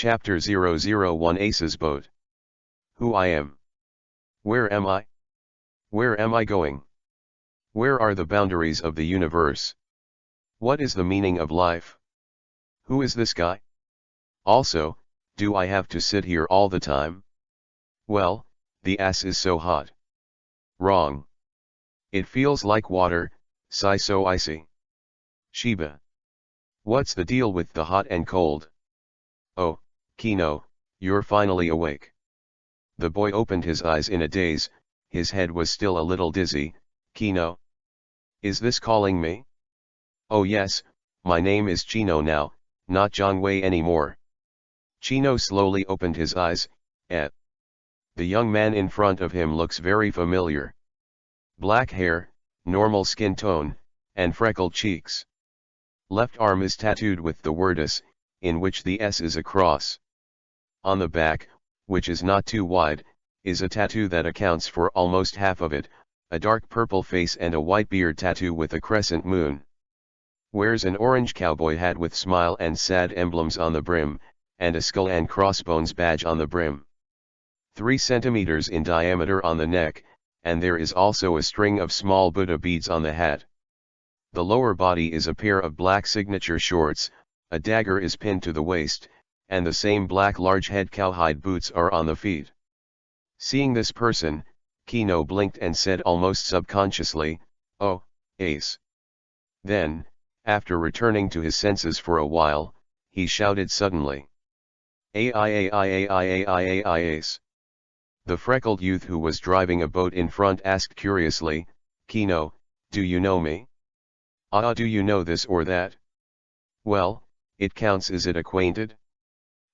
Chapter 001 Ace's Boat. Who I am. Where am I? Where am I going? Where are the boundaries of the universe? What is the meaning of life? Who is this guy? Also, do I have to sit here all the time? Well, the ass is so hot. Wrong. It feels like water, sigh so icy. Sheba. What's the deal with the hot and cold? Oh, Kino, you're finally awake. The boy opened his eyes in a daze, his head was still a little dizzy. Kino? Is this calling me? Oh yes, my name is Chino now, not John Wei anymore. Chino slowly opened his eyes. The young man in front of him looks very familiar. Black hair, normal skin tone, and freckled cheeks. Left arm is tattooed with the word S, in which the S is a cross. On the back, which is not too wide, is a tattoo that accounts for almost half of it, a dark purple face and a white beard tattoo with a crescent moon. Wears an orange cowboy hat with smile and sad emblems on the brim, and a skull and crossbones badge on the brim. 3 centimeters in diameter on the neck, and there is also a string of small Buddha beads on the hat. The lower body is a pair of black signature shorts, a dagger is pinned to the waist, and the same black large head cowhide boots are on the feet. Seeing this person, Kino blinked and said almost subconsciously, "Oh, Ace." Then, after returning to his senses for a while, he shouted suddenly, "Ai Ace." The freckled youth who was driving a boat in front asked curiously, "Kino, do you know me? Do you know this or that?" "Well, it counts. Is it acquainted?"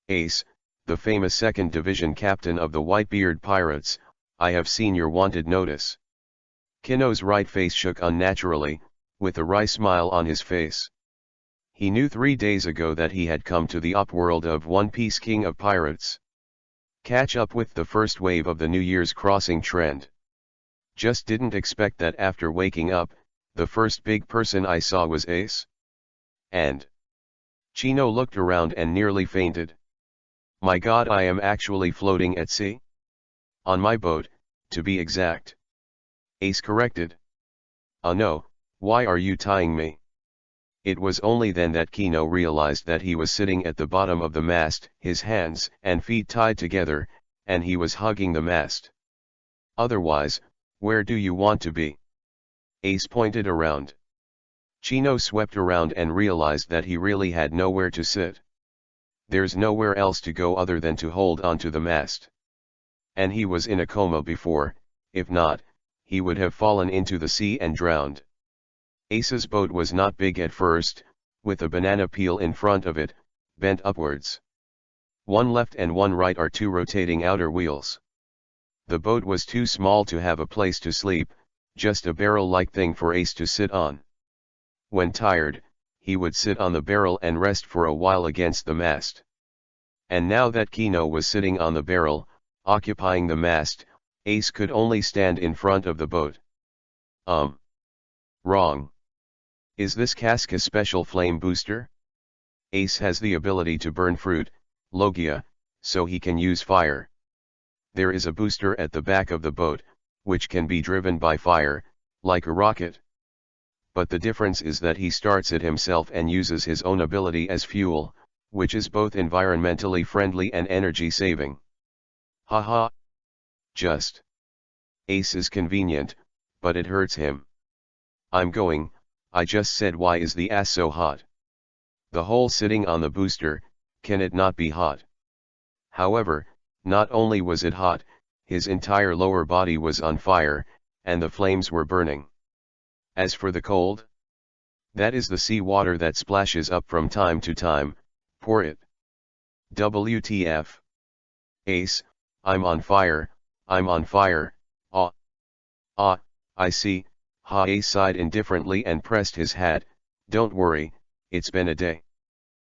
"Ace, the famous 2nd Division captain of the Whitebeard Pirates, I have seen your wanted notice." Kino's right face shook unnaturally, with a wry smile on his face. He knew 3 days ago that he had come to the upworld of One Piece King of Pirates. Catch up with the first wave of the New Year's Crossing trend. Just didn't expect that after waking up, the first big person I saw was Ace. And Chino looked around and nearly fainted. My God, I am actually floating at sea? On my boat, to be exact. Ace corrected. No, why are you tying me? It was only then that Kino realized that he was sitting at the bottom of the mast, his hands and feet tied together, and he was hugging the mast. Otherwise, where do you want to be? Ace pointed around. Chino swept around and realized that he really had nowhere to sit. There's nowhere else to go other than to hold onto the mast. And he was in a coma before, if not, he would have fallen into the sea and drowned. Ace's boat was not big at first, with a banana peel in front of it, bent upwards. One left and one right are 2 rotating outer wheels. The boat was too small to have a place to sleep, just a barrel-like thing for Ace to sit on. When tired, he would sit on the barrel and rest for a while against the mast. And now that Kino was sitting on the barrel, occupying the mast, Ace could only stand in front of the boat. Wrong. Is this cask a special flame booster? Ace has the ability to burn fruit, Logia, so he can use fire. There is a booster at the back of the boat, which can be driven by fire, like a rocket. But the difference is that he starts it himself and uses his own ability as fuel, which is both environmentally friendly and energy saving. Haha. Just. Ace is convenient, but it hurts him. I'm going, I just said, why is the ass so hot? The hole sitting on the booster, can it not be hot? However, not only was it hot, his entire lower body was on fire, and the flames were burning. As for the cold, that is the sea water that splashes up from time to time, pour it. WTF. Ace, I'm on fire, I'm on fire, I see, ha. Ace sighed indifferently and pressed his hat. Don't worry, it's been a day.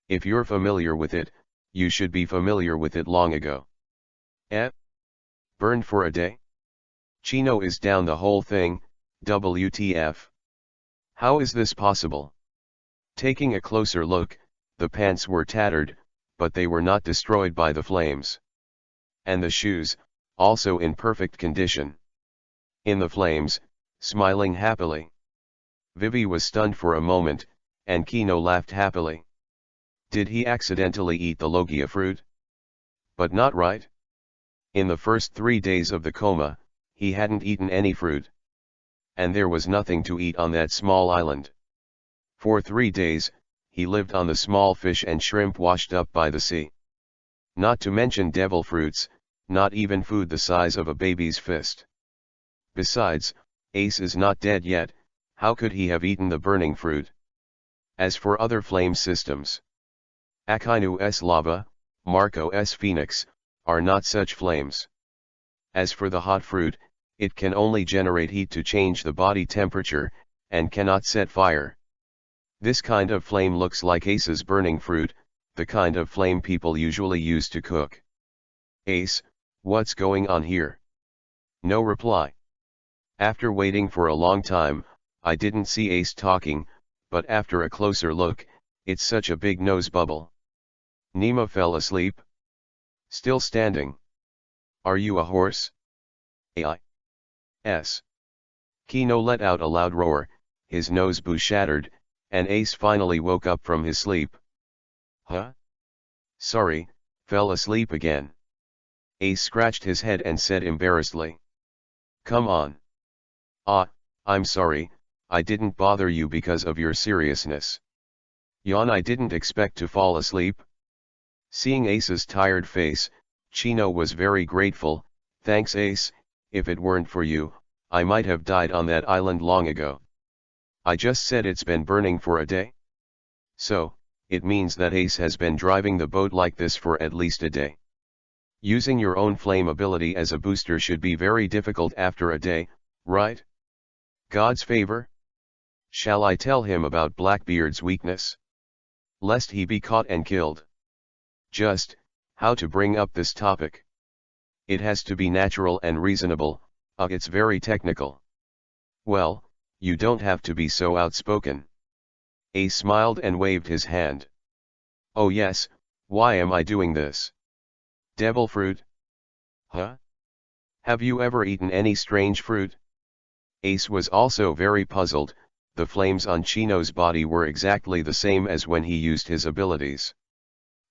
If you're familiar with it, you should be familiar with it long ago. Burned for a day? Chino is down the whole thing, WTF. How is this possible? Taking a closer look, the pants were tattered, but they were not destroyed by the flames. And the shoes, also in perfect condition. In the flames, smiling happily. Vivi was stunned for a moment, and Kino laughed happily. Did he accidentally eat the logia fruit? But not right. In the first 3 days of the coma, he hadn't eaten any fruit. And there was nothing to eat on that small island. For 3 days, he lived on the small fish and shrimp washed up by the sea. Not to mention devil fruits, not even food the size of a baby's fist. Besides, Ace is not dead yet, how could he have eaten the burning fruit? As for other flame systems, Akainu lava, Marco phoenix, are not such flames. As for the hot fruit, it can only generate heat to change the body temperature, and cannot set fire. This kind of flame looks like Ace's burning fruit, the kind of flame people usually use to cook. Ace, what's going on here? No reply. After waiting for a long time, I didn't see Ace talking, but after a closer look, it's such a big nose bubble. Nima fell asleep. Still standing. Are you a horse? A.I.S. Kino let out a loud roar, his nose boo shattered, and Ace finally woke up from his sleep. Huh? Sorry, fell asleep again. Ace scratched his head and said embarrassedly. Come on. I'm sorry, I didn't bother you because of your seriousness. Yawn, I didn't expect to fall asleep. Seeing Ace's tired face, Chino was very grateful. Thanks Ace, if it weren't for you, I might have died on that island long ago. I just said it's been burning for a day. So, it means that Ace has been driving the boat like this for at least a day. Using your own flame ability as a booster should be very difficult after a day, right? God's favor? Shall I tell him about Blackbeard's weakness? Lest he be caught and killed. Just, how to bring up this topic? It has to be natural and reasonable, it's very technical. Well, you don't have to be so outspoken. Ace smiled and waved his hand. Oh yes, why am I doing this? Devil fruit? Huh? Have you ever eaten any strange fruit? Ace was also very puzzled. The flames on Chino's body were exactly the same as when he used his abilities.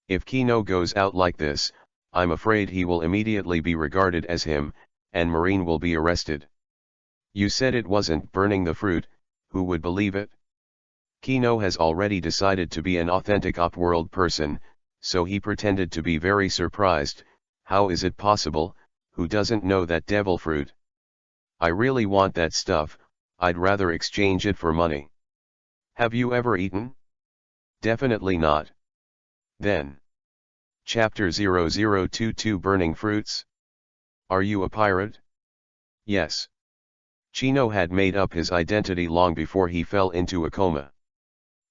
If Kino goes out like this, I'm afraid he will immediately be regarded as him, and Marine will be arrested. You said it wasn't burning the fruit, who would believe it? Kino has already decided to be an authentic op-world person, so he pretended to be very surprised. How is it possible, who doesn't know that devil fruit? I really want that stuff, I'd rather exchange it for money. Have you ever eaten? Definitely not. Then. Chapter 0022 Burning Fruits? Are you a pirate? Yes. Chino had made up his identity long before he fell into a coma.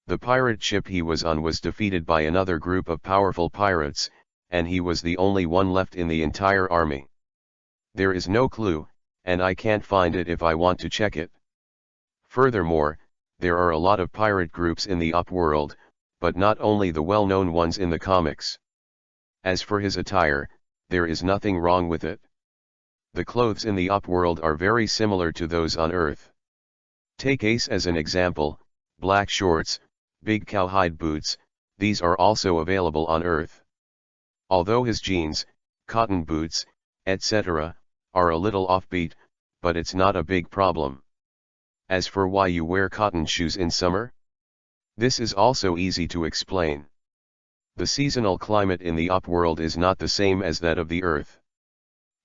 The pirate ship he was on was defeated by another group of powerful pirates, and he was the only one left in the entire army. There is no clue, and I can't find it if I want to check it. Furthermore, there are a lot of pirate groups in the op world, but not only the well-known ones in the comics. As for his attire, there is nothing wrong with it. The clothes in the op world are very similar to those on Earth. Take Ace as an example, black shorts, big cowhide boots, these are also available on Earth. Although his jeans, cotton boots, etc., are a little offbeat, but it's not a big problem. As for why you wear cotton shoes in summer? This is also easy to explain. The seasonal climate in the op world is not the same as that of the Earth.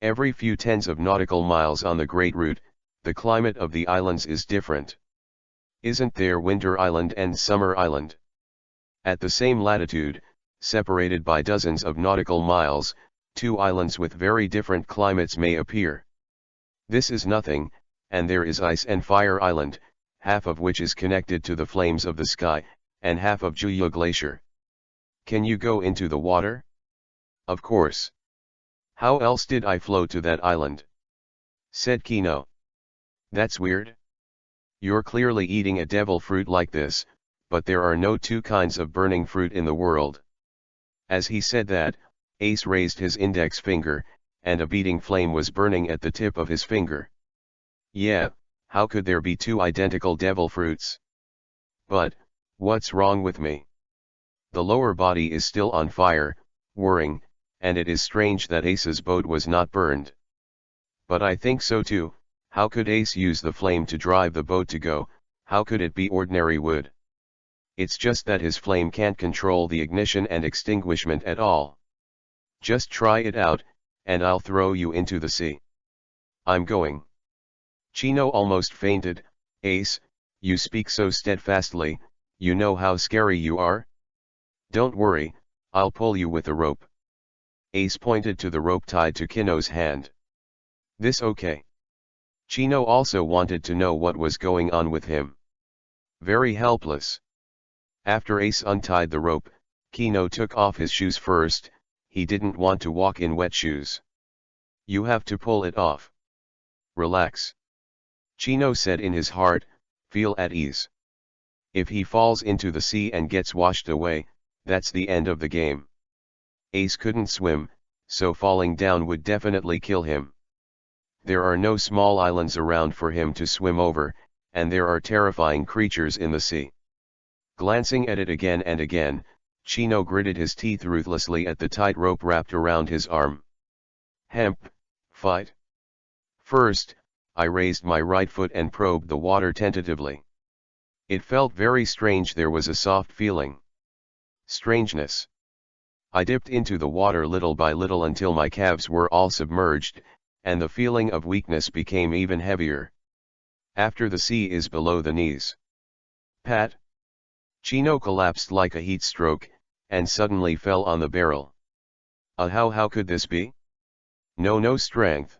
Every few tens of nautical miles on the Great Route, the climate of the islands is different. Isn't there Winter Island and Summer Island? At the same latitude, separated by dozens of nautical miles, two islands with very different climates may appear. This is nothing, and there is Ice and Fire Island, half of which is connected to the flames of the sky, and half of Juya Glacier. Can you go into the water? Of course. How else did I float to that island? Said Kino. That's weird. You're clearly eating a devil fruit like this, but there are no two kinds of burning fruit in the world. As he said that, Ace raised his index finger, and a beating flame was burning at the tip of his finger. Yeah, how could there be two identical devil fruits? But, what's wrong with me? The lower body is still on fire, whirring, and it is strange that Ace's boat was not burned. But I think so too. How could Ace use the flame to drive the boat to go? How could it be ordinary wood? It's just that his flame can't control the ignition and extinguishment at all. Just try it out, and I'll throw you into the sea. I'm going. Chino almost fainted. Ace, you speak so steadfastly, you know how scary you are? Don't worry, I'll pull you with a rope. Ace pointed to the rope tied to Kino's hand. This okay? Chino also wanted to know what was going on with him. Very helpless. After Ace untied the rope, Kino took off his shoes first. He didn't want to walk in wet shoes. You have to pull it off. Relax. Chino said in his heart, feel at ease. If he falls into the sea and gets washed away, that's the end of the game. Ace couldn't swim, so falling down would definitely kill him. There are no small islands around for him to swim over, and there are terrifying creatures in the sea. Glancing at it again and again, Chino gritted his teeth ruthlessly at the tight rope wrapped around his arm. Hemp, fight. First, I raised my right foot and probed the water tentatively. It felt very strange. There was a soft feeling. Strangeness. I dipped into the water little by little until my calves were all submerged, and the feeling of weakness became even heavier. After the sea is below the knees. Pat. Chino collapsed like a heat stroke, and suddenly fell on the barrel. How could this be? No strength.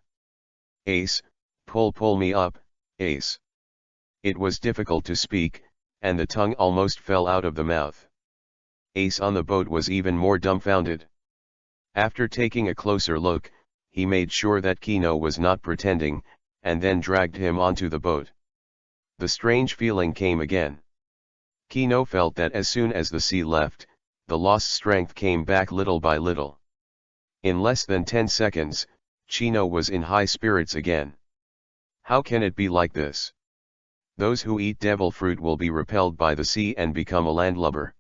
Ace, pull me up, Ace. It was difficult to speak, and the tongue almost fell out of the mouth. Ace on the boat was even more dumbfounded. After taking a closer look, he made sure that Kino was not pretending, and then dragged him onto the boat. The strange feeling came again. Kino felt that as soon as the sea left, the lost strength came back little by little. In less than 10 seconds, Chino was in high spirits again. How can it be like this? Those who eat devil fruit will be repelled by the sea and become a landlubber.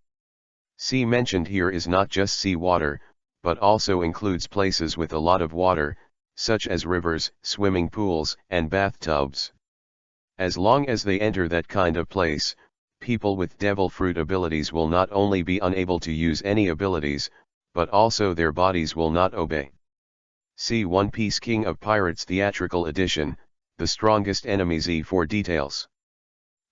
Sea mentioned here is not just sea water, but also includes places with a lot of water, such as rivers, swimming pools, and bathtubs. As long as they enter that kind of place, people with devil fruit abilities will not only be unable to use any abilities, but also their bodies will not obey. See One Piece King of Pirates Theatrical Edition, The Strongest Enemies for details.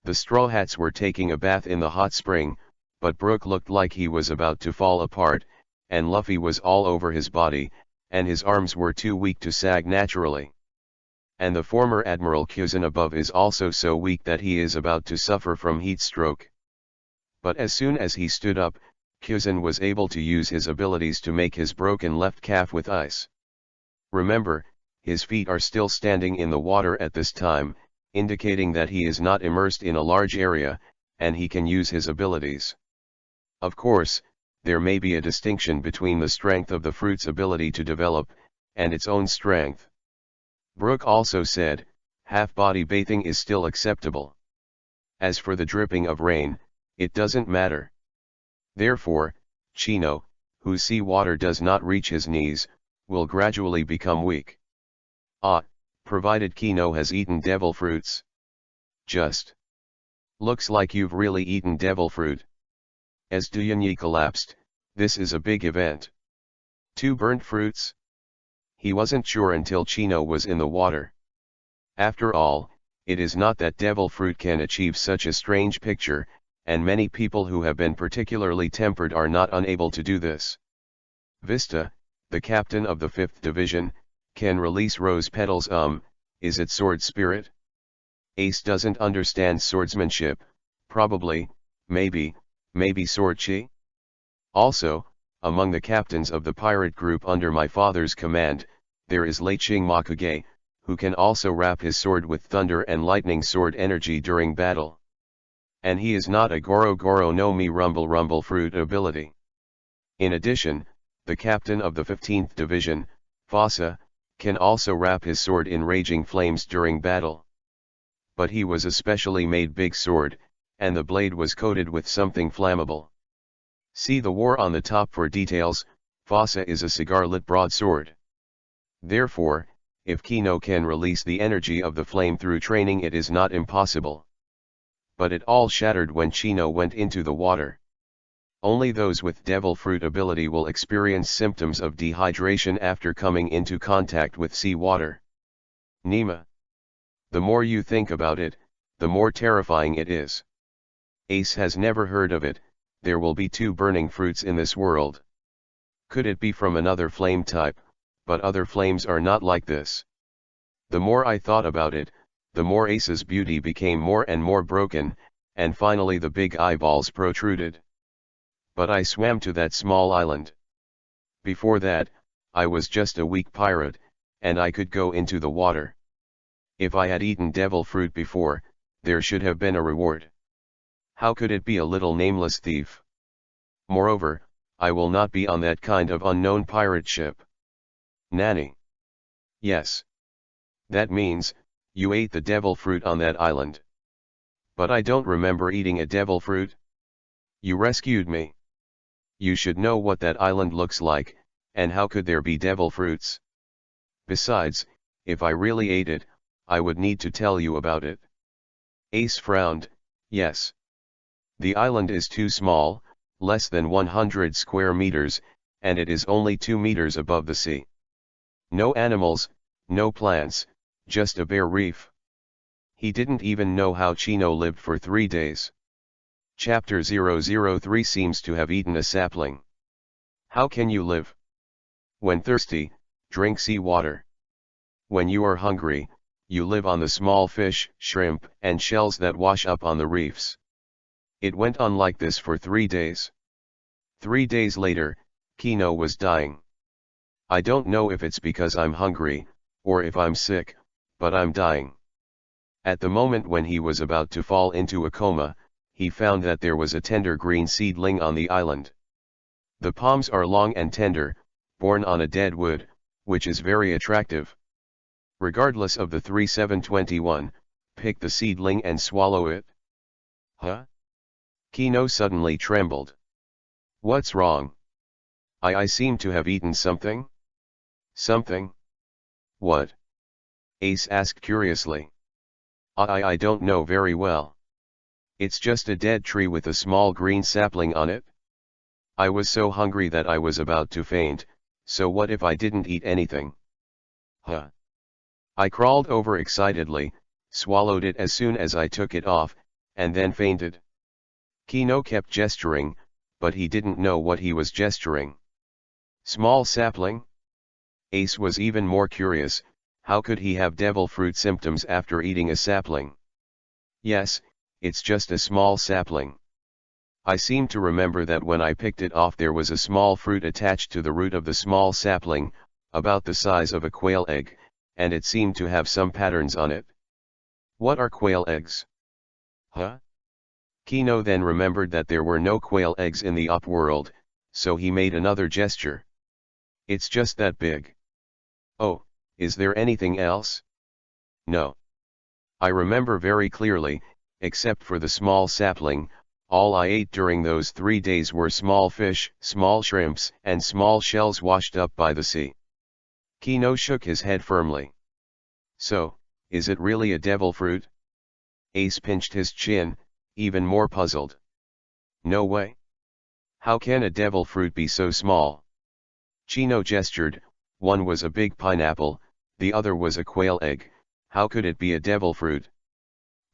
The Straw Hats were taking a bath in the hot spring, but Brook looked like he was about to fall apart, and Luffy was all over his body, and his arms were too weak to sag naturally. And the former Admiral Kuzan above is also so weak that he is about to suffer from heat stroke. But as soon as he stood up, Kuzan was able to use his abilities to make his broken left calf with ice. Remember, his feet are still standing in the water at this time, indicating that he is not immersed in a large area, and he can use his abilities. Of course, there may be a distinction between the strength of the fruit's ability to develop, and its own strength. Brook also said, half-body bathing is still acceptable. As for the dripping of rain, it doesn't matter. Therefore, Chino, whose sea water does not reach his knees, will gradually become weak. Provided Kino has eaten devil fruits. Just. Looks like you've really eaten devil fruit. As Duyanyi collapsed, this is a big event. 2 burnt fruits? He wasn't sure until Chino was in the water. After all, it is not that devil fruit can achieve such a strange picture, and many people who have been particularly tempered are not unable to do this. Vista, the captain of the 5th Division, can release rose petals. Is it sword spirit? Ace doesn't understand swordsmanship, probably, maybe sword chi? Also, among the captains of the pirate group under my father's command, there is Leiching Makage, who can also wrap his sword with thunder and lightning sword energy during battle. And he is not a Goro Goro no Mi Rumble Rumble fruit ability. In addition, the captain of the 15th Division, Fossa, can also wrap his sword in raging flames during battle. But he was a specially made big sword, and the blade was coated with something flammable. See the war on the top for details. Fossa is a cigar-lit broadsword. Therefore, if Kino can release the energy of the flame through training, it is not impossible. But it all shattered when Chino went into the water. Only those with devil fruit ability will experience symptoms of dehydration after coming into contact with sea water. Nima. The more you think about it, the more terrifying it is. Ace has never heard of it. There will be 2 burning fruits in this world. Could it be from another flame type? But other flames are not like this. The more I thought about it, the more Ace's beauty became more and more broken, and finally the big eyeballs protruded. But I swam to that small island. Before that, I was just a weak pirate, and I could go into the water. If I had eaten devil fruit before, there should have been a reward. How could it be a little nameless thief? Moreover, I will not be on that kind of unknown pirate ship. Nanny. Yes. That means, you ate the devil fruit on that island. But I don't remember eating a devil fruit. You rescued me. You should know what that island looks like, and how could there be devil fruits? Besides, if I really ate it, I would need to tell you about it. Ace frowned. Yes. The island is too small, less than 100 square meters, and it is only 2 meters above the sea. No animals, no plants, just a bare reef. He didn't even know how Chino lived for 3 days. Chapter 003 seems to have eaten a sapling. How can you live? When thirsty, drink sea water. When you are hungry, you live on the small fish, shrimp, and shells that wash up on the reefs. It went on like this for 3 days. 3 days later, Kino was dying. I don't know if it's because I'm hungry, or if I'm sick, but I'm dying. At the moment when he was about to fall into a coma, he found that there was a tender green seedling on the island. The palms are long and tender, borne on a dead wood, which is very attractive. Regardless of the 3721, pick the seedling and swallow it. Huh? Kino suddenly trembled. What's wrong? I seem to have eaten something? Something? What? Ace asked curiously. I don't know very well. It's just a dead tree with a small green sapling on it. I was so hungry that I was about to faint, so what if I didn't eat anything? Huh? I crawled over excitedly, swallowed it as soon as I took it off, and then fainted. Kino kept gesturing, but he didn't know what he was gesturing. Small sapling? Ace was even more curious. How could he have devil fruit symptoms after eating a sapling? Yes, it's just a small sapling. I seem to remember that when I picked it off there was a small fruit attached to the root of the small sapling, about the size of a quail egg, and it seemed to have some patterns on it. What are quail eggs? Huh? Kino then remembered that there were no quail eggs in the up world, so he made another gesture. It's just that big. Oh, is there anything else? No. I remember very clearly, except for the small sapling, all I ate during those 3 days were small fish, small shrimps, and small shells washed up by the sea. Kino shook his head firmly. So, is it really a devil fruit? Ace pinched his chin, even more puzzled. No way. How can a devil fruit be so small? Chino gestured. One was a big pineapple, the other was a quail egg. How could it be a devil fruit?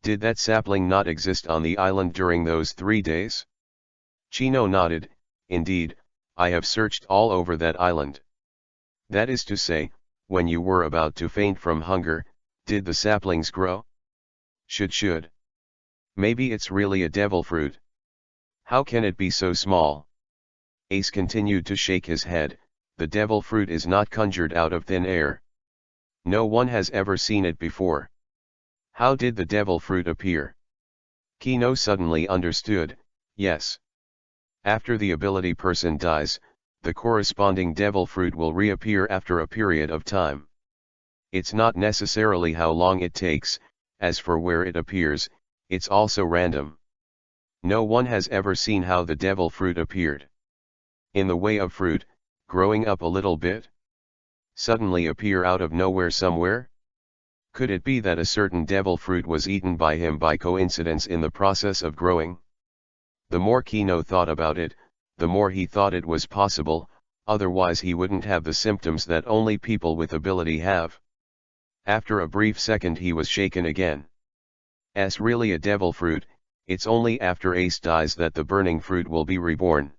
Did that sapling not exist on the island during those 3 days? Chino nodded. Indeed, I have searched all over that island. That is to say, when you were about to faint from hunger, did the saplings grow? Should. Maybe it's really a devil fruit. How can it be so small? Ace continued to shake his head. The devil fruit is not conjured out of thin air. No one has ever seen it before. How did the devil fruit appear? Kino suddenly understood. Yes. After the ability person dies, the corresponding devil fruit will reappear after a period of time. It's not necessarily how long it takes, as for where it appears, it's also random. No one has ever seen how the devil fruit appeared. In the way of fruit, growing up a little bit? Suddenly appear out of nowhere somewhere? Could it be that a certain devil fruit was eaten by him by coincidence in the process of growing? The more Kino thought about it, the more he thought it was possible, otherwise he wouldn't have the symptoms that only people with ability have. After a brief second he was shaken again. As really a devil fruit, it's only after Ace dies that the burning fruit will be reborn.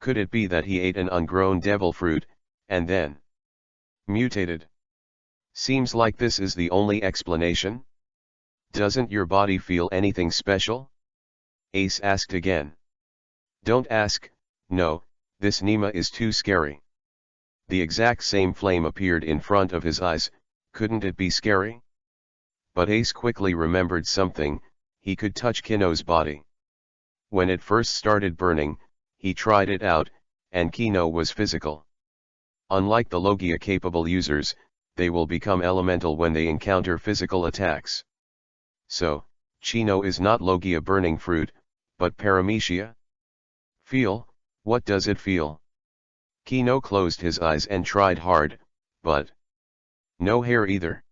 Could it be that he ate an ungrown devil fruit, and then mutated? Seems like this is the only explanation. Doesn't your body feel anything special? Ace asked again. Don't ask, no, this Nima is too scary. The exact same flame appeared in front of his eyes, couldn't it be scary? But Ace quickly remembered something, he could touch Kino's body. When it first started burning, he tried it out, and Kino was physical. Unlike the Logia-capable users, they will become elemental when they encounter physical attacks. So, Chino is not Logia burning fruit, but Paramecia? Feel, what does it feel? Kino closed his eyes and tried hard, but no hair either.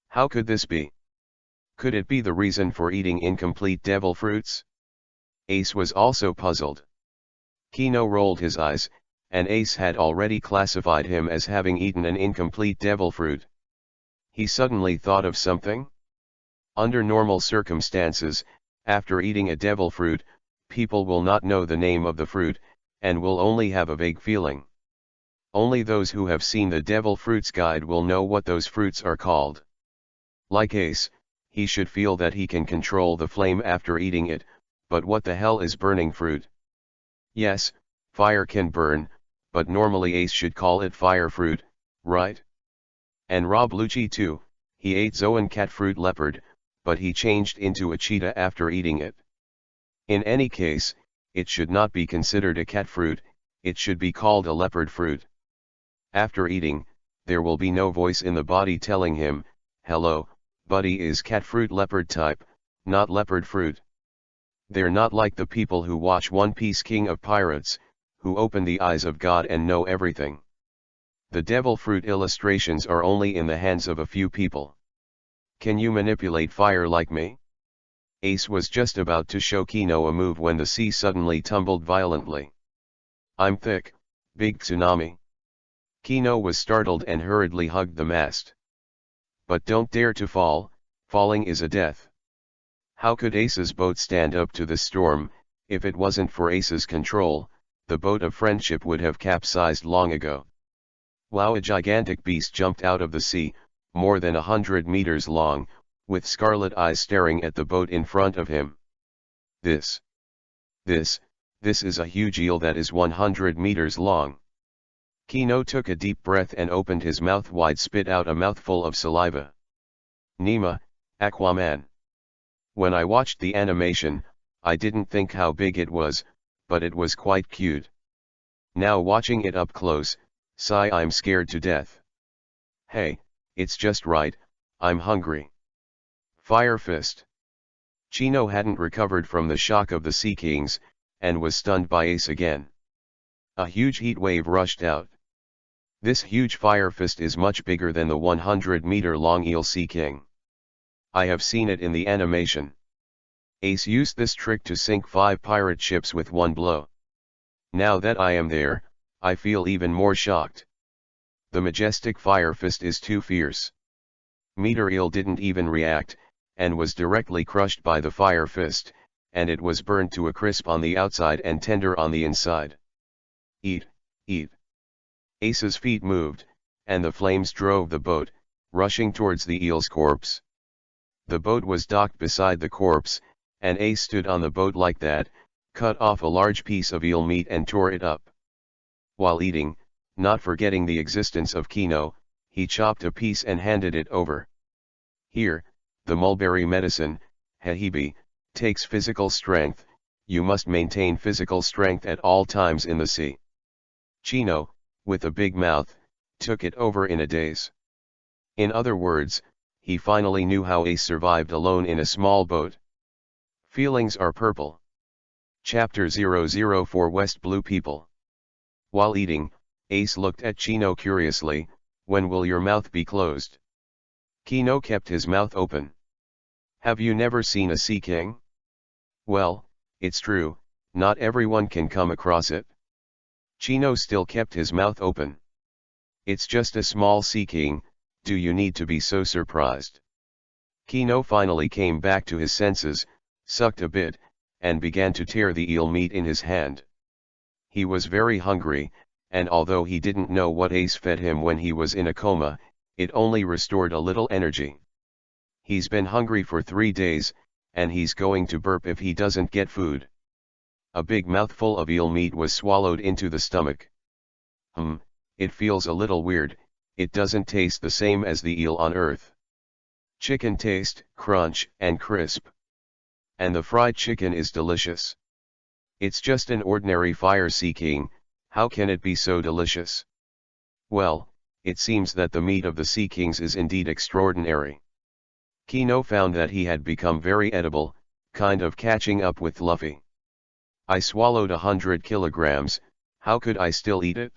How could this be? Could it be the reason for eating incomplete devil fruits? Ace was also puzzled. Kino rolled his eyes, and Ace had already classified him as having eaten an incomplete devil fruit. He suddenly thought of something. Under normal circumstances, after eating a devil fruit, people will not know the name of the fruit, and will only have a vague feeling. Only those who have seen the Devil Fruits Guide will know what those fruits are called. Like Ace, he should feel that he can control the flame after eating it, but what the hell is burning fruit? Yes, fire can burn, but normally Ace should call it fire fruit, right? And Rob Lucci too, he ate Zoan cat fruit leopard, but he changed into a cheetah after eating it. In any case, it should not be considered a cat fruit, it should be called a leopard fruit. After eating, there will be no voice in the body telling him, hello, buddy is cat fruit leopard type, not leopard fruit. They're not like the people who watch One Piece King of Pirates, who open the eyes of God and know everything. The devil fruit illustrations are only in the hands of a few people. Can you manipulate fire like me? Ace was just about to show Kino a move when the sea suddenly tumbled violently. I'm thick, big tsunami. Kino was startled and hurriedly hugged the mast. But don't dare to fall, falling is a death. How could Ace's boat stand up to the storm? If it wasn't for Ace's control, the boat of friendship would have capsized long ago. Wow! A gigantic beast jumped out of the sea, more than 100 meters long, with scarlet eyes staring at the boat in front of him. This is a huge eel that is 100 meters long. Kino took a deep breath and opened his mouth wide, spit out a mouthful of saliva. Nima, Aquaman. When I watched the animation, I didn't think how big it was, but it was quite cute. Now watching it up close, sigh, I'm scared to death. Hey, it's just right, I'm hungry. Fire fist. Chino hadn't recovered from the shock of the Sea Kings, and was stunned by Ace again. A huge heat wave rushed out. This huge fire fist is much bigger than the 100-meter-long eel Sea King. I have seen it in the animation. Ace used this trick to sink 5 pirate ships with one blow. Now that I am there, I feel even more shocked. The majestic fire fist is too fierce. Meter Eel didn't even react, and was directly crushed by the fire fist, and it was burned to a crisp on the outside and tender on the inside. Eat, eat. Ace's feet moved, and the flames drove the boat, rushing towards the eel's corpse. The boat was docked beside the corpse, and Ace stood on the boat like that, cut off a large piece of eel meat and tore it up. While eating, not forgetting the existence of Kino, he chopped a piece and handed it over. Here, the mulberry medicine, Hehibi, takes physical strength. You must maintain physical strength at all times in the sea. Chino, with a big mouth, took it over in a daze. In other words, he finally knew how Ace survived alone in a small boat. Feelings are purple. Chapter 004 West Blue People. While eating, Ace looked at Chino curiously. When will your mouth be closed? Chino kept his mouth open. Have you never seen a sea king? Well, it's true, not everyone can come across it. Chino still kept his mouth open. It's just a small sea king, do you need to be so surprised? Chino finally came back to his senses, sucked a bit, and began to tear the eel meat in his hand. He was very hungry, and although he didn't know what Ace fed him when he was in a coma, it only restored a little energy. He's been hungry for 3 days, and he's going to burp if he doesn't get food. A big mouthful of eel meat was swallowed into the stomach. It feels a little weird, it doesn't taste the same as the eel on Earth. Chicken taste, crunch, and crisp. And the fried chicken is delicious. It's just an ordinary fire sea king, how can it be so delicious? Well, it seems that the meat of the sea kings is indeed extraordinary. Chino found that he had become very edible, kind of catching up with Luffy. I swallowed 100 kilograms, how could I still eat it?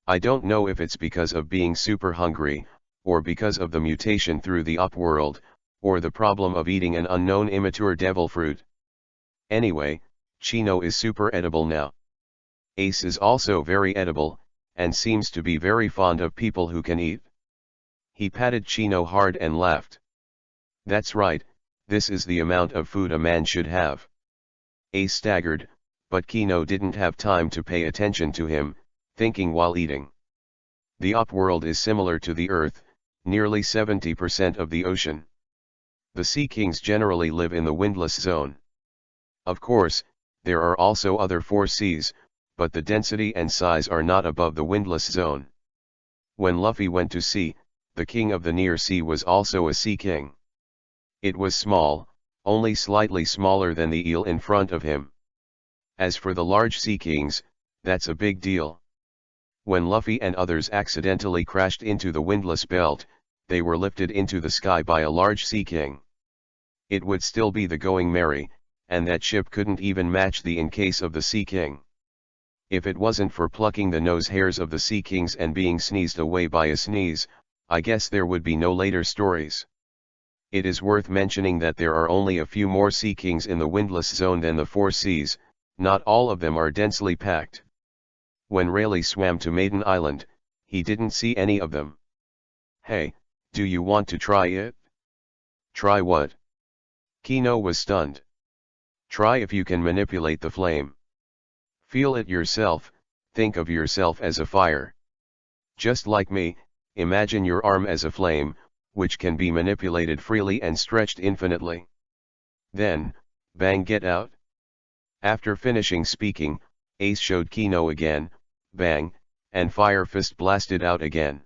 I don't know if it's because of being super hungry, or because of the mutation through the upworld, or the problem of eating an unknown immature devil fruit. Anyway, Chino is super edible now. Ace is also very edible, and seems to be very fond of people who can eat. He patted Chino hard and laughed. That's right, this is the amount of food a man should have. Ace staggered, but Chino didn't have time to pay attention to him, thinking while eating. The upworld is similar to the Earth, nearly 70% of the ocean. The sea kings generally live in the windless zone. Of course, there are also other 4 seas, but the density and size are not above the windless zone. When Luffy went to sea, the king of the near sea was also a sea king. It was small, only slightly smaller than the eel in front of him. As for the large sea kings, that's a big deal. When Luffy and others accidentally crashed into the windless belt, they were lifted into the sky by a large sea king. It would still be the Going Merry, and that ship couldn't even match the in case of the sea king. If it wasn't for plucking the nose hairs of the sea kings and being sneezed away by a sneeze, I guess there would be no later stories. It is worth mentioning that there are only a few more sea kings in the windless zone than the 4 seas, not all of them are densely packed. When Rayleigh swam to Maiden Island, he didn't see any of them. Hey, do you want to try it? Try what? Chino was stunned. Try if you can manipulate the flame. Feel it yourself, think of yourself as a fire. Just like me, imagine your arm as a flame, which can be manipulated freely and stretched infinitely. Then, bang, get out. After finishing speaking, Ace showed Chino again, bang, and Fire Fist blasted out again.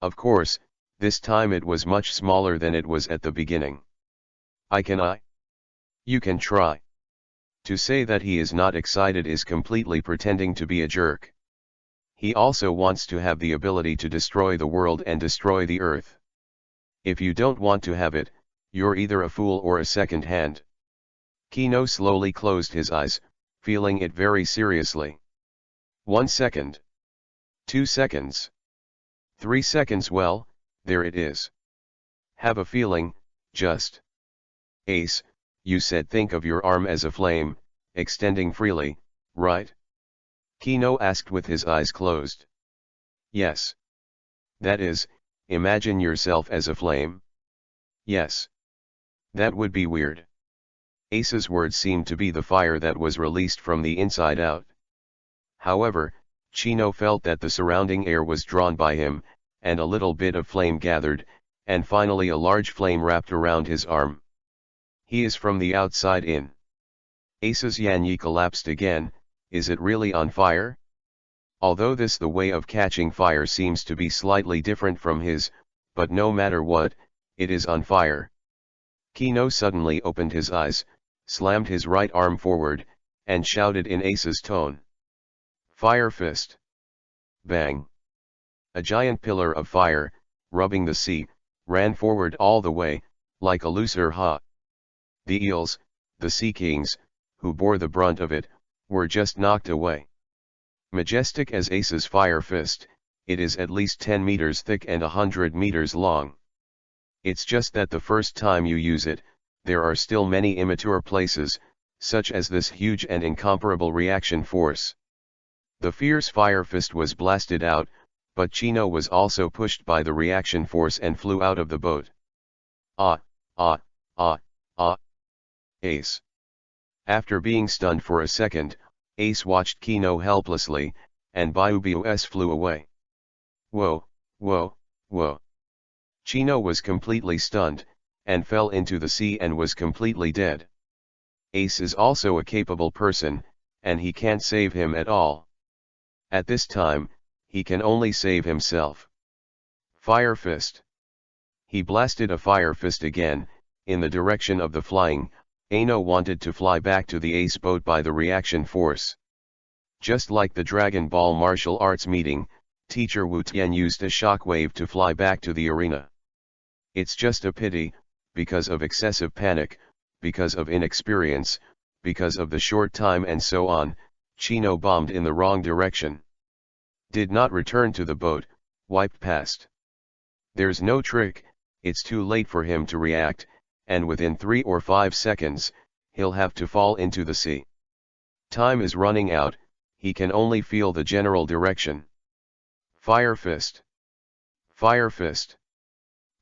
Of course, this time it was much smaller than it was at the beginning. You can try. To say that he is not excited is completely pretending to be a jerk. He also wants to have the ability to destroy the world and destroy the earth. If you don't want to have it, you're either a fool or a second hand. Chino slowly closed his eyes, feeling it very seriously. 1 second. 2 seconds. 3 seconds, well, there it is. Have a feeling, just. Ace, you said think of your arm as a flame, extending freely, right? Chino asked with his eyes closed. Yes. That is, imagine yourself as a flame. Yes. That would be weird. Ace's words seemed to be the fire that was released from the inside out. However, Chino felt that the surrounding air was drawn by him, and a little bit of flame gathered, and finally a large flame wrapped around his arm. He is from the outside in. Ace's Yanyi collapsed again. Is it really on fire? Although the way of catching fire seems to be slightly different from his, but no matter what, it is on fire. Chino suddenly opened his eyes, slammed his right arm forward, and shouted in Ace's tone. Fire Fist. Bang! A giant pillar of fire, rubbing the sea, ran forward all the way, like a looser ha. The eels, the sea kings, who bore the brunt of it, were just knocked away. Majestic as Ace's fire fist, it is at least 10 meters thick and 100 meters long. It's just that the first time you use it, there are still many immature places, such as this huge and incomparable reaction force. The fierce fire fist was blasted out, but Chino was also pushed by the reaction force and flew out of the boat. Ah, ah, ah, ah. Ace. After being stunned for a second, Ace watched Kino helplessly, and Biubus flew away. Whoa, whoa, whoa. Chino was completely stunned, and fell into the sea and was completely dead. Ace is also a capable person, and he can't save him at all. At this time, he can only save himself. Fire fist. He blasted a fire fist again, in the direction of the flying. Ano wanted to fly back to the Ace boat by the reaction force. Just like the Dragon Ball martial arts meeting, teacher Wu Tian used a shockwave to fly back to the arena. It's just a pity, because of excessive panic, because of inexperience, because of the short time and so on, Chino bombed in the wrong direction. Did not return to the boat, wiped past. There's no trick, it's too late for him to react, and within 3 or 5 seconds, he'll have to fall into the sea. Time is running out, he can only feel the general direction. Fire fist. Fire fist.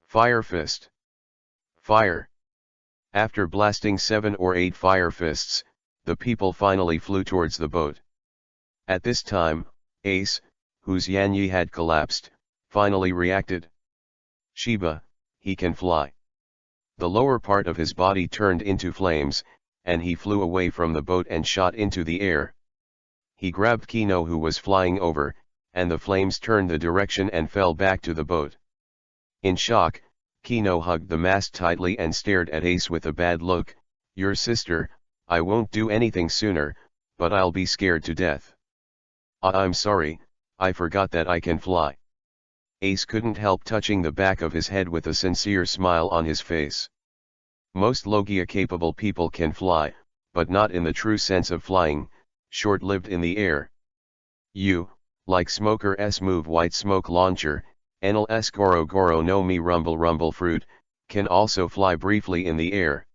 Fire fist. Fire. After blasting 7 or 8 fire fists, the people finally flew towards the boat. At this time, Ace, whose Yanyi had collapsed, finally reacted. Shiba, he can fly. The lower part of his body turned into flames, and he flew away from the boat and shot into the air. He grabbed Kino who was flying over, and the flames turned the direction and fell back to the boat. In shock, Kino hugged the mast tightly and stared at Ace with a bad look. Your sister, I won't do anything sooner, but I'll be scared to death. I'm sorry, I forgot that I can fly. Ace couldn't help touching the back of his head with a sincere smile on his face. Most Logia-capable people can fly, but not in the true sense of flying, short-lived in the air. You, like Smoker's move White Smoke Launcher, Enel's Goro Goro no Mi Rumble Rumble Fruit, can also fly briefly in the air.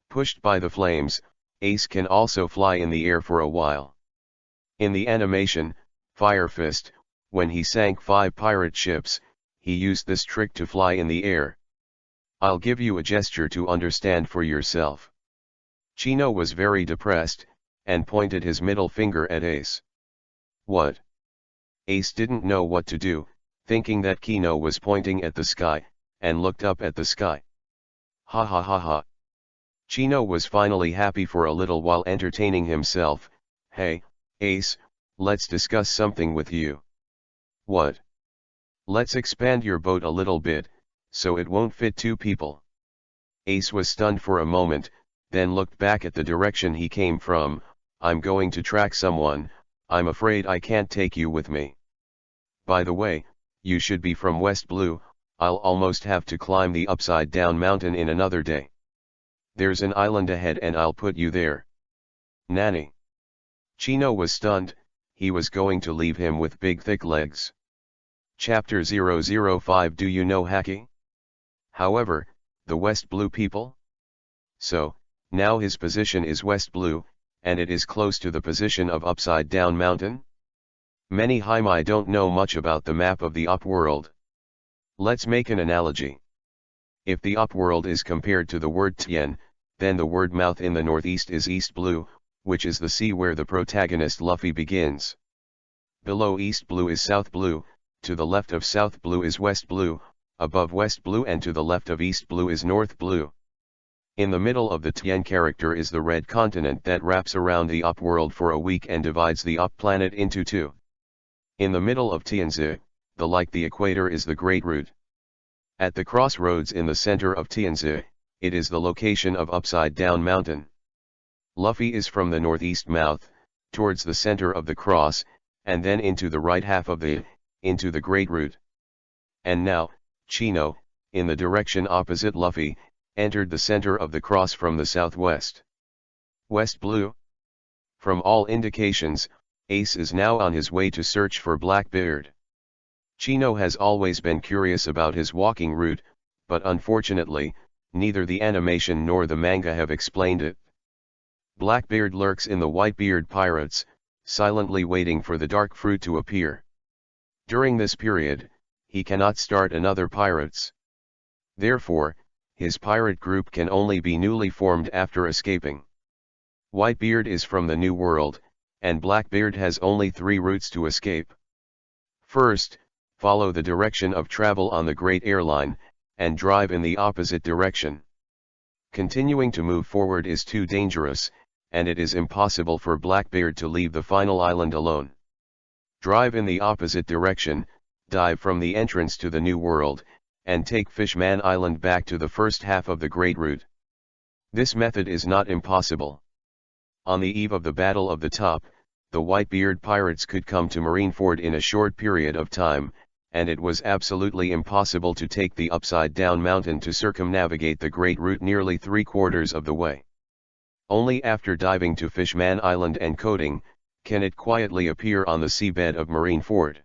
Pushed by the flames, Ace can also fly in the air for a while. In the animation, Fire Fist, when he sank 5 pirate ships, he used this trick to fly in the air. I'll give you a gesture to understand for yourself. Chino was very depressed, and pointed his middle finger at Ace. What? Ace didn't know what to do, thinking that Kino was pointing at the sky, and looked up at the sky. Ha ha ha ha. Chino was finally happy for a little while entertaining himself. Hey, Ace, let's discuss something with you. What? Let's expand your boat a little bit, so it won't fit 2 people. Ace was stunned for a moment, then looked back at the direction he came from. I'm going to track someone, I'm afraid I can't take you with me. By the way, you should be from West Blue, I'll almost have to climb the upside down mountain in another day. There's an island ahead and I'll put you there. Nanny. Chino was stunned, he was going to leave him with big thick legs. Chapter 005 Do you know Haki? However, the West Blue people? So, now his position is West Blue, and it is close to the position of Upside Down Mountain? Many Haimai don't know much about the map of the Upworld. Let's make an analogy. If the Upworld is compared to the word Tien, then the word mouth in the northeast is East Blue, which is the sea where the protagonist Luffy begins. Below East Blue is South Blue, to the left of South Blue is West Blue, above West Blue and to the left of East Blue is North Blue. In the middle of the Tien character is the red continent that wraps around the Upworld for a week and divides the Up planet into 2. In the middle of Tianzi, the equator is the Great Root. At the crossroads in the center of Tianzi, it is the location of Upside Down Mountain. Luffy is from the northeast mouth, towards the center of the cross, and then into the right half of the, into the great root. And now, Chino, in the direction opposite Luffy, entered the center of the cross from the southwest. West Blue? From all indications, Ace is now on his way to search for Blackbeard. Chino has always been curious about his walking route, but unfortunately, neither the animation nor the manga have explained it. Blackbeard lurks in the Whitebeard pirates, silently waiting for the dark fruit to appear. During this period, he cannot start another pirates. Therefore, his pirate group can only be newly formed after escaping. Whitebeard is from the New World, and Blackbeard has only 3 routes to escape. First, follow the direction of travel on the Great Airline, and drive in the opposite direction. Continuing to move forward is too dangerous, and it is impossible for Blackbeard to leave the final island alone. Drive in the opposite direction, dive from the entrance to the New World, and take Fishman Island back to the first half of the Great Route. This method is not impossible. On the eve of the Battle of the Top, the Whitebeard pirates could come to Marineford in a short period of time, and it was absolutely impossible to take the upside-down mountain to circumnavigate the Great Route nearly 3/4 of the way. Only after diving to Fishman Island and coating, can it quietly appear on the seabed of Marineford.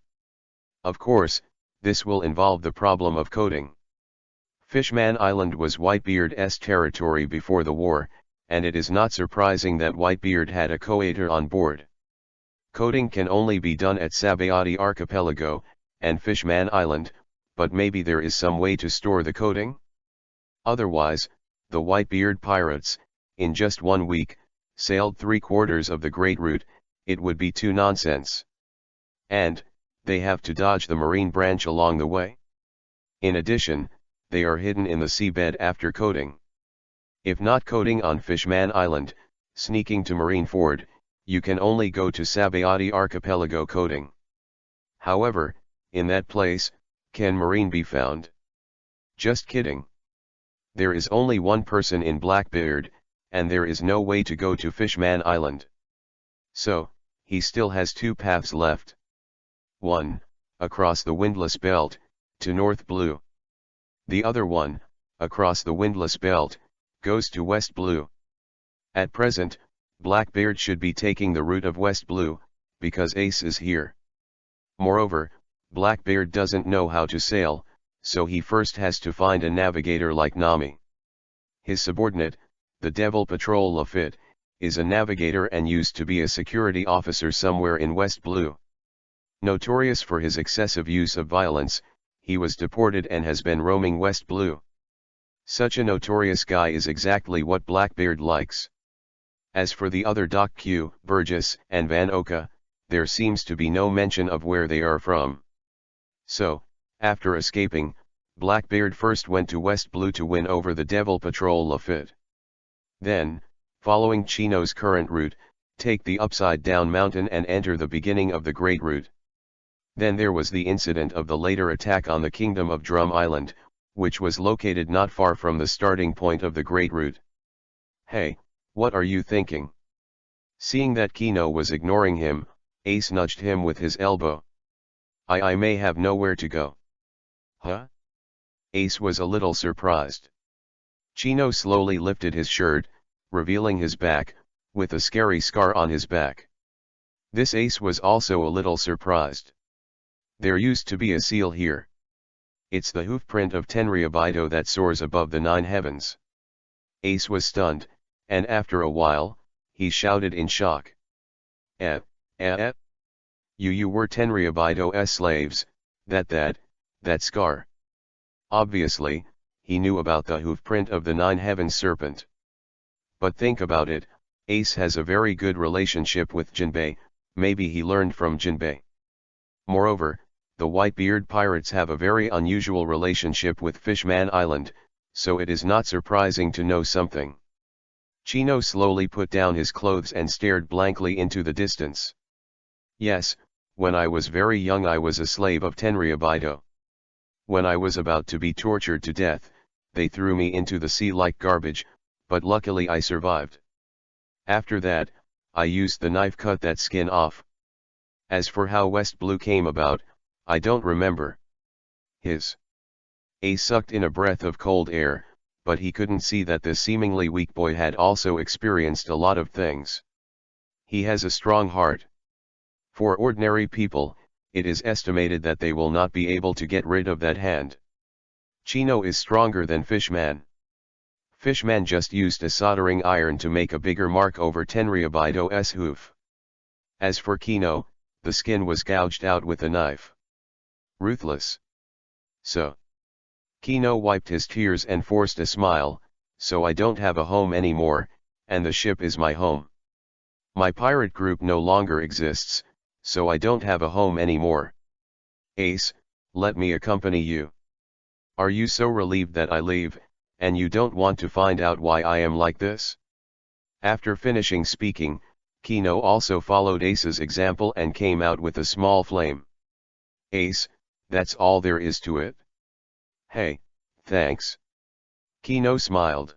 Of course, this will involve the problem of coating. Fishman Island was Whitebeard's territory before the war, and it is not surprising that Whitebeard had a coator on board. Coating can only be done at Sabayati Archipelago and Fishman Island, but maybe there is some way to store the coating? Otherwise, the Whitebeard pirates, in just 1 week, sailed 3/4 of the Great Route. It would be too nonsense. And, they have to dodge the marine branch along the way. In addition, they are hidden in the seabed after coating. If not coating on Fishman Island, sneaking to Marineford, you can only go to Sabayati Archipelago coating. However, in that place, can marine be found? Just kidding. There is only one person in Blackbeard, and there is no way to go to Fishman Island. So, he still has 2 paths left. 1, across the windless belt, to North Blue. The other one, across the windless belt, goes to West Blue. At present, Blackbeard should be taking the route of West Blue, because Ace is here. Moreover, Blackbeard doesn't know how to sail, so he first has to find a navigator like Nami. His subordinate, the Devil Patrol Lafitte, is a navigator and used to be a security officer somewhere in West Blue. Notorious for his excessive use of violence, he was deported and has been roaming West Blue. Such a notorious guy is exactly what Blackbeard likes. As for the other Doc Q, Burgess, and Van Oka, there seems to be no mention of where they are from. So, after escaping, Blackbeard first went to West Blue to win over the Devil Patrol Lafitte. Then, following Chino's current route, take the upside-down mountain and enter the beginning of the Great Route. Then there was the incident of the later attack on the Kingdom of Drum Island, which was located not far from the starting point of the Great Route. Hey, what are you thinking? Seeing that Kino was ignoring him, Ace nudged him with his elbow. I may have nowhere to go. Huh? Ace was a little surprised. Chino slowly lifted his shirt, revealing his back, with a scary scar on his back. This Ace was also a little surprised. There used to be a seal here. It's the hoofprint of Tenryabito that soars above the 9 heavens. Ace was stunned, and after a while, he shouted in shock. You were Tenryabito's slaves, that scar. Obviously, he knew about the hoofprint of the 9 heavens serpent. But think about it, Ace has a very good relationship with Jinbei, maybe he learned from Jinbei. Moreover, the Whitebeard pirates have a very unusual relationship with Fishman Island, so it is not surprising to know something. Chino slowly put down his clothes and stared blankly into the distance. Yes, when I was very young I was a slave of Tenryabito. When I was about to be tortured to death, they threw me into the sea like garbage, but luckily I survived. After that, I used the knife cut that skin off. As for how West Blue came about, I don't remember. His Ace sucked in a breath of cold air, but he couldn't see that this seemingly weak boy had also experienced a lot of things. He has a strong heart. For ordinary people, it is estimated that they will not be able to get rid of that hand. Chino is stronger than Fishman. Fishman just used a soldering iron to make a bigger mark over Tenryubido's hoof. As for Kino, the skin was gouged out with a knife. Ruthless. So. Kino wiped his tears and forced a smile. So I don't have a home anymore, and the ship is my home. My pirate group no longer exists, so I don't have a home anymore. Ace, let me accompany you. Are you so relieved that I leave, and you don't want to find out why I am like this? After finishing speaking, Kino also followed Ace's example and came out with a small flame. Ace, that's all there is to it? Hey, thanks. Kino smiled.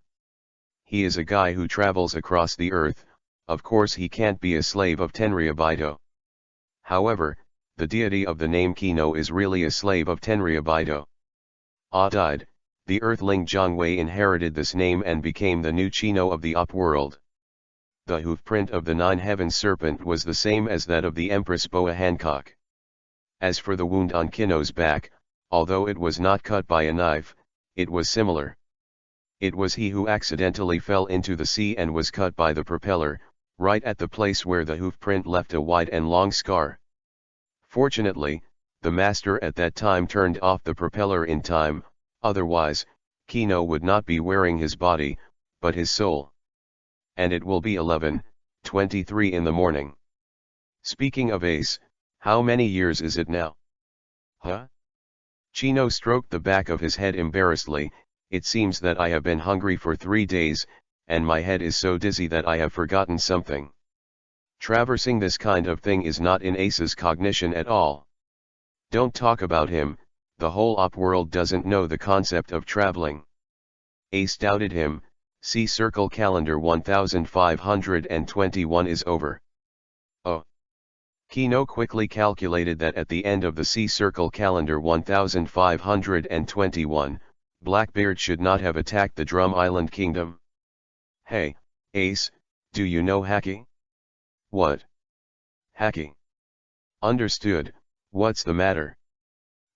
He is a guy who travels across the earth, of course he can't be a slave of Tenryubido. However, the deity of the name Kino is really a slave of Tenryubido. Died, the earthling Zhongwei inherited this name and became the new Chino of the upworld. The hoofprint of the Nine Heavens serpent was the same as that of the Empress Boa Hancock. As for the wound on Kino's back, although it was not cut by a knife, it was similar. It was he who accidentally fell into the sea and was cut by the propeller, right at the place where the hoofprint left a wide and long scar. Fortunately, the master at that time turned off the propeller in time, otherwise, Kino would not be wearing his body, but his soul. And it will be 11:23 in the morning. Speaking of Ace, how many years is it now? Huh? Chino stroked the back of his head embarrassedly. It seems that I have been hungry for 3 days, and my head is so dizzy that I have forgotten something. Traversing this kind of thing is not in Ace's cognition at all. Don't talk about him, the whole op-world doesn't know the concept of traveling. Ace doubted him. See circle calendar 1521 is over. Oh. Kino quickly calculated that at the end of the sea circle calendar 1521, Blackbeard should not have attacked the Drum Island Kingdom. Hey, Ace, do you know hacking? What? Hacking. Understood, what's the matter?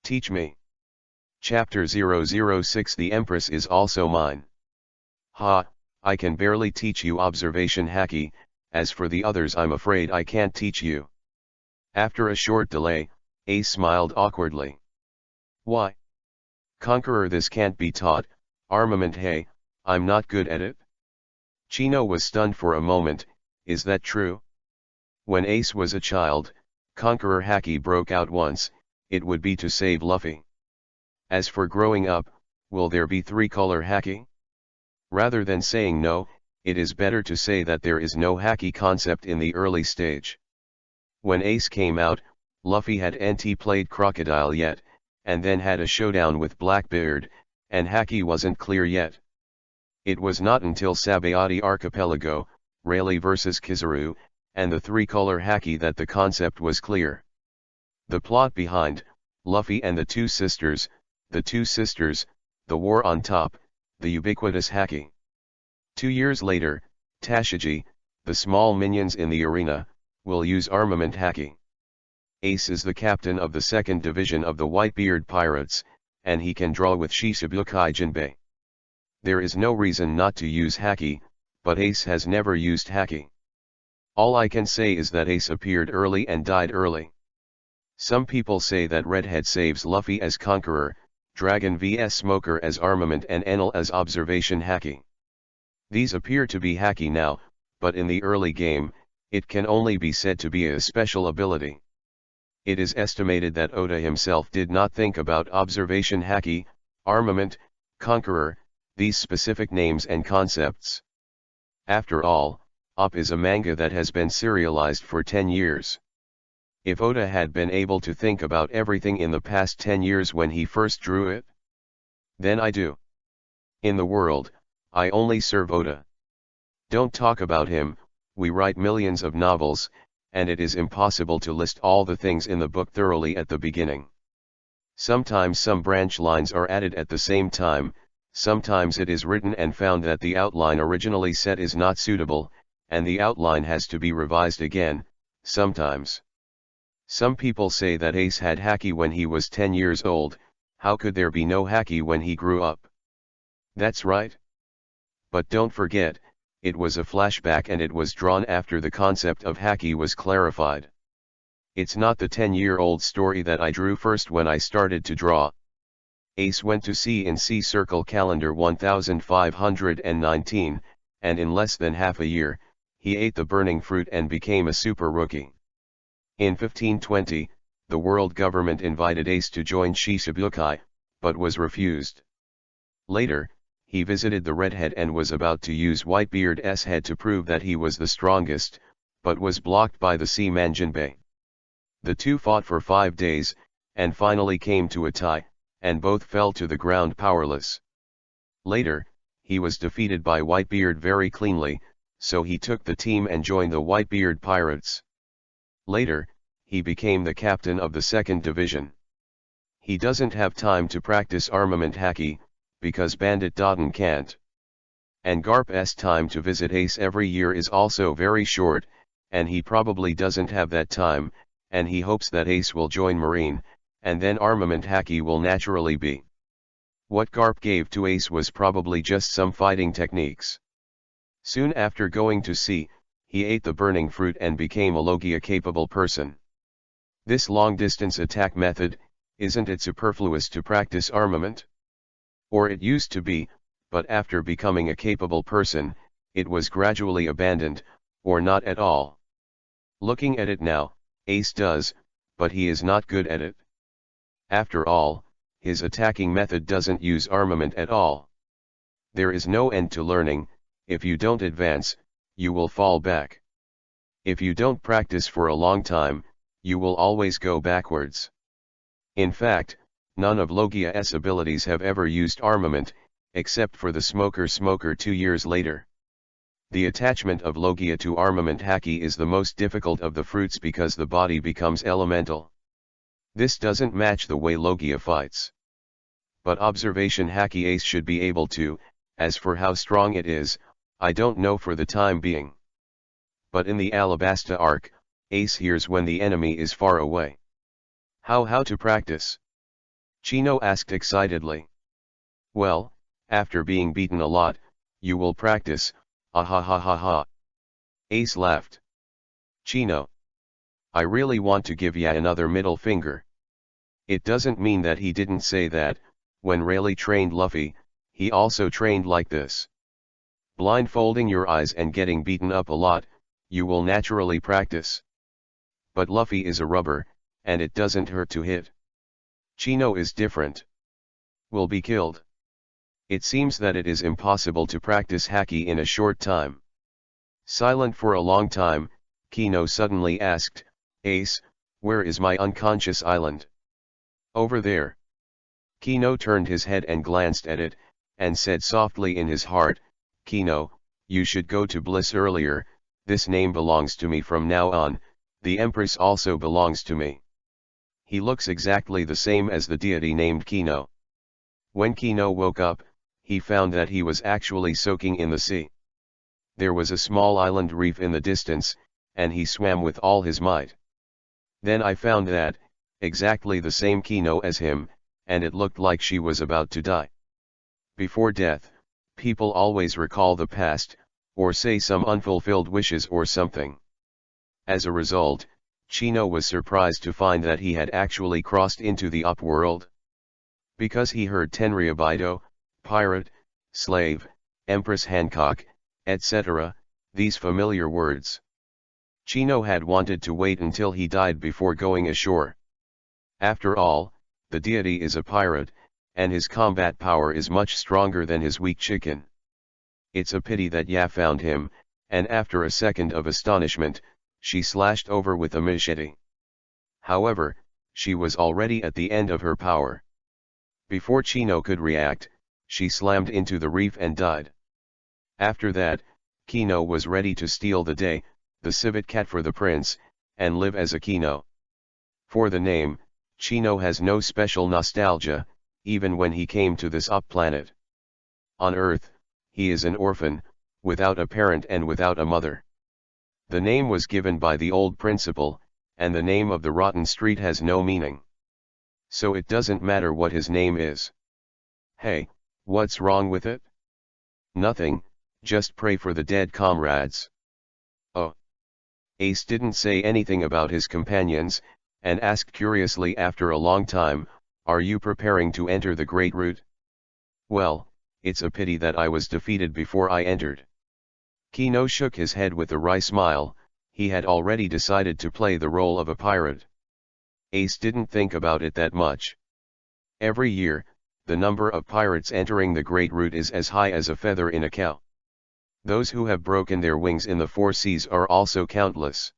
Teach me. Chapter 006 The Empress is also mine. Ha, I can barely teach you observation hacking, as for the others I'm afraid I can't teach you. After a short delay, Ace smiled awkwardly. Why? Conqueror, this can't be taught. Armament, hey, I'm not good at it. Chino was stunned for a moment. Is that true? When Ace was a child, Conqueror hacking broke out once. It would be to save Luffy. As for growing up, will there be 3-color hacking? Rather than saying no, it is better to say that there is no hacking concept in the early stage. When Ace came out, Luffy hadn't played Crocodile yet, and then had a showdown with Blackbeard, and hacking wasn't clear yet. It was not until Sabayati Archipelago, Rayleigh vs Kizaru, and the 3-color hacking that the concept was clear. The plot behind Luffy and the two sisters, the war on top, the ubiquitous hacking. 2 years later, Tashigi, the small minions in the arena, will use armament hacking. Ace is the captain of the 2nd Division of the Whitebeard Pirates, and he can draw with Shishibukai Jinbei. There is no reason not to use hacking, but Ace has never used hacking. All I can say is that Ace appeared early and died early. Some people say that Redhead saves Luffy as Conqueror, Dragon vs Smoker as armament, and Enel as observation hacking. These appear to be hacking now, but in the early game, it can only be said to be a special ability. It is estimated that Oda himself did not think about observation hacking, armament, Conqueror, these specific names and concepts. After all, OP is a manga that has been serialized for 10 years. If Oda had been able to think about everything in the past 10 years when he first drew it, then I do. In the world, I only serve Oda. Don't talk about him. We write millions of novels, and it is impossible to list all the things in the book thoroughly at the beginning. Sometimes some branch lines are added at the same time, sometimes it is written and found that the outline originally set is not suitable, and the outline has to be revised again, sometimes. Some people say that Ace had Haki when he was 10 years old. How could there be no Haki when he grew up? That's right. But don't forget, it was a flashback and it was drawn after the concept of Haki was clarified. It's not the 10-year-old story that I drew first when I started to draw. Ace went to sea in Sea Circle Calendar 1519, and in less than half a year, he ate the burning fruit and became a super rookie. In 1520, the world government invited Ace to join Shichibukai, but was refused. Later, he visited the redhead and was about to use Whitebeard's head to prove that he was the strongest, but was blocked by the seaman Jinbei. The two fought for 5 days, and finally came to a tie, and both fell to the ground powerless. Later, he was defeated by Whitebeard very cleanly, so he took the team and joined the Whitebeard Pirates. Later, he became the captain of the 2nd Division. He doesn't have time to practice armament Haki, because Bandit Dodon can't. And Garp's time to visit Ace every year is also very short, and he probably doesn't have that time, and he hopes that Ace will join Marine, and then armament Haki will naturally be. What Garp gave to Ace was probably just some fighting techniques. Soon after going to sea, he ate the burning fruit and became a Logia-capable person. This long-distance attack method, isn't it superfluous to practice armament? Or it used to be, but after becoming a capable person, it was gradually abandoned, or not at all. Looking at it now, Ace does, but he is not good at it. After all, his attacking method doesn't use armament at all. There is no end to learning. If you don't advance, you will fall back. If you don't practice for a long time, you will always go backwards. In fact, none of Logia's abilities have ever used armament, except for the Smoker 2 years later. The attachment of Logia to armament Haki is the most difficult of the fruits because the body becomes elemental. This doesn't match the way Logia fights. But observation Haki Ace should be able to. As for how strong it is, I don't know for the time being. But in the Alabasta arc, Ace hears when the enemy is far away. How to practice? Chino asked excitedly. Well, after being beaten a lot, you will practice, ah ha ha ha ha. Ace laughed. Chino. I really want to give ya another middle finger. It doesn't mean that he didn't say that. When Rayleigh trained Luffy, he also trained like this. Blindfolding your eyes and getting beaten up a lot, you will naturally practice. But Luffy is a rubber, and it doesn't hurt to hit. Chino is different. Will be killed. It seems that it is impossible to practice Haki in a short time. Silent for a long time, Kino suddenly asked, Ace, where is my unconscious island? Over there. Kino turned his head and glanced at it, and said softly in his heart, Kino, you should go to Bliss earlier. This name belongs to me from now on, the Empress also belongs to me. He looks exactly the same as the deity named Kino. When Kino woke up, he found that he was actually soaking in the sea. There was a small island reef in the distance, and he swam with all his might. Then I found that, exactly the same Kino as him, and it looked like she was about to die. Before death, people always recall the past, or say some unfulfilled wishes or something. As a result, Chino was surprised to find that he had actually crossed into the upworld. Because he heard Tenryabito, pirate, slave, Empress Hancock, etc., these familiar words. Chino had wanted to wait until he died before going ashore. After all, the deity is a pirate, and his combat power is much stronger than his weak chicken. It's a pity that Ya found him, and after a second of astonishment, she slashed over with a machete. However, she was already at the end of her power. Before Chino could react, she slammed into the reef and died. After that, Kino was ready to steal the day, the civet cat for the prince, and live as a Kino. For the name, Chino has no special nostalgia, even when he came to this up planet. On Earth, he is an orphan, without a parent and without a mother. The name was given by the old principal, and the name of the rotten street has no meaning. So it doesn't matter what his name is. Hey, what's wrong with it? Nothing, just pray for the dead comrades. Oh. Ace didn't say anything about his companions, and asked curiously after a long time, "Are you preparing to enter the Great Route?" "Well, it's a pity that I was defeated before I entered." Kino shook his head with a wry smile. He had already decided to play the role of a pirate. Ace didn't think about it that much. Every year, the number of pirates entering the Great Route is as high as a feather in a cap. Those who have broken their wings in the four seas are also countless.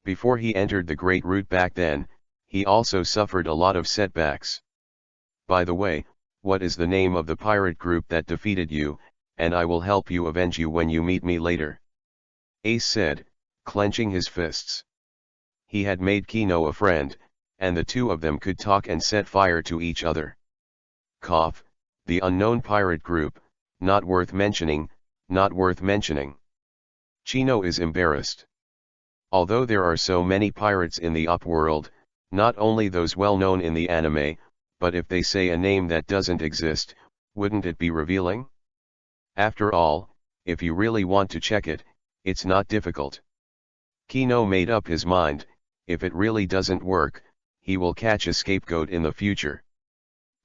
Before he entered the Great Route back then, he also suffered a lot of setbacks. "By the way, what is the name of the pirate group that defeated you, and I will help you avenge you when you meet me later?" Ace said, clenching his fists. He had made Kino a friend, and the two of them could talk and set fire to each other. Cough, the unknown pirate group, not worth mentioning, not worth mentioning. Chino is embarrassed. Although there are so many pirates in the upworld, not only those well known in the anime, but if they say a name that doesn't exist, wouldn't it be revealing? After all, if you really want to check it, it's not difficult. Kino made up his mind, if it really doesn't work, he will catch a scapegoat in the future.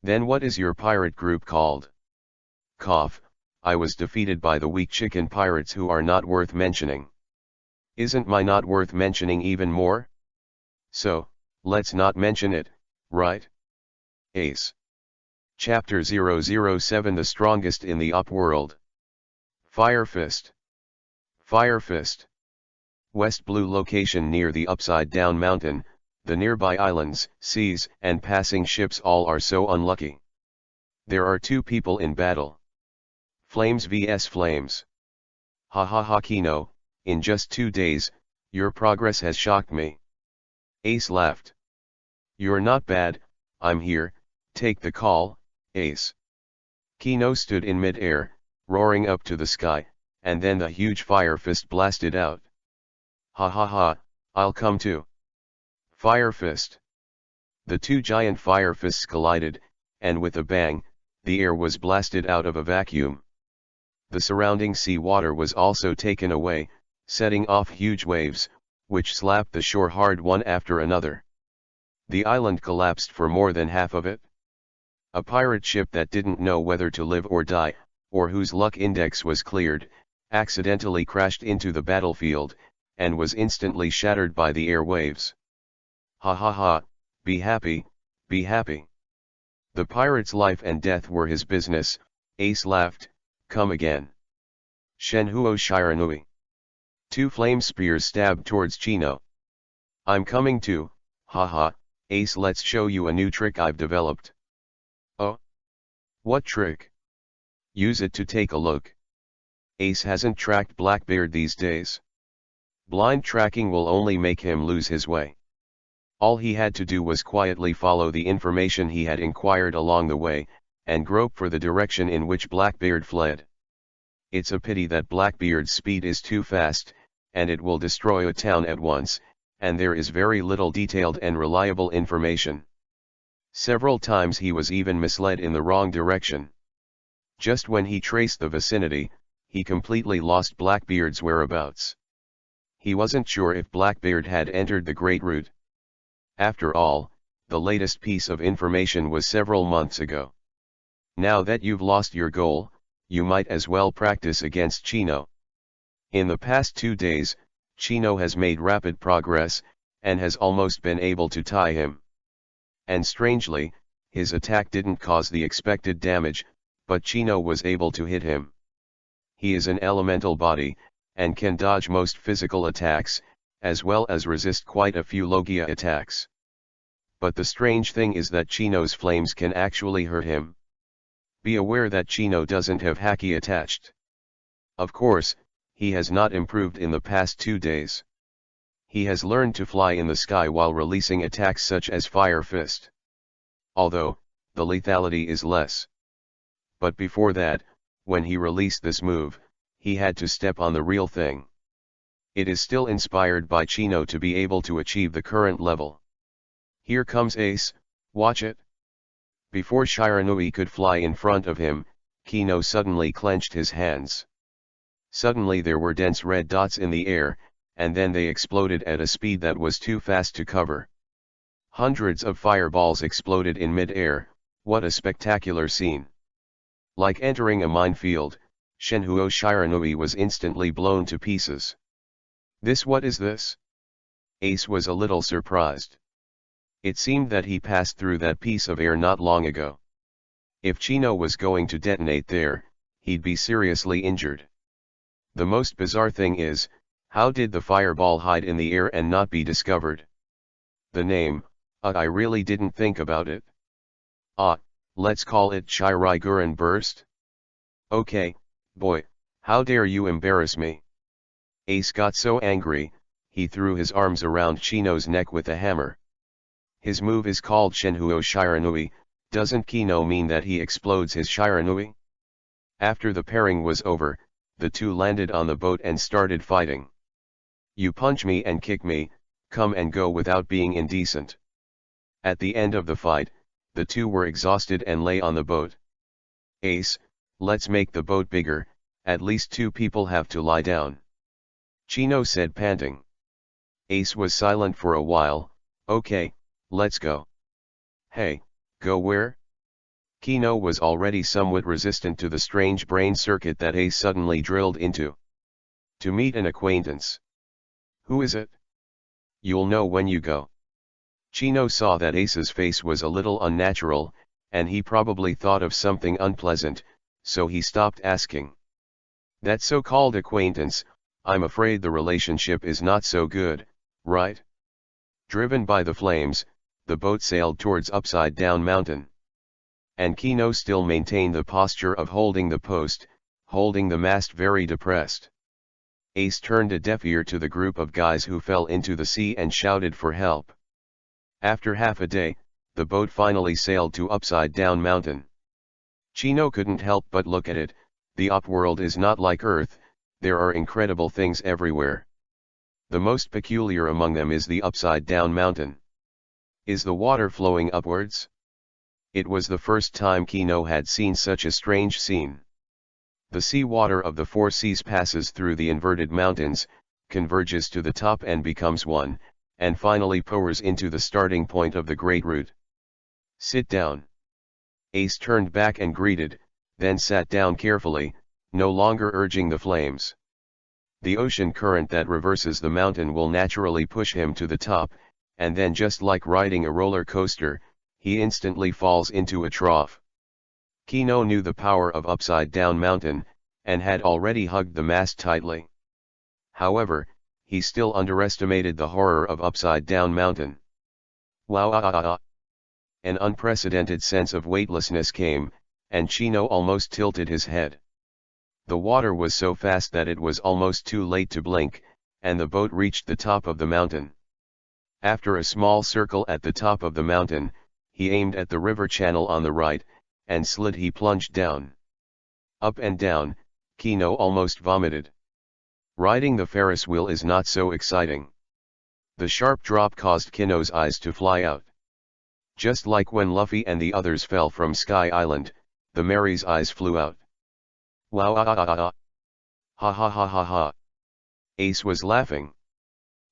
"Then what is your pirate group called?" Cough, I was defeated by the weak chicken pirates who are not worth mentioning. Isn't my not worth mentioning even more? So, let's not mention it, right? Ace. Chapter 007 The Strongest in the Upworld. Fire Fist. Fire Fist. West Blue location near the Upside Down Mountain, the nearby islands, seas, and passing ships all are so unlucky. There are two people in battle. Flames vs Flames. Ha ha ha Kino, in just 2 days, your progress has shocked me. Ace laughed. You're not bad, I'm here, take the call, Ace. Kino stood in mid-air, roaring up to the sky, and then the huge fire fist blasted out. Ha ha ha, I'll come too. Fire fist. The two giant fire fists collided, and with a bang, the air was blasted out of a vacuum. The surrounding sea water was also taken away, setting off huge waves, which slapped the shore hard one after another. The island collapsed for more than half of it. A pirate ship that didn't know whether to live or die, or whose luck index was cleared, accidentally crashed into the battlefield, and was instantly shattered by the air waves. Ha ha ha, be happy, be happy. The pirate's life and death were his business, Ace laughed, come again. Shenhuo Shiranui. Two flame spears stabbed towards Chino. I'm coming too, haha, Ace, let's show you a new trick I've developed. Oh? What trick? Use it to take a look. Ace hasn't tracked Blackbeard these days. Blind tracking will only make him lose his way. All he had to do was quietly follow the information he had inquired along the way, and grope for the direction in which Blackbeard fled. It's a pity that Blackbeard's speed is too fast, and it will destroy a town at once, and there is very little detailed and reliable information. Several times he was even misled in the wrong direction. Just when he traced the vicinity, he completely lost Blackbeard's whereabouts. He wasn't sure if Blackbeard had entered the Great Route. After all, the latest piece of information was several months ago. Now that you've lost your goal, you might as well practice against Chino. In the past 2 days, Chino has made rapid progress, and has almost been able to tie him. And strangely, his attack didn't cause the expected damage, but Chino was able to hit him. He is an elemental body, and can dodge most physical attacks, as well as resist quite a few Logia attacks. But the strange thing is that Chino's flames can actually hurt him. Be aware that Chino doesn't have Haki attached. Of course, he has not improved in the past 2 days. He has learned to fly in the sky while releasing attacks such as Fire Fist. Although, the lethality is less. But before that, when he released this move, he had to step on the real thing. It is still inspired by Chino to be able to achieve the current level. Here comes Ace, watch it. Before Shiranui could fly in front of him, Kino suddenly clenched his hands. Suddenly there were dense red dots in the air, and then they exploded at a speed that was too fast to cover. Hundreds of fireballs exploded in mid-air. What a spectacular scene. Like entering a minefield, Shenhuo Shiranui was instantly blown to pieces. What is this? Ace was a little surprised. It seemed that he passed through that piece of air not long ago. If Chino was going to detonate there, he'd be seriously injured. The most bizarre thing is, how did the fireball hide in the air and not be discovered? The name, I really didn't think about it. Let's call it Shiriguren Burst? Okay, boy, how dare you embarrass me? Ace got so angry, he threw his arms around Chino's neck with a hammer. His move is called Shenhuo Shiranui. Doesn't Kino mean that he explodes his Shiranui? After the pairing was over, the two landed on the boat and started fighting. You punch me and kick me, come and go without being indecent. At the end of the fight, the two were exhausted and lay on the boat. Ace, let's make the boat bigger, at least 2 people have to lie down. Chino said, panting. Ace was silent for a while. Okay, let's go. Hey, go where? Kino was already somewhat resistant to the strange brain circuit that Ace suddenly drilled into. To meet an acquaintance. Who is it? You'll know when you go. Chino saw that Ace's face was a little unnatural, and he probably thought of something unpleasant, so he stopped asking. That so-called acquaintance, I'm afraid the relationship is not so good, right? Driven by the flames, the boat sailed towards Upside Down Mountain. And Kino still maintained the posture of holding the post, holding the mast very depressed. Ace turned a deaf ear to the group of guys who fell into the sea and shouted for help. After half a day, the boat finally sailed to Upside Down Mountain. Chino couldn't help but look at it. The Up world is not like Earth, there are incredible things everywhere. The most peculiar among them is the Upside Down Mountain. Is the water flowing upwards? It was the first time Kino had seen such a strange scene. The sea water of the 4 seas passes through the inverted mountains, converges to the top and becomes one, and finally pours into the starting point of the Great Root. Sit down. Ace turned back and greeted, then sat down carefully, no longer urging the flames. The ocean current that reverses the mountain will naturally push him to the top, and then just like riding a roller coaster, he instantly falls into a trough. Kino knew the power of Upside Down Mountain, and had already hugged the mast tightly. However, he still underestimated the horror of Upside Down Mountain. Wow! An unprecedented sense of weightlessness came, and Chino almost tilted his head. The water was so fast that it was almost too late to blink, and the boat reached the top of the mountain. After a small circle at the top of the mountain, he aimed at the river channel on the right, and he plunged down. Up and down, Kino almost vomited. Riding the Ferris wheel is not so exciting. The sharp drop caused Kino's eyes to fly out. Just like when Luffy and the others fell from Sky Island, the Mary's eyes flew out. Wow! Ha ha ha ha ha. Ace was laughing.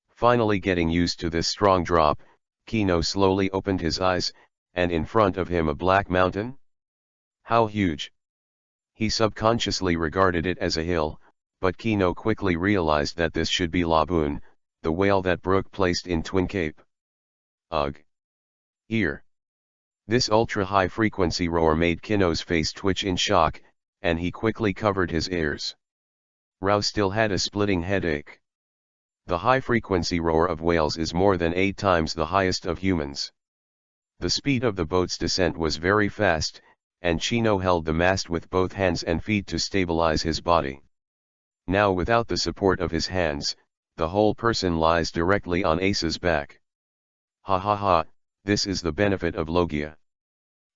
Finally getting used to this strong drop, Kino slowly opened his eyes, and in front of him a black mountain? How huge! He subconsciously regarded it as a hill, but Kino quickly realized that this should be Laboon, the whale that Brook placed in Twin Cape. Ugh! Here! This ultra-high frequency roar made Kino's face twitch in shock, and he quickly covered his ears. Rao still had a splitting headache. The high-frequency roar of whales is more than 8 times the highest of humans. The speed of the boat's descent was very fast, and Chino held the mast with both hands and feet to stabilize his body. Now without the support of his hands, the whole person lies directly on Ace's back. Ha ha ha, this is the benefit of Logia.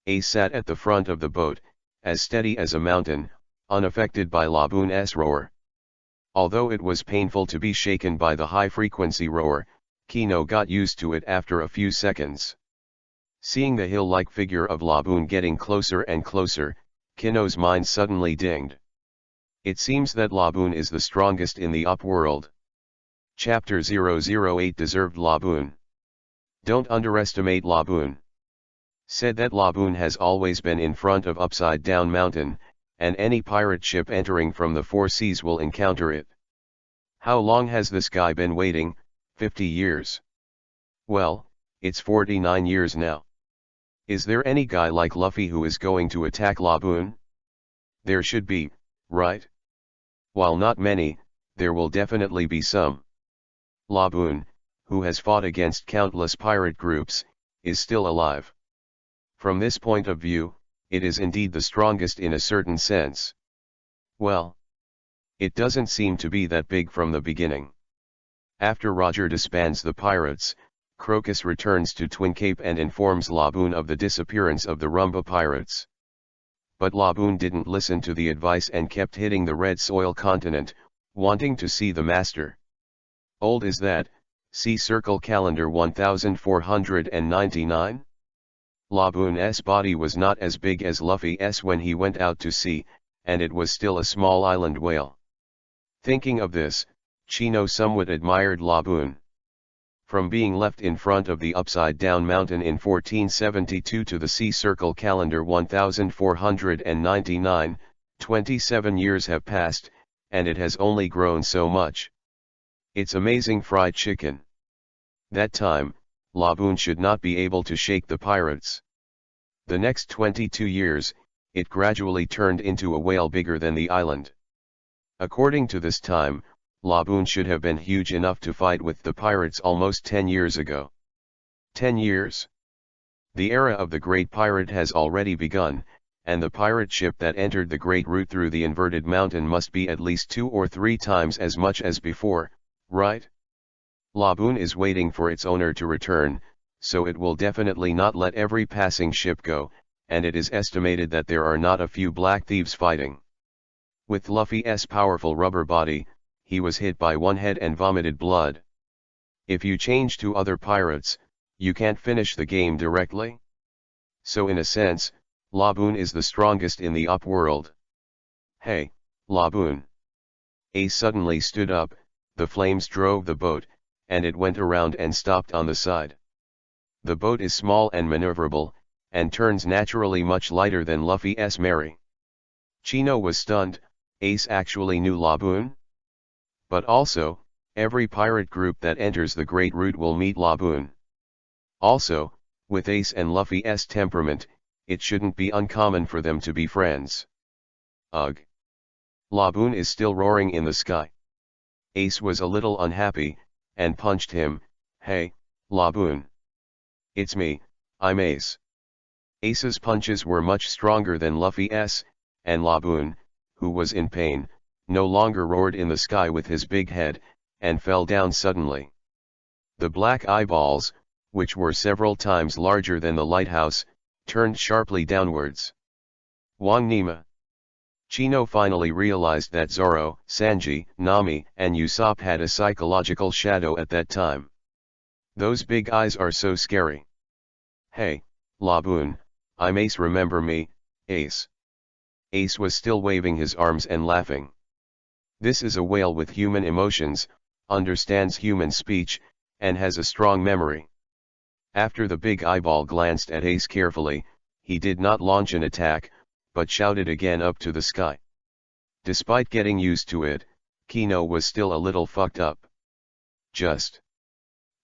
Ace sat at the front of the boat, as steady as a mountain, unaffected by Laboon's roar. Although it was painful to be shaken by the high-frequency roar, Kino got used to it after a few seconds. Seeing the hill-like figure of Laboon getting closer and closer, Kino's mind suddenly dinged. It seems that Laboon is the strongest in the upworld. Chapter 008 Deserved Laboon. Don't underestimate Laboon. Said that Laboon has always been in front of Upside Down Mountain, and any pirate ship entering from the four seas will encounter it. How long has this guy been waiting? 50 years. Well, it's 49 years now. Is there any guy like Luffy who is going to attack Laboon? There should be, right? While not many, there will definitely be some. Laboon, who has fought against countless pirate groups, is still alive. From this point of view, it is indeed the strongest in a certain sense. Well, it doesn't seem to be that big from the beginning. After Roger disbands the pirates, Crocus returns to Twin Cape and informs Laboon of the disappearance of the Rumba pirates. But Laboon didn't listen to the advice and kept hitting the red soil continent, wanting to see the master. Old is that, see Circle Calendar 1499? Laboon's body was not as big as Luffy's when he went out to sea, and it was still a small island whale. Thinking of this, Chino somewhat admired Laboon. From being left in front of the Upside Down Mountain in 1472 to the Sea Circle Calendar 1499, 27 years have passed, and it has only grown so much. It's amazing fried chicken. That time, Laboon should not be able to shake the pirates. The next 22 years, it gradually turned into a whale bigger than the island. According to this time, Laboon should have been huge enough to fight with the pirates almost 10 years ago. 10 years? The era of the Great Pirate has already begun, and the pirate ship that entered the Great Route through the inverted mountain must be at least 2 or 3 times as much as before, right? Laboon is waiting for its owner to return, so it will definitely not let every passing ship go, and it is estimated that there are not a few black thieves fighting. With Luffy's powerful rubber body, he was hit by one head and vomited blood. If you change to other pirates, you can't finish the game directly. So in a sense, Laboon is the strongest in the upworld. Hey, Laboon. Ace suddenly stood up, the flames drove the boat, and it went around and stopped on the side. The boat is small and maneuverable, and turns naturally much lighter than Luffy's Mary. Chino was stunned. Ace actually knew Laboon? But also, every pirate group that enters the Great Route will meet Laboon. Also, with Ace and Luffy's temperament, it shouldn't be uncommon for them to be friends. Ugh. Laboon is still roaring in the sky. Ace was a little unhappy, and punched him. Hey, Laboon. It's me, I'm Ace. Ace's punches were much stronger than Luffy's, and Laboon, who was in pain, no longer roared in the sky with his big head, and fell down suddenly. The black eyeballs, which were several times larger than the lighthouse, turned sharply downwards. Wang Nima. Chino finally realized that Zoro, Sanji, Nami, and Usopp had a psychological shadow at that time. Those big eyes are so scary. Hey, Laboon, I'm Ace, remember me, Ace. Ace was still waving his arms and laughing. This is a whale with human emotions, understands human speech, and has a strong memory. After the big eyeball glanced at Ace carefully, he did not launch an attack, but shouted again up to the sky. Despite getting used to it, Kino was still a little fucked up.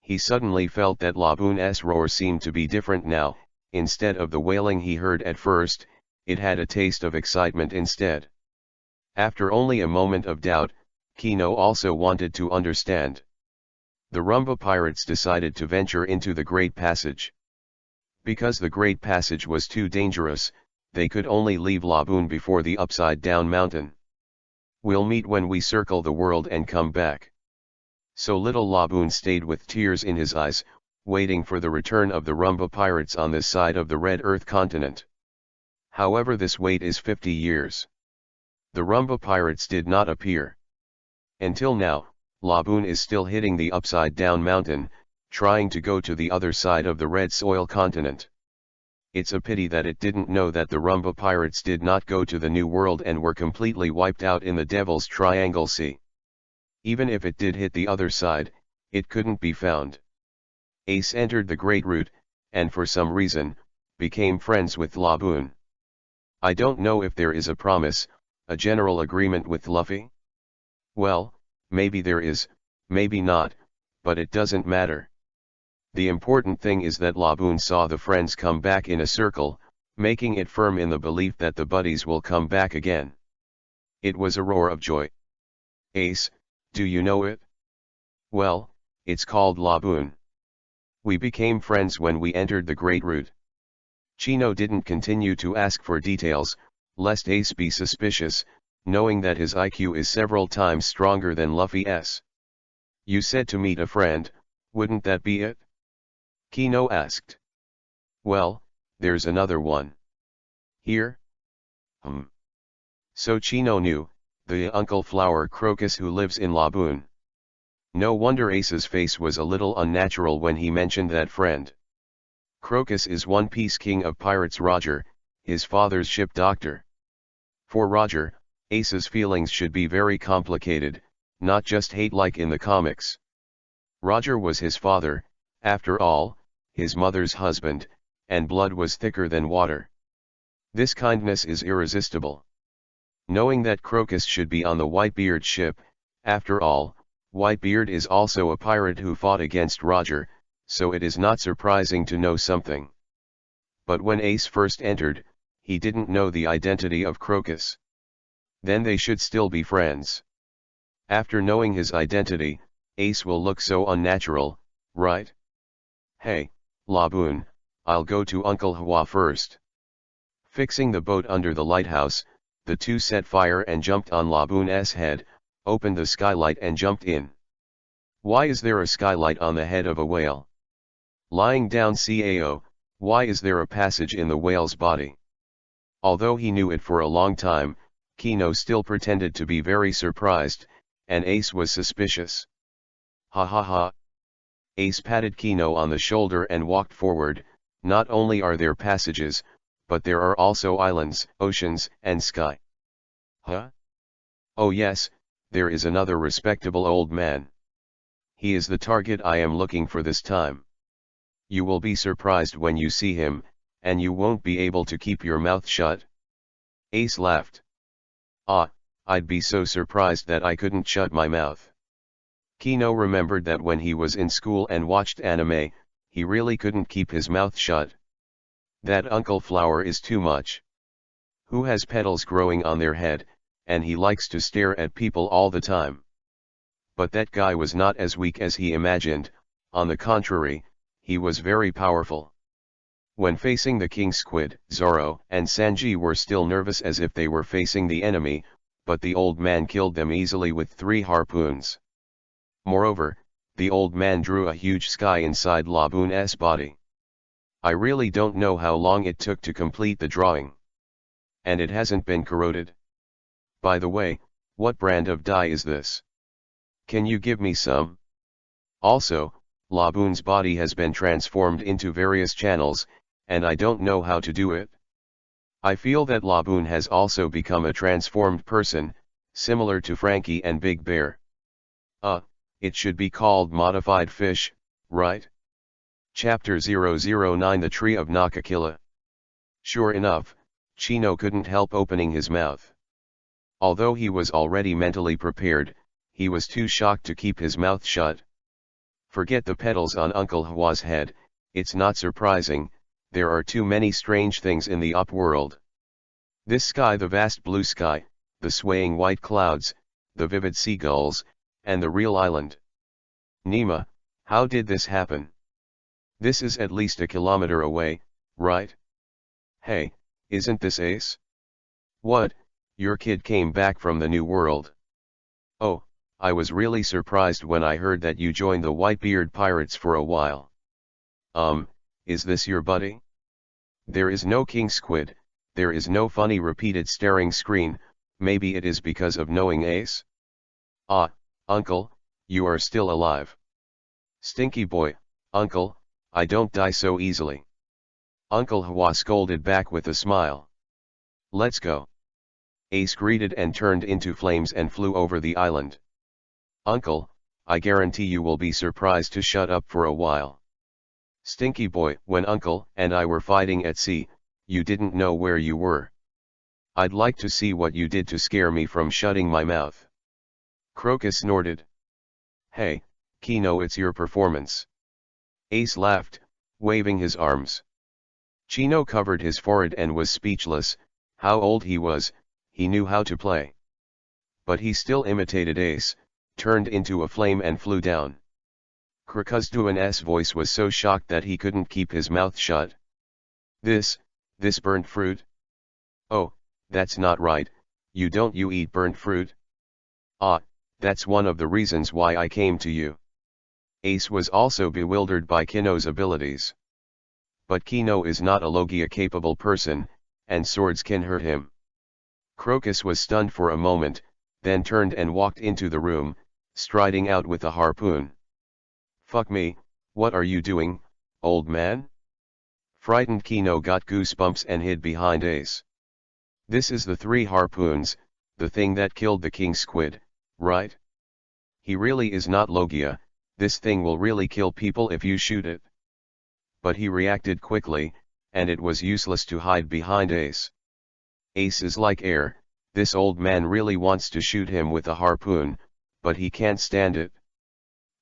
He suddenly felt that Laboon's roar seemed to be different now. Instead of the wailing he heard at first, it had a taste of excitement instead. After only a moment of doubt, Kino also wanted to understand. The Rumba pirates decided to venture into the Great Passage. Because the Great Passage was too dangerous, they could only leave Laboon before the Upside Down Mountain. We'll meet when we circle the world and come back. So little Laboon stayed with tears in his eyes, waiting for the return of the Rumba pirates on this side of the Red Earth continent. However, this wait is 50 years. The Rumba pirates did not appear. Until now, Laboon is still hitting the upside-down mountain, trying to go to the other side of the Red Soil continent. It's a pity that it didn't know that the Rumba pirates did not go to the New World and were completely wiped out in the Devil's Triangle Sea. Even if it did hit the other side, it couldn't be found. Ace entered the Great Root, and for some reason, became friends with Laboon. I don't know if there is a promise, a general agreement with Luffy? Well, maybe there is, maybe not, but it doesn't matter. The important thing is that Laboon saw the friends come back in a circle, making it firm in the belief that the buddies will come back again. It was a roar of joy. Ace, do you know it? Well, it's called Laboon. We became friends when we entered the Great Root. Chino didn't continue to ask for details, lest Ace be suspicious, knowing that his IQ is several times stronger than Luffy's. You said to meet a friend, wouldn't that be it? Kino asked. Well, there's another one. Here? So Chino knew, the Uncle Flower Crocus who lives in Laboon. No wonder Ace's face was a little unnatural when he mentioned that friend. Crocus is One Piece king of pirates Roger, his father's ship doctor. For Roger, Ace's feelings should be very complicated, not just hate like in the comics. Roger was his father, after all, his mother's husband, and blood was thicker than water. This kindness is irresistible. Knowing that Crocus should be on the Whitebeard ship, after all, Whitebeard is also a pirate who fought against Roger, so it is not surprising to know something. But when Ace first entered, he didn't know the identity of Crocus. Then they should still be friends. After knowing his identity, Ace will look so unnatural, right? Hey, Laboon, I'll go to Uncle Hua first. Fixing the boat under the lighthouse, the two set fire and jumped on Laboon's head, opened the skylight and jumped in. Why is there a skylight on the head of a whale? Lying down CAO, why is there a passage in the whale's body? Although he knew it for a long time, Kino still pretended to be very surprised, and Ace was suspicious. Ha ha ha. Ace patted Kino on the shoulder and walked forward. Not only are there passages, but there are also islands, oceans, and sky. Huh? Oh yes, there is another respectable old man. He is the target I am looking for this time. You will be surprised when you see him, and you won't be able to keep your mouth shut. Ace laughed. Ah, I'd be so surprised that I couldn't shut my mouth. Kino remembered that when he was in school and watched anime, he really couldn't keep his mouth shut. That Uncle Flower is too much. Who has petals growing on their head, and he likes to stare at people all the time. But that guy was not as weak as he imagined, on the contrary, he was very powerful. When facing the King Squid, Zoro and Sanji were still nervous as if they were facing the enemy, but the old man killed them easily with 3 harpoons. Moreover, the old man drew a huge sky inside Laboon's body. I really don't know how long it took to complete the drawing. And it hasn't been corroded. By the way, what brand of dye is this? Can you give me some? Also, Laboon's body has been transformed into various channels, and I don't know how to do it. I feel that Laboon has also become a transformed person, similar to Frankie and Big Bear. It should be called modified fish, right? Chapter 009 The Tree of Nakakilla. Sure enough, Chino couldn't help opening his mouth. Although he was already mentally prepared, he was too shocked to keep his mouth shut. Forget the petals on Uncle Hua's head, it's not surprising, there are too many strange things in the upworld. This sky, the vast blue sky, the swaying white clouds, the vivid seagulls, and the real island. Nima, how did this happen? This is at least a kilometer away, right? Hey, isn't this Ace? What, your kid came back from the New World? Oh, I was really surprised when I heard that you joined the Whitebeard Pirates for a while. Is this your buddy? There is no king squid, there is no funny repeated staring screen, maybe it is because of knowing Ace? Ah, uncle, you are still alive. Stinky boy, uncle, I don't die so easily. Uncle Hua scolded back with a smile. Let's go. Ace greeted and turned into flames and flew over the island. Uncle, I guarantee you will be surprised to shut up for a while. Stinky boy, when Uncle and I were fighting at sea, you didn't know where you were. I'd like to see what you did to scare me from shutting my mouth. Crocus snorted. Hey, Kino, it's your performance. Ace laughed, waving his arms. Chino covered his forehead and was speechless. How old he was, he knew how to play. But he still imitated Ace, turned into a flame and flew down. Krakuzduan's voice was so shocked that he couldn't keep his mouth shut. This burnt fruit? Oh, that's not right, you eat burnt fruit? Ah, that's one of the reasons why I came to you. Ace was also bewildered by Kino's abilities. But Kino is not a Logia-capable person, and swords can hurt him. Crocus was stunned for a moment, then turned and walked into the room, striding out with a harpoon. Fuck me, what are you doing, old man? Frightened Kino got goosebumps and hid behind Ace. This is the 3 harpoons, the thing that killed the king squid, right? He really is not Logia, this thing will really kill people if you shoot it. But he reacted quickly, and it was useless to hide behind Ace. Ace is like air, this old man really wants to shoot him with a harpoon, but he can't stand it.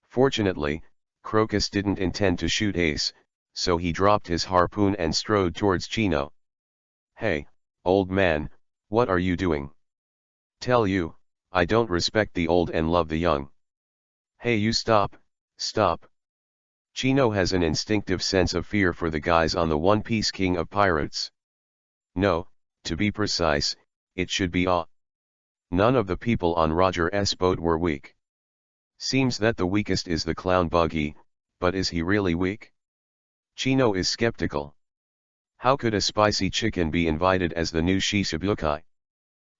Fortunately, Crocus didn't intend to shoot Ace, so he dropped his harpoon and strode towards Chino. Hey, old man, what are you doing? Tell you, I don't respect the old and love the young. Hey, you stop. Chino has an instinctive sense of fear for the guys on the One Piece King of Pirates. No, to be precise, it should be None of the people on Roger's boat were weak. Seems that the weakest is the clown Buggy, but is he really weak? Chino is skeptical. How could a spicy chicken be invited as the new Shishibukai?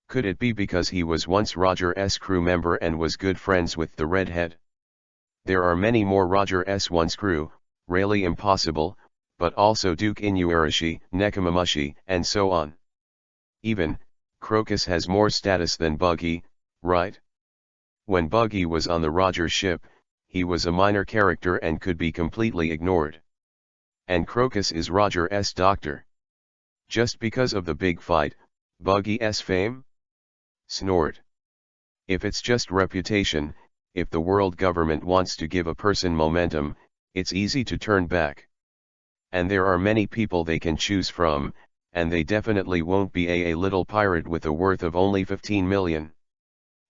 Could it be because he was once Roger's crew member and was good friends with the redhead? There are many more Roger's once crew, Rayleigh Impossible, but also Duke Inuarashi, Nekomamushi, and so on. Even, Crocus has more status than Buggy, right? When Buggy was on the Roger ship, he was a minor character and could be completely ignored. And Crocus is Roger's doctor. Just because of the big fight, Buggy's fame? Snort. If it's just reputation, if the world government wants to give a person momentum, it's easy to turn back. And there are many people they can choose from, and they definitely won't be a little pirate with a worth of only 15 million.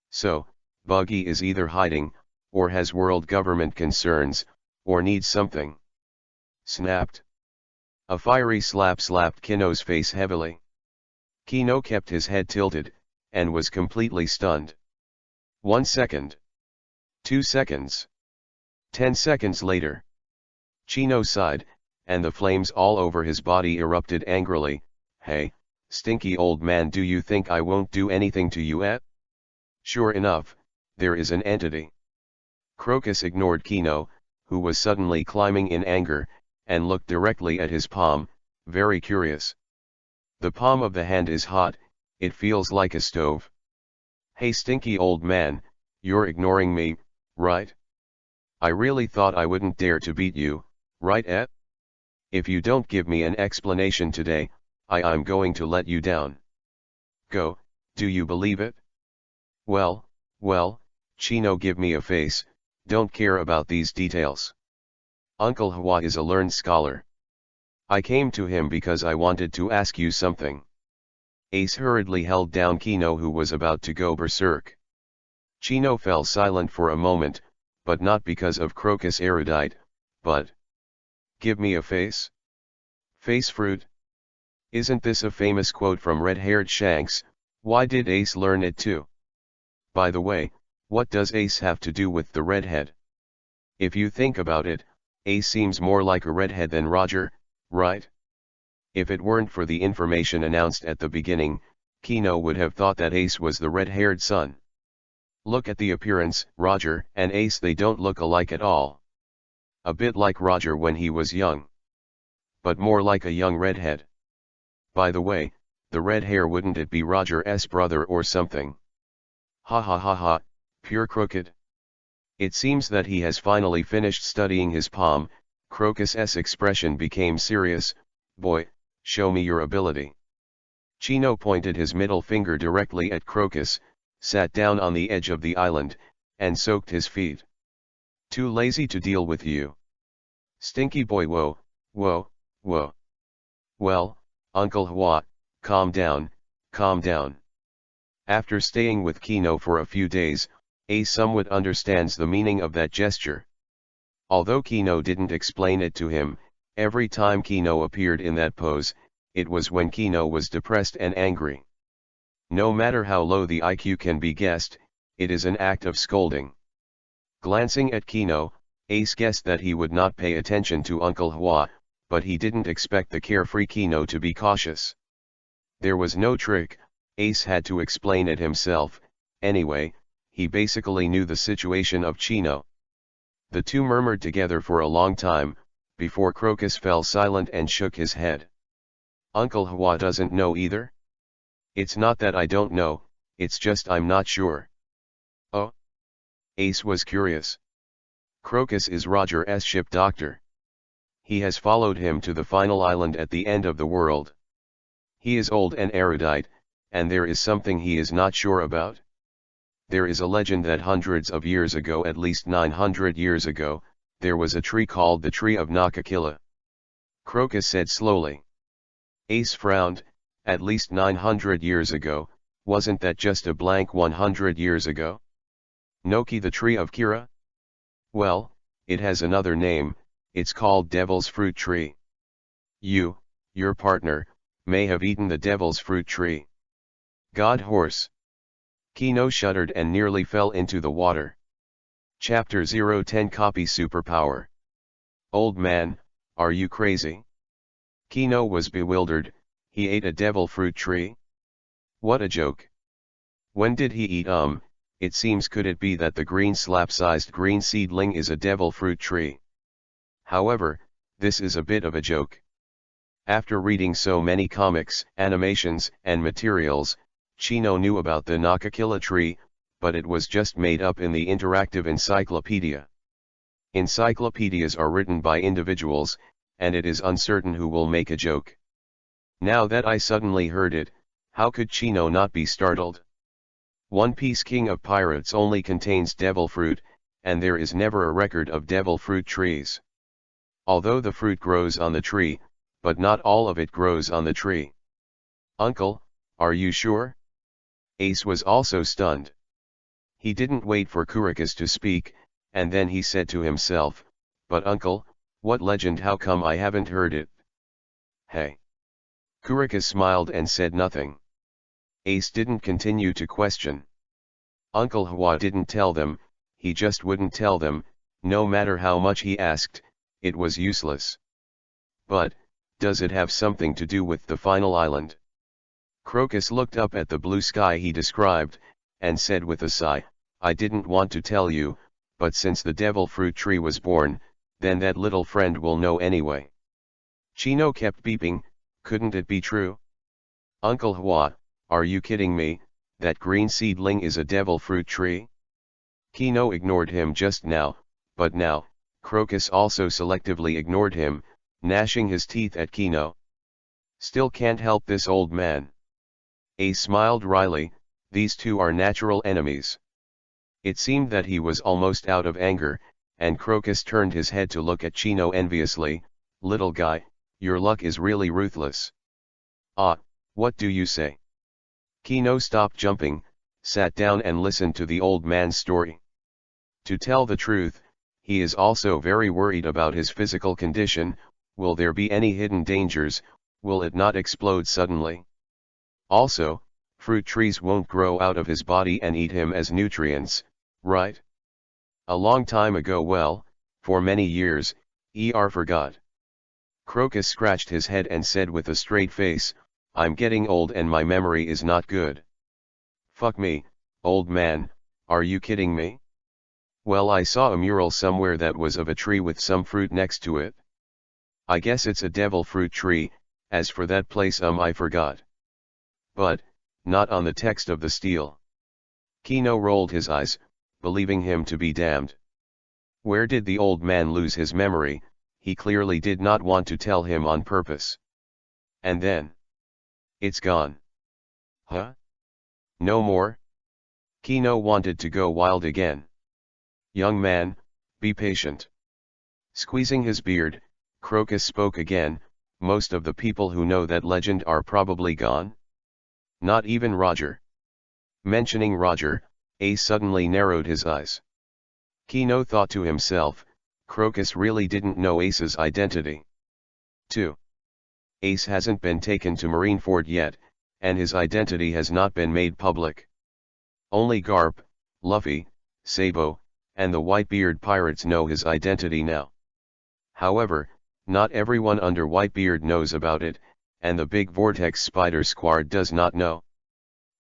So, Buggy is either hiding, or has world government concerns, or needs something. Snapped. A fiery slap slapped Kino's face heavily. Kino kept his head tilted, and was completely stunned. 1 second. 2 seconds. 10 seconds later. Chino sighed, and the flames all over his body erupted angrily. Hey, stinky old man, do you think I won't do anything to you eh? Sure enough, there is an entity. Crocus ignored Kino, who was suddenly climbing in anger, and looked directly at his palm, very curious. The palm of the hand is hot, it feels like a stove. Hey stinky old man, you're ignoring me, right? I really thought I wouldn't dare to beat you, right eh? If you don't give me an explanation today, I'm going to let you down. Go, do you believe it? Well, Chino, give me a face, don't care about these details. Uncle Hua is a learned scholar. I came to him because I wanted to ask you something. Ace hurriedly held down Kino, who was about to go berserk. Chino fell silent for a moment, but not because of Crocus erudite, but... Give me a face? Face fruit? Isn't this a famous quote from Red-Haired Shanks? Why did Ace learn it too? By the way, What does Ace have to do with the redhead? If you think about it, Ace seems more like a redhead than Roger, right? If it weren't for the information announced at the beginning, Kino would have thought that Ace was the red-haired son. Look at the appearance, Roger and Ace, they don't look alike at all. A bit like Roger when he was young, but more like a young redhead. By the way, the red hair, wouldn't it be Roger's brother or something? Ha ha ha ha, pure crooked. It seems that he has finally finished studying his palm. Crocus's expression became serious. Boy, show me your ability. Chino pointed his middle finger directly at Crocus, sat down on the edge of the island, and soaked his feet. Too lazy to deal with you. Stinky boy. Whoa, whoa, whoa. Well, Uncle Hua, calm down, calm down. After staying with Kino for a few days, Ace somewhat understands the meaning of that gesture. Although Kino didn't explain it to him, every time Kino appeared in that pose, it was when Kino was depressed and angry. No matter how low the IQ can be guessed, it is an act of scolding. Glancing at Kino, Ace guessed that he would not pay attention to Uncle Hua, but he didn't expect the carefree Kino to be cautious. There was no trick, Ace had to explain it himself. Anyway, he basically knew the situation of Chino. The two murmured together for a long time, before Crocus fell silent and shook his head. Uncle Hua doesn't know either? It's not that I don't know, it's just I'm not sure. Oh? Ace was curious. Crocus is Roger's ship doctor. He has followed him to the final island at the end of the world. He is old and erudite, and there is something he is not sure about. There is a legend that hundreds of years ago, at least 900 years ago, there was a tree called the Tree of Nakakilla. Crocus said slowly. Ace frowned. At least 900 years ago, wasn't that just a blank 100 years ago? Noki, the Tree of Kira? Well, it has another name, it's called Devil's Fruit Tree. You, your partner, may have eaten the Devil's Fruit Tree. God horse. Kino shuddered and nearly fell into the water. Chapter 010 Copy Superpower. Old man, are you crazy? Kino was bewildered. He ate a devil fruit tree? What a joke. When did he eat it seems, could it be that the green slap-sized green seedling is a devil fruit tree? However, this is a bit of a joke. After reading so many comics, animations, and materials, Chino knew about the Nakakilla tree, but it was just made up in the interactive encyclopedia. Encyclopedias are written by individuals, and it is uncertain who will make a joke. Now that I suddenly heard it, how could Chino not be startled? One Piece King of Pirates only contains devil fruit, and there is never a record of devil fruit trees. Although the fruit grows on the tree, but not all of it grows on the tree. Uncle, are you sure? Ace was also stunned. He didn't wait for Kurikis to speak, and then he said to himself, but uncle, what legend? How come I haven't heard it? Hey. Kurikis smiled and said nothing. Ace didn't continue to question. Uncle Hua didn't tell them, he just wouldn't tell them, no matter how much he asked, it was useless. But, does it have something to do with the final island? Crocus looked up at the blue sky he described, and said with a sigh, I didn't want to tell you, but since the devil fruit tree was born, then that little friend will know anyway. Chino kept beeping, couldn't it be true? Uncle Hua, are you kidding me, that green seedling is a devil fruit tree? Kino ignored him just now, but now, Crocus also selectively ignored him, gnashing his teeth at Kino. Still can't help this old man. Ace smiled wryly, these two are natural enemies. It seemed that he was almost out of anger, and Crocus turned his head to look at Chino enviously, little guy, your luck is really ruthless. Ah, what do you say? Kino stopped jumping, sat down and listened to the old man's story. To tell the truth, he is also very worried about his physical condition. Will there be any hidden dangers? Will it not explode suddenly? Also, fruit trees won't grow out of his body and eat him as nutrients, right? A long time ago, well, for many years, forgot. Crocus scratched his head and said with a straight face, I'm getting old and my memory is not good. Fuck me, old man, are you kidding me? Well, I saw a mural somewhere that was of a tree with some fruit next to it. I guess it's a devil fruit tree, as for that place I forgot. But, not on the text of the stele. Kino rolled his eyes, believing him to be damned. Where did the old man lose his memory? He clearly did not want to tell him on purpose. And then, it's gone. Huh? No more? Kino wanted to go wild again. Young man, be patient. Squeezing his beard, Crocus spoke again, most of the people who know that legend are probably gone. Not even Roger. Mentioning Roger, Ace suddenly narrowed his eyes. Kino thought to himself, Crocus really didn't know Ace's identity. 2. Ace hasn't been taken to Marineford yet, and his identity has not been made public. Only Garp, Luffy, Sabo, and the Whitebeard pirates know his identity now. However, not everyone under Whitebeard knows about it, and the big Vortex Spider Squad does not know.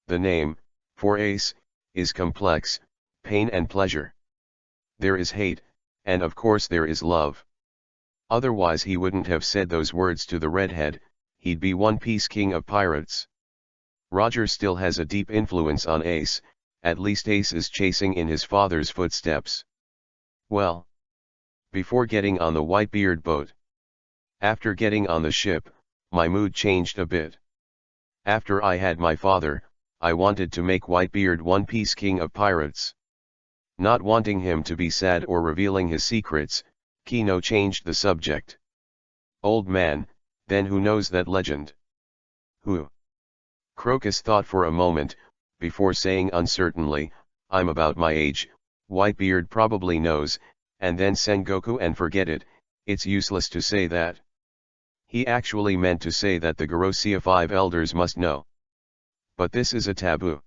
The name, for Ace, is complex, pain and pleasure. There is hate, and of course there is love. Otherwise he wouldn't have said those words to the redhead, he'd be One Piece king of pirates. Roger still has a deep influence on Ace, at least Ace is chasing in his father's footsteps. Well, before getting on the Whitebeard boat. After getting on the ship, my mood changed a bit. After I had my father, I wanted to make Whitebeard One Piece king of pirates. Not wanting him to be sad or revealing his secrets, Kino changed the subject. Old man, then who knows that legend? Who? Crocus thought for a moment, before saying uncertainly, I'm about my age, Whitebeard probably knows, and then Sengoku and forget it, it's useless to say that. He actually meant to say that the Gerousia 5 elders must know. But this is a taboo.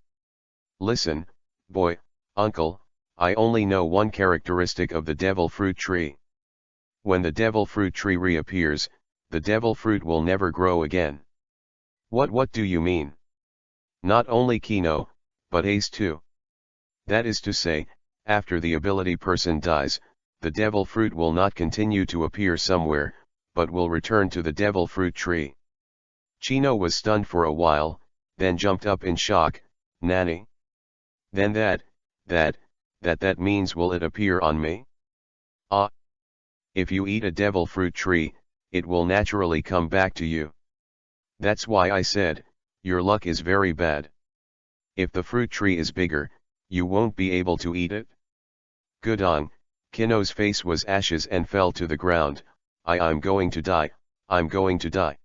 Listen, boy, uncle, I only know one characteristic of the devil fruit tree. When the devil fruit tree reappears, the devil fruit will never grow again. What do you mean? Not only Kino, but Ace too. That is to say, after the ability person dies, the devil fruit will not continue to appear somewhere, but will return to the devil fruit tree. Chino was stunned for a while, then jumped up in shock, Nanny? Then that means will it appear on me? Ah! If you eat a devil fruit tree, it will naturally come back to you. That's why I said, your luck is very bad. If the fruit tree is bigger, you won't be able to eat it. Good on, Kino's face was ashes and fell to the ground, I'm going to die, I'm going to die.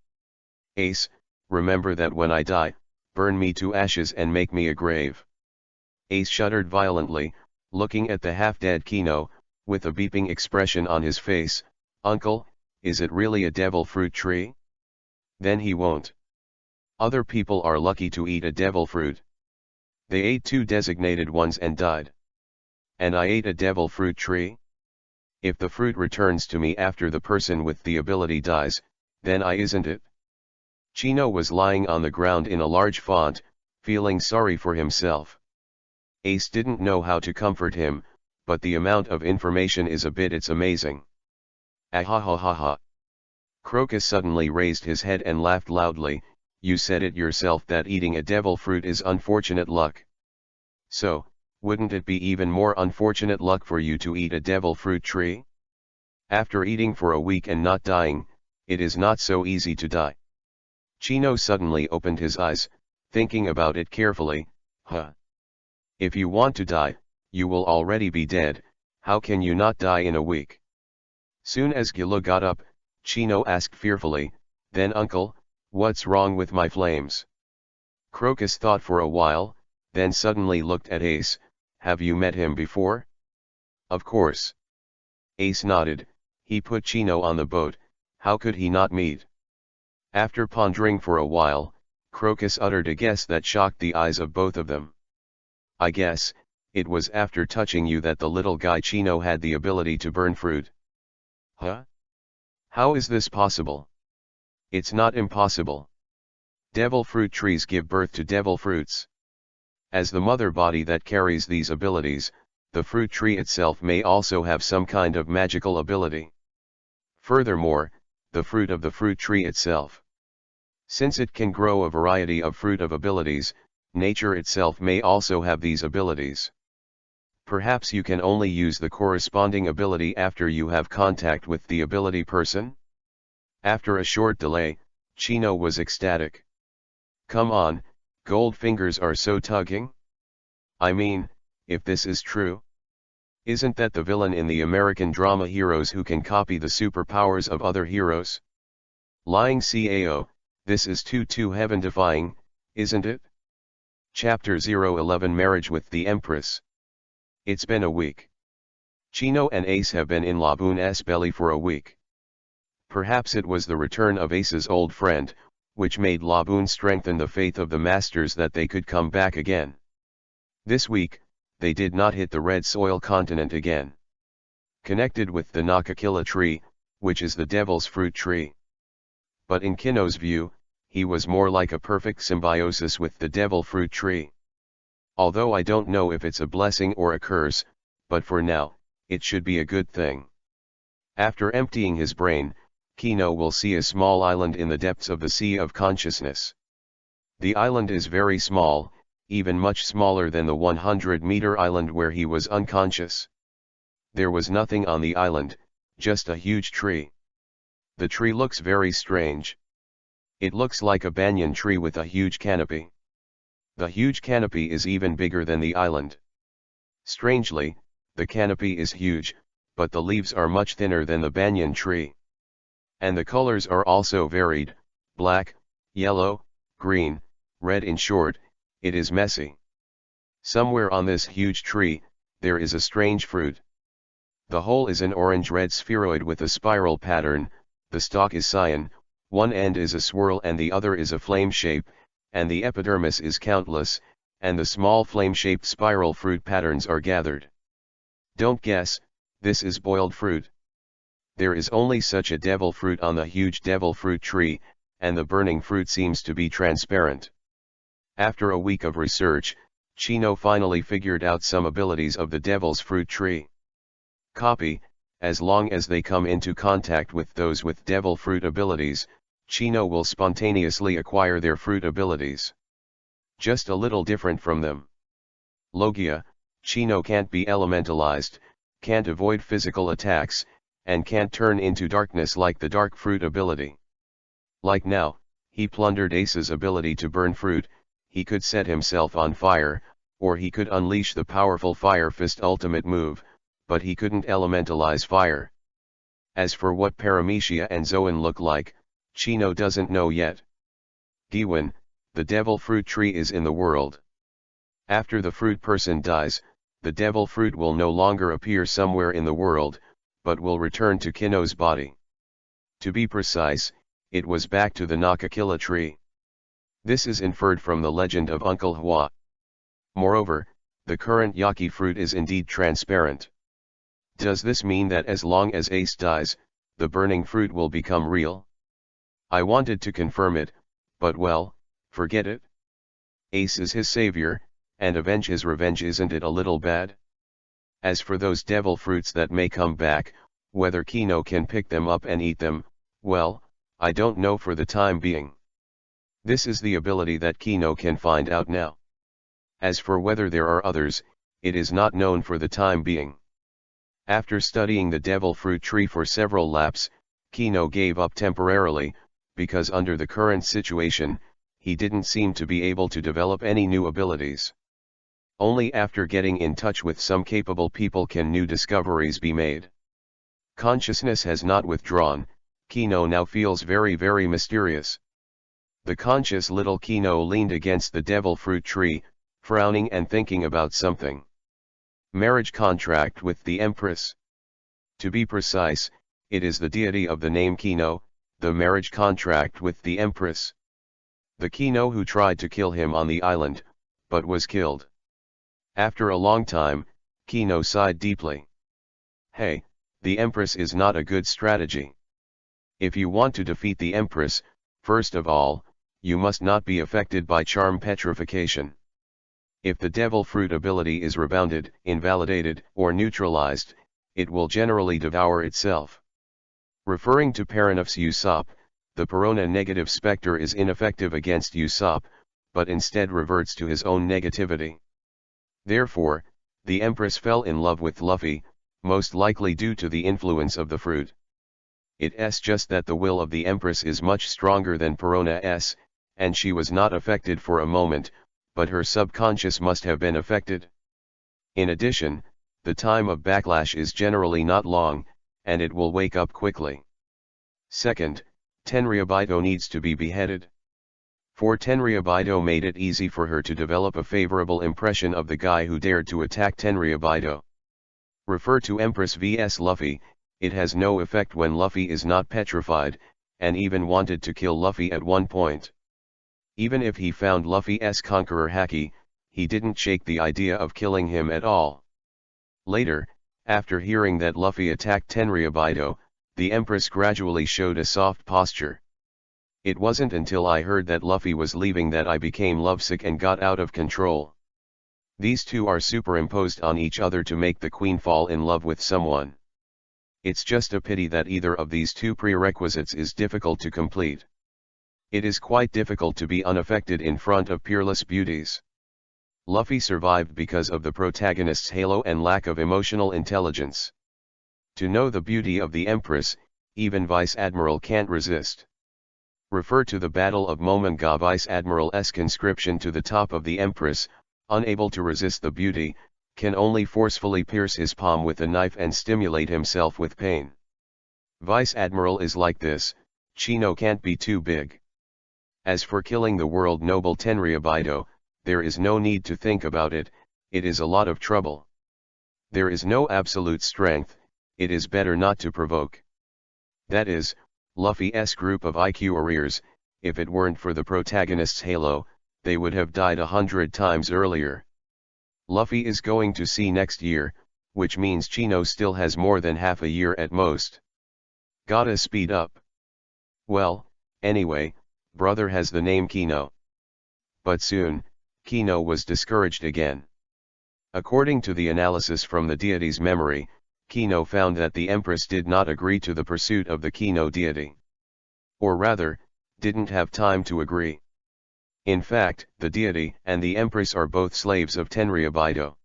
Ace, remember that when I die, burn me to ashes and make me a grave. Ace shuddered violently, looking at the half-dead Kino, with a beeping expression on his face. Uncle, is it really a devil fruit tree? Then he won't. Other people are lucky to eat a devil fruit. They ate 2 designated ones and died. And I ate a devil fruit tree? If the fruit returns to me after the person with the ability dies, then I isn't it? Chino was lying on the ground in a large font, feeling sorry for himself. Ace didn't know how to comfort him, but the amount of information is a bit it's amazing. Ahahahaha. Crocus suddenly raised his head and laughed loudly, you said it yourself that eating a devil fruit is unfortunate luck. So, wouldn't it be even more unfortunate luck for you to eat a devil fruit tree? After eating for a week and not dying, it is not so easy to die. Chino suddenly opened his eyes, thinking about it carefully, If you want to die, you will already be dead, how can you not die in a week? Soon as Gilo got up, Chino asked fearfully, then uncle, what's wrong with my flames? Crocus thought for a while, then suddenly looked at Ace, have you met him before? Of course. Ace nodded, he put Chino on the boat, how could he not meet? After pondering for a while, Crocus uttered a guess that shocked the eyes of both of them. I guess, It was after touching you that the little guy Chino had the ability to burn fruit. Huh? How is this possible? It's not impossible. Devil fruit trees give birth to devil fruits. As the mother body that carries these abilities, the fruit tree itself may also have some kind of magical ability. Furthermore, the fruit of the fruit tree itself. Since it can grow a variety of fruit of abilities, nature itself may also have these abilities. Perhaps you can only use the corresponding ability after you have contact with the ability person? After a short delay, Chino was ecstatic. Come on, gold fingers are so tugging? I mean, if this is true. Isn't that the villain in the American drama Heroes who can copy the superpowers of other heroes? Lying CAO, this is too heaven-defying, isn't it? Chapter 011 Marriage with the Empress. It's been a week. Chino and Ace have been in Laboon's belly for a week. Perhaps it was the return of Ace's old friend, which made Laboon strengthen the faith of the masters that they could come back again. This week, they did not hit the red soil continent again. Connected with the Nakakilla tree, which is the devil's fruit tree. But in Kino's view, he was more like a perfect symbiosis with the devil fruit tree. Although I don't know if it's a blessing or a curse, but for now, it should be a good thing. After emptying his brain, Kino will see a small island in the depths of the sea of consciousness. The island is very small, even much smaller than the 100-meter island where he was unconscious. There was nothing on the island, just a huge tree. The tree looks very strange. It looks like a banyan tree with a huge canopy. The huge canopy is even bigger than the island. Strangely, the canopy is huge, but the leaves are much thinner than the banyan tree. And the colors are also varied, black, yellow, green, red. In short, it is messy. Somewhere on this huge tree, there is a strange fruit. The whole is an orange-red spheroid with a spiral pattern, the stalk is cyan, one end is a swirl and the other is a flame shape, and the epidermis is countless, and the small flame-shaped spiral fruit patterns are gathered. Don't guess, this is boiled fruit. There is only such a devil fruit on the huge devil fruit tree, and the burning fruit seems to be transparent. After a week of research, Chino finally figured out some abilities of the devil's fruit tree. Copy, as long as they come into contact with those with devil fruit abilities, Chino will spontaneously acquire their fruit abilities. Just a little different from them. Logia, Chino can't be elementalized, can't avoid physical attacks, and can't turn into darkness like the dark fruit ability. Like now, he plundered Ace's ability to burn fruit, he could set himself on fire, or he could unleash the powerful Fire Fist ultimate move, but he couldn't elementalize fire. As for what Paramecia and Zoan look like, Chino doesn't know yet. Giwan, the devil fruit tree is in the world. After the fruit person dies, the devil fruit will no longer appear somewhere in the world, but will return to Kino's body. To be precise, it was back to the Nakakilla tree. This is inferred from the legend of Uncle Hua. Moreover, the current Yaki fruit is indeed transparent. Does this mean that as long as Ace dies, the burning fruit will become real? I wanted to confirm it, but well, forget it. Ace is his savior, and avenge his revenge. Isn't it a little bad? As for those devil fruits that may come back, whether Kino can pick them up and eat them, well, I don't know for the time being. This is the ability that Kino can find out now. As for whether there are others, it is not known for the time being. After studying the devil fruit tree for several laps, Kino gave up temporarily, because under the current situation, he didn't seem to be able to develop any new abilities. Only after getting in touch with some capable people can new discoveries be made. Consciousness has not withdrawn, Kino now feels very mysterious. The conscious little Kino leaned against the devil fruit tree, frowning and thinking about something. Marriage contract with the Empress. To be precise, it is the deity of the name Kino, the marriage contract with the Empress. The Kino who tried to kill him on the island, but was killed. After a long time, Kino sighed deeply. Hey, the Empress is not a good strategy. If you want to defeat the Empress, first of all, you must not be affected by charm petrification. If the devil fruit ability is rebounded, invalidated, or neutralized, it will generally devour itself. Referring to Paranov's Usopp, the Perona negative specter is ineffective against Usopp, but instead reverts to his own negativity. Therefore, the Empress fell in love with Luffy, most likely due to the influence of the fruit. It's just that the will of the Empress is much stronger than Perona's, and she was not affected for a moment, but her subconscious must have been affected. In addition, the time of backlash is generally not long, and it will wake up quickly. Second, Tenryabito needs to be beheaded. For Tenryabito made it easy for her to develop a favorable impression of the guy who dared to attack Tenryabito. Refer to Empress vs Luffy, it has no effect when Luffy is not petrified, and even wanted to kill Luffy at one point. Even if he found Luffy's conqueror Haki, he didn't shake the idea of killing him at all. Later, after hearing that Luffy attacked Tenryabito, the Empress gradually showed a soft posture. It wasn't until I heard that Luffy was leaving that I became lovesick and got out of control. These two are superimposed on each other to make the queen fall in love with someone. It's just a pity that either of these two prerequisites is difficult to complete. It is quite difficult to be unaffected in front of peerless beauties. Luffy survived because of the protagonist's halo and lack of emotional intelligence. To know the beauty of the Empress, even Vice Admiral can't resist. Refer to the Battle of Momonga. Vice Admiral's conscription to the top of the Empress, unable to resist the beauty, can only forcefully pierce his palm with a knife and stimulate himself with pain. Vice Admiral is like this, Chino can't be too big. As for killing the world noble Tenryabito, there is no need to think about it, it is a lot of trouble. There is no absolute strength, it is better not to provoke. That is, Luffy's group of IQ arrears, if it weren't for the protagonist's halo, they would have died 100 times earlier. Luffy is going to sea next year, which means Chino still has more than half a year at most. Gotta speed up. Well, anyway, brother has the name Kino. But soon, Kino was discouraged again. According to the analysis from the deity's memory, Kino found that the Empress did not agree to the pursuit of the Kino deity. Or rather, didn't have time to agree. In fact, the deity and the Empress are both slaves of Tenryabito.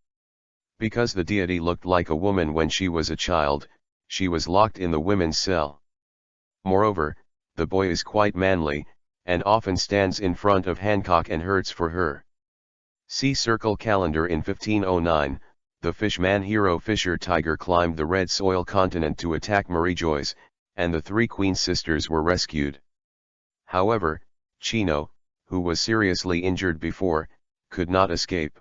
Because the deity looked like a woman when she was a child, she was locked in the women's cell. Moreover, the boy is quite manly, and often stands in front of Hancock and hurts for her. See Circle Calendar. In 1509, the fishman hero Fisher Tiger climbed the Red Soil continent to attack Marie Joyce, and the three Queen sisters were rescued. However, Chino, who was seriously injured before, could not escape.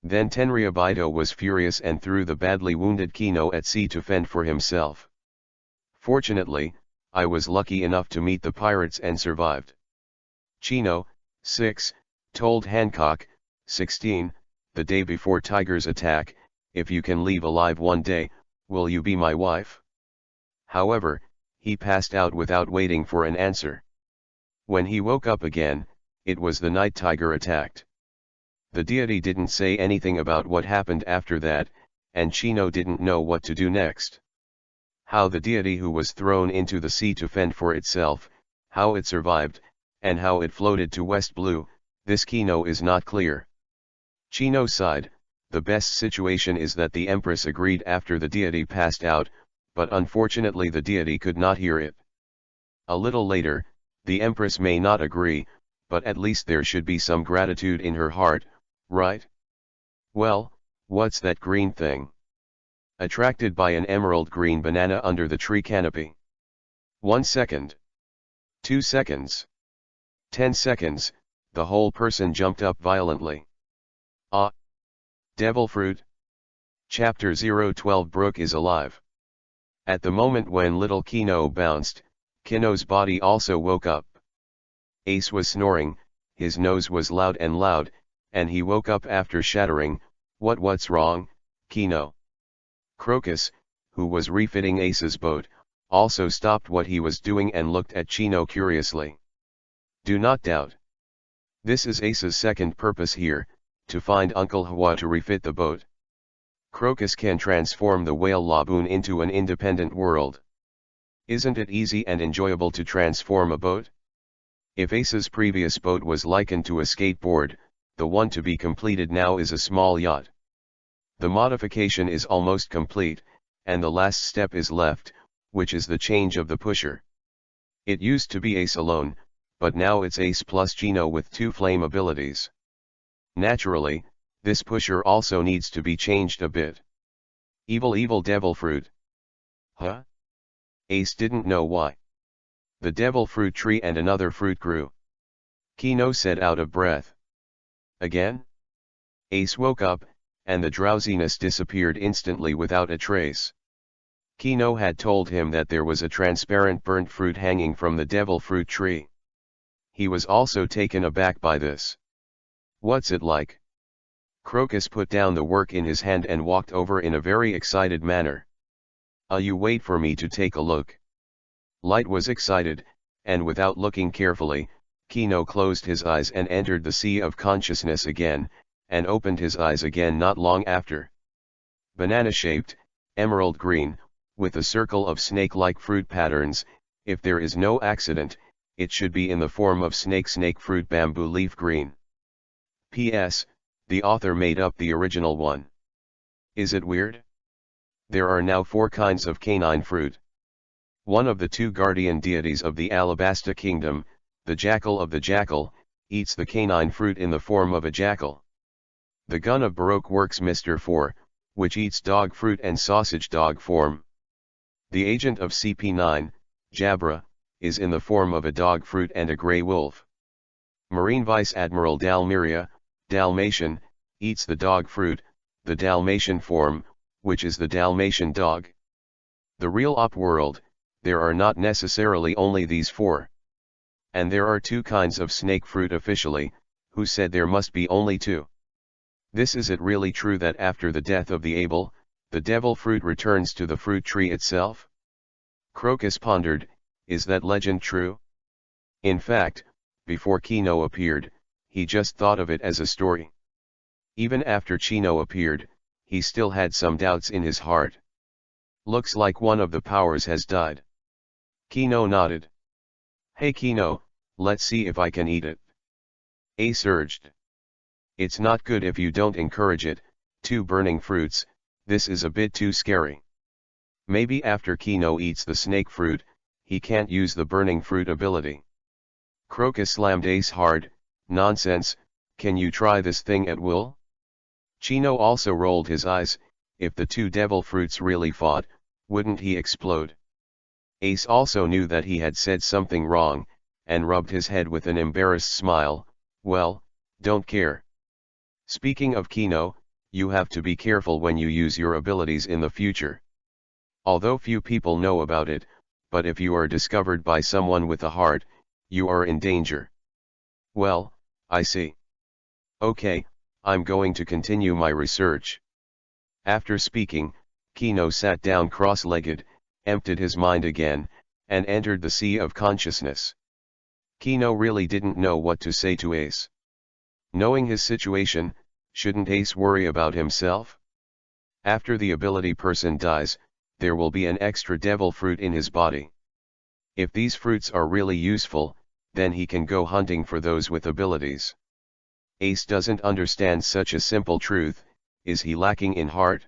Then Tenryabito was furious and threw the badly wounded Kino at sea to fend for himself. Fortunately, I was lucky enough to meet the pirates and survived. Chino, 6, told Hancock, 16, the day before Tiger's attack, if you can leave alive one day, will you be my wife? However, he passed out without waiting for an answer. When he woke up again, it was the night Tiger attacked. The deity didn't say anything about what happened after that, and Chino didn't know what to do next. How the deity who was thrown into the sea to fend for itself, how it survived, and how it floated to West Blue, this Kino is not clear. Chino sighed, the best situation is that the Empress agreed after the deity passed out, but unfortunately the deity could not hear it. A little later, the Empress may not agree, but at least there should be some gratitude in her heart, right? Well, what's that green thing? Attracted by an emerald green banana under the tree canopy. 1 second. 2 seconds. 10 seconds, the whole person jumped up violently. Ah! Devil fruit. Chapter 012. Brook is alive. At the moment when little Kino bounced, Kino's body also woke up. Ace was snoring, his nose was loud, and he woke up after shattering, What's wrong, Kino? Crocus, who was refitting Ace's boat, also stopped what he was doing and looked at Chino curiously. Do not doubt. This is Ace's second purpose here, to find Uncle Hua to refit the boat. Crocus can transform the whale lagoon into an independent world. Isn't it easy and enjoyable to transform a boat? If Ace's previous boat was likened to a skateboard, the one to be completed now is a small yacht. The modification is almost complete, and the last step is left, which is the change of the pusher. It used to be Ace alone, but now it's Ace plus Chino with 2 flame abilities. Naturally, this pusher also needs to be changed a bit. Evil devil fruit. Huh? Ace didn't know why. The devil fruit tree and another fruit grew. Kino said out of breath. Again? Ace woke up, and the drowsiness disappeared instantly without a trace. Kino had told him that there was a transparent burnt fruit hanging from the devil fruit tree. He was also taken aback by this. What's it like? Crocus put down the work in his hand and walked over in a very excited manner. You wait for me to take a look. Light was excited, and without looking carefully, Kino closed his eyes and entered the sea of consciousness again, and opened his eyes again not long after. Banana-shaped, emerald green, with a circle of snake-like fruit patterns. If there is no accident, it should be in the form of snake fruit bamboo leaf green. P.S. The author made up the original one. Is it weird? There are now 4 kinds of canine fruit. One of the 2 guardian deities of the Alabasta kingdom, the jackal of the jackal, eats the canine fruit in the form of a jackal. The gun of Baroque works Mr. 4, which eats dog fruit and sausage dog form. The agent of CP9, Jabra, is in the form of a dog fruit and a grey wolf. Marine Vice Admiral Dalmeria, Dalmatian, eats the dog fruit, the Dalmatian form, which is the Dalmatian dog. The real op world, there are not necessarily only these 4. And there are 2 kinds of snake fruit officially, who said there must be only 2. Is it really true that after the death of the Abel, the devil fruit returns to the fruit tree itself? Crocus pondered, is that legend true? In fact, before Kino appeared, he just thought of it as a story. Even after Chino appeared, he still had some doubts in his heart. Looks like one of the powers has died. Kino nodded. Hey Kino, let's see if I can eat it. Ace urged. It's not good if you don't encourage it. 2 burning fruits, this is a bit too scary. Maybe after Kino eats the snake fruit, he can't use the burning fruit ability. Crocus slammed Ace hard. Nonsense, can you try this thing at will? Chino also rolled his eyes. If the 2 devil fruits really fought, wouldn't he explode? Ace also knew that he had said something wrong, and rubbed his head with an embarrassed smile. Well, don't care. Speaking of Kino, you have to be careful when you use your abilities in the future. Although few people know about it, but if you are discovered by someone with a heart, you are in danger. Well, I see. Okay, I'm going to continue my research. After speaking, Kino sat down cross-legged, emptied his mind again, and entered the sea of consciousness. Kino really didn't know what to say to Ace. Knowing his situation, shouldn't Ace worry about himself? After the ability person dies, there will be an extra devil fruit in his body. If these fruits are really useful, then he can go hunting for those with abilities. Ace doesn't understand such a simple truth. Is he lacking in heart?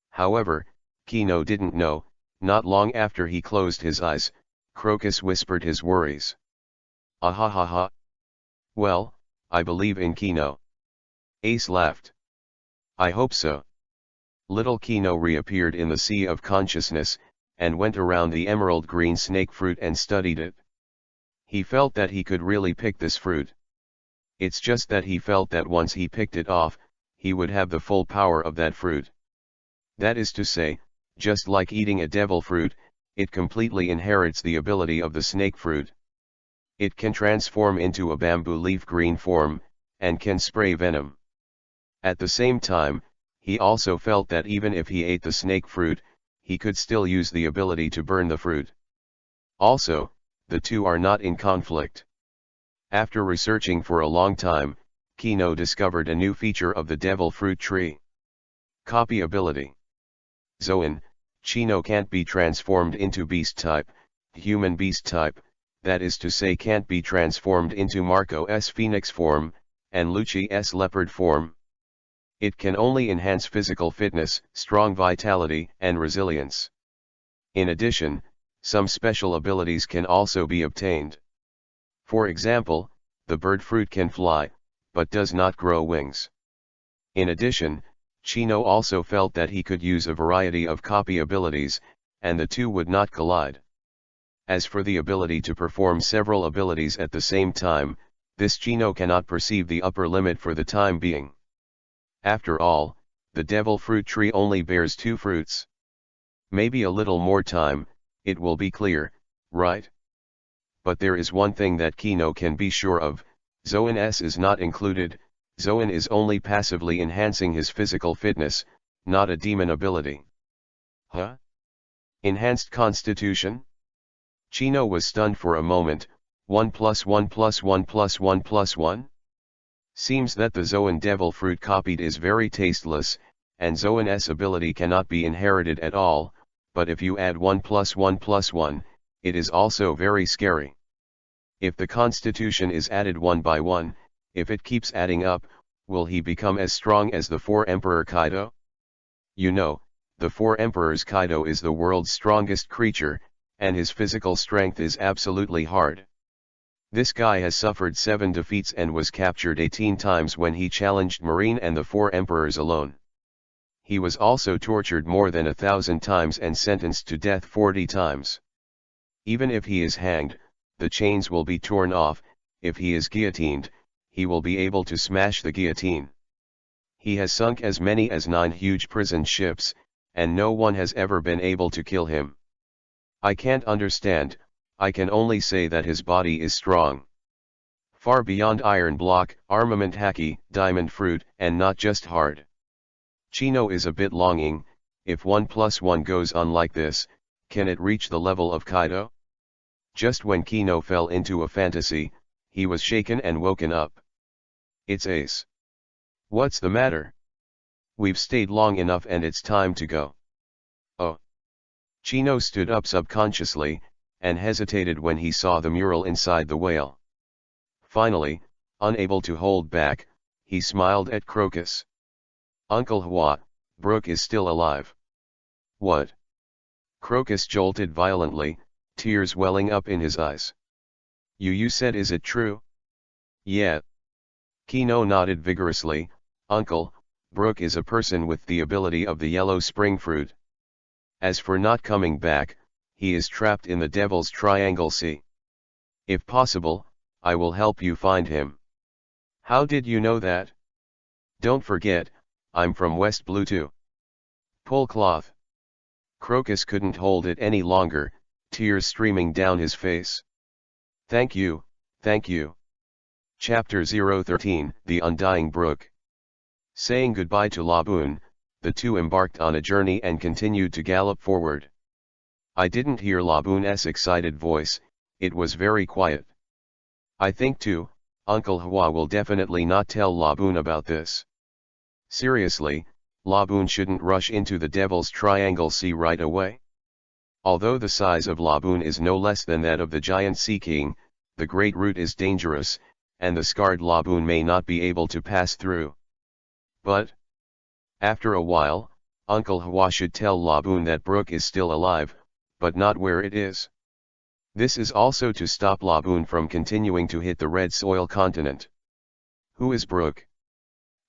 However, Kino didn't know. Not long after he closed his eyes, Crocus whispered his worries. Ahahaha. Well, I believe in Kino. Ace laughed. I hope so. Little Kino reappeared in the sea of consciousness, and went around the emerald green snake fruit and studied it. He felt that he could really pick this fruit. It's just that he felt that once he picked it off, he would have the full power of that fruit. That is to say, just like eating a devil fruit, it completely inherits the ability of the snake fruit. It can transform into a bamboo leaf green form, and can spray venom. At the same time, he also felt that even if he ate the snake fruit, he could still use the ability to burn the fruit. Also, the two are not in conflict. After researching for a long time, Kino discovered a new feature of the devil fruit tree. Copy ability. Zoan, Chino can't be transformed into beast type, human beast type, that is to say can't be transformed into Marco's phoenix form, and Lucci's leopard form. It can only enhance physical fitness, strong vitality, and resilience. In addition, some special abilities can also be obtained. For example, the bird fruit can fly, but does not grow wings. In addition, Chino also felt that he could use a variety of copy abilities, and the two would not collide. As for the ability to perform several abilities at the same time, this Chino cannot perceive the upper limit for the time being. After all, the devil fruit tree only bears 2 fruits. Maybe a little more time, it will be clear, right? But there is one thing that Kino can be sure of, Zoan S is not included. Zoan is only passively enhancing his physical fitness, not a demon ability. Huh? Enhanced constitution? Chino was stunned for a moment. 1 + 1 + 1 + 1 + 1? Seems that the Zoan devil fruit copied is very tasteless, and Zoan's ability cannot be inherited at all, but if you add 1 + 1 + 1, it is also very scary. If the constitution is added one by one, if it keeps adding up, will he become as strong as the 4 Emperor Kaido? You know, the 4 Emperors Kaido is the world's strongest creature, and his physical strength is absolutely hard. This guy has suffered 7 defeats and was captured 18 times when he challenged Marine and the 4 Emperors alone. He was also tortured more than 1,000 times and sentenced to death 40 times. Even if he is hanged, the chains will be torn off. If he is guillotined, he will be able to smash the guillotine. He has sunk as many as 9 huge prison ships, and no one has ever been able to kill him. I can't understand, I can only say that his body is strong. Far beyond iron block, armament haki, diamond fruit, and not just hard. Chino is a bit longing. If 1 + 1 goes on like this, can it reach the level of Kaido? Just when Kino fell into a fantasy, he was shaken and woken up. It's Ace. What's the matter? We've stayed long enough and it's time to go. Oh. Chino stood up subconsciously, and hesitated when he saw the mural inside the whale. Finally, unable to hold back, he smiled at Crocus. Uncle Hua, Brook is still alive. What? Crocus jolted violently, tears welling up in his eyes. You said, is it true? Yeah. Kino nodded vigorously. Uncle, Brook is a person with the ability of the yellow spring fruit. As for not coming back, he is trapped in the Devil's Triangle Sea. If possible, I will help you find him. How did you know that? Don't forget, I'm from West Blue too. Pull cloth. Crocus couldn't hold it any longer, tears streaming down his face. Thank you, thank you. Chapter 013, The Undying Brook. Saying goodbye to Laboon, the two embarked on a journey and continued to gallop forward. I didn't hear Laboon's excited voice, it was very quiet. I think too, Uncle Hua will definitely not tell Laboon about this. Seriously, Laboon shouldn't rush into the Devil's Triangle Sea right away. Although the size of Laboon is no less than that of the giant Sea King, the Great Root is dangerous, and the scarred Laboon may not be able to pass through. But after a while, Uncle Hua should tell Laboon that Brook is still alive, but not where it is. This is also to stop Laboon from continuing to hit the Red Soil continent. Who is Brook?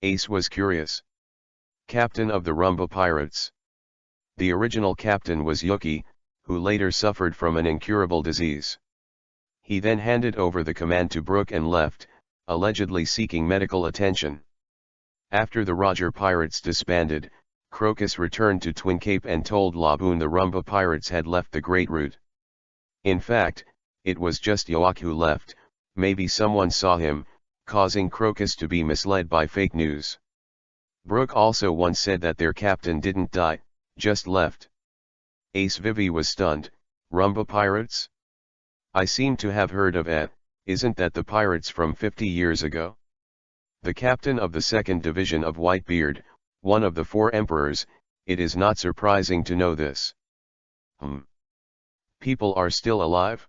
Ace was curious. Captain of the Rumba Pirates. The original captain was Yuki, who later suffered from an incurable disease. He then handed over the command to Brook and left, allegedly seeking medical attention. After the Roger Pirates disbanded, Crocus returned to Twin Cape and told Laboon the Rumba Pirates had left the Great Root. In fact, it was just Yoak who left. Maybe someone saw him, causing Crocus to be misled by fake news. Brooke also once said that their captain didn't die, just left. Ace Vivi was stunned. Rumba pirates? I seem to have heard of it. Isn't that the pirates from 50 years ago? The captain of the 2nd Division of Whitebeard, one of the 4 emperors, it is not surprising to know this. People are still alive?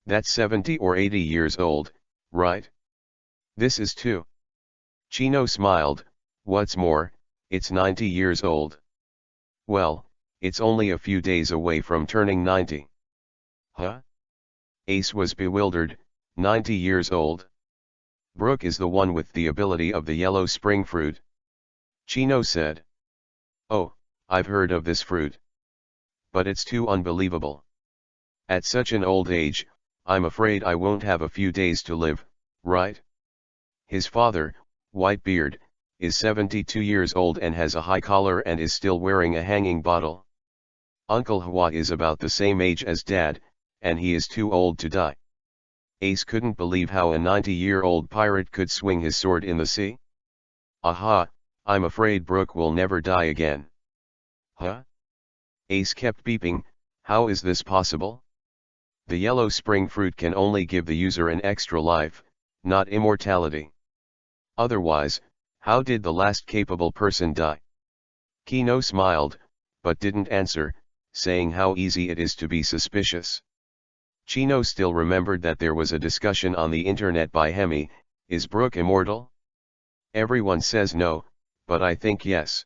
That's 70 or 80 years old, right? This is too. Chino smiled. What's more, it's 90 years old. Well, it's only a few days away from turning 90. Huh? Ace was bewildered. 90 years old? Brooke is the one with the ability of the yellow spring fruit. Chino said. Oh, I've heard of this fruit. But it's too unbelievable. At such an old age, I'm afraid I won't have a few days to live, right? His father, Whitebeard, is 72 years old and has a high collar and is still wearing a hanging bottle. Uncle Hua is about the same age as Dad, and he is too old to die. Ace couldn't believe how a 90-year-old pirate could swing his sword in the sea. Aha, I'm afraid Brooke will never die again. Huh? Ace kept beeping. How is this possible? The yellow spring fruit can only give the user an extra life, not immortality. Otherwise, how did the last capable person die? Kino smiled, but didn't answer, saying how easy it is to be suspicious. Chino still remembered that there was a discussion on the internet by Hemi, is Brooke immortal? Everyone says no, but I think yes.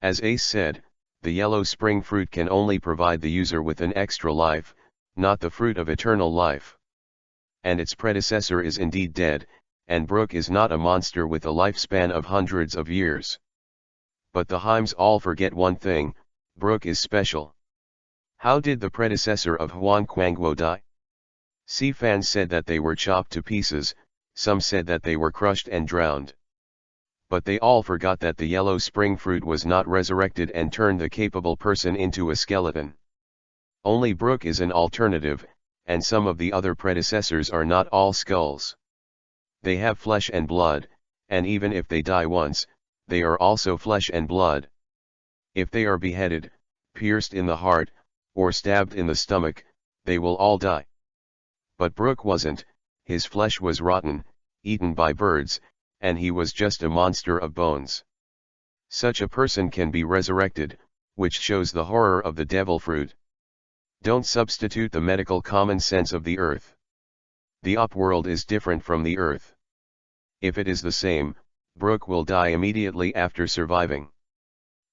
As Ace said, the yellow spring fruit can only provide the user with an extra life, not the fruit of eternal life. And its predecessor is indeed dead, and Brooke is not a monster with a lifespan of hundreds of years. But the Heims all forget one thing, Brooke is special. How did the predecessor of Huan Quanguo die? Sea fans said that they were chopped to pieces, some said that they were crushed and drowned. But they all forgot that the yellow spring fruit was not resurrected and turned the capable person into a skeleton. Only Brooke is an alternative, and some of the other predecessors are not all skulls. They have flesh and blood, and even if they die once, they are also flesh and blood. If they are beheaded, pierced in the heart, or stabbed in the stomach, they will all die. But Brooke wasn't, his flesh was rotten, eaten by birds, and he was just a monster of bones. Such a person can be resurrected, which shows the horror of the devil fruit. Don't substitute the medical common sense of the earth. The upworld is different from the earth. If it is the same, Brooke will die immediately after surviving.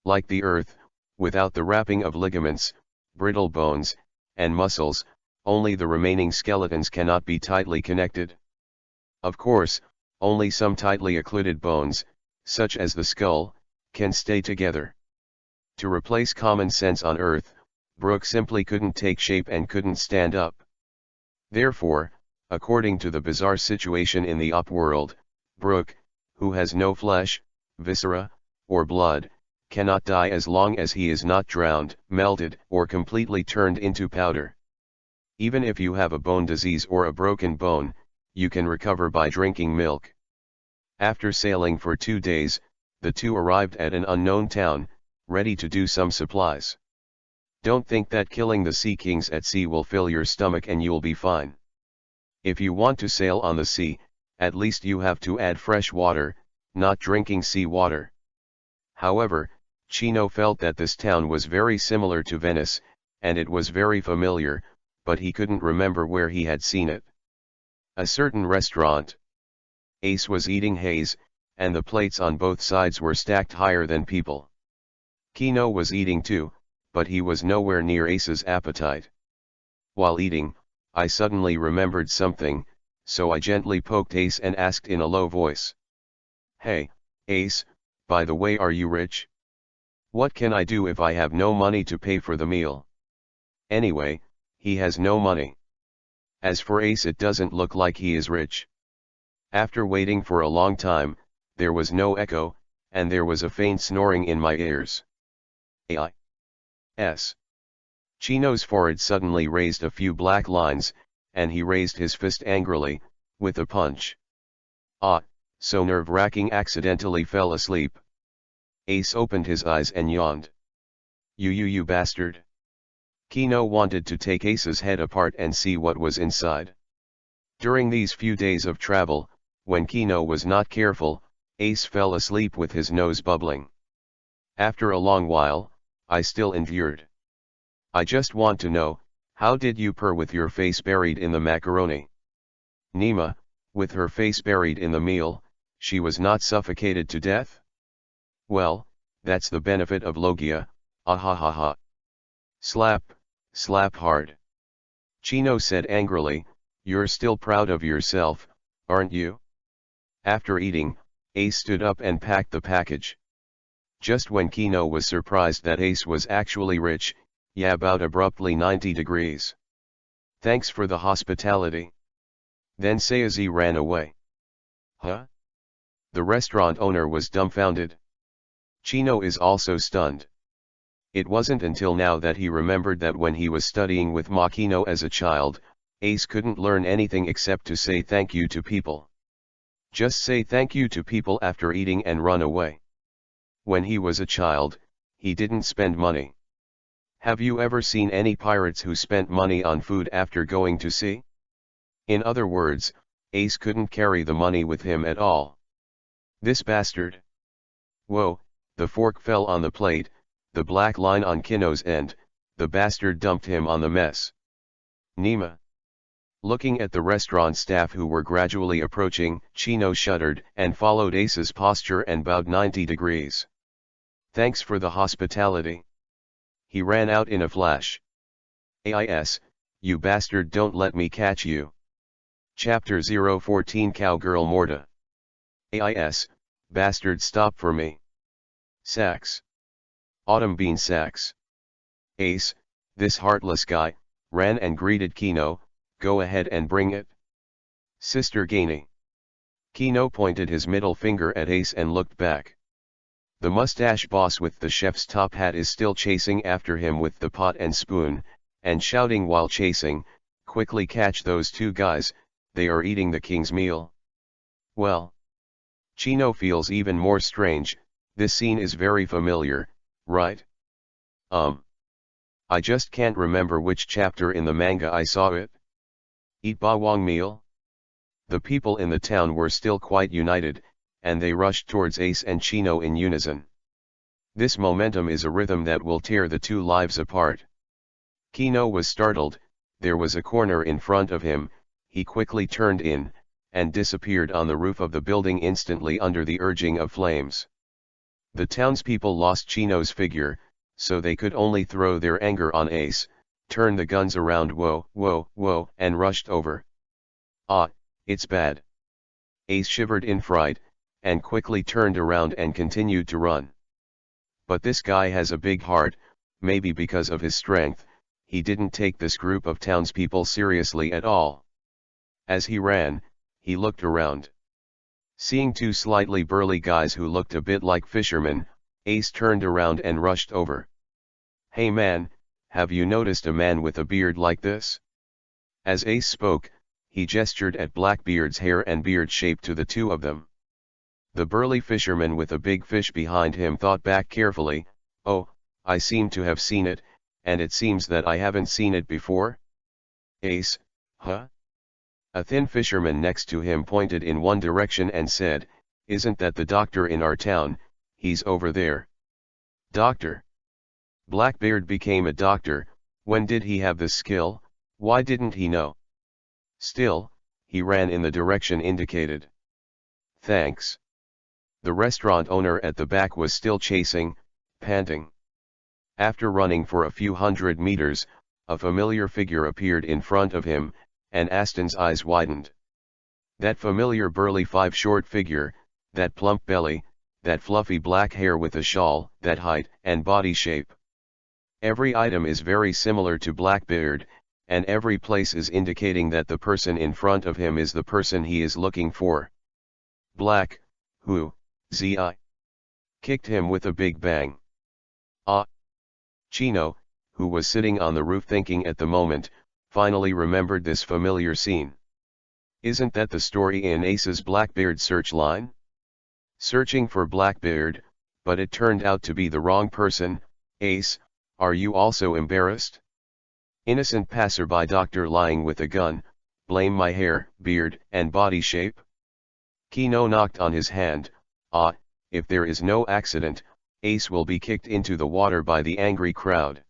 Like the earth, without the wrapping of ligaments, brittle bones, and muscles, only the remaining skeletons cannot be tightly connected. Of course, only some tightly occluded bones, such as the skull, can stay together. To replace common sense on Earth, Brooke simply couldn't take shape and couldn't stand up. Therefore, according to the bizarre situation in the upworld, Brooke, who has no flesh, viscera, or blood, cannot die as long as he is not drowned, melted, or completely turned into powder. Even if you have a bone disease or a broken bone, you can recover by drinking milk. After sailing for 2 days, the two arrived at an unknown town, ready to do some supplies. Don't think that killing the sea kings at sea will fill your stomach and you'll be fine. If you want to sail on the sea, at least you have to add fresh water, not drinking sea water. However, Chino felt that this town was very similar to Venice, and it was very familiar, but he couldn't remember where he had seen it. A certain restaurant. Ace was eating haze, and the plates on both sides were stacked higher than people. Kino was eating too, but he was nowhere near Ace's appetite. While eating, I suddenly remembered something, so I gently poked Ace and asked in a low voice. Hey, Ace, by the way, are you rich? What can I do if I have no money to pay for the meal? Anyway, he has no money. As for Ace, it doesn't look like he is rich. After waiting for a long time, there was no echo, and there was a faint snoring in my ears. A.I.S. Chino's forehead suddenly raised a few black lines, and he raised his fist angrily, with a punch. Ah, So nerve-wracking accidentally fell asleep. Ace opened his eyes and yawned. You bastard. Kino wanted to take Ace's head apart and see what was inside. During these few days of travel, when Kino was not careful, Ace fell asleep with his nose bubbling. After a long while, I still endured. I just want to know, how did you purr with your face buried in the macaroni? Nima, with her face buried in the meal, she was not suffocated to death? Well, that's the benefit of Logia, ahahaha. Slap, slap hard. Chino said angrily, you're still proud of yourself, aren't you? After eating, Ace stood up and packed the package. Just when Kino was surprised that Ace was actually rich, yeah, about abruptly 90 degrees. Thanks for the hospitality. Then Sayazi ran away. Huh? The restaurant owner was dumbfounded. Chino is also stunned. It wasn't until now that he remembered that when he was studying with Makino as a child, Ace couldn't learn anything except to say thank you to people. Just say thank you to people after eating and run away. When he was a child, he didn't spend money. Have you ever seen any pirates who spent money on food after going to sea? In other words, Ace couldn't carry the money with him at all. This bastard. Whoa, the fork fell on the plate, the black line on Kino's end, the bastard dumped him on the mess. Nima. Looking at the restaurant staff who were gradually approaching, Chino shuddered and followed Ace's posture and bowed 90 degrees. Thanks for the hospitality. He ran out in a flash. AIS, you bastard, don't let me catch you. Chapter 014 Cowgirl Morta. AIS, bastard, stop for me. Sax. Autumn bean sacks. Ace, this heartless guy, ran and greeted Kino, go ahead and bring it. Sister Gainey. Kino pointed his middle finger at Ace and looked back. The mustache boss with the chef's top hat is still chasing after him with the pot and spoon, and shouting while chasing, quickly catch those two guys, they are eating the king's meal. Well. Chino feels even more strange, this scene is very familiar, right? I just can't remember which chapter in the manga I saw it. Eat bawang meal? The people in the town were still quite united, and they rushed towards Ace and Chino in unison. This momentum is a rhythm that will tear the two lives apart. Kino was startled, there was a corner in front of him, he quickly turned in, and disappeared on the roof of the building instantly under the urging of flames. The townspeople lost Chino's figure, so they could only throw their anger on Ace, turn the guns around, whoa, and rushed over. Ah, it's bad. Ace shivered in fright, and quickly turned around and continued to run. But this guy has a big heart, maybe because of his strength, he didn't take this group of townspeople seriously at all. As he ran, he looked around. Seeing two slightly burly guys who looked a bit like fishermen, Ace turned around and rushed over. Hey man, have you noticed a man with a beard like this? As Ace spoke, he gestured at Blackbeard's hair and beard shape to the two of them. The burly fisherman with a big fish behind him thought back carefully, oh, I seem to have seen it, and it seems that I haven't seen it before. Ace, huh? A thin fisherman next to him pointed in one direction and said, isn't that the doctor in our town, he's over there. Doctor. Blackbeard became a doctor, when did he have the skill, why didn't he know? Still, he ran in the direction indicated. Thanks. The restaurant owner at the back was still chasing, panting. After running for a few hundred meters, a familiar figure appeared in front of him, and Aston's eyes widened. That familiar burly short figure, that plump belly, that fluffy black hair with a shawl, that height and body shape. Every item is very similar to Blackbeard, and every place is indicating that the person in front of him is the person he is looking for. Black, who, Zi, kicked him with a big bang. Ah! Chino, who was sitting on the roof thinking at the moment, finally remembered this familiar scene. Isn't that the story in Ace's Blackbeard search line? Searching for Blackbeard, but it turned out to be the wrong person. Ace, are you also embarrassed? Innocent passerby doctor lying with a gun, blame my hair, beard, and body shape? Kino knocked on his hand. If there is no accident, Ace will be kicked into the water by the angry crowd.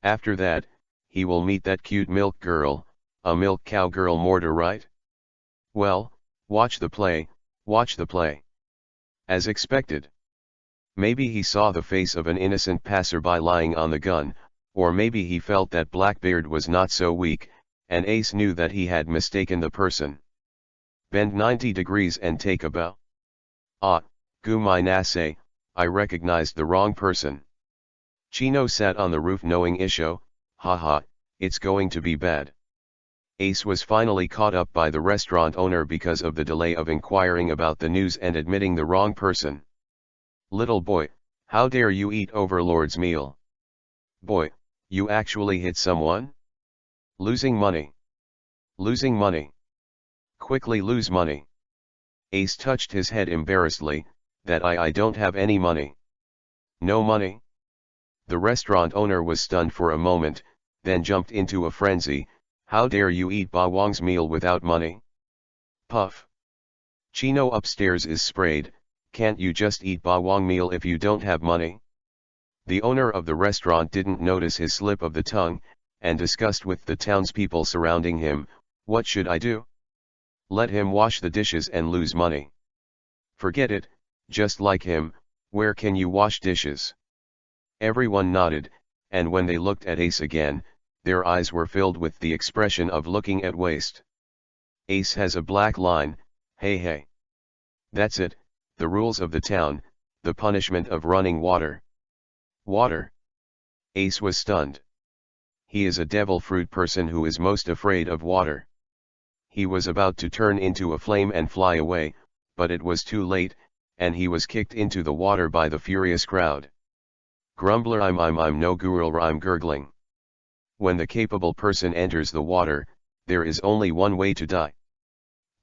After that, he will meet that cute milk girl, a milk cow girl Mortar, right? Well, watch the play, watch the play. As expected. Maybe he saw the face of an innocent passerby lying on the gun, or maybe he felt that Blackbeard was not so weak, and Ace knew that he had mistaken the person. Bend 90 degrees and take a bow. Gumai nase, I recognized the wrong person. Chino sat on the roof knowing Isho, haha, it's going to be bad. Ace was finally caught up by the restaurant owner because of the delay of inquiring about the news and admitting the wrong person. Little boy, how dare you eat Overlord's meal? Boy, you actually hit someone? Losing money. Losing money. Quickly lose money. Ace touched his head embarrassedly, that I don't have any money. No money? The restaurant owner was stunned for a moment, then jumped into a frenzy. How dare you eat Bawang's meal without money? Puff. Chino upstairs is sprayed, can't you just eat Bawang meal if you don't have money? The owner of the restaurant didn't notice his slip of the tongue, and discussed with the townspeople surrounding him, what should I do? Let him wash the dishes and lose money. Forget it, just like him, where can you wash dishes? Everyone nodded, and when they looked at Ace again, their eyes were filled with the expression of looking at waste. Ace has a black line, hey. That's it, the rules of the town, the punishment of running water. Water? Ace was stunned. He is a devil fruit person who is most afraid of water. He was about to turn into a flame and fly away, but it was too late, and he was kicked into the water by the furious crowd. Grumbler I'm no gurul I'm gurgling. When the capable person enters the water, there is only one way to die.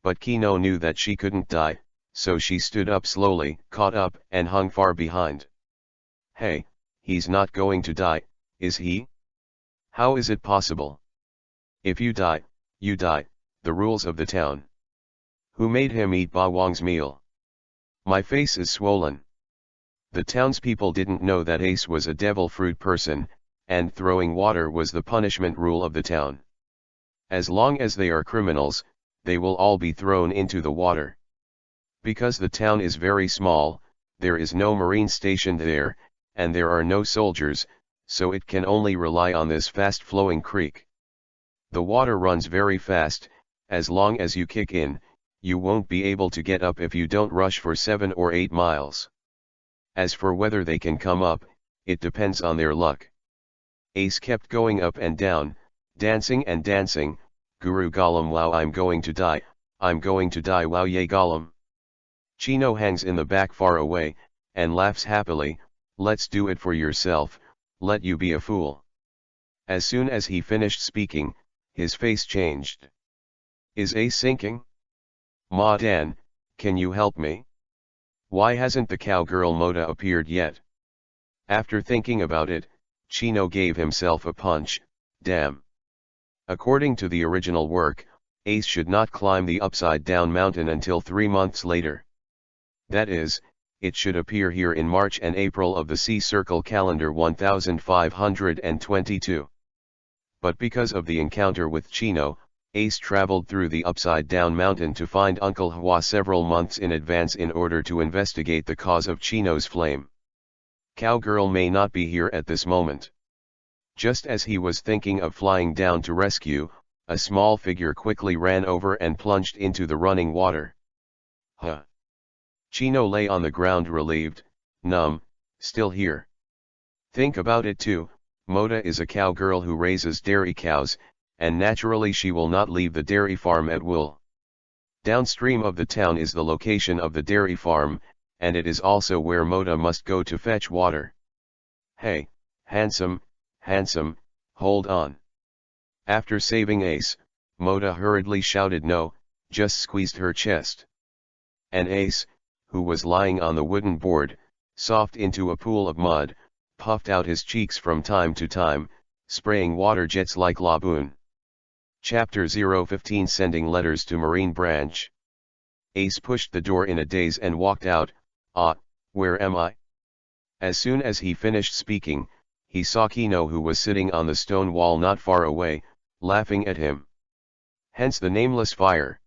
But Kino knew that she couldn't die, so she stood up slowly, caught up, and hung far behind. Hey, he's not going to die, is he? How is it possible? If you die, you die, the rules of the town. Who made him eat Bawang's meal? My face is swollen. The townspeople didn't know that Ace was a devil fruit person, and throwing water was the punishment rule of the town. As long as they are criminals, they will all be thrown into the water. Because the town is very small, there is no marine stationed there, and there are no soldiers, so it can only rely on this fast-flowing creek. The water runs very fast, as long as you kick in, you won't be able to get up if you don't rush for 7 or 8 miles. As for whether they can come up, it depends on their luck. Ace kept going up and down, dancing and dancing, Guru Gollum wow I'm going to die wow yay Gollum. Chino hangs in the back far away, and laughs happily, let's do it for yourself, let you be a fool. As soon as he finished speaking, his face changed. Is Ace sinking? Ma Dan, can you help me? Why hasn't the cowgirl Moda appeared yet? After thinking about it, Chino gave himself a punch, damn. According to the original work, Ace should not climb the upside-down mountain until 3 months later. That is, it should appear here in March and April of the Sea Circle calendar 1522. But because of the encounter with Chino, Ace traveled through the upside-down mountain to find Uncle Hua several months in advance in order to investigate the cause of Chino's flame. Cowgirl may not be here at this moment. Just as he was thinking of flying down to rescue, a small figure quickly ran over and plunged into the running water. Huh. Chino lay on the ground relieved, numb, still here. Think about it too, Moda is a cowgirl who raises dairy cows, and naturally she will not leave the dairy farm at will. Downstream of the town is the location of the dairy farm, and it is also where Moda must go to fetch water. Hey, handsome, hold on. After saving Ace, Moda hurriedly shouted no, just squeezed her chest. And Ace, who was lying on the wooden board, soft into a pool of mud, puffed out his cheeks from time to time, spraying water jets like laboon. Chapter 015 Sending Letters to Marine Branch. Ace pushed the door in a daze and walked out. Where am I? As soon as he finished speaking, he saw Kino, who was sitting on the stone wall not far away, laughing at him. Hence the nameless fire.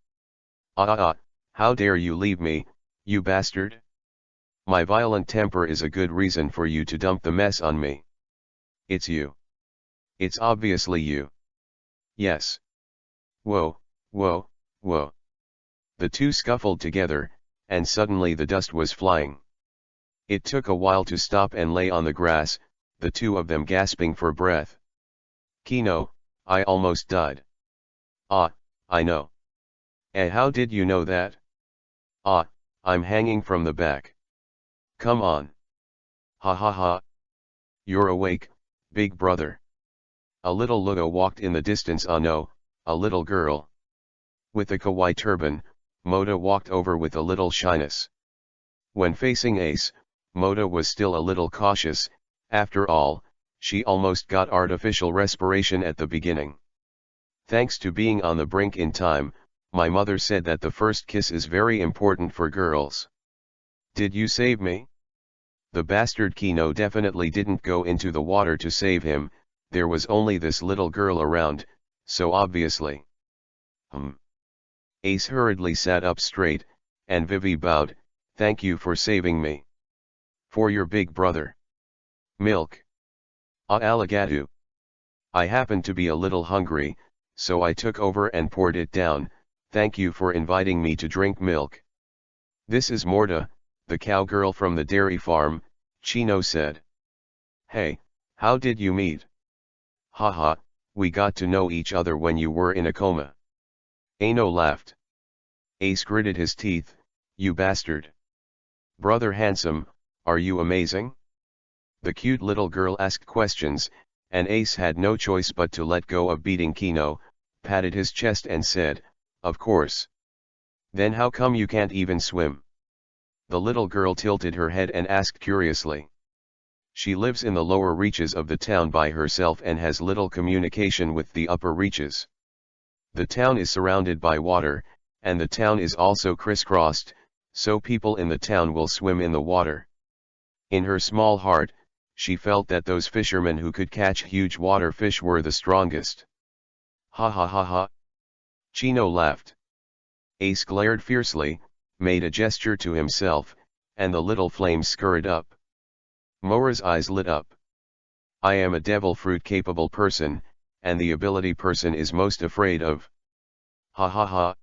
How dare you leave me, you bastard? My violent temper is a good reason for you to dump the mess on me. It's you. It's obviously you. Yes. Whoa, whoa, whoa. The two scuffled together, and suddenly the dust was flying. It took a while to stop and lay on the grass, the two of them gasping for breath. Kino, I almost died. I know. How did you know that? I'm hanging from the back. Come on. Ha ha ha. You're awake, big brother. A little Lugo walked in the distance. No, a little girl. With a kawaii turban, Moda walked over with a little shyness. When facing Ace, Moda was still a little cautious. After all, she almost got artificial respiration at the beginning. Thanks to being on the brink in time, my mother said that the first kiss is very important for girls. Did you save me? The bastard Kino definitely didn't go into the water to save him, there was only this little girl around, so obviously. Ace hurriedly sat up straight, and Vivi bowed, thank you for saving me. For your big brother. Milk. Alligatu. I happened to be a little hungry, so I took over and poured it down, thank you for inviting me to drink milk. This is Morta, the cowgirl from the dairy farm, Chino said. Hey, how did you meet? Haha, we got to know each other when you were in a coma. Ano laughed. Ace gritted his teeth, you bastard. Brother handsome, are you amazing? The cute little girl asked questions, and Ace had no choice but to let go of beating Kino, patted his chest and said, of course. Then how come you can't even swim? The little girl tilted her head and asked curiously. She lives in the lower reaches of the town by herself and has little communication with the upper reaches. The town is surrounded by water, and the town is also crisscrossed, so people in the town will swim in the water. In her small heart, she felt that those fishermen who could catch huge water fish were the strongest. Ha ha ha ha. Chino laughed. Ace glared fiercely, made a gesture to himself, and the little flames scurried up. Mora's eyes lit up. I am a devil fruit capable person, and the ability person is most afraid of. Ha ha ha.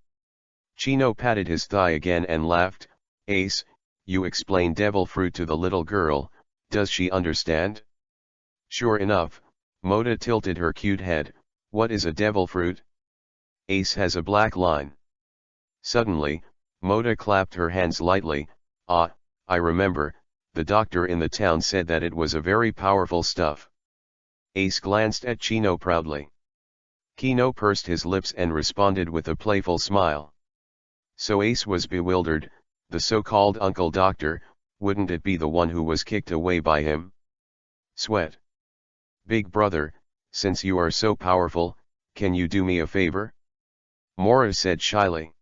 Chino patted his thigh again and laughed. Ace, you explain devil fruit to the little girl, does she understand? Sure enough, Moda tilted her cute head. What is a devil fruit? Ace has a black line. Suddenly, Moda clapped her hands lightly. I remember, the doctor in the town said that it was a very powerful stuff. Ace glanced at Chino proudly. Kino pursed his lips and responded with a playful smile. So Ace was bewildered, the so-called uncle doctor, wouldn't it be the one who was kicked away by him? Sweat. Big brother, since you are so powerful, can you do me a favor? Mora said shyly.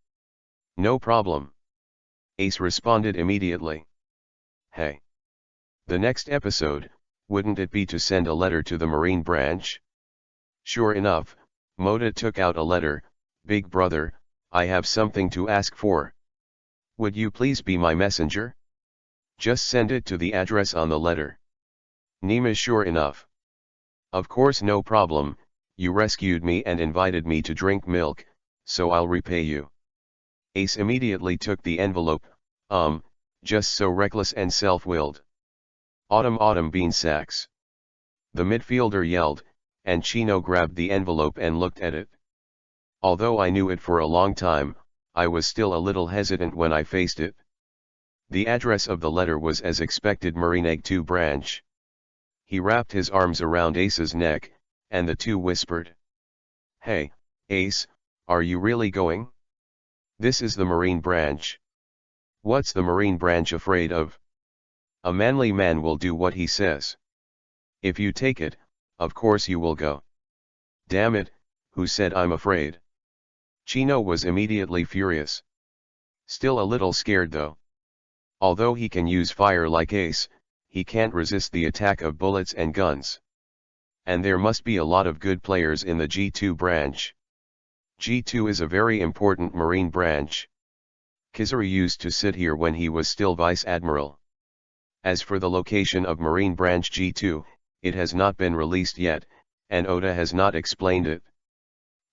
No problem. Ace responded immediately. Hey. The next episode, wouldn't it be to send a letter to the Marine branch? Sure enough, Moda took out a letter. Big brother, I have something to ask for. Would you please be my messenger? Just send it to the address on the letter. Nima sure enough. Of course no problem, you rescued me and invited me to drink milk, so I'll repay you. Ace immediately took the envelope, just so reckless and self-willed. Autumn bean sacks. The midfielder yelled, and Chino grabbed the envelope and looked at it. Although I knew it for a long time, I was still a little hesitant when I faced it. The address of the letter was as expected, Marine Egg 2 branch. He wrapped his arms around Ace's neck, and the two whispered. Hey, Ace, are you really going? This is the Marine branch. What's the Marine branch afraid of? A manly man will do what he says. If you take it, of course you will go. Damn it, who said I'm afraid? Chino was immediately furious. Still a little scared though. Although he can use fire like Ace, he can't resist the attack of bullets and guns. And there must be a lot of good players in the G2 branch. G2 is a very important Marine branch. Kizaru used to sit here when he was still Vice Admiral. As for the location of Marine branch G2, it has not been released yet, and Oda has not explained it.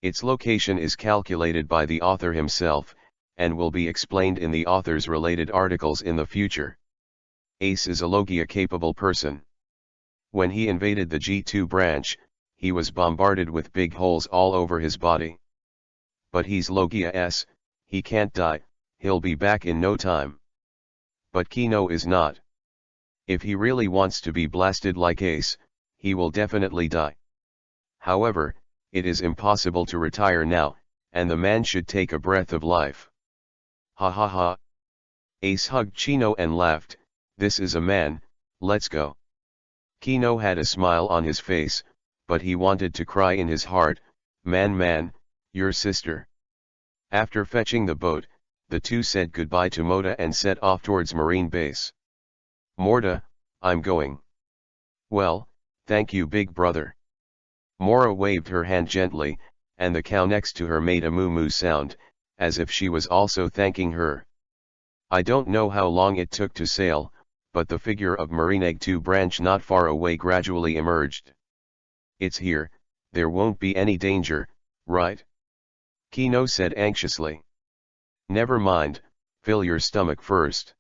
Its location is calculated by the author himself, and will be explained in the author's related articles in the future. Ace is a Logia-capable person. When he invaded the G2 branch, he was bombarded with big holes all over his body. But he's Logia S, he can't die, he'll be back in no time. But Kino is not. If he really wants to be blasted like Ace, he will definitely die. However, it is impossible to retire now, and the man should take a breath of life. Ha ha ha. Ace hugged Chino and laughed, this is a man, let's go. Kino had a smile on his face, but he wanted to cry in his heart, man, your sister. After fetching the boat, the two said goodbye to Mota and set off towards Marine Base. Morta, I'm going. Well, thank you big brother. Mora waved her hand gently, and the cow next to her made a moo-moo sound, as if she was also thanking her. I don't know how long it took to sail, but the figure of Marine Egg 2 branch not far away gradually emerged. It's here, there won't be any danger, right? Kino said anxiously. Never mind, fill your stomach first.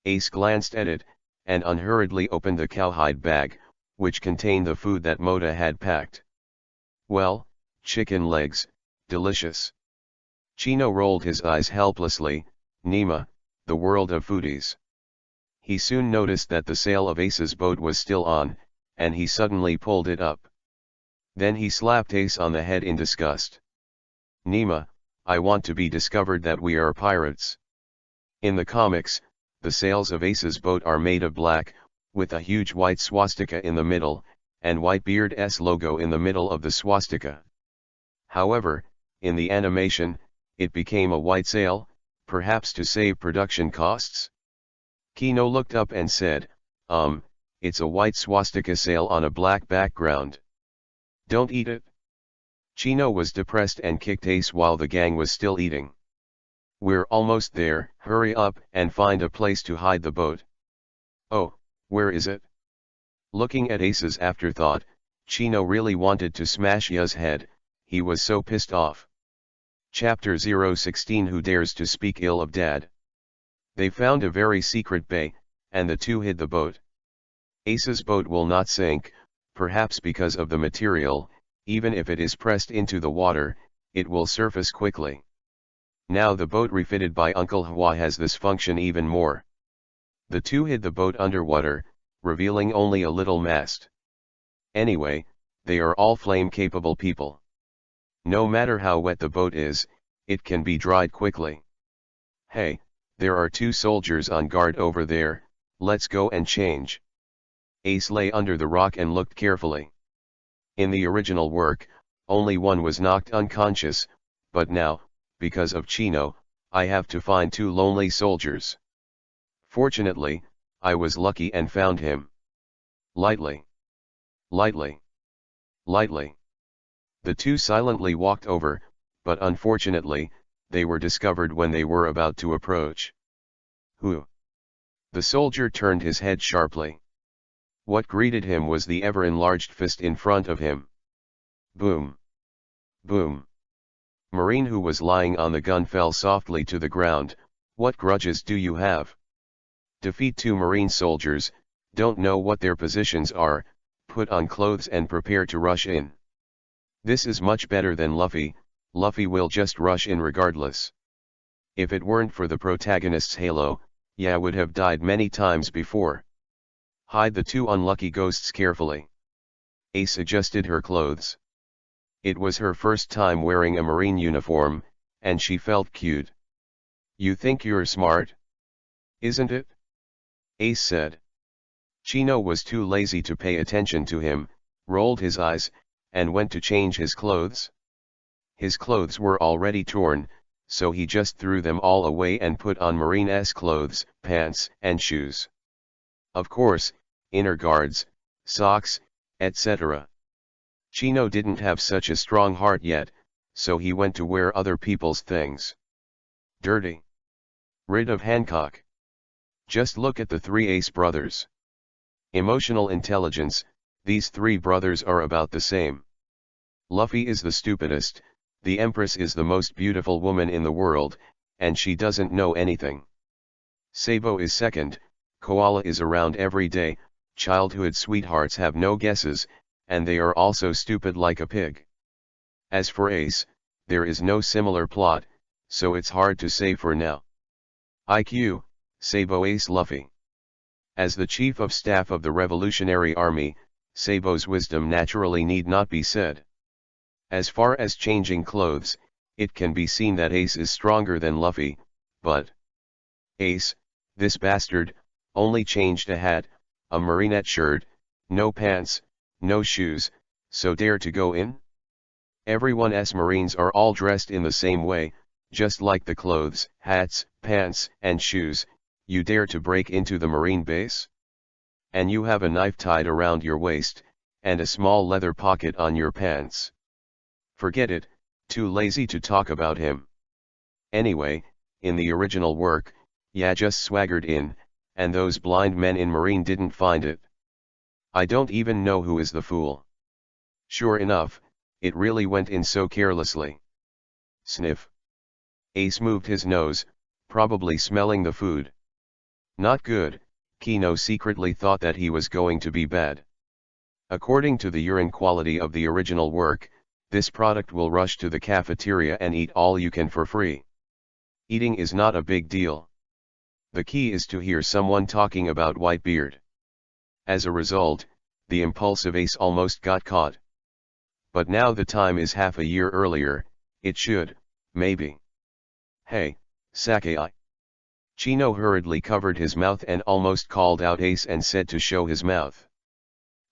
Ace glanced at it, and unhurriedly opened the cowhide bag, which contained the food that Mota had packed. Well, chicken legs, delicious. Chino rolled his eyes helplessly, Nima, the world of foodies. He soon noticed that the sail of Ace's boat was still on, and he suddenly pulled it up. Then he slapped Ace on the head in disgust. Nima, I want to be discovered that we are pirates. In the comics, the sails of Ace's boat are made of black, with a huge white swastika in the middle, and Whitebeard's logo in the middle of the swastika. However, in the animation, it became a white sail, perhaps to save production costs? Kino looked up and said, it's a white swastika sail on a black background. Don't eat it. Chino was depressed and kicked Ace while the gang was still eating. We're almost there, hurry up and find a place to hide the boat. Oh, where is it? Looking at Ace's afterthought, Chino really wanted to smash Ya's head, he was so pissed off. Chapter 016 Who Dares to Speak Ill of Dad? They found a very secret bay, and the two hid the boat. Ace's boat will not sink, perhaps because of the material, even if it is pressed into the water, it will surface quickly. Now the boat refitted by Uncle Hwa has this function even more. The two hid the boat underwater, revealing only a little mast. Anyway, they are all flame-capable people. No matter how wet the boat is, it can be dried quickly. Hey, there are two soldiers on guard over there, let's go and change. Ace lay under the rock and looked carefully. In the original work, only one was knocked unconscious, but now, because of Chino, I have to find two lonely soldiers. Fortunately, I was lucky and found him. Lightly. Lightly. Lightly. The two silently walked over, but unfortunately, they were discovered when they were about to approach. Who? The soldier turned his head sharply. What greeted him was the ever-enlarged fist in front of him. Boom. Boom. Marine, who was lying on the gun, fell softly to the ground. What grudges do you have? Defeat two Marine soldiers, don't know what their positions are, put on clothes and prepare to rush in. This is much better than Luffy, Luffy will just rush in regardless. If it weren't for the protagonist's halo, Ya would have died many times before. Hide the two unlucky ghosts carefully. Ace adjusted her clothes. It was her first time wearing a Marine uniform, and she felt cute. You think you're smart? Isn't it? Ace said. Chino was too lazy to pay attention to him, rolled his eyes, and went to change his clothes. His clothes were already torn, so he just threw them all away and put on Marina's clothes, pants, and shoes. Of course, inner guards, socks, etc. Chino didn't have such a strong heart yet, so he went to wear other people's things. Dirty. Rid of Hancock. Just look at the three Ace brothers. Emotional intelligence, these three brothers are about the same. Luffy is the stupidest, the Empress is the most beautiful woman in the world, and she doesn't know anything. Sabo is second, Koala is around every day, childhood sweethearts have no guesses, and they are also stupid like a pig. As for Ace, there is no similar plot, so it's hard to say for now. IQ, Sabo Ace Luffy. As the Chief of Staff of the Revolutionary Army, Sabo's wisdom naturally need not be said. As far as changing clothes, it can be seen that Ace is stronger than Luffy, but Ace, this bastard, only changed a hat, a marinette shirt, no pants, no shoes, so dare to go in? Everyone's Marines are all dressed in the same way, just like the clothes, hats, pants, and shoes. You dare to break into the Marine base? And you have a knife tied around your waist, and a small leather pocket on your pants. Forget it, too lazy to talk about him. Anyway, in the original work, Ya just swaggered in, and those blind men in Marine didn't find it. I don't even know who is the fool. Sure enough, it really went in so carelessly. Sniff. Ace moved his nose, probably smelling the food. Not good, Kino secretly thought that he was going to be bad. According to the urine quality of the original work, this product will rush to the cafeteria and eat all you can for free. Eating is not a big deal. The key is to hear someone talking about Whitebeard. As a result, the impulsive Ace almost got caught. But now the time is half a year earlier, it should, maybe. Hey, Sakai. Chino hurriedly covered his mouth and almost called out Ace and said to show his mouth.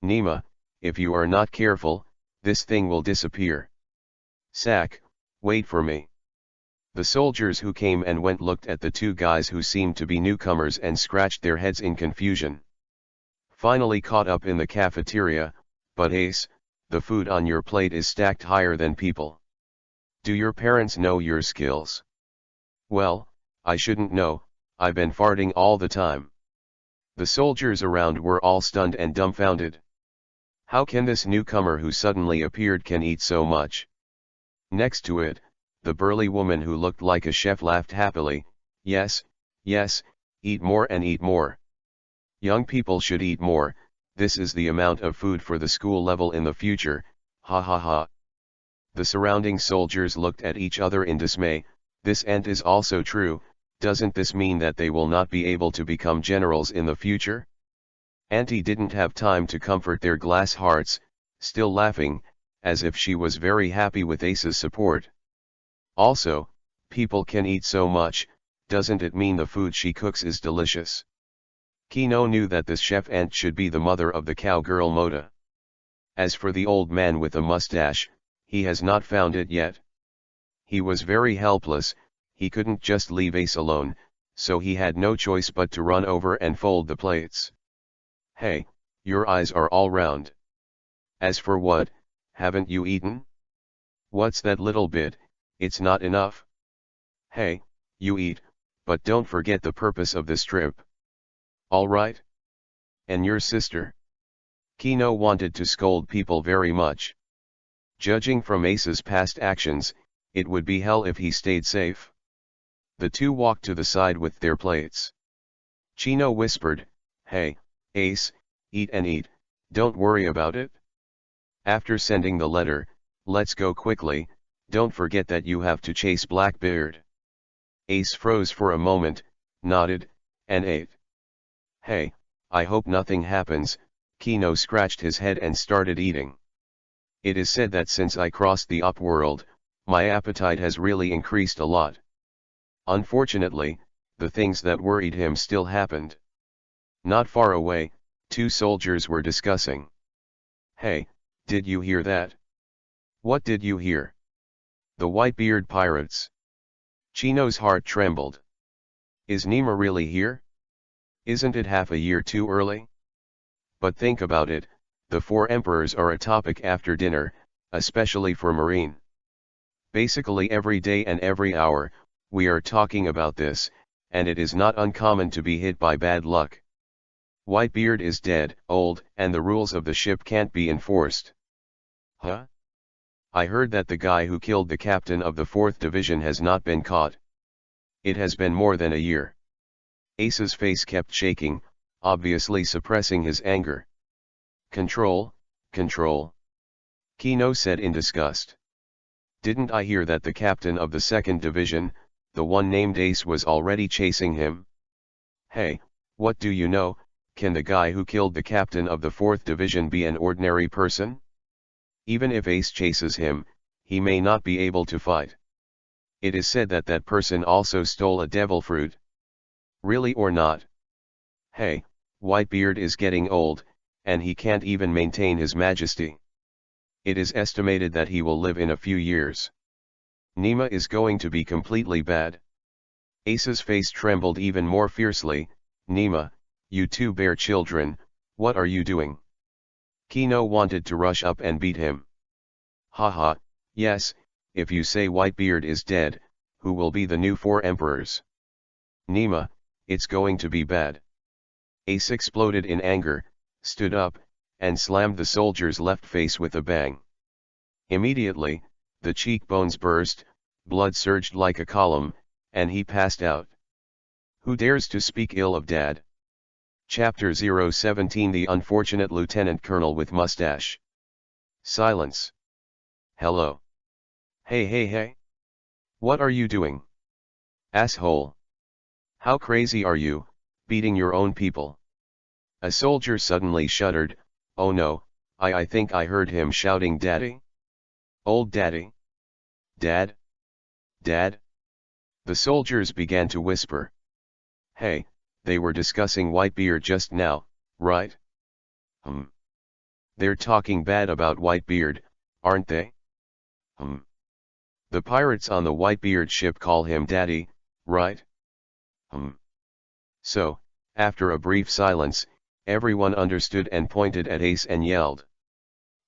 Nima, if you are not careful, this thing will disappear. Sack, wait for me. The soldiers who came and went looked at the two guys who seemed to be newcomers and scratched their heads in confusion. Finally caught up in the cafeteria, but Ace, the food on your plate is stacked higher than people. Do your parents know your skills? Well, I shouldn't know, I've been farting all the time. The soldiers around were all stunned and dumbfounded. How can this newcomer who suddenly appeared can eat so much? Next to it, the burly woman who looked like a chef laughed happily. Yes, yes, eat more and eat more. Young people should eat more, this is the amount of food for the school level in the future, ha ha ha. The surrounding soldiers looked at each other in dismay. This ant is also true, doesn't this mean that they will not be able to become generals in the future? Auntie didn't have time to comfort their glass hearts, still laughing, as if she was very happy with Ace's support. Also, people can eat so much, doesn't it mean the food she cooks is delicious? Kino knew that this chef ant should be the mother of the cowgirl Moda. As for the old man with the mustache, he has not found it yet. He was very helpless, he couldn't just leave Ace alone, so he had no choice but to run over and fold the plates. Hey, your eyes are all round. As for what, haven't you eaten? What's that little bit, it's not enough. Hey, you eat, but don't forget the purpose of this trip. Alright? And your sister? Kino wanted to scold people very much. Judging from Ace's past actions, it would be hell if he stayed safe. The two walked to the side with their plates. Chino whispered, Hey, Ace, eat and eat, don't worry about it. After sending the letter, let's go quickly, don't forget that you have to chase Blackbeard. Ace froze for a moment, nodded, and ate. Hey, I hope nothing happens, Kino scratched his head and started eating. It is said that since I crossed the upworld, my appetite has really increased a lot. Unfortunately, the things that worried him still happened. Not far away, two soldiers were discussing. "Hey, did you hear that?" "What did you hear?" "The Whitebeard pirates." Chino's heart trembled. Is Nima really here? Isn't it half a year too early? But think about it, the four emperors are a topic after dinner, especially for Marine. Basically every day and every hour, we are talking about this, and it is not uncommon to be hit by bad luck. Whitebeard is dead, old, and the rules of the ship can't be enforced. Huh? I heard that the guy who killed the captain of the 4th Division has not been caught. It has been more than a year. Ace's face kept shaking, obviously suppressing his anger. Control, control. Kino said in disgust. Didn't I hear that the captain of the 2nd Division, the one named Ace, was already chasing him? Hey, what do you know, can the guy who killed the captain of the 4th Division be an ordinary person? Even if Ace chases him, he may not be able to fight. It is said that that person also stole a devil fruit. Really or not? Hey, Whitebeard is getting old, and he can't even maintain his majesty. It is estimated that he will live in a few years. Nima is going to be completely bad. Ace's face trembled even more fiercely. Nima, you two bear children, what are you doing? Kino wanted to rush up and beat him. Haha, yes, if you say Whitebeard is dead, who will be the new 4 emperors? Nima, it's going to be bad. Ace exploded in anger, stood up, and slammed the soldier's left face with a bang. Immediately, the cheekbones burst, blood surged like a column, and he passed out. Who dares to speak ill of Dad? Chapter 017 The Unfortunate Lieutenant Colonel with Mustache. Silence. Hello. Hey hey hey. What are you doing? Asshole. How crazy are you, beating your own people? A soldier suddenly shuddered. Oh no, I think I heard him shouting Daddy? Old Daddy? Dad? Dad? The soldiers began to whisper. Hey, they were discussing Whitebeard just now, right? They're talking bad about Whitebeard, aren't they? The pirates on the Whitebeard ship call him Daddy, right? So, after a brief silence, everyone understood and pointed at Ace and yelled.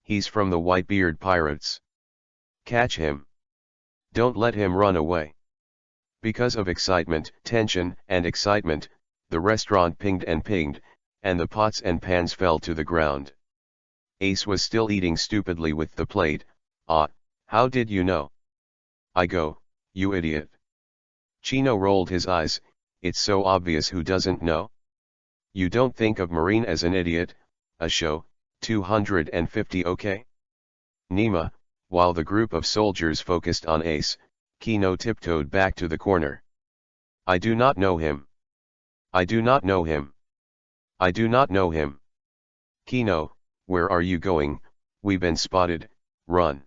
He's from the Whitebeard pirates. Catch him. Don't let him run away. Because of excitement, tension, and excitement, the restaurant pinged, and the pots and pans fell to the ground. Ace was still eating stupidly with the plate. Ah, how did you know? I go, you idiot. Chino rolled his eyes. It's so obvious, who doesn't know? You don't think of Marine as an idiot, a show, 250 okay? Nima, while the group of soldiers focused on Ace, Kino tiptoed back to the corner. I do not know him. I do not know him. I do not know him. Kino, where are you going? We've been spotted, run.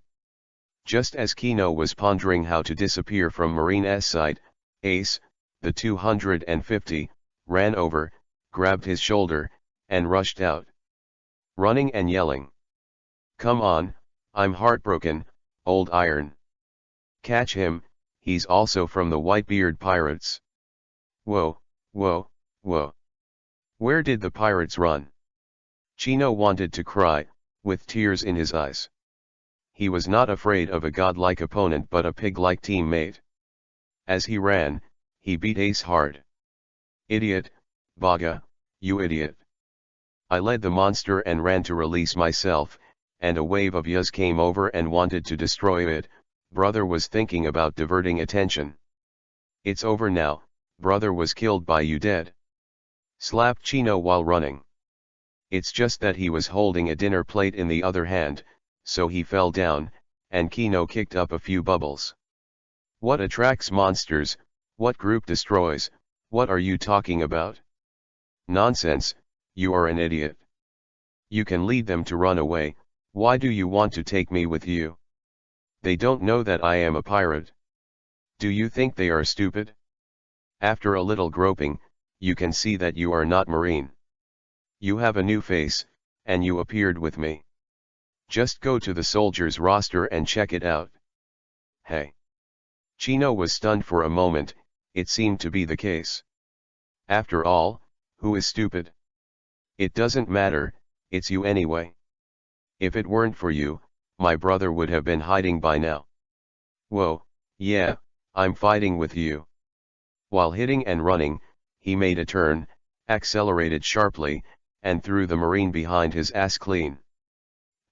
Just as Kino was pondering how to disappear from Marine's sight, Ace, the 250, ran over, grabbed his shoulder, and rushed out. Running and yelling. Come on, I'm heartbroken, old iron. Catch him, he's also from the Whitebeard pirates. Whoa, whoa, whoa. Where did the pirates run? Chino wanted to cry, with tears in his eyes. He was not afraid of a godlike opponent but a pig-like teammate. As he ran, he beat Ace hard. Idiot, Baga, you idiot. I led the monster and ran to release myself, and a wave of yas came over and wanted to destroy it. Brother was thinking about diverting attention. It's over now, brother was killed by you dead. Slapped Chino while running. It's just that he was holding a dinner plate in the other hand, so he fell down, and Kino kicked up a few bubbles. What attracts monsters, what group destroys, what are you talking about? Nonsense, you are an idiot. You can lead them to run away, why do you want to take me with you? They don't know that I am a pirate. Do you think they are stupid? After a little groping, you can see that you are not Marine. You have a new face, and you appeared with me. Just go to the soldiers roster and check it out. Hey. Chino was stunned for a moment. It seemed to be the case. After all, who is stupid? It doesn't matter, it's you anyway. If it weren't for you, my brother would have been hiding by now. Whoa, yeah, I'm fighting with you. While hitting and running, he made a turn, accelerated sharply, and threw the Marine behind his ass clean.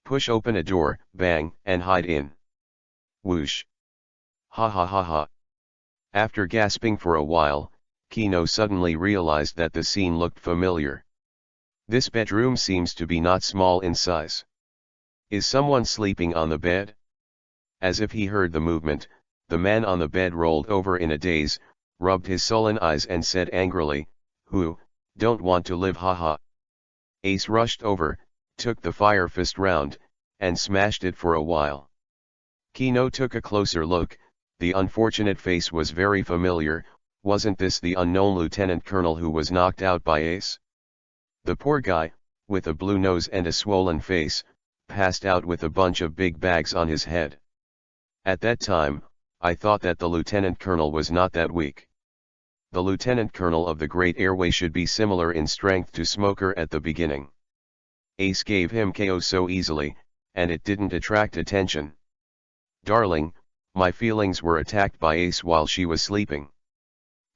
Push open a door, bang, and hide in. Whoosh. Ha ha ha ha. After gasping for a while, Kino suddenly realized that the scene looked familiar. This bedroom seems to be not small in size. Is someone sleeping on the bed? As if he heard the movement, the man on the bed rolled over in a daze, rubbed his sullen eyes and said angrily, "Who, don't want to live, haha." Ace rushed over, took the fire fist round, and smashed it for a while. Kino took a closer look. The unfortunate face was very familiar. Wasn't this the unknown lieutenant colonel who was knocked out by Ace? The poor guy, with a blue nose and a swollen face, passed out with a bunch of big bags on his head. At that time, I thought that the lieutenant colonel was not that weak. The lieutenant colonel of the Great Airway should be similar in strength to Smoker at the beginning. Ace gave him KO so easily, and it didn't attract attention. Darling, my feelings were attacked by Ace while she was sleeping.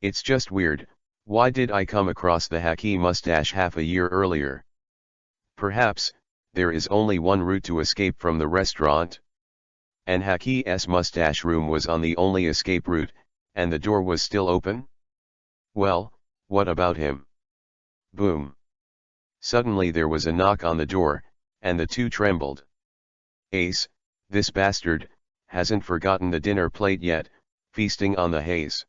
It's just weird, why did I come across the Haki mustache half a year earlier? Perhaps, there is only one route to escape from the restaurant. And Haki's mustache room was on the only escape route, and the door was still open? Well, what about him? Boom. Suddenly there was a knock on the door, and the two trembled. Ace, this bastard, hasn't forgotten the dinner plate yet, feasting on the haze.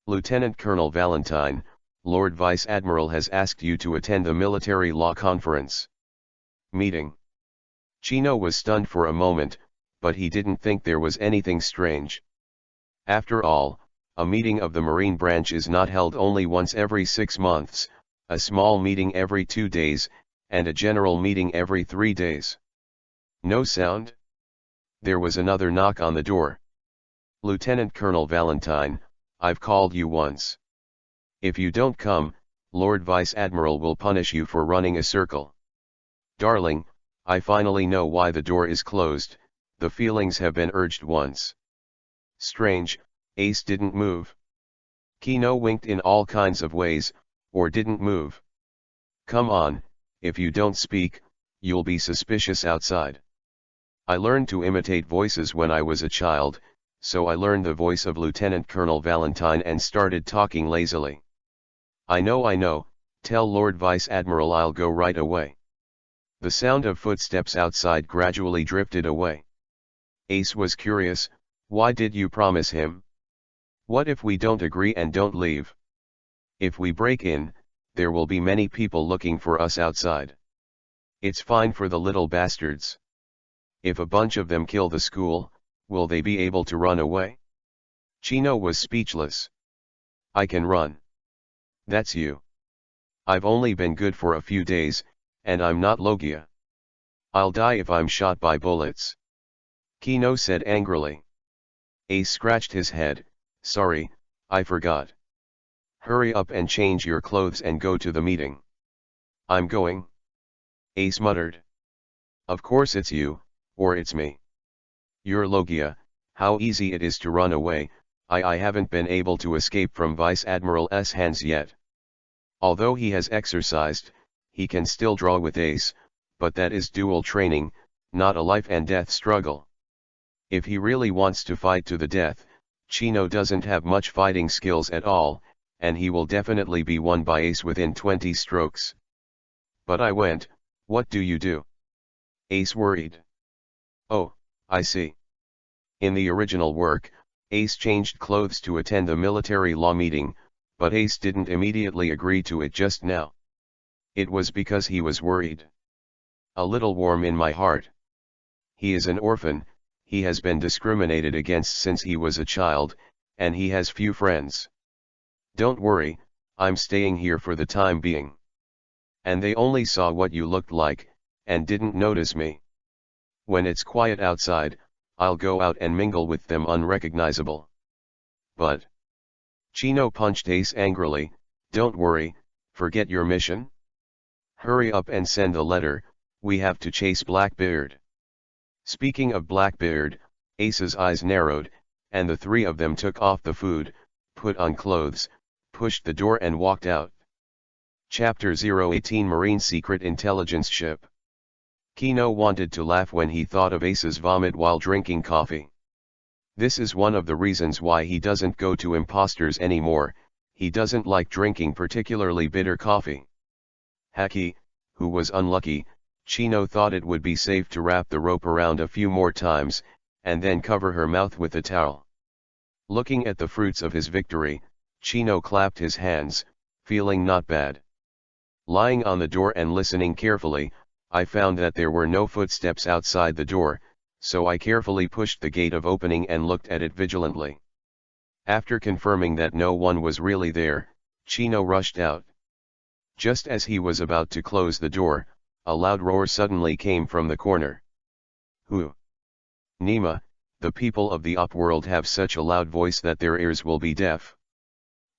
Lieutenant Colonel Valentine, Lord Vice Admiral has asked you to attend the military law conference. Meeting. Chino was stunned for a moment, but he didn't think there was anything strange. After all, a meeting of the Marine branch is not held only once every 6 months, a small meeting every 2 days, and a general meeting every 3 days. No sound? There was another knock on the door. Lieutenant Colonel Valentine, I've called you once. If you don't come, Lord Vice Admiral will punish you for running a circle. Darling, I finally know why the door is closed. The feelings have been urged once. Strange, Ace didn't move. Kino winked in all kinds of ways, or didn't move. Come on, if you don't speak, you'll be suspicious outside. I learned to imitate voices when I was a child, so I learned the voice of Lieutenant Colonel Valentine and started talking lazily. I know, tell Lord Vice Admiral I'll go right away. The sound of footsteps outside gradually drifted away. Ace was curious, why did you promise him? What if we don't agree and don't leave? If we break in, there will be many people looking for us outside. It's fine for the little bastards. If a bunch of them kill the school, will they be able to run away? Chino was speechless. I can run. That's you. I've only been good for a few days, and I'm not Logia. I'll die if I'm shot by bullets. Kino said angrily. Ace scratched his head, sorry, I forgot. Hurry up and change your clothes and go to the meeting. I'm going. Ace muttered. Of course it's you, or it's me. You're Logia, how easy it is to run away. I haven't been able to escape from Vice Admiral's hands yet. Although he has exercised, he can still draw with Ace, but that is dual training, not a life and death struggle. If he really wants to fight to the death, Chino doesn't have much fighting skills at all, and he will definitely be won by Ace within 20 strokes. But I went, what do you do? Ace worried. Oh, I see. In the original work, Ace changed clothes to attend the military law meeting, but Ace didn't immediately agree to it just now. It was because he was worried. A little warm in my heart. He is an orphan, he has been discriminated against since he was a child, and he has few friends. Don't worry, I'm staying here for the time being. And they only saw what you looked like, and didn't notice me. When it's quiet outside, I'll go out and mingle with them unrecognizable. But Chino punched Ace angrily. Don't worry, forget your mission. Hurry up and send the letter, we have to chase Blackbeard. Speaking of Blackbeard, Ace's eyes narrowed, and the three of them took off the food, put on clothes, pushed the door and walked out. Chapter 018 Marine Secret Intelligence Ship. Kino wanted to laugh when he thought of Ace's vomit while drinking coffee. This is one of the reasons why he doesn't go to Imposters anymore. He doesn't like drinking particularly bitter coffee. Haki, who was unlucky, Chino thought it would be safe to wrap the rope around a few more times, and then cover her mouth with a towel. Looking at the fruits of his victory, Chino clapped his hands, feeling not bad. Lying on the door and listening carefully, I found that there were no footsteps outside the door, so I carefully pushed the gate of opening and looked at it vigilantly. After confirming that no one was really there, Chino rushed out. Just as he was about to close the door, a loud roar suddenly came from the corner. Who? Nima, the people of the upworld have such a loud voice that their ears will be deaf.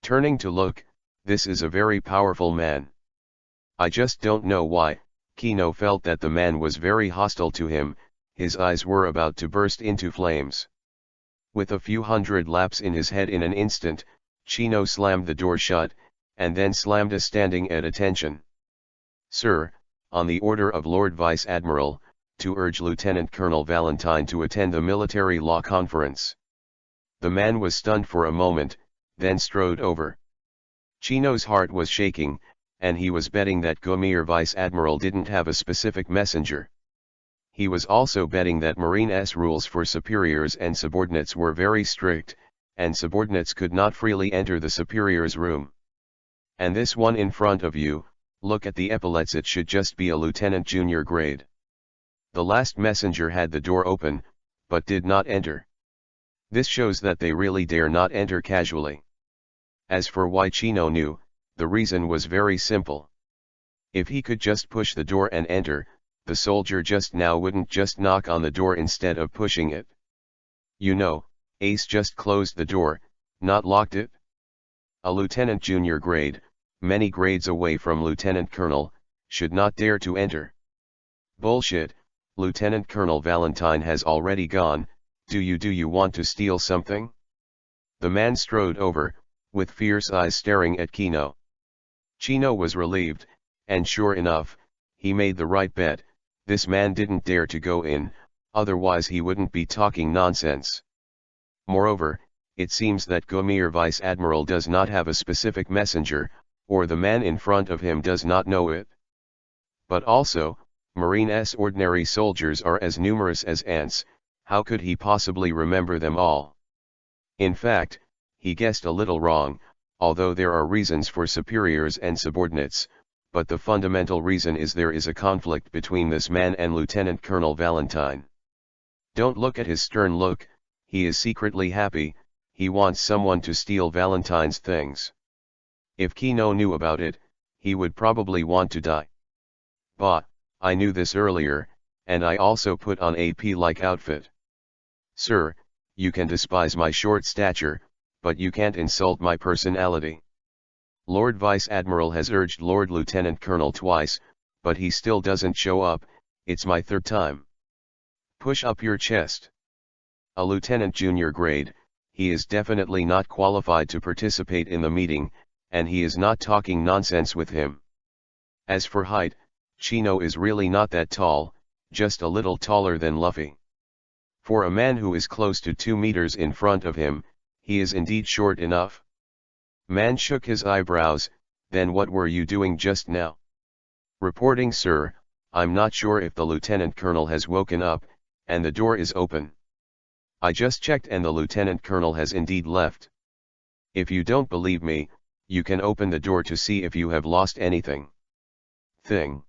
Turning to look, this is a very powerful man. I just don't know why, Kino felt that the man was very hostile to him. His eyes were about to burst into flames. With a few hundred laps in his head in an instant, Chino slammed the door shut, and then slammed a standing at attention. Sir, on the order of Lord Vice Admiral, to urge Lieutenant Colonel Valentine to attend the military law conference. The man was stunned for a moment, then strode over. Chino's heart was shaking, and he was betting that Gomir Vice Admiral didn't have a specific messenger. He was also betting that Marine's rules for superiors and subordinates were very strict, and subordinates could not freely enter the superior's room. And this one in front of you, look at the epaulets, it should just be a lieutenant junior grade. The last messenger had the door open, but did not enter. This shows that they really dare not enter casually. As for why Chino knew, the reason was very simple. If he could just push the door and enter, the soldier just now wouldn't just knock on the door instead of pushing it. You know, Ace just closed the door, not locked it. A lieutenant junior grade, many grades away from lieutenant colonel, should not dare to enter. Bullshit, Lieutenant Colonel Valentine has already gone. Do you want to steal something? The man strode over, with fierce eyes staring at Kino. Chino was relieved, and sure enough, he made the right bet. This man didn't dare to go in, otherwise he wouldn't be talking nonsense. Moreover, it seems that Gomir Vice Admiral does not have a specific messenger, or the man in front of him does not know it. But also, Marine's ordinary soldiers are as numerous as ants. How could he possibly remember them all? In fact, he guessed a little wrong, although there are reasons for superiors and subordinates, but the fundamental reason is there is a conflict between this man and Lieutenant Colonel Valentine. Don't look at his stern look, he is secretly happy, he wants someone to steal Valentine's things. If Kino knew about it, he would probably want to die. Bah, I knew this earlier, and I also put on a P-like outfit. Sir, you can despise my short stature, but you can't insult my personality. Lord Vice Admiral has urged Lord Lieutenant Colonel twice, but he still doesn't show up. It's my third time. Push up your chest. A lieutenant junior grade, he is definitely not qualified to participate in the meeting, and he is not talking nonsense with him. As for height, Chino is really not that tall, just a little taller than Luffy. For a man who is close to 2 meters in front of him, he is indeed short enough. Man shook his eyebrows. Then what were you doing just now? Reporting, sir. I'm not sure if the lieutenant colonel has woken up, and the door is open. I just checked and the lieutenant colonel has indeed left. If you don't believe me, you can open the door to see if you have lost anything. Thing.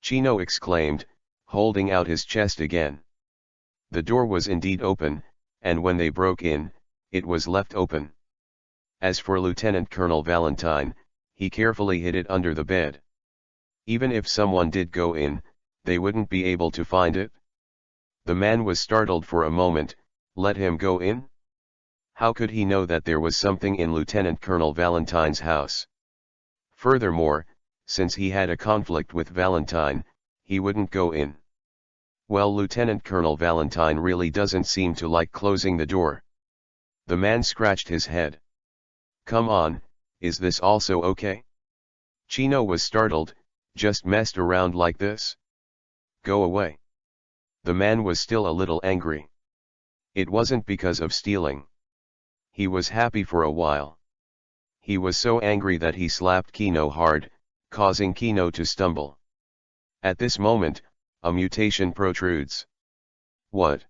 Chino exclaimed, holding out his chest again. The door was indeed open, and when they broke in, it was left open. As for Lieutenant Colonel Valentine, he carefully hid it under the bed. Even if someone did go in, they wouldn't be able to find it. The man was startled for a moment. Let him go in? How could he know that there was something in Lieutenant Colonel Valentine's house? Furthermore, since he had a conflict with Valentine, he wouldn't go in. Well, Lieutenant Colonel Valentine really doesn't seem to like closing the door. The man scratched his head. Come on, is this also okay? Chino was startled. Just messed around like this? Go away. The man was still a little angry. It wasn't because of stealing. He was happy for a while. He was so angry that he slapped Kino hard, causing Kino to stumble. At this moment, a mutation protrudes. What?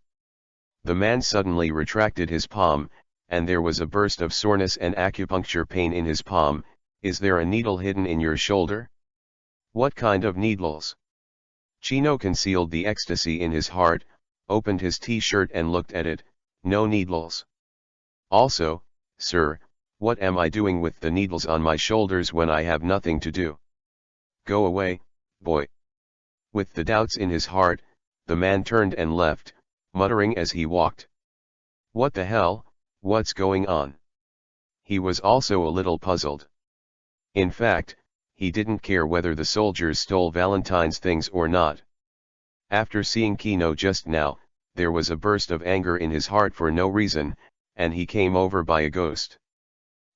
The man suddenly retracted his palm, and there was a burst of soreness and acupuncture pain in his palm. Is there a needle hidden in your shoulder? What kind of needles? Chino concealed the ecstasy in his heart, opened his t-shirt and looked at it. No needles. Also, sir, what am I doing with the needles on my shoulders when I have nothing to do? Go away, boy. With the doubts in his heart, the man turned and left, muttering as he walked. What the hell, what's going on? He was also a little puzzled. In fact, he didn't care whether the soldiers stole Valentine's things or not. After seeing Kino just now, there was a burst of anger in his heart for no reason, and he came over by a ghost.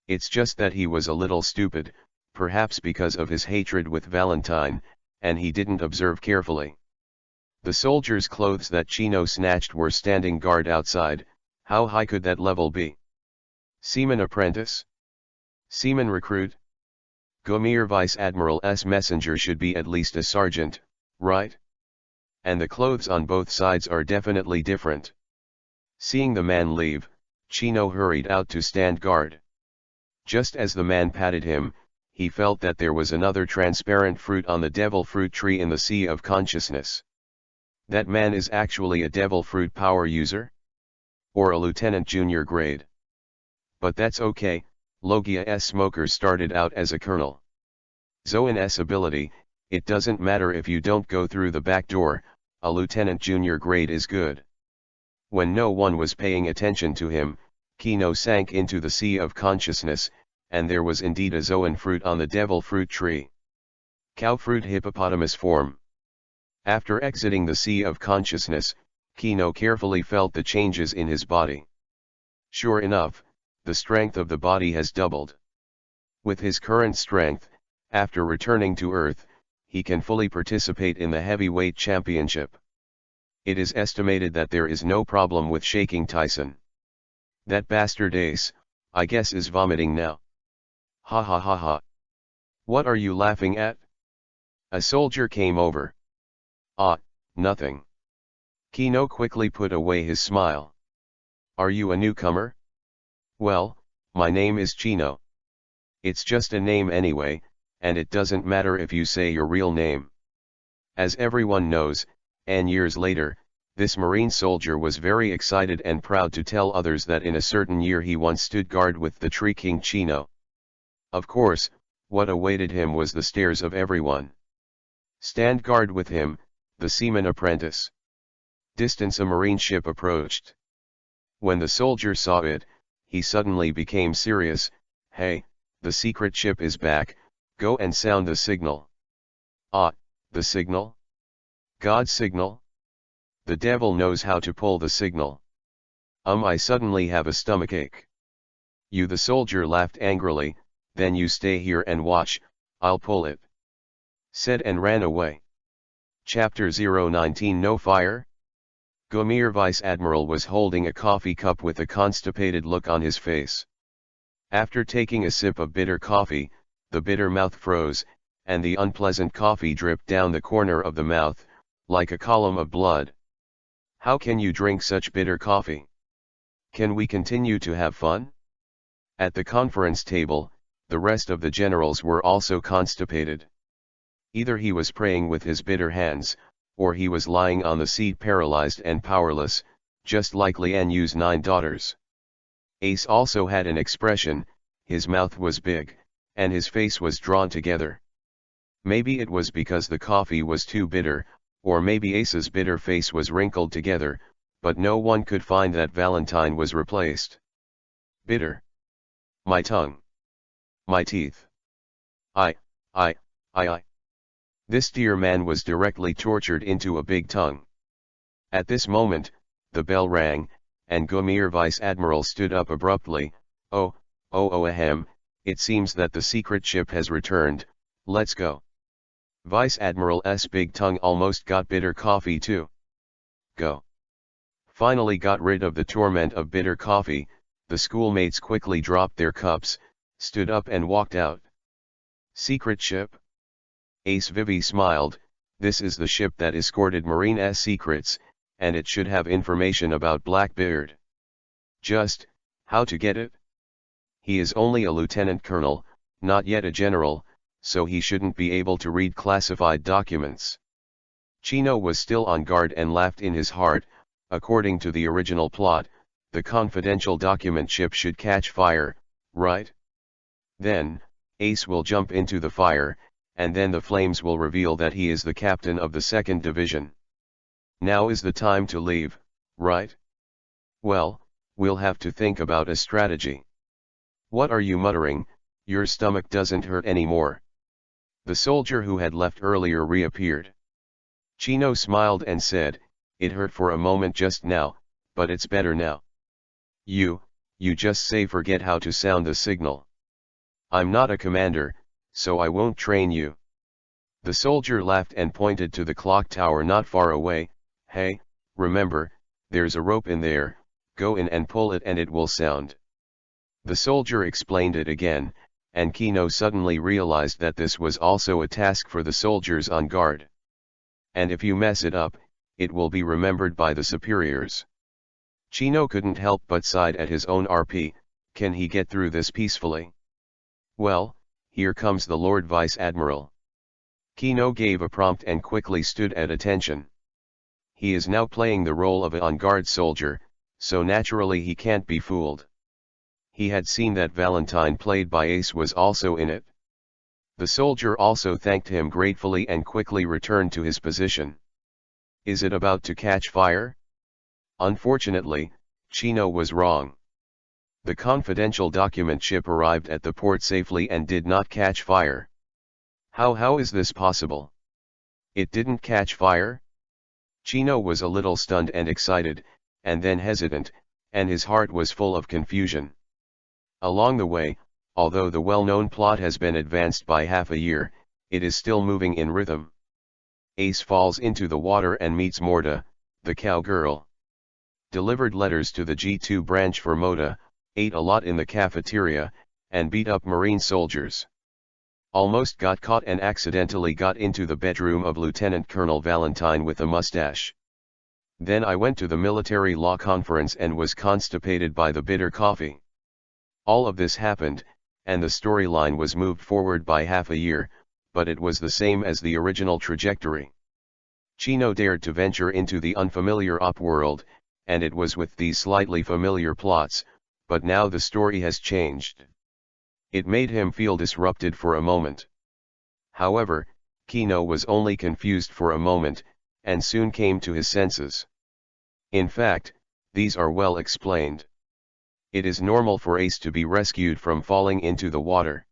It's just that he was a little stupid, perhaps because of his hatred with Valentine, and he didn't observe carefully. The soldiers' clothes that Chino snatched were standing guard outside. How high could that level be? Seaman apprentice? Seaman recruit? Gomir Vice Admiral's messenger should be at least a sergeant, right? And the clothes on both sides are definitely different. Seeing the man leave, Chino hurried out to stand guard. Just as the man patted him, he felt that there was another transparent fruit on the devil fruit tree in the sea of consciousness. That man is actually a devil fruit power user? Or a lieutenant junior grade? But that's okay. Logia's smoker started out as a colonel. Zoan's ability, it doesn't matter if you don't go through the back door, a lieutenant junior grade is good. When no one was paying attention to him, Kino sank into the sea of consciousness, and there was indeed a Zoan fruit on the devil fruit tree. Cow fruit hippopotamus form. After exiting the sea of consciousness, Kino carefully felt the changes in his body. Sure enough, the strength of the body has doubled. With his current strength, after returning to Earth, he can fully participate in the heavyweight championship. It is estimated that there is no problem with shaking Tyson. That bastard Ace, I guess, is vomiting now. Ha ha ha ha. What are you laughing at? A soldier came over. Ah, nothing. Kino quickly put away his smile. Are you a newcomer? Well, my name is Chino. It's just a name anyway, and it doesn't matter if you say your real name. As everyone knows, and years later, this Marine soldier was very excited and proud to tell others that in a certain year he once stood guard with the Tree King Chino. Of course, what awaited him was the stares of everyone. Stand guard with him, the seaman apprentice. Distance a Marine ship approached. When the soldier saw it, he suddenly became serious. Hey, the secret ship is back, go and sound the signal. Ah, the signal? God's signal? The devil knows how to pull the signal. I suddenly have a stomachache. You, the soldier laughed angrily. Then you stay here and watch, I'll pull it. Said and ran away. Chapter 019 No Fire? Gomir Vice Admiral was holding a coffee cup with a constipated look on his face. After taking a sip of bitter coffee, the bitter mouth froze, and the unpleasant coffee dripped down the corner of the mouth, like a column of blood. How can you drink such bitter coffee? Can we continue to have fun? At the conference table, the rest of the generals were also constipated. Either he was praying with his bitter hands, or he was lying on the seat paralyzed and powerless, just like Lian Yu's 9 daughters. Ace also had an expression. his mouth was big, and his face was drawn together. Maybe it was because the coffee was too bitter, or maybe Ace's bitter face was wrinkled together, but no one could find that Valentine was replaced. Bitter. My tongue. My teeth. I. This dear man was directly tortured into a big tongue. At this moment, the bell rang, and Gomir Vice Admiral stood up abruptly. Oh, ahem, it seems that the secret ship has returned, let's go. Vice Admiral's big tongue almost got bitter coffee too. Go. Finally got rid of the torment of bitter coffee, the schoolmates quickly dropped their cups, stood up and walked out. Secret ship? Ace Vivi smiled. This is the ship that escorted Marine's secrets, and it should have information about Blackbeard. Just, how to get it? He is only a lieutenant colonel, not yet a general, so he shouldn't be able to read classified documents. Chino was still on guard and laughed in his heart. According to the original plot, the confidential document ship should catch fire, right? Then, Ace will jump into the fire, and then the flames will reveal that he is the captain of the 2nd Division. Now is the time to leave, right? Well, we'll have to think about a strategy. What are you muttering? Your stomach doesn't hurt anymore. The soldier who had left earlier reappeared. Chino smiled and said, it hurt for a moment just now, but it's better now. You just say forget how to sound the signal. I'm not a commander, so I won't train you. The soldier laughed and pointed to the clock tower not far away. Hey, remember, there's a rope in there, go in and pull it and it will sound. The soldier explained it again, and Kino suddenly realized that this was also a task for the soldiers on guard. And if you mess it up, it will be remembered by the superiors. Chino couldn't help but sighed at his own RP. Can he get through this peacefully? Well, here comes the Lord Vice Admiral. Kino gave a prompt and quickly stood at attention. He is now playing the role of a on-guard soldier, so naturally he can't be fooled. He had seen that Valentine played by Ace was also in it. The soldier also thanked him gratefully and quickly returned to his position. Is it about to catch fire? Unfortunately, Chino was wrong. The confidential document ship arrived at the port safely and did not catch fire. How is this possible? It didn't catch fire? Chino was a little stunned and excited, and then hesitant, and his heart was full of confusion. Along the way, although the well-known plot has been advanced by half a year, it is still moving in rhythm. Ace falls into the water and meets Morta, the cowgirl. Delivered letters to the G2 branch for Morta, ate a lot in the cafeteria, and beat up Marine soldiers. Almost got caught and accidentally got into the bedroom of Lieutenant Colonel Valentine with a mustache. Then I went to the military law conference and was constipated by the bitter coffee. All of this happened, and the storyline was moved forward by half a year, but it was the same as the original trajectory. Chino dared to venture into the unfamiliar op world, and it was with these slightly familiar plots, but now the story has changed. It made him feel disrupted for a moment. However, Chino was only confused for a moment, and soon came to his senses. In fact, these are well explained. It is normal for Ace to be rescued from falling into the water.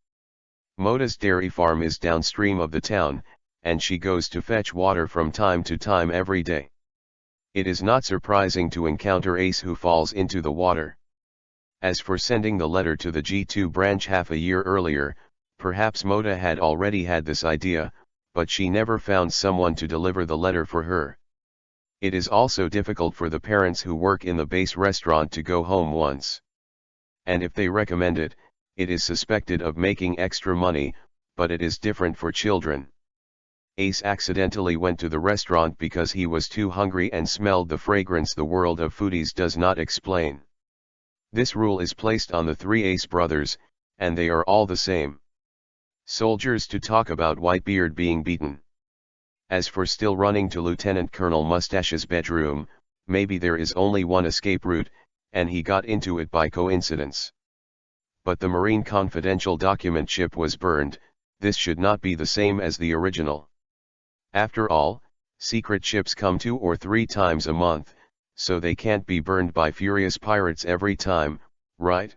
Mota's dairy farm is downstream of the town, and she goes to fetch water from time to time every day. It is not surprising to encounter Ace who falls into the water. As for sending the letter to the G2 branch half a year earlier, perhaps Mota had already had this idea, but she never found someone to deliver the letter for her. It is also difficult for the parents who work in the base restaurant to go home once. And if they recommend it, it is suspected of making extra money, but it is different for children. Ace accidentally went to the restaurant because he was too hungry and smelled the fragrance the world of foodies does not explain. This rule is placed on the 3 Ace brothers, and they are all the same. Soldiers to talk about Whitebeard being beaten. As for still running to Lieutenant Colonel Mustache's bedroom, maybe there is only one escape route, and he got into it by coincidence. but the Marine confidential document ship was burned. This should not be the same as the original. After all, secret ships come 2 or 3 times a month, so they can't be burned by furious pirates every time, right?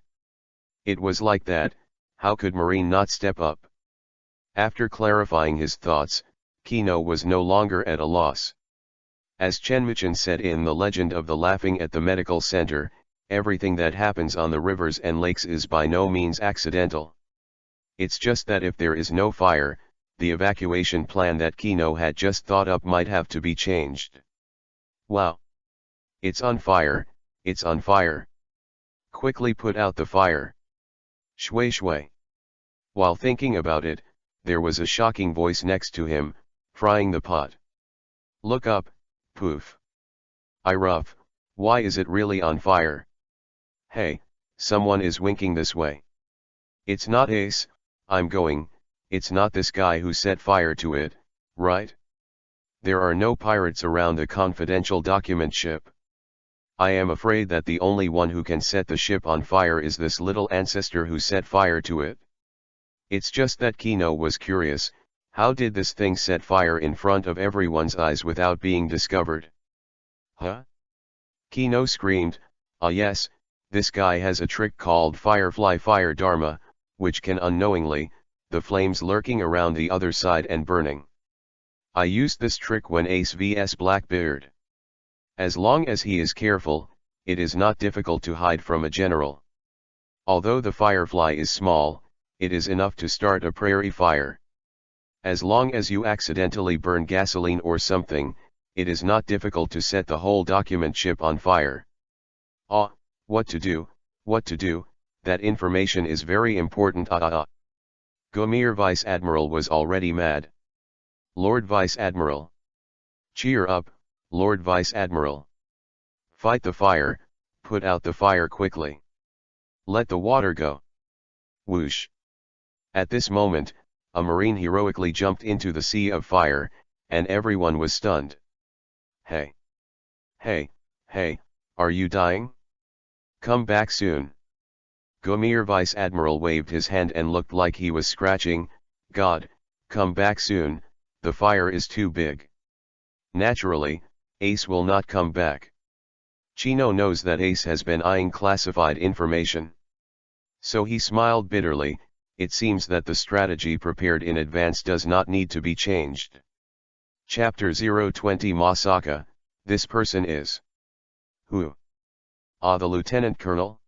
It was like that. How could Marine not step up? After clarifying his thoughts, Kino was no longer at a loss. As Chenmichan said in The Legend of the Laughing at the Medical Center, everything that happens on the rivers and lakes is by no means accidental. It's just that if there is no fire, the evacuation plan that Kino had just thought up might have to be changed. Wow! It's on fire, it's on fire. Quickly put out the fire. Shui shui. While thinking about it, there was a shocking voice next to him, frying the pot. Look up, poof. I rough, why is it really on fire? Hey, someone is winking this way. It's not Ace, I'm going, it's not this guy who set fire to it, right? There are no pirates around the confidential document ship. I am afraid that the only one who can set the ship on fire is this little ancestor who set fire to it. It's just that Kino was curious, how did this thing set fire in front of everyone's eyes without being discovered? Huh? Kino screamed, ah yes, this guy has a trick called Firefly Fire Dharma, which can unknowingly, the flames lurking around the other side and burning. I used this trick when Ace vs Blackbeard. As long as he is careful, it is not difficult to hide from a general. Although the firefly is small, it is enough to start a prairie fire. As long as you accidentally burn gasoline or something, it is not difficult to set the whole document ship on fire. Ah, what to do, that information is very important. Gomir Vice Admiral was already mad. Lord Vice Admiral. Cheer up, Lord Vice Admiral. Fight the fire, put out the fire quickly. Let the water go. Whoosh. At this moment, a Marine heroically jumped into the sea of fire, and everyone was stunned. Hey! Hey, hey, are you dying? Come back soon. Gomir Vice Admiral waved his hand and looked like he was scratching. God, come back soon, the fire is too big. Naturally, Ace will not come back. Chino knows that Ace has been eyeing classified information. So he smiled bitterly. It seems that the strategy prepared in advance does not need to be changed. Chapter 020 Masaka, this person is. Who? Ah, the Lieutenant Colonel?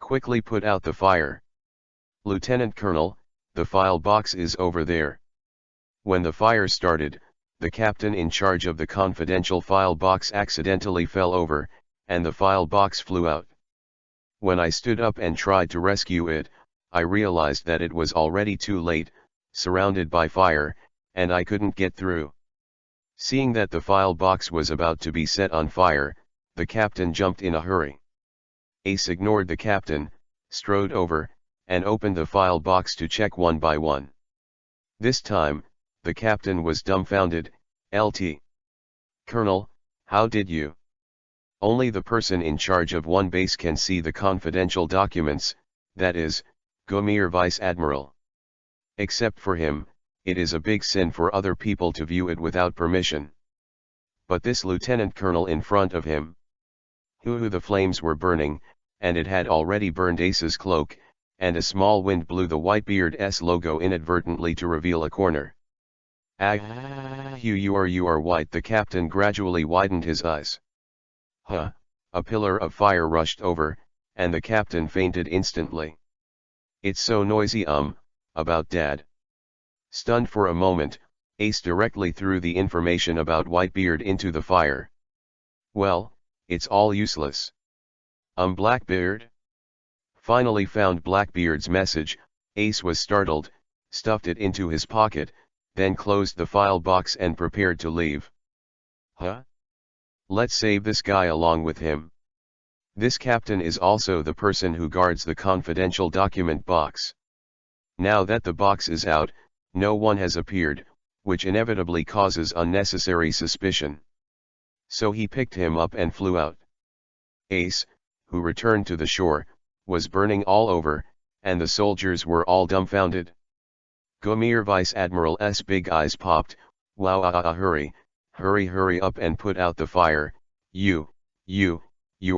Quickly put out the fire. Lieutenant Colonel, the file box is over there. When the fire started, the captain in charge of the confidential file box accidentally fell over, and the file box flew out. When I stood up and tried to rescue it, I realized that it was already too late, surrounded by fire, and I couldn't get through. Seeing that the file box was about to be set on fire, the captain jumped in a hurry. Ace ignored the captain, strode over, and opened the file box to check one by one. This time, the captain was dumbfounded. LT. Colonel, how did you? Only the person in charge of one base can see the confidential documents, that is, Gomir Vice Admiral. Except for him, it is a big sin for other people to view it without permission. But this lieutenant colonel in front of him. The flames were burning, and it had already burned Ace's cloak, and a small wind blew the Whitebeard's logo inadvertently to reveal a corner. You are white. The captain gradually widened his eyes. Huh, a pillar of fire rushed over, and the captain fainted instantly. It's so noisy about Dad. Stunned for a moment, Ace directly threw the information about Whitebeard into the fire. Well, it's all useless. Blackbeard? Finally found Blackbeard's message. Ace was startled, stuffed it into his pocket, then closed the file box and prepared to leave. Huh? Let's save this guy along with him. This captain is also the person who guards the confidential document box. Now that the box is out, no one has appeared, which inevitably causes unnecessary suspicion. So he picked him up and flew out. Ace, who returned to the shore, was burning all over, and the soldiers were all dumbfounded. Gomir Vice Admiral's big eyes popped. Wow, hurry, hurry up and put out the fire, you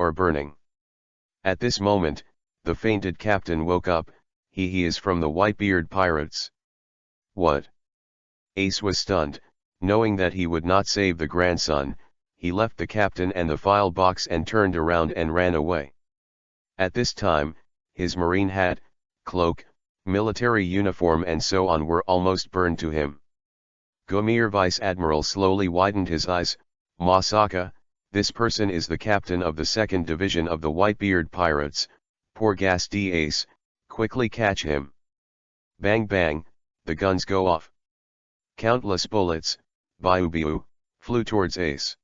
are burning. At this moment, the fainted captain woke up. He is from the Whitebeard pirates. What? Ace was stunned, knowing that he would not save the grandson. He left the captain and the file box and turned around and ran away. At this time, his marine hat, cloak, military uniform and so on were almost burned to him. Gomir Vice Admiral slowly widened his eyes. Masaka, this person is the captain of the 2nd Division of the Whitebeard Pirates. Poor Gasti Ace, quickly catch him. Bang bang, the guns go off. Countless bullets, biu, flew towards Ace.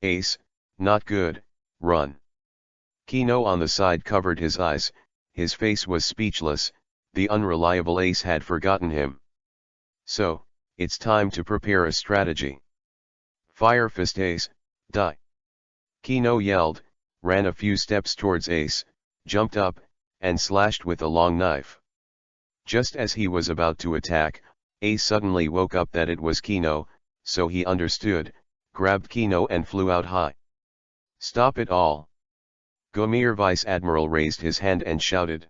Ace, not good, run. Kino on the side covered his eyes, his face was speechless. The unreliable Ace had forgotten him. So, it's time to prepare a strategy. Fire fist Ace, die. Kino yelled, ran a few steps towards Ace, jumped up, and slashed with a long knife. Just as he was about to attack, Ace suddenly woke up that it was Kino, so he understood, grabbed Kino and flew out high. Stop it all. Gomir Vice Admiral raised his hand and shouted.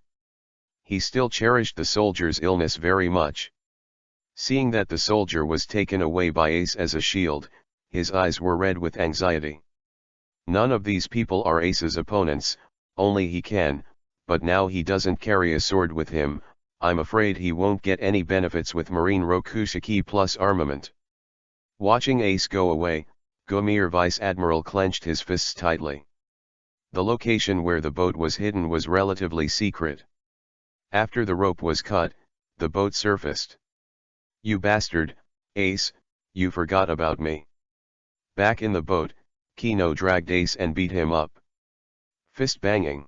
He still cherished the soldier's illness very much. Seeing that the soldier was taken away by Ace as a shield, his eyes were red with anxiety. None of these people are Ace's opponents, only he can, but now he doesn't carry a sword with him. I'm afraid he won't get any benefits with Marine Rokushiki plus armament. Watching Ace go away, Gomir Vice Admiral clenched his fists tightly. The location where the boat was hidden was relatively secret. After the rope was cut, the boat surfaced. You bastard, Ace, you forgot about me. Back in the boat, Kino dragged Ace and beat him up. Fist banging.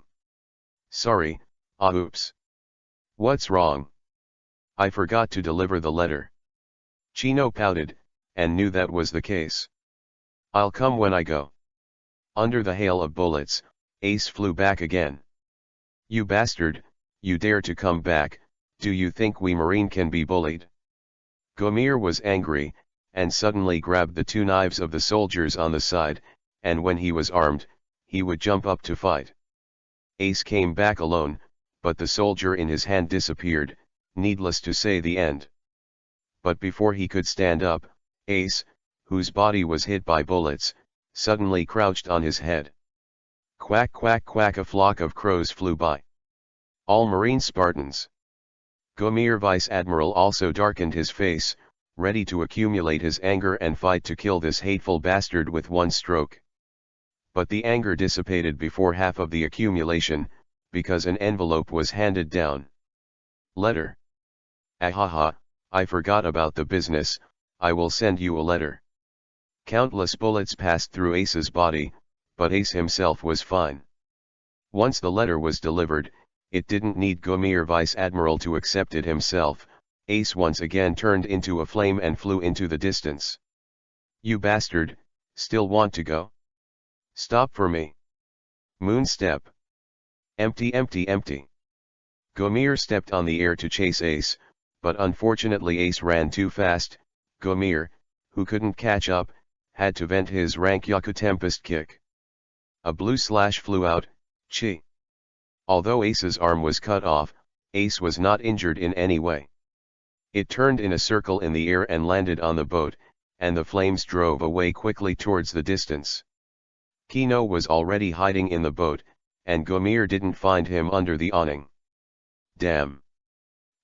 Sorry, oops. What's wrong? I forgot to deliver the letter. Chino pouted, and knew that was the case. I'll come when I go. Under the hail of bullets, Ace flew back again. You bastard, you dare to come back, do you think we Marine can be bullied? Gomir was angry, and suddenly grabbed the 2 knives of the soldiers on the side, and when he was armed, he would jump up to fight. Ace came back alone, but the soldier in his hand disappeared, needless to say the end. But before he could stand up, Ace, whose body was hit by bullets, suddenly crouched on his head. Quack quack quack, a flock of crows flew by. All Marine Spartans. Gomir Vice Admiral also darkened his face, ready to accumulate his anger and fight to kill this hateful bastard with one stroke. But the anger dissipated before half of the accumulation, because an envelope was handed down. Letter. Ahaha, I forgot about the business, I will send you a letter. Countless bullets passed through Ace's body, but Ace himself was fine. Once the letter was delivered, it didn't need Gomir Vice Admiral to accept it himself. Ace once again turned into a flame and flew into the distance. You bastard, still want to go? Stop for me. Moon step. Empty. Gomir stepped on the air to chase Ace, but unfortunately Ace ran too fast. Gomir, who couldn't catch up, had to vent his Rankyaku Tempest kick. A blue slash flew out, chi. Although Ace's arm was cut off, Ace was not injured in any way. It turned in a circle in the air and landed on the boat, and the flames drove away quickly towards the distance. Kino was already hiding in the boat, and Gomir didn't find him under the awning. Damn.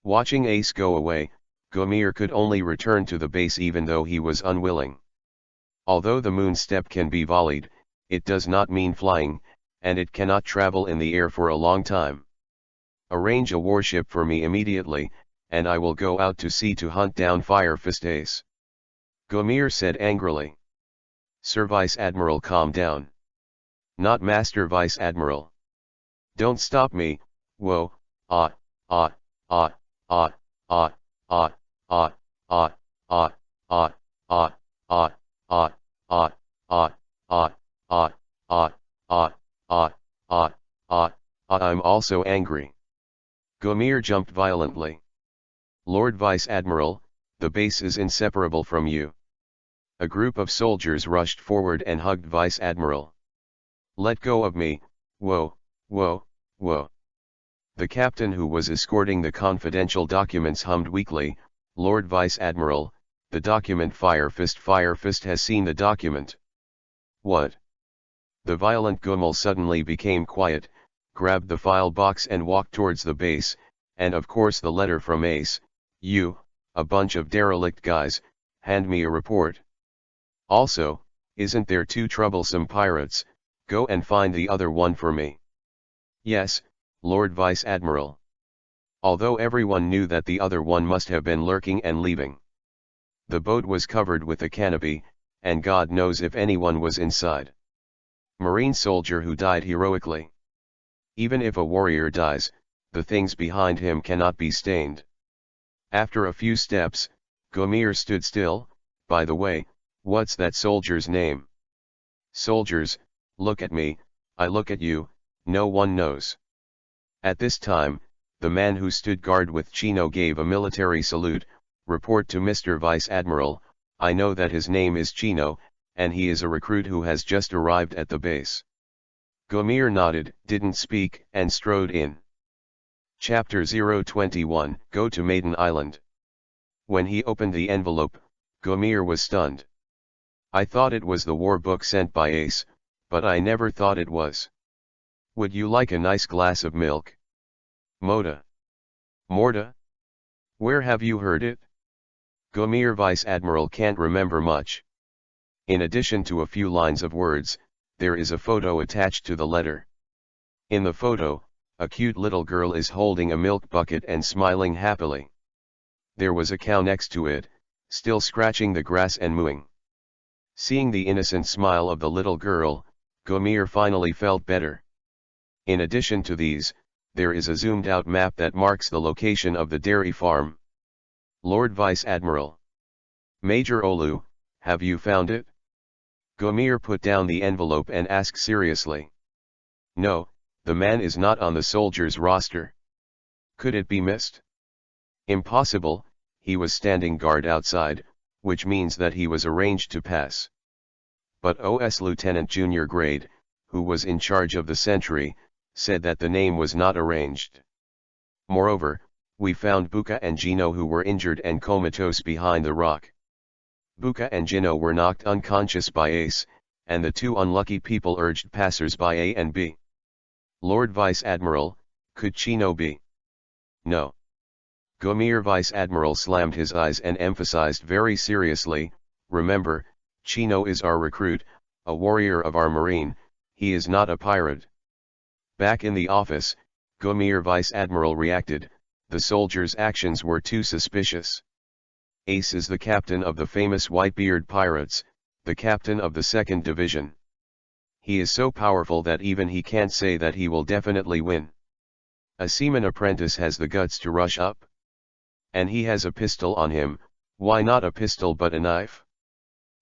Watching Ace go away, Gomir could only return to the base even though he was unwilling. Although the moon step can be volleyed, it does not mean flying, and it cannot travel in the air for a long time. Arrange a warship for me immediately, and I will go out to sea to hunt down Fire Fist Ace. Gomir said angrily. Sir Vice Admiral, calm down. Not Master Vice Admiral. Don't stop me, whoa, I'm also angry. Gomir jumped violently. Lord Vice Admiral, the base is inseparable from you. A group of soldiers rushed forward and hugged Vice Admiral. Let go of me, whoa, whoa, whoa. The captain who was escorting the confidential documents hummed weakly, Lord Vice Admiral, the document Fire Fist has seen the document. What? The violent Gomel suddenly became quiet, grabbed the file box and walked towards the base, and of course the letter from Ace, you, a bunch of derelict guys, hand me a report. Also, isn't there two troublesome pirates, go and find the other one for me. Yes, Lord Vice Admiral. Although everyone knew that the other one must have been lurking and leaving. The boat was covered with a canopy, and God knows if anyone was inside. Marine soldier who died heroically. Even if a warrior dies, the things behind him cannot be stained. After a few steps, Gomir stood still. By the way, what's that soldier's name? Soldiers, look at me, I look at you, no one knows. At this time, the man who stood guard with Chino gave a military salute. Report to Mr. Vice Admiral, I know that his name is Chino, and he is a recruit who has just arrived at the base. Gomir nodded, didn't speak, and strode in. Chapter 021, Go to Maiden Island. When he opened the envelope, Gomir was stunned. I thought it was the war book sent by Ace, but I never thought it was. Would you like a nice glass of milk? Morta. Where have you heard it? Gomir Vice Admiral can't remember much. In addition to a few lines of words, there is a photo attached to the letter. In the photo, a cute little girl is holding a milk bucket and smiling happily. There was a cow next to it, still scratching the grass and mooing. Seeing the innocent smile of the little girl, Gomir finally felt better. In addition to these, there is a zoomed-out map that marks the location of the dairy farm. Lord Vice Admiral. Major Olu, have you found it? Gomir put down the envelope and asked seriously. No, the man is not on the soldiers' roster. Could it be missed? Impossible, he was standing guard outside, which means that he was arranged to pass. But OS Lieutenant Junior Grade, who was in charge of the sentry, said that the name was not arranged. Moreover, we found Buka and Gino who were injured and comatose behind the rock. Buka and Gino were knocked unconscious by Ace, and the two unlucky people urged passers-by A and B. Lord Vice Admiral, could Chino be? No. Gomir Vice Admiral slammed his eyes and emphasized very seriously, remember, Chino is our recruit, a warrior of our marine, he is not a pirate. Back in the office, Gomir Vice Admiral reacted, the soldiers' actions were too suspicious. Ace is the captain of the famous Whitebeard pirates, the captain of the 2nd Division. He is so powerful that even he can't say that he will definitely win. A seaman apprentice has the guts to rush up. And he has a pistol on him, why not a pistol but a knife?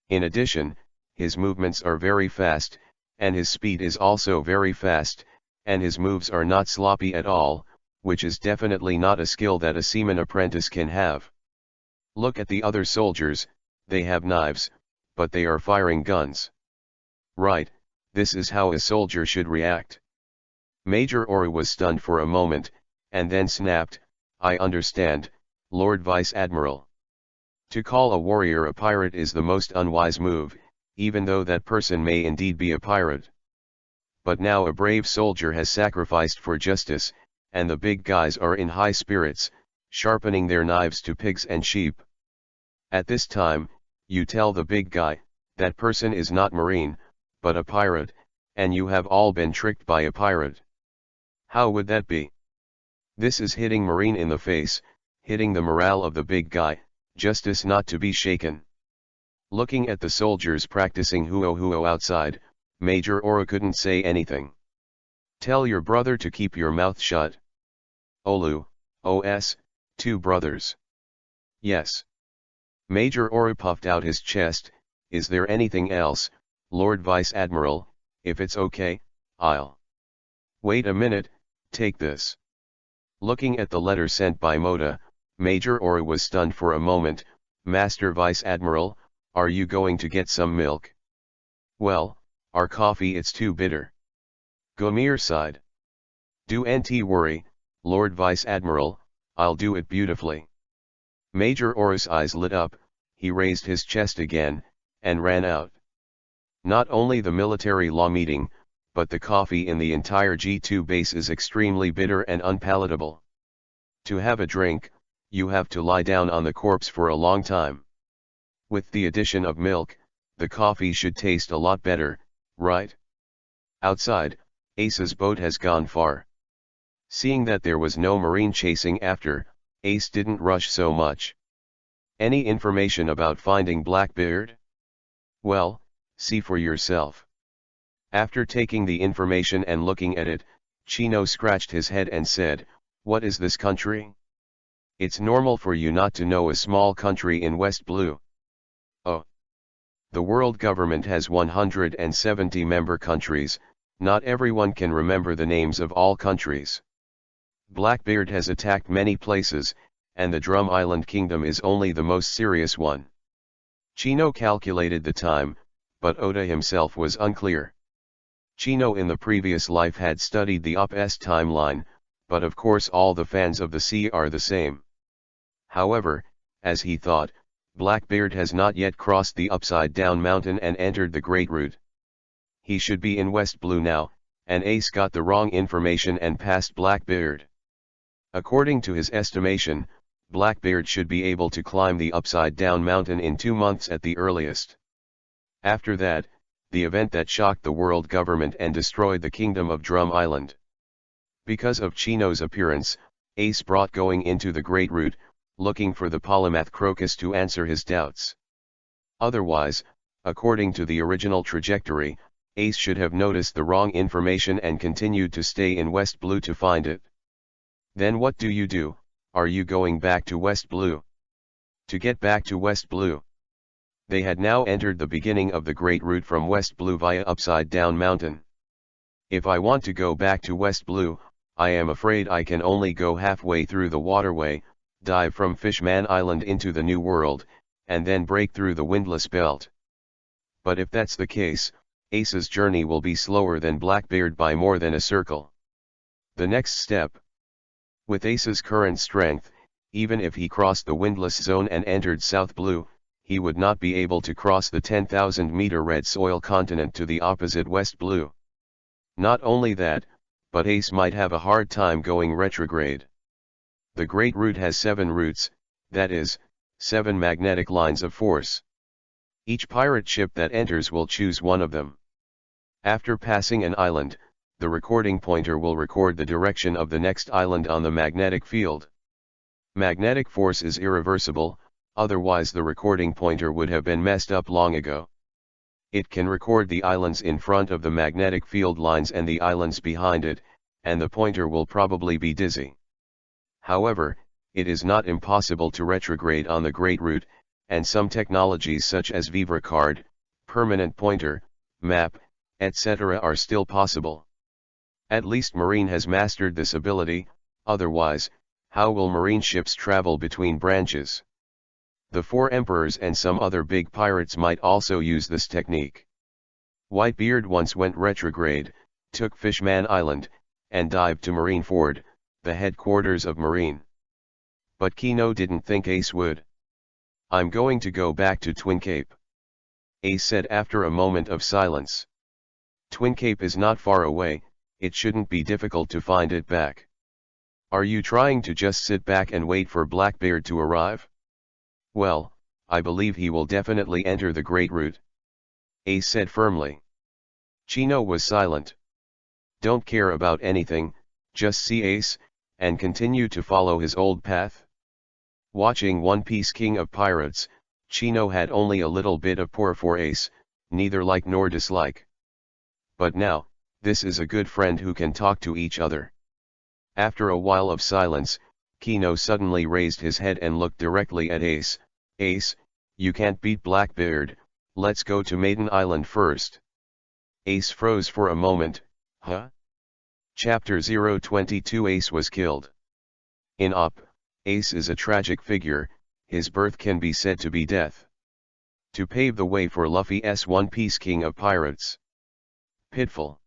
In addition, his movements are very fast, and his speed is also very fast, and his moves are not sloppy at all, which is definitely not a skill that a seaman apprentice can have. Look at the other soldiers, they have knives, but they are firing guns. Right, this is how a soldier should react. Major Oru was stunned for a moment, and then snapped, I understand, Lord Vice Admiral. To call a warrior a pirate is the most unwise move, even though that person may indeed be a pirate. But now a brave soldier has sacrificed for justice, and the big guys are in high spirits, sharpening their knives to pigs and sheep. At this time, you tell the big guy, that person is not marine, but a pirate, and you have all been tricked by a pirate. How would that be? This is hitting marine in the face, hitting the morale of the big guy, justice not to be shaken. Looking at the soldiers practicing huo outside, Major Oru couldn't say anything. Tell your brother to keep your mouth shut. Olu, OS, 2 brothers. Yes. Major Oru puffed out his chest, is there anything else, Lord Vice Admiral, if it's okay, I'll. Wait a minute, take this. Looking at the letter sent by Moda, Major Ora was stunned for a moment. Master Vice Admiral, are you going to get some milk? Well, our coffee it's too bitter. Gomir sighed. Do nt worry, Lord Vice Admiral, I'll do it beautifully. Major Ora's eyes lit up, he raised his chest again, and ran out. Not only the military law meeting, but the coffee in the entire G2 base is extremely bitter and unpalatable. To have a drink, you have to lie down on the corpse for a long time. With the addition of milk, the coffee should taste a lot better, right? Outside, Ace's boat has gone far. Seeing that there was no marine chasing after, Ace didn't rush so much. Any information about finding Blackbeard? Well, see for yourself. After taking the information and looking at it, Chino scratched his head and said, what is this country? It's normal for you not to know a small country in West Blue. Oh. The world government has 170 member countries, not everyone can remember the names of all countries. Blackbeard has attacked many places, and the Drum Island Kingdom is only the most serious one. Chino calculated the time, but Oda himself was unclear. Chino in the previous life had studied the UP's timeline, but of course all the fans of the sea are the same. However, as he thought, Blackbeard has not yet crossed the upside-down mountain and entered the Great Route. He should be in West Blue now, and Ace got the wrong information and passed Blackbeard. According to his estimation, Blackbeard should be able to climb the upside-down mountain in 2 months at the earliest. After that, the event that shocked the world government and destroyed the kingdom of Drum Island. Because of Chino's appearance, Ace brought going into the Great Route, looking for the polymath Crocus to answer his doubts. Otherwise, according to the original trajectory, Ace should have noticed the wrong information and continued to stay in West Blue to find it. Then what do? Are you going back to West Blue? To get back to West Blue. They had now entered the beginning of the Great Route from West Blue via Upside Down Mountain. If I want to go back to West Blue, I am afraid I can only go halfway through the waterway, dive from Fishman Island into the New World, and then break through the windless belt. But if that's the case, Ace's journey will be slower than Blackbeard by more than a circle. The next step. With Ace's current strength, even if he crossed the windless zone and entered South Blue, he would not be able to cross the 10,000-meter red soil continent to the opposite West Blue. Not only that, but Ace might have a hard time going retrograde. The Great Route has 7 routes, that is, 7 magnetic lines of force. Each pirate ship that enters will choose one of them. After passing an island, the recording pointer will record the direction of the next island on the magnetic field. Magnetic force is irreversible, otherwise the recording pointer would have been messed up long ago. It can record the islands in front of the magnetic field lines and the islands behind it, and the pointer will probably be dizzy. However, it is not impossible to retrograde on the Great Route, and some technologies such as Vivre Card, permanent pointer, map, etc. are still possible. At least Marine has mastered this ability, otherwise, how will Marine ships travel between branches? The 4 emperors and some other big pirates might also use this technique. Whitebeard once went retrograde, took Fishman Island, and dived to Marineford, the headquarters of Marine. But Kino didn't think Ace would. I'm going to go back to Twin Cape, Ace said after a moment of silence. Twin Cape is not far away, it shouldn't be difficult to find it back. Are you trying to just sit back and wait for Blackbeard to arrive? Well, I believe he will definitely enter the Great Route, Ace said firmly. Chino was silent. Don't care about anything, just see Ace, and continue to follow his old path. Watching One Piece King of Pirates, Chino had only a little bit of pour for Ace, neither like nor dislike. But now, this is a good friend who can talk to each other. After a while of silence, Kino suddenly raised his head and looked directly at Ace. Ace, you can't beat Blackbeard, let's go to Maiden Island first. Ace froze for a moment, huh? Chapter 022 Ace was killed. In Up, Ace is a tragic figure, his birth can be said to be death. To pave the way for Luffy's One Piece King of Pirates. Pitfall.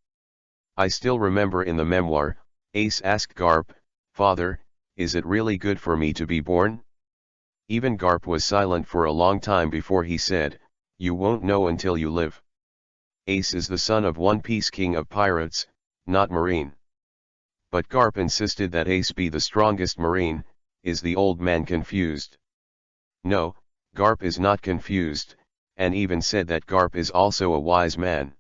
I still remember in the memoir, Ace asked Garp, "Father, is it really good for me to be born?" Even Garp was silent for a long time before he said, "You won't know until you live." Ace is the son of One Piece King of Pirates, not Marine. But Garp insisted that Ace be the strongest Marine. Is the old man confused? No, Garp is not confused, and even said that Garp is also a wise man.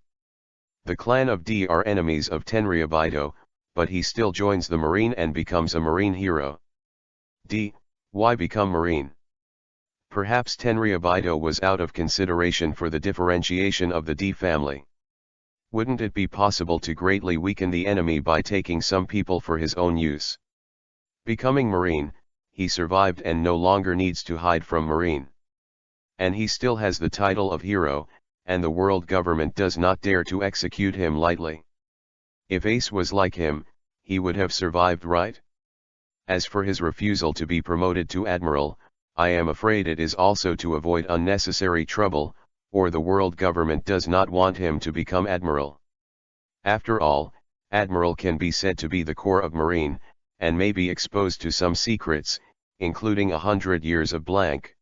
The clan of D are enemies of Tenryabito, but he still joins the Marine and becomes a Marine hero. D, why become Marine? Perhaps Tenryabito was out of consideration for the differentiation of the D family. Wouldn't it be possible to greatly weaken the enemy by taking some people for his own use? Becoming Marine, he survived and no longer needs to hide from Marine. And he still has the title of hero, and the world government does not dare to execute him lightly. If Ace was like him, he would have survived, right? As for his refusal to be promoted to admiral, I am afraid it is also to avoid unnecessary trouble, or the world government does not want him to become admiral. After all, admiral can be said to be the core of Marine, and may be exposed to some secrets, including 100 years of blank.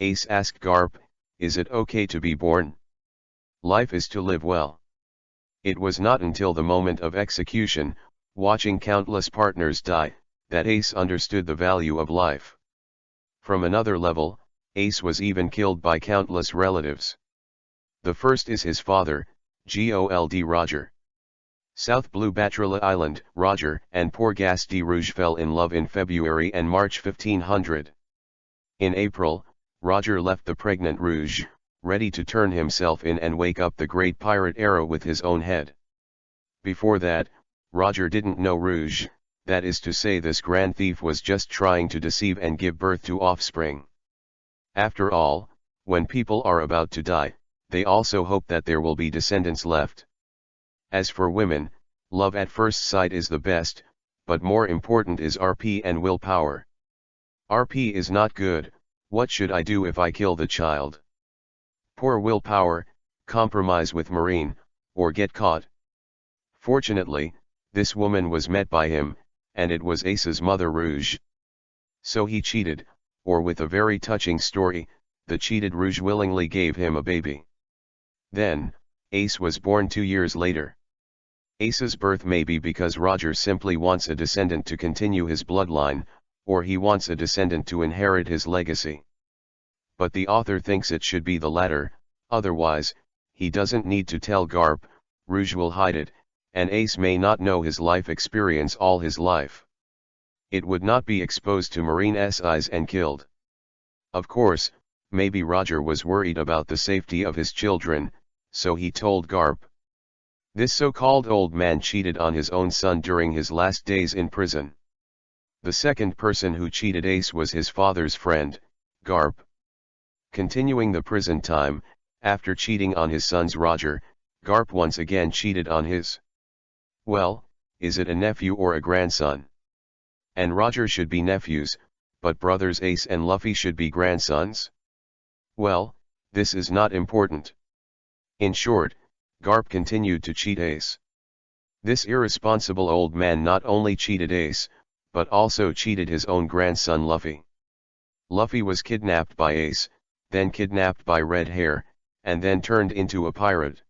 Ace asked Garp, "Is it okay to be born? Life is to live well." It was not until the moment of execution, watching countless partners die, that Ace understood the value of life. From another level, Ace was even killed by countless relatives. The first is his father, Gold Roger. South Blue Batrala Island, Roger and poor Gas de Rouge fell in love in February and March 1500. In April, Roger left the pregnant Rouge, ready to turn himself in and wake up the great pirate era with his own head. Before that, Roger didn't know Rouge, that is to say this grand thief was just trying to deceive and give birth to offspring. After all, when people are about to die, they also hope that there will be descendants left. As for women, love at first sight is the best, but more important is RP and willpower. RP is not good. What should I do if I kill the child? Poor willpower, compromise with Marine, or get caught. Fortunately, this woman was met by him, and it was Ace's mother Rouge. So he cheated, or with a very touching story, the cheated Rouge willingly gave him a baby. Then, Ace was born 2 years later. Ace's birth may be because Roger simply wants a descendant to continue his bloodline, or he wants a descendant to inherit his legacy. But the author thinks it should be the latter, otherwise, he doesn't need to tell Garp, Rouge will hide it, and Ace may not know his life experience all his life. It would not be exposed to Marine's eyes and killed. Of course, maybe Roger was worried about the safety of his children, so he told Garp. This so-called old man cheated on his own son during his last days in prison. The second person who cheated Ace was his father's friend, Garp. Continuing the prison time, after cheating on his sons Roger, Garp once again cheated on his. Well, is it a nephew or a grandson? And Roger should be nephews, but brothers Ace and Luffy should be grandsons? Well, this is not important. In short, Garp continued to cheat Ace. This irresponsible old man not only cheated Ace, but also cheated his own grandson Luffy. Luffy was kidnapped by Ace, then kidnapped by Red Hair, and then turned into a pirate.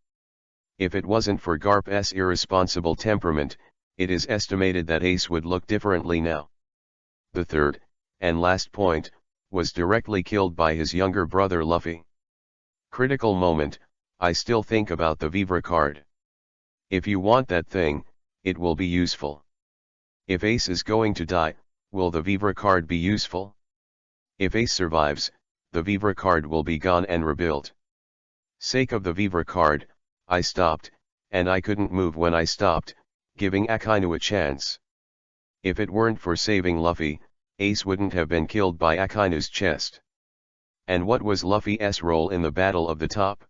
If it wasn't for Garp's irresponsible temperament, it is estimated that Ace would look differently now. The third, and last point, was directly killed by his younger brother Luffy. Critical moment, I still think about the Vivre card. If you want that thing, it will be useful. If Ace is going to die, will the Vivre card be useful? If Ace survives, the Vivre card will be gone and rebuilt. Sake of the Vivre card, I stopped, and I couldn't move when I stopped, giving Akainu a chance. If it weren't for saving Luffy, Ace wouldn't have been killed by Akainu's chest. And what was Luffy's role in the Battle of the Top?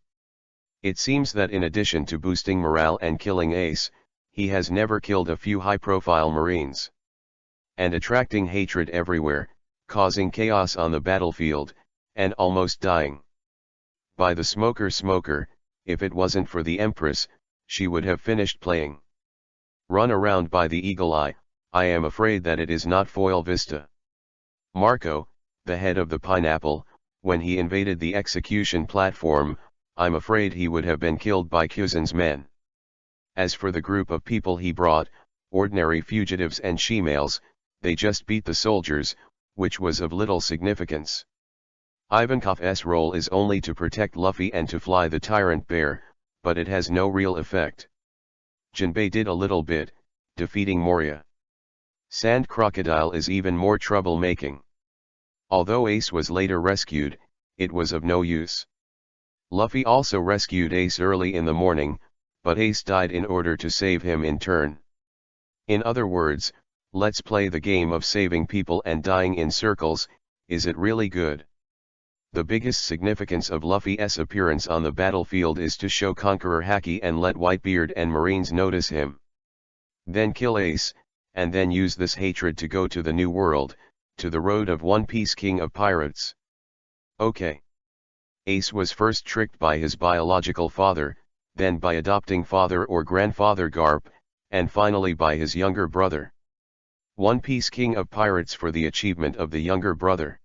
It seems that in addition to boosting morale and killing Ace, he has never killed a few high-profile Marines. and attracting hatred everywhere, causing chaos on the battlefield, and almost dying. By the smoker, if it wasn't for the Empress, she would have finished playing. Run around by the Eagle Eye, I am afraid that it is not Foil Vista. Marco, the head of the Pineapple, when he invaded the execution platform, I'm afraid he would have been killed by Kuzan's men. As for the group of people he brought, ordinary fugitives and she-males, they just beat the soldiers, which was of little significance. Ivankov's role is only to protect Luffy and to fly the tyrant bear, but it has no real effect. Jinbei did a little bit, defeating Moria. Sand Crocodile is even more trouble-making. Although Ace was later rescued, it was of no use. Luffy also rescued Ace early in the morning, but Ace died in order to save him in turn. In other words, let's play the game of saving people and dying in circles. Is it really good? The biggest significance of Luffy's appearance on the battlefield is to show Conqueror Haki and let Whitebeard and Marines notice him. Then kill Ace, and then use this hatred to go to the New World, to the road of One Piece King of Pirates. Okay. Ace was first tricked by his biological father, then by adopting father or grandfather Garp, and finally by his younger brother. One Piece King of Pirates for the achievement of the younger brother.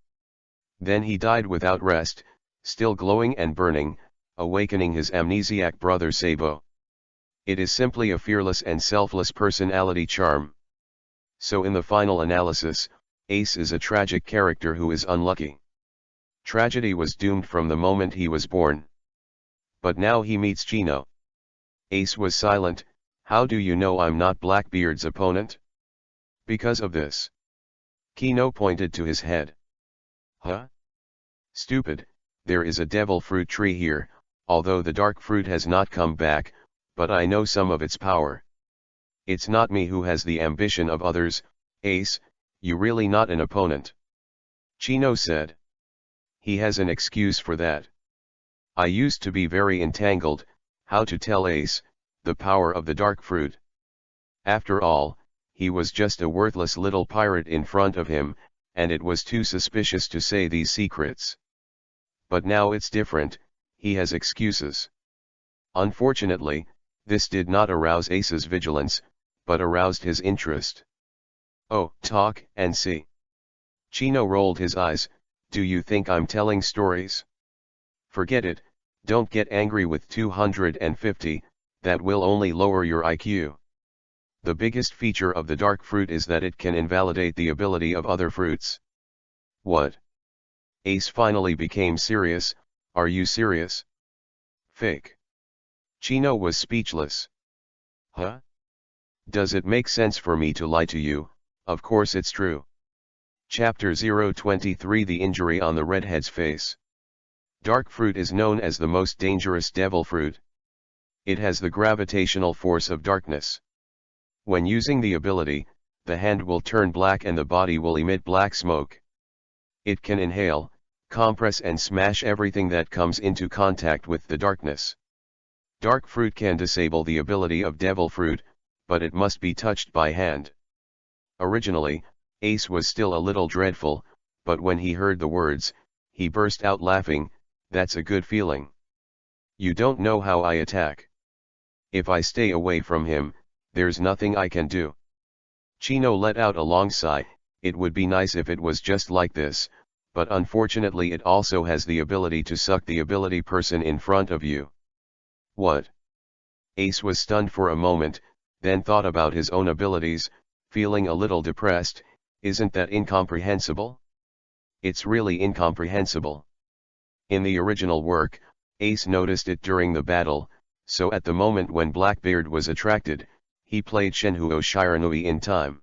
Then he died without rest, still glowing and burning, awakening his amnesiac brother Sabo. It is simply a fearless and selfless personality charm. So in the final analysis, Ace is a tragic character who is unlucky. Tragedy was doomed from the moment he was born. But now he meets Gino. Ace was silent. How do you know I'm not Blackbeard's opponent? Because of this. Kino pointed to his head. Huh? Stupid, there is a devil fruit tree here, although the dark fruit has not come back, but I know some of its power. It's not me who has the ambition of others. Ace, you really not an opponent. Chino said. He has an excuse for that. I used to be very entangled, how to tell Ace, the power of the dark fruit. After all, he was just a worthless little pirate in front of him, and it was too suspicious to say these secrets. But now it's different, he has excuses. Unfortunately, this did not arouse Ace's vigilance, but aroused his interest. Oh, talk and see. Chino rolled his eyes. Do you think I'm telling stories? Forget it, don't get angry with 250, that will only lower your IQ. The biggest feature of the dark fruit is that it can invalidate the ability of other fruits. What? Ace finally became serious. Are you serious? Fake. Chino was speechless. Huh? Does it make sense for me to lie to you? Of course it's true. Chapter 023 The Injury on the Redhead's Face. Dark fruit is known as the most dangerous devil fruit. It has the gravitational force of darkness. When using the ability, the hand will turn black and the body will emit black smoke. It can inhale, compress and smash everything that comes into contact with the darkness. Dark fruit can disable the ability of devil fruit, but it must be touched by hand. Originally, Ace was still a little dreadful, but when he heard the words, he burst out laughing. That's a good feeling. You don't know how I attack. If I stay away from him, there's nothing I can do. Chino let out a long sigh. It would be nice if it was just like this, but unfortunately it also has the ability to suck the ability person in front of you. What? Ace was stunned for a moment, then thought about his own abilities, feeling a little depressed. Isn't that incomprehensible? It's really incomprehensible. In the original work, Ace noticed it during the battle, so at the moment when Blackbeard was attracted, he played Shenhuo Shiranui in time.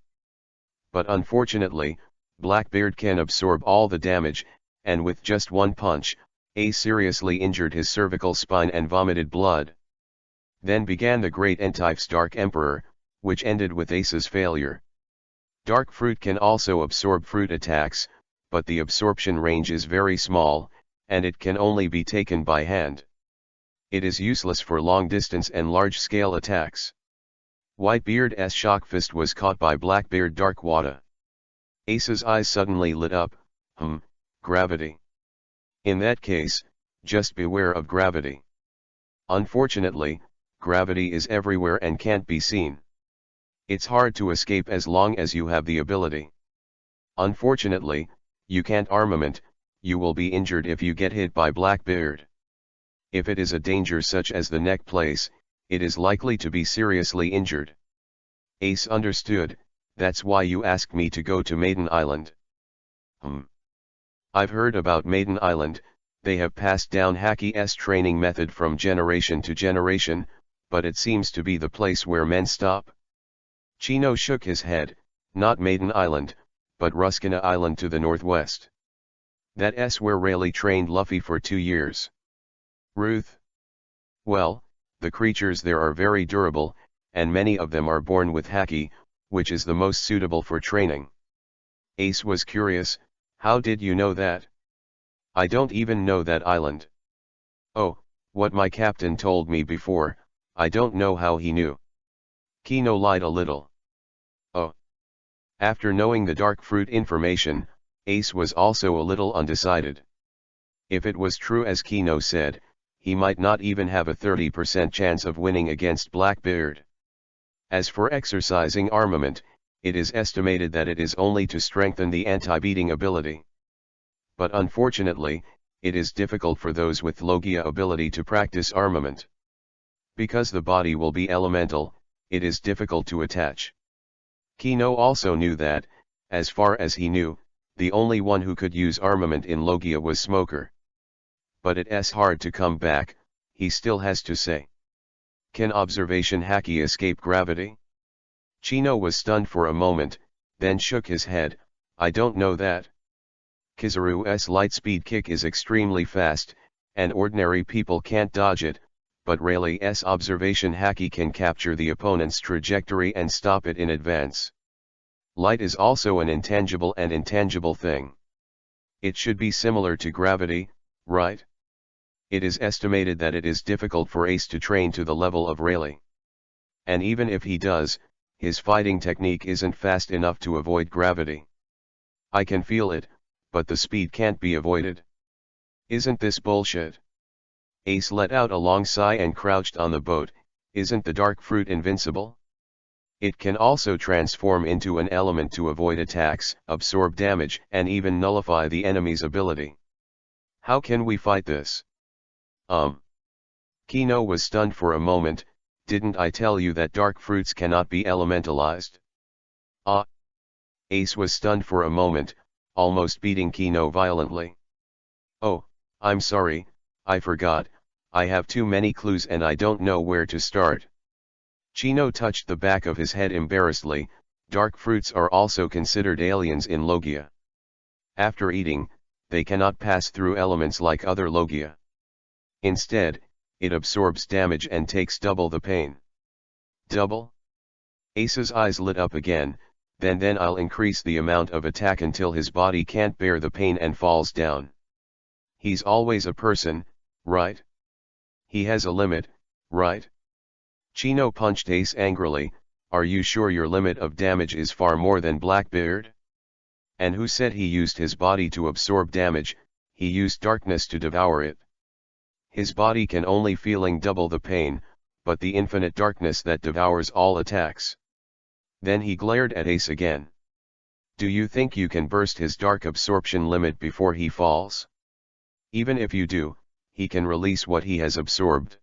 But unfortunately, Blackbeard can absorb all the damage, and with just one punch, Ace seriously injured his cervical spine and vomited blood. Then began the Great Enteiph's Dark Emperor, which ended with Ace's failure. Dark fruit can also absorb fruit attacks, but the absorption range is very small, and it can only be taken by hand. It is useless for long-distance and large-scale attacks. Whitebeard's shock fist was caught by Blackbeard Dark Wada. Ace's eyes suddenly lit up. Gravity. In that case, just beware of gravity. Unfortunately, gravity is everywhere and can't be seen. It's hard to escape as long as you have the ability. Unfortunately, you can't armament, you will be injured if you get hit by Blackbeard. If it is a danger such as the neck place, it is likely to be seriously injured. Ace understood, that's why you asked me to go to Maiden Island. I've heard about Maiden Island, they have passed down Haki's training method from generation to generation, but it seems to be the place where men stop. Chino shook his head, not Maiden Island, but Ruskina Island to the northwest. That's where Rayleigh trained Luffy for 2 years. Ruth? Well, the creatures there are very durable, and many of them are born with Haki, which is the most suitable for training. Ace was curious, how did you know that? I don't even know that island. Oh, what my captain told me before, I don't know how he knew. Kino lied a little. Oh. After knowing the dark fruit information, Ace was also a little undecided. If it was true as Kino said, he might not even have a 30% chance of winning against Blackbeard. As for exercising armament, it is estimated that it is only to strengthen the anti-beating ability. But unfortunately, it is difficult for those with Logia ability to practice armament. Because the body will be elemental, it is difficult to attach. Kino also knew that, as far as he knew, the only one who could use armament in Logia was Smoker. But it's hard to come back, he still has to say. Can observation Haki escape gravity? Chino was stunned for a moment, then shook his head, I don't know that. Kizaru's light speed kick is extremely fast, and ordinary people can't dodge it, but Rayleigh's observation Haki can capture the opponent's trajectory and stop it in advance. Light is also an intangible and intangible thing. It should be similar to gravity, right? It is estimated that it is difficult for Ace to train to the level of Rayleigh. And even if he does, his fighting technique isn't fast enough to avoid gravity. I can feel it, but the speed can't be avoided. Isn't this bullshit? Ace let out a long sigh and crouched on the boat. Isn't the dark fruit invincible? It can also transform into an element to avoid attacks, absorb damage, and even nullify the enemy's ability. How can we fight this? Kino was stunned for a moment. Didn't I tell you that dark fruits cannot be elementalized? Ace was stunned for a moment, almost beating Kino violently. Oh, I'm sorry, I forgot, I have too many clues and I don't know where to start. Chino touched the back of his head embarrassedly. Dark fruits are also considered aliens in Logia. After eating, they cannot pass through elements like other Logia. Instead, it absorbs damage and takes double the pain. Double? Ace's eyes lit up again, then I'll increase the amount of attack until his body can't bear the pain and falls down. He's always a person, right? He has a limit, right? Chino punched Ace angrily, are you sure your limit of damage is far more than Blackbeard? And who said he used his body to absorb damage? He used darkness to devour it. His body can only feeling double the pain, but the infinite darkness that devours all attacks. Then he glared at Ace again. Do you think you can burst his dark absorption limit before he falls? Even if you do, he can release what he has absorbed.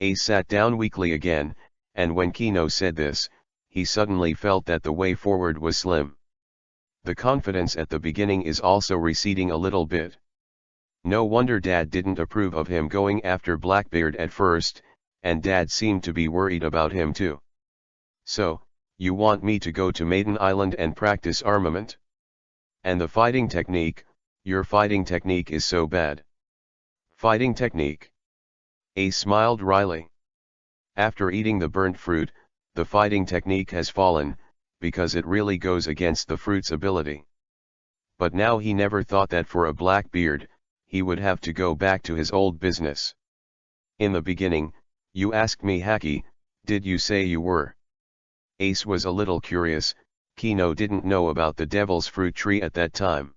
Ace sat down weakly again, and when Kino said this, he suddenly felt that the way forward was slim. The confidence at the beginning is also receding a little bit. No wonder Dad didn't approve of him going after Blackbeard at first, and Dad seemed to be worried about him too. So, you want me to go to Maiden Island and practice armament? And the fighting technique, your fighting technique is so bad. Fighting technique? Ace smiled wryly. After eating the burnt fruit, the fighting technique has fallen, because it really goes against the fruit's ability. But now he never thought that for a Blackbeard, he would have to go back to his old business. In the beginning, you asked me Haki, did you say you were? Ace was a little curious. Kino didn't know about the Devil's Fruit Tree at that time.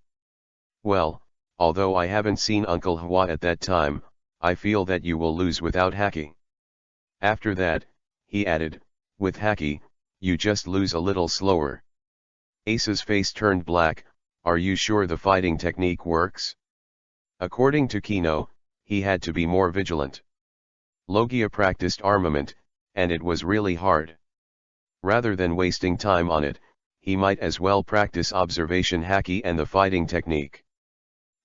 Well, although I haven't seen Uncle Hwa at that time, I feel that you will lose without haki. After that, he added, with haki, you just lose a little slower. Ace's face turned black. Are you sure the fighting technique works? According to Kino, he had to be more vigilant. Logia practiced armament, and it was really hard. Rather than wasting time on it, he might as well practice observation haki and the fighting technique.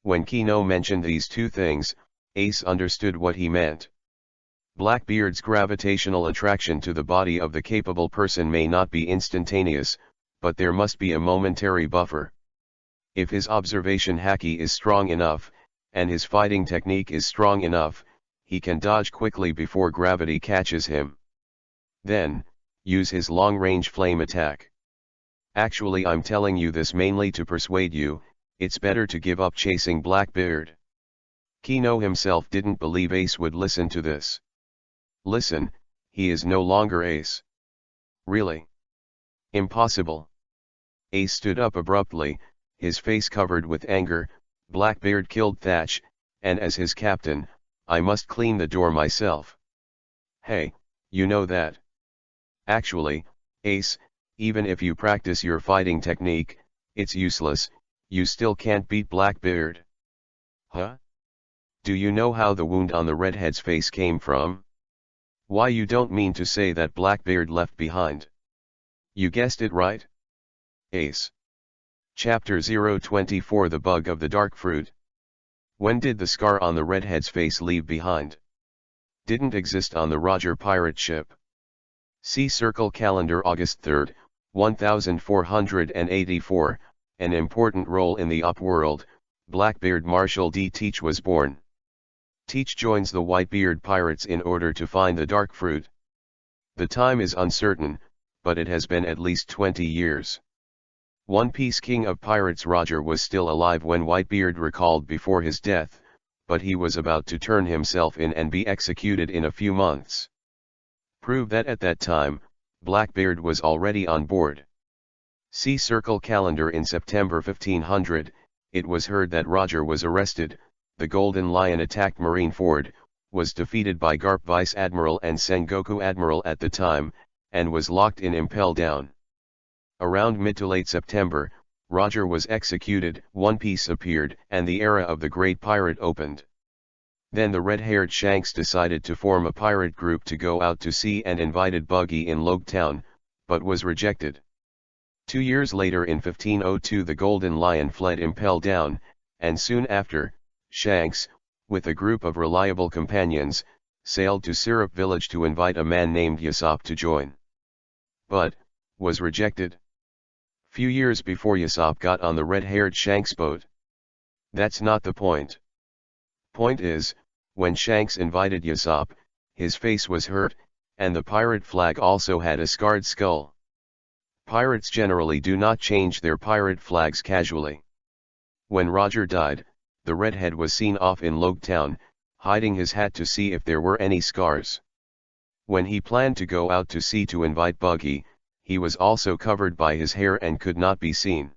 When Kino mentioned these two things, Ace understood what he meant. Blackbeard's gravitational attraction to the body of the capable person may not be instantaneous, but there must be a momentary buffer. If his observation haki is strong enough, and his fighting technique is strong enough, he can dodge quickly before gravity catches him. Then, use his long-range flame attack. Actually, I'm telling you this mainly to persuade you, it's better to give up chasing Blackbeard. Kino himself didn't believe Ace would listen to this. Listen, he is no longer Ace. Really? Impossible. Ace stood up abruptly, his face covered with anger. Blackbeard killed Thatch, and as his captain, I must clean the door myself. Hey, you know that. Actually, Ace, even if you practice your fighting technique, it's useless, you still can't beat Blackbeard. Huh? Do you know how the wound on the redhead's face came from? Why, you don't mean to say that Blackbeard left behind? You guessed it right. Ace. Chapter 024 The Bug of the Dark Fruit. When did the scar on the redhead's face leave behind? Didn't exist on the Roger pirate ship. See Circle Calendar August 3, 1484, an important role in the UP-world, Blackbeard Marshall D. Teach was born. Teach joins the Whitebeard pirates in order to find the dark fruit. The time is uncertain, but it has been at least 20 years. One Piece King of Pirates Roger was still alive when Whitebeard recalled before his death, but he was about to turn himself in and be executed in a few months. Prove that at that time, Blackbeard was already on board. See Circle Calendar in September 1500, it was heard that Roger was arrested, the Golden Lion attacked Marineford, was defeated by Garp Vice Admiral and Sengoku Admiral at the time, and was locked in Impel Down. Around mid to late September, Roger was executed, One Piece appeared, and the era of the Great Pirate opened. Then the red-haired Shanks decided to form a pirate group to go out to sea and invited Buggy in Logue Town, but was rejected. 2 years later in 1502 the Golden Lion fled Impel Down, and soon after, Shanks, with a group of reliable companions, sailed to Syrup Village to invite a man named Yasop to join. But, was rejected. Few years before Yasop got on the red-haired Shanks boat. That's not the point. Point is, when Shanks invited Yasop, his face was hurt, and the pirate flag also had a scarred skull. Pirates generally do not change their pirate flags casually. When Roger died, the redhead was seen off in Logue Town, hiding his hat to see if there were any scars. When he planned to go out to sea to invite Buggy, he was also covered by his hair and could not be seen.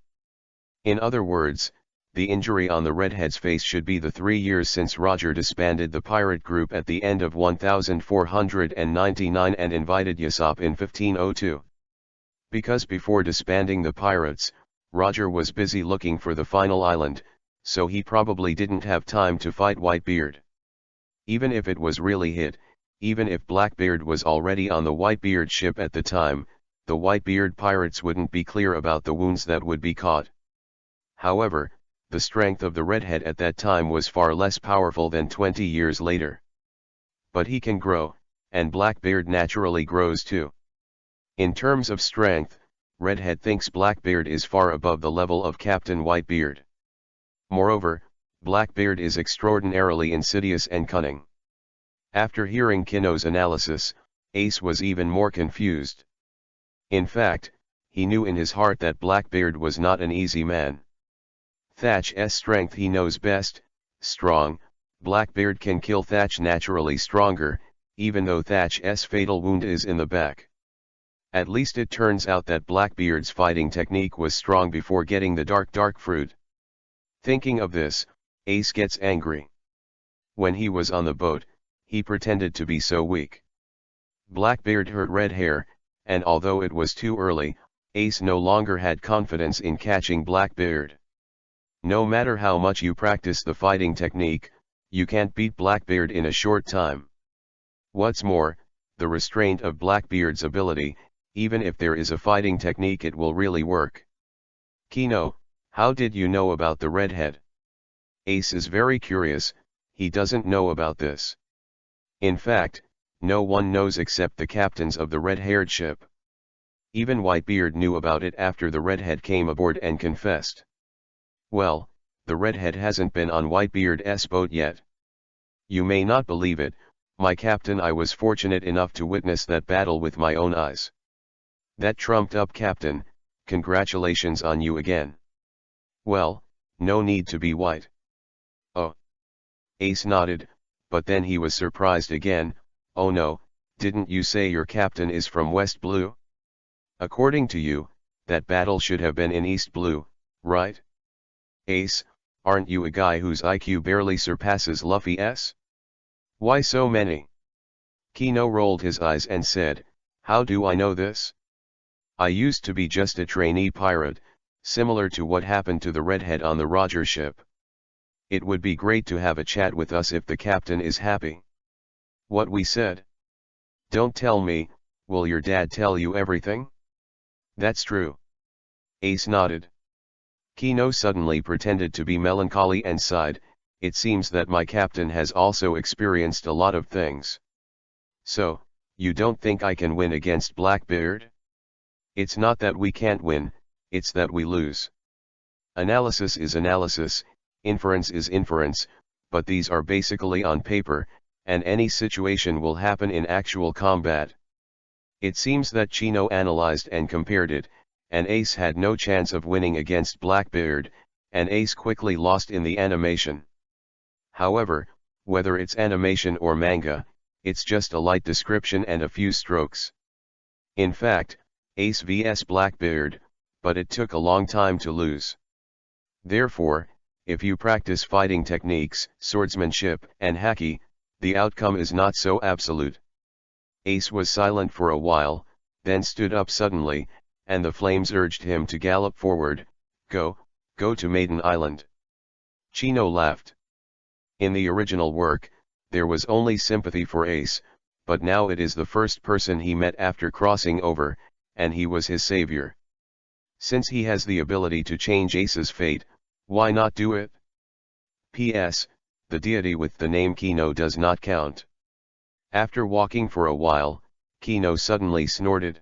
In other words, the injury on the redhead's face should be the 3 years since Roger disbanded the pirate group at the end of 1499 and invited Yasop in 1502. Because before disbanding the pirates, Roger was busy looking for the final island, so he probably didn't have time to fight Whitebeard. Even if it was really hit, even if Blackbeard was already on the Whitebeard ship at the time, the Whitebeard pirates wouldn't be clear about the wounds that would be caught. However, the strength of the redhead at that time was far less powerful than 20 years later. But he can grow, and Blackbeard naturally grows too. In terms of strength, Redhead thinks Blackbeard is far above the level of Captain Whitebeard. Moreover, Blackbeard is extraordinarily insidious and cunning. After hearing Kino's analysis, Ace was even more confused. In fact, he knew in his heart that Blackbeard was not an easy man. Thatch's strength he knows best, strong. Blackbeard can kill Thatch naturally stronger, even though Thatch's fatal wound is in the back. At least it turns out that Blackbeard's fighting technique was strong before getting the dark fruit. Thinking of this, Ace gets angry. When he was on the boat, he pretended to be so weak. Blackbeard hurt Red Hair, and although it was too early, Ace no longer had confidence in catching Blackbeard. No matter how much you practice the fighting technique, you can't beat Blackbeard in a short time. What's more, the restraint of Blackbeard's ability, even if there is a fighting technique, it will really work. Kino, how did you know about the redhead? Ace is very curious. He doesn't know about this. In fact, no one knows except the captains of the red-haired ship. Even Whitebeard knew about it after the redhead came aboard and confessed. Well, the redhead hasn't been on Whitebeard's boat yet. You may not believe it, my captain. I was fortunate enough to witness that battle with my own eyes. That trumped up, Captain. Congratulations on you again. Well, no need to be white. Oh. Ace nodded, but then he was surprised again. Oh no, didn't you say your captain is from West Blue? According to you, that battle should have been in East Blue, right? Ace, aren't you a guy whose IQ barely surpasses Luffy's? Why so many? Kino rolled his eyes and said, how do I know this? I used to be just a trainee pirate, similar to what happened to the redhead on the Roger ship. It would be great to have a chat with us if the captain is happy. What we said? Don't tell me, will your dad tell you everything? That's true. Ace nodded. Kino suddenly pretended to be melancholy and sighed. It seems that my captain has also experienced a lot of things. So, you don't think I can win against Blackbeard? It's not that we can't win, it's that we lose. Analysis is analysis, inference is inference, but these are basically on paper, and any situation will happen in actual combat. It seems that Chino analyzed and compared it, and Ace had no chance of winning against Blackbeard, and Ace quickly lost in the animation. However, whether it's animation or manga, it's just a light description and a few strokes. In fact, Ace vs Blackbeard, but it took a long time to lose. Therefore, if you practice fighting techniques, swordsmanship, and haki, the outcome is not so absolute. Ace was silent for a while, then stood up suddenly, and the flames urged him to gallop forward. Go to Maiden Island. Chino laughed. In the original work, there was only sympathy for Ace, but now it is the first person he met after crossing over, and he was his savior. Since he has the ability to change Ace's fate, why not do it? P.S. The deity with the name Kino does not count. After walking for a while, Kino suddenly snorted.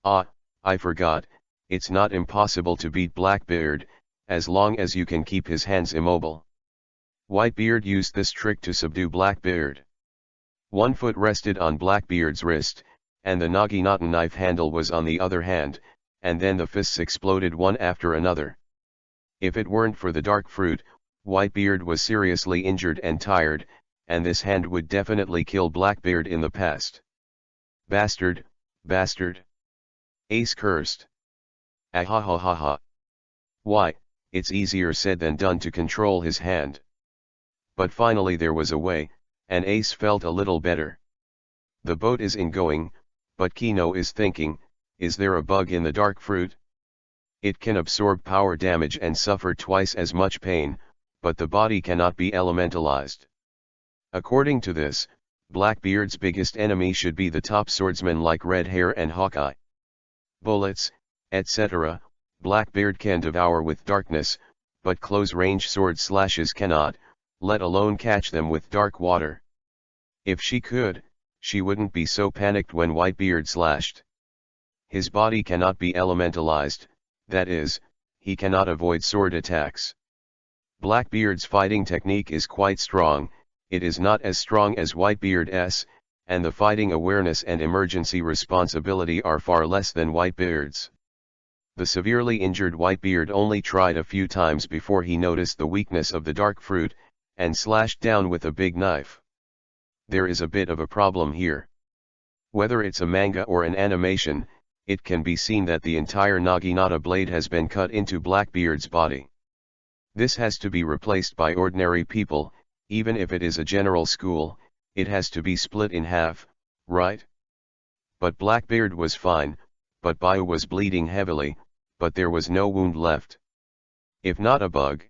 Ah, I forgot, it's not impossible to beat Blackbeard, as long as you can keep his hands immobile. Whitebeard used this trick to subdue Blackbeard. One foot rested on Blackbeard's wrist, and the naginata knife handle was on the other hand, and then the fists exploded one after another. If it weren't for the dark fruit, Whitebeard was seriously injured and tired, and this hand would definitely kill Blackbeard in the past. Bastard, bastard. Ace cursed. Ahahahaha. Why, it's easier said than done to control his hand. But finally there was a way, and Ace felt a little better. The boat is ingoing, but Kino is thinking, is there a bug in the dark fruit? It can absorb power damage and suffer twice as much pain, but the body cannot be elementalized. According to this, Blackbeard's biggest enemy should be the top swordsmen like Red Hair and Hawkeye. Bullets, etc., Blackbeard can devour with darkness, but close-range sword slashes cannot, let alone catch them with dark water. If she could, she wouldn't be so panicked when Whitebeard slashed. His body cannot be elementalized, that is, he cannot avoid sword attacks. Blackbeard's fighting technique is quite strong, it is not as strong as Whitebeard's, and the fighting awareness and emergency responsibility are far less than Whitebeard's. The severely injured Whitebeard only tried a few times before he noticed the weakness of the dark fruit, and slashed down with a big knife. There is a bit of a problem here. Whether it's a manga or an animation, it can be seen that the entire Naginata blade has been cut into Blackbeard's body. This has to be replaced by ordinary people. Even if it is a general school, it has to be split in half, right? But Blackbeard was fine, but Bayu was bleeding heavily, but there was no wound left. If not a bug.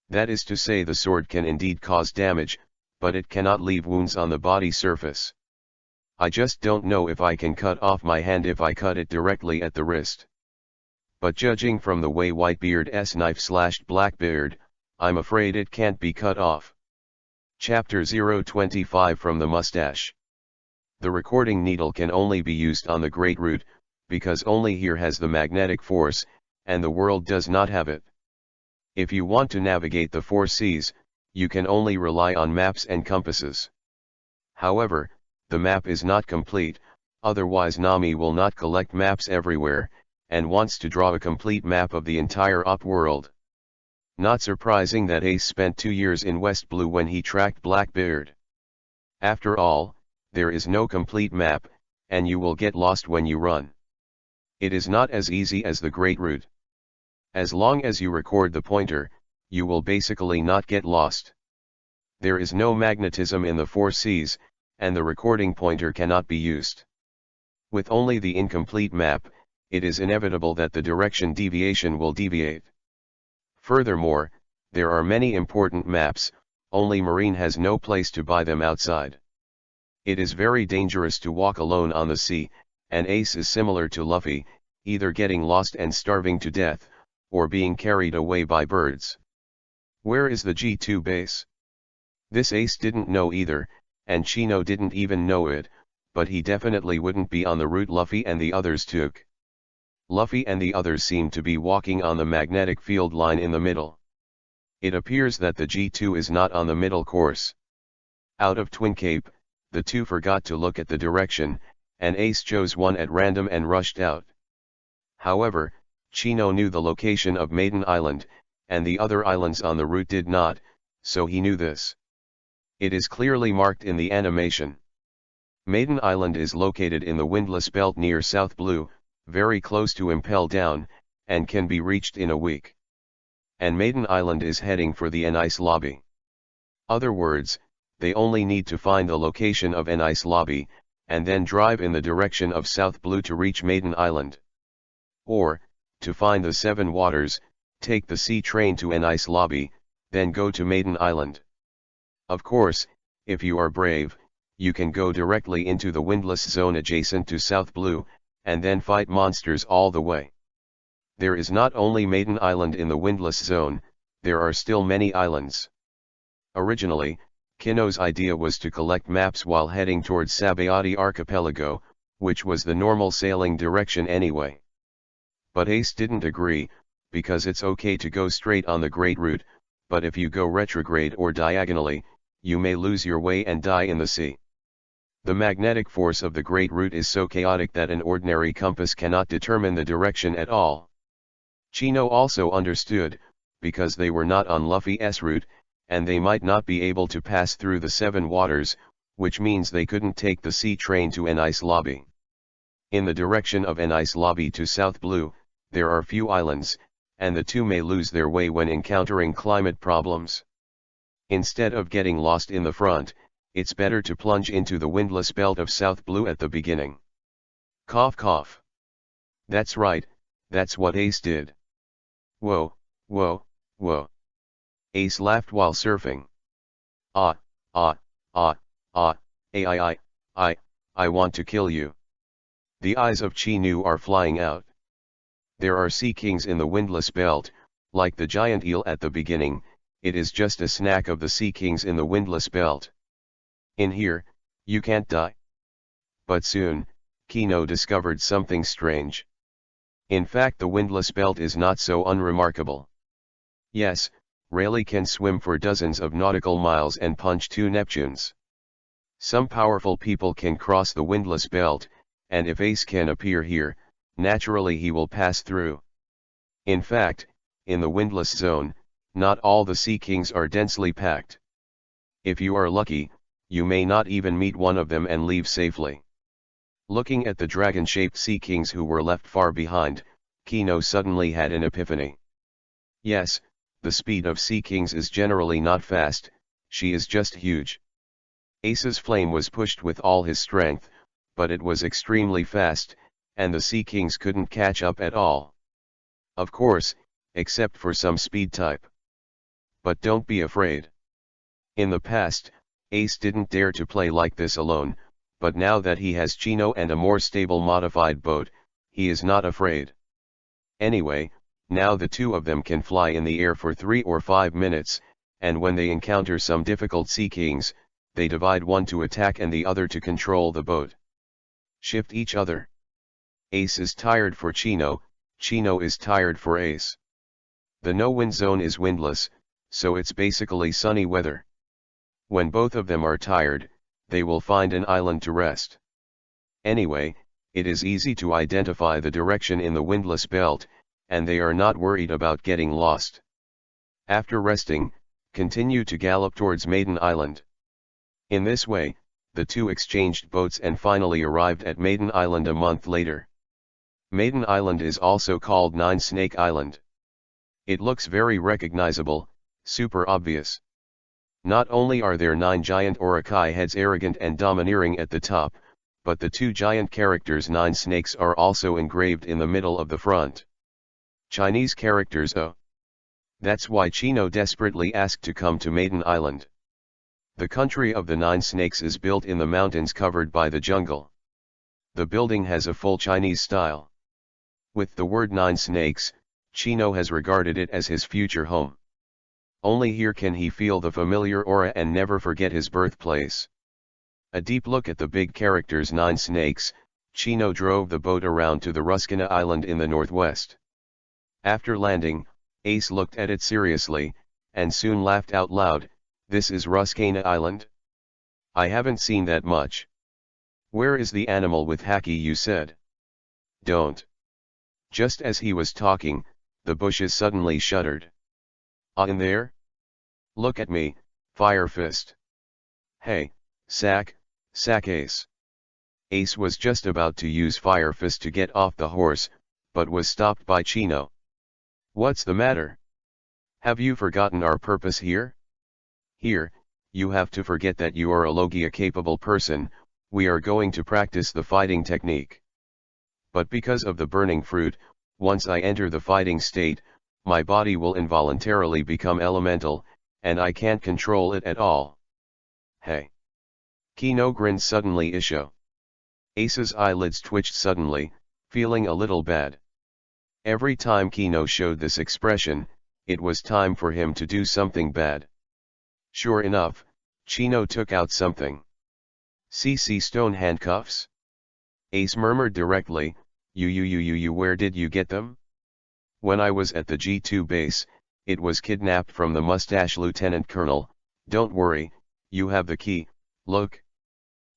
That is to say, the sword can indeed cause damage, but it cannot leave wounds on the body surface. I just don't know if I can cut off my hand if I cut it directly at the wrist. But judging from the way Whitebeard's knife slashed Blackbeard, I'm afraid it can't be cut off. Chapter 025 From the Mustache. The recording needle can only be used on the Great Root, because only here has the magnetic force, and the world does not have it. If you want to navigate the four seas, you can only rely on maps and compasses. However, the map is not complete, otherwise Nami will not collect maps everywhere, and wants to draw a complete map of the entire UP world. Not surprising that Ace spent 2 years in West Blue when he tracked Blackbeard. After all, there is no complete map, and you will get lost when you run. It is not as easy as the Great Root. As long as you record the pointer, you will basically not get lost. There is no magnetism in the four seas, and the recording pointer cannot be used. With only the incomplete map, it is inevitable that the direction deviation will deviate. Furthermore, there are many important maps, only Marine has no place to buy them outside. It is very dangerous to walk alone on the sea, and Ace is similar to Luffy, either getting lost and starving to death, or being carried away by birds. Where is the G2 base? This Ace didn't know either, and Chino didn't even know it, but he definitely wouldn't be on the route Luffy and the others took. Luffy and the others seem to be walking on the magnetic field line in the middle. It appears that the G2 is not on the middle course. Out of Twin Cape, the two forgot to look at the direction, and Ace chose one at random and rushed out. However, Chino knew the location of Maiden Island, and the other islands on the route did not, so he knew this. It is clearly marked in the animation. Maiden Island is located in the windless belt near South Blue, very close to Impel Down, and can be reached in a week. And Maiden Island is heading for the N-Ice Lobby. Other words, they only need to find the location of N-Ice Lobby, and then drive in the direction of South Blue to reach Maiden Island. Or, to find the Seven Waters, take the sea train to N-Ice Lobby, then go to Maiden Island. Of course, if you are brave, you can go directly into the windless zone adjacent to South Blue, and then fight monsters all the way. There is not only Maiden Island in the windless zone, there are still many islands. Originally, Kino's idea was to collect maps while heading towards Sabayati Archipelago, which was the normal sailing direction anyway. But Ace didn't agree, because it's okay to go straight on the Great Route, but if you go retrograde or diagonally, you may lose your way and die in the sea. The magnetic force of the Great Route is so chaotic that an ordinary compass cannot determine the direction at all. Chino also understood, because they were not on Luffy's route, and they might not be able to pass through the Seven Waters, which means they couldn't take the sea train to N-Ice Lobby. In the direction of N-Ice Lobby to South Blue, there are few islands, and the two may lose their way when encountering climate problems. Instead of getting lost in the front, it's better to plunge into the windless belt of South Blue at the beginning. Cough cough. That's right, that's what Ace did. Whoa, whoa, whoa. Ace laughed while surfing. I want to kill you. The eyes of Chinu are flying out. There are sea kings in the windless belt, like the giant eel at the beginning, it is just a snack of the sea kings in the windless belt. In here, you can't die. But soon, Kino discovered something strange. In fact, the windless belt is not so unremarkable. Yes, Rayleigh can swim for dozens of nautical miles and punch 2 Neptunes. Some powerful people can cross the windless belt, and if Ace can appear here, naturally he will pass through. In fact, in the windless zone, not all the sea kings are densely packed. If you are lucky, you may not even meet one of them and leave safely. Looking at the dragon-shaped sea kings who were left far behind, Kino suddenly had an epiphany. Yes, the speed of sea kings is generally not fast, she is just huge. Ace's flame was pushed with all his strength, but it was extremely fast, and the sea kings couldn't catch up at all. Of course, except for some speed type. But don't be afraid. In the past, Ace didn't dare to play like this alone, but now that he has Chino and a more stable modified boat, he is not afraid. Anyway, now the two of them can fly in the air for 3 or 5 minutes, and when they encounter some difficult sea kings, they divide one to attack and the other to control the boat. Shift each other. Ace is tired for Chino, Chino is tired for Ace. The no-wind zone is windless, so it's basically sunny weather. When both of them are tired, they will find an island to rest. Anyway, it is easy to identify the direction in the windless belt, and they are not worried about getting lost. After resting, continue to gallop towards Maiden Island. In this way, the two exchanged boats and finally arrived at Maiden Island a month later. Maiden Island is also called Nine Snake Island. It looks very recognizable, super obvious. Not only are there 9 giant Orakai heads arrogant and domineering at the top, but the 2 giant characters 9 snakes are also engraved in the middle of the front. Chinese characters O. That's why Chino desperately asked to come to Maiden Island. The country of the 9 snakes is built in the mountains covered by the jungle. The building has a full Chinese style. With the word 9 snakes, Chino has regarded it as his future home. Only here can he feel the familiar aura and never forget his birthplace. A deep look at the big characters 9 snakes, Chino drove the boat around to the Ruskina Island in the northwest. After landing, Ace looked at it seriously, and soon laughed out loud. This is Ruskina Island? I haven't seen that much. Where is the animal with haki you said? Don't. Just as he was talking, the bushes suddenly shuddered. Ah, in there? Look at me, Fire Fist. Hey, Sack Ace. Ace was just about to use Fire Fist to get off the horse, but was stopped by Chino. What's the matter? Have you forgotten our purpose here? Here, you have to forget that you are a Logia-capable person. We are going to practice the fighting technique. But because of the burning fruit, once I enter the fighting state, my body will involuntarily become elemental, and I can't control it at all. Hey. Kino grinned suddenly. Isho. Ace's eyelids twitched suddenly, feeling a little bad. Every time Kino showed this expression, it was time for him to do something bad. Sure enough, Chino took out something. CC stone handcuffs? Ace murmured directly, you, where did you get them? When I was at the G2 base, it was kidnapped from the mustache lieutenant colonel. Don't worry, you have the key, look.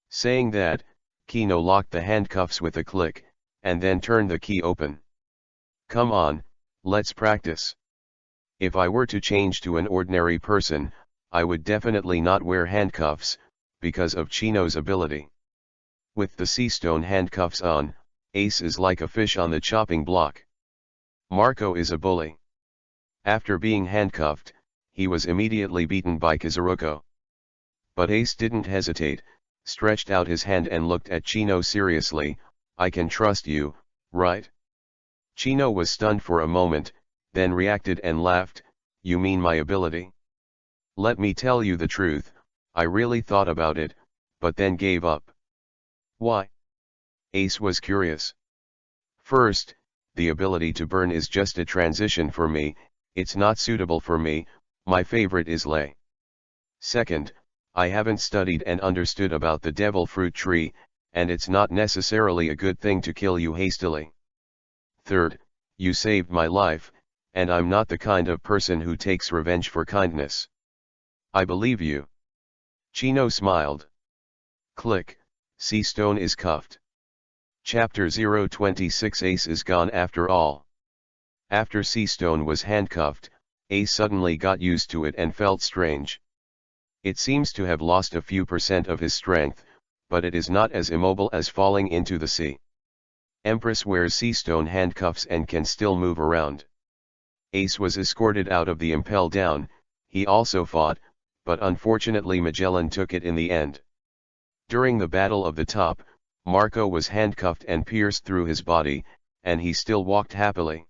Saying that, Kino locked the handcuffs with a click, and then turned the key open. Come on, let's practice. If I were to change to an ordinary person, I would definitely not wear handcuffs, because of Chino's ability. With the sea stone handcuffs on, Ace is like a fish on the chopping block. Marco is a bully. After being handcuffed, he was immediately beaten by Kizaruko. But Ace didn't hesitate, stretched out his hand and looked at Chino seriously. I can trust you, right? Chino was stunned for a moment, then reacted and laughed. You mean my ability? Let me tell you the truth, I really thought about it, but then gave up. Why? Ace was curious. First, the ability to burn is just a transition for me, it's not suitable for me, my favorite is lay. Second, I haven't studied and understood about the devil fruit tree, and it's not necessarily a good thing to kill you hastily. Third, you saved my life, and I'm not the kind of person who takes revenge for kindness. I believe you. Chino smiled. Click, sea stone is cuffed. Chapter 026 Ace is gone after all. After Sea Stone was handcuffed, Ace suddenly got used to it and felt strange. It seems to have lost a few % of his strength, but it is not as immobile as falling into the sea. Empress wears sea stone handcuffs and can still move around. Ace was escorted out of the impel down. He also fought, but unfortunately Magellan took it in the end. During the Battle of the Top, Marco was handcuffed and pierced through his body, and he still walked happily.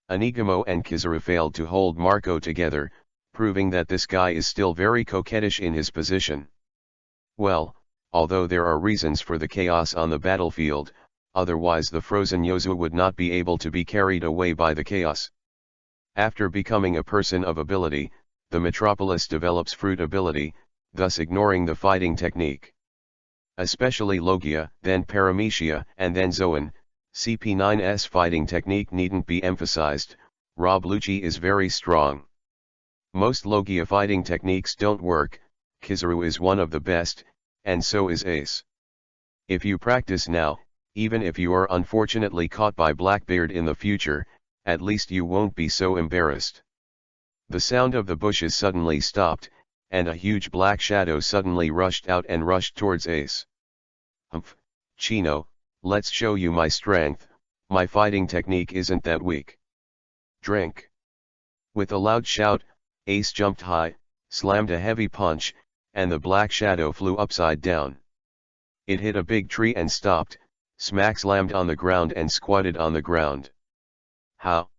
Anigamo and Kizaru failed to hold Marco together, proving that this guy is still very coquettish in his position. Well, although there are reasons for the chaos on the battlefield, otherwise the frozen Yozu would not be able to be carried away by the chaos. After becoming a person of ability, the Metropolis develops fruit ability, thus ignoring the fighting technique. Especially Logia, then Paramecia, and then Zoan, CP9's fighting technique needn't be emphasized. Rob Lucci is very strong. Most Logia fighting techniques don't work. Kizaru is one of the best, and so is Ace. If you practice now, even if you are unfortunately caught by Blackbeard in the future, at least you won't be so embarrassed. The sound of the bushes suddenly stopped, and a huge black shadow suddenly rushed out and rushed towards Ace. Humph, Chino, let's show you my strength. My fighting technique isn't that weak. Drink. With a loud shout, Ace jumped high, slammed a heavy punch, and the black shadow flew upside down. It hit a big tree and stopped, smack slammed on the ground and squatted on the ground. How?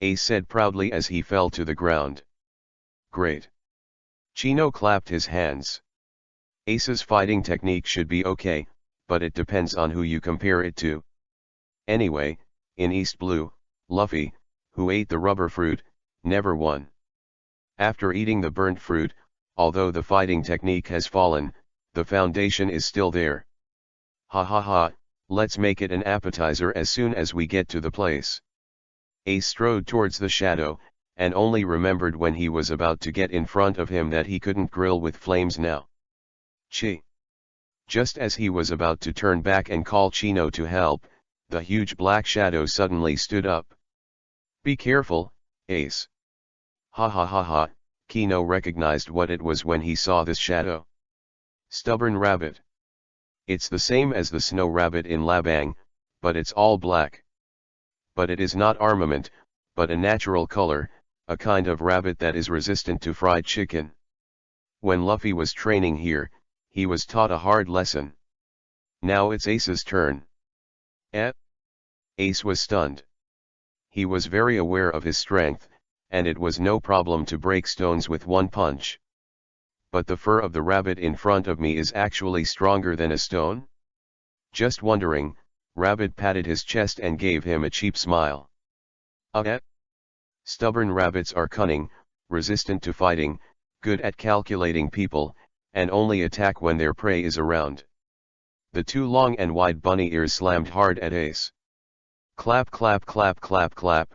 Ace said proudly as he fell to the ground. Great. Chino clapped his hands. Ace's fighting technique should be okay, but it depends on who you compare it to. Anyway, in East Blue, Luffy, who ate the rubber fruit, never won. After eating the burnt fruit, although the fighting technique has fallen, the foundation is still there. Ha ha ha, let's make it an appetizer as soon as we get to the place. Ace strode towards the shadow, and only remembered when he was about to get in front of him that he couldn't grill with flames now. Chi. Just as he was about to turn back and call Chino to help, the huge black shadow suddenly stood up. Be careful, Ace. Ha ha ha ha, Chino recognized what it was when he saw this shadow. Stubborn rabbit. It's the same as the snow rabbit in Labang, but it's all black. But it is not armament, but a natural color, a kind of rabbit that is resistant to fried chicken. When Luffy was training here, he was taught a hard lesson. Now it's Ace's turn. Ace was stunned. He was very aware of his strength, and it was no problem to break stones with one punch. But the fur of the rabbit in front of me is actually stronger than a stone? Just wondering, Rabbit patted his chest and gave him a cheap smile. Stubborn rabbits are cunning, resistant to fighting, good at calculating people, and only attack when their prey is around. The two long and wide bunny ears slammed hard at Ace. Clap clap clap clap clap.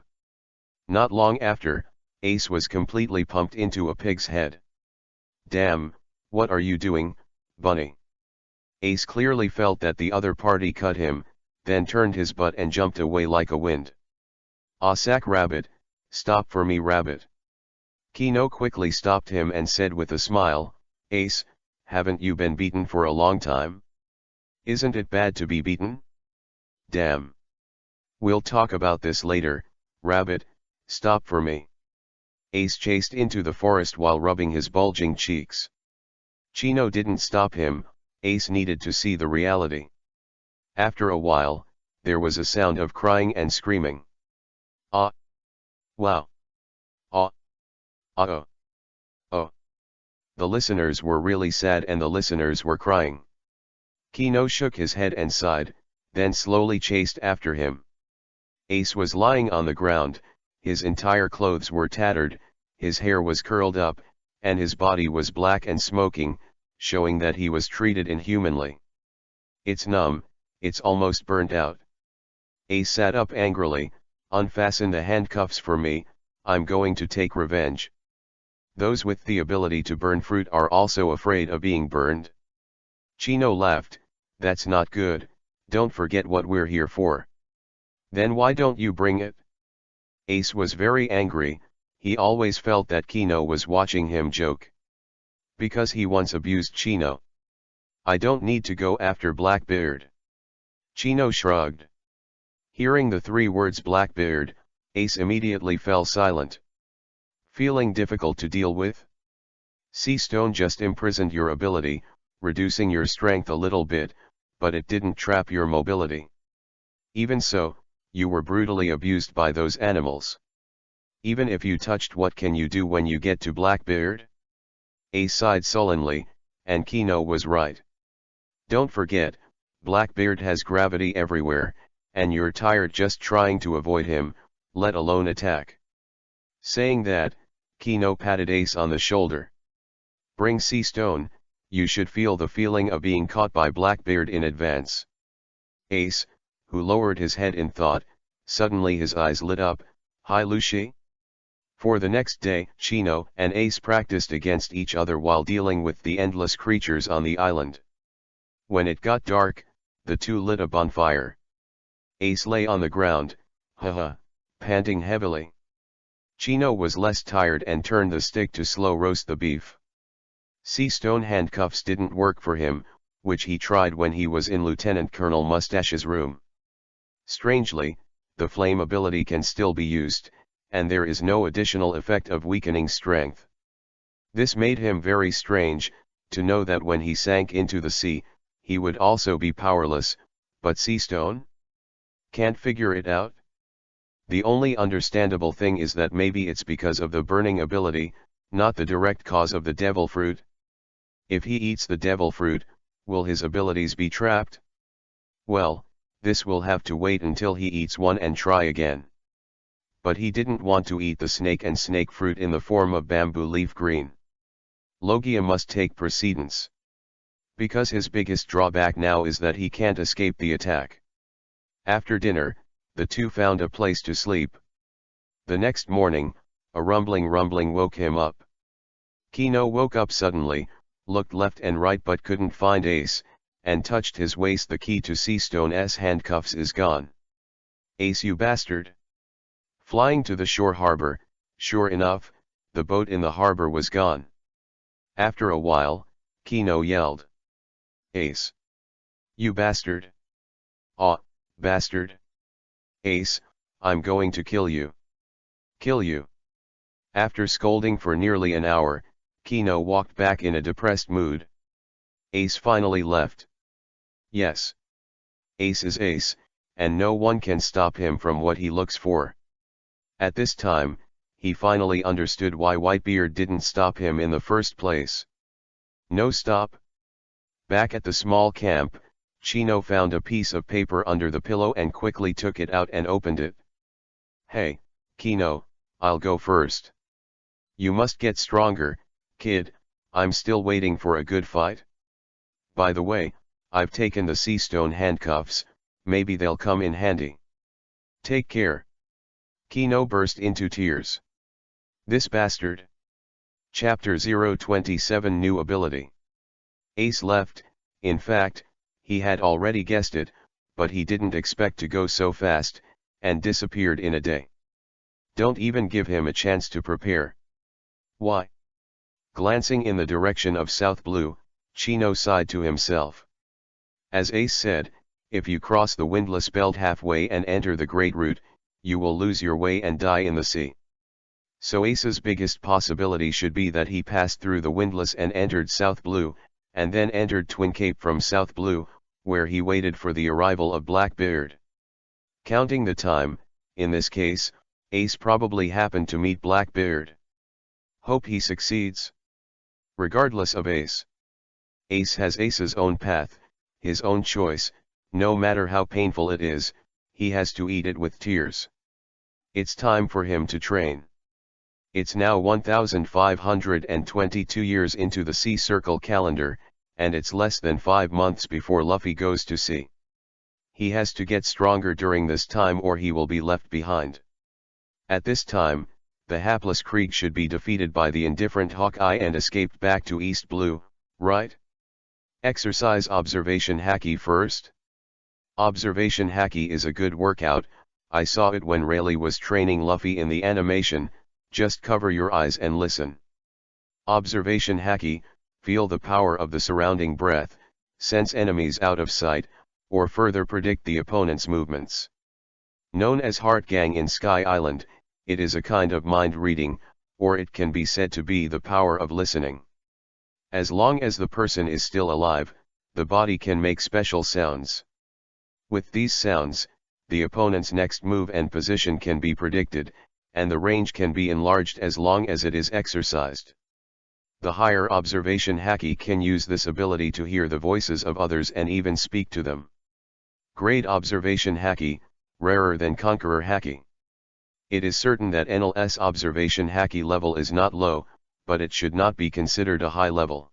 Not long after, Ace was completely pumped into a pig's head. Damn, what are you doing, bunny? Ace clearly felt that the other party cut him, then turned his butt and jumped away like a wind. Ah sack rabbit, stop for me rabbit. Kino quickly stopped him and said with a smile, Ace, haven't you been beaten for a long time? Isn't it bad to be beaten? Damn. We'll talk about this later, rabbit, stop for me. Ace chased into the forest while rubbing his bulging cheeks. Chino didn't stop him, Ace needed to see the reality. After a while, there was a sound of crying and screaming. Ah! Wow! Ah! Ah! Oh! The listeners were really sad and the listeners were crying. Kino shook his head and sighed, then slowly chased after him. Ace was lying on the ground, his entire clothes were tattered, his hair was curled up, and his body was black and smoking, showing that he was treated inhumanly. It's numb, it's almost burnt out. Ace sat up angrily, unfasten the handcuffs for me, I'm going to take revenge. Those with the ability to burn fruit are also afraid of being burned. Chino laughed, that's not good, don't forget what we're here for. Then why don't you bring it? Ace was very angry, he always felt that Kino was watching him joke. Because he once abused Chino. I don't need to go after Blackbeard. Chino shrugged. Hearing the 3 words Blackbeard, Ace immediately fell silent. Feeling difficult to deal with? Sea Stone just imprisoned your ability, reducing your strength a little bit, but it didn't trap your mobility. Even so, you were brutally abused by those animals. Even if you touched, what can you do when you get to Blackbeard? Ace sighed sullenly, and Kino was right. Don't forget, Blackbeard has gravity everywhere, and you're tired just trying to avoid him, let alone attack. Saying that, Kino patted Ace on the shoulder. Bring Sea Stone, you should feel the feeling of being caught by Blackbeard in advance. Ace, who lowered his head in thought, suddenly his eyes lit up. Hi Lucy? For the next day, Chino and Ace practiced against each other while dealing with the endless creatures on the island. When it got dark, the two lit a bonfire. Ace lay on the ground, panting heavily. Chino was less tired and turned the stick to slow roast the beef. Sea Stone handcuffs didn't work for him, which he tried when he was in Lieutenant Colonel Mustache's room. Strangely, the flame ability can still be used, and there is no additional effect of weakening strength. This made him very strange, to know that when he sank into the sea, he would also be powerless, but Sea Stone? Can't figure it out? The only understandable thing is that maybe it's because of the burning ability, not the direct cause of the devil fruit. If he eats the devil fruit, will his abilities be trapped? Well, this will have to wait until he eats one and try again. But he didn't want to eat the snake and snake fruit in the form of bamboo leaf green. Logia must take precedence. Because his biggest drawback now is that he can't escape the attack. After dinner, the two found a place to sleep. The next morning, a rumbling woke him up. Kino woke up suddenly, looked left and right but couldn't find Ace, and touched his waist. The key to Sea Stone's handcuffs is gone. Ace, you bastard! Flying to the shore harbor, sure enough, the boat in the harbor was gone. After a while, Kino yelled. Ace! You bastard! Aw, bastard! Ace, I'm going to kill you! Kill you! After scolding for nearly an hour, Kino walked back in a depressed mood. Ace finally left. Yes. Ace is Ace, and no one can stop him from what he looks for. At this time, he finally understood why Whitebeard didn't stop him in the first place. No stop. Back at the small camp, Chino found a piece of paper under the pillow and quickly took it out and opened it. Hey, Kino, I'll go first. You must get stronger, kid, I'm still waiting for a good fight. By the way, I've taken the Sea Stone handcuffs, maybe they'll come in handy. Take care. Kino burst into tears. This bastard. Chapter 027 New Ability. Ace left. In fact, he had already guessed it, but he didn't expect to go so fast, and disappeared in a day. Don't even give him a chance to prepare. Why? Glancing in the direction of South Blue, Chino sighed to himself. As Ace said, if you cross the windless belt halfway and enter the Great Root, you will lose your way and die in the sea. So Ace's biggest possibility should be that he passed through the windless and entered South Blue, and then entered Twin Cape from South Blue, where he waited for the arrival of Blackbeard. Counting the time, in this case, Ace probably happened to meet Blackbeard. Hope he succeeds. Regardless of Ace. Ace has Ace's own path, his own choice, no matter how painful it is, he has to eat it with tears. It's time for him to train. It's now 1522 years into the Sea Circle calendar, and it's less than 5 months before Luffy goes to sea. He has to get stronger during this time or he will be left behind. At this time, the hapless Krieg should be defeated by the indifferent Hawkeye and escaped back to East Blue, right? Exercise Observation Haki first. Observation Haki is a good workout, I saw it when Rayleigh was training Luffy in the animation, just cover your eyes and listen. Observation Haki, feel the power of the surrounding breath, sense enemies out of sight, or further predict the opponent's movements. Known as Heart Gang in Sky Island, it is a kind of mind reading, or it can be said to be the power of listening. As long as the person is still alive, the body can make special sounds. With these sounds, the opponent's next move and position can be predicted, and the range can be enlarged as long as it is exercised. The higher observation haki can use this ability to hear the voices of others and even speak to them. Grade observation haki, rarer than conqueror haki. It is certain that NL's observation haki level is not low, but it should not be considered a high level.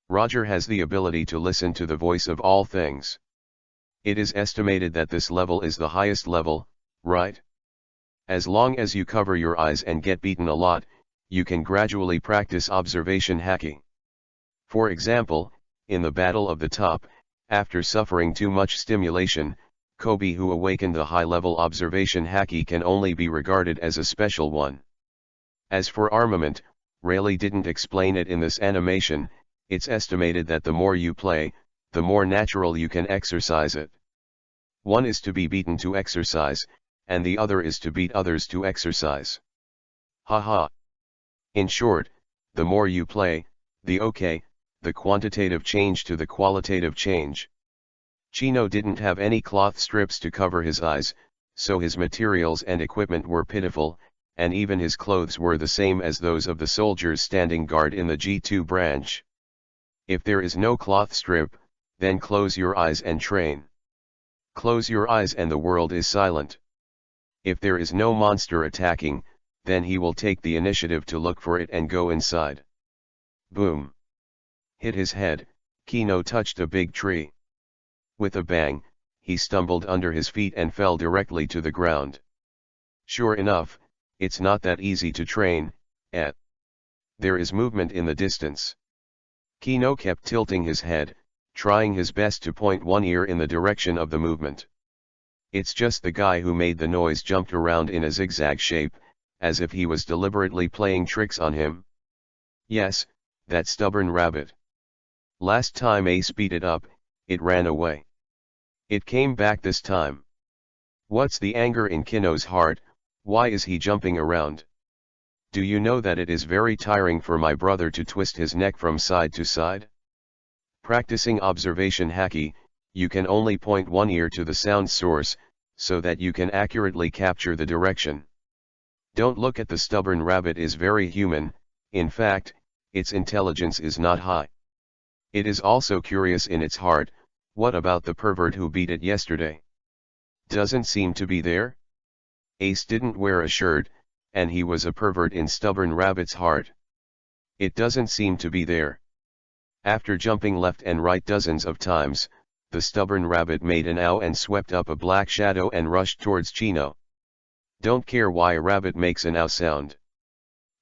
Roger has the ability to listen to the voice of all things. It is estimated that this level is the highest level, right? As long as you cover your eyes and get beaten a lot, you can gradually practice observation haki. For example, in the Battle of the Top, after suffering too much stimulation, Kobo, who awakened the high-level observation haki, can only be regarded as a special one. As for armament, Rayleigh didn't explain it in this animation. It's estimated that the more you play, the more natural you can exercise it. One is to be beaten to exercise, and the other is to beat others to exercise. Haha. In short, the more you play, the quantitative change to the qualitative change. Chino didn't have any cloth strips to cover his eyes, so his materials and equipment were pitiful, and even his clothes were the same as those of the soldiers standing guard in the G2 branch. If there is no cloth strip, then close your eyes and train. Close your eyes and the world is silent. If there is no monster attacking, then he will take the initiative to look for it and go inside. Boom. Hit his head, Kino touched a big tree. With a bang, he stumbled under his feet and fell directly to the ground. Sure enough, it's not that easy to train, eh? There is movement in the distance. Kino kept tilting his head, trying his best to point one ear in the direction of the movement. It's just the guy who made the noise jumped around in a zigzag shape, as if he was deliberately playing tricks on him. Yes, that stubborn rabbit. Last time Ace beat it up, it ran away. It came back this time. What's the anger in Kino's heart? Why is he jumping around? Do you know that it is very tiring for my brother to twist his neck from side to side? Practicing observation haki, you can only point one ear to the sound source, so that you can accurately capture the direction. Don't look at the stubborn rabbit is very human, in fact, its intelligence is not high. It is also curious in its heart. What about the pervert who beat it yesterday? Doesn't seem to be there? Ace didn't wear a shirt, and he was a pervert in stubborn rabbit's heart. It doesn't seem to be there. After jumping left and right dozens of times, the stubborn rabbit made an ow and swept up a black shadow and rushed towards Chino. Don't care why a rabbit makes an ow sound.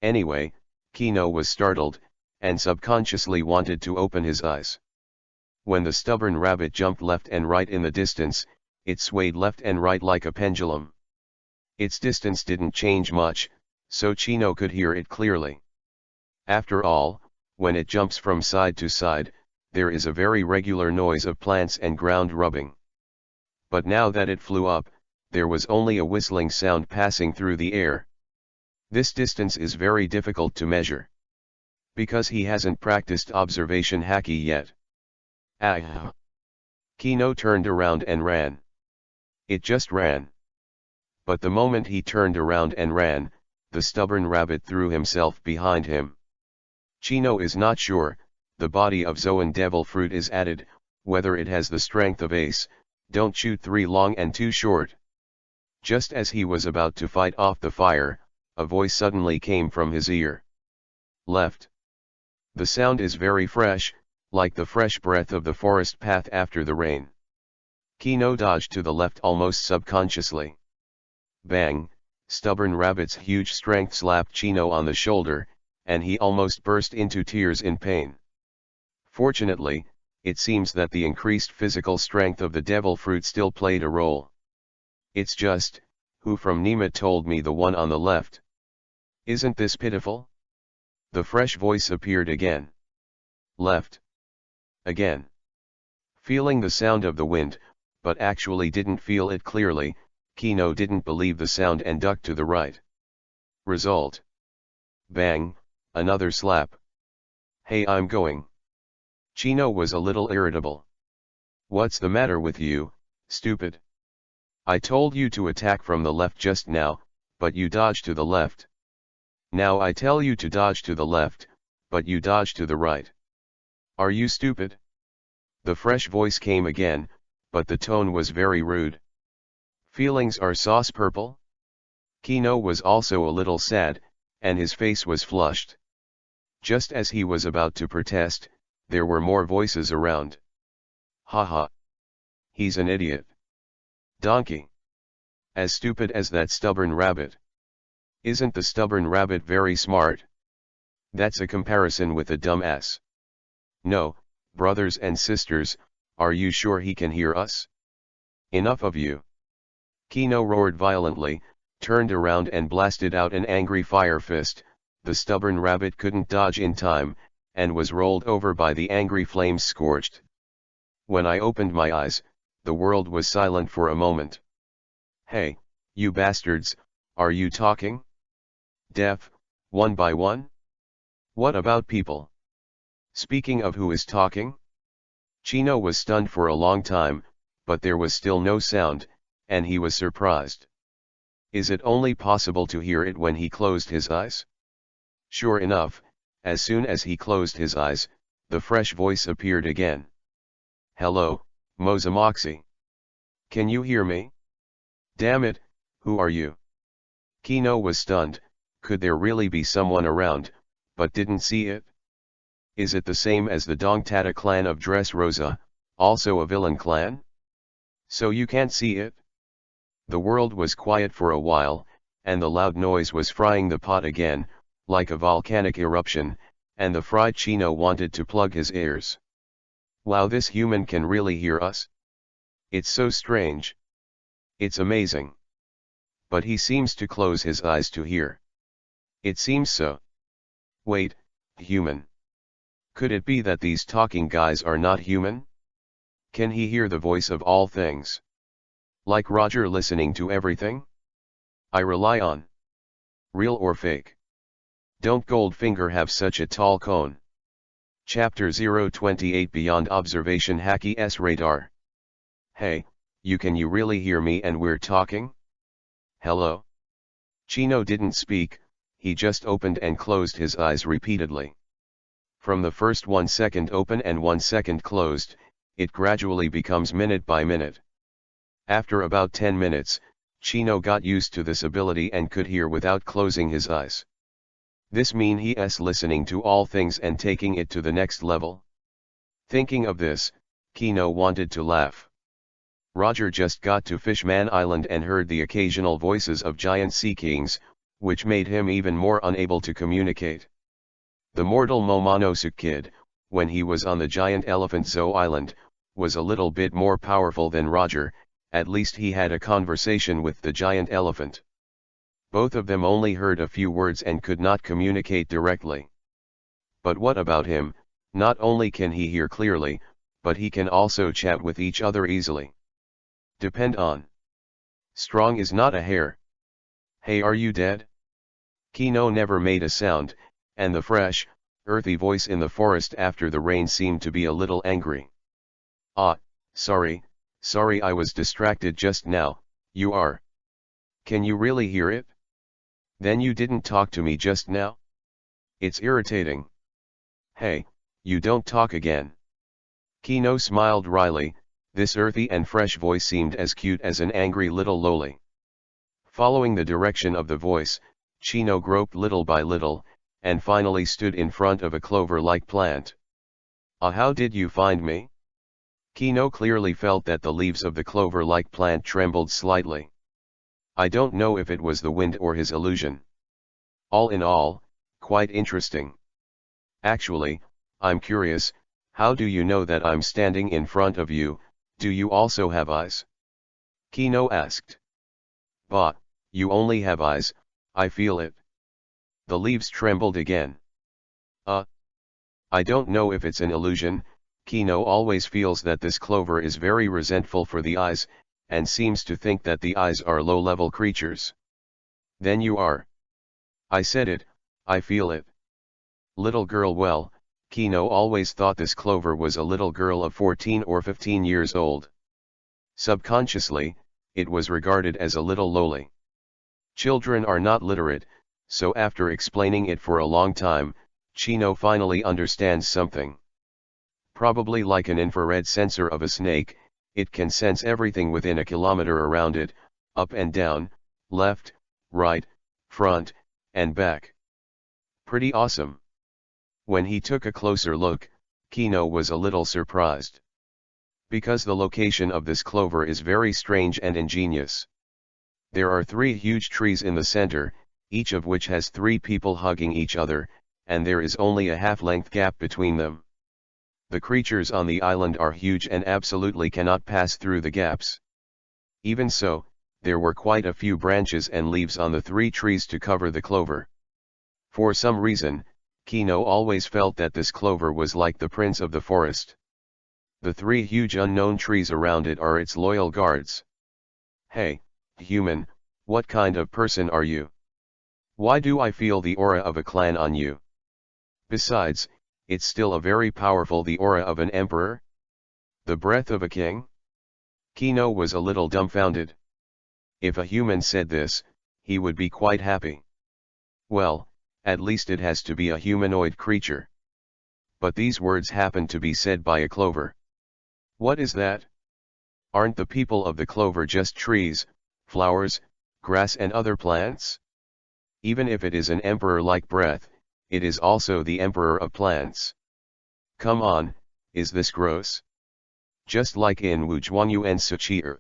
Anyway, Kino was startled, and subconsciously wanted to open his eyes. When the stubborn rabbit jumped left and right in the distance, it swayed left and right like a pendulum. Its distance didn't change much, so Chino could hear it clearly. After all, when it jumps from side to side, there is a very regular noise of plants and ground rubbing. But now that it flew up, there was only a whistling sound passing through the air. This distance is very difficult to measure. Because he hasn't practiced observation haki yet. Ah! Kino turned around and ran. It just ran. But the moment he turned around and ran, the stubborn rabbit threw himself behind him. Chino is not sure, the body of Zoan Devil Fruit is added, whether it has the strength of Ace. Don't shoot 3 long and 2 short. Just as he was about to fight off the fire, a voice suddenly came from his ear. Left. The sound is very fresh, like the fresh breath of the forest path after the rain. Kino dodged to the left almost subconsciously. Bang! Stubborn rabbit's huge strength slapped Chino on the shoulder, and he almost burst into tears in pain. Fortunately, it seems that the increased physical strength of the devil fruit still played a role. It's just, who from Nima told me the one on the left? Isn't this pitiful? The fresh voice appeared again. Left. Again. Feeling the sound of the wind, but actually didn't feel it clearly, Kino didn't believe the sound and ducked to the right. Result. Bang, another slap. Hey, I'm going. Chino was a little irritable. What's the matter with you, stupid? I told you to attack from the left just now, but you dodged to the left. Now I tell you to dodge to the left, but you dodge to the right. Are you stupid? The fresh voice came again, but the tone was very rude. Feelings are sauce purple? Kino was also a little sad, and his face was flushed. Just as he was about to protest, there were more voices around. Haha. He's an idiot. Donkey. As stupid as that stubborn rabbit. Isn't the stubborn rabbit very smart? That's a comparison with a dumbass. No, brothers and sisters, are you sure he can hear us? Enough of you. Kino roared violently, turned around and blasted out an angry fire fist. The stubborn rabbit couldn't dodge in time, and was rolled over by the angry flames scorched. When I opened my eyes, the world was silent for a moment. Hey, you bastards, are you talking? Deaf, one by one? What about people? Speaking of who is talking? Chino was stunned for a long time, but there was still no sound, and he was surprised. Is it only possible to hear it when he closed his eyes? Sure enough, as soon as he closed his eyes, the fresh voice appeared again. Hello, Mozamoxie. Can you hear me? Damn it, who are you? Kino was stunned. Could there really be someone around, but didn't see it? Is it the same as the Dongtata clan of Dressrosa, also a villain clan? So you can't see it? The world was quiet for a while, and the loud noise was frying the pot again, like a volcanic eruption, and the fried Chino wanted to plug his ears. Wow, this human can really hear us? It's so strange. It's amazing. But he seems to close his eyes to hear. It seems so. Wait, human. Could it be that these talking guys are not human? Can he hear the voice of all things? Like Roger listening to everything? I rely on. Real or fake? Don't Goldfinger have such a tall cone? Chapter 028 Beyond Observation Hacky S Radar. Hey, can you really hear me and we're talking? Hello? Chino didn't speak, he just opened and closed his eyes repeatedly. From the first 1 second open and 1 second closed, it gradually becomes minute by minute. After about 10 minutes, Chino got used to this ability and could hear without closing his eyes. This means he is listening to all things and taking it to the next level. Thinking of this, Kino wanted to laugh. Roger just got to Fishman Island and heard the occasional voices of giant sea kings, which made him even more unable to communicate. The mortal Momonosuke kid, when he was on the giant elephant Zoo Island, was a little bit more powerful than Roger. At least he had a conversation with the giant elephant. Both of them only heard a few words and could not communicate directly. But what about him? Not only can he hear clearly, but he can also chat with each other easily. Depend on. Strong is not a hair. Hey, are you dead? Kino never made a sound, and the fresh, earthy voice in the forest after the rain seemed to be a little angry. Ah, sorry I was distracted just now. You are. Can you really hear it? Then you didn't talk to me just now? It's irritating. Hey, you don't talk again. Kino smiled wryly. This earthy and fresh voice seemed as cute as an angry little loli. Following the direction of the voice, Chino groped little by little, and finally stood in front of a clover-like plant. Ah, how did you find me? Kino clearly felt that the leaves of the clover-like plant trembled slightly. I don't know if it was the wind or his illusion. All in all, quite interesting. Actually, I'm curious, how do you know that I'm standing in front of you? Do you also have eyes? Kino asked. Bah, you only have eyes, I feel it. The leaves trembled again. I don't know if it's an illusion, Kino always feels that this clover is very resentful for the eyes, and seems to think that the eyes are low-level creatures. Then you are. I said it, I feel it. Little girl. Well, Kino always thought this clover was a little girl of 14 or 15 years old. Subconsciously, it was regarded as a little lowly. Children are not literate, so after explaining it for a long time, Chino finally understands something. Probably like an infrared sensor of a snake, it can sense everything within a kilometer around it, up and down, left, right, front, and back. Pretty awesome. When he took a closer look, Kino was a little surprised. Because the location of this clover is very strange and ingenious. There are 3 huge trees in the center, each of which has 3 people hugging each other, and there is only a half-length gap between them. The creatures on the island are huge and absolutely cannot pass through the gaps. Even so, there were quite a few branches and leaves on the 3 trees to cover the clover. For some reason, Kino always felt that this clover was like the prince of the forest. The 3 huge unknown trees around it are its loyal guards. Hey, human, what kind of person are you? Why do I feel the aura of a clan on you? Besides, it's still a very powerful the aura of an emperor? The breath of a king? Kino was a little dumbfounded. If a human said this, he would be quite happy. Well, at least it has to be a humanoid creature. But these words happen to be said by a clover. What is that? Aren't the people of the clover just trees, flowers, grass and other plants? Even if it is an emperor-like breath, it is also the emperor of plants. Come on, is this gross? Just like in Wu Zhuangyuan Suqi'er.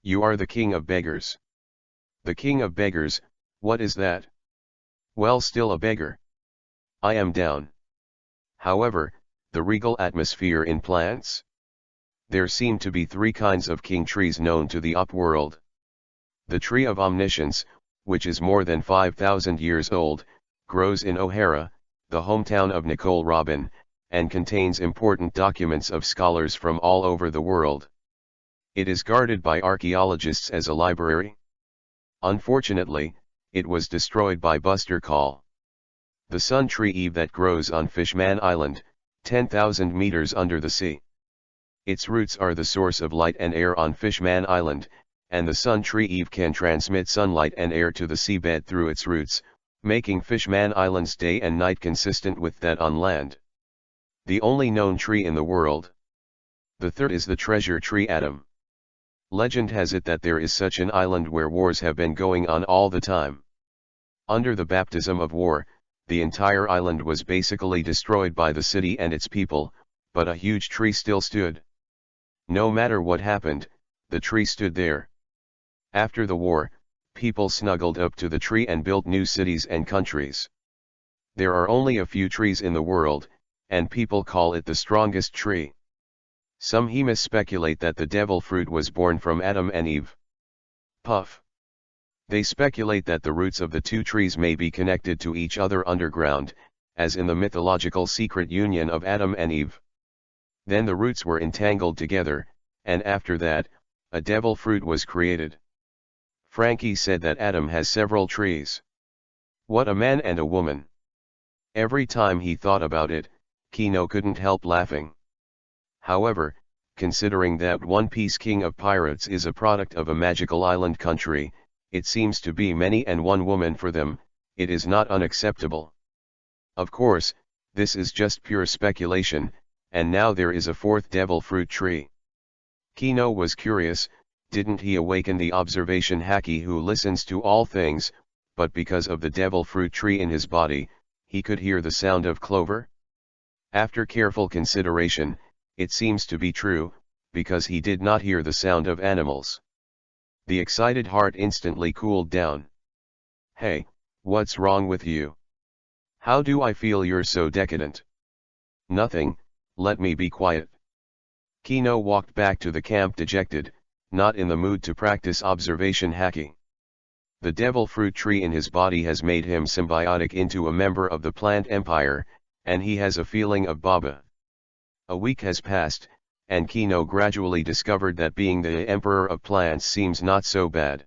You are the king of beggars. The king of beggars, what is that? Well, still a beggar. I am down. However, the regal atmosphere in plants? There seem to be 3 kinds of king trees known to the upworld. The tree of omniscience, which is more than 5,000 years old, grows in O'Hara, the hometown of Nicole Robin, and contains important documents of scholars from all over the world. It is guarded by archaeologists as a library. Unfortunately, it was destroyed by Buster Call. The sun tree Eve that grows on Fishman Island, 10,000 meters under the sea. Its roots are the source of light and air on Fishman Island, and the sun tree Eve can transmit sunlight and air to the seabed through its roots, making Fishman Island's day and night consistent with that on land. The only known tree in the world. The third is the treasure tree Adam. Legend has it that there is such an island where wars have been going on all the time. Under the baptism of war, the entire island was basically destroyed by the city and its people, but a huge tree still stood. No matter what happened, the tree stood there. After the war, people snuggled up to the tree and built new cities and countries. There are only a few trees in the world, and people call it the strongest tree. Some hemis speculate that the devil fruit was born from Adam and Eve. Puff. They speculate that the roots of the 2 trees may be connected to each other underground, as in the mythological secret union of Adam and Eve. Then the roots were entangled together, and after that, a devil fruit was created. Frankie said that Adam has several trees. What a man and a woman. Every time he thought about it, Kino couldn't help laughing. However, considering that One Piece King of Pirates is a product of a magical island country, it seems to be many and one woman for them, it is not unacceptable. Of course, this is just pure speculation, and now there is a 4th devil fruit tree. Kino was curious, didn't he awaken the observation Haki who listens to all things, but because of the devil fruit tree in his body, he could hear the sound of clover? After careful consideration, it seems to be true, because he did not hear the sound of animals. The excited heart instantly cooled down. Hey, what's wrong with you? How do I feel you're so decadent? Nothing, let me be quiet. Kino walked back to the camp dejected, not in the mood to practice observation hacking. The devil fruit tree in his body has made him symbiotic into a member of the plant empire, and he has a feeling of Baba. A week has passed, and Kino gradually discovered that being the emperor of plants seems not so bad.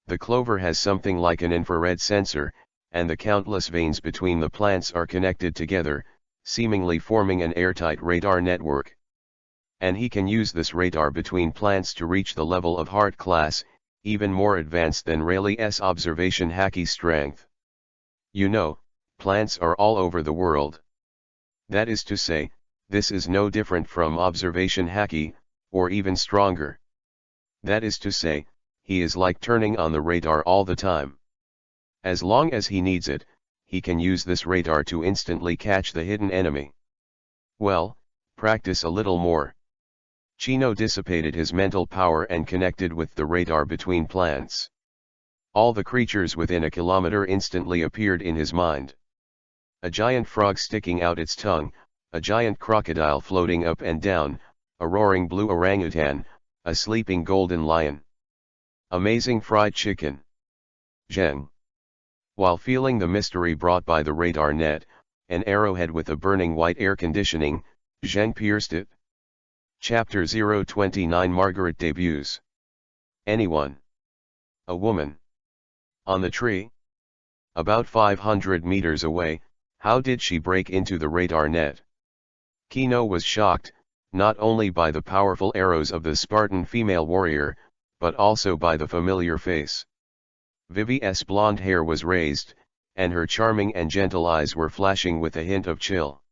The clover has something like an infrared sensor, and the countless veins between the plants are connected together, seemingly forming an airtight radar network. And he can use this radar between plants to reach the level of heart class, even more advanced than Rayleigh's observation hacky strength. You know, plants are all over the world. That is to say, this is no different from observation hacky, or even stronger. That is to say, he is like turning on the radar all the time. As long as he needs it, he can use this radar to instantly catch the hidden enemy. Well, practice a little more. Chino dissipated his mental power and connected with the radar between plants. All the creatures within a kilometer instantly appeared in his mind. A giant frog sticking out its tongue, a giant crocodile floating up and down, a roaring blue orangutan, a sleeping golden lion. Amazing fried chicken. Zheng. While feeling the mystery brought by the radar net, an arrowhead with a burning white air conditioning, Zheng pierced it. Chapter 029 Margaret debuts. Anyone? A woman. On the tree? About 500 meters away, how did she break into the radar net? Kino was shocked, not only by the powerful arrows of the Spartan female warrior, but also by the familiar face. Vivi's blonde hair was raised, and her charming and gentle eyes were flashing with a hint of chill.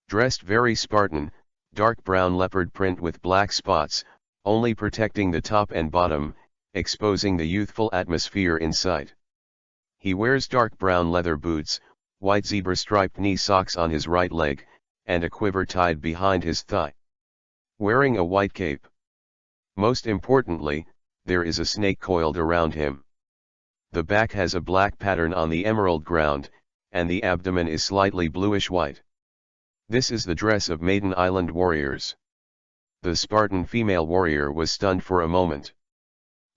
Dressed very Spartan, dark brown leopard print with black spots, only protecting the top and bottom, exposing the youthful atmosphere inside. He wears dark brown leather boots, white zebra-striped knee socks on his right leg, and a quiver tied behind his thigh. Wearing a white cape. Most importantly, there is a snake coiled around him. The back has a black pattern on the emerald ground, and the abdomen is slightly bluish-white. This is the dress of Maiden Island warriors. The Spartan female warrior was stunned for a moment.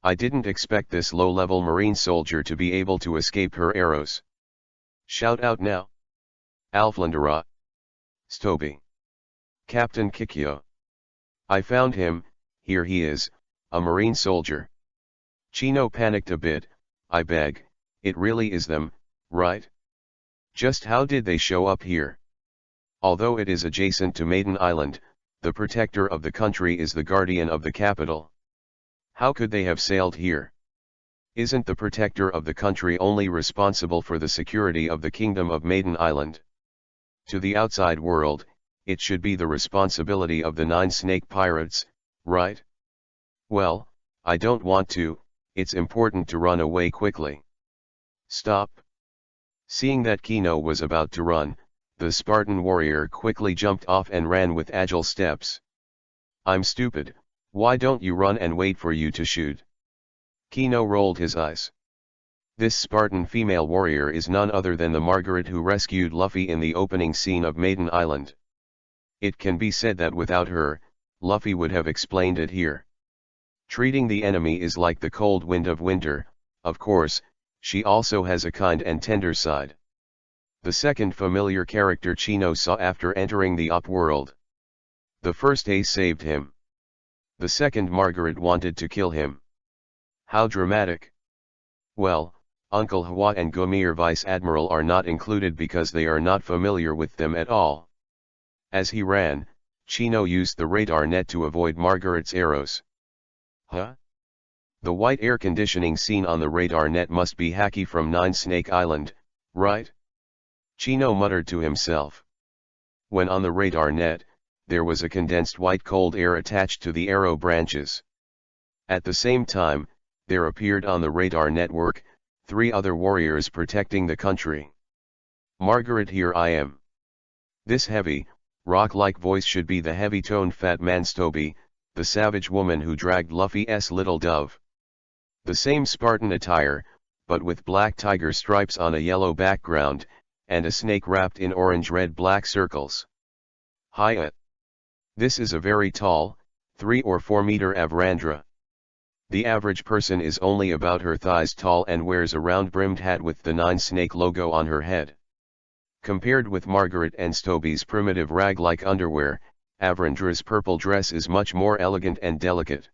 I didn't expect this low-level marine soldier to be able to escape her arrows. Shout out now. Alflandera. Stoby. Captain Kikyo. I found him, here he is, a marine soldier. Chino panicked a bit. I beg, it really is them, right? Just how did they show up here? Although it is adjacent to Maiden Island, the protector of the country is the guardian of the capital. How could they have sailed here? Isn't the protector of the country only responsible for the security of the kingdom of Maiden Island? To the outside world, it should be the responsibility of the 9 snake pirates, right? Well, I don't want to, it's important to run away quickly. Stop. Seeing that Kino was about to run, the Spartan warrior quickly jumped off and ran with agile steps. I'm stupid, why don't you run and wait for you to shoot? Kino rolled his eyes. This Spartan female warrior is none other than the Margaret who rescued Luffy in the opening scene of Maiden Island. It can be said that without her, Luffy would have explained it here. Treating the enemy is like the cold wind of winter, of course, she also has a kind and tender side. The second familiar character Chino saw after entering the UP-world. The first Ace saved him. The second Margaret wanted to kill him. How dramatic. Well, Uncle Hwa and Gomir Vice Admiral are not included because they are not familiar with them at all. As he ran, Chino used the radar net to avoid Margaret's arrows. Huh? The white air conditioning seen on the radar net must be Haki from 9 Snake Island, right? Chino muttered to himself. When on the radar net, there was a condensed white cold air attached to the arrow branches. At the same time, there appeared on the radar network, 3 other warriors protecting the country. Margaret, here I am. This heavy, rock-like voice should be the heavy-toned fat man Stoby, the savage woman who dragged Luffy's little dove. The same Spartan attire, but with black tiger stripes on a yellow background, and a snake wrapped in orange-red-black circles. Hiya! This is a very tall, 3 or 4 meter Avrandra. The average person is only about her thighs tall and wears a round-brimmed hat with the 9 snake logo on her head. Compared with Margaret and Stoby's primitive rag-like underwear, Avrendra's purple dress is much more elegant and delicate.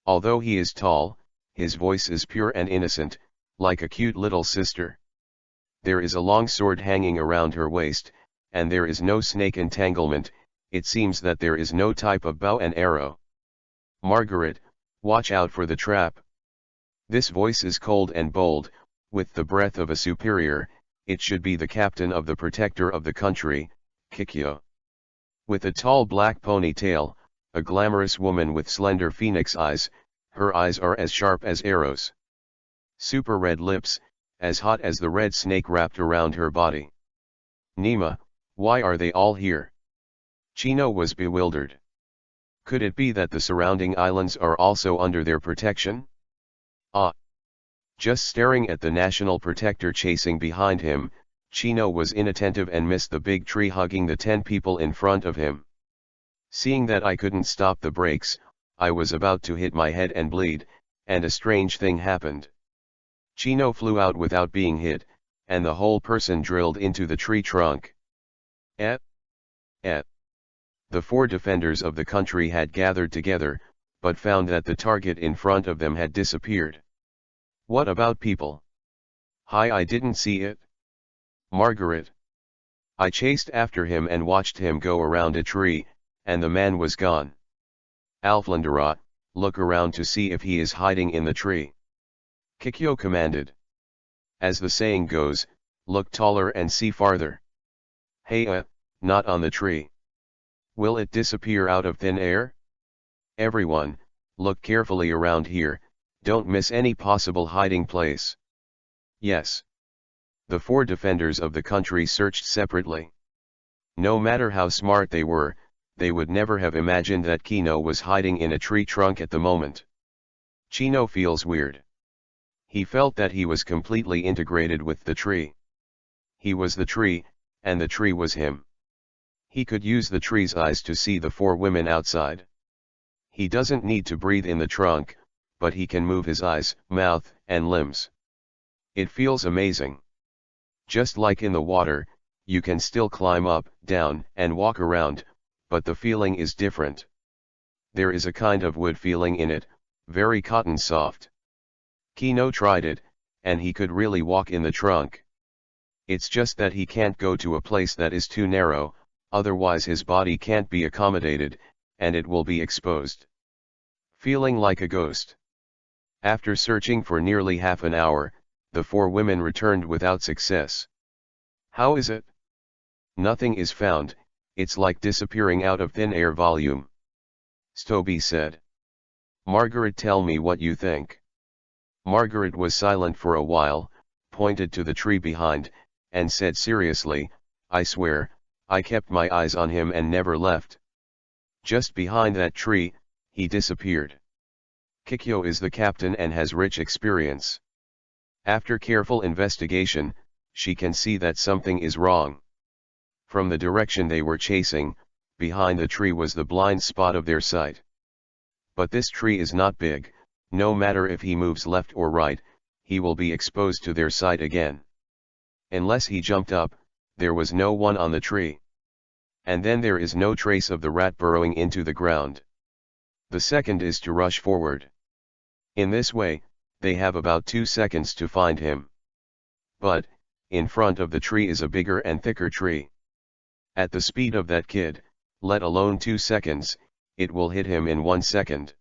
Although he is tall, his voice is pure and innocent, like a cute little sister. There is a long sword hanging around her waist, and there is no snake entanglement. It seems that there is no type of bow and arrow. Margaret, watch out for the trap. This voice is cold and bold, with the breath of a superior. It should be the captain of the protector of the country, Kikyo. With a tall black ponytail, a glamorous woman with slender phoenix eyes, her eyes are as sharp as arrows. Super red lips, as hot as the red snake wrapped around her body. Nima, why are they all here? Chino was bewildered. Could it be that the surrounding islands are also under their protection? Just staring at the national protector chasing behind him, Chino was inattentive and missed the big tree hugging the 10 people in front of him. Seeing that I couldn't stop the brakes, I was about to hit my head and bleed, and a strange thing happened. Chino flew out without being hit, and the whole person drilled into the tree trunk. The 4 defenders of the country had gathered together, but found that the target in front of them had disappeared. What about people? Hi, I didn't see it. Margaret. I chased after him and watched him go around a tree, and the man was gone. Alflandera, look around to see if he is hiding in the tree. Kikyo commanded. As the saying goes, look taller and see farther. Hey, not on the tree. Will it disappear out of thin air? Everyone, look carefully around here, don't miss any possible hiding place. Yes. The 4 defenders of the country searched separately. No matter how smart they were, they would never have imagined that Kino was hiding in a tree trunk at the moment. Chino feels weird. He felt that he was completely integrated with the tree. He was the tree, and the tree was him. He could use the tree's eyes to see the 4 women outside. He doesn't need to breathe in the trunk, but he can move his eyes, mouth, and limbs. It feels amazing. Just like in the water, you can still climb up, down, and walk around, but the feeling is different. There is a kind of wood feeling in it, very cotton soft. Kino tried it, and he could really walk in the trunk. It's just that he can't go to a place that is too narrow, otherwise his body can't be accommodated, and it will be exposed. Feeling like a ghost. After searching for nearly half an hour, the 4 women returned without success. How is it? Nothing is found, it's like disappearing out of thin air volume. Stoby said. Margaret, tell me what you think. Margaret was silent for a while, pointed to the tree behind, and said seriously, I swear, I kept my eyes on him and never left. Just behind that tree, he disappeared. Kikyo is the captain and has rich experience. After careful investigation, she can see that something is wrong. From the direction they were chasing, behind the tree was the blind spot of their sight. But this tree is not big, no matter if he moves left or right, he will be exposed to their sight again. Unless he jumped up, there was no one on the tree. And then there is no trace of the rat burrowing into the ground. The second is to rush forward. In this way, they have about 2 seconds to find him. But, in front of the tree is a bigger and thicker tree. At the speed of that kid, let alone 2 seconds, it will hit him in 1 second.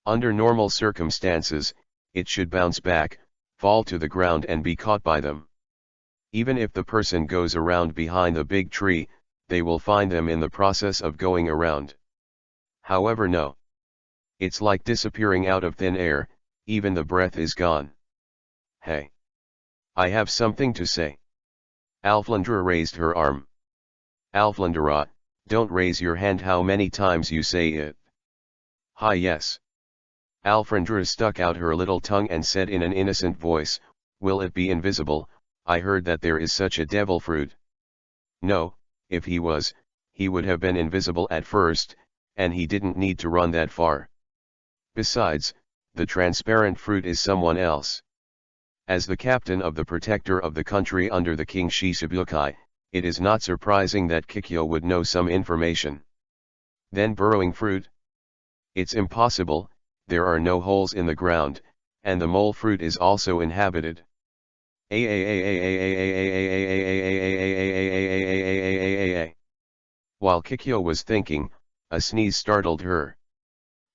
Under normal circumstances, it should bounce back, fall to the ground and be caught by them. Even if the person goes around behind the big tree, they will find them in the process of going around. However, no. It's like disappearing out of thin air, even the breath is gone. Hey. I have something to say. Alflandra raised her arm. Alflandra, don't raise your hand how many times you say it. Hi, yes. Alflandra stuck out her little tongue and said in an innocent voice, will it be invisible? I heard that there is such a devil fruit. No, if he was, he would have been invisible at first, and he didn't need to run that far. Besides, the transparent fruit is someone else. As the captain of the protector of the country under the King Shichibukai, it is not surprising that Kikyo would know some information. Then burrowing fruit? It's impossible, there are no holes in the ground, and the mole fruit is also inhabited. While Kikyo was thinking, a sneeze startled her.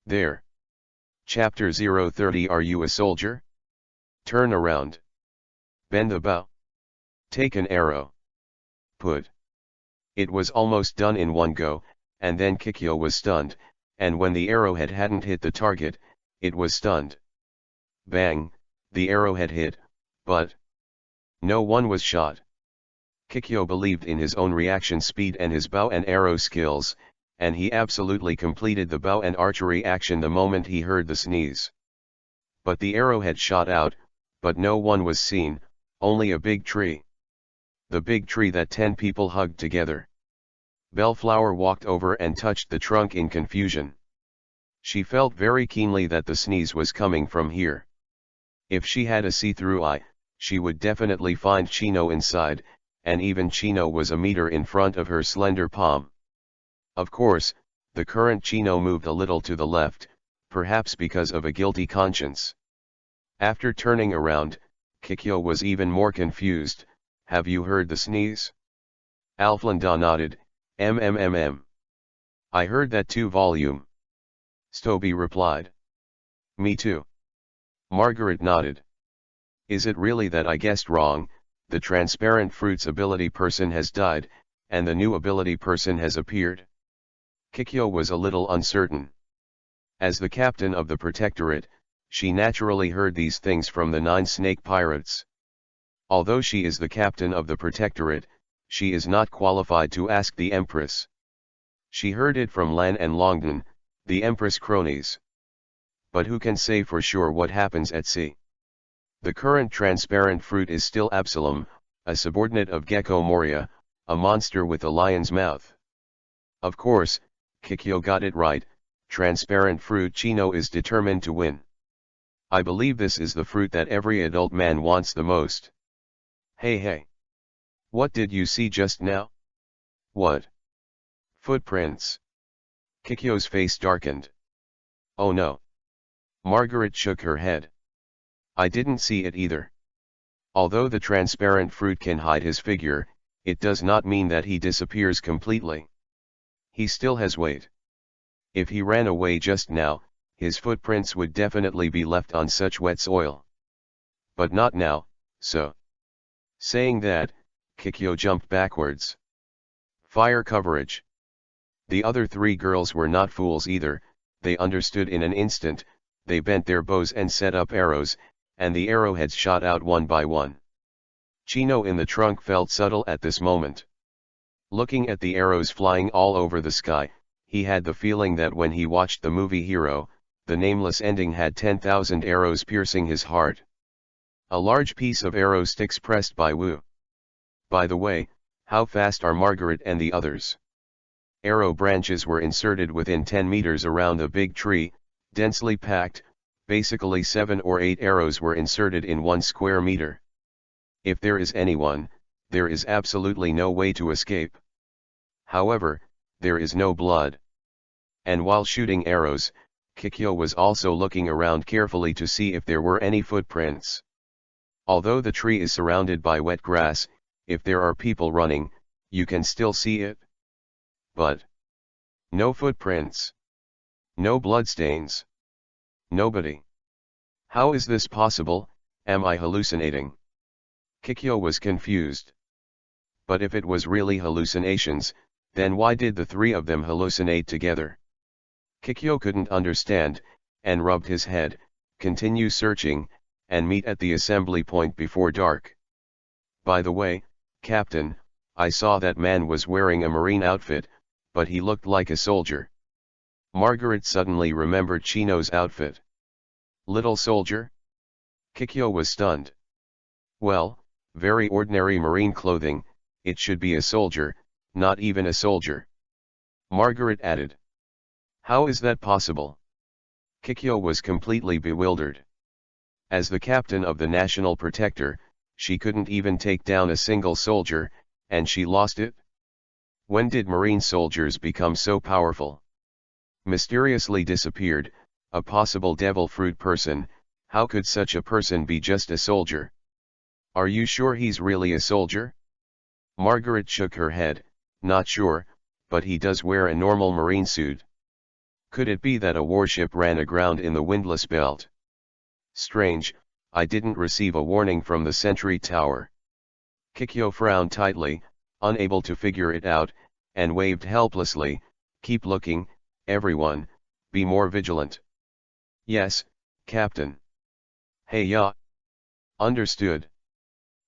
There. Chapter 030. Are you a soldier? Turn around. Bend the bow. Take an arrow. Put. It was almost done in one go, and then Kikyo was stunned, and when the arrowhead hadn't hit the target, it was stunned. Bang, the arrowhead hit, but no one was shot. Kikyo believed in his own reaction speed and his bow and arrow skills, and he absolutely completed the bow and archery action the moment he heard the sneeze. But the arrowhead shot out, but no one was seen, only a big tree. The big tree that 10 people hugged together. Bellflower walked over and touched the trunk in confusion. She felt very keenly that the sneeze was coming from here. If she had a see-through eye, she would definitely find Chino inside, and even Chino was a meter in front of her slender palm. Of course, the current Chino moved a little to the left, perhaps because of a guilty conscience. After turning around, Kikyo was even more confused. Have you heard the sneeze? Alflinda nodded, I heard that too. Volume. Stoby replied. Me too. Margaret nodded. Is it really that I guessed wrong? The transparent fruits ability person has died, and the new ability person has appeared? Kikyo was a little uncertain. As the captain of the protectorate, she naturally heard these things from the 9 snake pirates. Although she is the captain of the protectorate, she is not qualified to ask the Empress. She heard it from Lan and Longden, the Empress cronies. But who can say for sure what happens at sea? The current transparent fruit is still Absalom, a subordinate of Gecko Moria, a monster with a lion's mouth. Of course, Kikyo got it right, transparent fruit Chino is determined to win. I believe this is the fruit that every adult man wants the most. Hey. What did you see just now? What? Footprints. Kikyo's face darkened. Oh no. Margaret shook her head. I didn't see it either. Although the transparent fruit can hide his figure, it does not mean that he disappears completely. He still has weight. If he ran away just now, his footprints would definitely be left on such wet soil. But not now, so. Saying that, Kikyo jumped backwards. Fire coverage. The other 3 girls were not fools either, they understood in an instant, they bent their bows and set up arrows, and the arrowheads shot out one by one. Chino in the trunk felt subtle at this moment. Looking at the arrows flying all over the sky, he had the feeling that when he watched the movie Hero, the nameless ending had 10,000 arrows piercing his heart. A large piece of arrow sticks pressed by Wu. By the way, how fast are Margaret and the others? Arrow branches were inserted within 10 meters around the big tree, densely packed, basically 7 or 8 arrows were inserted in 1 square meter. If there is anyone, there is absolutely no way to escape. However, there is no blood. And while shooting arrows, Kikyo was also looking around carefully to see if there were any footprints. Although the tree is surrounded by wet grass, if there are people running, you can still see it. But no footprints. No bloodstains. Nobody. How is this possible? Am I hallucinating? Kikyo was confused. But if it was really hallucinations, then why did the 3 of them hallucinate together? Kikyo couldn't understand, and rubbed his head, continue searching, and meet at the assembly point before dark. By the way, Captain, I saw that man was wearing a marine outfit, but he looked like a soldier. Margaret suddenly remembered Chino's outfit. Little soldier? Kikyo was stunned. Well, very ordinary marine clothing, it should be a soldier, not even a soldier. Margaret added. How is that possible? Kikyo was completely bewildered. As the captain of the National Protector, she couldn't even take down a single soldier, and she lost it? When did marine soldiers become so powerful? mysteriously disappeared, a possible devil fruit person. How could such a person be just a soldier? Are you sure he's really a soldier? Margaret shook her head, not sure, but he does wear a normal marine suit. Could it be that a warship ran aground in the windlass belt? Strange, I didn't receive a warning from the sentry tower. Kikyo frowned tightly, unable to figure it out, and waved helplessly, keep looking, everyone, be more vigilant. Yes, Captain. Hey ya. Understood.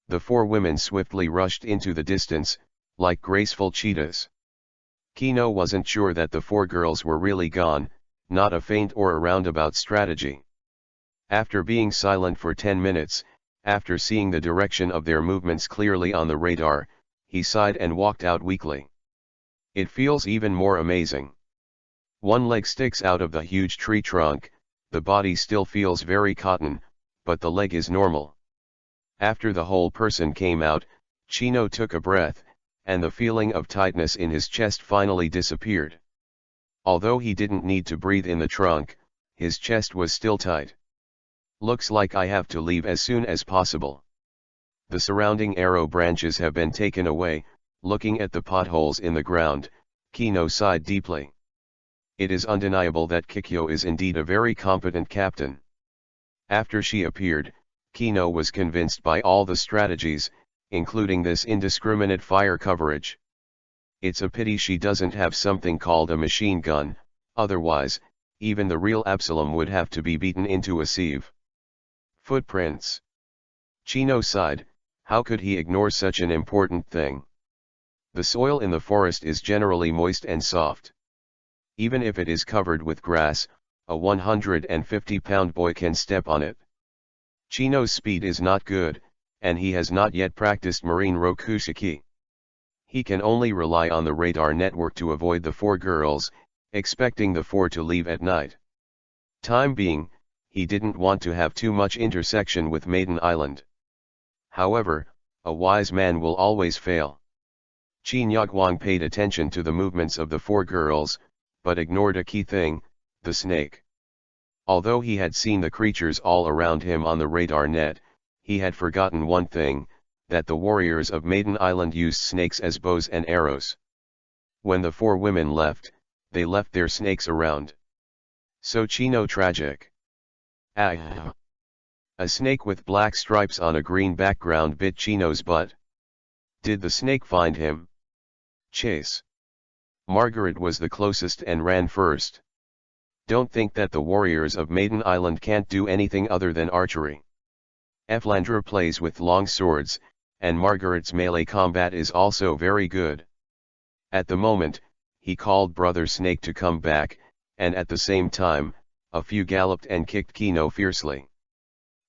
The four women swiftly rushed into the distance, like graceful cheetahs. Kino wasn't sure that the four girls were really gone, not a feint or a roundabout strategy. After being silent for 10 minutes, after seeing the direction of their movements clearly on the radar, he sighed and walked out weakly. It feels even more amazing. One leg sticks out of the huge tree trunk, the body still feels very cotton, but the leg is normal. After the whole person came out, Chino took a breath, and the feeling of tightness in his chest finally disappeared. Although he didn't need to breathe in the trunk, his chest was still tight. Looks like I have to leave as soon as possible. The surrounding arrow branches have been taken away. Looking at the potholes in the ground, Kino sighed deeply. It is undeniable that Kikyo is indeed a very competent captain. After she appeared, Kino was convinced by all the strategies, including this indiscriminate fire coverage. It's a pity she doesn't have something called a machine gun, otherwise, even the real Absalom would have to be beaten into a sieve. Footprints. Chino sighed, how could he ignore such an important thing? The soil in the forest is generally moist and soft. Even if it is covered with grass, a 150-pound boy can step on it. Chino's speed is not good, and he has not yet practiced marine rokushiki. He can only rely on the radar network to avoid the four girls, expecting the four to leave at night. Time being, he didn't want to have too much intersection with Maiden Island. However, a wise man will always fail. Qin Yaguang paid attention to the movements of the four girls, but ignored a key thing, the snake. Although he had seen the creatures all around him on the radar net, he had forgotten one thing, that the warriors of Maiden Island used snakes as bows and arrows. When the four women left, they left their snakes around. So Chino tragic. Ah! A snake with black stripes on a green background bit Chino's butt. Did the snake find him? Chase. Margaret was the closest and ran first. Don't think that the warriors of Maiden Island can't do anything other than archery. Eflandra plays with long swords, and Margaret's melee combat is also very good. At the moment, he called Brother Snake to come back, and at the same time, a few galloped and kicked Kino fiercely.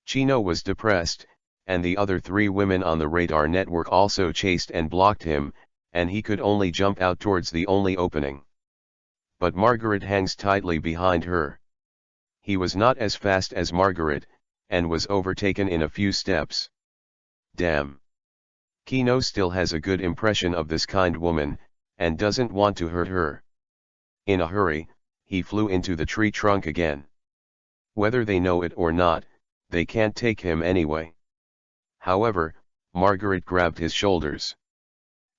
Chino was depressed, and the other three women on the radar network also chased and blocked him, and he could only jump out towards the only opening. But Margaret hangs tightly behind her. He was not as fast as Margaret, and was overtaken in a few steps. Damn. Kino still has a good impression of this kind woman, and doesn't want to hurt her. In a hurry, he flew into the tree trunk again. Whether they know it or not, they can't take him anyway. However, Margaret grabbed his shoulders.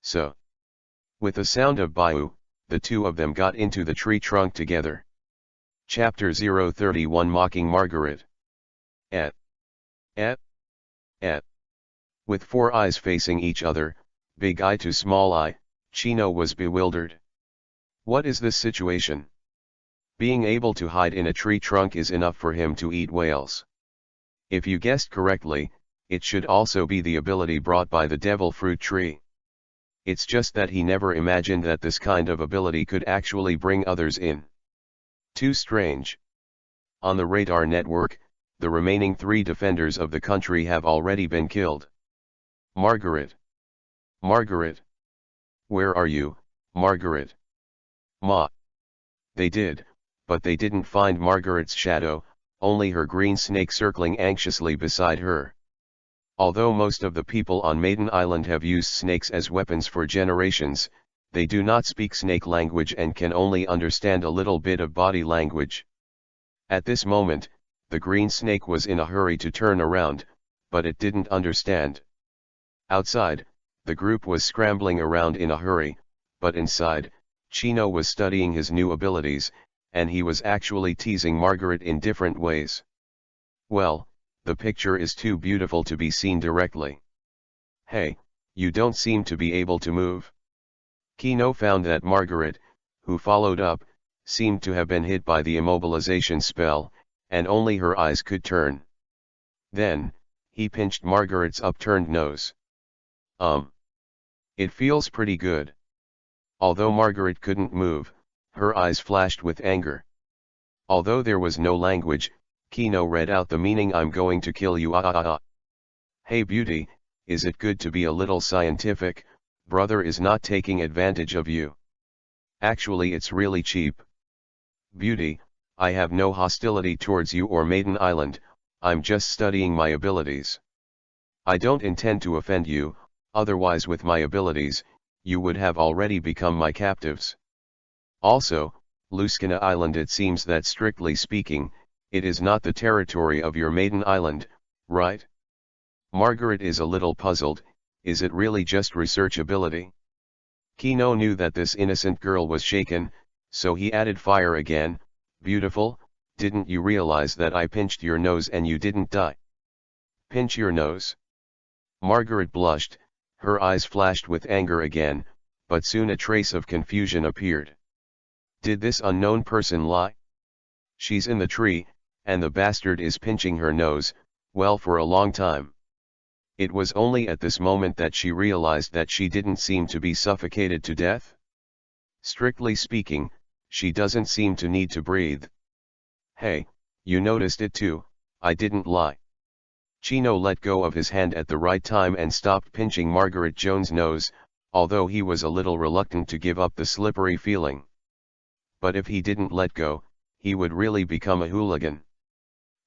So. With a sound of Bayou, the two of them got into the tree trunk together. Chapter 031 Mocking Margaret. Et. With four eyes facing each other, big eye to small eye, Chino was bewildered. What is this situation? Being able to hide in a tree trunk is enough for him to eat whales. If you guessed correctly, it should also be the ability brought by the devil fruit tree. It's just that he never imagined that this kind of ability could actually bring others in. Too strange. On the radar network, the remaining three defenders of the country have already been killed. Margaret. Margaret. Where are you, Margaret? Ma. They did, but they didn't find Margaret's shadow, only her green snake circling anxiously beside her. Although most of the people on Maiden Island have used snakes as weapons for generations, They do not speak snake language and can only understand a little bit of body language. At this moment, the green snake was in a hurry to turn around, but it didn't understand. Outside, the group was scrambling around in a hurry, but inside, Chino was studying his new abilities, and he was actually teasing Margaret in different ways. Well, the picture is too beautiful to be seen directly. Hey, you don't seem to be able to move. Chino found that Margaret, who followed up, seemed to have been hit by the immobilization spell, and only her eyes could turn. Then, he pinched Margaret's upturned nose. It feels pretty good. Although Margaret couldn't move, her eyes flashed with anger. Although there was no language, Chino read out the meaning, "I'm going to kill you, ah ah ah. Hey beauty, is it good to be a little scientific? Brother is not taking advantage of you. Actually it's really cheap. Beauty, I have no hostility towards you or Maiden Island, I'm just studying my abilities. I don't intend to offend you, otherwise with my abilities, you would have already become my captives. Also, Luskina Island, it seems that strictly speaking, it is not the territory of your Maiden Island, right?" Margaret is a little puzzled. Is it really just research ability? Chino knew that this innocent girl was shaken, so he added fire again. "Beautiful, didn't you realize that I pinched your nose and you didn't die?" "Pinch your nose?" Margaret blushed, her eyes flashed with anger again, but soon a trace of confusion appeared. Did this unknown person lie? She's in the tree, and the bastard is pinching her nose, well, for a long time. It was only at this moment that she realized that she didn't seem to be suffocated to death. Strictly speaking, she doesn't seem to need to breathe. "Hey, you noticed it too, I didn't lie." Chino let go of his hand at the right time and stopped pinching Margaret Jones' nose, although he was a little reluctant to give up the slippery feeling. But if he didn't let go, he would really become a hooligan.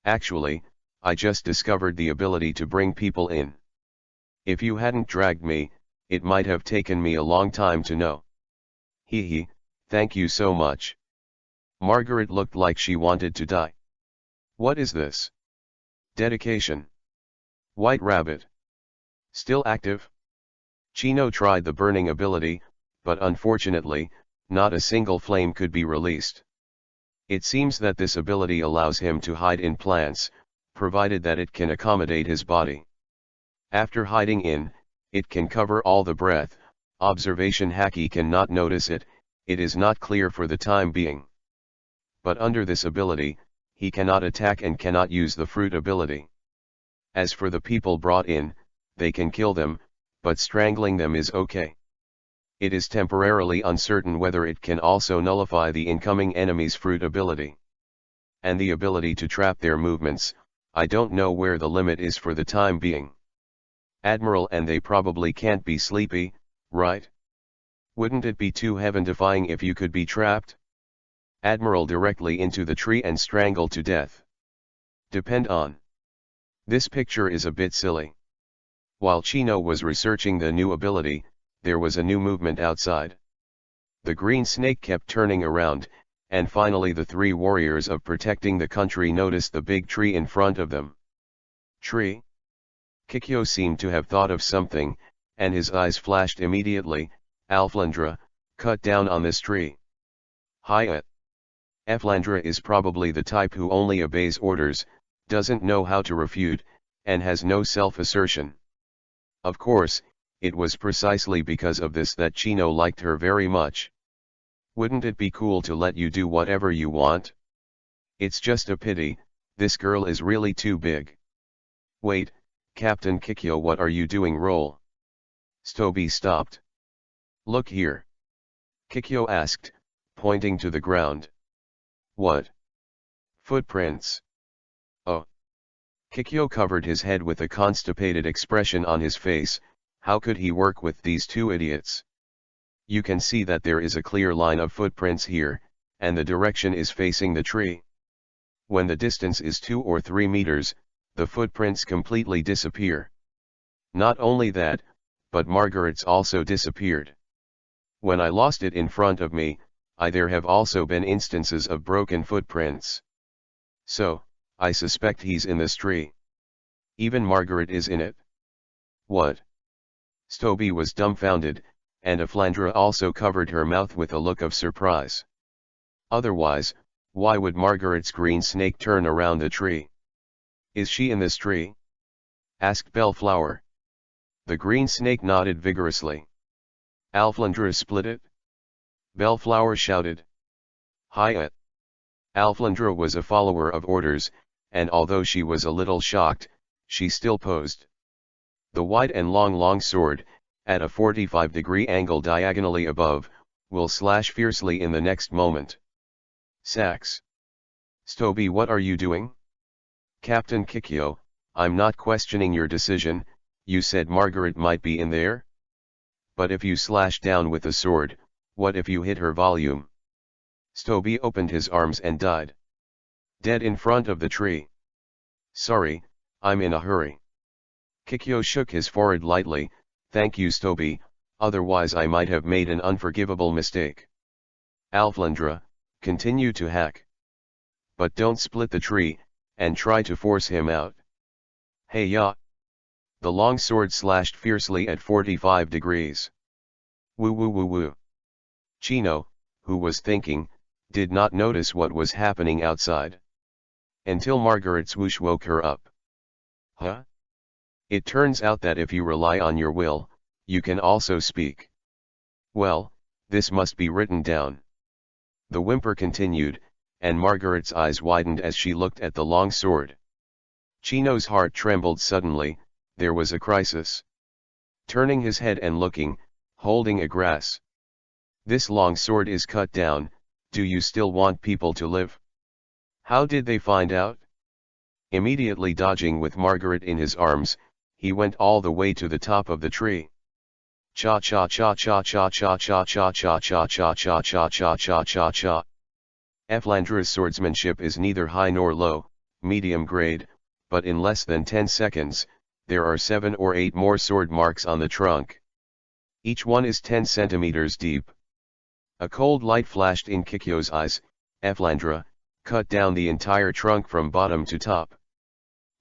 "Actually, I just discovered the ability to bring people in. If you hadn't dragged me, it might have taken me a long time to know." "Hee, thank you so much." Margaret looked like she wanted to die. "What is this? Dedication. White Rabbit. Still active?" Chino tried the burning ability, but unfortunately, not a single flame could be released. It seems that this ability allows him to hide in plants, provided that it can accommodate his body. After hiding in, it can cover all the breadth. Observation Haki cannot notice it, it is not clear for the time being. But under this ability, he cannot attack and cannot use the fruit ability. As for the people brought in, they can kill them, but strangling them is okay. It is temporarily uncertain whether it can also nullify the incoming enemy's fruit ability. And the ability to trap their movements, I don't know where the limit is for the time being. Admiral, and they probably can't be sleepy, right? Wouldn't it be too heaven-defying if you could be trapped? Admiral directly into the tree and strangled to death. Depend on. This picture is a bit silly. While Chino was researching the new ability, there was a new movement outside. The green snake kept turning around, and finally the three warriors of protecting the country noticed the big tree in front of them. Tree? Kikyo seemed to have thought of something, and his eyes flashed immediately. Alflandra, cut down on this tree. Hiya. Eflandra is probably the type who only obeys orders, doesn't know how to refute, and has no self-assertion. Of course, it was precisely because of this that Chino liked her very much. Wouldn't it be cool to let you do whatever you want? It's just a pity, this girl is really too big. Wait, Captain Kikyo, what are you doing? Roll. Stoby stopped. Look here. Kikyo asked, pointing to the ground. What? Footprints. Oh. Kikyo covered his head with a constipated expression on his face. How could he work with these two idiots? You can see that there is a clear line of footprints here, and the direction is facing the tree. When the distance is 2 or 3 meters, the footprints completely disappear. Not only that, but Margaret's also disappeared. When I lost it in front of me, there have also been instances of broken footprints. So, I suspect he's in this tree. Even Margaret is in it. What? Stoby was dumbfounded, and Aflandra also covered her mouth with a look of surprise. Otherwise, why would Margaret's green snake turn around the tree? Is she in this tree? Asked Bellflower. The green snake nodded vigorously. Alflandra split it? Bellflower shouted. Hi-at. Alflandra was a follower of orders, and although she was a little shocked, she still posed. The wide and long sword, at a 45-degree angle diagonally above, will slash fiercely in the next moment. Sax. Stoby, what are you doing? Captain Kikyo, I'm not questioning your decision. You said Margaret might be in there? But if you slash down with the sword, what if you hit her volume? Stoby opened his arms and died. Dead in front of the tree. Sorry, I'm in a hurry. Kikyo shook his forehead lightly. Thank you, Stoby, otherwise I might have made an unforgivable mistake. Alflandra, continue to hack. But don't split the tree, and try to force him out. Hey ya! The long sword slashed fiercely at 45 degrees. Woo woo woo woo. Chino, who was thinking, did not notice what was happening outside. Until Margaret's whoosh woke her up. Huh? It turns out that if you rely on your will, you can also speak. Well, this must be written down. The whimper continued, and Margaret's eyes widened as she looked at the long sword. Chino's heart trembled suddenly. There was a crisis. Turning his head and looking, holding a grass. This long sword is cut down. Do you still want people to live? How did they find out? Immediately dodging with Margaret in his arms, he went all the way to the top of the tree. Cha cha cha cha cha cha cha cha cha cha cha cha cha cha cha cha cha. Aflandra's swordsmanship is neither high nor low, medium grade, but in less than 10 seconds, there are 7 or 8 more sword marks on the trunk. Each one is 10 centimeters deep. A cold light flashed in Kikyo's eyes. Aflandra, cut down the entire trunk from bottom to top.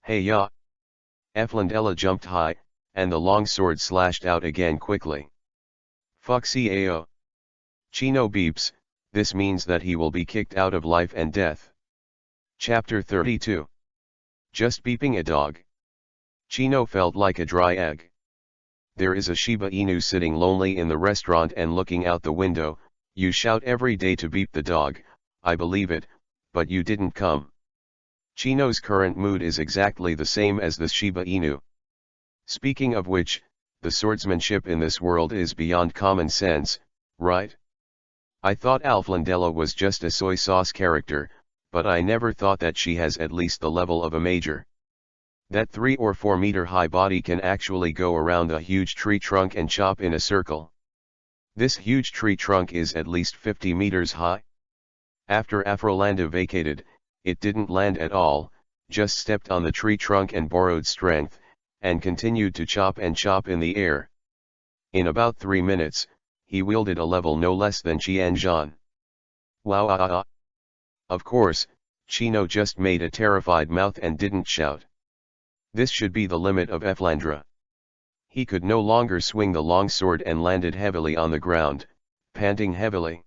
Hey ya! Aflandella jumped high, and the long sword slashed out again quickly. Foxy AO. Chino beeps, this means that he will be kicked out of life and death. Chapter 32. Just beeping a dog. Chino felt like a dry egg. There is a Shiba Inu sitting lonely in the restaurant and looking out the window. You shout every day to beep the dog, I believe it, but you didn't come. Chino's current mood is exactly the same as the Shiba Inu. Speaking of which, the swordsmanship in this world is beyond common sense, right? I thought Alflandella was just a soy sauce character, but I never thought that she has at least the level of a major. That 3 or 4 meter high body can actually go around a huge tree trunk and chop in a circle. This huge tree trunk is at least 50 meters high. After Afrolanda vacated, it didn't land at all, just stepped on the tree trunk and borrowed strength, and continued to chop and chop in the air. In about 3 minutes, he wielded a level no less than Qianzhan. Wow! Of course, Chino just made a terrified mouth and didn't shout. This should be the limit of Aflandra. He could no longer swing the long sword and landed heavily on the ground, panting heavily.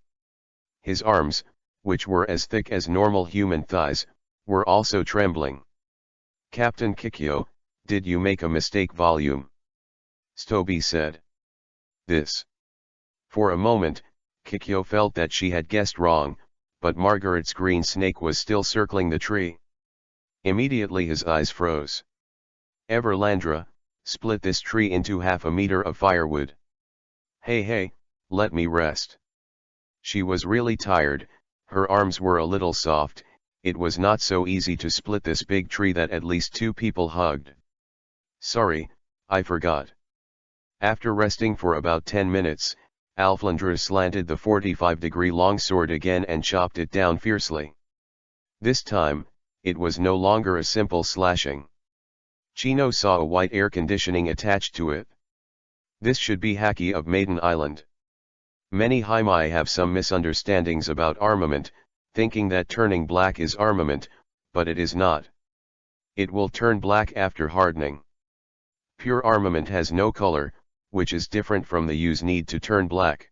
His arms, which were as thick as normal human thighs, were also trembling. Captain Kikyo, did you make a mistake volume? Stoby said. This. For a moment, Kikyo felt that she had guessed wrong, but Margaret's green snake was still circling the tree. Immediately his eyes froze. Everlandra, split this tree into half a meter of firewood. Hey, let me rest. She was really tired, her arms were a little soft, it was not so easy to split this big tree that at least 2 people hugged. Sorry, I forgot. After resting for about 10 minutes, Alflandra slanted the 45-degree longsword again and chopped it down fiercely. This time, it was no longer a simple slashing. Chino saw a white air conditioning attached to it. This should be Haki of Maiden Island. Many Haimai have some misunderstandings about armament, thinking that turning black is armament, but it is not. It will turn black after hardening. Pure armament has no color, which is different from the use need to turn black.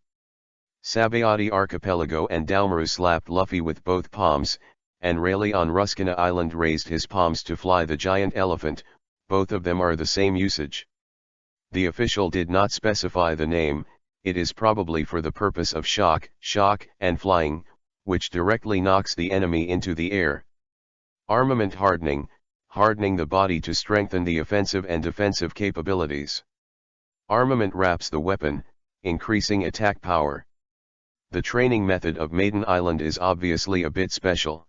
Sabayati Archipelago and Daumaru slapped Luffy with both palms, and Rayleigh on Ruskina Island raised his palms to fly the giant elephant. Both of them are the same usage. The official did not specify the name. It is probably for the purpose of shock, and flying, which directly knocks the enemy into the air. Armament hardening, hardening the body to strengthen the offensive and defensive capabilities. Armament wraps the weapon, increasing attack power. The training method of Maiden Island is obviously a bit special.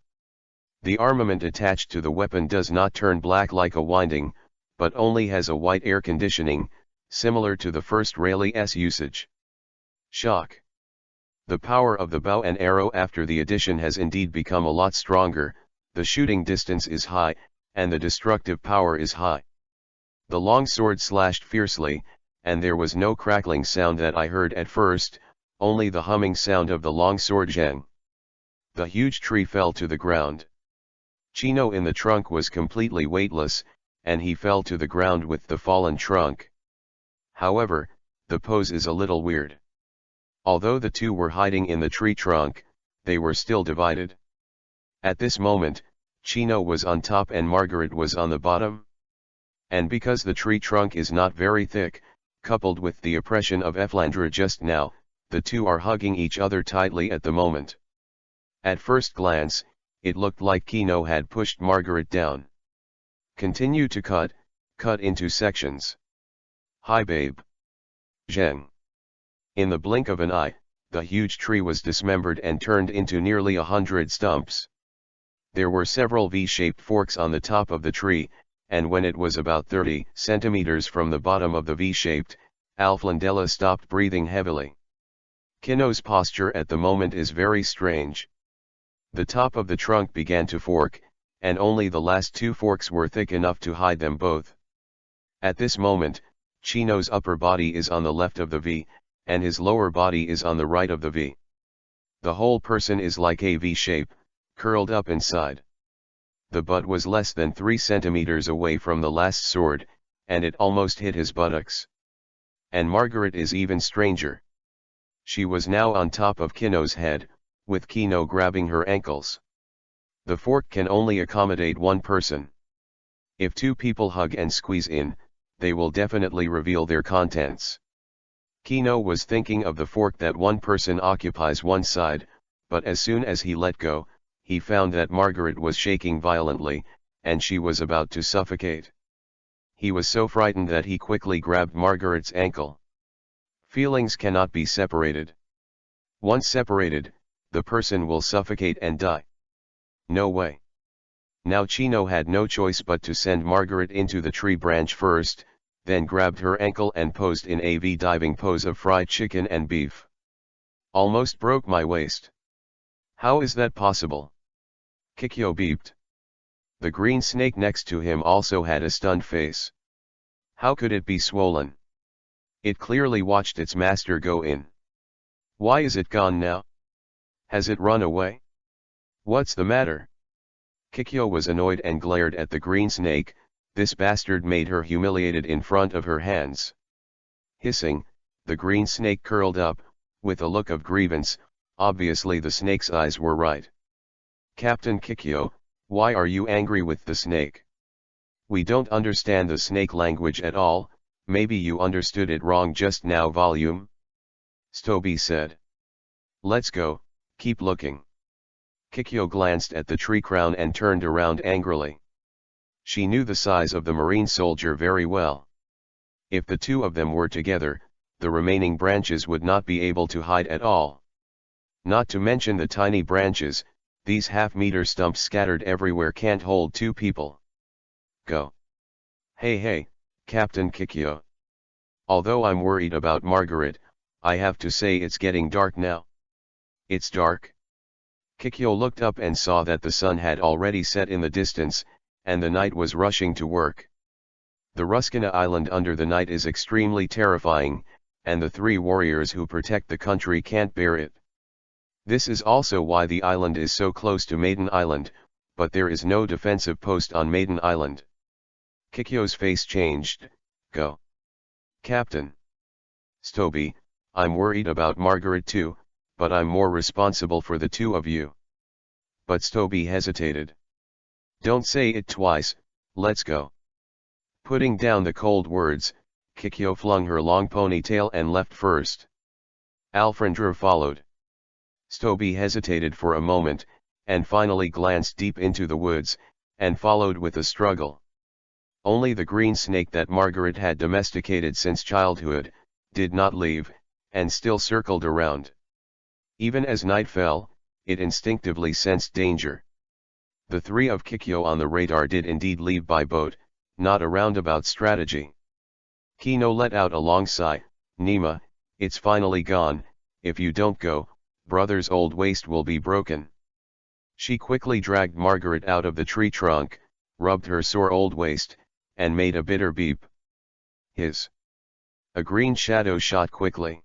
The armament attached to the weapon does not turn black like a winding, but only has a white air conditioning, similar to the first Rayleigh's usage. Shock. The power of the bow and arrow after the addition has indeed become a lot stronger, the shooting distance is high, and the destructive power is high. The long sword slashed fiercely, and there was no crackling sound that I heard at first, only the humming sound of the long sword zhang. The huge tree fell to the ground. Chino in the trunk was completely weightless, and he fell to the ground with the fallen trunk. However, the pose is a little weird. Although the two were hiding in the tree trunk, they were still divided. At this moment, Chino was on top and Margaret was on the bottom. And because the tree trunk is not very thick, coupled with the oppression of Efflandra just now, the two are hugging each other tightly at the moment. At first glance, it looked like Chino had pushed Margaret down. Continue to cut into sections. Hi babe. Zheng. In the blink of an eye, the huge tree was dismembered and turned into nearly 100 stumps. There were several V-shaped forks on the top of the tree, and when it was about 30 centimeters from the bottom of the V-shaped, Alflandella stopped breathing heavily. Kino's posture at the moment is very strange. The top of the trunk began to fork, and only the last two forks were thick enough to hide them both. At this moment, Chino's upper body is on the left of the V, and his lower body is on the right of the V. The whole person is like a V shape, curled up inside. The butt was less than 3 centimeters away from the last sword, and it almost hit his buttocks. And Margaret is even stranger. She was now on top of Kino's head, with Kino grabbing her ankles. The fork can only accommodate one person. If two people hug and squeeze in, they will definitely reveal their contents. Kino was thinking of the fork that one person occupies one side, but as soon as he let go, he found that Margaret was shaking violently, and she was about to suffocate. He was so frightened that he quickly grabbed Margaret's ankle. Feelings cannot be separated. Once separated, the person will suffocate and die. No way. Now Chino had no choice but to send Margaret into the tree branch first, then grabbed her ankle and posed in a V-diving pose of fried chicken and beef. Almost broke my waist. How is that possible? Kikyo beeped. The green snake next to him also had a stunned face. How could it be swollen? It clearly watched its master go in. Why is it gone now? Has it run away? What's the matter? Kikyo was annoyed and glared at the green snake. This bastard made her humiliated in front of her hands. Hissing, the green snake curled up, with a look of grievance. Obviously the snake's eyes were right. Captain Kikyo, why are you angry with the snake? We don't understand the snake language at all, maybe you understood it wrong just now. Volume? Stoby said. Let's go, keep looking. Kikyo glanced at the tree crown and turned around angrily. She knew the size of the marine soldier very well. If the two of them were together, the remaining branches would not be able to hide at all. Not to mention the tiny branches, these half-meter stumps scattered everywhere can't hold two people. Go. Hey, Captain Kikyo. Although I'm worried about Margaret, I have to say it's getting dark now. It's dark? Kikyo looked up and saw that the sun had already set in the distance, and the night was rushing to work. The Ruskina Island under the night is extremely terrifying, and the 3 warriors who protect the country can't bear it. This is also why the island is so close to Maiden Island, but there is no defensive post on Maiden Island. Kikyo's face changed. Go. Captain. Stoby, I'm worried about Margaret too, but I'm more responsible for the 2 of you. But Stoby hesitated. Don't say it twice, let's go. Putting down the cold words, Kikyo flung her long ponytail and left first. Alfrendra followed. Stoby hesitated for a moment, and finally glanced deep into the woods, and followed with a struggle. Only the green snake that Margaret had domesticated since childhood, did not leave, and still circled around. Even as night fell, it instinctively sensed danger. The 3 of Kikyo on the radar did indeed leave by boat, not a roundabout strategy. Kino let out a long sigh. Nima, it's finally gone, if you don't go, brother's old waist will be broken. She quickly dragged Margaret out of the tree trunk, rubbed her sore old waist, and made a bitter beep. Hiss. A green shadow shot quickly.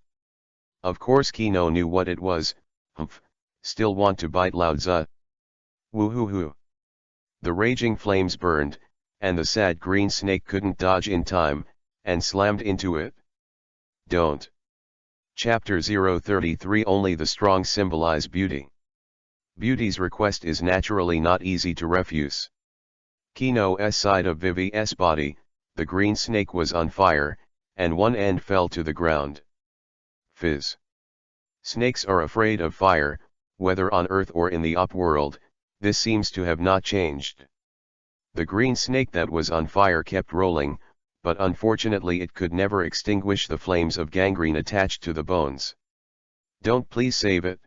Of course Kino knew what it was. Humph, still want to bite Laozi. Woo-hoo-hoo. The raging flames burned, and the sad green snake couldn't dodge in time, and slammed into it. Don't. Chapter 033 Only the strong symbolize beauty. Beauty's request is naturally not easy to refuse. Kino's side of Vivi's body, the green snake was on fire, and one end fell to the ground. Fizz. Snakes are afraid of fire, whether on Earth or in the upworld, this seems to have not changed. The green snake that was on fire kept rolling, but unfortunately it could never extinguish the flames of gangrene attached to the bones. Don't please save it.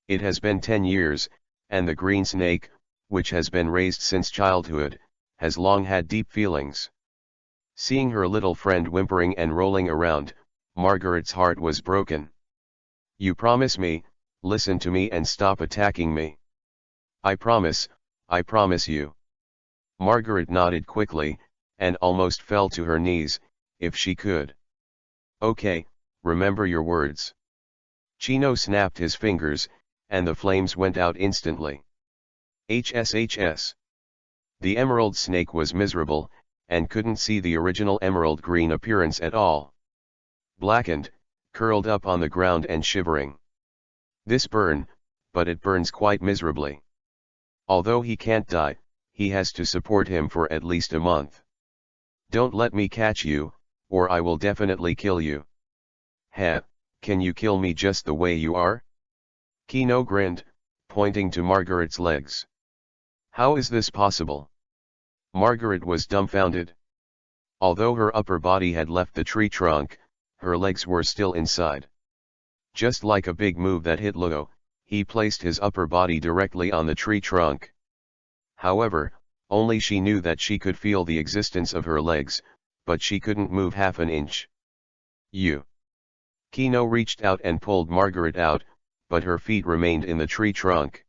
It has been 10 years, and the green snake, which has been raised since childhood, has long had deep feelings. Seeing her little friend whimpering and rolling around, Margaret's heart was broken. You promise me, listen to me and stop attacking me. I promise you. Margaret nodded quickly, and almost fell to her knees, if she could. Okay, remember your words. Chino snapped his fingers, and the flames went out instantly. HSHS. The emerald snake was miserable, and couldn't see the original emerald green appearance at all. Blackened, curled up on the ground and shivering. This burn, but it burns quite miserably. Although he can't die, he has to support him for at least a month. Don't let me catch you, or I will definitely kill you. Ha, can you kill me just the way you are? Kino grinned, pointing to Margaret's legs. How is this possible? Margaret was dumbfounded. Although her upper body had left the tree trunk, her legs were still inside. Just like a big move that hit low, he placed his upper body directly on the tree trunk. However, only she knew that she could feel the existence of her legs, but she couldn't move half an inch. You. Kino reached out and pulled Margaret out, but her feet remained in the tree trunk.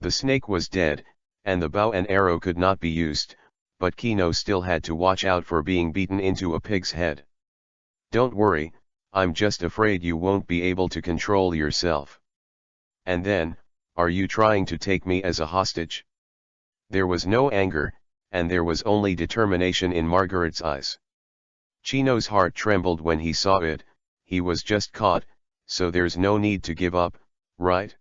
The snake was dead, and the bow and arrow could not be used, but Kino still had to watch out for being beaten into a pig's head. Don't worry, I'm just afraid you won't be able to control yourself. And then, are you trying to take me as a hostage? There was no anger, and there was only determination in Margaret's eyes. Chino's heart trembled when he saw it. He was just caught, so there's no need to give up, right?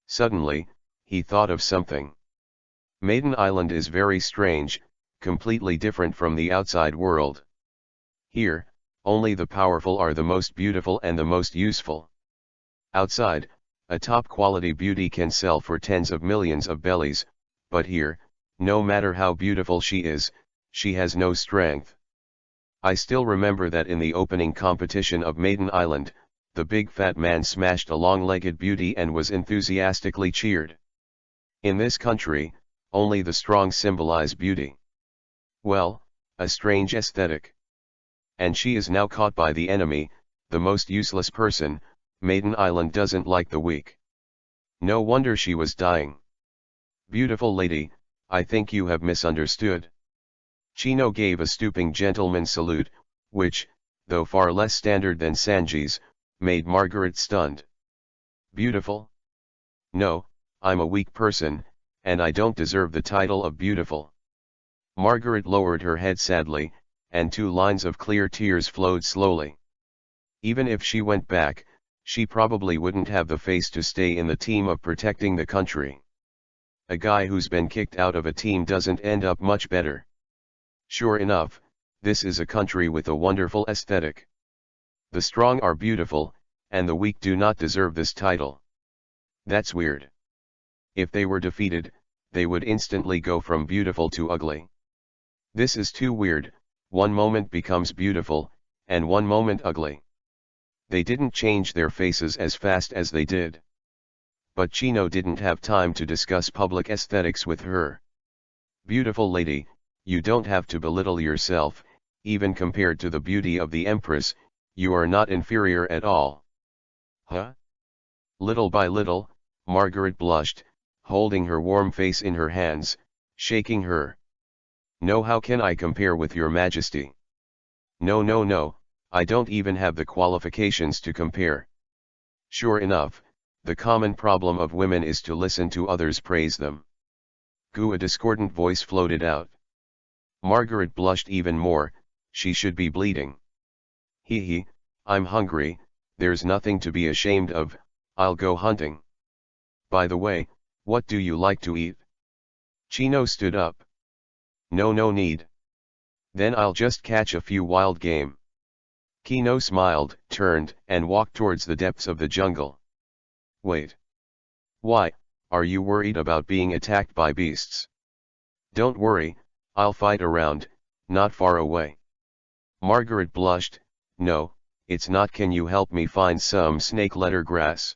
Suddenly, he thought of something. Maiden Island is very strange, completely different from the outside world. Here, only the powerful are the most beautiful and the most useful. Outside, a top-quality beauty can sell for tens of millions of bellies, but here, no matter how beautiful she is, she has no strength. I still remember that in the opening competition of Maiden Island, the big fat man smashed a long-legged beauty and was enthusiastically cheered. In this country, only the strong symbolize beauty. Well, a strange aesthetic. And she is now caught by the enemy, the most useless person. Maiden Island doesn't like the weak. No wonder she was dying. Beautiful lady, I think you have misunderstood. Chino gave a stooping gentleman salute, which, though far less standard than Sanji's, made Margaret stunned. Beautiful? No, I'm a weak person, and I don't deserve the title of beautiful. Margaret lowered her head sadly, and 2 lines of clear tears flowed slowly. Even if she went back, she probably wouldn't have the face to stay in the team of protecting the country. A guy who's been kicked out of a team doesn't end up much better. Sure enough, this is a country with a wonderful aesthetic. The strong are beautiful, and the weak do not deserve this title. That's weird. If they were defeated, they would instantly go from beautiful to ugly. This is too weird, one moment becomes beautiful, and one moment ugly. They didn't change their faces as fast as they did. But Chino didn't have time to discuss public aesthetics with her. Beautiful lady, you don't have to belittle yourself, even compared to the beauty of the Empress, you are not inferior at all. Huh? Little by little, Margaret blushed, holding her warm face in her hands, shaking her. No, how can I compare with your Majesty? No, I don't even have the qualifications to compare. Sure enough, the common problem of women is to listen to others praise them. Goo, a discordant voice floated out. Margaret blushed even more, she should be bleeding. Hee, I'm hungry, there's nothing to be ashamed of, I'll go hunting. By the way, what do you like to eat? Chino stood up. No need. Then I'll just catch a few wild game. Kino smiled, turned, and walked towards the depths of the jungle. Wait. Why, are you worried about being attacked by beasts? Don't worry, I'll fight around, not far away. Margaret blushed. No, it's not. Can you help me find some snake letter grass?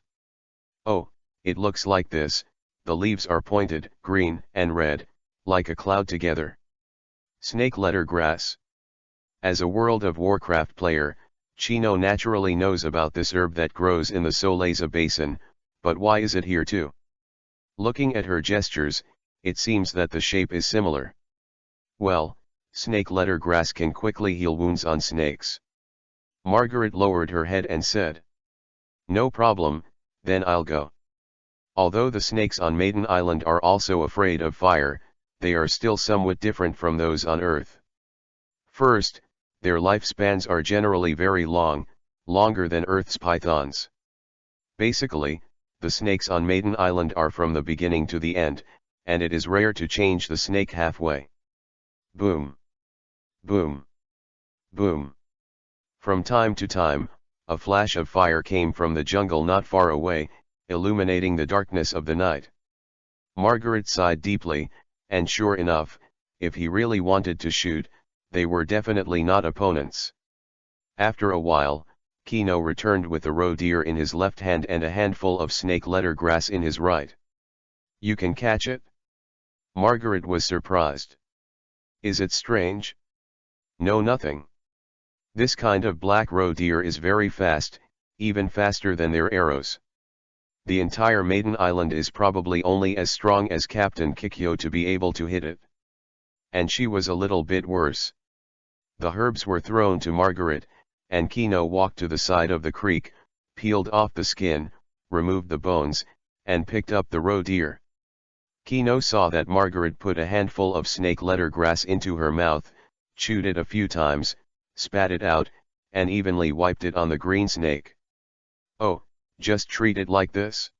Oh, it looks like this, the leaves are pointed, green and red, like a cloud together. Snake letter grass. As a World of Warcraft player, Chino naturally knows about this herb that grows in the Soleza Basin, but why is it here too? Looking at her gestures, it seems that the shape is similar. Well, snake letter grass can quickly heal wounds on snakes. Margaret lowered her head and said. No problem, then I'll go. Although the snakes on Maiden Island are also afraid of fire, they are still somewhat different from those on Earth. First, their lifespans are generally very long, longer than Earth's pythons. Basically, the snakes on Maiden Island are from the beginning to the end, and it is rare to change the snake halfway. Boom. Boom. Boom. From time to time, a flash of fire came from the jungle not far away, illuminating the darkness of the night. Margaret sighed deeply, and sure enough, if he really wanted to shoot, they were definitely not opponents. After a while, Kino returned with a roe deer in his left hand and a handful of snake letter grass in his right. You can catch it? Margaret was surprised. Is it strange? No, nothing. This kind of black roe deer is very fast, even faster than their arrows. The entire Maiden Island is probably only as strong as Captain Kikyo to be able to hit it. And she was a little bit worse. The herbs were thrown to Margaret, and Kino walked to the side of the creek, peeled off the skin, removed the bones, and picked up the roe deer. Kino saw that Margaret put a handful of snake letter grass into her mouth, chewed it a few times, spat it out, and evenly wiped it on the green snake. Oh, just treat it like this?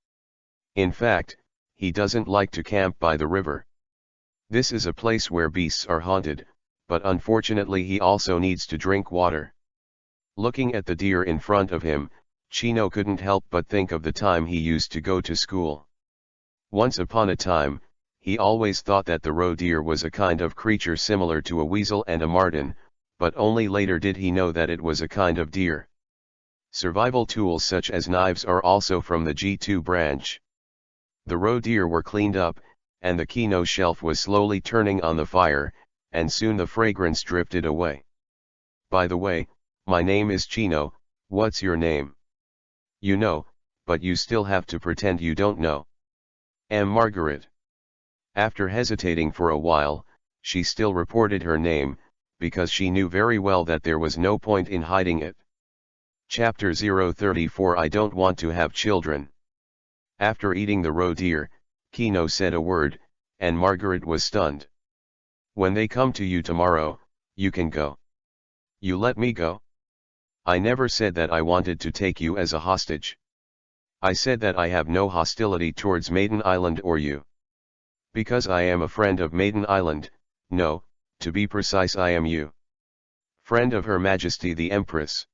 In fact, he doesn't like to camp by the river. This is a place where beasts are haunted, but unfortunately he also needs to drink water. Looking at the deer in front of him, Chino couldn't help but think of the time he used to go to school. Once upon a time, he always thought that the roe deer was a kind of creature similar to a weasel and a marten, but only later did he know that it was a kind of deer. Survival tools such as knives are also from the G2 branch. The roe deer were cleaned up, and the Kino shelf was slowly turning on the fire, and soon the fragrance drifted away. By the way, my name is Chino, what's your name? You know, but you still have to pretend you don't know. Margaret. After hesitating for a while, she still reported her name, because she knew very well that there was no point in hiding it. Chapter 034 I don't want to have children. After eating the roe deer, Kino said a word, and Margaret was stunned. When they come to you tomorrow, you can go. You let me go? I never said that I wanted to take you as a hostage. I said that I have no hostility towards Maiden Island or you. Because I am a friend of Maiden Island, no, to be precise I am you. Friend of Her Majesty the Empress.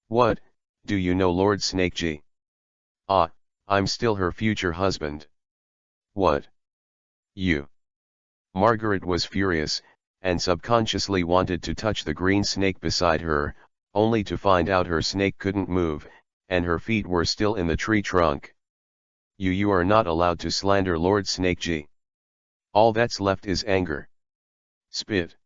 What, do you know Lord Snakegi? Ah, I'm still her future husband. What? You. Margaret was furious, and subconsciously wanted to touch the green snake beside her, only to find out her snake couldn't move, and her feet were still in the tree trunk. You are not allowed to slander Lord Snakegi. All that's left is anger. Spit.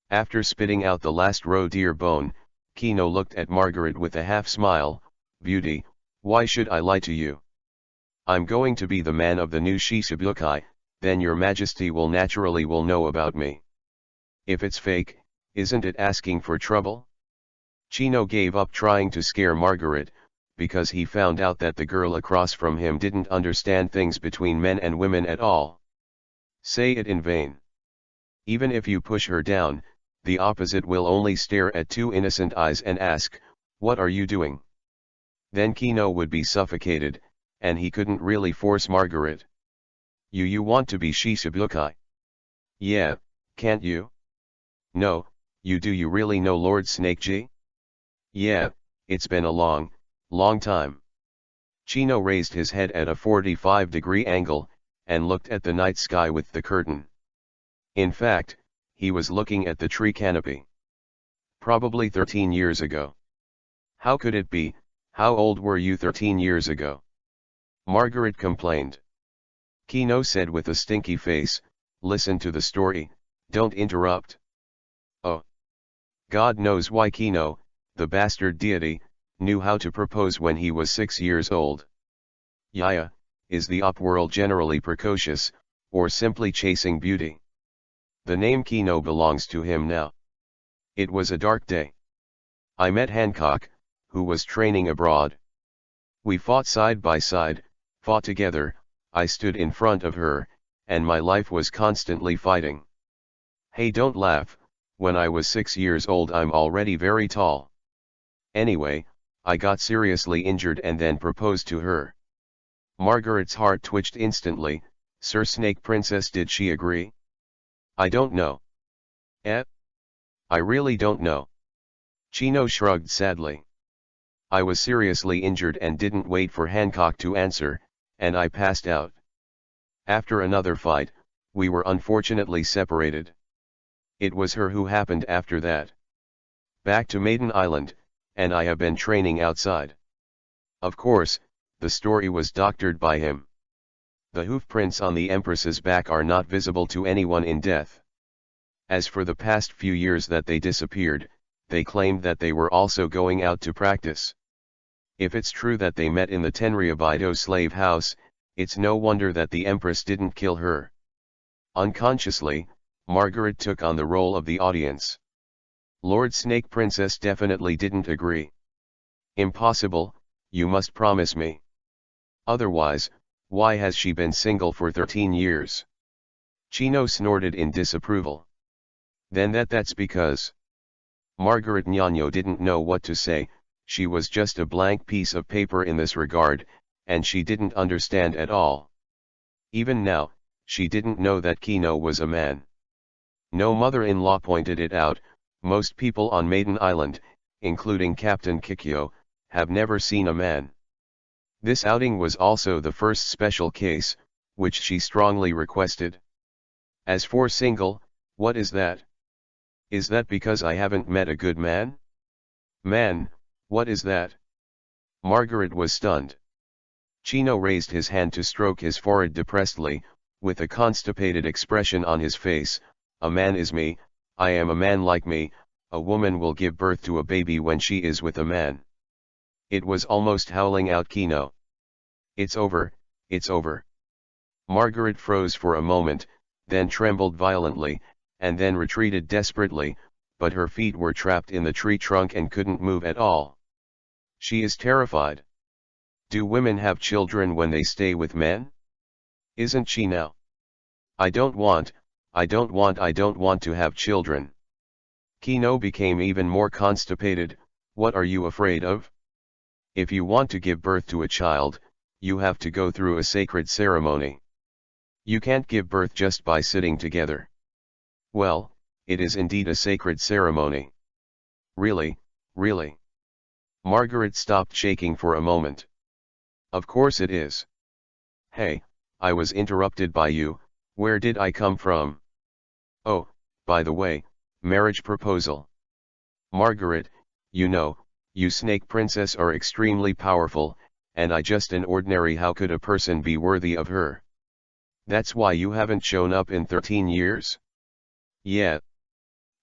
After spitting out the last roe deer bone, Kino looked at Margaret with a half smile. Beauty, why should I lie to you? I'm going to be the man of the new Shichibukai, then your majesty will naturally know about me. If it's fake, isn't it asking for trouble? Chino gave up trying to scare Margaret, because he found out that the girl across from him didn't understand things between men and women at all. Say it in vain. Even if you push her down, the opposite will only stare at two innocent eyes and ask, what are you doing? Then Kino would be suffocated, and he couldn't really force Margaret. You want to be Shichibukai? Yeah, can't you? No, you do. You really know Lord Snakegi? Yeah, it's been a long time. Chino raised his head at a 45-degree angle, and looked at the night sky with the curtain. In fact, he was looking at the tree canopy. Probably 13 years ago. How could it be? How old were you 13 years ago? Margaret complained. Kino said with a stinky face, listen to the story, don't interrupt. Oh. God knows why Kino, the bastard deity, knew how to propose when he was 6 years old. Yaya, is the upworld generally precocious, or simply chasing beauty? The name Kino belongs to him now. It was a dark day. I met Hancock, who was training abroad. We fought side by side, fought together. I stood in front of her, and my life was constantly fighting. Hey, don't laugh, when I was 6 years old I'm already very tall. Anyway, I got seriously injured and then proposed to her. Margaret's heart twitched instantly. Sir Snake Princess, did she agree? I don't know. I really don't know. Chino shrugged sadly. I was seriously injured and didn't wait for Hancock to answer, and I passed out. After another fight, we were unfortunately separated. It was her who happened after that. Back to Maiden Island, and I have been training outside. Of course, the story was doctored by him. The hoof prints on the Empress's back are not visible to anyone in death. As for the past few years that they disappeared, they claimed that they were also going out to practice. If it's true that they met in the Tenryabito slave house, it's no wonder that the Empress didn't kill her. Unconsciously, Margaret took on the role of the audience. Lord Snake Princess definitely didn't agree. Impossible, you must promise me. Otherwise, why has she been single for 13 years? Chino snorted in disapproval. Then that's because. Margaret Ñaño didn't know what to say. She was just a blank piece of paper in this regard, and she didn't understand at all. Even now, she didn't know that Kino was a man. No mother-in-law pointed it out. Most people on Maiden Island, including Captain Kikyo, have never seen a man. This outing was also the first special case, which she strongly requested. As for single, what is that? Is that because I haven't met a good man? Man, what is that? Margaret was stunned. Chino raised his hand to stroke his forehead depressedly, with a constipated expression on his face. A man is me, I am a man like me. A woman will give birth to a baby when she is with a man. It was almost howling out Kino. It's over, it's over. Margaret froze for a moment, then trembled violently, and then retreated desperately. but her feet were trapped in the tree trunk and couldn't move at all. She is terrified. Do women have children when they stay with men? Isn't she now? I don't want to have children. Kino became even more constipated. What are you afraid of? If you want to give birth to a child, you have to go through a sacred ceremony. You can't give birth just by sitting together. Well, it is indeed a sacred ceremony. Really, really. Margaret stopped shaking for a moment. Of course it is. Hey, I was interrupted by you. Where did I come from? Oh, by the way, marriage proposal. Margaret, you know, you snake princess are extremely powerful, and I just an ordinary. How could a person be worthy of her? That's why you haven't shown up in 13 years? Yeah.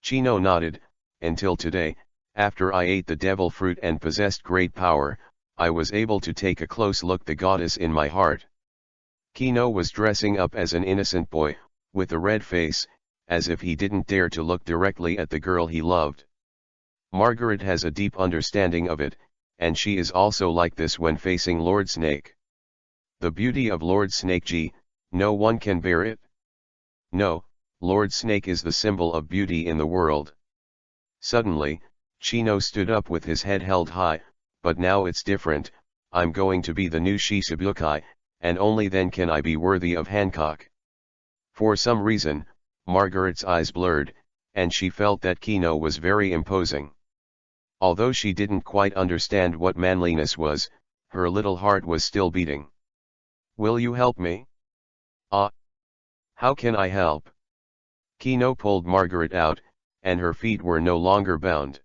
Chino nodded. Until today, after I ate the devil fruit and possessed great power, I was able to take a close look the goddess in my heart. Kino was dressing up as an innocent boy, with a red face, as if he didn't dare to look directly at the girl he loved. Margaret has a deep understanding of it, and she is also like this when facing Lord Snake. The beauty of Lord Snake G, no one can bear it. No, Lord Snake is the symbol of beauty in the world. Suddenly, Chino stood up with his head held high, but now it's different. I'm going to be the new Shichibukai, and only then can I be worthy of Hancock. For some reason, Margaret's eyes blurred, and she felt that Kino was very imposing. Although she didn't quite understand what manliness was, her little heart was still beating. Will you help me? How can I help? Kino pulled Margaret out, and her feet were no longer bound.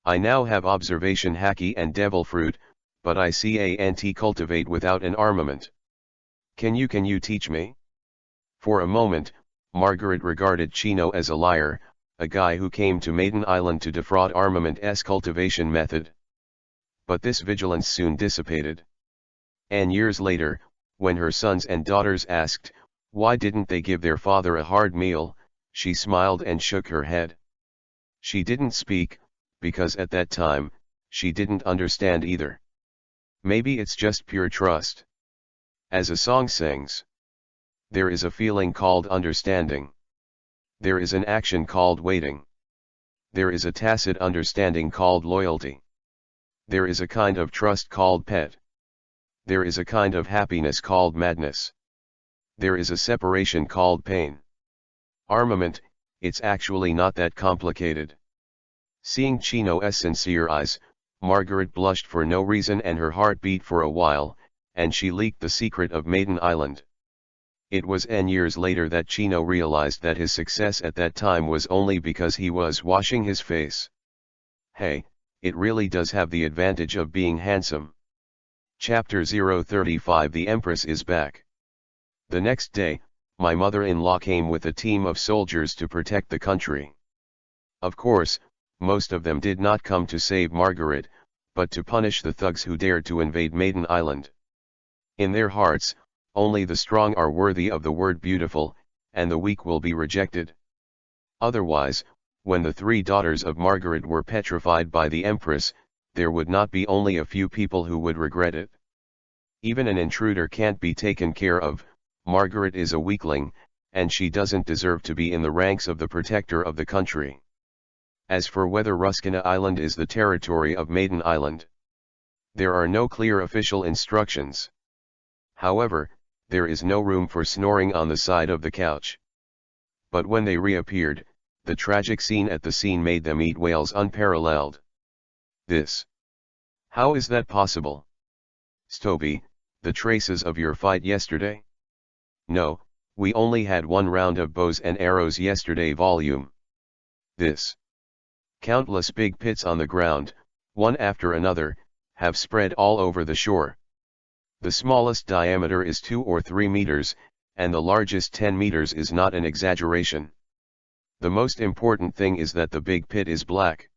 I now have observation haki and devil fruit, but I can't cultivate without an armament. Can you teach me? For a moment, Margaret regarded Chino as a liar, a guy who came to Maiden Island to defraud armament's cultivation method. But this vigilance soon dissipated. And years later, when her sons and daughters asked, why didn't they give their father a hard meal, she smiled and shook her head. She didn't speak, because at that time, she didn't understand either. Maybe it's just pure trust. As a song sings, there is a feeling called understanding. There is an action called waiting. There is a tacit understanding called loyalty. There is a kind of trust called pet. There is a kind of happiness called madness. There is a separation called pain. Armament, it's actually not that complicated. Seeing Chino's sincere eyes, Margaret blushed for no reason and her heart beat for a while, and she leaked the secret of Maiden Island. It was years later that Chino realized that his success at that time was only because he was washing his face. Hey, it really does have the advantage of being handsome. Chapter 035 The Empress is back. The next day, my mother-in-law came with a team of soldiers to protect the country. Of course, most of them did not come to save Margaret, but to punish the thugs who dared to invade Maiden Island. In their hearts, only the strong are worthy of the word beautiful, and the weak will be rejected. Otherwise, when the three daughters of Margaret were petrified by the Empress, there would not be only a few people who would regret it. Even an intruder can't be taken care of. Margaret is a weakling, and she doesn't deserve to be in the ranks of the protector of the country. As for whether Ruskina Island is the territory of Maiden Island, there are no clear official instructions. However, there is no room for snoring on the side of the couch. But when they reappeared, the tragic scene at the scene made them eat whales unparalleled. How is that possible? Stoby, the traces of your fight yesterday? No, we only had one round of bows and arrows yesterday. Volume. Countless big pits on the ground, one after another, have spread all over the shore. The smallest diameter is 2 or 3 meters, and the largest 10 meters is not an exaggeration. The most important thing is that the big pit is black.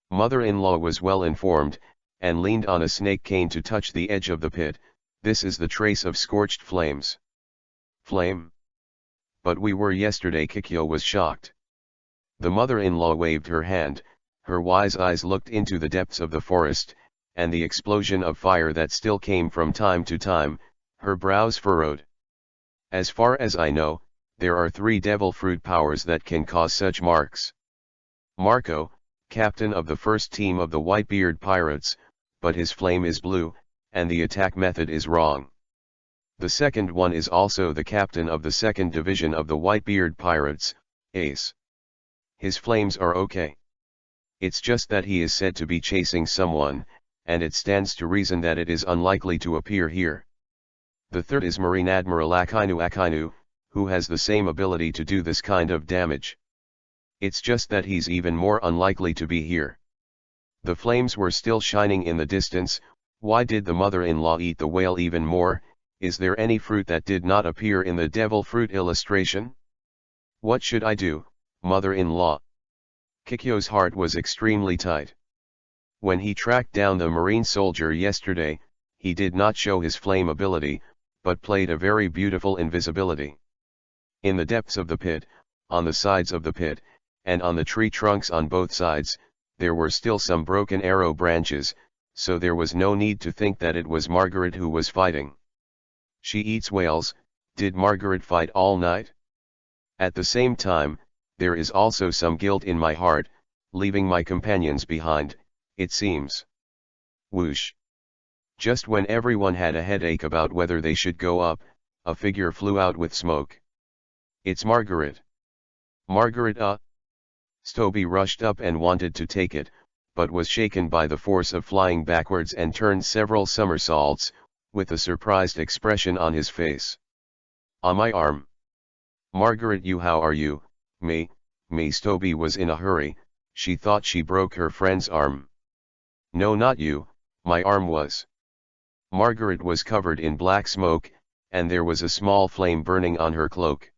Mother-in-law was well informed, and leaned on a snake cane to touch the edge of the pit. This is the trace of scorched flames. Flame? But we were yesterday. Kikyo was shocked. The mother-in-law waved her hand, her wise eyes looked into the depths of the forest, and the explosion of fire that still came from time to time, her brows furrowed. As far as I know, there are 3 devil fruit powers that can cause such marks. Marco, captain of the first team of the Whitebeard pirates, but his flame is blue, and the attack method is wrong. The second one is also the captain of the second division of the Whitebeard pirates, Ace. His flames are okay. It's just that he is said to be chasing someone, and it stands to reason that it is unlikely to appear here. The third is Marine Admiral Akainu, who has the same ability to do this kind of damage. It's just that he's even more unlikely to be here. The flames were still shining in the distance. Why did the mother-in-law eat the whale even more? Is there any fruit that did not appear in the devil fruit illustration? What should I do, mother-in-law? Kikyo's heart was extremely tight. When he tracked down the marine soldier yesterday, he did not show his flame ability, but played a very beautiful invisibility. In the depths of the pit, on the sides of the pit, and on the tree trunks on both sides, there were still some broken arrow branches, so there was no need to think that it was Margaret who was fighting. She eats whales. Did Margaret fight all night? At the same time, there is also some guilt in my heart, leaving my companions behind, it seems. Whoosh. Just when everyone had a headache about whether they should go up, a figure flew out with smoke. It's Margaret. Margaret, Stoby rushed up and wanted to take it, but was shaken by the force of flying backwards and turned several somersaults, with a surprised expression on his face. On my arm. Margaret, how are you? Me. Stoby was in a hurry. She thought she broke her friend's arm. No, not you, my arm was. Margaret was covered in black smoke, and there was a small flame burning on her cloak.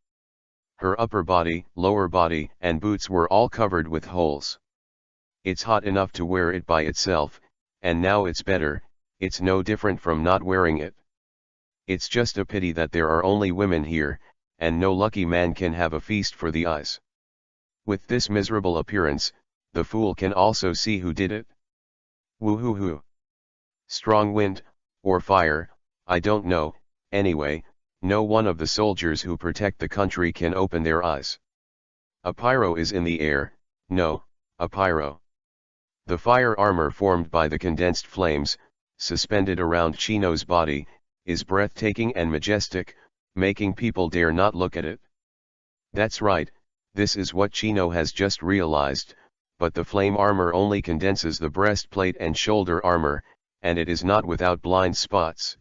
Her upper body, lower body, and boots were all covered with holes. It's hot enough to wear it by itself, and now it's better. It's no different from not wearing it. It's just a pity that there are only women here, and no lucky man can have a feast for the eyes. With this miserable appearance, the fool can also see who did it. Woo-hoo-hoo. Strong wind, or fire, I don't know. Anyway, no one of the soldiers who protect the country can open their eyes. A pyro is in the air. No, a pyro. The fire armor formed by the condensed flames, suspended around Chino's body, is breathtaking and majestic, making people dare not look at it. That's right, this is what Chino has just realized, but the flame armor only condenses the breastplate and shoulder armor, and it is not without blind spots.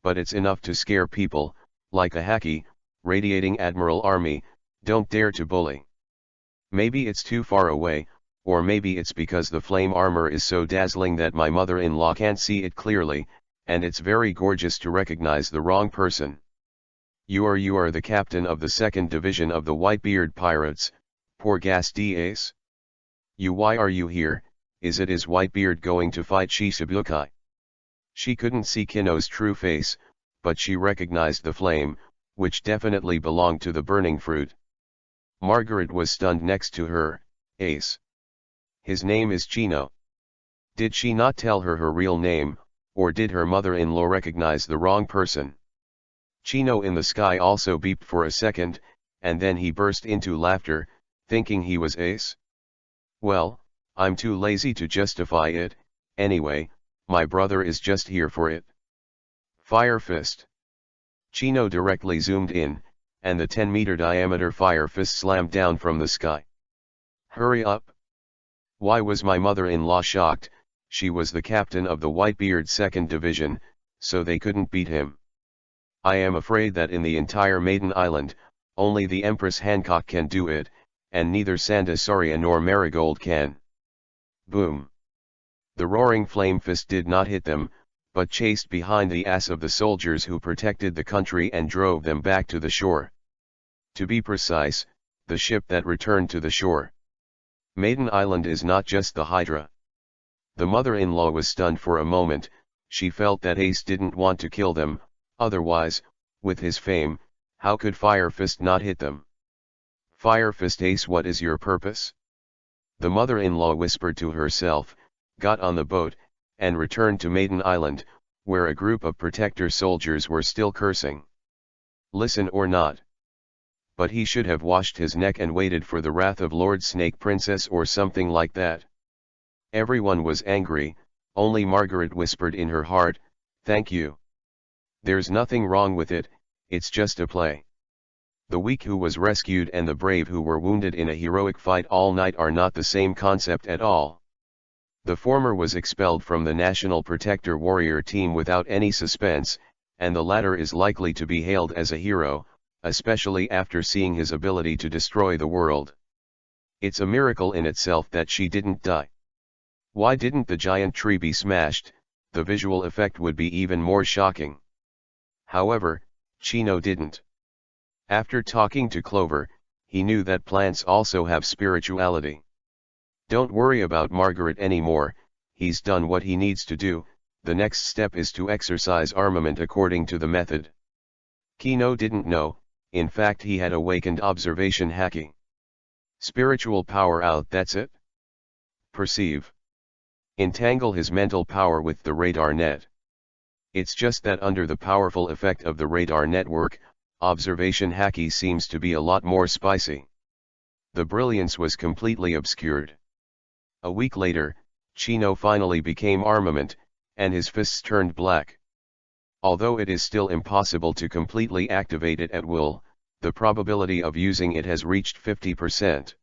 But it's enough to scare people, like a Haki, radiating Admiral Army, don't dare to bully. Maybe it's too far away, or maybe it's because the flame armor is so dazzling that my mother-in-law can't see it clearly, and it's very gorgeous to recognize the wrong person. You are the captain of the second division of the Whitebeard pirates, poor gas Ace. Why are you here? Is Whitebeard going to fight Shichibukai? She couldn't see Kino's true face, but she recognized the flame, which definitely belonged to the burning fruit. Margaret was stunned next to her. Ace. His name is Chino. Did she not tell her real name, or did her mother-in-law recognize the wrong person? Chino in the sky also beeped for a second, and then he burst into laughter, thinking he was Ace. Well, I'm too lazy to justify it, anyway, my brother is just here for it. Fire fist. Chino directly zoomed in, and the 10-meter diameter fire fist slammed down from the sky. Hurry up. Why was my mother-in-law shocked? She was the captain of the Whitebeard 2nd Division, so they couldn't beat him. I am afraid that in the entire Maiden Island, only the Empress Hancock can do it, and neither Sandasaria nor Marigold can. Boom. The roaring flame fist did not hit them, but chased behind the ass of the soldiers who protected the country and drove them back to the shore. To be precise, the ship that returned to the shore. Maiden Island is not just the Hydra. The mother-in-law was stunned for a moment. She felt that Ace didn't want to kill them, otherwise, with his fame, how could Fire Fist not hit them? Fire Fist Ace, what is your purpose? The mother-in-law whispered to herself, got on the boat, and returned to Maiden Island, where a group of protector soldiers were still cursing. Listen or not. But he should have washed his neck and waited for the wrath of Lord Snake Princess or something like that. Everyone was angry, only Margaret whispered in her heart, thank you. There's nothing wrong with it, it's just a play. The weak who was rescued and the brave who were wounded in a heroic fight all night are not the same concept at all. The former was expelled from the National Protector Warrior team without any suspense, and the latter is likely to be hailed as a hero, especially after seeing his ability to destroy the world. It's a miracle in itself that she didn't die. Why didn't the giant tree be smashed? The visual effect would be even more shocking. However, Chino didn't. After talking to Clover, he knew that plants also have spirituality. Don't worry about Margaret anymore, he's done what he needs to do, the next step is to exercise armament according to the method. Chino didn't know, in fact he had awakened observation hacking. Spiritual power out, that's it? Perceive. Entangle his mental power with the radar net. It's just that under the powerful effect of the radar network, observation hacky seems to be a lot more spicy. The brilliance was completely obscured. A week later, Chino finally became armament, and his fists turned black. Although it is still impossible to completely activate it at will, the probability of using it has reached 50%.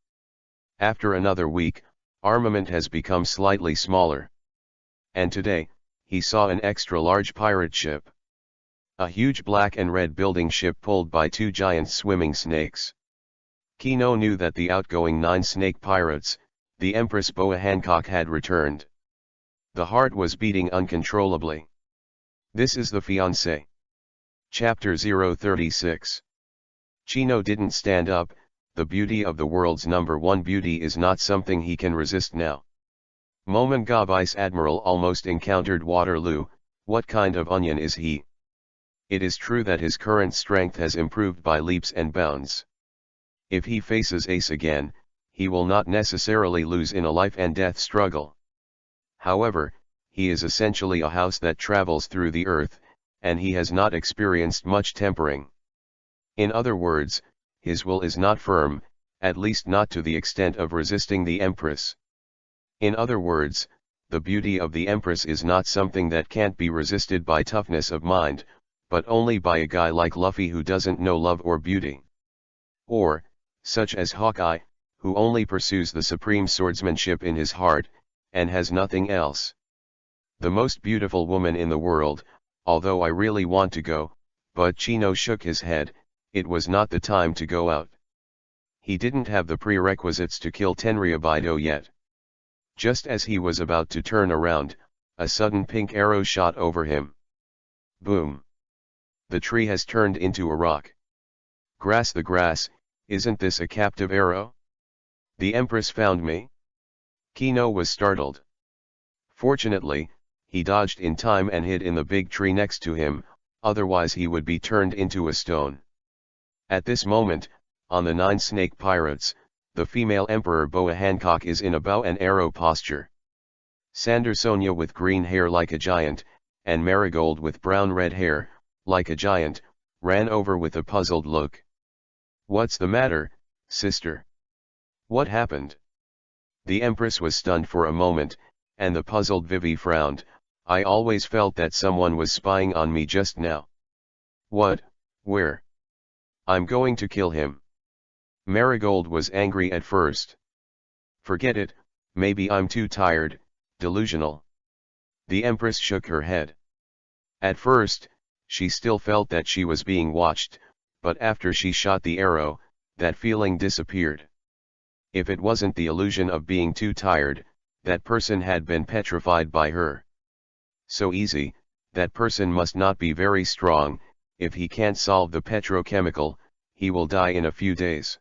After another week, armament has become slightly smaller. And today, he saw an extra-large pirate ship. A huge black and red building ship pulled by two giant swimming snakes. Chino knew that the outgoing 9 snake pirates, the Empress Boa Hancock, had returned. The heart was beating uncontrollably. This is the fiancé. Chapter 036. Chino didn't stand up, the beauty of the world's #1 beauty is not something he can resist now. Momanga Vice Admiral almost encountered Waterloo, what kind of onion is he? It is true that his current strength has improved by leaps and bounds. If he faces Ace again, he will not necessarily lose in a life-and-death struggle. However, he is essentially a house that travels through the earth, and he has not experienced much tempering. In other words, his will is not firm, at least not to the extent of resisting the Empress. In other words, the beauty of the Empress is not something that can't be resisted by toughness of mind, but only by a guy like Luffy who doesn't know love or beauty. Or, such as Hawkeye, who only pursues the supreme swordsmanship in his heart, and has nothing else. The most beautiful woman in the world, although I really want to go, but Chino shook his head, it was not the time to go out. He didn't have the prerequisites to kill Tenryubido yet. Just as he was about to turn around, a sudden pink arrow shot over him. Boom! The tree has turned into a rock. Grass, the grass, isn't this a captive arrow? The Empress found me? Chino was startled. Fortunately, he dodged in time and hid in the big tree next to him, otherwise he would be turned into a stone. At this moment, on the 9 snake pirates, the female Emperor Boa Hancock is in a bow and arrow posture. Sandersonia with green hair like a giant, and Marigold with brown-red hair, like a giant, ran over with a puzzled look. What's the matter, sister? What happened? The Empress was stunned for a moment, and the puzzled Vivi frowned. I always felt that someone was spying on me just now. What? Where? I'm going to kill him. Marigold was angry at first. Forget it, maybe I'm too tired, delusional. The Empress shook her head. At first, she still felt that she was being watched, but after she shot the arrow, that feeling disappeared. If it wasn't the illusion of being too tired, that person had been petrified by her. So easy, that person must not be very strong. If he can't solve the petrochemical, he will die in a few days.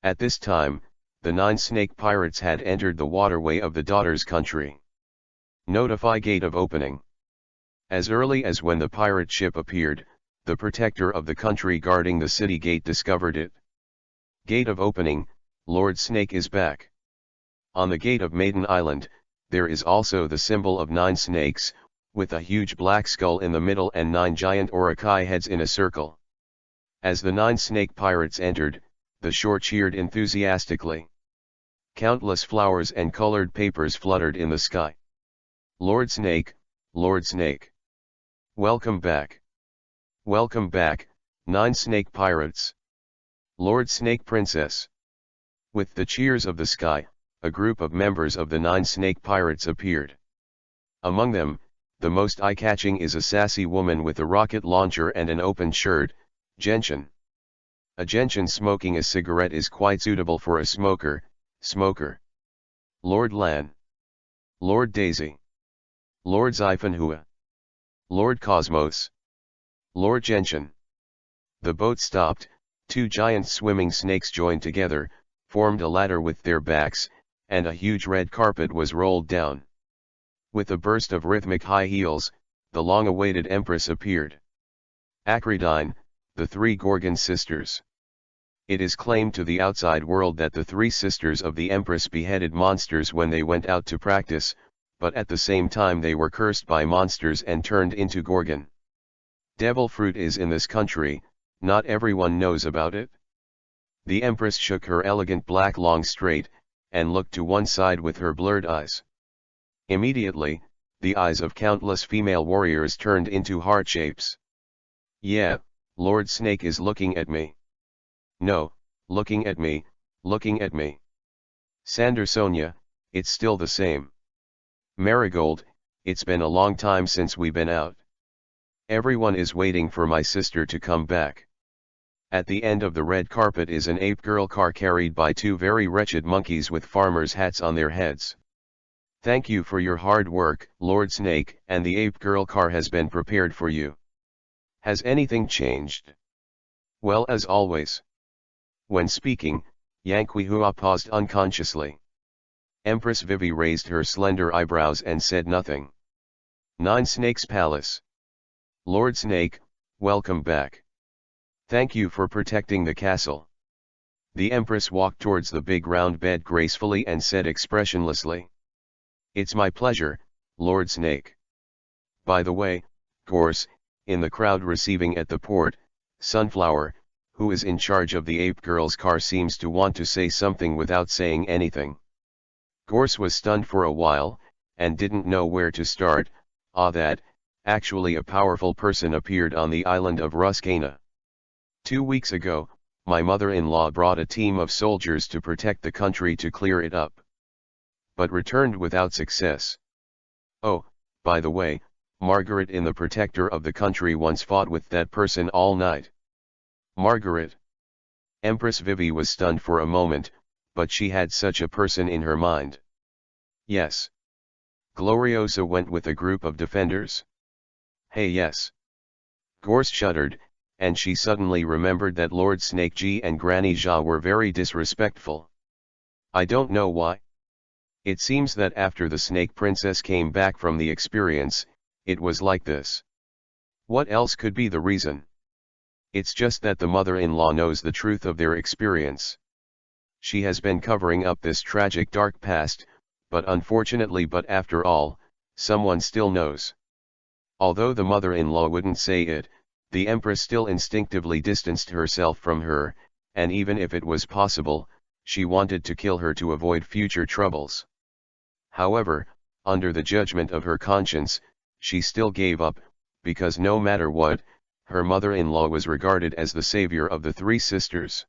At this time, the 9 snake pirates had entered the waterway of the daughter's country. Notify gate of opening. As early as when the pirate ship appeared, the protector of the country guarding the city gate discovered it. Gate of opening, Lord Snake is back. On the gate of Maiden Island, there is also the symbol of 9 snakes, with a huge black skull in the middle and 9 giant Orokai heads in a circle. As the 9 snake pirates entered, the shore cheered enthusiastically. Countless flowers and colored papers fluttered in the sky. Lord Snake, Lord Snake. Welcome back. Welcome back, 9 snake pirates. Lord Snake Princess. With the cheers of the sky, a group of members of the 9 snake pirates appeared. Among them, the most eye-catching is a sassy woman with a rocket launcher and an open shirt, Gentian. A gentian smoking a cigarette is quite suitable for a smoker. Lord Lan. Lord Daisy. Lord Xifanhua. Lord Cosmos. Lord Gentian. The boat stopped, 2 giant swimming snakes joined together, formed a ladder with their backs, and a huge red carpet was rolled down. With a burst of rhythmic high heels, the long-awaited Empress appeared. Acridine, the 3 Gorgon sisters. It is claimed to the outside world that the 3 sisters of the Empress beheaded monsters when they went out to practice, but at the same time they were cursed by monsters and turned into Gorgon. Devil fruit is in this country, not everyone knows about it. The Empress shook her elegant black long straight, and looked to one side with her blurred eyes. Immediately, the eyes of countless female warriors turned into heart shapes. Yeah, Lord Snake is looking at me. No, looking at me, looking at me. Sander Sonia, it's still the same. Marigold, it's been a long time since we've been out. Everyone is waiting for my sister to come back. At the end of the red carpet is an ape girl car carried by 2 very wretched monkeys with farmers' hats on their heads. Thank you for your hard work, Lord Snake, and the ape girl car has been prepared for you. Has anything changed? Well, as always. When speaking, Yanquihua paused unconsciously. Empress Vivi raised her slender eyebrows and said nothing. 9 Snakes Palace. Lord Snake, welcome back. Thank you for protecting the castle. The Empress walked towards the big round bed gracefully and said expressionlessly. It's my pleasure, Lord Snake. By the way, Gorse, in the crowd receiving at the port, Sunflower, who is in charge of the ape girl's car, seems to want to say something without saying anything. Gorse was stunned for a while, and didn't know where to start. That, actually a powerful person appeared on the island of Ruscana. 2 weeks ago, my mother-in-law brought a team of soldiers to protect the country to clear it up. But returned without success. Oh, by the way, Margaret in the protector of the country once fought with that person all night. Margaret. Empress Vivi was stunned for a moment, but she had such a person in her mind. Yes. Gloriosa went with a group of defenders. Hey, yes. Gorse shuddered, and she suddenly remembered that Lord Snake G and Granny Jia were very disrespectful. I don't know why. It seems that after the Snake Princess came back from the experience, it was like this. What else could be the reason? It's just that the mother-in-law knows the truth of their experience. She has been covering up this tragic dark past, but after all, someone still knows. Although the mother-in-law wouldn't say it, the Empress still instinctively distanced herself from her, and even if it was possible, she wanted to kill her to avoid future troubles. However, under the judgment of her conscience, she still gave up, because no matter what, her mother-in-law was regarded as the savior of the 3 sisters.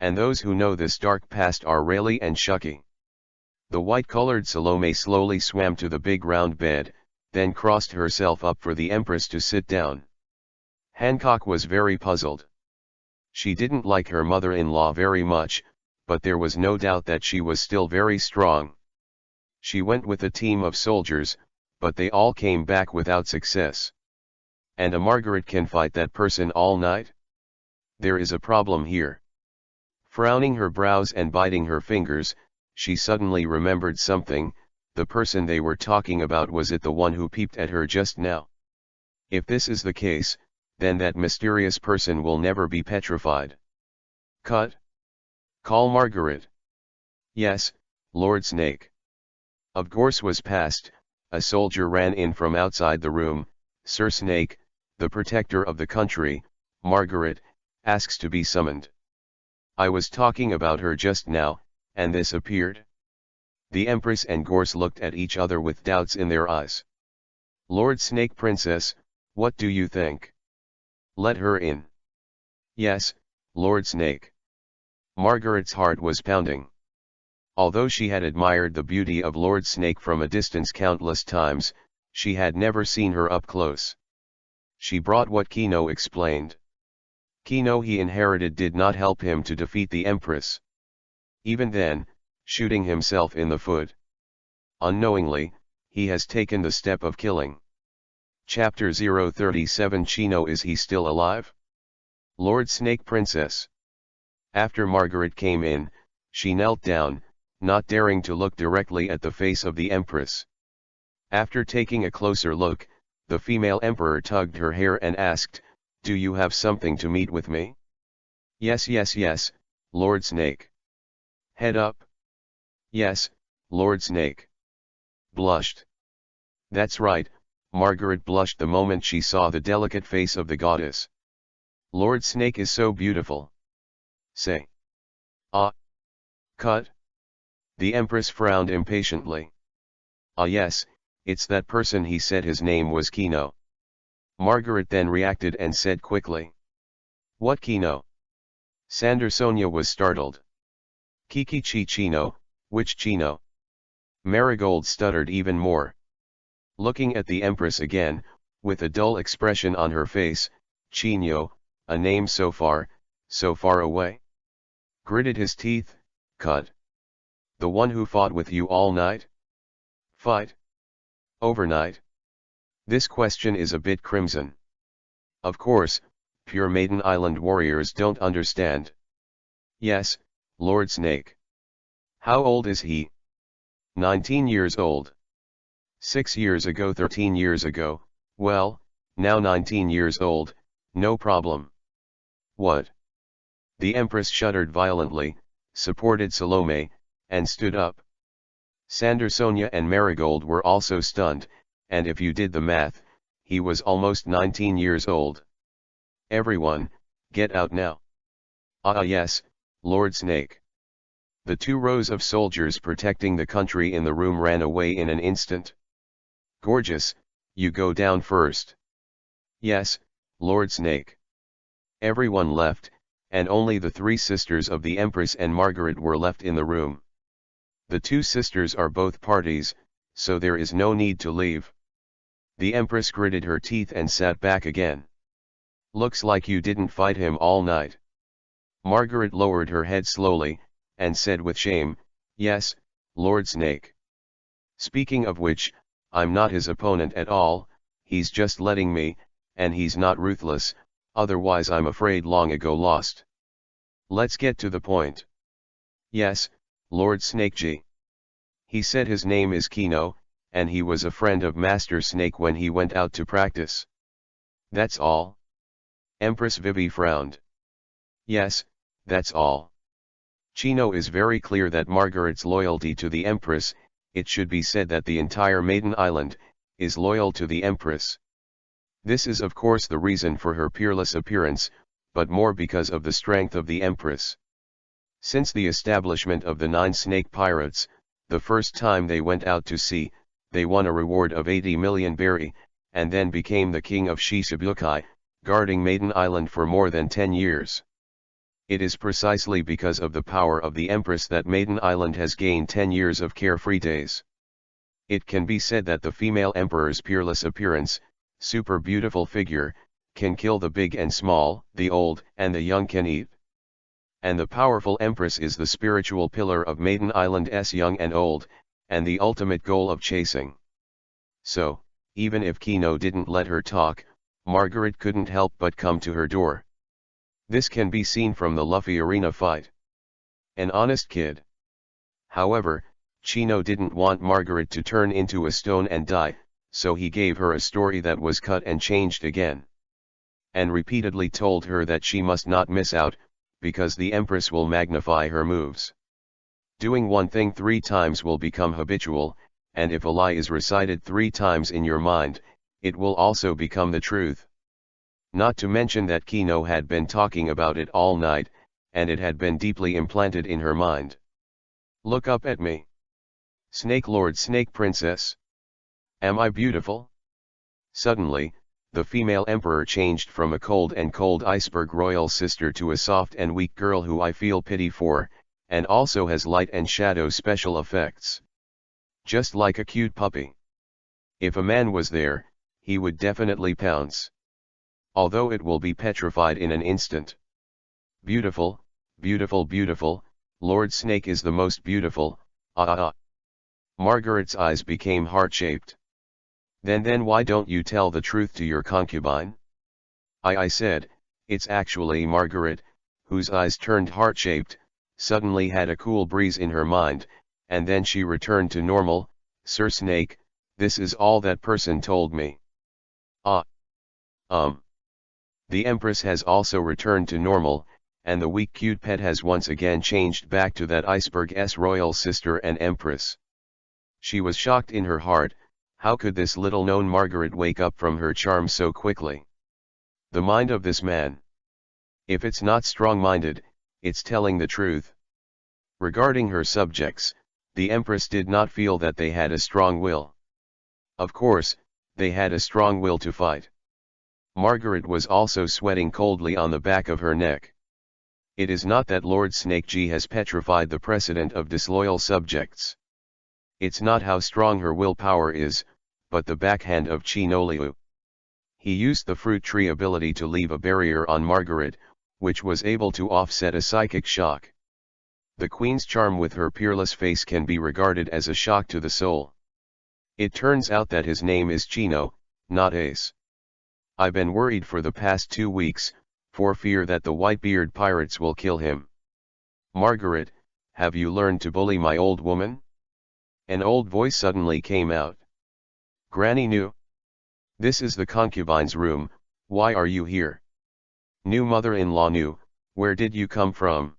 And those who know this dark past are Rayleigh and Shucky. The white-colored Salome slowly swam to the big round bed, then crossed herself up for the Empress to sit down. Hancock was very puzzled. She didn't like her mother-in-law very much, but there was no doubt that she was still very strong. She went with a team of soldiers, but they all came back without success. And a Margaret can fight that person all night? There is a problem here. Frowning her brows and biting her fingers, she suddenly remembered something. The person they were talking about, was it the one who peeped at her just now? If this is the case, then that mysterious person will never be petrified. Cut. Call Margaret. Yes, Lord Snake. Of course was past, a soldier ran in from outside the room. Sir Snake, the protector of the country, Margaret, asks to be summoned. I was talking about her just now, and this appeared. The Empress and Gorse looked at each other with doubts in their eyes. Lord Snake Princess, what do you think? Let her in. Yes, Lord Snake. Margaret's heart was pounding. Although she had admired the beauty of Lord Snake from a distance countless times, she had never seen her up close. She brought what Kino explained. Kino he inherited did not help him to defeat the Empress. Even then, shooting himself in the foot. Unknowingly, he has taken the step of killing. Chapter 037 Chino, is he still alive? Lord Snake Princess. After Margaret came in, she knelt down, not daring to look directly at the face of the Empress. After taking a closer look, the female emperor tugged her hair and asked, "Do you have something to meet with me?" "Yes, yes, yes, Lord Snake." "Head up." "Yes, Lord Snake." Blushed. That's right, Margaret blushed the moment she saw the delicate face of the goddess. Lord Snake is so beautiful. Say. Ah. Cut. The Empress frowned impatiently. Ah yes, it's that person. He said his name was Kino. Margaret then reacted and said quickly. What Kino? Sandersonia was startled. Kiki Chino, which Chino? Marigold stuttered even more. Looking at the Empress again, with a dull expression on her face, Chino, a name so far away? Gritted his teeth, cut. The one who fought with you all night? Fight? Overnight? This question is a bit crimson. Of course, pure Maiden Island warriors don't understand. Yes, Lord Snake. How old is he? 19 years old. 6 years ago, 13 years ago, well, now 19 years old, no problem. What? The Empress shuddered violently, supported Salome, and stood up. Sandersonia and Marigold were also stunned, and if you did the math, he was almost 19 years old. Everyone, get out now. Ah yes, Lord Snake. The 2 rows of soldiers protecting the country in the room ran away in an instant. Gorgeous, you go down first. Yes, Lord Snake. Everyone left, and only the 3 sisters of the Empress and Margaret were left in the room. The 2 sisters are both parties, so there is no need to leave. The Empress gritted her teeth and sat back again. Looks like you didn't fight him all night. Margaret lowered her head slowly, and said with shame, Yes, Lord Snake. Speaking of which, I'm not his opponent at all, he's just letting me, and he's not ruthless, otherwise I'm afraid long ago lost. Let's get to the point. Yes, Lord Snake G. He said his name is Kino, and he was a friend of Master Snake when he went out to practice. That's all? Empress Vivi frowned. Yes, that's all. Chino is very clear that Margaret's loyalty to the Empress, it should be said that the entire Maiden Island, is loyal to the Empress. This is of course the reason for her peerless appearance, but more because of the strength of the Empress. Since the establishment of the 9 Snake Pirates, the first time they went out to sea, they won a reward of 80 million berry, and then became the king of Shichibukai, guarding Maiden Island for more than 10 years. It is precisely because of the power of the Empress that Maiden Island has gained 10 years of carefree days. It can be said that the female emperor's peerless appearance, super beautiful figure, can kill the big and small, the old and the young can eat. And the powerful Empress is the spiritual pillar of Maiden Island's young and old, and the ultimate goal of chasing. So, even if Kino didn't let her talk, Margaret couldn't help but come to her door. This can be seen from the Luffy arena fight. An honest kid. However, Chino didn't want Margaret to turn into a stone and die, so he gave her a story that was cut and changed again. And repeatedly told her that she must not miss out, because the Empress will magnify her moves. Doing one thing 3 times will become habitual, and if a lie is recited 3 times in your mind, it will also become the truth. Not to mention that Kino had been talking about it all night, and it had been deeply implanted in her mind. Look up at me. Snake Lord, Snake Princess. Am I beautiful? Suddenly, the female emperor changed from a cold iceberg royal sister to a soft and weak girl who I feel pity for, and also has light and shadow special effects. Just like a cute puppy. If a man was there, he would definitely pounce. Although it will be petrified in an instant. Beautiful, beautiful, beautiful, Lord Snake is the most beautiful, Margaret's eyes became heart-shaped. Then why don't you tell the truth to your concubine? I said, it's actually Margaret, whose eyes turned heart-shaped, suddenly had a cool breeze in her mind, and then she returned to normal. Sir Snake, this is all that person told me. The Empress has also returned to normal, and the weak cute pet has once again changed back to that iceberg's royal sister and Empress. She was shocked in her heart. How could this little-known Margaret wake up from her charm so quickly? The mind of this man. If it's not strong-minded, it's telling the truth. Regarding her subjects, the Empress did not feel that they had a strong will. Of course, they had a strong will to fight. Margaret was also sweating coldly on the back of her neck. It is not that Lord Snake G has petrified the precedent of disloyal subjects. It's not how strong her willpower is, but the backhand of Chi no Liu. He used the fruit tree ability to leave a barrier on Margaret, which was able to offset a psychic shock. The Queen's charm with her peerless face can be regarded as a shock to the soul. It turns out that his name is Chino, not Ace. I've been worried for the past 2 weeks, for fear that the Whitebeard pirates will kill him. Margaret, have you learned to bully my old woman? An old voice suddenly came out. Granny Nu. This is the concubine's room, why are you here? New mother-in-law Nu, where did you come from?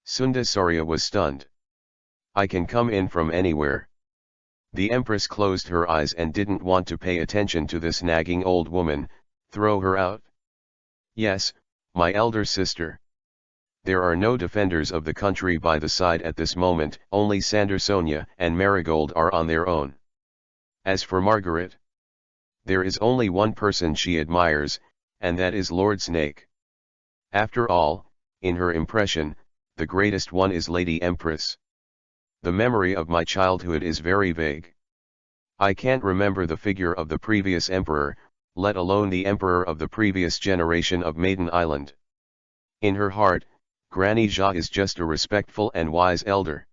Sundasarya was stunned. I can come in from anywhere. The Empress closed her eyes and didn't want to pay attention to this nagging old woman. Throw her out? Yes, my elder sister. There are no defenders of the country by the side at this moment, only Sandersonia and Marigold are on their own. As for Margaret, there is only one person she admires, and that is Lord Snake. After all, in her impression, the greatest one is Lady Empress. The memory of my childhood is very vague. I can't remember the figure of the previous emperor, let alone the emperor of the previous generation of Maiden Island. In her heart, Granny Jia is just a respectful and wise elder.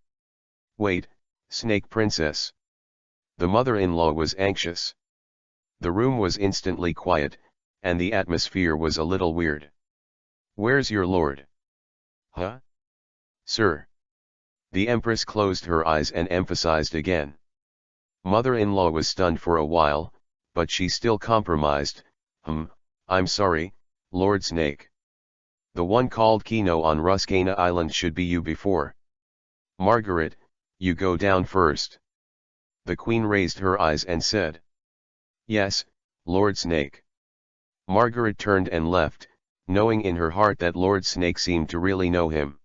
Wait, Snake Princess. The mother-in-law was anxious. The room was instantly quiet, and the atmosphere was a little weird. Where's your lord? Huh? Sir. The Empress closed her eyes and emphasized again. Mother-in-law was stunned for a while, but she still compromised. I'm sorry, Lord Snake. The one called Kino on Ruscana Island should be you before. Margaret, you go down first. The Queen raised her eyes and said. Yes, Lord Snake. Margaret turned and left, knowing in her heart that Lord Snake seemed to really know him.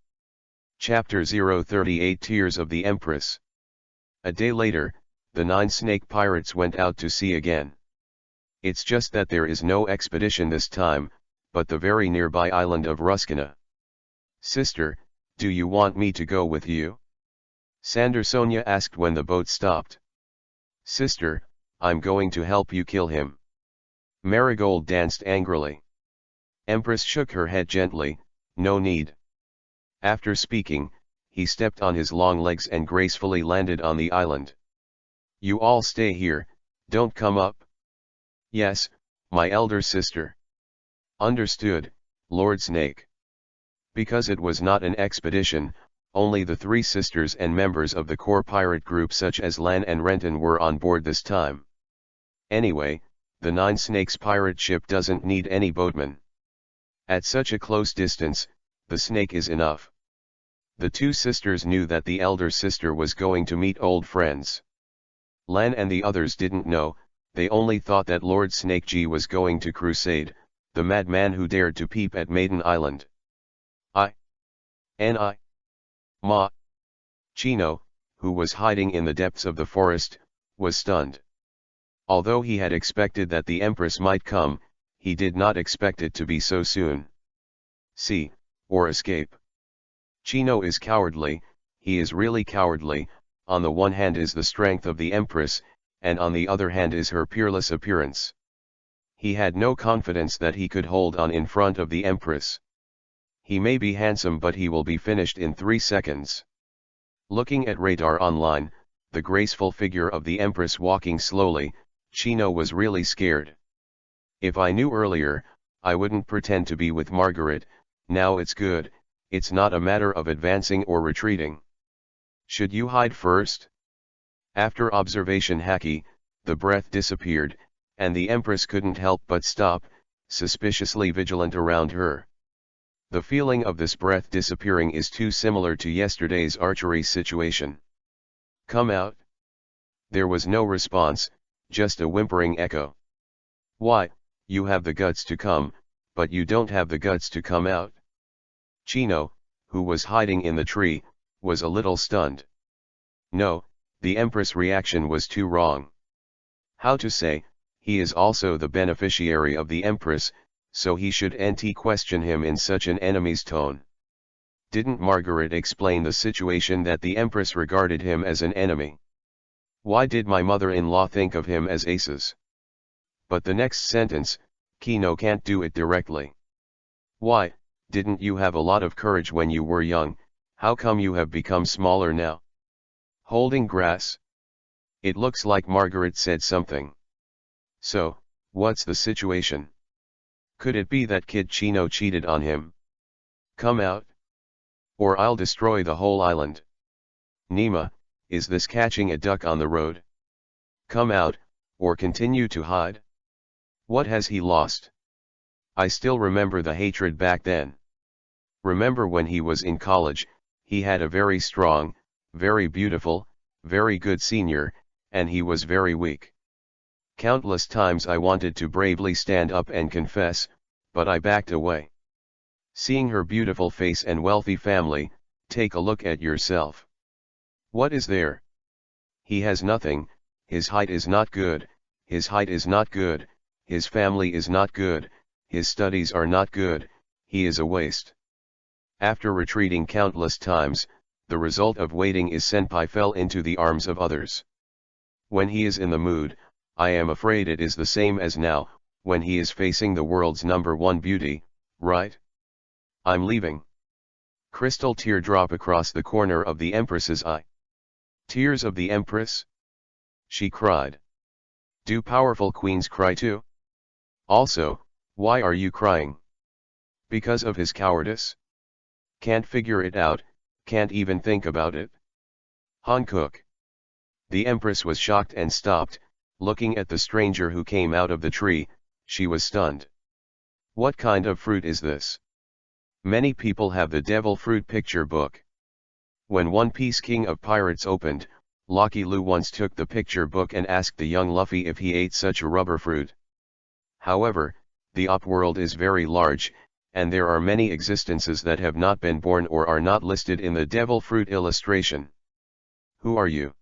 Chapter 038 Tears of the Empress. A day later, the 9 snake pirates went out to sea again. It's just that there is no expedition this time, but the very nearby island of Ruscana. Sister, do you want me to go with you? Sandersonia asked when the boat stopped. Sister, I'm going to help you kill him. Marigold danced angrily. Empress shook her head gently, no need. After speaking, he stepped on his long legs and gracefully landed on the island. You all stay here, don't come up. Yes, my elder sister. Understood, Lord Snake. Because it was not an expedition, only the 3 sisters and members of the core pirate group such as Lan and Renton were on board this time. Anyway, the 9 Snakes pirate ship doesn't need any boatmen. At such a close distance, The snake is enough. The two sisters knew that the elder sister was going to meet old friends. Lan and the others didn't know, they only thought that Lord Snake G was going to crusade, the madman who dared to peep at Maiden Island. Ma. Chino, who was hiding in the depths of the forest, was stunned. Although he had expected that the Empress might come, he did not expect it to be so soon. See, or escape. Chino is cowardly, he is really cowardly. On the one hand is the strength of the Empress, and on the other hand is her peerless appearance. He had no confidence that he could hold on in front of the Empress. He may be handsome, but he will be finished in 3 seconds. Looking at radar online, the graceful figure of the Empress walking slowly, Chino was really scared. If I knew earlier, I wouldn't pretend to be with Margaret. Now it's good, it's not a matter of advancing or retreating. Should you hide first? After observation Haki, the breath disappeared, and the Empress couldn't help but stop, suspiciously vigilant around her. The feeling of this breath disappearing is too similar to yesterday's archery situation. Come out. There was no response, just a whimpering echo. Why, you have the guts to come, but you don't have the guts to come out. Chino, who was hiding in the tree, was a little stunned. No, the Empress' reaction was too wrong. How to say, he is also the beneficiary of the Empress, so he shouldn't question him in such an enemy's tone. Didn't Margaret explain the situation that the Empress regarded him as an enemy? Why did my mother-in-law think of him as aces? But the next sentence, Kino can't do it directly. Why, didn't you have a lot of courage when you were young? How come you have become smaller now? Holding grass? It looks like Margaret said something. So, what's the situation? Could it be that kid Chino cheated on him? Come out, or I'll destroy the whole island. Nima, is this catching a duck on the road? Come out, or continue to hide? What has he lost? I still remember the hatred back then. Remember when he was in college, he had a very strong, very beautiful, very good senior, and he was very weak. Countless times I wanted to bravely stand up and confess, but I backed away. Seeing her beautiful face and wealthy family, take a look at yourself. What is there? He has nothing, his height is not good, his height is not good, his family is not good, his studies are not good, he is a waste. After retreating countless times, the result of waiting is Senpai fell into the arms of others. When he is in the mood, I am afraid it is the same as now, when he is facing the world's #1 beauty, right? I'm leaving. Crystal teardrop across the corner of the Empress's eye. Tears of the Empress? She cried. Do powerful queens cry too? Also, why are you crying? Because of his cowardice? Can't figure it out, can't even think about it? Hankook. The Empress was shocked and stopped, looking at the stranger who came out of the tree. She was stunned. What kind of fruit is this? Many people have the devil fruit picture book. When One Piece King of Pirates opened, Lucky Lu once took the picture book and asked the young Luffy if he ate such a rubber fruit. However, the op world is very large, and there are many existences that have not been born or are not listed in the devil fruit illustration. Who are you?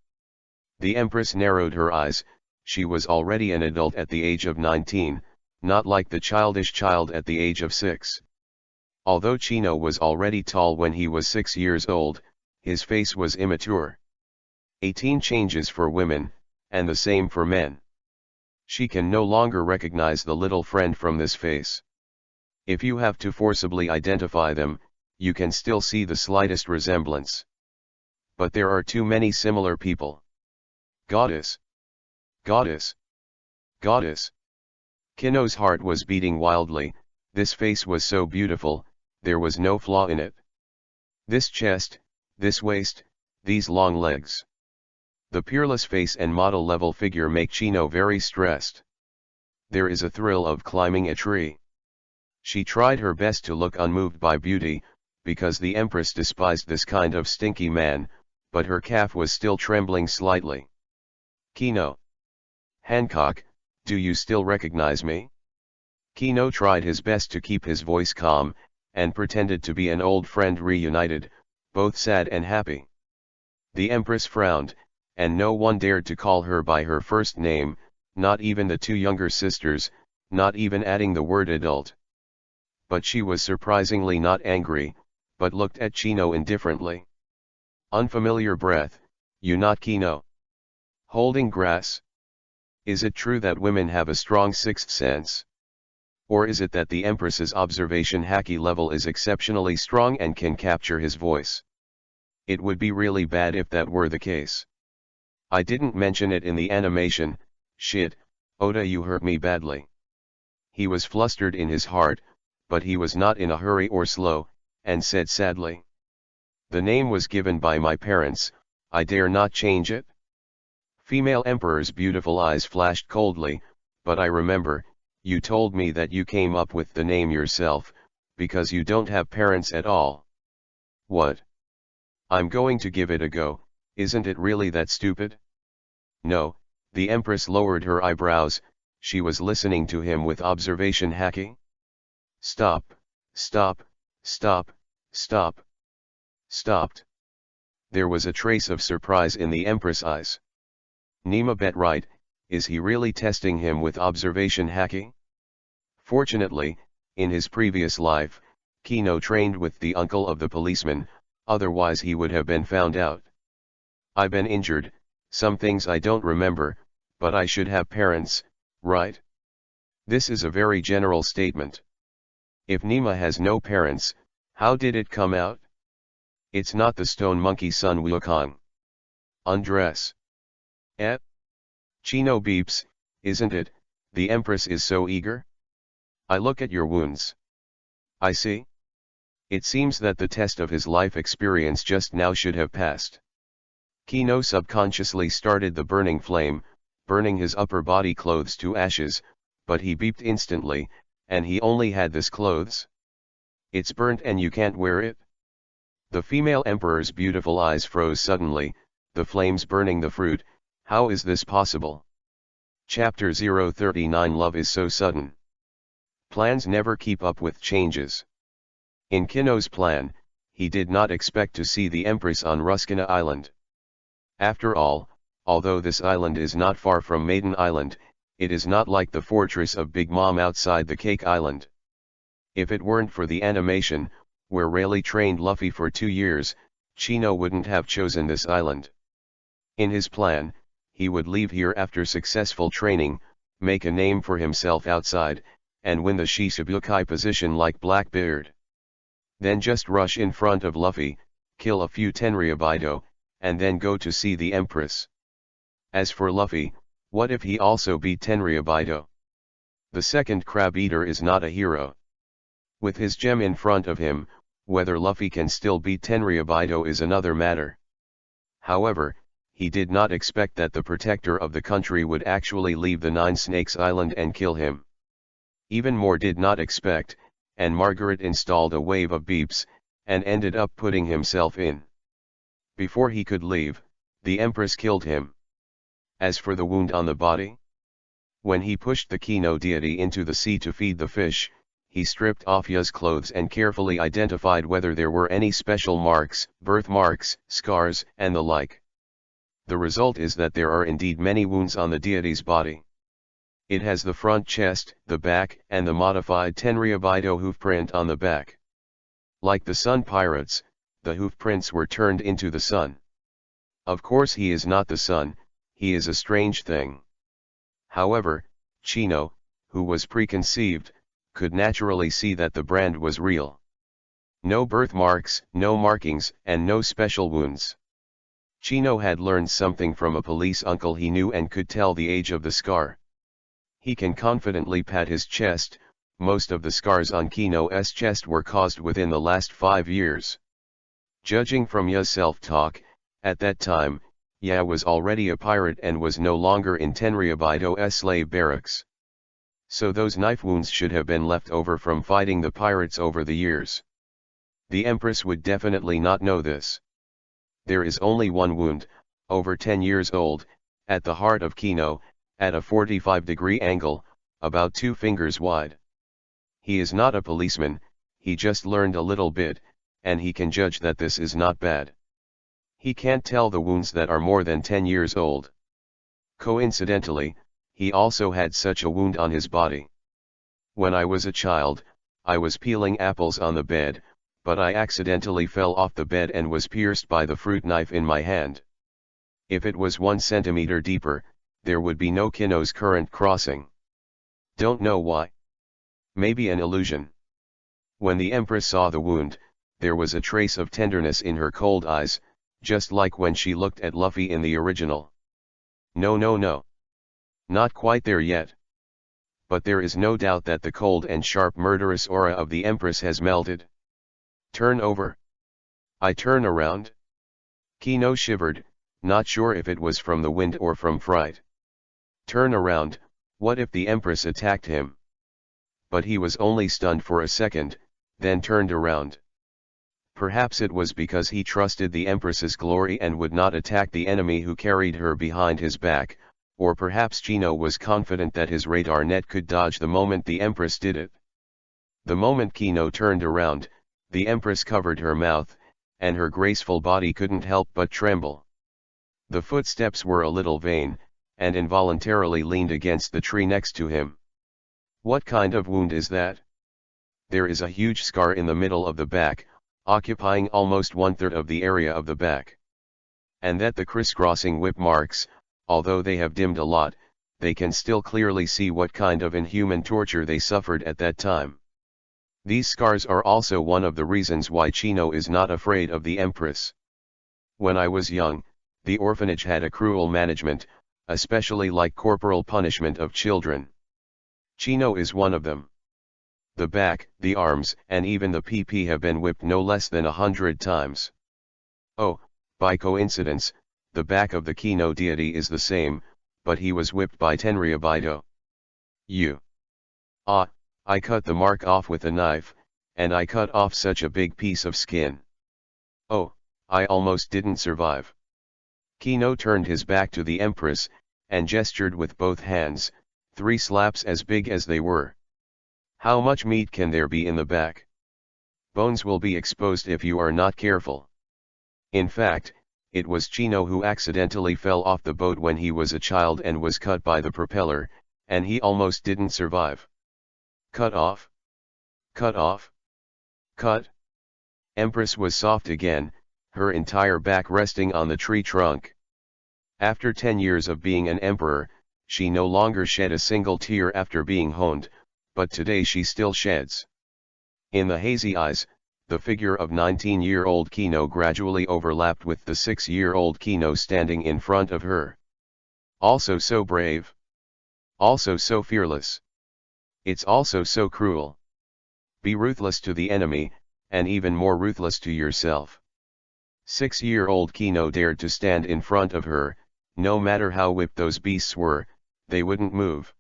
The Empress narrowed her eyes. She was already an adult at the age of 19, not like the childish child at the age of 6. Although Chino was already tall when he was 6 years old, his face was immature. 18 changes for women, and the same for men. She can no longer recognize the little friend from this face. If you have to forcibly identify them, you can still see the slightest resemblance. But there are too many similar people. Goddess. Goddess. Goddess. Kino's heart was beating wildly. This face was so beautiful, there was no flaw in it. This chest, this waist, these long legs. The peerless face and model-level figure make Chino very stressed. There is a thrill of climbing a tree. She tried her best to look unmoved by beauty, because the Empress despised this kind of stinky man, but her calf was still trembling slightly. Kino. Hancock, do you still recognize me? Kino tried his best to keep his voice calm, and pretended to be an old friend reunited, both sad and happy. The Empress frowned, and no one dared to call her by her first name, not even the two younger sisters, not even adding the word adult. But she was surprisingly not angry, but looked at Chino indifferently. Unfamiliar breath, you not Kino? Holding grass. Is it true that women have a strong sixth sense? Or is it that the Empress's observation haki level is exceptionally strong and can capture his voice? It would be really bad if that were the case. I didn't mention it in the animation, shit, Oda, you hurt me badly. He was flustered in his heart, but he was not in a hurry or slow, and said sadly. The name was given by my parents, I dare not change it. Female Emperor's beautiful eyes flashed coldly, but I remember, you told me that you came up with the name yourself, because you don't have parents at all. What? I'm going to give it a go, isn't it really that stupid? No, the Empress lowered her eyebrows, she was listening to him with observation haki. Stop, stop, stop, stop. Stopped. There was a trace of surprise in the Empress' eyes. Nima bet right, is he really testing him with observation haki? Fortunately, in his previous life, Kino trained with the uncle of the policeman, otherwise he would have been found out. I've been injured, some things I don't remember, but I should have parents, right? This is a very general statement. If Nima has no parents, how did it come out? It's not the stone monkey Sun Wukong. Undress. Eh? Chino beeps, isn't it, the Empress is so eager? I look at your wounds. I see. It seems that the test of his life experience just now should have passed. Kino subconsciously started the burning flame, burning his upper body clothes to ashes, but he beeped instantly, and he only had this clothes. It's burnt and you can't wear it? The female Emperor's beautiful eyes froze suddenly, the flames burning the fruit, how is this possible? Chapter 039 Love is so sudden. Plans never keep up with changes. In Kino's plan, he did not expect to see the Empress on Ruskina Island. After all, although this island is not far from Maiden Island, it is not like the fortress of Big Mom outside the Cake Island. If it weren't for the animation, where Rayleigh trained Luffy for 2 years, Chino wouldn't have chosen this island. In his plan, he would leave here after successful training, make a name for himself outside, and win the Shishibukai position like Blackbeard. Then just rush in front of Luffy, kill a few Tenryubido, and then go to see the Empress. As for Luffy, what if he also beat Tenryubido? The second crab eater is not a hero. With his gem in front of him, whether Luffy can still beat Tenryubido is another matter. However, he did not expect that the protector of the country would actually leave the Nine Snakes Island and kill him. Even more did not expect, and Margaret installed a wave of beeps, and ended up putting himself in. Before he could leave, the Empress killed him. As for the wound on the body, when he pushed the Kino deity into the sea to feed the fish, he stripped off Ya's clothes and carefully identified whether there were any special marks, birthmarks, scars, and the like. The result is that there are indeed many wounds on the deity's body. It has the front chest, the back, and the modified Tenryubido hoofprint on the back. Like the Sun Pirates, the hoofprints were turned into the sun. Of course he is not the sun, he is a strange thing. However, Chino, who was preconceived, could naturally see that the brand was real. No birthmarks, no markings, and no special wounds. Chino had learned something from a police uncle he knew and could tell the age of the scar. He can confidently pat his chest, most of the scars on Kino's chest were caused within the last 5 years. Judging from Ya's self-talk, at that time, Ya was already a pirate and was no longer in Tenryubido's slave barracks. So those knife wounds should have been left over from fighting the pirates over the years. The Empress would definitely not know this. There is only one wound, over 10 years old, at the heart of Kino, at a 45-degree angle, about 2 fingers wide. He is not a policeman, he just learned a little bit, and he can judge that this is not bad. He can't tell the wounds that are more than 10 years old. Coincidentally, he also had such a wound on his body. When I was a child, I was peeling apples on the bed, but I accidentally fell off the bed and was pierced by the fruit knife in my hand. If it was 1 centimeter deeper, there would be no Kino's current crossing. Don't know why. Maybe an illusion. When the Empress saw the wound, there was a trace of tenderness in her cold eyes, just like when she looked at Luffy in the original. No. Not quite there yet. But there is no doubt that the cold and sharp murderous aura of the Empress has melted. Turn over. I turn around. Kino shivered, not sure if it was from the wind or from fright. Turn around, what if the Empress attacked him? But he was only stunned for a second, then turned around. Perhaps it was because he trusted the Empress's glory and would not attack the enemy who carried her behind his back, or perhaps Kino was confident that his radar net could dodge the moment the Empress did it. The moment Kino turned around, the Empress covered her mouth, and her graceful body couldn't help but tremble. The footsteps were a little vain, and involuntarily leaned against the tree next to him. What kind of wound is that? There is a huge scar in the middle of the back, occupying almost 1/3 of the area of the back. And that the crisscrossing whip marks, although they have dimmed a lot, they can still clearly see what kind of inhuman torture they suffered at that time. These scars are also one of the reasons why Chino is not afraid of the Empress. When I was young, the orphanage had a cruel management, especially like corporal punishment of children. Chino is one of them. The back, the arms, and even the PP have been whipped no less than 100 times. Oh, by coincidence, the back of the Kino deity is the same, but he was whipped by Tenryabito. I cut the mark off with a knife, and I cut off such a big piece of skin. Oh, I almost didn't survive. Kino turned his back to the Empress, and gestured with both hands, 3 slaps as big as they were. How much meat can there be in the back? Bones will be exposed if you are not careful. In fact, it was Chino who accidentally fell off the boat when he was a child and was cut by the propeller, and he almost didn't survive. Cut off? Cut off? Cut? Empress was soft again, her entire back resting on the tree trunk. After 10 years of being an emperor, she no longer shed a single tear after being honed, but today she still sheds. In the hazy eyes, the figure of 19-year-old Kino gradually overlapped with the 6-year-old Kino standing in front of her. Also so brave. Also so fearless. It's also so cruel. Be ruthless to the enemy, and even more ruthless to yourself. 6-year-old Kino dared to stand in front of her, no matter how whipped those beasts were, they wouldn't move.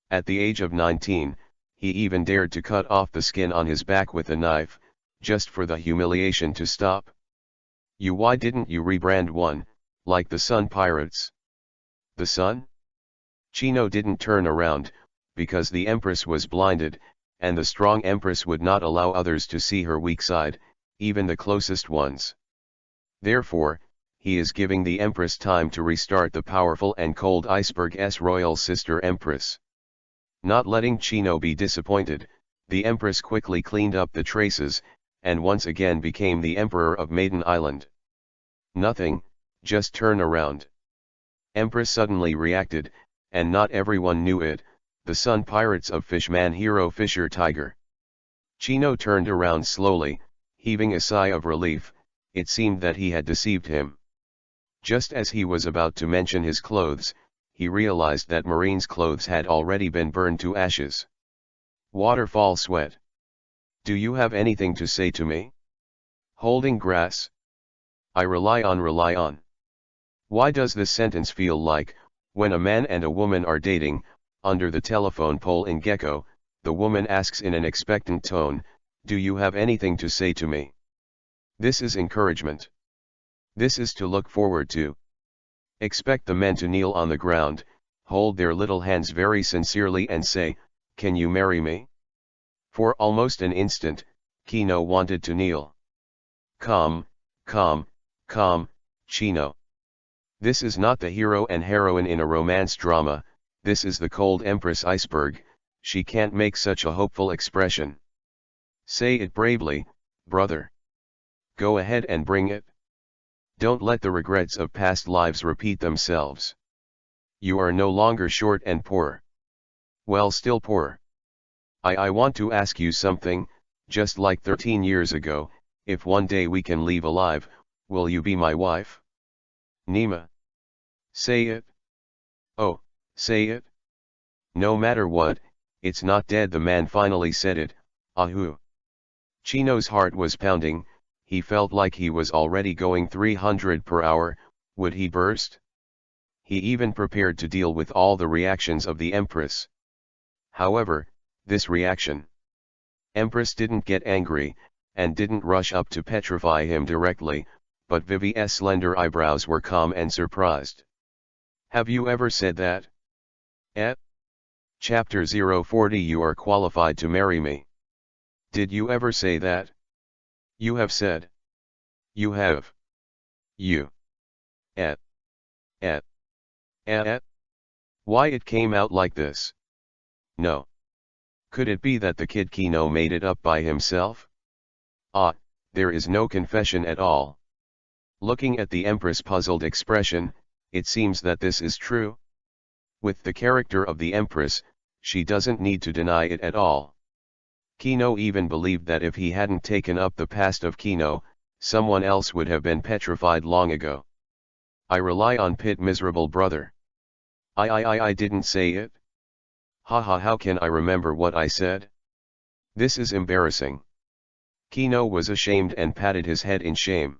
At the age of 19, he even dared to cut off the skin on his back with a knife, just for the humiliation to stop. Why didn't you rebrand one, like the Sun Pirates? The Sun? Chino didn't turn around, because the Empress was blinded, and the strong Empress would not allow others to see her weak side, even the closest ones. Therefore, he is giving the Empress time to restart the powerful and cold iceberg's royal sister Empress. Not letting Chino be disappointed, the Empress quickly cleaned up the traces, and once again became the Emperor of Maiden Island. Nothing, just turn around. Empress suddenly reacted, and not everyone knew it, the Sun Pirates of Fishman hero Fisher Tiger. Chino turned around slowly, heaving a sigh of relief. It seemed that he had deceived him. Just as he was about to mention his clothes, he realized that Marine's clothes had already been burned to ashes. Waterfall sweat. Do you have anything to say to me? Holding grass. I rely on. Why does this sentence feel like, when a man and a woman are dating, under the telephone pole in Gecko, the woman asks in an expectant tone, Do you have anything to say to me? This is encouragement. This is to look forward to. Expect the men to kneel on the ground, hold their little hands very sincerely and say, "Can you marry me?" For almost an instant, Kino wanted to kneel. Calm, Chino. This is not the hero and heroine in a romance drama, this is the cold Empress iceberg, she can't make such a hopeful expression. Say it bravely, brother. Go ahead and bring it. Don't let the regrets of past lives repeat themselves. You are no longer short and poor. Well, still poor. I want to ask you something, just like 13 years ago, if one day we can leave alive, will you be my wife? Nima. Say it. Oh, say it. No matter what, it's not dead. The man finally said it. Ahoo. Chino's heart was pounding, he felt like he was already going 300 per hour, would he burst? He even prepared to deal with all the reactions of the Empress. However, this reaction. Empress didn't get angry, and didn't rush up to petrify him directly, but Vivi's slender eyebrows were calm and surprised. Have you ever said that? Chapter 040 You are qualified to marry me. Did you ever say that? You have said. You have. You. Why it came out like this? No. Could it be that the kid Kino made it up by himself? Ah, there is no confession at all. Looking at the Empress' puzzled expression, it seems that this is true. With the character of the Empress, she doesn't need to deny it at all. Kino even believed that if he hadn't taken up the past of Kino, someone else would have been petrified long ago. I rely on Pit, miserable brother. I didn't say it. Haha, how can I remember what I said? This is embarrassing. Kino was ashamed and patted his head in shame.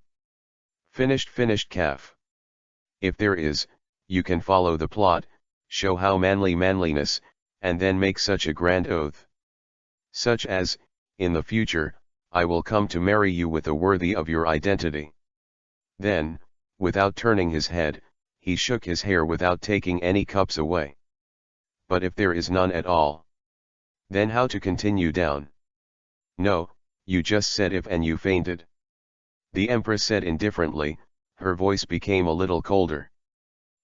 Finished calf. If there is, you can follow the plot, show how manliness, and then make such a grand oath. Such as, in the future, I will come to marry you with a worthy of your identity. Then, without turning his head, he shook his hair without taking any cups away. But if there is none at all, then how to continue down? No, you just said if and you fainted. The Empress said indifferently, her voice became a little colder.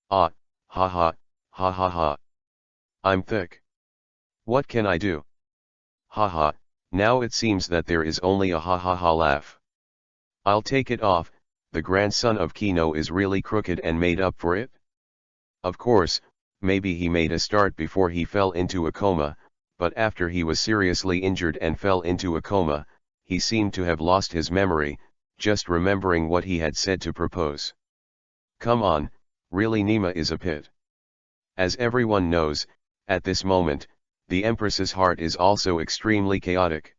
Ah, ha. I'm thick. What can I do? Ha, now it seems that there is only a ha laugh. I'll take it off, the grandson of Kino is really crooked and made up for it? Of course, maybe he made a start before he fell into a coma, but after he was seriously injured and fell into a coma, he seemed to have lost his memory, just remembering what he had said to propose. Come on, really Nima is a pit. As everyone knows, at this moment, the Empress's heart is also extremely chaotic.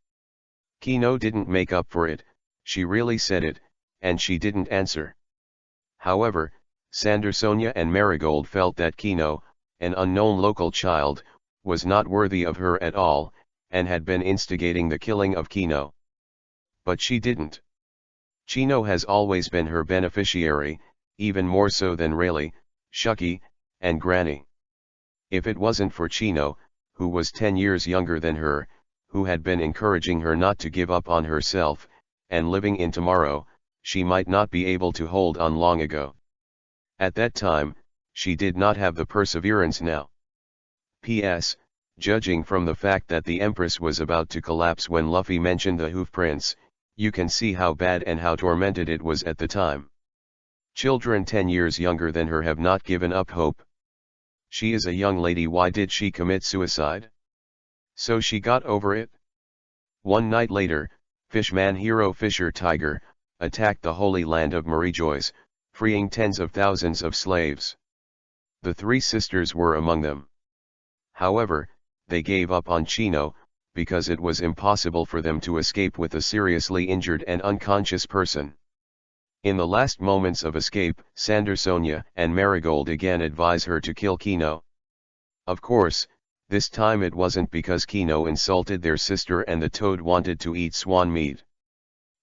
Kino didn't make up for it, she really said it, and she didn't answer. However, Sandersonia and Marigold felt that Kino, an unknown local child, was not worthy of her at all, and had been instigating the killing of Kino. But she didn't. Chino has always been her beneficiary, even more so than Rayleigh, Shucky, and Granny. If it wasn't for Chino, who was 10 years younger than her, who had been encouraging her not to give up on herself, and living in tomorrow, she might not be able to hold on long ago. At that time, she did not have the perseverance now. P.S. Judging from the fact that the Empress was about to collapse when Luffy mentioned the hoof prints, you can see how bad and how tormented it was at the time. Children 10 years younger than her have not given up hope. She is a young lady, why did she commit suicide? So she got over it? One night later, Fishman hero Fisher Tiger attacked the holy land of Marie-Joyce, freeing tens of thousands of slaves. The three sisters were among them. However, they gave up on Chino, because it was impossible for them to escape with a seriously injured and unconscious person. In the last moments of escape, Sandersonia and Marigold again advise her to kill Kino. Of course, This time it wasn't because Kino insulted their sister and the toad wanted to eat swan meat.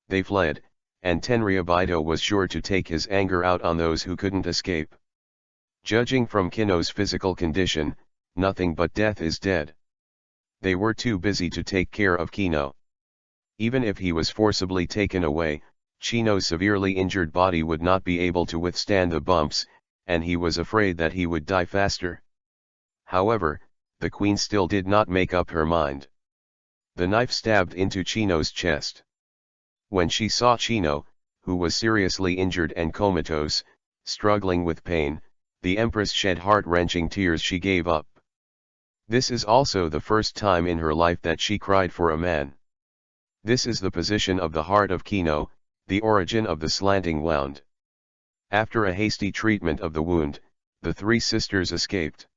They fled, and Tenryabito was sure to take his anger out on those who couldn't escape. Judging from Kino's physical condition, nothing but death is dead. They were too busy to take care of Kino. Even if he was forcibly taken away, Chino's severely injured body would not be able to withstand the bumps, and he was afraid that he would die faster. However, the queen still did not make up her mind. The knife stabbed into Chino's chest. When she saw Chino, who was seriously injured and comatose, struggling with pain, the Empress shed heart-wrenching tears. She gave up. This is also the first time in her life that she cried for a man. This is the position of the heart of Kino, the origin of the slanting wound. After a hasty treatment of the wound, the three sisters escaped.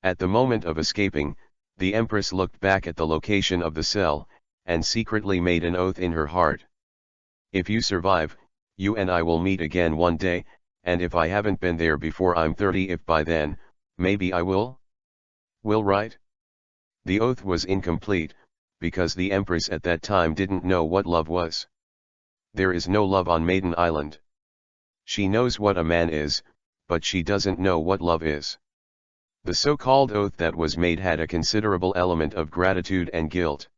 At the moment of escaping, the Empress looked back at the location of the cell, and secretly made an oath in her heart. If you survive, you and I will meet again one day, and if I haven't been there before I'm 30, if by then, maybe I will? Will, right? The oath was incomplete, because the Empress at that time didn't know what love was. There is no love on Maiden Island. She knows what a man is, but she doesn't know what love is. The so-called oath that was made had a considerable element of gratitude and guilt.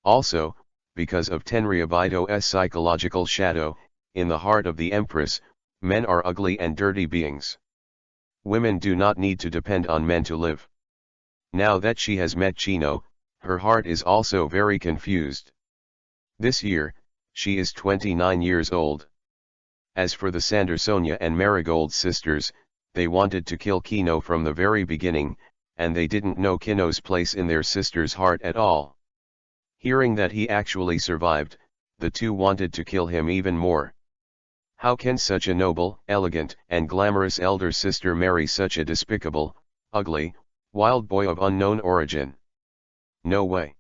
Also, because of Tenryabito's psychological shadow, in the heart of the Empress, men are ugly and dirty beings. Women do not need to depend on men to live. Now that she has met Chino, her heart is also very confused. This year, she is 29 years old. As for the Sandersonia and Marigold sisters, they wanted to kill Kino from the very beginning, and they didn't know Kino's place in their sister's heart at all. Hearing that he actually survived, the two wanted to kill him even more. How can such a noble, elegant, and glamorous elder sister marry such a despicable, ugly, wild boy of unknown origin? No way.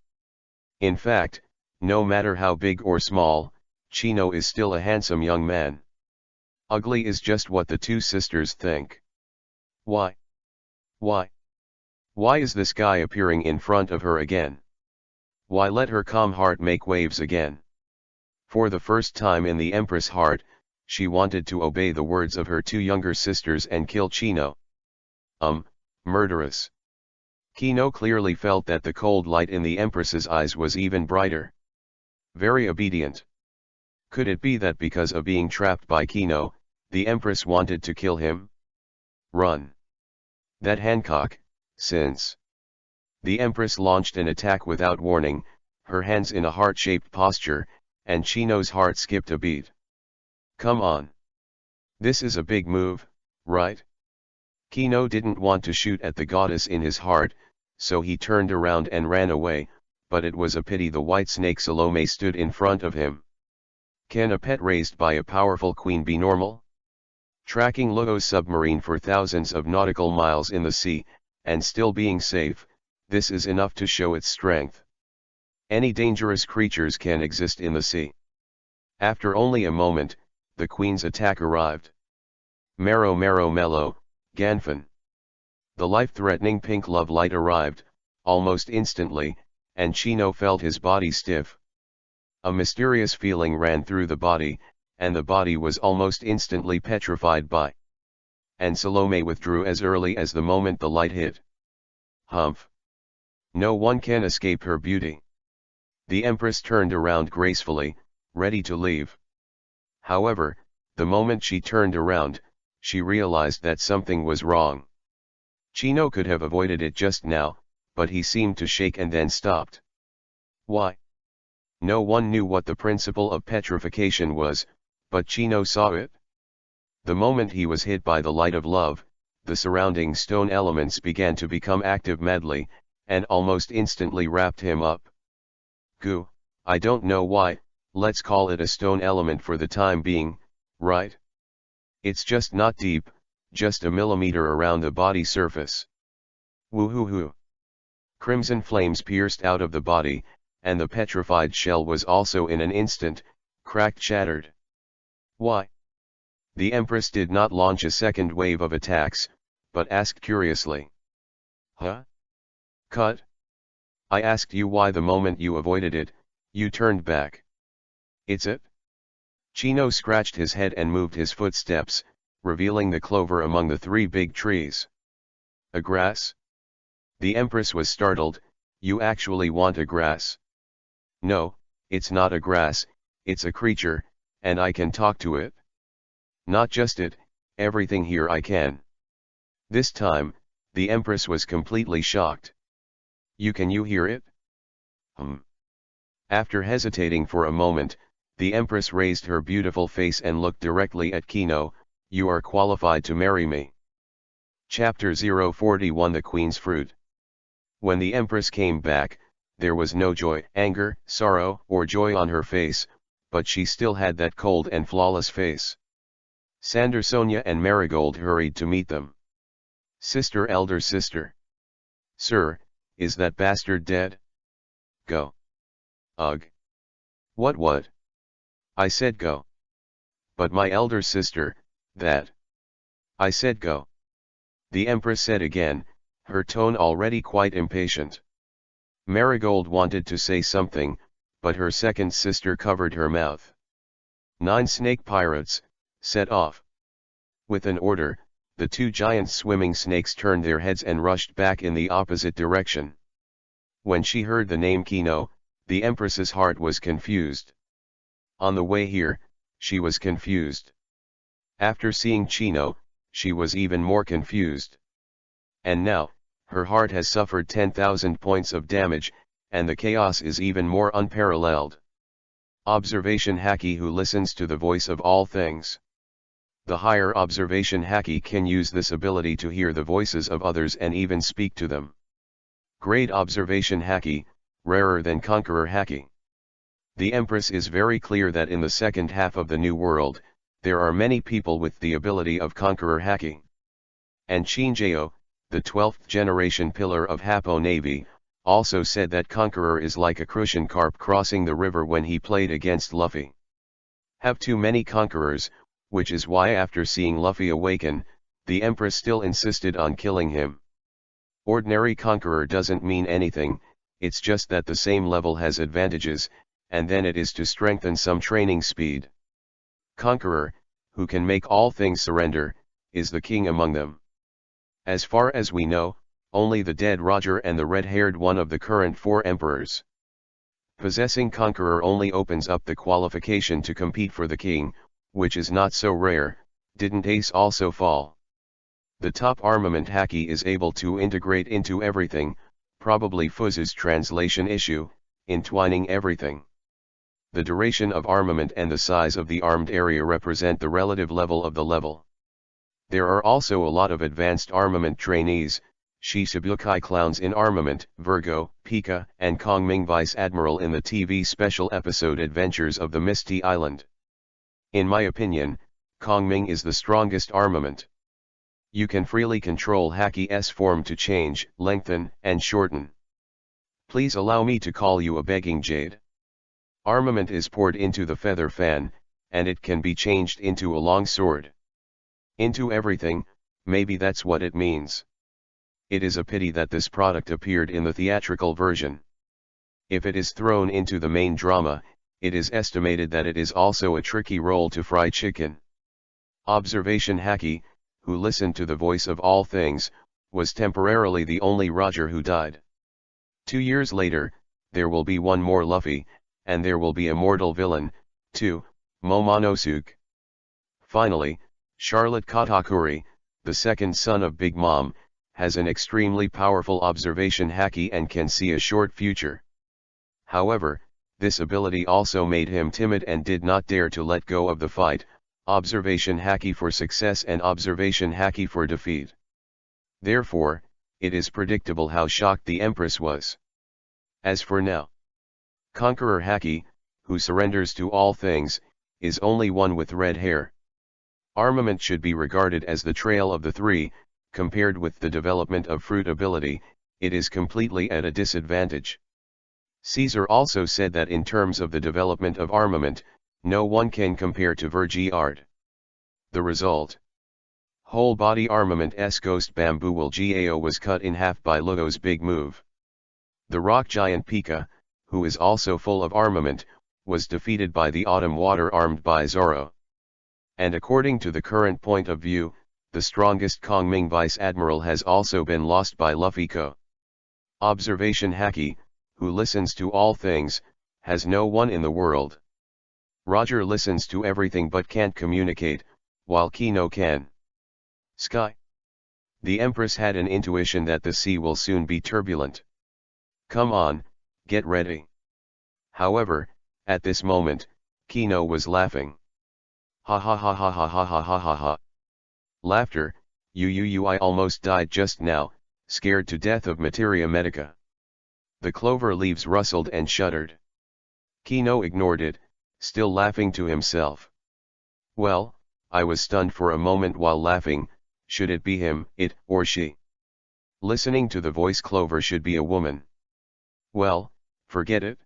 In fact, no matter how big or small, Chino is still a handsome young man. Ugly is just what the two sisters think. Why? Why? Why is this guy appearing in front of her again? Why let her calm heart make waves again? For the first time in the Empress' heart, she wanted to obey the words of her two younger sisters and kill Chino. Murderous. Kino clearly felt that the cold light in the Empress's eyes was even brighter. Very obedient. Could it be that because of being trapped by Kino, the Empress wanted to kill him? Run. That Hancock, since. The Empress launched an attack without warning, her hands in a heart-shaped posture, and Chino's heart skipped a beat. Come on. This is a big move, right? Kino didn't want to shoot at the goddess in his heart, so he turned around and ran away, but it was a pity the white snake Salome stood in front of him. Can a pet raised by a powerful queen be normal? Tracking Luo's submarine for thousands of nautical miles in the sea, and still being safe, this is enough to show its strength. Any dangerous creatures can exist in the sea. After only a moment, the queen's attack arrived. Mero Mero Mello, Ganfan. The life-threatening pink love light arrived, almost instantly, and Chino felt his body stiff. A mysterious feeling ran through the body, and the body was almost instantly petrified by. And Salome withdrew as early as the moment the light hit. Humph. No one can escape her beauty. The Empress turned around gracefully, ready to leave. However, the moment she turned around, she realized that something was wrong. Chino could have avoided it just now, but he seemed to shake and then stopped. Why? No one knew what the principle of petrification was, but Chino saw it. The moment he was hit by the light of love, the surrounding stone elements began to become active madly, and almost instantly wrapped him up. Goo, I don't know why, let's call it a stone element for the time being, right? It's just not deep, just a millimeter around the body surface. Woo-hoo-hoo. Crimson flames pierced out of the body, and the petrified shell was also in an instant, cracked, shattered. Why? The Empress did not launch a second wave of attacks, but asked curiously. Huh? Cut. I asked you why the moment you avoided it, you turned back. It's it? Chino scratched his head and moved his footsteps, revealing the clover among the three big trees. A grass? The Empress was startled. You actually want a grass? No, it's not a grass, it's a creature, and I can talk to it. Not just it, everything here I can. This time, the Empress was completely shocked. Can you hear it? After hesitating for a moment, the Empress raised her beautiful face and looked directly at Kino. You are qualified to marry me. Chapter 041 The Queen's Fruit. When the Empress came back, there was no joy, anger, sorrow, or joy on her face, but she still had that cold and flawless face. Sander, Sonia and Marigold hurried to meet them. Sister, elder sister. Sir, is that bastard dead? Go. Ugh. What? I said go. But my elder sister, that. I said go. The Empress said again, her tone already quite impatient. Marigold wanted to say something, but her second sister covered her mouth. 9 snake pirates, set off. With an order, the 2 giant swimming snakes turned their heads and rushed back in the opposite direction. When she heard the name Kino, the Empress's heart was confused. On the way here, she was confused. After seeing Chino, she was even more confused. And now, her heart has suffered 10,000 points of damage, and the chaos is even more unparalleled. Observation Haki who listens to the voice of all things. The higher observation Haki can use this ability to hear the voices of others and even speak to them. Grade observation Haki, rarer than Conqueror Haki. The Empress is very clear that in the second half of the New World, there are many people with the ability of Conqueror Haki. And Shinjao, the 12th generation pillar of Happo Navy, also said that Conqueror is like a crucian carp crossing the river when he played against Luffy. Have too many Conquerors, which is why after seeing Luffy awaken, the Empress still insisted on killing him. Ordinary Conqueror doesn't mean anything, it's just that the same level has advantages, and then it is to strengthen some training speed. Conqueror, who can make all things surrender, is the king among them. As far as we know, only the dead Roger and the red-haired one of the current 4 emperors. Possessing Conqueror only opens up the qualification to compete for the king, which is not so rare. Didn't Ace also fall? The top armament Haki is able to integrate into everything, probably Fuzz's translation issue, entwining everything. The duration of armament and the size of the armed area represent the relative level of the level. There are also a lot of advanced armament trainees, Shichibukai clowns in armament, Virgo, Pika, and Kongming Vice Admiral in the TV special episode Adventures of the Misty Island. In my opinion, Kongming is the strongest armament. You can freely control Haki's form to change, lengthen, and shorten. Please allow me to call you a begging jade. Armament is poured into the feather fan, and it can be changed into a long sword. Into everything, maybe that's what it means. It is a pity that this product appeared in the theatrical version. If it is thrown into the main drama, it is estimated that it is also a tricky role to fry chicken. Observation Haki, who listened to the voice of all things, was temporarily the only Roger who died. 2 years later, there will be one more Luffy, and there will be a mortal villain, too, Momonosuke. Finally, Charlotte Katakuri, the second son of Big Mom, has an extremely powerful observation Haki and can see a short future. However, this ability also made him timid and did not dare to let go of the fight, observation Haki for success and observation Haki for defeat. Therefore, it is predictable how shocked the Empress was. As for now, Conqueror Haki, who surrenders to all things, is only one with red hair. Armament should be regarded as the trail of the 3, compared with the development of fruit ability, it is completely at a disadvantage. Caesar also said that in terms of the development of armament, no one can compare to Vergiard. The result? Whole body armament S Ghost Bamboo Will Gao was cut in half by Lugo's big move. The rock giant Pika, who is also full of armament, was defeated by the autumn water armed by Zoro. And according to the current point of view, the strongest Kongming Vice Admiral has also been lost by Luffy-ko. Observation Haki, who listens to all things, has no one in the world. Roger listens to everything but can't communicate, while Kino can. Sky. The Empress had an intuition that the sea will soon be turbulent. Come on, get ready. However, at this moment, Kino was laughing. Ha ha ha ha ha ha ha ha ha ha. Laughter, I almost died just now, scared to death of materia medica. The clover leaves rustled and shuddered. Kino ignored it, still laughing to himself. Well, I was stunned for a moment while laughing. Should it be him, it, or she? Listening to the voice, Clover should be a woman. Well, forget it.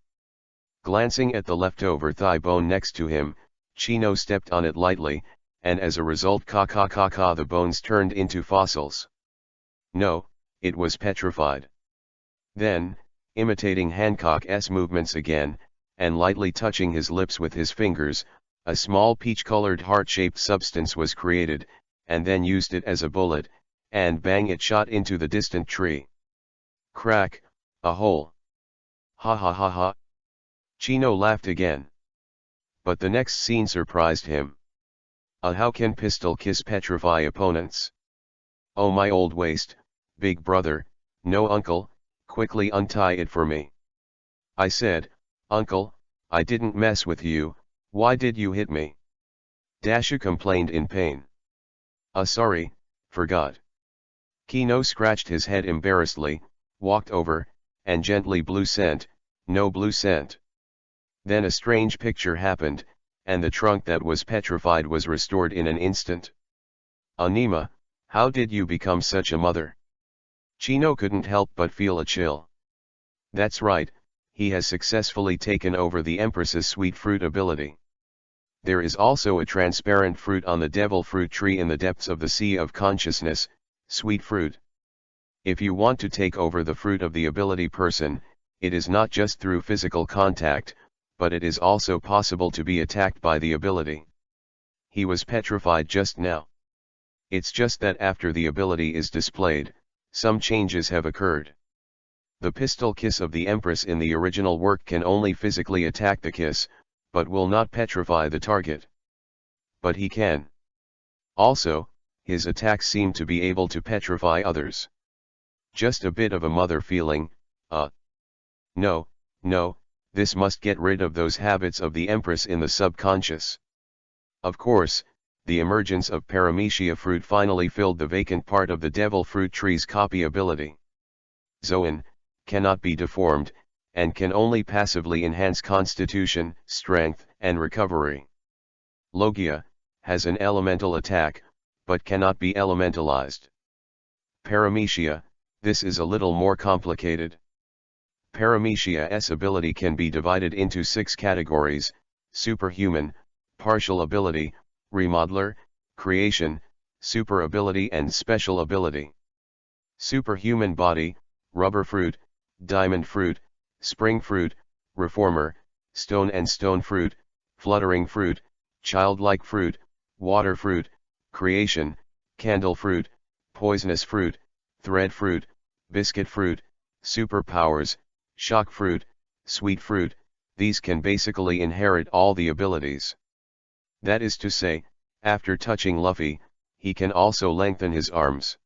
Glancing at the leftover thigh bone next to him, Chino stepped on it lightly, and as a result the bones turned into fossils. No, it was petrified. Then, imitating Hancock's movements again, and lightly touching his lips with his fingers, a small peach-colored heart-shaped substance was created, and then used it as a bullet, and bang, it shot into the distant tree. Crack, a hole. Ha ha ha ha. Chino laughed again. But the next scene surprised him. How can Pistol Kiss petrify opponents? Oh my old waist, big brother, no uncle, quickly untie it for me. I said, Uncle, I didn't mess with you, why did you hit me? Dashu complained in pain. Sorry, forgot. Kino scratched his head embarrassedly, walked over, and gently blew scent, no blue scent. Then a strange picture happened, and the trunk that was petrified was restored in an instant. Anima, how did you become such a mother? Chino couldn't help but feel a chill. That's right, he has successfully taken over the Empress's sweet fruit ability. There is also a transparent fruit on the devil fruit tree in the depths of the sea of consciousness, sweet fruit. If you want to take over the fruit of the ability person, it is not just through physical contact, but it is also possible to be attacked by the ability. He was petrified just now. It's just that after the ability is displayed, some changes have occurred. The pistol kiss of the Empress in the original work can only physically attack the kiss, but will not petrify the target. But he can. Also, his attacks seem to be able to petrify others. Just a bit of a mother feeling, No, this must get rid of those habits of the Empress in the subconscious. Of course, the emergence of Paramecia fruit finally filled the vacant part of the devil fruit tree's copy ability. Zoan, cannot be deformed, and can only passively enhance constitution, strength, and recovery. Logia, has an elemental attack, but cannot be elementalized. Paramecia, this is a little more complicated. Paramecia's ability can be divided into 6 categories: superhuman, partial ability, remodeler, creation, super ability and special ability. Superhuman body, rubber fruit, diamond fruit, spring fruit, reformer, stone and stone fruit, fluttering fruit, childlike fruit, water fruit, creation, candle fruit, poisonous fruit, thread fruit, biscuit fruit, superpowers, shock fruit, sweet fruit. These can basically inherit all the abilities. That is to say, after touching Luffy, he can also lengthen his arms.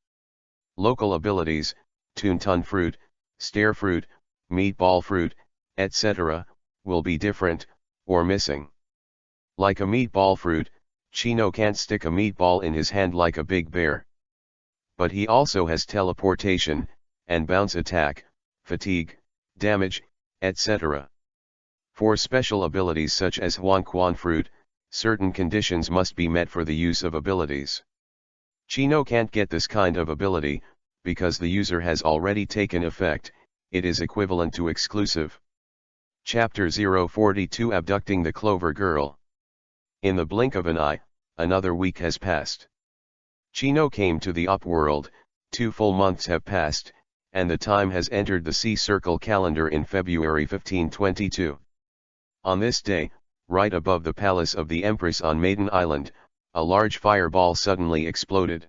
Local abilities, Toonton fruit, stare fruit, meatball fruit, etc., will be different, or missing. Like a meatball fruit, Chino can't stick a meatball in his hand like a big bear. But he also has teleportation, and bounce attack, fatigue, damage, etc. For special abilities such as Huanquan fruit, certain conditions must be met for the use of abilities. Chino can't get this kind of ability, because the user has already taken effect. It is equivalent to exclusive. Chapter 042 Abducting the Clover Girl. In the blink of an eye, another week has passed. Chino came to the upworld, 2 full months have passed, and the time has entered the sea circle calendar in February 1522. On this day, right above the palace of the Empress on Maiden Island, a large fireball suddenly exploded.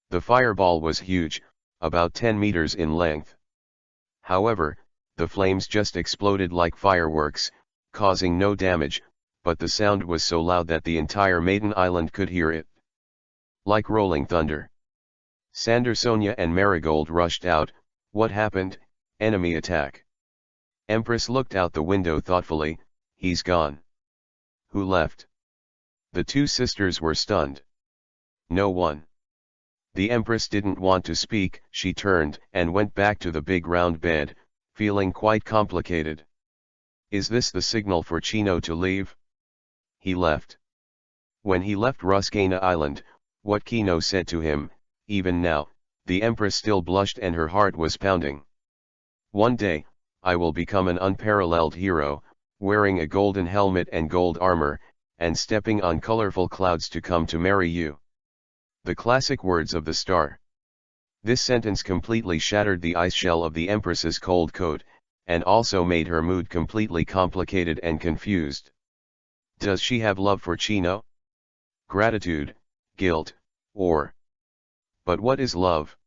The fireball was huge, about 10 meters in length. However, the flames just exploded like fireworks, causing no damage, but the sound was so loud that the entire Maiden Island could hear it. Like rolling thunder. Sander, Sonia and Marigold rushed out. What happened? Enemy attack. Empress looked out the window thoughtfully. He's gone. Who left? The two sisters were stunned. No one. The Empress didn't want to speak. She turned and went back to the big round bed, feeling quite complicated. Is this the signal for Chino to leave? He left. When he left Ruscana Island, what Chino said to him, even now, the Empress still blushed and her heart was pounding. One day, I will become an unparalleled hero, wearing a golden helmet and gold armor, and stepping on colorful clouds to come to marry you. The classic words of the star. This sentence completely shattered the ice shell of the Empress's cold coat, and also made her mood completely complicated and confused. Does she have love for Chino? Gratitude, guilt, or... But what is love?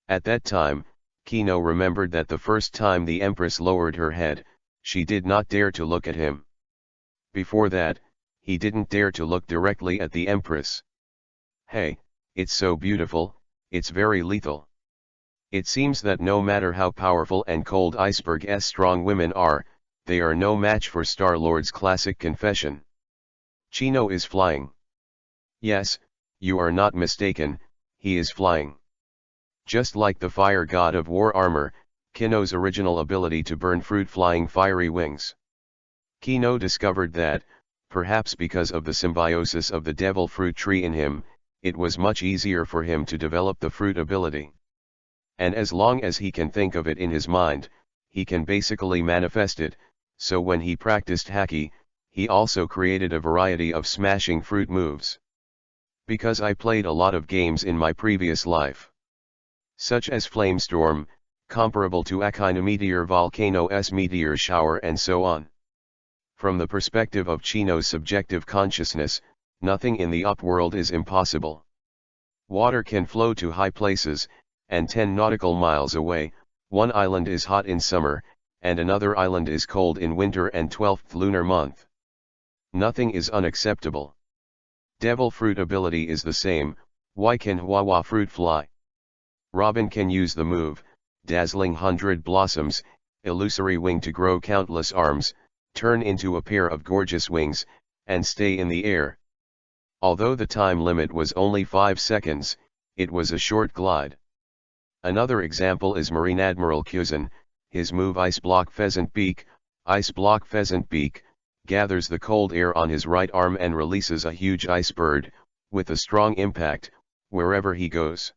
At that time, Chino remembered that the first time the Empress lowered her head, she did not dare to look at him. Before that, he didn't dare to look directly at the Empress. Hey, it's so beautiful, it's very lethal. It seems that no matter how powerful and cold Iceberg's strong women are, they are no match for Star-Lord's classic confession. Chino is flying. Yes, you are not mistaken, he is flying. Just like the fire god of war armor, Chino's original ability to burn fruit flying fiery wings. Chino discovered that, perhaps because of the symbiosis of the devil fruit tree in him, it was much easier for him to develop the fruit ability. And as long as he can think of it in his mind, he can basically manifest it, so when he practiced Haki, he also created a variety of smashing fruit moves. Because I played a lot of games in my previous life. Such as Flamestorm, comparable to Akina Meteor Volcano's Meteor Shower and so on. From the perspective of Chino's subjective consciousness, nothing in the upworld is impossible. Water can flow to high places, and 10 nautical miles away, one island is hot in summer, and another island is cold in winter and 12th lunar month. Nothing is unacceptable. Devil fruit ability is the same. Why can Huahua fruit fly? Robin can use the move, dazzling 100 blossoms, illusory wing to grow countless arms, turn into a pair of gorgeous wings, and stay in the air. Although the time limit was only 5 seconds, it was a short glide. Another example is Marine Admiral Kuzan, his move Ice Block Pheasant Beak. Ice Block Pheasant Beak gathers the cold air on his right arm and releases a huge ice bird, with a strong impact, wherever he goes.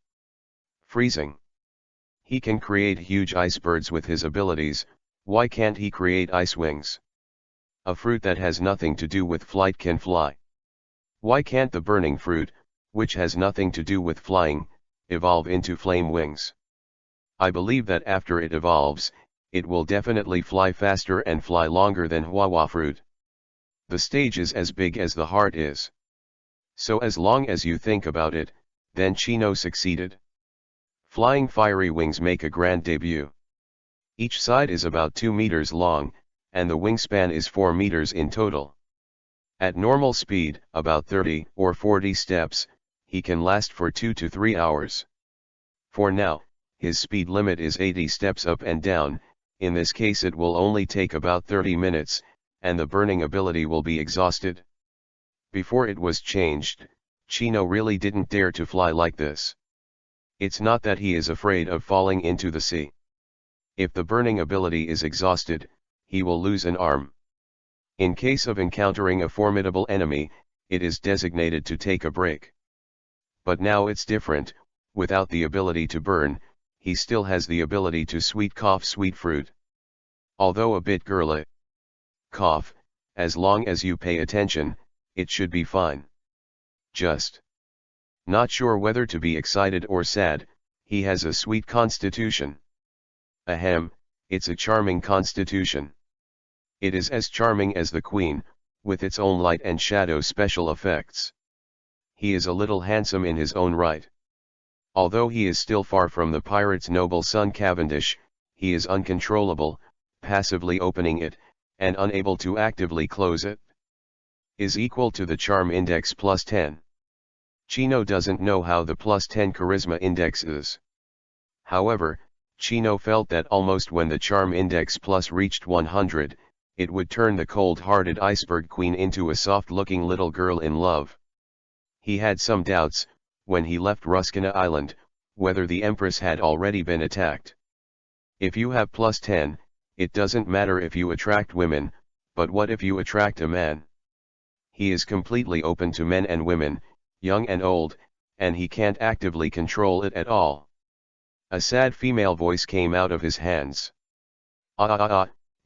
Freezing. He can create huge icebergs with his abilities. Why can't he create ice wings? A fruit that has nothing to do with flight can fly. Why can't the burning fruit, which has nothing to do with flying, evolve into flame wings? I believe that after it evolves, it will definitely fly faster and fly longer than Huahua fruit. The stage is as big as the heart is. So as long as you think about it, then Chino succeeded. Flying fiery wings make a grand debut. Each side is about 2 meters long, and the wingspan is 4 meters in total. At normal speed, about 30 or 40 steps, he can last for 2 to 3 hours. For now, his speed limit is 80 steps up and down. In this case it will only take about 30 minutes, and the burning ability will be exhausted. Before it was changed, Chino really didn't dare to fly like this. It's not that he is afraid of falling into the sea. If the burning ability is exhausted, he will lose an arm. In case of encountering a formidable enemy, it is designated to take a break. But now it's different. Without the ability to burn, he still has the ability to sweet cough sweet fruit. Although a bit girly. Cough, as long as you pay attention, it should be fine. Just. Not sure whether to be excited or sad, he has a sweet constitution. Ahem, it's a charming constitution. It is as charming as the Queen, with its own light and shadow special effects. He is a little handsome in his own right. Although he is still far from the pirate's noble son Cavendish, he is uncontrollable, passively opening it, and unable to actively close it. Is equal to the charm index plus 10. Chino doesn't know how the plus 10 charisma index is. However, Chino felt that almost when the charm index plus reached 100, it would turn the cold-hearted iceberg queen into a soft-looking little girl in love. He had some doubts, when he left Ruskina Island, whether the Empress had already been attacked. If you have plus 10, it doesn't matter if you attract women, but what if you attract a man? He is completely open to men and women, young and old, and he can't actively control it at all. A sad female voice came out of his hands.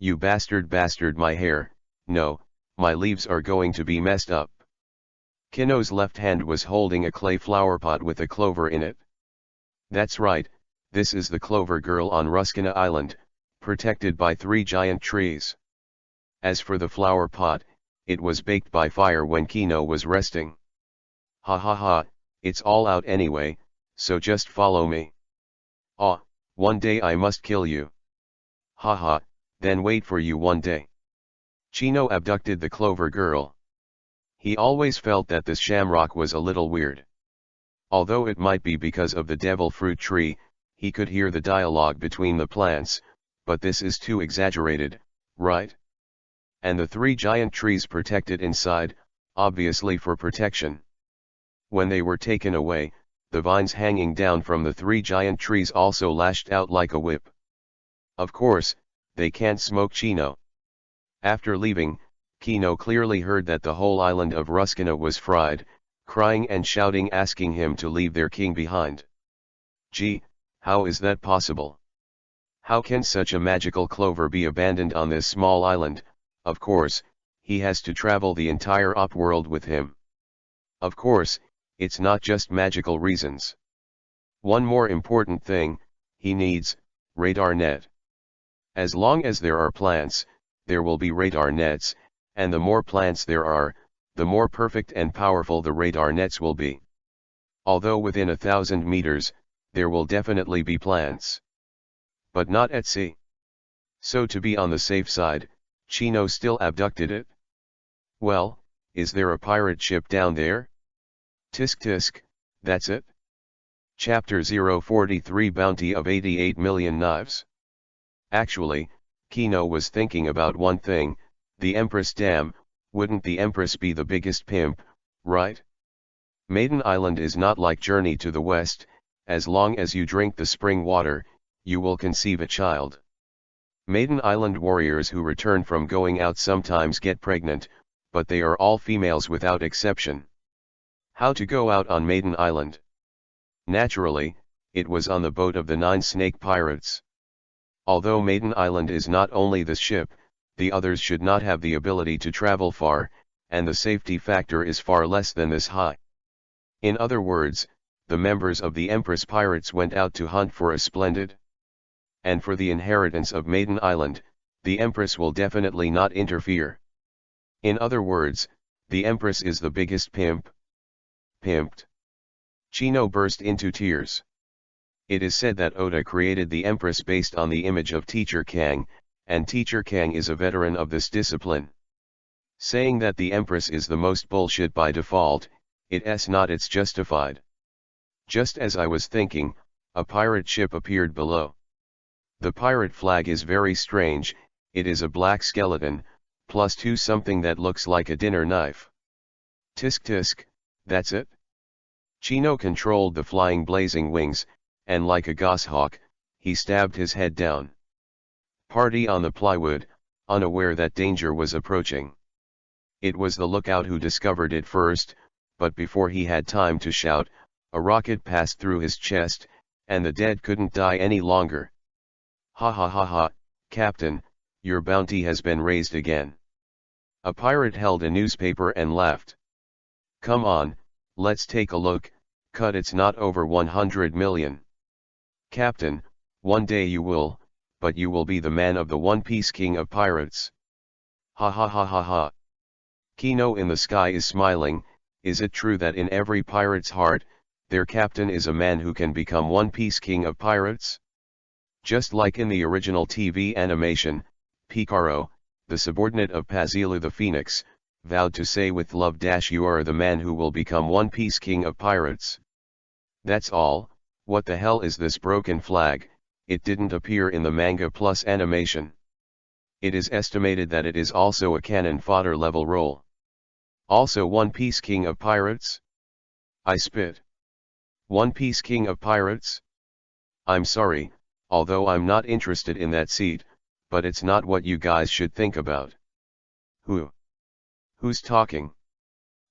You bastard, my hair, no, my leaves are going to be messed up. Kino's left hand was holding a clay flower pot with a clover in it. That's right, this is the clover girl on Ruskina Island, protected by 3 giant trees. As for the flower pot, it was baked by fire when Kino was resting. Ha ha ha, it's all out anyway, so just follow me. One day I must kill you. Ha ha, then wait for you one day. Chino abducted the clover girl. He always felt that this shamrock was a little weird. Although it might be because of the devil fruit tree, he could hear the dialogue between the plants, but this is too exaggerated, right? And the 3 giant trees protected inside, obviously for protection. When they were taken away, the vines hanging down from the 3 giant trees also lashed out like a whip. Of course, they can't smoke Chino. After leaving, Kino clearly heard that the whole island of Ruskina was fried, crying and shouting asking him to leave their king behind. Gee, how is that possible? How can such a magical clover be abandoned on this small island? Of course, he has to travel the entire op-world with him. Of course, it's not just magical reasons. One more important thing, he needs radar net. As long as there are plants, there will be radar nets, and the more plants there are, the more perfect and powerful the radar nets will be. Although within 1,000 meters, there will definitely be plants. But not at sea. So to be on the safe side, Chino still abducted it. Well, is there a pirate ship down there? Tisk tisk, that's it. Chapter 043 Bounty of 88 Million Knives. Actually, Kino was thinking about one thing, the Empress. Damn, wouldn't the Empress be the biggest pimp, right? Maiden Island is not like Journey to the West, as long as you drink the spring water, you will conceive a child. Maiden Island warriors who return from going out sometimes get pregnant, but they are all females without exception. How to go out on Maiden Island? Naturally, it was on the boat of the 9 snake pirates. Although Maiden Island is not only the ship, the others should not have the ability to travel far, and the safety factor is far less than this high. In other words, the members of the Empress Pirates went out to hunt for a splendid. And for the inheritance of Maiden Island, the Empress will definitely not interfere. In other words, the Empress is the biggest pimp. Pimped. Chino burst into tears. It is said that Oda created the Empress based on the image of Teacher Kang, and Teacher Kang is a veteran of this discipline. Saying that the Empress is the most bullshit by default, it's not, it's justified. Just as I was thinking, a pirate ship appeared below. The pirate flag is very strange, it is a black skeleton, plus 2 something that looks like a dinner knife. Tisk tisk, that's it? Chino controlled the flying blazing wings, and like a goshawk, he stabbed his head down. Party on the plywood, unaware that danger was approaching. It was the lookout who discovered it first, but before he had time to shout, a rocket passed through his chest, and the dead couldn't die any longer. Ha ha ha ha, Captain, your bounty has been raised again. A pirate held a newspaper and laughed. Come on, let's take a look, cut, it's not over 100 million. Captain, one day you will, but you will be the man of the One Piece king of pirates. Ha ha ha ha ha. Kino in the sky is smiling. Is it true that in every pirate's heart, their captain is a man who can become One Piece king of pirates? Just like in the original TV animation, Picaro, the subordinate of Pazilu the Phoenix, vowed to say with love you are the man who will become One Piece king of pirates. That's all. What the hell is this broken flag? It didn't appear in the manga plus animation. It is estimated that it is also a cannon fodder level role. Also One Piece king of pirates? I spit. One Piece king of pirates? I'm sorry, although I'm not interested in that seat, but it's not what you guys should think about. Who's talking?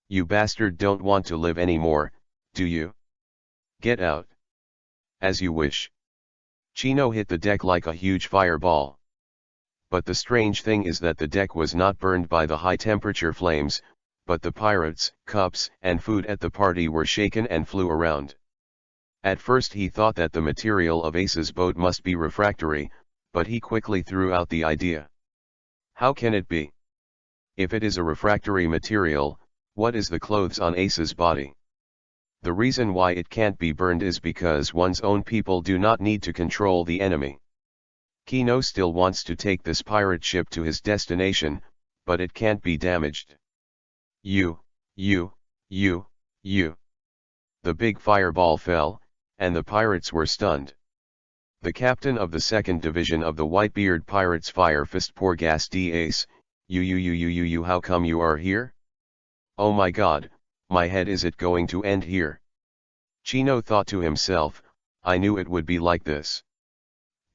You bastard don't want to live anymore, do you? Get out. As you wish. Chino hit the deck like a huge fireball. But the strange thing is that the deck was not burned by the high temperature flames, but the pirates, cups, and food at the party were shaken and flew around. At first he thought that the material of Ace's boat must be refractory, but he quickly threw out the idea. How can it be? If it is a refractory material, what is the clothes on Ace's body? The reason why it can't be burned is because one's own people do not need to control the enemy. Kino still wants to take this pirate ship to his destination, but it can't be damaged. You. The big fireball fell, and the pirates were stunned. The captain of the 2nd Division of the Whitebeard Pirates Fire Fist Poor Gas D Ace, you how come you are here? Oh my god, my head, is it going to end here? Chino thought to himself, I knew it would be like this.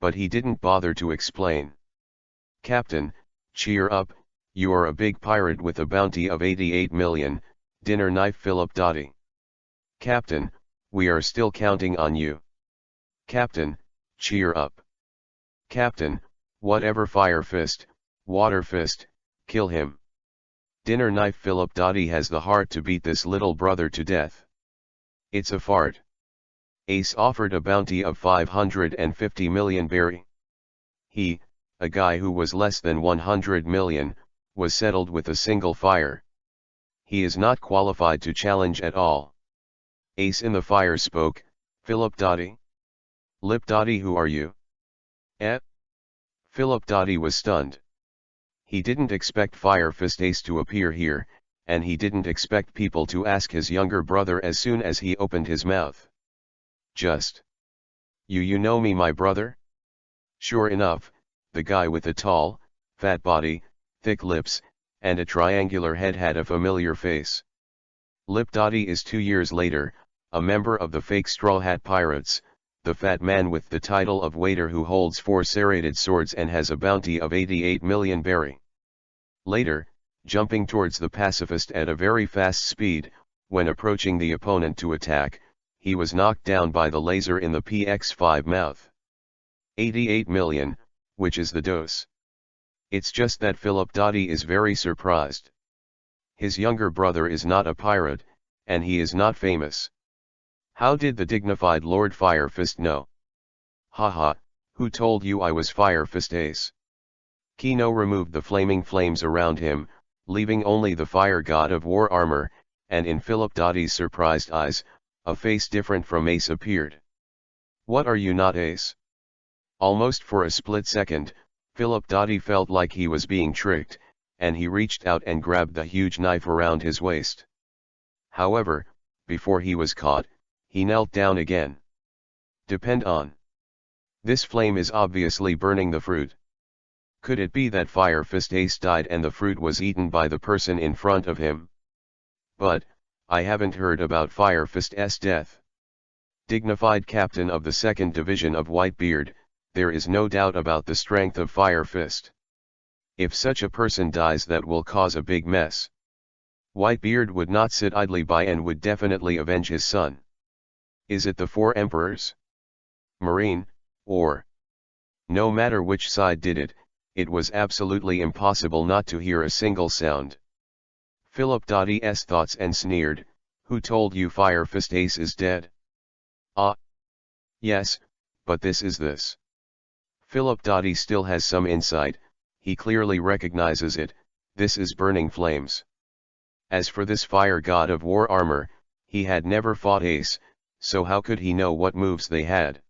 But he didn't bother to explain. Captain, cheer up, you are a big pirate with a bounty of 88 million, dinner knife Philip Dotty. Captain, we are still counting on you. Captain, cheer up. Captain, whatever Fire Fist, Water Fist, kill him. Dinner knife Philip Dotty has the heart to beat this little brother to death. It's a fart. Ace offered a bounty of 550 million berry. He, a guy who was less than 100 million, was settled with a single fire. He is not qualified to challenge at all. Ace in the fire spoke, Philip Dotty? Lip Dotty, who are you? Philip Dotty was stunned. He didn't expect Fire Fist Ace to appear here, and he didn't expect people to ask his younger brother as soon as he opened his mouth. Just. You know me, my brother? Sure enough, the guy with a tall, fat body, thick lips, and a triangular head had a familiar face. Lip Dotty is 2 years later, a member of the fake Straw Hat Pirates, the fat man with the title of waiter who holds 4 serrated swords and has a bounty of 88 million berry. Later, jumping towards the pacifist at a very fast speed, when approaching the opponent to attack, he was knocked down by the laser in the PX-5 mouth. 88 million, which is the dose. It's just that Philip Dotty is very surprised. His younger brother is not a pirate, and he is not famous. How did the dignified Lord Fire Fist know? Haha, who told you I was Fire Fist Ace? Kino removed the flaming flames around him, leaving only the fire god of war armor, and in Philip Dotty's surprised eyes, a face different from Ace appeared. What are you, not Ace? Almost for a split second, Philip Dotty felt like he was being tricked, and he reached out and grabbed the huge knife around his waist. However, before he was caught, he knelt down again. Depend on. This flame is obviously burning the fruit. Could it be that Fire Fist Ace died and the fruit was eaten by the person in front of him? But, I haven't heard about Fire Fist's death. Dignified captain of the 2nd Division of Whitebeard, there is no doubt about the strength of Fire Fist. If such a person dies, that will cause a big mess. Whitebeard would not sit idly by and would definitely avenge his son. Is it the 4 emperors? Marine, or? No matter which side did it, it was absolutely impossible not to hear a single sound. Philip Dotty's thoughts and sneered, who told you Fire Fist Ace is dead? Ah. Yes, but this is this. Philip Dotty still has some insight, he clearly recognizes it, this is burning flames. As for this fire god of war armor, he had never fought Ace, so how could he know what moves they had?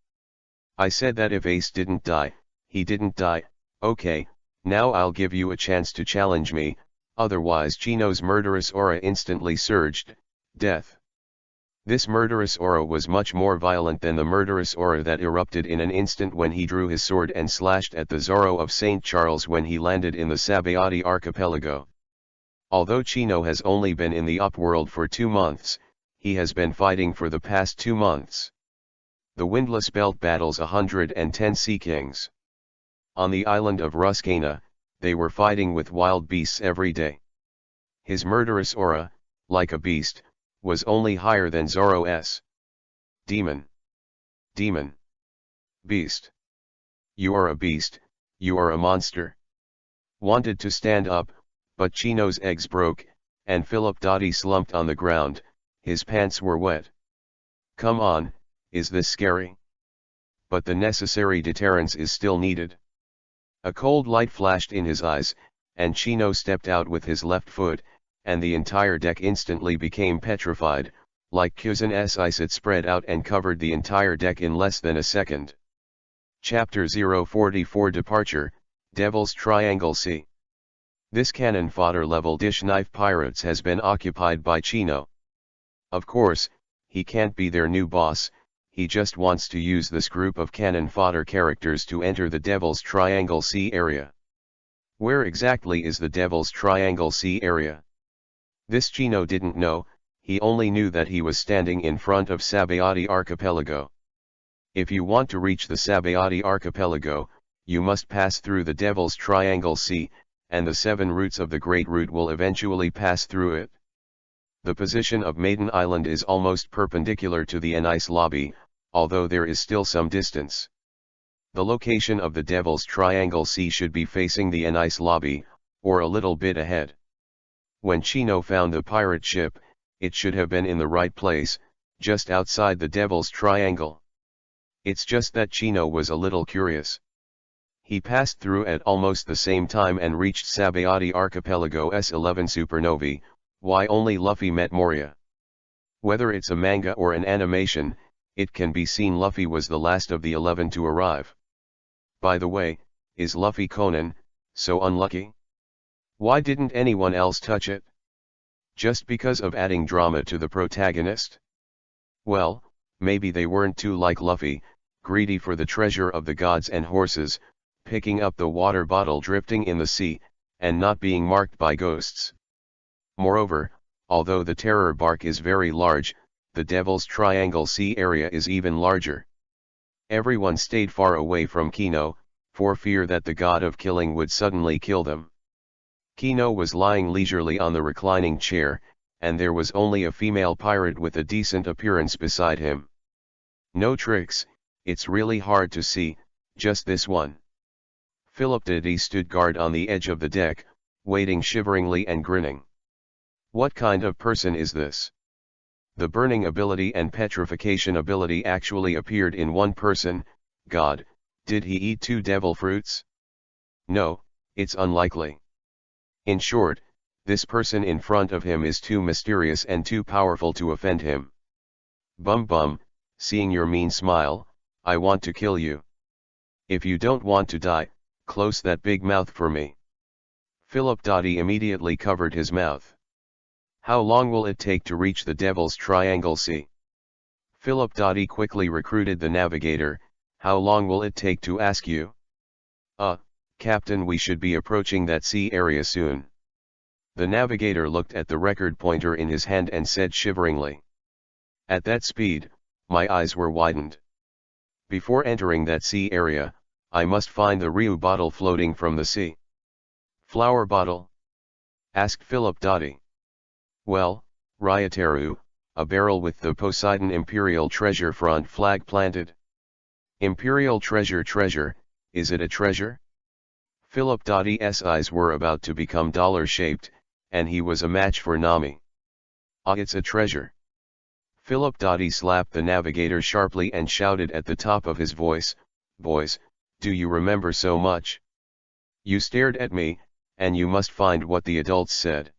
I said that if Ace didn't die, he didn't die. Okay, now I'll give you a chance to challenge me, otherwise Chino's murderous aura instantly surged, death. This murderous aura was much more violent than the murderous aura that erupted in an instant when he drew his sword and slashed at the Zorro of St. Charles when he landed in the Sabayati archipelago. Although Chino has only been in the upworld for 2 months, he has been fighting for the past 2 months. The Windless Belt battles 110 Sea Kings. On the island of Ruscana, they were fighting with wild beasts every day. His murderous aura, like a beast, was only higher than Zorro's. Demon. Demon. Beast. You are a beast, you are a monster. Wanted to stand up, but Chino's eggs broke, and Philip Dotty slumped on the ground, his pants were wet. Come on, is this scary? But the necessary deterrence is still needed. A cold light flashed in his eyes, and Chino stepped out with his left foot, and the entire deck instantly became petrified, like Kuzin's ice. It spread out and covered the entire deck in less than a second. Chapter 044 Departure, Devil's Triangle Sea. This cannon fodder level dish knife pirates has been occupied by Chino. Of course, he can't be their new boss, he just wants to use this group of cannon fodder characters to enter the Devil's Triangle Sea area. Where exactly is the Devil's Triangle Sea area? This Chino didn't know, he only knew that he was standing in front of Sabayati Archipelago. If you want to reach the Sabayati Archipelago, you must pass through the Devil's Triangle Sea, and the 7 routes of the Great Route will eventually pass through it. The position of Maiden Island is almost perpendicular to the ice lobby, although there is still some distance. The location of the Devil's Triangle Sea should be facing the ice lobby, or a little bit ahead. When Chino found the pirate ship, it should have been in the right place, just outside the Devil's Triangle. It's just that Chino was a little curious. He passed through at almost the same time and reached Sabayati Archipelago's 11 supernovae, why only Luffy met Moria. Whether it's a manga or an animation, it can be seen Luffy was the last of the 11 to arrive. By the way, is Luffy Conan so unlucky? Why didn't anyone else touch it? Just because of adding drama to the protagonist? Well, maybe they weren't too like Luffy, greedy for the treasure of the gods and horses, picking up the water bottle drifting in the sea, and not being marked by ghosts. Moreover, although the terror bark is very large, the Devil's Triangle Sea area is even larger. Everyone stayed far away from Kino, for fear that the god of killing would suddenly kill them. Kino was lying leisurely on the reclining chair, and there was only a female pirate with a decent appearance beside him. No tricks, it's really hard to see, just this one. Philip Dotty stood guard on the edge of the deck, waiting shiveringly and grinning. What kind of person is this? The burning ability and petrification ability actually appeared in one person. God, did he eat 2 devil fruits? No, it's unlikely. In short, this person in front of him is too mysterious and too powerful to offend him. Bum bum, seeing your mean smile, I want to kill you. If you don't want to die, close that big mouth for me. Philip Dotty immediately covered his mouth. How long will it take to reach the Devil's Triangle Sea? Philip Dotty quickly recruited the navigator. How long will it take to ask you? Captain, we should be approaching that sea area soon. The navigator looked at the record pointer in his hand and said shiveringly. At that speed, my eyes were widened. Before entering that sea area, I must find the Ryu bottle floating from the sea. Flower bottle? Asked Philip Dotty. Well, Ryateru, a barrel with the Poseidon Imperial Treasure front flag planted. Imperial treasure, is it a treasure? Philip Dotty's eyes were about to become dollar-shaped, and he was a match for Nami. It's a treasure. Philip Dotty slapped the navigator sharply and shouted at the top of his voice, boys, Do you remember so much? You stared at me, and you must find what the adults said.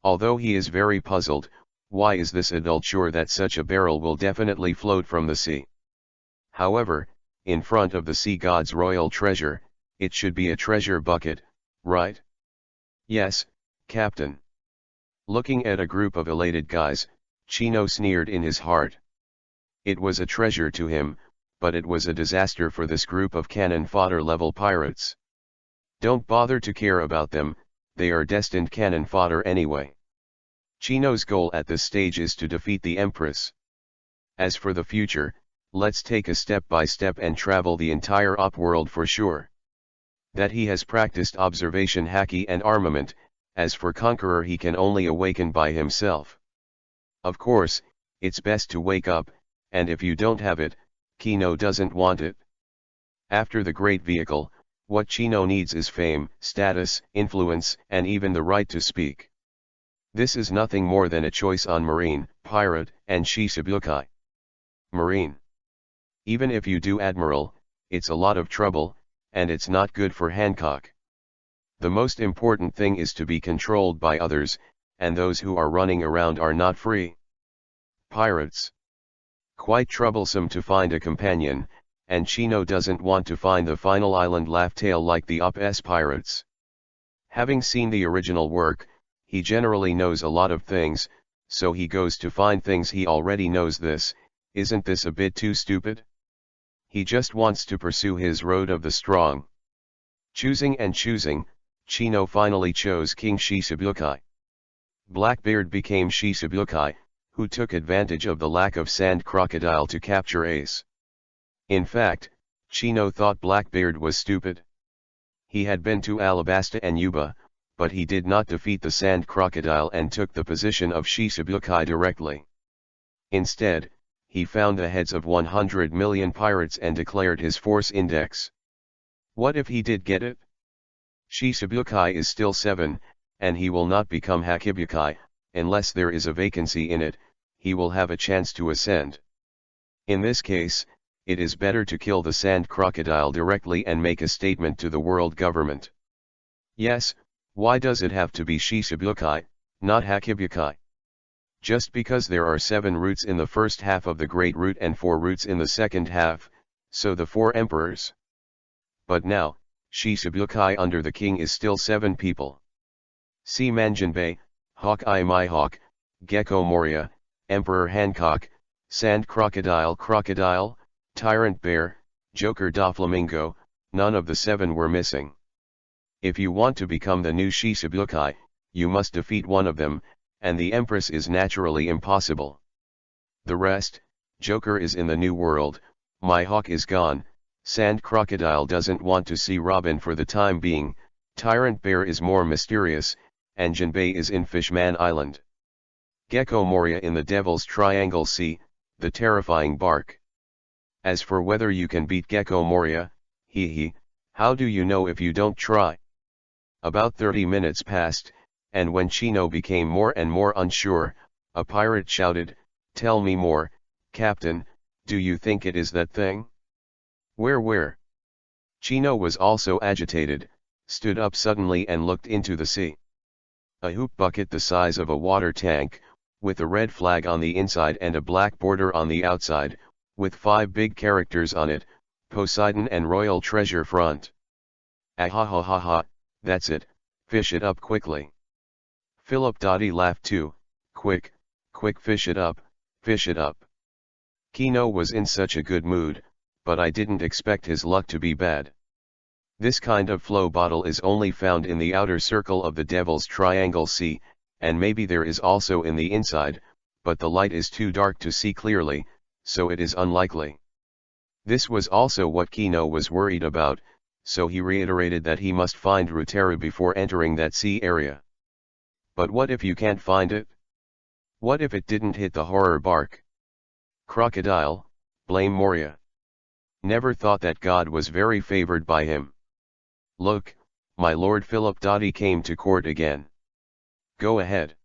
Although he is very puzzled, why is this adult sure that such a barrel will definitely float from the sea? However, in front of the sea god's royal treasure, it should be a treasure bucket, right? Yes, Captain. Looking at a group of elated guys, Chino sneered in his heart. It was a treasure to him, but it was a disaster for this group of cannon fodder level pirates. Don't bother to care about them, they are destined cannon fodder anyway. Chino's goal at this stage is to defeat the Empress. As for the future, let's take a step by step and travel the entire op-world for sure. That he has practiced observation haki and armament, as for Conqueror he can only awaken by himself. Of course, it's best to wake up, and if you don't have it, Kino doesn't want it. After the great vehicle, what Chino needs is fame, status, influence, and even the right to speak. This is nothing more than a choice on Marine, Pirate, and Shishibukai. Marine. Even if you do Admiral, it's a lot of trouble, and it's not good for Hancock. The most important thing is to be controlled by others, and those who are running around are not free. Pirates. Quite troublesome to find a companion, and Chino doesn't want to find the final island laugh-tale like the Op-S pirates. Having seen the original work, he generally knows a lot of things, so he goes to find things he already knows. Isn't this a bit too stupid? He just wants to pursue his road of the strong. Choosing and choosing, Chino finally chose King Shishibukai. Blackbeard became Shishibukai, who took advantage of the lack of sand crocodile to capture Ace. In fact, Chino thought Blackbeard was stupid. He had been to Alabasta and Yuba, but he did not defeat the sand crocodile and took the position of Shishibukai directly. Instead, he found the heads of 100 million pirates and declared his force index. What if he did get it? Shishibukai is still 7, and he will not become Hakibukai, unless there is a vacancy in it, he will have a chance to ascend. In this case, it is better to kill the sand crocodile directly and make a statement to the world government. Yes, why does it have to be Shishibukai, not Hakibukai? Just because there are 7 routes in the first half of the Great Route and 4 routes in the second half, so the 4 emperors. But now, Shishibukai under the king is still 7 people. See Manjinbei, Hawkeye Mihawk, Gecko Moria, Emperor Hancock, Sand Crocodile, Tyrant Bear, Joker Doflamingo, none of the 7 were missing. If you want to become the new Shishibukai, you must defeat one of them, and the Empress is naturally impossible. The rest, Joker is in the New World, Mihawk is gone, Sand Crocodile doesn't want to see Robin for the time being, Tyrant Bear is more mysterious, and Jinbei is in Fishman Island. Gecko Moria in the Devil's Triangle Sea, the terrifying bark. As for whether you can beat Gecko Moria, how do you know if you don't try? About 30 minutes passed, and when Chino became more and more unsure, a pirate shouted, "Tell me more, Captain, do you think it is that thing?" Where? Chino was also agitated, stood up suddenly and looked into the sea. A hoop bucket the size of a water tank, with a red flag on the inside and a black border on the outside, with 5 big characters on it, Poseidon and Royal Treasure Front. Ahahaha, that's it, fish it up quickly. Philip Dottie laughed too, quick, fish it up. Kino was in such a good mood, but I didn't expect his luck to be bad. This kind of flow bottle is only found in the outer circle of the Devil's Triangle Sea, and maybe there is also in the inside, but the light is too dark to see clearly, so it is unlikely. This was also what Kino was worried about, so he reiterated that he must find Ruteru before entering that sea area. But what if you can't find it? What if it didn't hit the horror bark? Crocodile, blame Moria. Never thought that God was very favored by him. Look, my Lord Philip Dottie came to court again. Go ahead.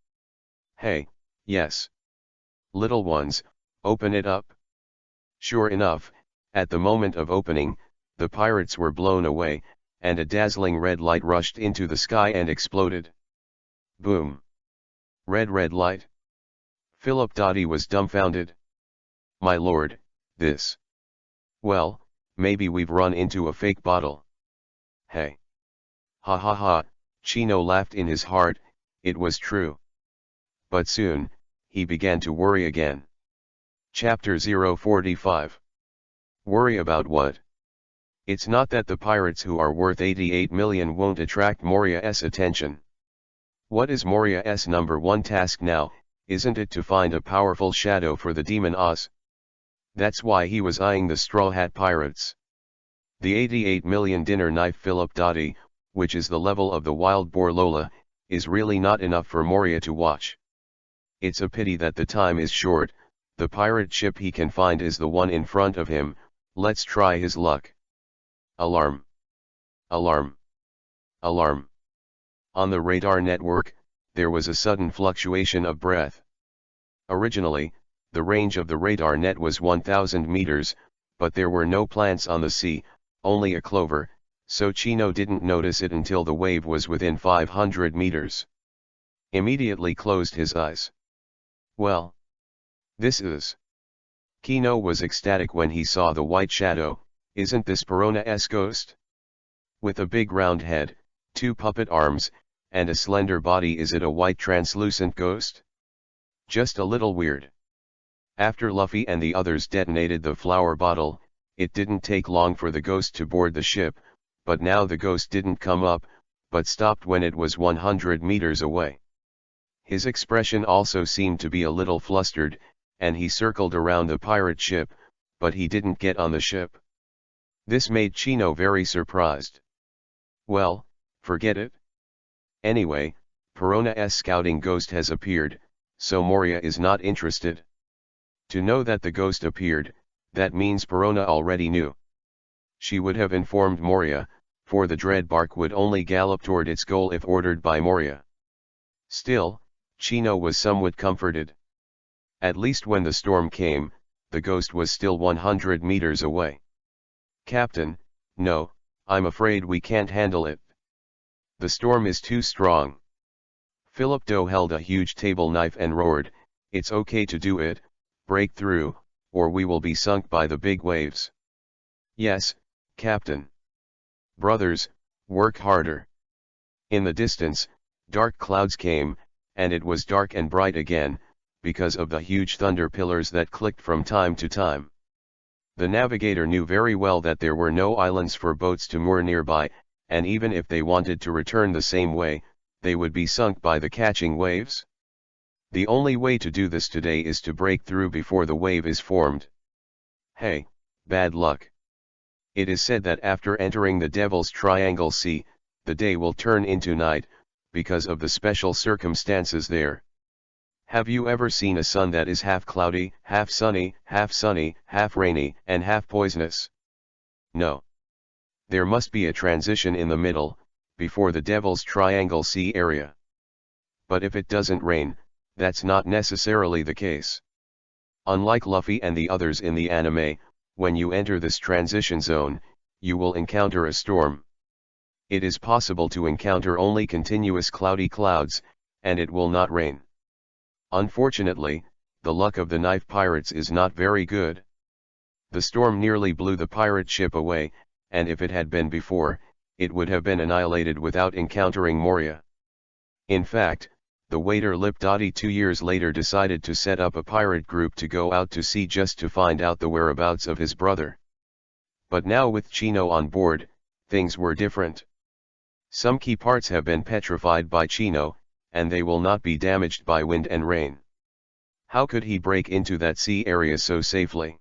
Hey, yes. Little ones, open it up. Sure enough, at the moment of opening, the pirates were blown away, and a dazzling red light rushed into the sky and exploded. Boom! Red light. Philip Dotty was dumbfounded. My lord, this. Well, maybe we've run into a fake bottle. Hey. Ha ha ha, Chino laughed in his heart, it was true. But soon, he began to worry again. Chapter 045. Worry about what? It's not that the pirates who are worth 88 million won't attract Moria's attention. What is Moria's number one task now, isn't it to find a powerful shadow for the demon Oz? That's why he was eyeing the Straw Hat Pirates. The 88 million dinner knife Philip Dotty, which is the level of the wild boar Lola, is really not enough for Moria to watch. It's a pity that the time is short, the pirate ship he can find is the one in front of him, let's try his luck. Alarm! Alarm! Alarm! On the radar network, there was a sudden fluctuation of breath. Originally, the range of the radar net was 1,000 meters, but there were no plants on the sea, only a clover, so Chino didn't notice it until the wave was within 500 meters. Immediately closed his eyes. Well, this is. Chino was ecstatic when he saw the white shadow. Isn't this Perona's ghost? With a big round head, 2 puppet arms, and a slender body, is it a white translucent ghost? Just a little weird. After Luffy and the others detonated the flower bottle, it didn't take long for the ghost to board the ship, but now the ghost didn't come up, but stopped when it was 100 meters away. His expression also seemed to be a little flustered, and he circled around the pirate ship, but he didn't get on the ship. This made Chino very surprised. Well, forget it. Anyway, Perona's scouting ghost has appeared, so Moria is not interested. To know that the ghost appeared, that means Perona already knew. She would have informed Moria, for the dread bark would only gallop toward its goal if ordered by Moria. Still, Chino was somewhat comforted. At least when the storm came, the ghost was still 100 meters away. Captain, no, I'm afraid we can't handle it. The storm is too strong. Philip Doe held a huge table knife and roared, it's okay to do it, break through, or we will be sunk by the big waves. Yes, Captain. Brothers, work harder. In the distance, dark clouds came, and it was dark and bright again, because of the huge thunder pillars that clicked from time to time. The navigator knew very well that there were no islands for boats to moor nearby, and even if they wanted to return the same way, they would be sunk by the catching waves. The only way to do this today is to break through before the wave is formed. Hey, bad luck. It is said that after entering the Devil's Triangle Sea, the day will turn into night, because of the special circumstances there. Have you ever seen a sun that is half cloudy, half sunny, half rainy, and half poisonous? No. There must be a transition in the middle, before the Devil's Triangle Sea area. But if it doesn't rain, that's not necessarily the case. Unlike Luffy and the others in the anime, when you enter this transition zone, you will encounter a storm. It is possible to encounter only continuous cloudy clouds, and it will not rain. Unfortunately, the luck of the knife pirates is not very good. The storm nearly blew the pirate ship away, and if it had been before, it would have been annihilated without encountering Moria. In fact, the waiter Lip Dotty 2 years later decided to set up a pirate group to go out to sea just to find out the whereabouts of his brother. But now with Chino on board, things were different. Some key parts have been petrified by Chino, and they will not be damaged by wind and rain. How could he break into that sea area so safely?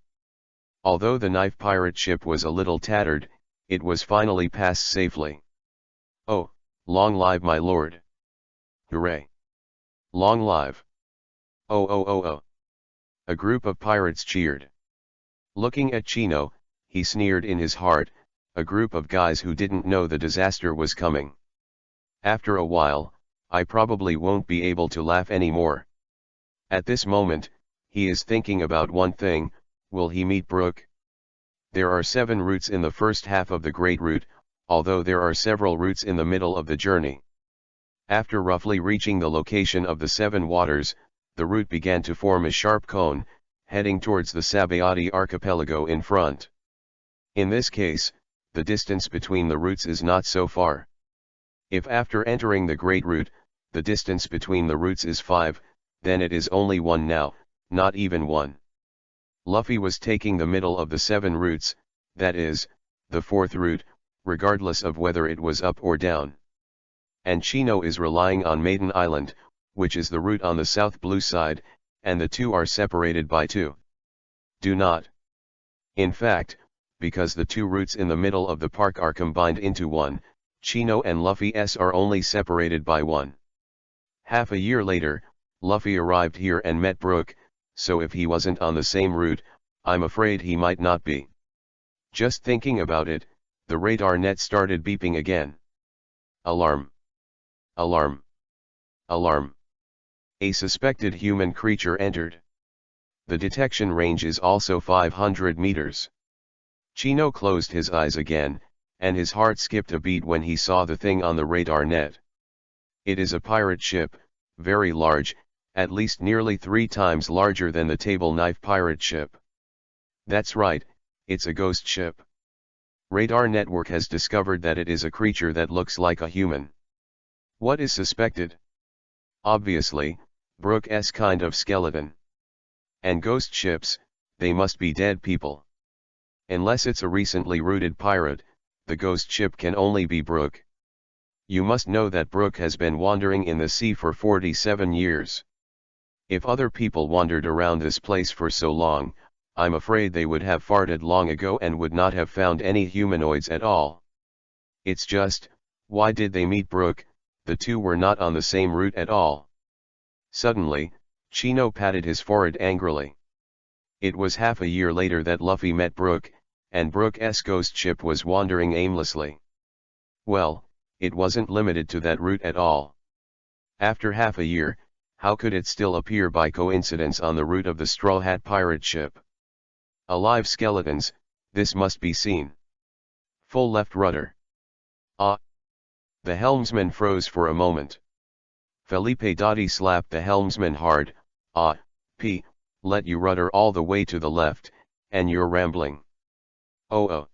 Although the knife pirate ship was a little tattered, it was finally passed safely. Oh, long live my lord! Hooray! Long live! Oh oh oh oh! A group of pirates cheered. Looking at Chino, he sneered in his heart, a group of guys who didn't know the disaster was coming. After a while, I probably won't be able to laugh anymore. At this moment, he is thinking about one thing, will he meet Brooke? There are 7 routes in the first half of the Great Route, although there are several routes in the middle of the journey. After roughly reaching the location of the 7 waters, the route began to form a sharp cone, heading towards the Sabayati archipelago in front. In this case, the distance between the routes is not so far. If after entering the Great Route, the distance between the routes is 5, then it is only 1 now, not even 1. Luffy was taking the middle of the 7 routes, that is, the 4th route, regardless of whether it was up or down. And Chino is relying on Maiden Island, which is the route on the south blue side, and the two are separated by 2. Do not. In fact, because the 2 routes in the middle of the park are combined into 1, Chino and Luffy's are only separated by 1. Half a year later, Luffy arrived here and met Brook, so if he wasn't on the same route, I'm afraid he might not be. Just thinking about it, the radar net started beeping again. Alarm! Alarm! Alarm! A suspected human creature entered. The detection range is also 500 meters. Chino closed his eyes again, and his heart skipped a beat when he saw the thing on the radar net. It is a pirate ship, very large, at least nearly 3 times larger than the table knife pirate ship. That's right, it's a ghost ship. Radar Network has discovered that it is a creature that looks like a human. What is suspected? Obviously, Brook's kind of skeleton. And ghost ships, they must be dead people. Unless it's a recently rooted pirate, the ghost ship can only be Brook. You must know that Brook has been wandering in the sea for 47 years. If other people wandered around this place for so long, I'm afraid they would have farted long ago and would not have found any humanoids at all. It's just, why did they meet Brook? The two were not on the same route at all. Suddenly, Chino patted his forehead angrily. It was half a year later that Luffy met Brook, and Brook's ghost ship was wandering aimlessly. Well, it wasn't limited to that route at all. After half a year, how could it still appear by coincidence on the route of the Straw Hat pirate ship? Alive skeletons, this must be seen. Full left rudder. Ah! The helmsman froze for a moment. Felipe Dotti slapped the helmsman hard. Ah, P, let you rudder all the way to the left, and you're rambling. Oh.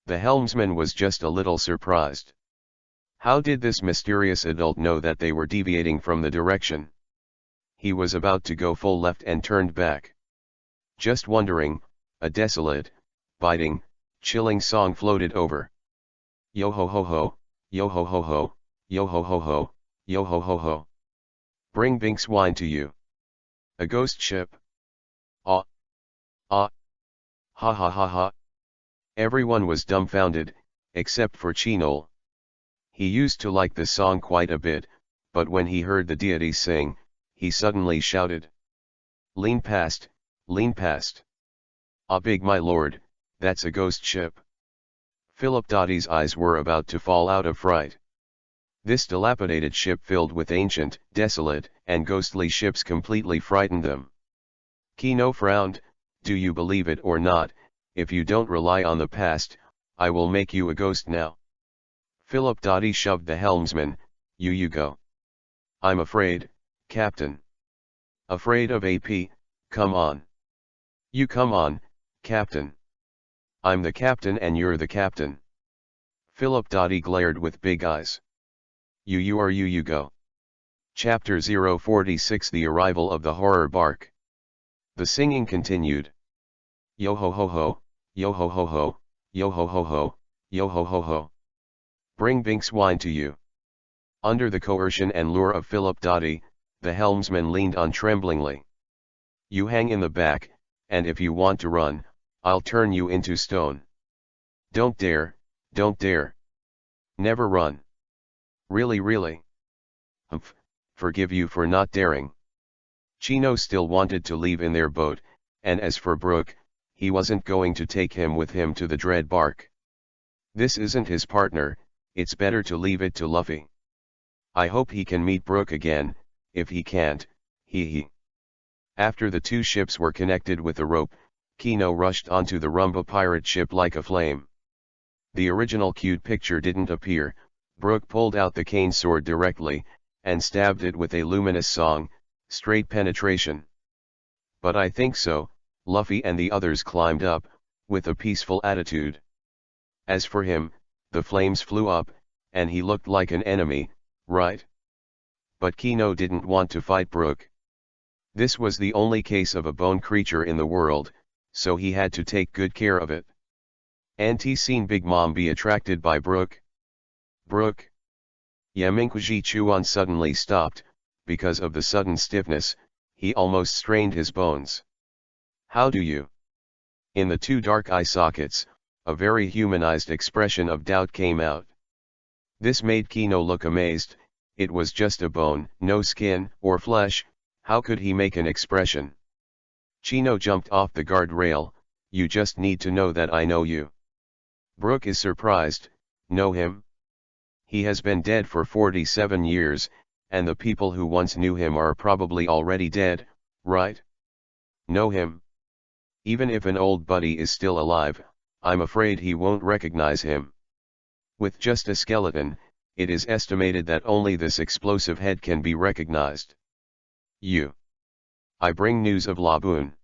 The helmsman was just a little surprised. How did this mysterious adult know that they were deviating from the direction? He was about to go full left and turned back. Just wondering, a desolate, biting, chilling song floated over. Yo ho ho ho, yo ho ho ho, yo ho ho ho, yo ho ho ho. Bring Binks wine to you. A ghost ship. Ah. Ha ha ha ha. Everyone was dumbfounded, except for Chino. He used to like this song quite a bit, but when he heard the deity sing, he suddenly shouted. Lean past, lean past. Ah big my lord, that's a ghost ship. Philip Dotti's eyes were about to fall out of fright. This dilapidated ship filled with ancient, desolate, and ghostly ships completely frightened them. Chino frowned. Do you believe it or not, if you don't rely on the past, I will make you a ghost now. Philip Dotti shoved the helmsman. You go. I'm afraid, Captain. Afraid of AP, come on. You come on, Captain. I'm the captain and you're the captain. Philip Dotti glared with big eyes. You go. Chapter 046 The Arrival of the Horror Bark. The singing continued. Yo ho ho ho, yo ho ho ho, yo ho ho ho, yo ho ho ho. Bring Binks wine to you. Under the coercion and lure of Philip Dotti, the helmsman leaned on tremblingly. You hang in the back, and if you want to run, I'll turn you into stone. Don't dare, don't dare. Never run. Really? Humph, forgive you for not daring. Chino still wanted to leave in their boat, and as for Brook, he wasn't going to take him with him to the dread bark. This isn't his partner, it's better to leave it to Luffy. I hope he can meet Brook again, if he can't, he. After the two ships were connected with a rope, Kino rushed onto the Rumba pirate ship like a flame. The original cute picture didn't appear. Brooke pulled out the cane sword directly, and stabbed it with a luminous song, straight penetration. But I think so, Luffy and the others climbed up, with a peaceful attitude. As for him, the flames flew up, and he looked like an enemy, right? But Kino didn't want to fight Brooke. This was the only case of a bone creature in the world, so he had to take good care of it. Auntie seen Big Mom be attracted by Brooke? Brooke? Yaminkwaji Chuan suddenly stopped, because of the sudden stiffness, he almost strained his bones. How do you? In the two dark eye sockets, a very humanized expression of doubt came out. This made Kino look amazed. It was just a bone, no skin or flesh. How could he make an expression? Chino jumped off the guardrail. You just need to know that I know you. Brooke is surprised. Know him? He has been dead for 47 years, and the people who once knew him are probably already dead, right? Know him? Even if an old buddy is still alive, I'm afraid he won't recognize him. With just a skeleton, it is estimated that only this explosive head can be recognized. You. I bring news of Laboon.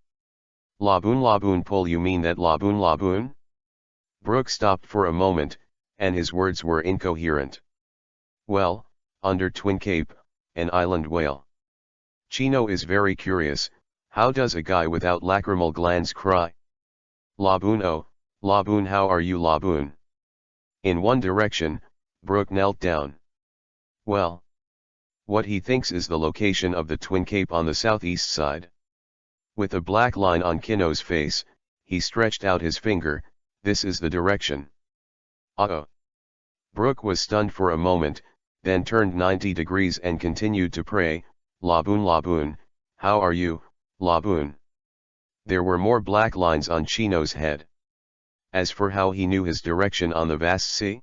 Laboon pull, you mean that Laboon? Brooke stopped for a moment, and his words were incoherent. Well, under Twin Cape, an island whale. Chino is very curious. How does a guy without lacrimal glands cry? Laboon, oh, Laboon, how are you, Laboon? In one direction, Brooke knelt down. Well, what he thinks is the location of the Twin Cape on the southeast side. With a black line on Kino's face, he stretched out his finger. This is the direction. Uh-oh. Brooke was stunned for a moment, then turned 90 degrees and continued to pray, Laboon, how are you, Laboon? There were more black lines on Chino's head. As for how he knew his direction on the vast sea?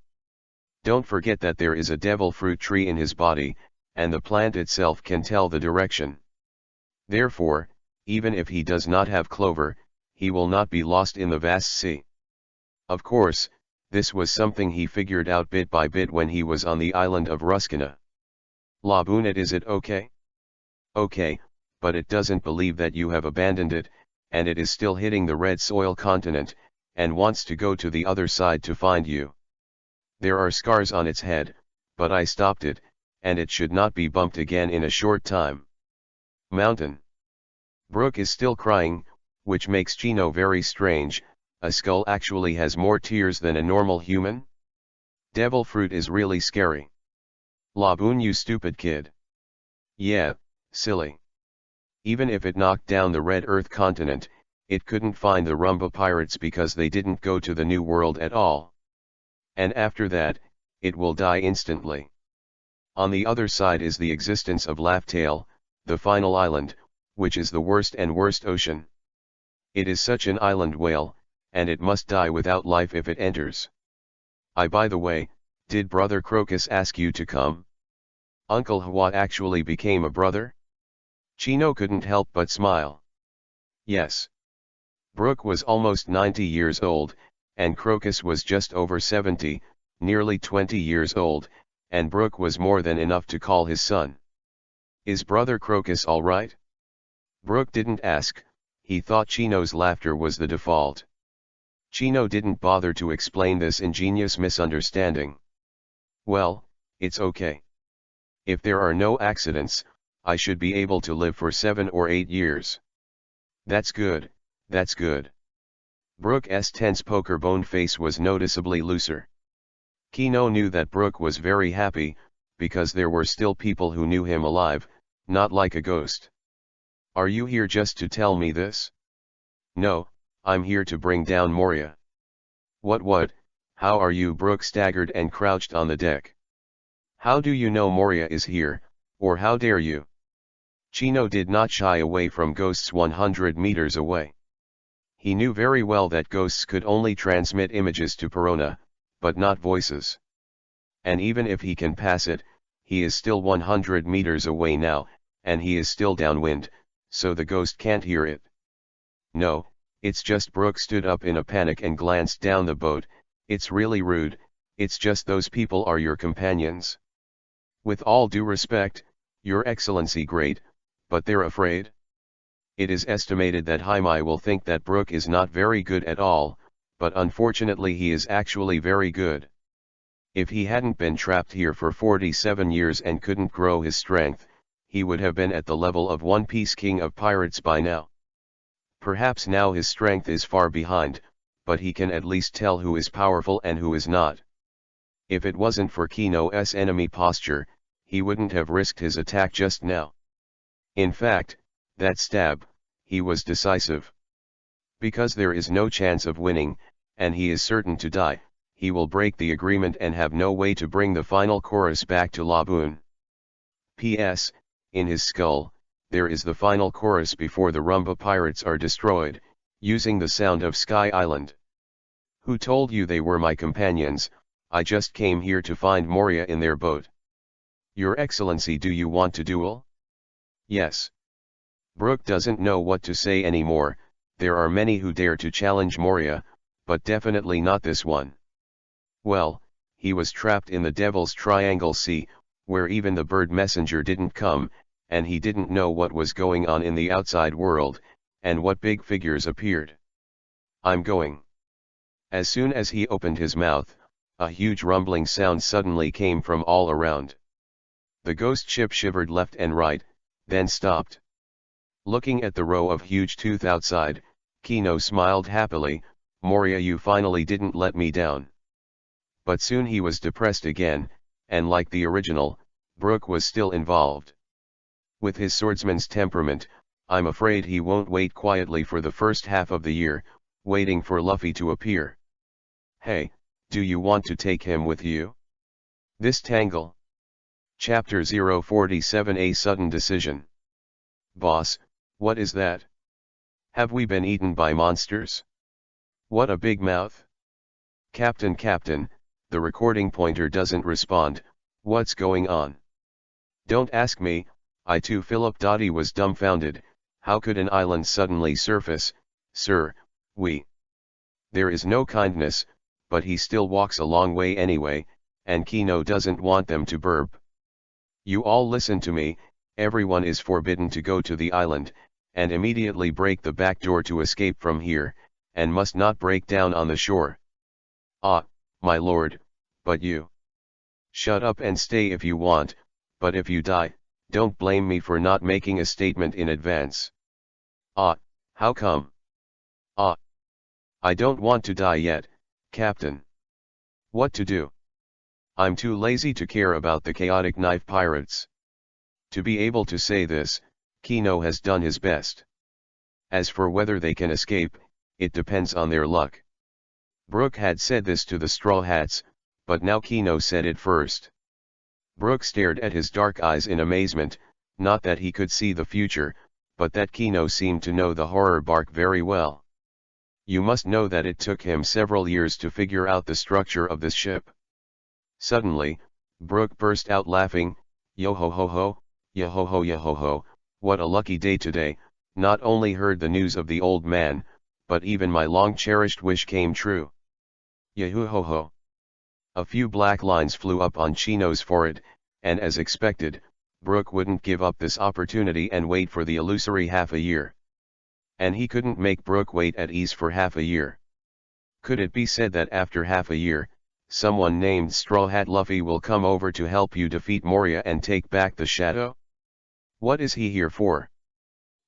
Don't forget that there is a devil fruit tree in his body, and the plant itself can tell the direction. Therefore, even if he does not have clover, he will not be lost in the vast sea. Of course, this was something he figured out bit by bit when he was on the island of Ruskina. Laboon, is it okay? Okay, but it doesn't believe that you have abandoned it, and it is still hitting the red soil continent, and wants to go to the other side to find you. There are scars on its head, but I stopped it, and it should not be bumped again in a short time. Mountain. Brooke is still crying, which makes Chino very strange. A skull actually has more tears than a normal human? Devil fruit is really scary. Laboon, you stupid kid. Yeah, silly. Even if it knocked down the Red Earth continent, it couldn't find the Rumba pirates because they didn't go to the New World at all. And after that, it will die instantly. On the other side is the existence of Laugh-Tale, the final island, which is the worst and worst ocean. It is such an island whale, and it must die without life if it enters. By the way, did Brother Crocus ask you to come? Uncle Hua actually became a brother? Chino couldn't help but smile. Yes. Brooke was almost 90 years old, and Crocus was just over 70, nearly 20 years old, and Brooke was more than enough to call his son. Is Brother Crocus all right? Brooke didn't ask. He thought Chino's laughter was the default. Chino didn't bother to explain this ingenious misunderstanding. Well, it's okay. If there are no accidents, I should be able to live for 7 or 8 years. That's good, that's good. Brooke's tense poker bone face was noticeably looser. Kino knew that Brooke was very happy, because there were still people who knew him alive, not like a ghost. Are you here just to tell me this? No, I'm here to bring down Moria. What, how are you? Brooke staggered and crouched on the deck. How do you know Moria is here, or how dare you? Chino did not shy away from ghosts 100 meters away. He knew very well that ghosts could only transmit images to Perona, but not voices. And even if he can pass it, he is still 100 meters away now, and he is still downwind, so the ghost can't hear it. No, It's just Brooke stood up in a panic and glanced down the boat. It's really rude, it's just those people are your companions. With all due respect, Your Excellency great, but they're afraid. It is estimated that Jaime will think that Brooke is not very good at all, but unfortunately he is actually very good. If he hadn't been trapped here for 47 years and couldn't grow his strength, he would have been at the level of One Piece King of Pirates by now. Perhaps now his strength is far behind, but he can at least tell who is powerful and who is not. If it wasn't for Kino's enemy posture, he wouldn't have risked his attack just now. In fact, that stab, he was decisive. Because there is no chance of winning, and he is certain to die, he will break the agreement and have no way to bring the final chorus back to Laboon. P.S. In his skull, there is the final chorus before the Rumba pirates are destroyed, using the sound of Sky Island. Who told you they were my companions? I just came here to find Moria in their boat. Your Excellency, do you want to duel? Yes. Brooke doesn't know what to say anymore. There are many who dare to challenge Moria, but definitely not this one. Well, he was trapped in the Devil's Triangle Sea, where even the bird messenger didn't come, and he didn't know what was going on in the outside world, and what big figures appeared. I'm going. As soon as he opened his mouth, a huge rumbling sound suddenly came from all around. The ghost ship shivered left and right, then stopped. Looking at the row of huge tooth outside, Kino smiled happily. Moria, you finally didn't let me down. But soon he was depressed again, and like the original, Brooke was still involved. With his swordsman's temperament, I'm afraid he won't wait quietly for the first half of the year, waiting for Luffy to appear. Hey, do you want to take him with you? This tangle? Chapter 047, A Sudden Decision. Boss, what is that? Have we been eaten by monsters? What a big mouth. Captain, the recording pointer doesn't respond. What's going on? Don't ask me. I too. Philip Dottie was dumbfounded. How could an island suddenly surface? Sir, there is no kindness, but he still walks a long way anyway, and Kino doesn't want them to burp. You all listen to me. Everyone is forbidden to go to the island, and immediately break the back door to escape from here, and must not break down on the shore. Ah, my lord, but you. Shut up and stay if you want, but if you die, don't blame me for not making a statement in advance. Ah, how come? Ah, I don't want to die yet, Captain. What to do? I'm too lazy to care about the chaotic knife pirates. To be able to say this, Kino has done his best. As for whether they can escape, it depends on their luck. Brooke had said this to the Straw Hats, but now Kino said it first. Brooke stared at his dark eyes in amazement, not that he could see the future, but that Kino seemed to know the horror bark very well. You must know that it took him several years to figure out the structure of this ship. Suddenly, Brooke burst out laughing. Yo ho ho ho, yo ho ho yo ho ho, what a lucky day today. Not only heard the news of the old man, but even my long-cherished wish came true. Yahoo ho ho. A few black lines flew up on Chino's forehead, and as expected, Brooke wouldn't give up this opportunity and wait for the illusory half a year. And he couldn't make Brooke wait at ease for half a year. Could it be said that after half a year, someone named Straw Hat Luffy will come over to help you defeat Moria and take back the shadow? What is he here for?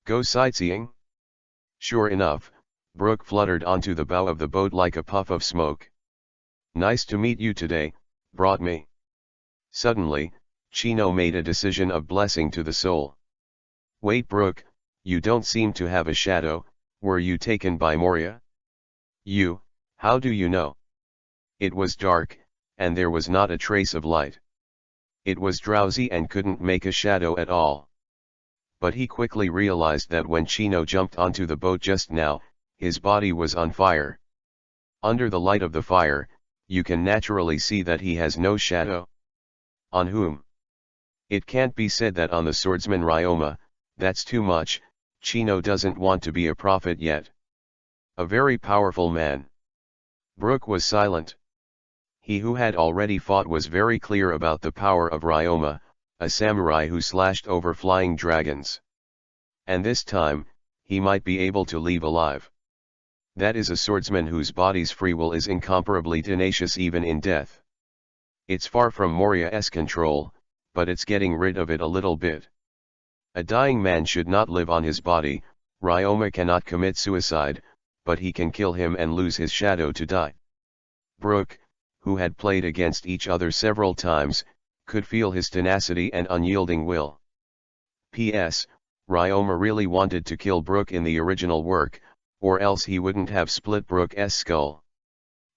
Go sightseeing? Sure enough, Brooke fluttered onto the bow of the boat like a puff of smoke. Nice to meet you today, brought me. Suddenly, Chino made a decision of blessing to the soul. Wait, Brooke, you don't seem to have a shadow. Were you taken by Moria? You, how do you know? It was dark, and there was not a trace of light. It was drowsy and couldn't make a shadow at all. But he quickly realized that when Chino jumped onto the boat just now, his body was on fire. Under the light of the fire, you can naturally see that he has no shadow. On whom? It can't be said that on the swordsman Ryoma. That's too much. Chino doesn't want to be a prophet yet. A very powerful man. Brook was silent. He who had already fought was very clear about the power of Ryoma, a samurai who slashed over flying dragons. And this time, he might be able to leave alive. That is a swordsman whose body's free will is incomparably tenacious even in death. It's far from Moriya's control, but it's getting rid of it a little bit. A dying man should not live on his body. Ryoma cannot commit suicide, but he can kill him and lose his shadow to die. Brook, who had played against each other several times, could feel his tenacity and unyielding will. P.S. Ryoma really wanted to kill Brook in the original work, or else he wouldn't have split Brook's skull.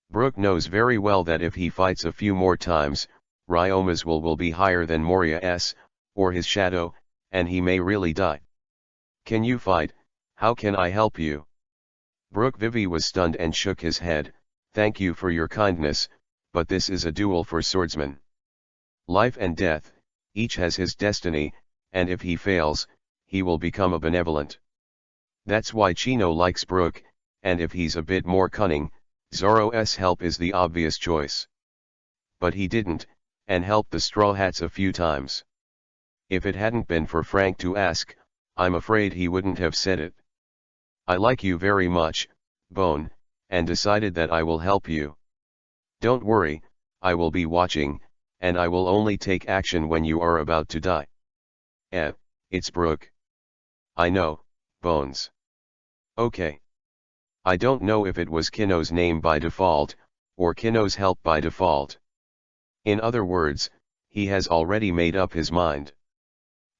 Brook knows very well that if he fights a few more times, Ryoma's will be higher than Moriya's, or his shadow, and he may really die. Can you fight? How can I help you? Brook Vivi was stunned and shook his head. Thank you for your kindness, but this is a duel for swordsmen. Life and death, each has his destiny, and if he fails, he will become a benevolent. That's why Chino likes Brook, and if he's a bit more cunning, Zoro's help is the obvious choice. But he didn't, and helped the Straw Hats a few times. If it hadn't been for Frank to ask, I'm afraid he wouldn't have said it. I like you very much, Bone, and decided that I will help you. Don't worry, I will be watching, and I will only take action when you are about to die. It's Brook. I know, Bones. Okay. I don't know if it was Kino's name by default, or Kino's help by default. In other words, he has already made up his mind.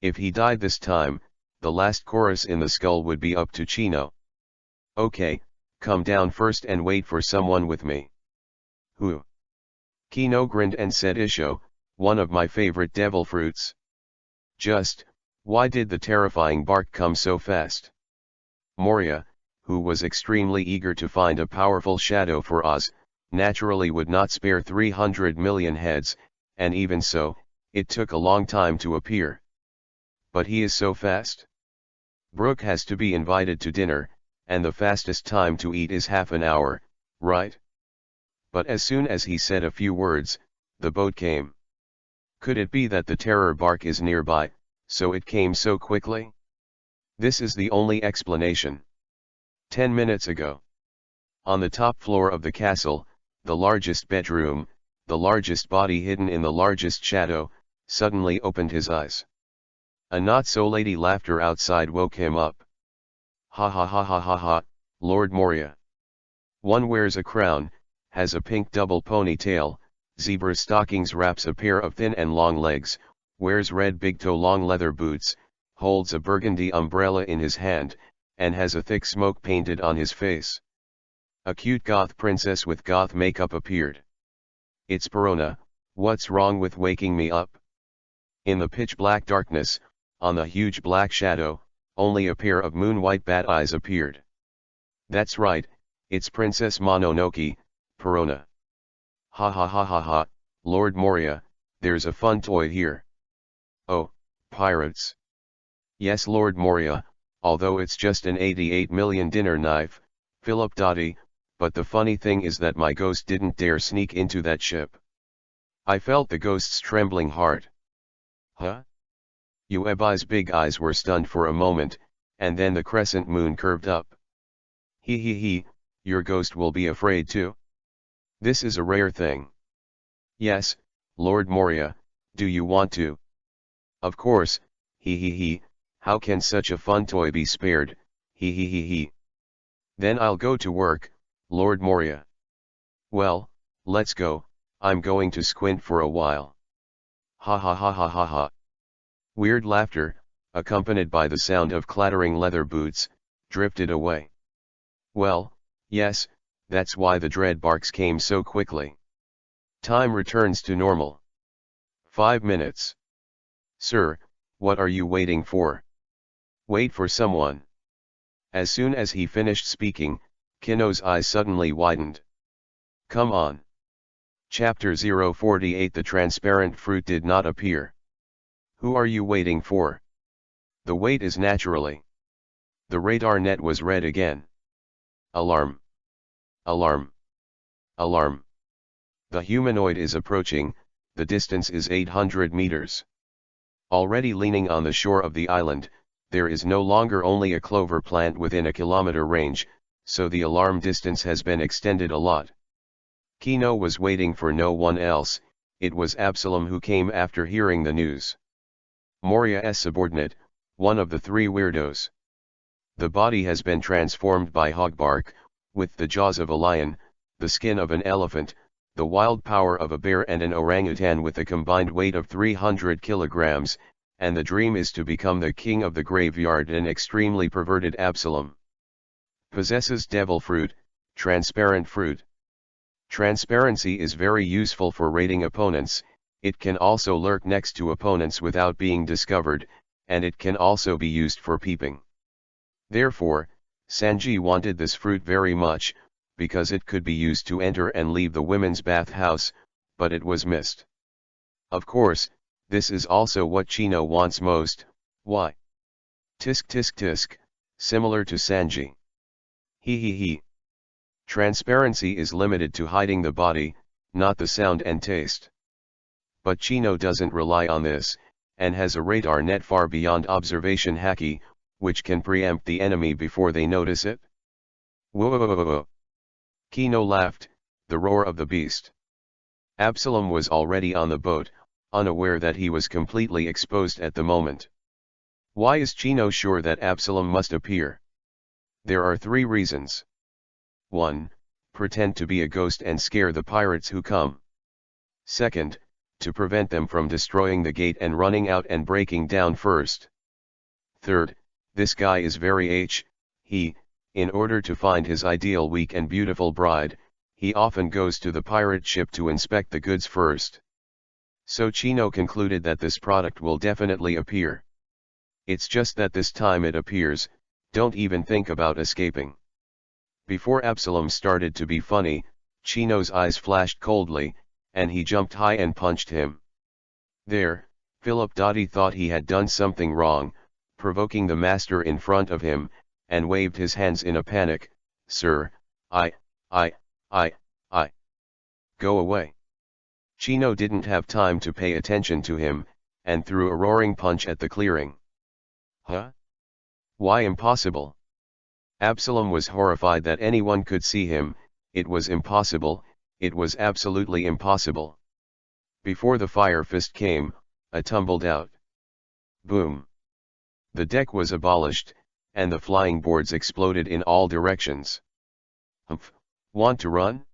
If he died this time, the last chorus in the skull would be up to Chino. Okay, come down first and wait for someone with me. Who? Kino grinned and said Isho, one of my favorite devil fruits. Just, why did the terrifying bark come so fast? Moriya, who was extremely eager to find a powerful shadow for Oz, naturally would not spare 300 million heads, and even so, it took a long time to appear. But he is so fast. Brook has to be invited to dinner, and the fastest time to eat is half an hour, right? But as soon as he said a few words, the boat came. Could it be that the terror bark is nearby, so it came so quickly? This is the only explanation. 10 minutes ago. On the top floor of the castle, the largest bedroom, the largest body hidden in the largest shadow, suddenly opened his eyes. A not-so-lady laughter outside woke him up. Ha ha ha ha ha ha, Lord Moriya. One wears a crown, has a pink double ponytail, zebra stockings, wraps a pair of thin and long legs, wears red big-toe long leather boots, holds a burgundy umbrella in his hand, and has a thick smoke painted on his face. A cute goth princess with goth makeup appeared. It's Perona, what's wrong with waking me up? In the pitch-black darkness, on the huge black shadow, only a pair of moon-white bat eyes appeared. That's right, it's Princess Mononoke, Perona. Ha ha ha ha ha, Lord Moriya, there's a fun toy here. Oh, pirates. Yes, Lord Moriya, although it's just an 88 million dinner knife, Philip Dotty, but the funny thing is that my ghost didn't dare sneak into that ship. I felt the ghost's trembling heart. Huh? Uebi's big eyes were stunned for a moment, and then the crescent moon curved up. He, your ghost will be afraid too? This is a rare thing. Yes, Lord Moriya, do you want to? Of course, he, how can such a fun toy be spared, he. Then I'll go to work, Lord Moriya. Well, let's go, I'm going to squint for a while. Ha ha ha ha ha ha. Weird laughter, accompanied by the sound of clattering leather boots, drifted away. Well, yes, that's why the dread barks came so quickly. Time returns to normal. 5 minutes. Sir, what are you waiting for? Wait for someone. As soon as he finished speaking, Kino's eyes suddenly widened. Come on. Chapter 048. The transparent fruit did not appear. Who are you waiting for? The wait is naturally. The radar net was red again. Alarm! Alarm! Alarm! The humanoid is approaching, the distance is 800 meters. Already leaning on the shore of the island, there is no longer only a clover plant within a kilometer range, so the alarm distance has been extended a lot. Kino was waiting for no one else, it was Absalom who came after hearing the news. Moria's subordinate, one of the three weirdos. The body has been transformed by hogbark, with the jaws of a lion, the skin of an elephant, the wild power of a bear and an orangutan with a combined weight of 300 kilograms, and the dream is to become the king of the graveyard. An extremely perverted Absalom possesses devil fruit, transparent fruit. Transparency is very useful for raiding opponents, it can also lurk next to opponents without being discovered, and it can also be used for peeping. Therefore, Sanji wanted this fruit very much, because it could be used to enter and leave the women's bathhouse, but it was missed. Of course, this is also what Chino wants most. Why? Tisk tisk tisk, similar to Sanji. He. Transparency is limited to hiding the body, not the sound and taste. But Chino doesn't rely on this, and has a radar net far beyond observation haki, which can preempt the enemy before they notice it. Whoa! Kino laughed, the roar of the beast. Absalom was already on the boat, unaware that he was completely exposed at the moment. Why is Chino sure that Absalom must appear? There are 3 reasons. 1. Pretend to be a ghost and scare the pirates who come. 2. To prevent them from destroying the gate and running out and breaking down first. 3. This guy is very in order to find his ideal weak and beautiful bride, he often goes to the pirate ship to inspect the goods first. So Chino concluded that this product will definitely appear. It's just that this time it appears, don't even think about escaping. Before Absalom started to be funny, Chino's eyes flashed coldly, and he jumped high and punched him. There, Philip Dotty thought he had done something wrong, provoking the master in front of him, and waved his hands in a panic. Sir, I. Go away. Chino didn't have time to pay attention to him, and threw a roaring punch at the clearing. Huh? Why impossible? Absalom was horrified that anyone could see him, it was impossible, it was absolutely impossible. Before the fire fist came, I tumbled out. Boom. The deck was abolished, and the flying boards exploded in all directions. Humph, want to run?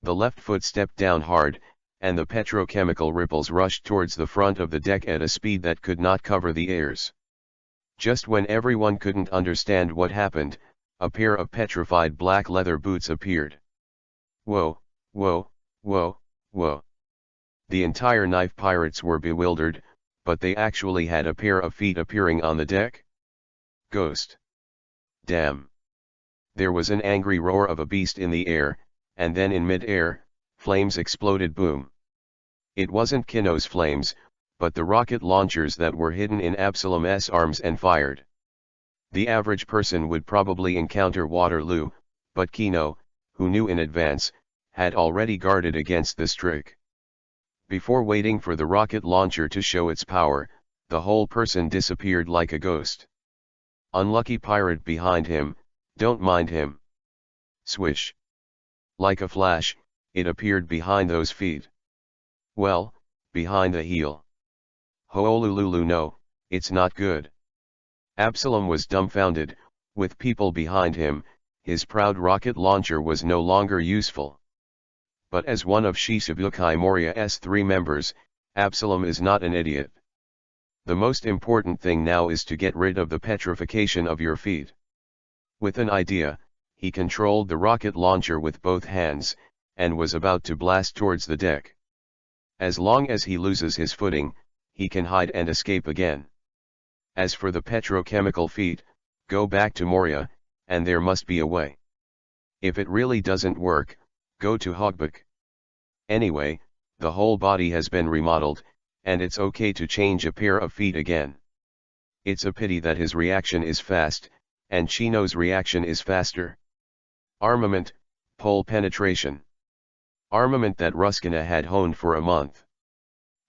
The left foot stepped down hard, and the petrochemical ripples rushed towards the front of the deck at a speed that could not cover the airs. Just when everyone couldn't understand what happened, a pair of petrified black leather boots appeared. Whoa. The entire knife pirates were bewildered, but they actually had a pair of feet appearing on the deck? Ghost. Damn. There was an angry roar of a beast in the air, and then in mid-air, flames exploded. Boom. It wasn't Kino's flames, but the rocket launchers that were hidden in Absalom's arms and fired. The average person would probably encounter Waterloo, but Kino, who knew in advance, had already guarded against this trick. Before waiting for the rocket launcher to show its power, the whole person disappeared like a ghost. Unlucky pirate behind him, don't mind him. Swish. Like a flash, it appeared behind those feet. Well, behind the heel. Hoolululu, no, it's not good. Absalom was dumbfounded, with people behind him, his proud rocket launcher was no longer useful. But as one of Shichibukai Moria's 3 members, Absalom is not an idiot. The most important thing now is to get rid of the petrification of your feet. With an idea, he controlled the rocket launcher with both hands, and was about to blast towards the deck. As long as he loses his footing, he can hide and escape again. As for the petrochemical feet, go back to Moria, and there must be a way. If it really doesn't work, go to Hogbook. Anyway, the whole body has been remodeled, and it's okay to change a pair of feet again. It's a pity that his reaction is fast, and Chino's reaction is faster. Armament, pole penetration. Armament that Ruskina had honed for a month.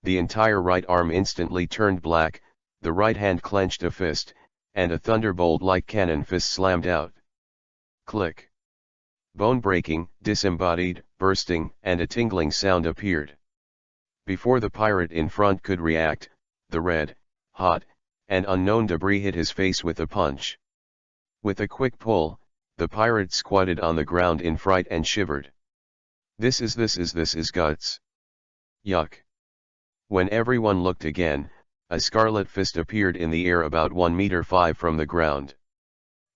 The entire right arm instantly turned black, the right hand clenched a fist, and a thunderbolt like cannon fist slammed out. Click. Bone-breaking, disembodied, bursting, and a tingling sound appeared. Before the pirate in front could react, the red, hot, and unknown debris hit his face with a punch. With a quick pull, the pirate squatted on the ground in fright and shivered. This is guts. Yuck. When everyone looked again, a scarlet fist appeared in the air about 1.5 meters from the ground.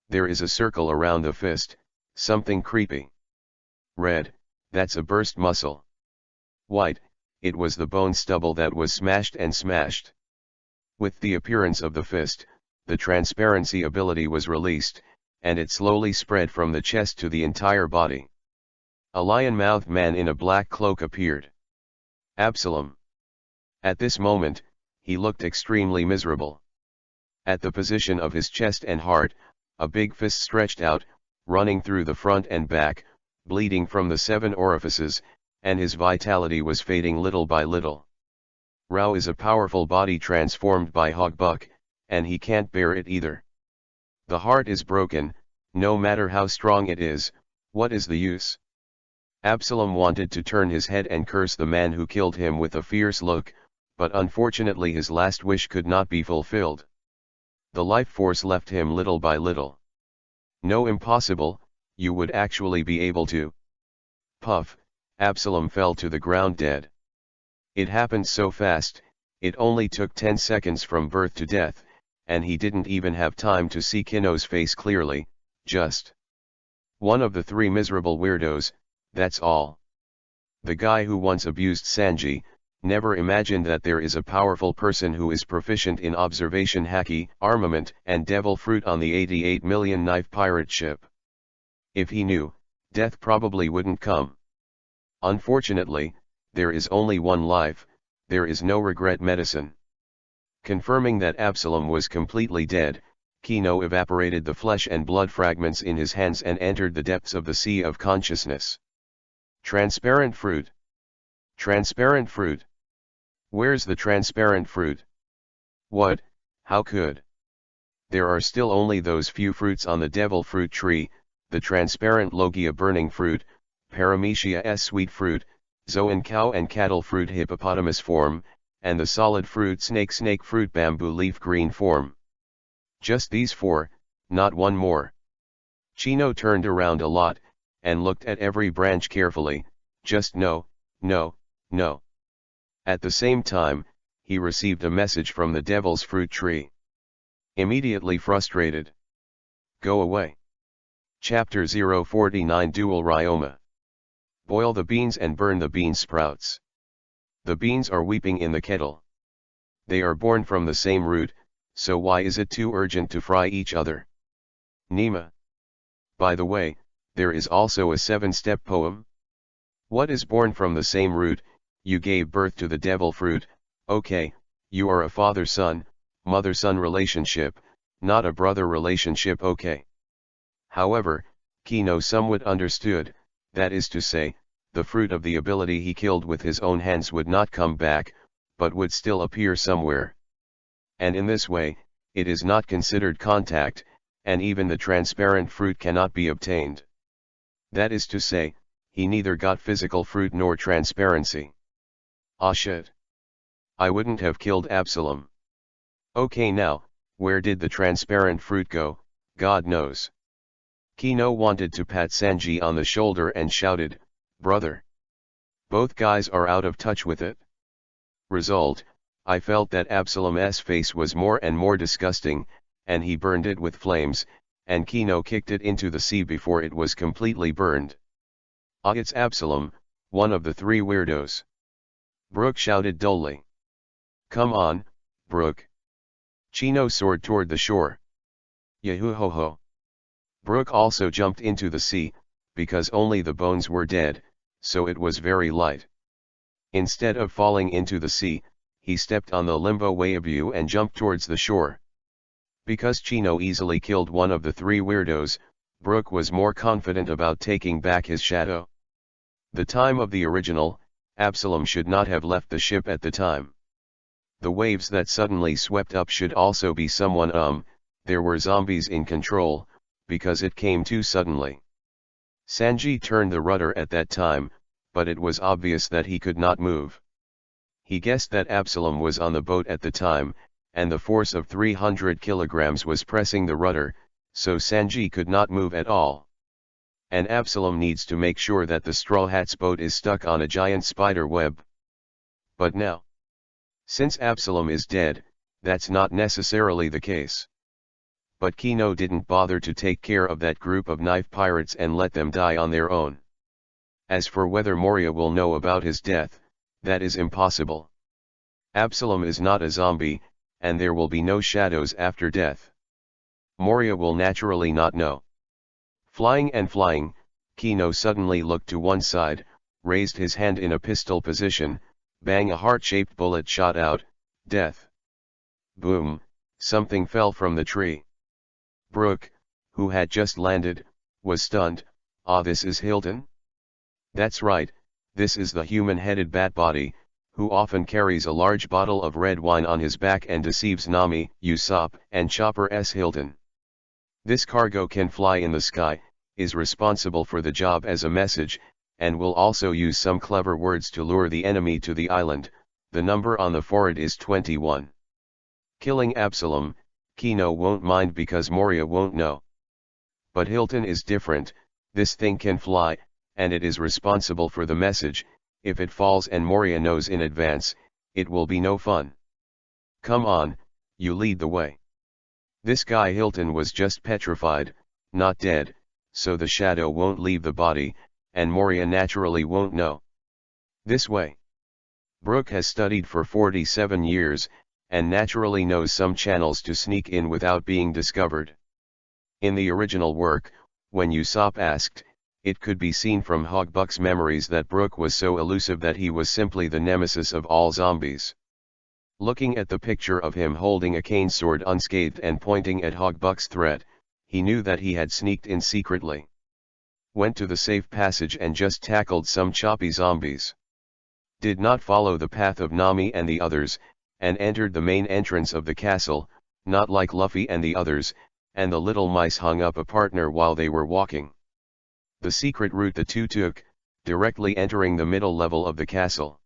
There is a circle around the fist, something creepy. Red, that's a burst muscle. White, it was the bone stubble that was smashed and smashed. With the appearance of the fist, the transparency ability was released, and it slowly spread from the chest to the entire body. A lion-mouthed man in a black cloak appeared. Absalom. At this moment, he looked extremely miserable. At the position of his chest and heart, a big fist stretched out, running through the front and back, bleeding from the 7 orifices, and his vitality was fading little by little. Rao is a powerful body transformed by Hogbuck, and he can't bear it either. The heart is broken, no matter how strong it is, what is the use? Absalom wanted to turn his head and curse the man who killed him with a fierce look, but unfortunately his last wish could not be fulfilled. The life force left him little by little. No, impossible, you would actually be able to. Puff, Absalom fell to the ground dead. It happened so fast, it only took 10 seconds from birth to death, and he didn't even have time to see Kino's face clearly, just one of the 3 miserable weirdos, that's all. The guy who once abused Sanji, never imagined that there is a powerful person who is proficient in observation haki, armament, and devil fruit on the 88 million knife pirate ship. If he knew, death probably wouldn't come. Unfortunately, there is only one life, there is no regret medicine. Confirming that Absalom was completely dead, Kino evaporated the flesh and blood fragments in his hands and entered the depths of the sea of consciousness. Transparent fruit. Transparent fruit. Where's the transparent fruit? What, how could? There are still only those few fruits on the devil fruit tree, the transparent Logia burning fruit, Paramecia s sweet fruit, Zoan cow and cattle fruit hippopotamus form, and the solid fruit snake fruit bamboo leaf green form. Just these 4, not one more. Chino turned around a lot, and looked at every branch carefully, just no. At the same time, he received a message from the devil's fruit tree. Immediately frustrated. Go away. Chapter 049 Dual Ryoma. Boil the beans and burn the bean sprouts. The beans are weeping in the kettle. They are born from the same root, so why is it too urgent to fry each other? Nima. By the way, there is also a 7-step poem. What is born from the same root? You gave birth to the devil fruit, okay, you are a father-son, mother-son relationship, not a brother relationship, okay. However, Kino somewhat understood, that is to say, the fruit of the ability he killed with his own hands would not come back, but would still appear somewhere. And in this way, it is not considered contact, and even the transparent fruit cannot be obtained. That is to say, he neither got physical fruit nor transparency. Ah shit. I wouldn't have killed Absalom. Okay, now, where did the transparent fruit go? God knows. Kino wanted to pat Sanji on the shoulder and shouted, brother. Both guys are out of touch with it. Result, I felt that Absalom's face was more and more disgusting, and he burned it with flames, and Kino kicked it into the sea before it was completely burned. Ah, it's Absalom, one of the 3 weirdos. Brook shouted dully. Come on, Brook. Chino soared toward the shore. Yahoo ho ho. Brook also jumped into the sea, because only the bones were dead, so it was very light. Instead of falling into the sea, he stepped on the limbo Weibu and jumped towards the shore. Because Chino easily killed one of the 3 weirdos, Brooke was more confident about taking back his shadow. The time of the original, Absalom should not have left the ship at the time. The waves that suddenly swept up should also be someone there were zombies in control, because it came too suddenly. Sanji turned the rudder at that time, but it was obvious that he could not move. He guessed that Absalom was on the boat at the time, and the force of 300 kilograms was pressing the rudder, so Sanji could not move at all. And Absalom needs to make sure that the Straw Hat's boat is stuck on a giant spider web. But now, since Absalom is dead, that's not necessarily the case. But Kino didn't bother to take care of that group of knife pirates and let them die on their own. As for whether Moria will know about his death, that is impossible. Absalom is not a zombie, and there will be no shadows after death. Moria will naturally not know. Flying and flying, Kino suddenly looked to one side, raised his hand in a pistol position, bang, a heart-shaped bullet shot out, death. Boom, something fell from the tree. Brooke, who had just landed, was stunned. Ah, this is Hilton? That's right, this is the human-headed bat body, who often carries a large bottle of red wine on his back and deceives Nami, Usopp, and Chopper S. Hilton. This cargo can fly in the sky, is responsible for the job as a message, and will also use some clever words to lure the enemy to the island. The number on the forehead is 21. Killing Absalom, Kino won't mind because Moria won't know. But Hilton is different. This thing can fly, and it is responsible for the message. If it falls and Moria knows in advance, it will be no fun. Come on, you lead the way. This guy Hilton was just petrified, not dead, so the shadow won't leave the body, and Moria naturally won't know. This way. Brooke has studied for 47 years, and naturally knows some channels to sneak in without being discovered. In the original work, when Usopp asked, it could be seen from Hogbuck's memories that Brooke was so elusive that he was simply the nemesis of all zombies. Looking at the picture of him holding a cane sword unscathed and pointing at Hogbuck's threat, he knew that he had sneaked in secretly. Went to the safe passage and just tackled some choppy zombies. Did not follow the path of Nami and the others, and entered the main entrance of the castle, not like Luffy and the others, and the little mice hung up a partner while they were walking. The secret route the two took, directly entering the middle level of the castle.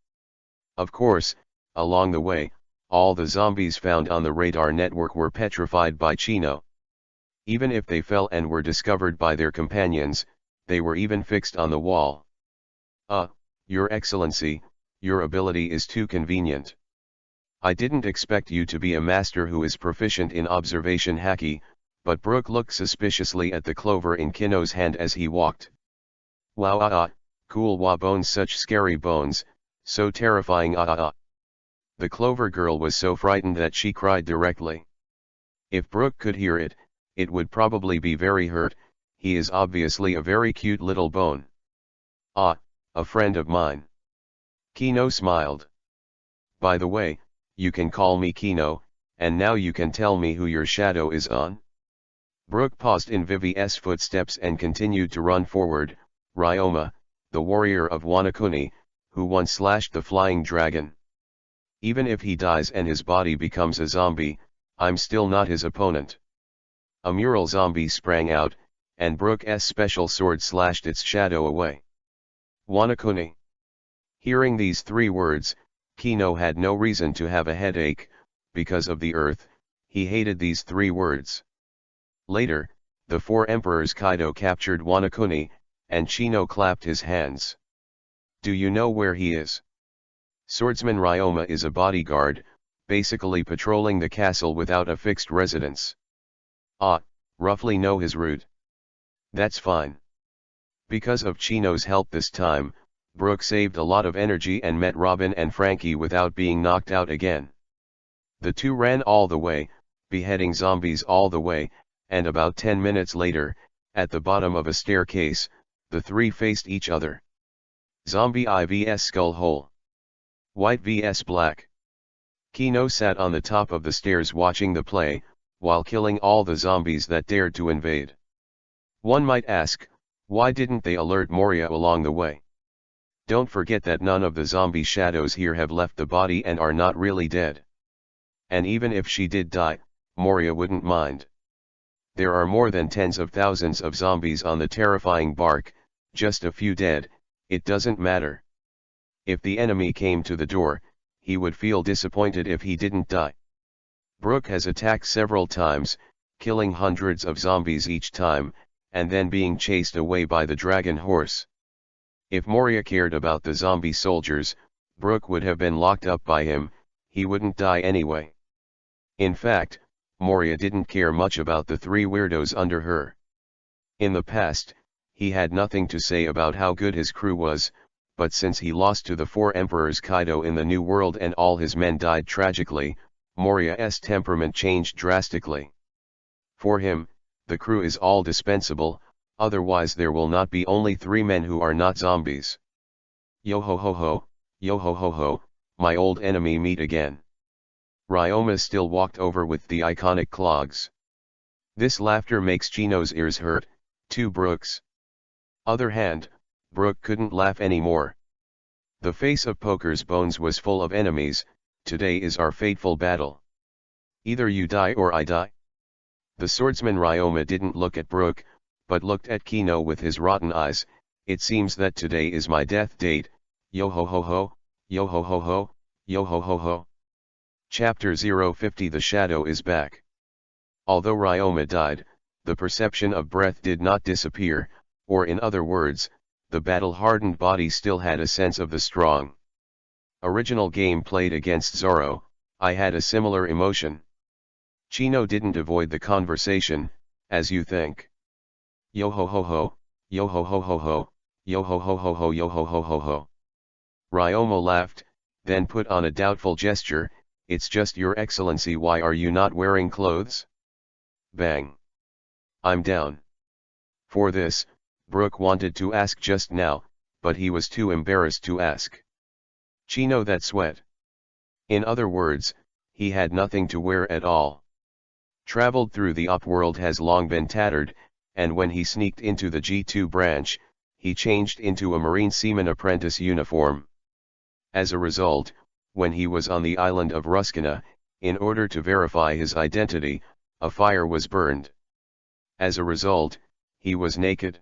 Of course, along the way, all the zombies found on the radar network were petrified by Chino. Even if they fell and were discovered by their companions, they were even fixed on the wall. Your Excellency, your ability is too convenient. I didn't expect you to be a master who is proficient in observation haki, but Brooke looked suspiciously at the clover in Kino's hand as he walked. Wow, cool bones, such scary bones, so terrifying. The clover girl was so frightened that she cried directly. If Brooke could hear it, it would probably be very hurt. He is obviously a very cute little bone. A friend of mine. Kino smiled. By the way, you can call me Kino, and now you can tell me who your shadow is on. Brooke paused in Vivi's footsteps and continued to run forward. Ryoma, the warrior of Wanakuni, who once slashed the flying dragon. Even if he dies and his body becomes a zombie, I'm still not his opponent. A mural zombie sprang out, and Brooke's special sword slashed its shadow away. Wanakuni. Hearing these 3 words, Kino had no reason to have a headache. Because of the earth, he hated these 3 words. Later, the 4 emperors Kaido captured Wanakuni, and Chino clapped his hands. Do you know where he is? Swordsman Ryoma is a bodyguard, basically patrolling the castle without a fixed residence. Roughly know his route. That's fine. Because of Chino's help this time, Brooke saved a lot of energy and met Robin and Frankie without being knocked out again. The 2 ran all the way, beheading zombies all the way, and about 10 minutes later, at the bottom of a staircase, the 3 faced each other. Zombie Eye vs Skull Hole. White vs Black. Kino sat on the top of the stairs watching the play, while killing all the zombies that dared to invade. One might ask, why didn't they alert Moria along the way? Don't forget that none of the zombie shadows here have left the body and are not really dead. And even if she did die, Moria wouldn't mind. There are more than tens of thousands of zombies on the terrifying bark, just a few dead, it doesn't matter. If the enemy came to the door, he would feel disappointed if he didn't die. Brooke has attacked several times, killing hundreds of zombies each time, and then being chased away by the dragon horse. If Moria cared about the zombie soldiers, Brooke would have been locked up by him, he wouldn't die anyway. In fact, Moria didn't care much about the three weirdos under her. In the past, he had nothing to say about how good his crew was, but since he lost to the four emperors Kaido in the New World and all his men died tragically, Moria's temperament changed drastically. For him, the crew is all dispensable, otherwise there will not be only 3 men who are not zombies. Yo ho ho ho, my old enemy meet again. Ryoma still walked over with the iconic clogs. This laughter makes Chino's ears hurt, to Brooke's other hand, Brooke couldn't laugh anymore. The face of Poker's Bones was full of enemies, today is our fateful battle. Either you die or I die. The swordsman Ryoma didn't look at Brooke, but looked at Kino with his rotten eyes. It seems that today is my death date, yo ho ho ho, yo ho ho ho, yo ho ho ho. Chapter 050 The Shadow is back. Although Ryoma died, the perception of breath did not disappear, or in other words, the battle-hardened body still had a sense of the strong. Original game played against Zoro, I had a similar emotion. Chino didn't avoid the conversation, as you think. Yo ho ho ho, yo ho ho ho ho, yo ho ho ho ho, yo ho ho ho ho. Ryoma laughed, then put on a doubtful gesture, it's just your excellency, why are you not wearing clothes? Bang. I'm down. For this, Brooke wanted to ask just now, but he was too embarrassed to ask. Chino that sweat. In other words, he had nothing to wear at all. Traveled through the upworld has long been tattered, and when he sneaked into the G2 branch, he changed into a marine seaman apprentice uniform. As a result, when he was on the island of Ruskina, in order to verify his identity, a fire was burned. As a result, he was naked.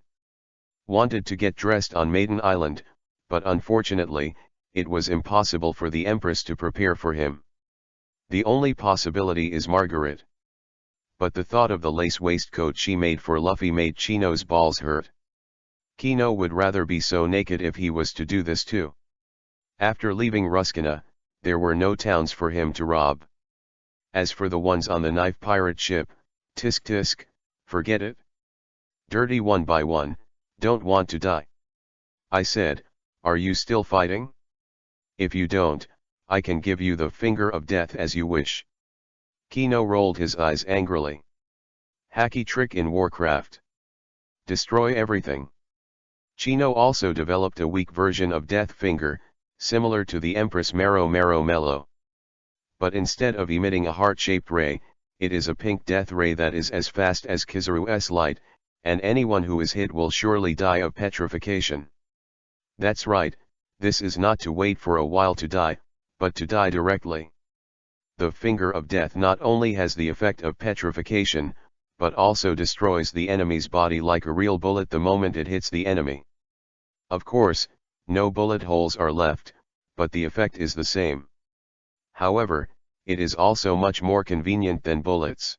Wanted to get dressed on Maiden Island, but unfortunately, it was impossible for the Empress to prepare for him. The only possibility is Margaret. But the thought of the lace waistcoat she made for Luffy made Chino's balls hurt. Kino would rather be so naked if he was to do this too. After leaving Ruskina, there were no towns for him to rob. As for the ones on the knife pirate ship, tisk tisk, forget it. Dirty one by one, don't want to die. I said, are you still fighting? If you don't, I can give you the finger of death as you wish. Kino rolled his eyes angrily. Hacky trick in Warcraft. Destroy everything. Chino also developed a weak version of Death Finger, similar to the Empress Mero Mero Mello. But instead of emitting a heart-shaped ray, it is a pink death ray that is as fast as Kizaru's light, and anyone who is hit will surely die of petrification. That's right, this is not to wait for a while to die, but to die directly. The finger of death not only has the effect of petrification, but also destroys the enemy's body like a real bullet the moment it hits the enemy. Of course, no bullet holes are left, but the effect is the same. However, it is also much more convenient than bullets.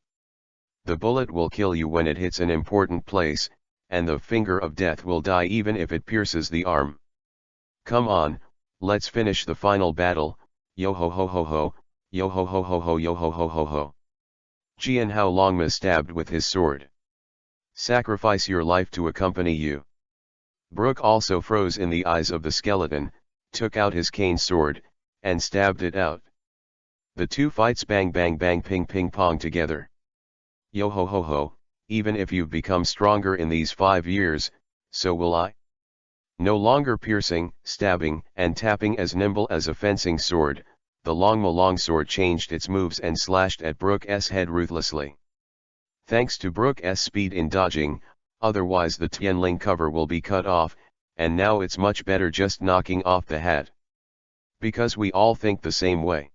The bullet will kill you when it hits an important place, and the finger of death will die even if it pierces the arm. Come on, let's finish the final battle, yo ho ho ho ho, yo ho ho ho ho, yo ho ho ho ho. Jianhao Longma stabbed with his sword. Sacrifice your life to accompany you. Brooke also froze in the eyes of the skeleton, took out his cane sword, and stabbed it out. The two fights bang bang bang ping ping pong together. Yo ho ho ho, even if you've become stronger in these 5 years, so will I. No longer piercing, stabbing, and tapping as nimble as a fencing sword, the Longma longsword changed its moves and slashed at Brooke's head ruthlessly. Thanks to Brooke's speed in dodging, otherwise the Tianling cover will be cut off, and now it's much better just knocking off the hat. Because we all think the same way.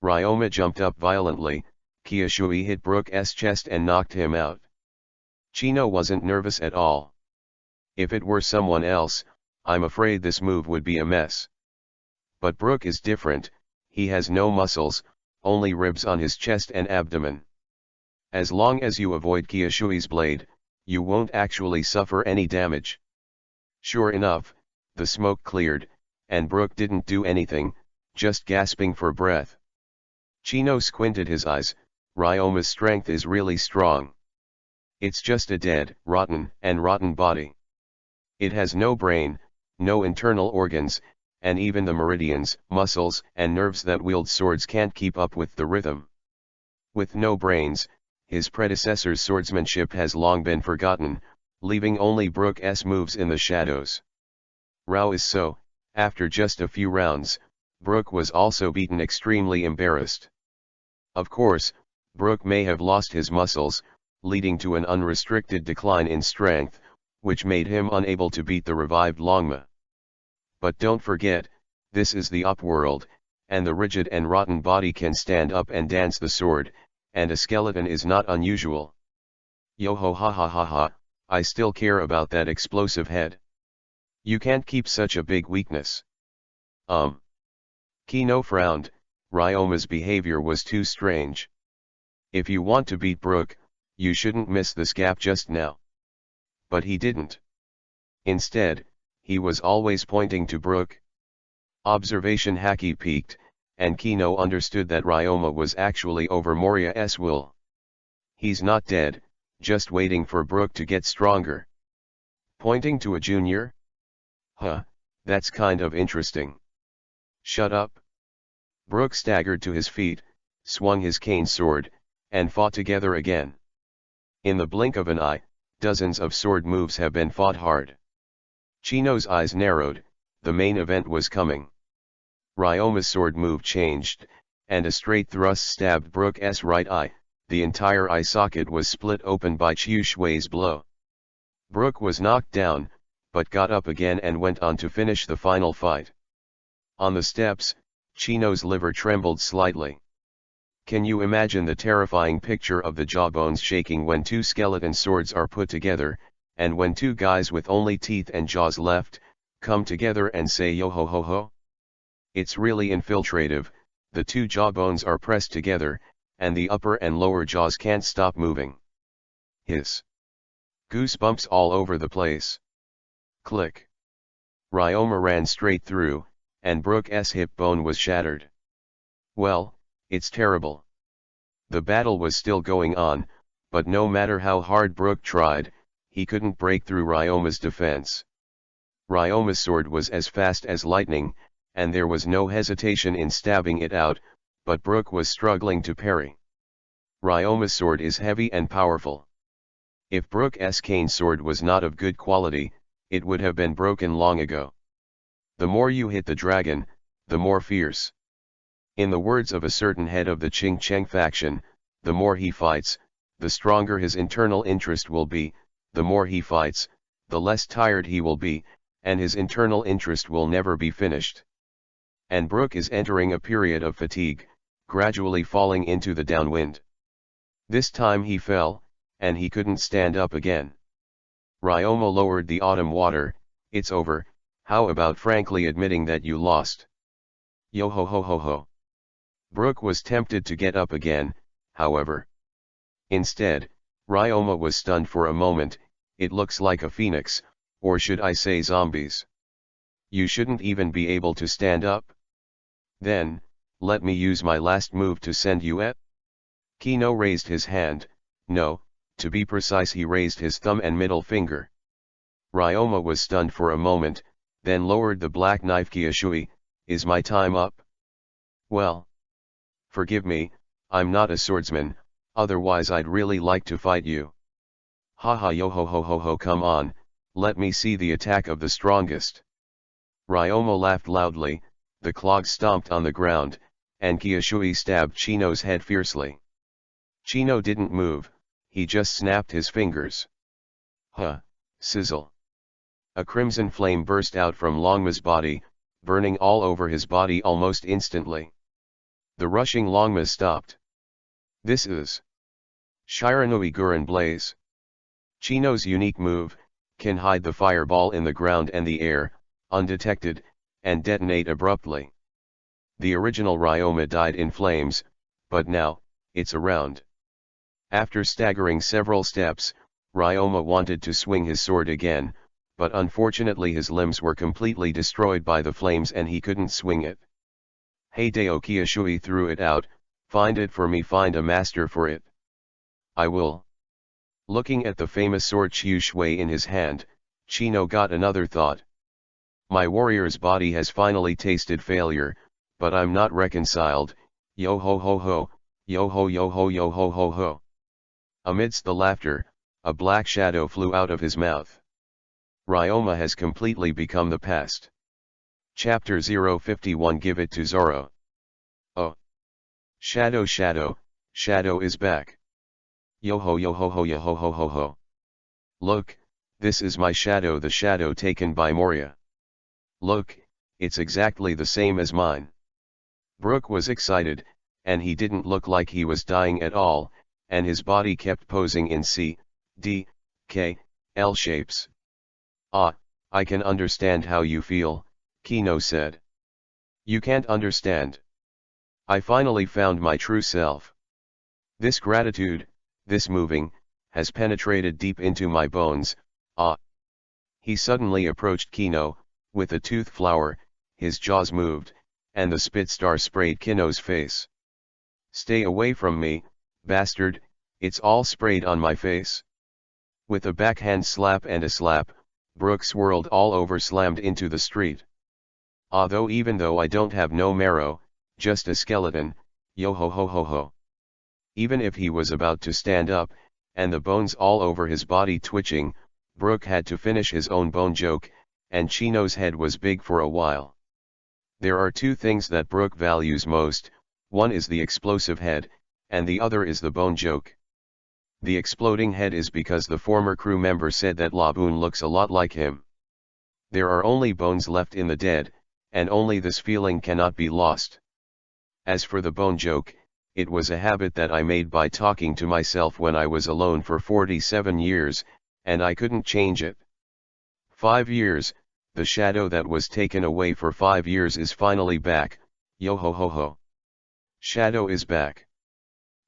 Ryoma jumped up violently, Kyushui hit Brook's chest and knocked him out. Chino wasn't nervous at all. If it were someone else, I'm afraid this move would be a mess. But Brook is different, he has no muscles, only ribs on his chest and abdomen. As long as you avoid Kyushui's blade, you won't actually suffer any damage. Sure enough, the smoke cleared, and Brook didn't do anything, just gasping for breath. Chino squinted his eyes. Ryoma's strength is really strong. It's just a dead, rotten body. It has no brain, no internal organs, and even the meridians, muscles, and nerves that wield swords can't keep up with the rhythm. With no brains, his predecessor's swordsmanship has long been forgotten, leaving only Brook's moves in the shadows. Rao is so, after just a few rounds, Brook was also beaten extremely embarrassed. Of course, Brook may have lost his muscles, leading to an unrestricted decline in strength, which made him unable to beat the revived Longma. But don't forget, this is the upworld, and the rigid and rotten body can stand up and dance the sword, and a skeleton is not unusual. Yo ho ha ha ha ha, I still care about that explosive head. You can't keep such a big weakness. Kino frowned, Ryoma's behavior was too strange. If you want to beat Brook, you shouldn't miss this gap just now. But he didn't. Instead, he was always pointing to Brook. Observation Haki peaked, and Kino understood that Ryoma was actually over Moria's will. He's not dead, just waiting for Brook to get stronger. Pointing to a junior? Huh, that's kind of interesting. Shut up. Brook staggered to his feet, swung his cane sword, and fought together again. In the blink of an eye, dozens of sword moves have been fought hard. Chino's eyes narrowed, the main event was coming. Ryoma's sword move changed, and a straight thrust stabbed Brook's right eye, the entire eye socket was split open by Chiu Shui's blow. Brook was knocked down, but got up again and went on to finish the final fight. On the steps, Chino's liver trembled slightly. Can you imagine the terrifying picture of the jawbones shaking when two skeleton swords are put together, and when two guys with only teeth and jaws left, come together and say yo ho ho ho? It's really infiltrative, the two jawbones are pressed together, and the upper and lower jaws can't stop moving. Hiss. Goosebumps all over the place. Click. Ryoma ran straight through, and Brook's hip bone was shattered. Well, it's terrible. The battle was still going on, but no matter how hard Brook tried, he couldn't break through Ryoma's defense. Ryoma's sword was as fast as lightning, and there was no hesitation in stabbing it out, but Brook was struggling to parry. Ryoma's sword is heavy and powerful. If Brook's cane sword was not of good quality, it would have been broken long ago. The more you hit the dragon, the more fierce. In the words of a certain head of the Ching Cheng faction, the more he fights, the stronger his internal interest will be, the more he fights, the less tired he will be, and his internal interest will never be finished. And Brook is entering a period of fatigue, gradually falling into the downwind. This time he fell, and he couldn't stand up again. Ryoma lowered the autumn water. It's over, how about frankly admitting that you lost? Yo ho ho ho ho. Brook was tempted to get up again, however. Instead, Ryoma was stunned for a moment. It looks like a phoenix, or should I say zombies. You shouldn't even be able to stand up? Then, let me use my last move to send you at? Kino raised his hand. No, to be precise he raised his thumb and middle finger. Ryoma was stunned for a moment, then lowered the black knife. Kyushui, is my time up? Well. Forgive me, I'm not a swordsman, otherwise I'd really like to fight you. Haha yo ho ho ho ho, come on, let me see the attack of the strongest. Ryoma laughed loudly, the clogs stomped on the ground, and Kyushui stabbed Chino's head fiercely. Chino didn't move, he just snapped his fingers. Huh, sizzle. A crimson flame burst out from Longma's body, burning all over his body almost instantly. The rushing Longma stopped. This is Shiranui Gurren Blaze. Chino's unique move can hide the fireball in the ground and the air, undetected, and detonate abruptly. The original Ryoma died in flames, but now, it's around. After staggering several steps, Ryoma wanted to swing his sword again, but unfortunately his limbs were completely destroyed by the flames and he couldn't swing it. Hideo Kiyoshui threw it out, find it for me, find a master for it. I will. Looking at the famous sword Chiu Shui in his hand, Chino got another thought. My warrior's body has finally tasted failure, but I'm not reconciled, yo ho ho ho, yo ho yo ho yo ho ho ho. Amidst the laughter, a black shadow flew out of his mouth. Ryoma has completely become the past. Chapter 051 Give it to Zoro. Oh. Shadow shadow, shadow is back. Yo ho yo ho ho yo ho ho ho ho. Look, this is my shadow, the shadow taken by Moria. Look, it's exactly the same as mine. Brook was excited, and he didn't look like he was dying at all, and his body kept posing in C, D, K, L shapes. Ah, I can understand how you feel, Kino said. You can't understand. I finally found my true self. This gratitude, this moving, has penetrated deep into my bones, ah. He suddenly approached Kino, with a tooth flower, his jaws moved, and the spit star sprayed Kino's face. Stay away from me, bastard, it's all sprayed on my face. With a backhand slap and a slap, Brook swirled all over, slammed into the street. Although even though I don't have no marrow, just a skeleton, yo ho ho ho ho. Even if he was about to stand up, and the bones all over his body twitching, Brook had to finish his own bone joke, and Chino's head was big for a while. There are two things that Brook values most, one is the explosive head, and the other is the bone joke. The exploding head is because the former crew member said that Laboon looks a lot like him. There are only bones left in the dead, and only this feeling cannot be lost. As for the bone joke, it was a habit that I made by talking to myself when I was alone for 47 years, and I couldn't change it. 5 years, the shadow that was taken away for 5 years is finally back, yo ho ho ho. Shadow is back.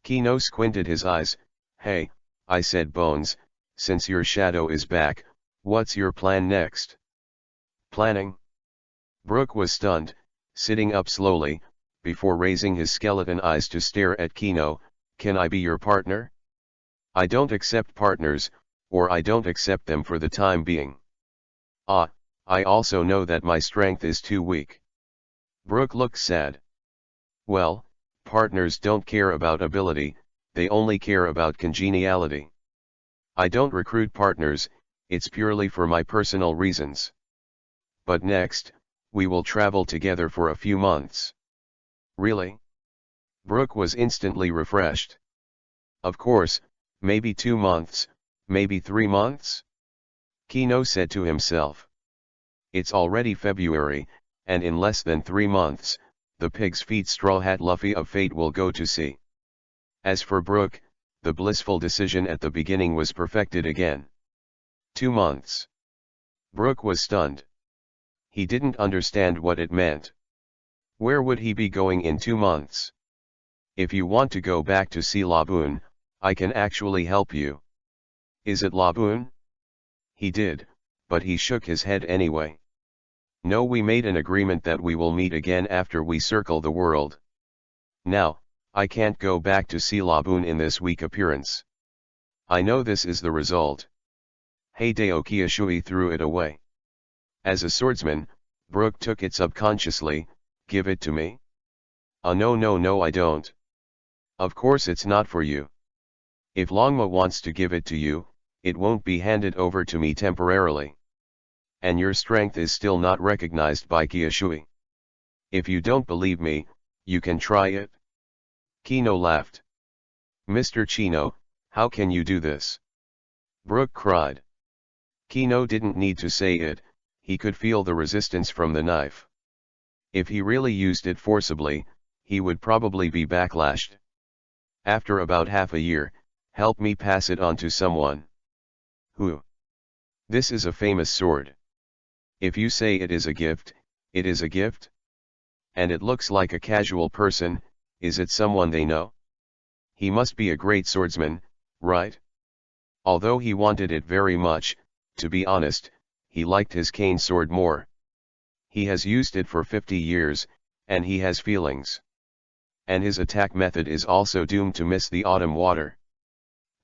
Kino squinted his eyes. Hey, I said Bones, since your shadow is back, what's your plan next? Planning? Brook was stunned, sitting up slowly, before raising his skeleton eyes to stare at Kino. Can I be your partner? I don't accept partners, or I don't accept them for the time being. Ah, I also know that my strength is too weak. Brook looked sad. Well, partners don't care about ability, they only care about congeniality. I don't recruit partners, it's purely for my personal reasons. But next, we will travel together for a few months. Really? Brook was instantly refreshed. Of course, maybe 2 months, maybe 3 months? Kino said to himself. It's already February, and in less than 3 months, the pig's feet Straw Hat Luffy of Fate will go to sea. As for Brook, the blissful decision at the beginning was perfected again. 2 months. Brook was stunned. He didn't understand what it meant. Where would he be going in 2 months? If you want to go back to see Laboon, I can actually help you. Is it Laboon? He did, but he shook his head anyway. No, we made an agreement that we will meet again after we circle the world. Now, I can't go back to see Laboon in this week appearance. I know this is the result. Hideo Kiyoshui threw it away. As a swordsman, Brook took it subconsciously. Give it to me? No no no, I don't. Of course it's not for you. If Longma wants to give it to you, it won't be handed over to me temporarily. And your strength is still not recognized by Kiyoshui. If you don't believe me, you can try it. Kino laughed. Mr. Chino, how can you do this? Brook cried. Kino didn't need to say it, he could feel the resistance from the knife. If he really used it forcibly, he would probably be backlashed. After about half a year, help me pass it on to someone. Who? This is a famous sword. If you say it is a gift, it is a gift? And it looks like a casual person, is it someone they know? He must be a great swordsman, right? Although he wanted it very much, to be honest, he liked his cane sword more. He has used it for 50 years, and he has feelings. And his attack method is also doomed to miss the autumn water.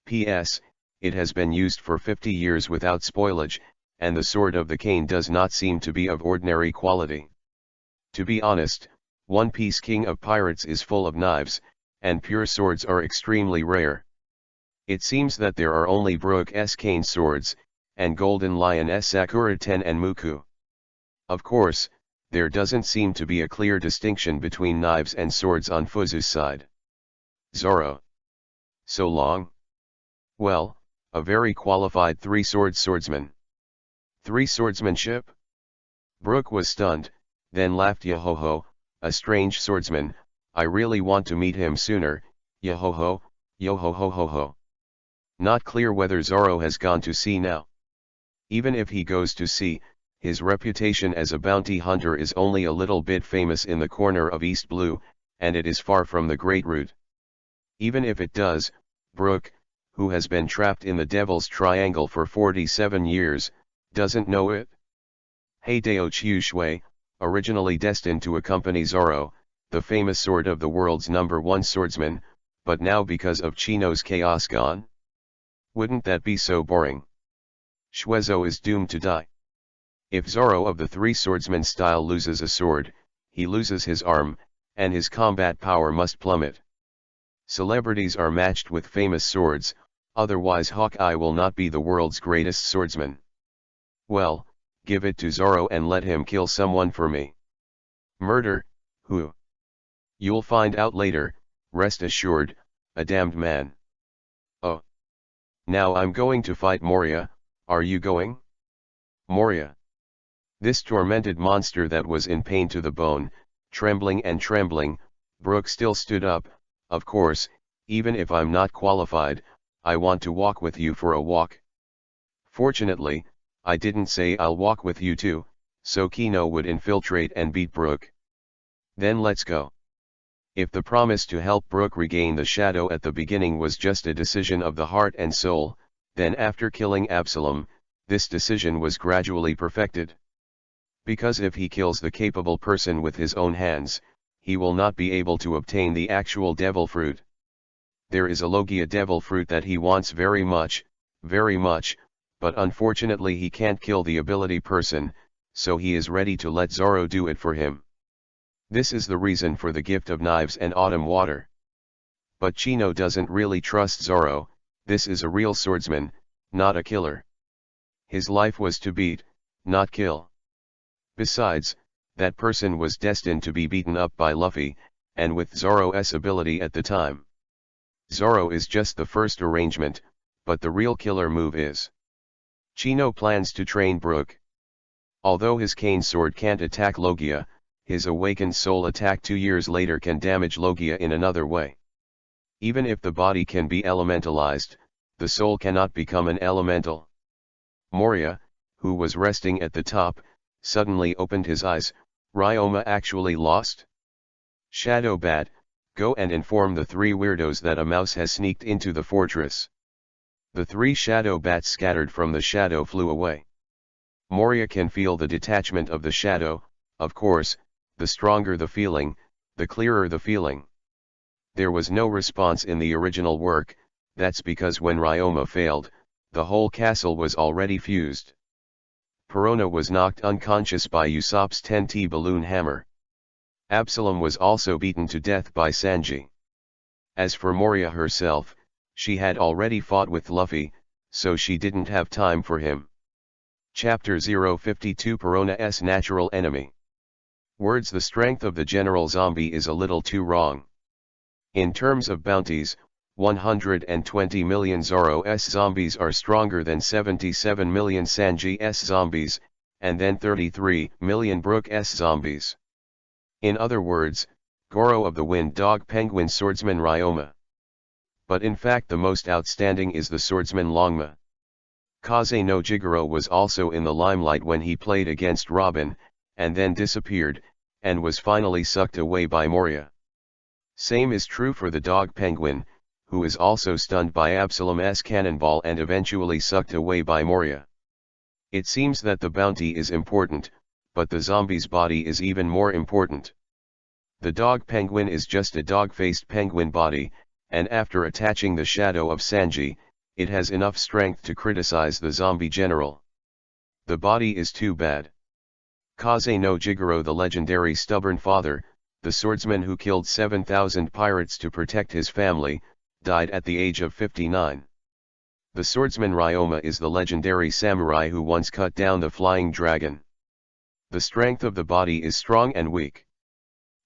P.S. It has been used for 50 years without spoilage, and the sword of the cane does not seem to be of ordinary quality. To be honest, One Piece King of Pirates is full of knives, and pure swords are extremely rare. It seems that there are only Brook's cane swords, and Golden Lion's Sakura Ten and Muku. Of course, there doesn't seem to be a clear distinction between knives and swords on Fuzu's side. Zoro. So long? Well, a very qualified three-sword swordsman. Three swordsmanship? Brook was stunned, then laughed. Yo-ho-ho, a strange swordsman, I really want to meet him sooner, yo-ho-ho, yo-ho-ho-ho-ho. Not clear whether Zoro has gone to sea now. Even if he goes to sea, his reputation as a bounty hunter is only a little bit famous in the corner of East Blue, and it is far from the Great Root. Even if it does, Brook, who has been trapped in the Devil's Triangle for 47 years, doesn't know it. Hideo Chiushui, originally destined to accompany Zoro, the famous sword of the world's #1 swordsman, but now because of Chino's chaos gone? Wouldn't that be so boring? Shuezo is doomed to die. If Zoro of the three swordsman style loses a sword, he loses his arm, and his combat power must plummet. Celebrities are matched with famous swords, otherwise Hawkeye will not be the world's greatest swordsman. Well, give it to Zoro and let him kill someone for me. Murder, who? You'll find out later, rest assured, a damned man. Oh. Now I'm going to fight Moria, are you going? Moria. This tormented monster that was in pain to the bone, trembling and trembling, Brook still stood up. Of course, even if I'm not qualified, I want to walk with you for a walk. Fortunately, I didn't say I'll walk with you too, so Kino would infiltrate and beat Brook. Then let's go. If the promise to help Brook regain the shadow at the beginning was just a decision of the heart and soul, then after killing Absalom, this decision was gradually perfected. Because if he kills the capable person with his own hands, he will not be able to obtain the actual devil fruit. There is a Logia devil fruit that he wants very much, but unfortunately he can't kill the ability person, so he is ready to let Zoro do it for him. This is the reason for the gift of knives and autumn water. But Chino doesn't really trust Zoro. This is a real swordsman, not a killer. His life was to beat, not kill. Besides, that person was destined to be beaten up by Luffy, and with Zoro's ability at the time. Zoro is just the first arrangement, but the real killer move is. Chino plans to train Brook. Although his cane sword can't attack Logia, his awakened soul attack 2 years later can damage Logia in another way. Even if the body can be elementalized, the soul cannot become an elemental. Moria, who was resting at the top, suddenly opened his eyes. Ryoma actually lost? Shadow Bat, go and inform the 3 weirdos that a mouse has sneaked into the fortress. The 3 shadow bats scattered from the shadow flew away. Moria can feel the detachment of the shadow. Of course, the stronger the feeling, the clearer the feeling. There was no response in the original work, that's because when Ryoma failed, the whole castle was already fused. Perona was knocked unconscious by Usopp's 10T balloon hammer. Absalom was also beaten to death by Sanji. As for Moria herself, she had already fought with Luffy, so she didn't have time for him. Chapter 052 Perona's natural enemy. Words: the strength of the General Zombie is a little too wrong. In terms of bounties, 120 million Zoro's zombies are stronger than 77 million Sanji's zombies, and then 33 million Brook's zombies. In other words, Goro of the Wind Dog Penguin Swordsman Ryoma. But in fact the most outstanding is the swordsman Longma. Kaze no Jigoro was also in the limelight when he played against Robin, and then disappeared, and was finally sucked away by Moria. Same is true for the dog Penguin, who is also stunned by Absalom's cannonball and eventually sucked away by Moria. It seems that the bounty is important, but the zombie's body is even more important. The dog penguin is just a dog-faced penguin body, and after attaching the shadow of Sanji, it has enough strength to criticize the zombie general. The body is too bad. Kaze no Jigoro, the legendary stubborn father, the swordsman who killed 7,000 pirates to protect his family, died at the age of 59. The swordsman Ryoma is the legendary samurai who once cut down the flying dragon. The strength of the body is strong and weak.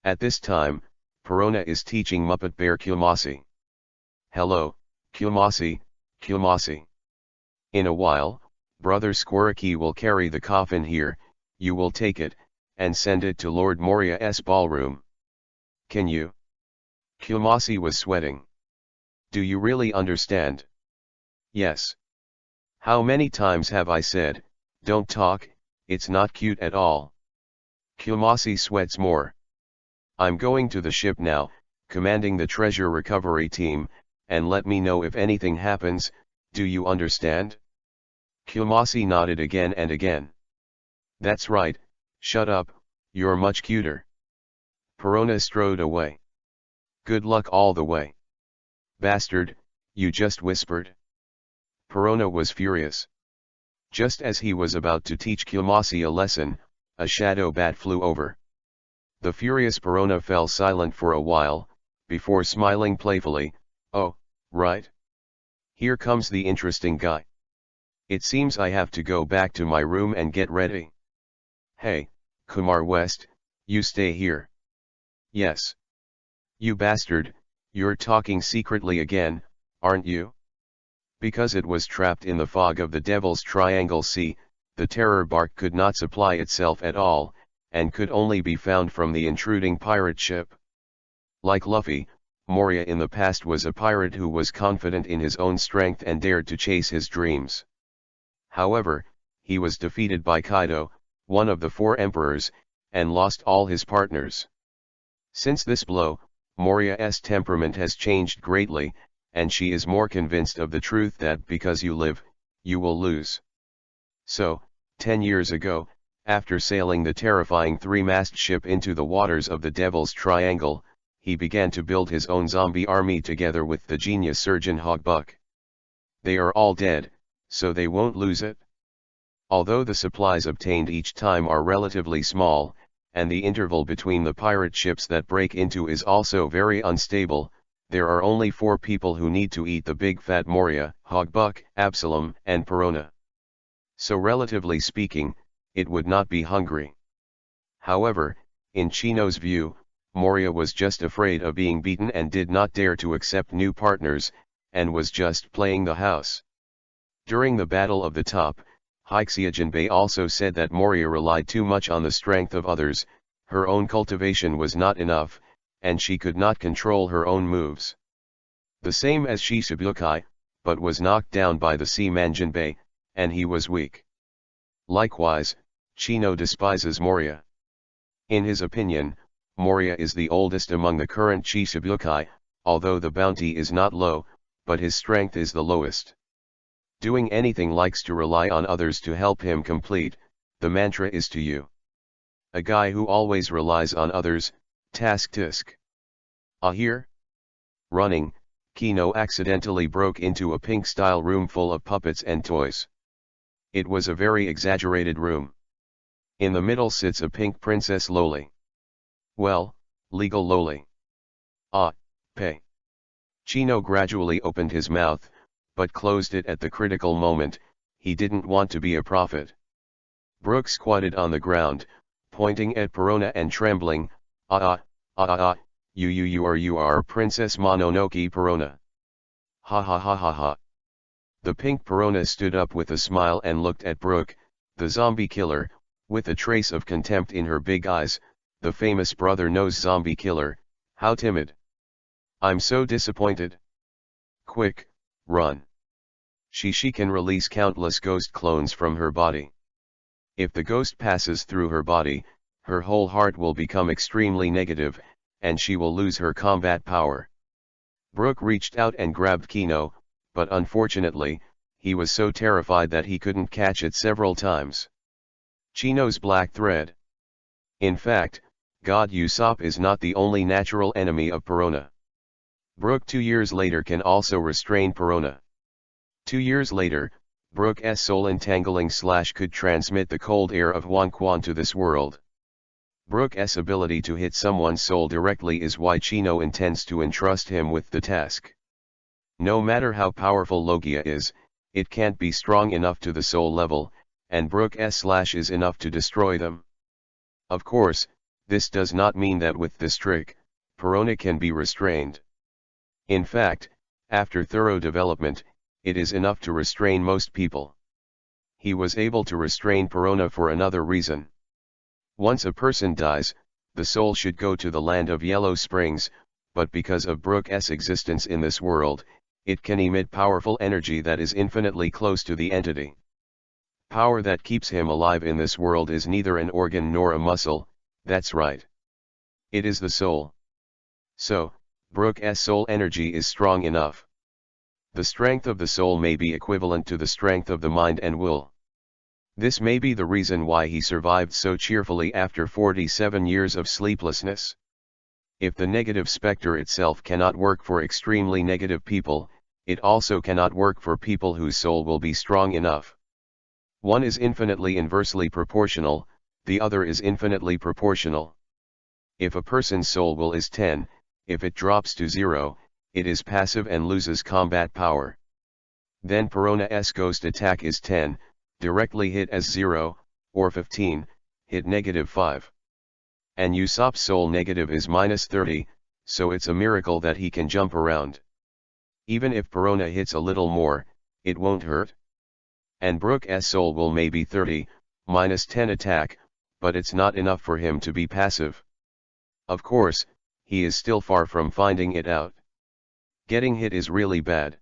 At this time, Perona is teaching Muppet Bear Kyomasi. Hello, Kyomasi, Kyomasi. In a while, Brother Squirky will carry the coffin here, you will take it, and send it to Lord Moria's ballroom. Can you? Kyomasi was sweating. Do you really understand? Yes. How many times have I said, don't talk, it's not cute at all. Kyomasi sweats more. I'm going to the ship now, commanding the treasure recovery team, and let me know if anything happens, do you understand? Kyomasi nodded again and again. That's right, shut up, you're much cuter. Perona strode away. Good luck all the way. Bastard, you just whispered. Perona was furious. Just as he was about to teach Kyomasi a lesson, a shadow bat flew over. The furious Perona fell silent for a while, before smiling playfully, oh, right. Here comes the interesting guy. It seems I have to go back to my room and get ready. Hey, Kumar West, you stay here. Yes. You bastard, you're talking secretly again, aren't you? Because it was trapped in the fog of the Devil's Triangle Sea, the terror bark could not supply itself at all, and could only be found from the intruding pirate ship. Like Luffy, Moria in the past was a pirate who was confident in his own strength and dared to chase his dreams. However, he was defeated by Kaido, one of the 4 emperors, and lost all his partners. Since this blow, Moria's temperament has changed greatly, and she is more convinced of the truth that because you live, you will lose. So, 10 years ago, after sailing the terrifying 3-mast ship into the waters of the Devil's Triangle, he began to build his own zombie army together with the genius surgeon Hogbuck. They are all dead, so they won't lose it. Although the supplies obtained each time are relatively small, and the interval between the pirate ships that break into is also very unstable, there are only 4 people who need to eat the big fat Moria, Hogbuck, Absalom, and Perona. So relatively speaking, it would not be hungry. However, in Chino's view, Moria was just afraid of being beaten and did not dare to accept new partners, and was just playing the house. During the Battle of the Top, Haixiajinbei also said that Moria relied too much on the strength of others, her own cultivation was not enough, and she could not control her own moves. The same as Shishibukai, but was knocked down by the seaman Jinbei, and he was weak. Likewise, Chino despises Moria. In his opinion, Moria is the oldest among the current Shishibukai, although the bounty is not low, but his strength is the lowest. Doing anything likes to rely on others to help him complete, the mantra is to you. A guy who always relies on others, tisk. Here? Running, Kino accidentally broke into a pink-style room full of puppets and toys. It was a very exaggerated room. In the middle sits a pink Princess Loli. Well, legal Loli. Pay. Chino gradually opened his mouth, but closed it at the critical moment. He didn't want to be a prophet. Brooke squatted on the ground, pointing at Perona and trembling, you are Princess Mononoke Perona. Ha ha ha ha ha. The pink piranha stood up with a smile and looked at Brooke, the zombie killer, with a trace of contempt in her big eyes. The famous brother knows zombie killer, how timid. I'm so disappointed. Quick, run. She can release countless ghost clones from her body. If the ghost passes through her body, her whole heart will become extremely negative, and she will lose her combat power. Brooke reached out and grabbed Kino, but unfortunately, he was so terrified that he couldn't catch it several times. Chino's black thread. In fact, God Usopp is not the only natural enemy of piranha. Brooke 2 years later can also restrain piranha. 2 years later, Brooke's soul entangling slash could transmit the cold air of Huan Quan to this world. Brooke's ability to hit someone's soul directly is why Chino intends to entrust him with the task. No matter how powerful Logia is, it can't be strong enough to the soul level, and Brooke's slash is enough to destroy them. Of course, this does not mean that with this trick, piranha can be restrained. In fact, after thorough development, it is enough to restrain most people. He was able to restrain piranha for another reason. Once a person dies, the soul should go to the land of Yellow Springs, but because of Brooke's existence in this world, it can emit powerful energy that is infinitely close to the entity. Power that keeps him alive in this world is neither an organ nor a muscle, that's right. It is the soul. So, Brooke's soul energy is strong enough. The strength of the soul may be equivalent to the strength of the mind and will. This may be the reason why he survived so cheerfully after 47 years of sleeplessness. If the negative spectre itself cannot work for extremely negative people, it also cannot work for people whose soul will be strong enough. One is infinitely inversely proportional, the other is infinitely proportional. If a person's soul will is 10, if it drops to 0, it is passive and loses combat power. Then piranha's ghost attack is 10, directly hit as 0, or 15, hit -5. And Usopp's soul negative is -30, so it's a miracle that he can jump around. Even if piranha hits a little more, it won't hurt. And Brooke's soul will maybe 30, -10 attack, but it's not enough for him to be passive. Of course, he is still far from finding it out. Getting hit is really bad.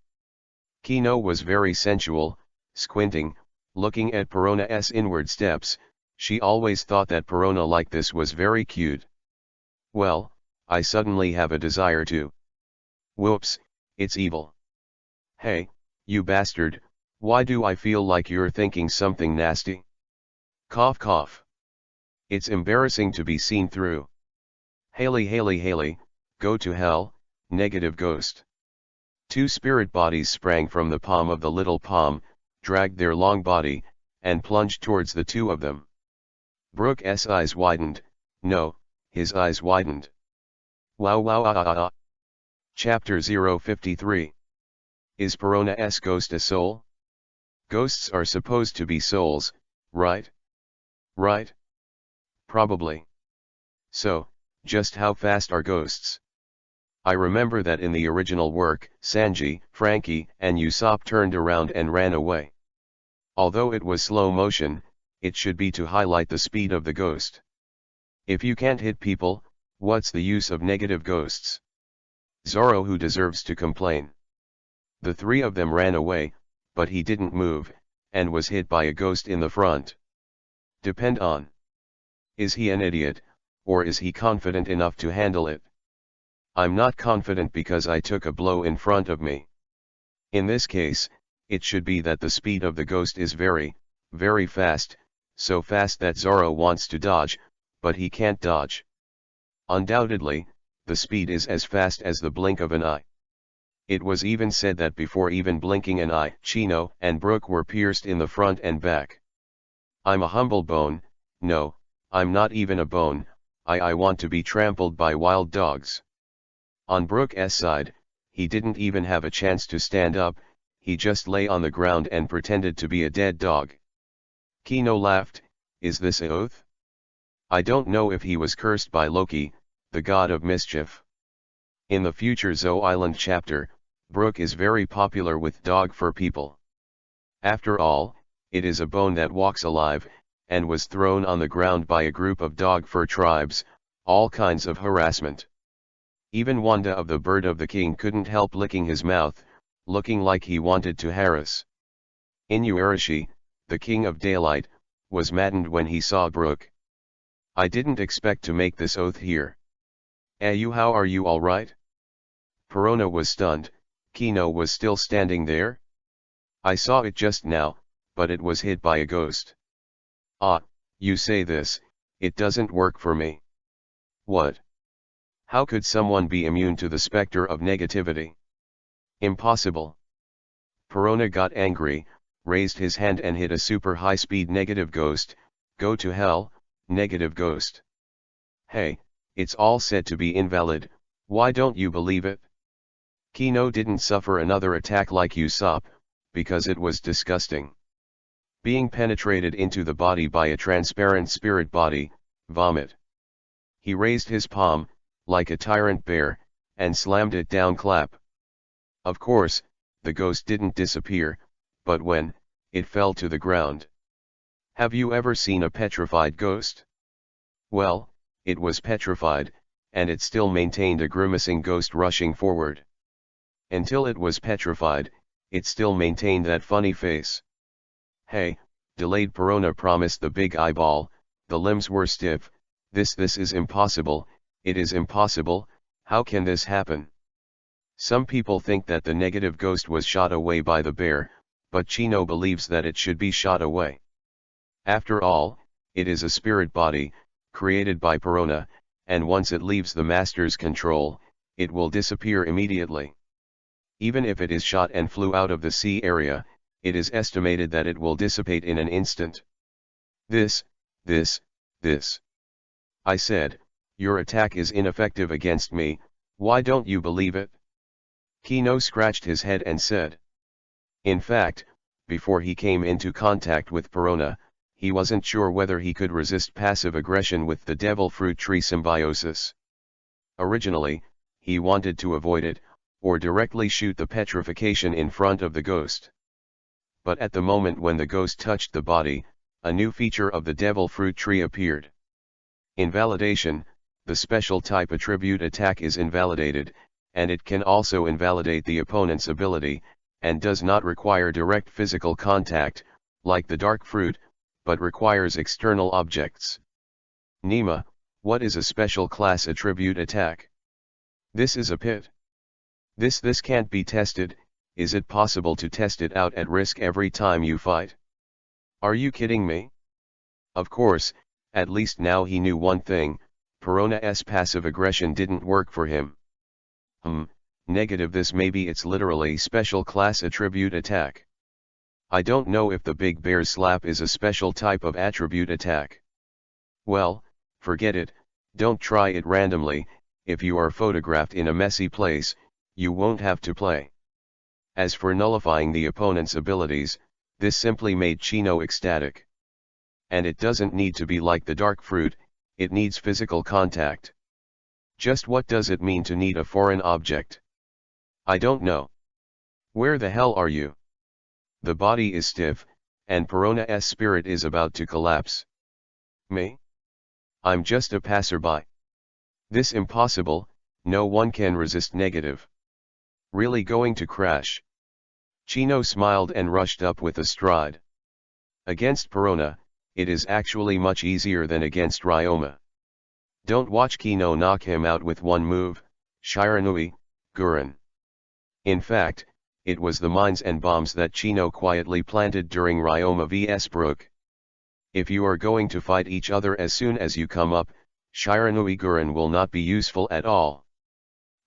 Kino was very sensual, squinting, looking at piranha's inward steps. She always thought that piranha like this was very cute. Well, I suddenly have a desire to. Whoops, it's evil. Hey, you bastard, why do I feel like you're thinking something nasty? Cough cough. It's embarrassing to be seen through. Haley, go to hell, negative ghost. 2 spirit bodies sprang from the palm of the little palm, dragged their long body, and plunged towards the 2 of them. Brooke's eyes widened, no, his eyes widened. Wow. Chapter 053. Is piranha's ghost a soul? Ghosts are supposed to be souls, right? Right? Probably. So, just how fast are ghosts? I remember that in the original work, Sanji, Frankie, and Usopp turned around and ran away. Although it was slow motion, it should be to highlight the speed of the ghost. If you can't hit people, what's the use of negative ghosts? Zoro who deserves to complain. The 3 of them ran away, but he didn't move, and was hit by a ghost in the front. Depend on. Is he an idiot, or is he confident enough to handle it? I'm not confident because I took a blow in front of me. In this case, it should be that the speed of the ghost is very, very fast, so fast that Zoro wants to dodge, but he can't dodge. Undoubtedly, the speed is as fast as the blink of an eye. It was even said that before even blinking an eye, Chino and Brooke were pierced in the front and back. I'm a humble bone, no, I'm not even a bone, I want to be trampled by wild dogs. On Brooke's side, he didn't even have a chance to stand up, he just lay on the ground and pretended to be a dead dog. Kino laughed, is this an oath? I don't know if he was cursed by Loki, the god of mischief. In the future Zo Island chapter, Brook is very popular with dog fur people. After all, it is a bone that walks alive, and was thrown on the ground by a group of dog fur tribes, all kinds of harassment. Even Wanda of the Bird of the King couldn't help licking his mouth, looking like he wanted to harass. Inuarashi, the king of daylight, was maddened when he saw Brook. I didn't expect to make this oath here. You, how are you, all right? Perona was stunned. Kino was still standing there? I saw it just now, but it was hit by a ghost. Ah, you say this, it doesn't work for me. What? How could someone be immune to the specter of negativity? Impossible. Perona got angry, raised his hand and hit a super high-speed negative ghost. Go to hell, negative ghost. Hey, it's all said to be invalid, why don't you believe it? Kino didn't suffer another attack like Usopp, because it was disgusting. Being penetrated into the body by a transparent spirit body, vomit. He raised his palm, like a tyrant bear, and slammed it down clap. Of course, the ghost didn't disappear, but when, it fell to the ground. Have you ever seen a petrified ghost? Well, it was petrified, and it still maintained a grimacing ghost rushing forward. Until it was petrified, it still maintained that funny face. Hey, delayed Perona promised the big eyeball, the limbs were stiff, this is impossible, it is impossible, how can this happen? Some people think that the negative ghost was shot away by the bear, but Chino believes that it should be shot away. After all, it is a spirit body, created by Perona, and once it leaves the master's control, it will disappear immediately. Even if it is shot and flew out of the sea area, it is estimated that it will dissipate in an instant. This. I said, your attack is ineffective against me, why don't you believe it? Kino scratched his head and said. In fact, before he came into contact with Perona, he wasn't sure whether he could resist passive aggression with the devil fruit tree symbiosis. Originally, he wanted to avoid it, or directly shoot the petrification in front of the ghost. But at the moment when the ghost touched the body, a new feature of the devil fruit tree appeared. Invalidation, the special type attribute attack is invalidated, and it can also invalidate the opponent's ability, and does not require direct physical contact, like the dark fruit, but requires external objects. Nima, what is a special class attribute attack? This is a pit. This can't be tested, is it possible to test it out at risk every time you fight? Are you kidding me? Of course, at least now he knew one thing, Perona's passive aggression didn't work for him. Negative, this maybe it's literally special class attribute attack. I don't know if the big bear slap is a special type of attribute attack. Well, forget it, don't try it randomly, if you are photographed in a messy place, you won't have to play. As for nullifying the opponent's abilities, this simply made Chino ecstatic. And it doesn't need to be like the dark fruit, it needs physical contact. Just what does it mean to need a foreign object? I don't know. Where the hell are you? The body is stiff, and Perona's spirit is about to collapse. Me? I'm just a passerby. This impossible, no one can resist negative. Really going to crash? Chino smiled and rushed up with a stride. Against Perona, it is actually much easier than against Ryoma. Don't watch Kino knock him out with one move, Shiranui, Gurren. In fact, it was the mines and bombs that Chino quietly planted during Ryoma vs Brook. If you are going to fight each other as soon as you come up, Shiranui Gurren will not be useful at all.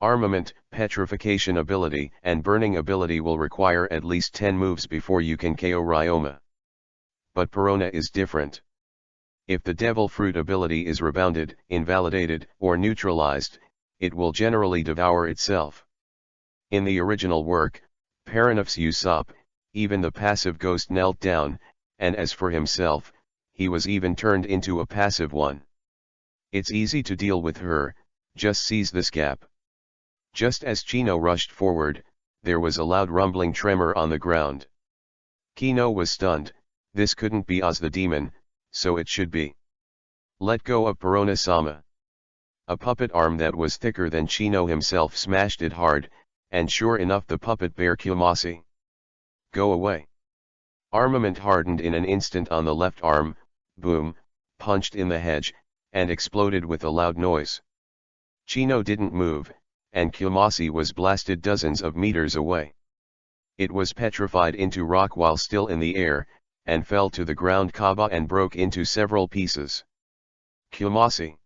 Armament, petrification ability and burning ability will require at least 10 moves before you can KO Ryoma. But Perona is different. If the devil fruit ability is rebounded, invalidated, or neutralized, it will generally devour itself. In the original work, Paranov's Usopp, even the passive ghost knelt down, and as for himself, he was even turned into a passive one. It's easy to deal with her, just seize this gap. Just as Chino rushed forward, there was a loud rumbling tremor on the ground. Kino was stunned. This couldn't be Oz the demon, so it should be. Let go of Perona-sama. A puppet arm that was thicker than Chino himself smashed it hard, and sure enough the puppet bear Kiyomashi. Go away. Armament hardened in an instant on the left arm, boom, punched in the hedge, and exploded with a loud noise. Chino didn't move, and Kiyomashi was blasted dozens of meters away. It was petrified into rock while still in the air, and fell to the ground kaba and broke into several pieces. Kiyomashi.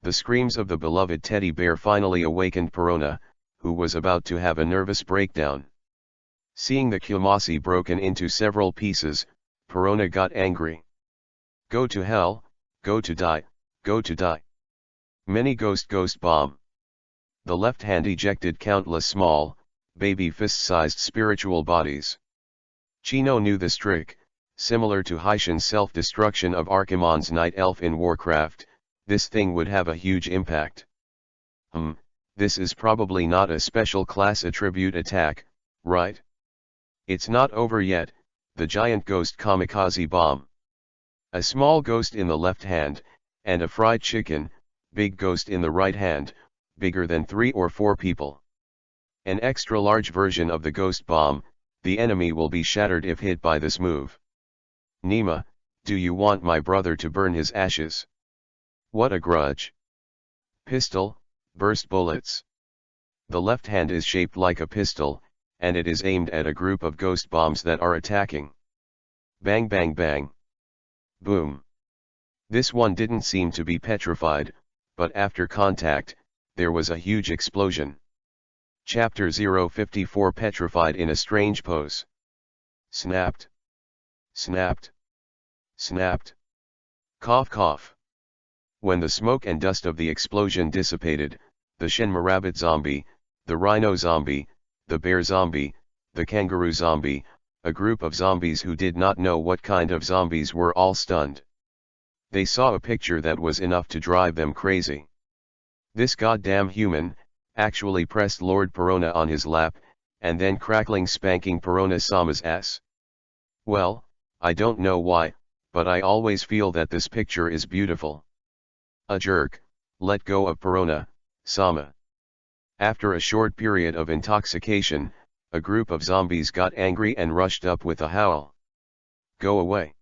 The screams of the beloved teddy bear finally awakened Perona, who was about to have a nervous breakdown. Seeing the Kiyomashi broken into several pieces, Perona got angry. Go to hell, go to die, go to die. Many ghost bomb. The left hand ejected countless small, baby fist-sized spiritual bodies. Chino knew this trick, similar to Haishin's self-destruction of Archimonde's Night Elf in Warcraft. This thing would have a huge impact. This is probably not a special class attribute attack, right? It's not over yet, the giant ghost kamikaze bomb. A small ghost in the left hand, and a fried chicken, big ghost in the right hand, bigger than 3 or 4 people. An extra large version of the ghost bomb, the enemy will be shattered if hit by this move. Nima, do you want my brother to burn his ashes? What a grudge. Pistol, burst bullets. The left hand is shaped like a pistol, and it is aimed at a group of ghost bombs that are attacking. Bang bang bang. Boom. This one didn't seem to be petrified, but after contact, there was a huge explosion. Chapter 054 Petrified in a strange pose. Snapped. Snapped. Snapped. Cough cough. When the smoke and dust of the explosion dissipated, the Shenmue rabbit zombie, the rhino zombie, the bear zombie, the kangaroo zombie, a group of zombies who did not know what kind of zombies were all stunned. They saw a picture that was enough to drive them crazy. This goddamn human, actually pressed Lord Perona on his lap, and then crackling spanking Perona-sama's ass. Well, I don't know why, but I always feel that this picture is beautiful. A jerk, let go of Perona-sama. After a short period of intoxication, a group of zombies got angry and rushed up with a howl. Go away.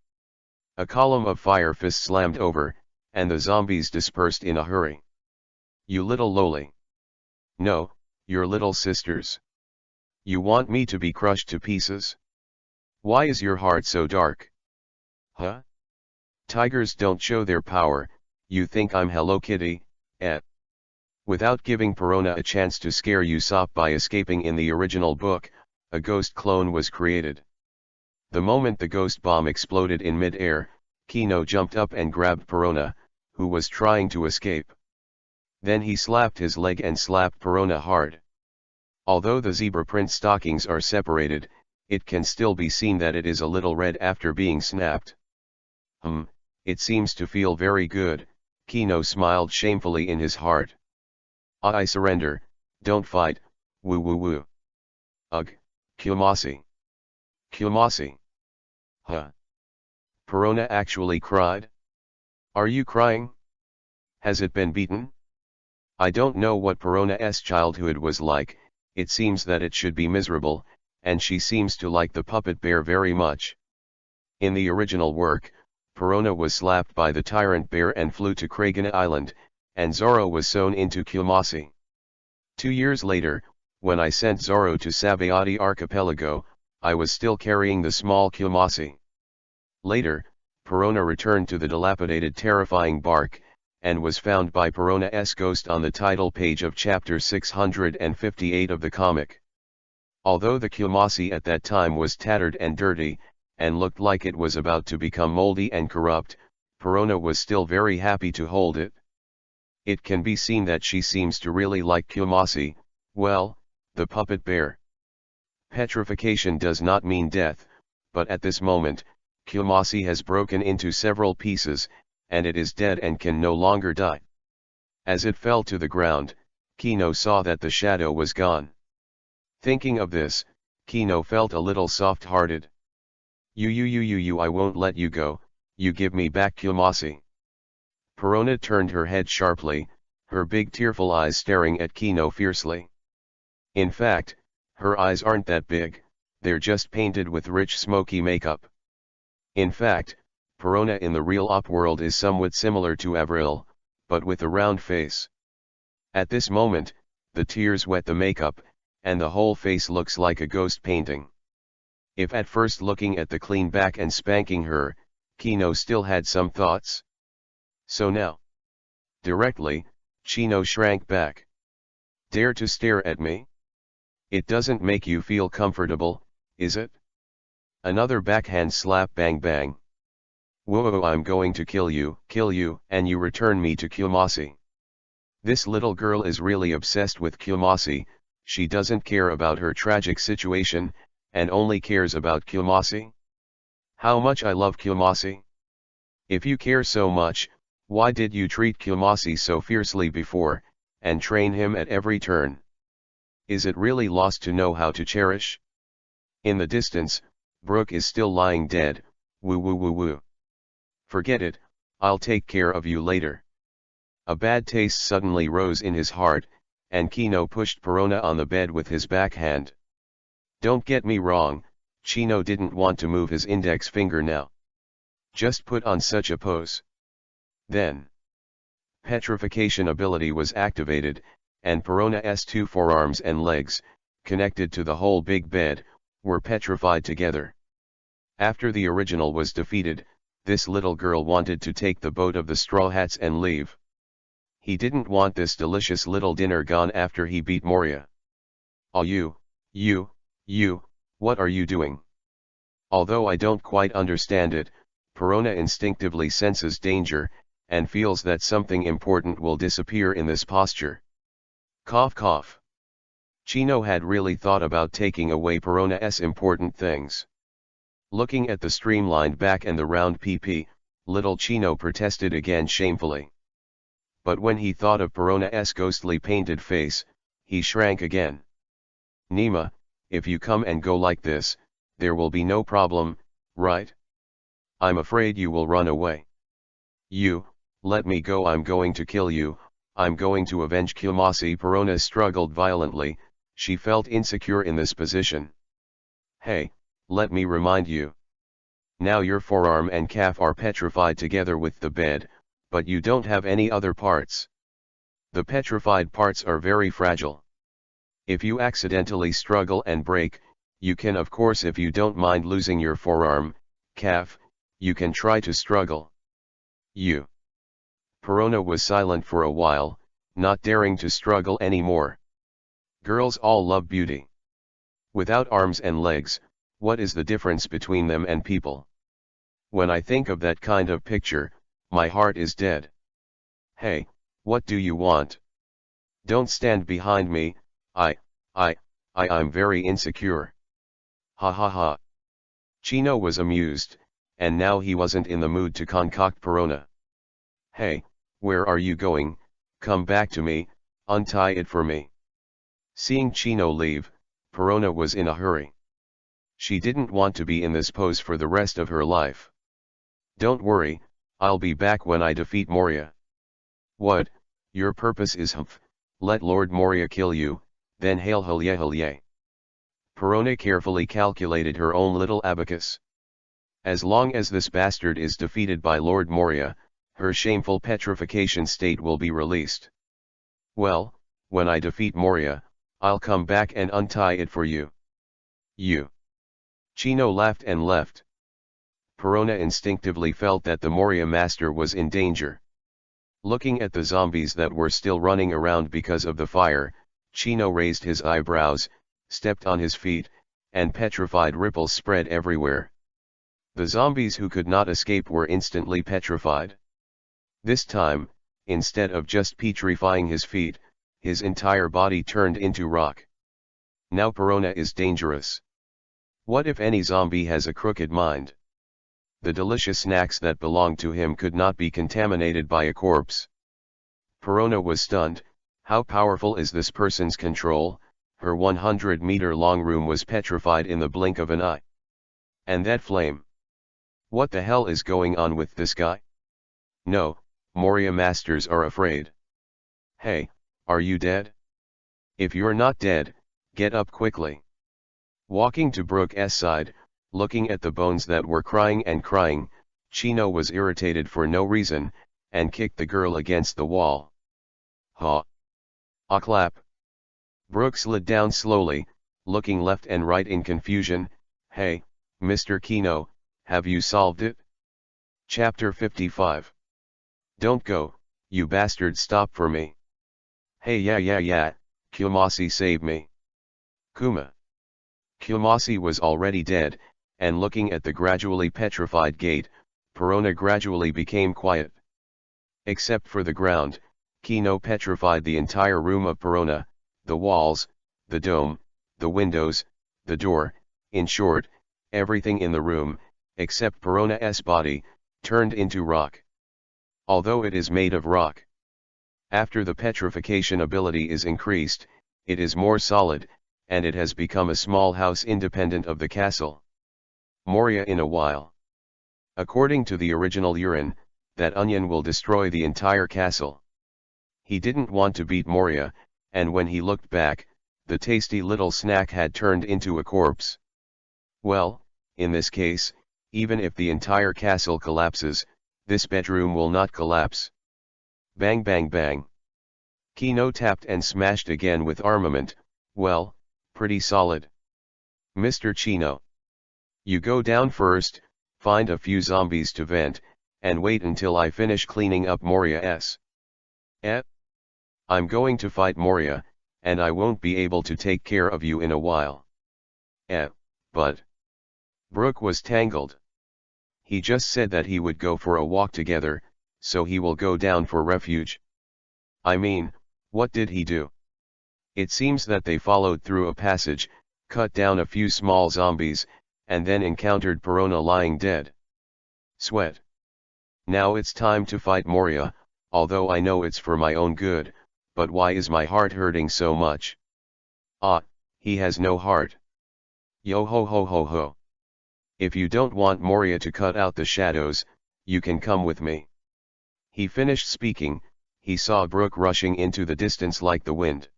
A column of fire fists slammed over, and the zombies dispersed in a hurry. You little loli. No, your little sisters. You want me to be crushed to pieces? Why is your heart so dark? Huh? Tigers don't show their power, you think I'm Hello Kitty, eh? Without giving Perona a chance to scare Usopp by escaping in the original book, a ghost clone was created. The moment the ghost bomb exploded in mid-air, Kino jumped up and grabbed Perona, who was trying to escape. Then he slapped his leg and slapped Perona hard. Although the zebra print stockings are separated, it can still be seen that it is a little red after being snapped. It seems to feel very good, Kino smiled shamefully in his heart. I surrender, don't fight, woo woo woo. Ugh, Kiyomashi. Kiyomashi. Huh. Perona actually cried? Are you crying? Has it been beaten? I don't know what Perona's childhood was like, it seems that it should be miserable, and she seems to like the puppet bear very much. In the original work, Perona was slapped by the tyrant bear and flew to Kragana Island, and Zoro was sewn into Kiyomashi. 2 years later, when I sent Zoro to Sabayati Archipelago, I was still carrying the small Kiyomashi. Later, Perona returned to the dilapidated terrifying bark, and was found by Perona's ghost on the title page of chapter 658 of the comic. Although the Kiyomashi at that time was tattered and dirty, and looked like it was about to become moldy and corrupt, Perona was still very happy to hold it. It can be seen that she seems to really like Kiyomashi, well, the puppet bear. Petrification does not mean death, but at this moment, Kiyomashi has broken into several pieces, and it is dead and can no longer die. As it fell to the ground, Kino saw that the shadow was gone. Thinking of this, Kino felt a little soft-hearted. You, I won't let you go, you give me back Kiyomashi. Perona turned her head sharply, her big tearful eyes staring at Kino fiercely. In fact, her eyes aren't that big, they're just painted with rich smoky makeup. In fact, Perona in the real op world is somewhat similar to Avril, but with a round face. At this moment, the tears wet the makeup, and the whole face looks like a ghost painting. If at first looking at the clean back and spanking her, Kino still had some thoughts. So now. Directly, Chino shrank back. Dare to stare at me? It doesn't make you feel comfortable, is it? Another backhand slap, bang bang. Whoa, I'm going to kill you, and you return me to Kiyomashi. This little girl is really obsessed with Kiyomashi, she doesn't care about her tragic situation, and only cares about Kiyomashi. How much I love Kiyomashi. If you care so much, why did you treat Kiyomashi so fiercely before, and train him at every turn? Is it really lost to know how to cherish? In the distance, Brooke is still lying dead, woo woo woo woo. Forget it, I'll take care of you later. A bad taste suddenly rose in his heart, and Kino pushed Perona on the bed with his backhand. Don't get me wrong, Chino didn't want to move his index finger now. Just put on such a pose. Then, petrification ability was activated, and Perona's two forearms and legs, connected to the whole big bed, were petrified together. After the original was defeated, this little girl wanted to take the boat of the Straw Hats and leave. He didn't want this delicious little dinner gone after he beat Moria. Oh you, what are you doing? Although I don't quite understand it, Perona instinctively senses danger, and feels that something important will disappear in this posture. Cough cough. Chino had really thought about taking away Perona's important things. Looking at the streamlined back and the round PP, little Chino protested again shamefully. But when he thought of Perona's ghostly painted face, he shrank again. Nima, if you come and go like this, there will be no problem, right? I'm afraid you will run away. You, let me go, I'm going to kill you, I'm going to avenge Kiyomashi. Perona struggled violently, she felt insecure in this position. Hey, let me remind you. Now your forearm and calf are petrified together with the bed, but you don't have any other parts. The petrified parts are very fragile. If you accidentally struggle and break, you can, of course, if you don't mind losing your forearm, calf, you can try to struggle. You. Perona was silent for a while, not daring to struggle anymore. Girls all love beauty. Without arms and legs, what is the difference between them and people? When I think of that kind of picture, my heart is dead. Hey, what do you want? Don't stand behind me, I'm very insecure. Ha ha ha. Chino was amused, and now he wasn't in the mood to concoct Perona. Hey, where are you going? Come back to me, untie it for me. Seeing Chino leave, Perona was in a hurry. She didn't want to be in this pose for the rest of her life. Don't worry, I'll be back when I defeat Moria. What, your purpose is humph, let Lord Moria kill you, then hail hulye. Perona carefully calculated her own little abacus. As long as this bastard is defeated by Lord Moria, her shameful petrification state will be released. Well, when I defeat Moria, I'll come back and untie it for you. You. Chino laughed and left. Perona instinctively felt that the Moria master was in danger. Looking at the zombies that were still running around because of the fire, Chino raised his eyebrows, stepped on his feet, and petrified ripples spread everywhere. The zombies who could not escape were instantly petrified. This time, instead of just petrifying his feet, his entire body turned into rock. Now Perona is dangerous. What if any zombie has a crooked mind? The delicious snacks that belonged to him could not be contaminated by a corpse. Perona was stunned. How powerful is this person's control? her 100-meter-long room was petrified in the blink of an eye. And that flame. What the hell is going on with this guy? No, Moria masters are afraid. Hey, are you dead? If you're not dead, get up quickly. Walking to Brooke's side, looking at the bones that were crying and crying, Chino was irritated for no reason, and kicked the girl against the wall. Ha! A clap. Brooke slid down slowly, looking left and right in confusion. Hey, Mr. Kino, have you solved it? Chapter 55. Don't go, you bastard, stop for me. Hey yeah, Kumasi save me. Kuma. Kumasi was already dead, and looking at the gradually petrified gate, Perona gradually became quiet. Except for the ground, Kino petrified the entire room of Perona, the walls, the dome, the windows, the door, in short, everything in the room, except Perona's body, turned into rock. Although it is made of rock. After the petrification ability is increased, it is more solid, and it has become a small house independent of the castle. Moria in a while. According to the original urine, that onion will destroy the entire castle. He didn't want to beat Moria, and when he looked back, the tasty little snack had turned into a corpse. Well, in this case, even if the entire castle collapses, this bedroom will not collapse. Bang bang bang. Kino tapped and smashed again with armament. Well, pretty solid. Mr. Chino. You go down first, find a few zombies to vent, and wait until I finish cleaning up Moria's. I'm going to fight Moria, and I won't be able to take care of you in a while. But... Brooke was tangled. He just said that he would go for a walk together, so he will go down for refuge. I mean, what did he do? It seems that they followed through a passage, cut down a few small zombies, and then encountered Perona lying dead. Sweat. Now it's time to fight Moria, although I know it's for my own good, but why is my heart hurting so much? Ah, he has no heart. Yo ho ho ho ho. If you don't want Moria to cut out the shadows, you can come with me. He finished speaking, he saw Brooke rushing into the distance like the wind.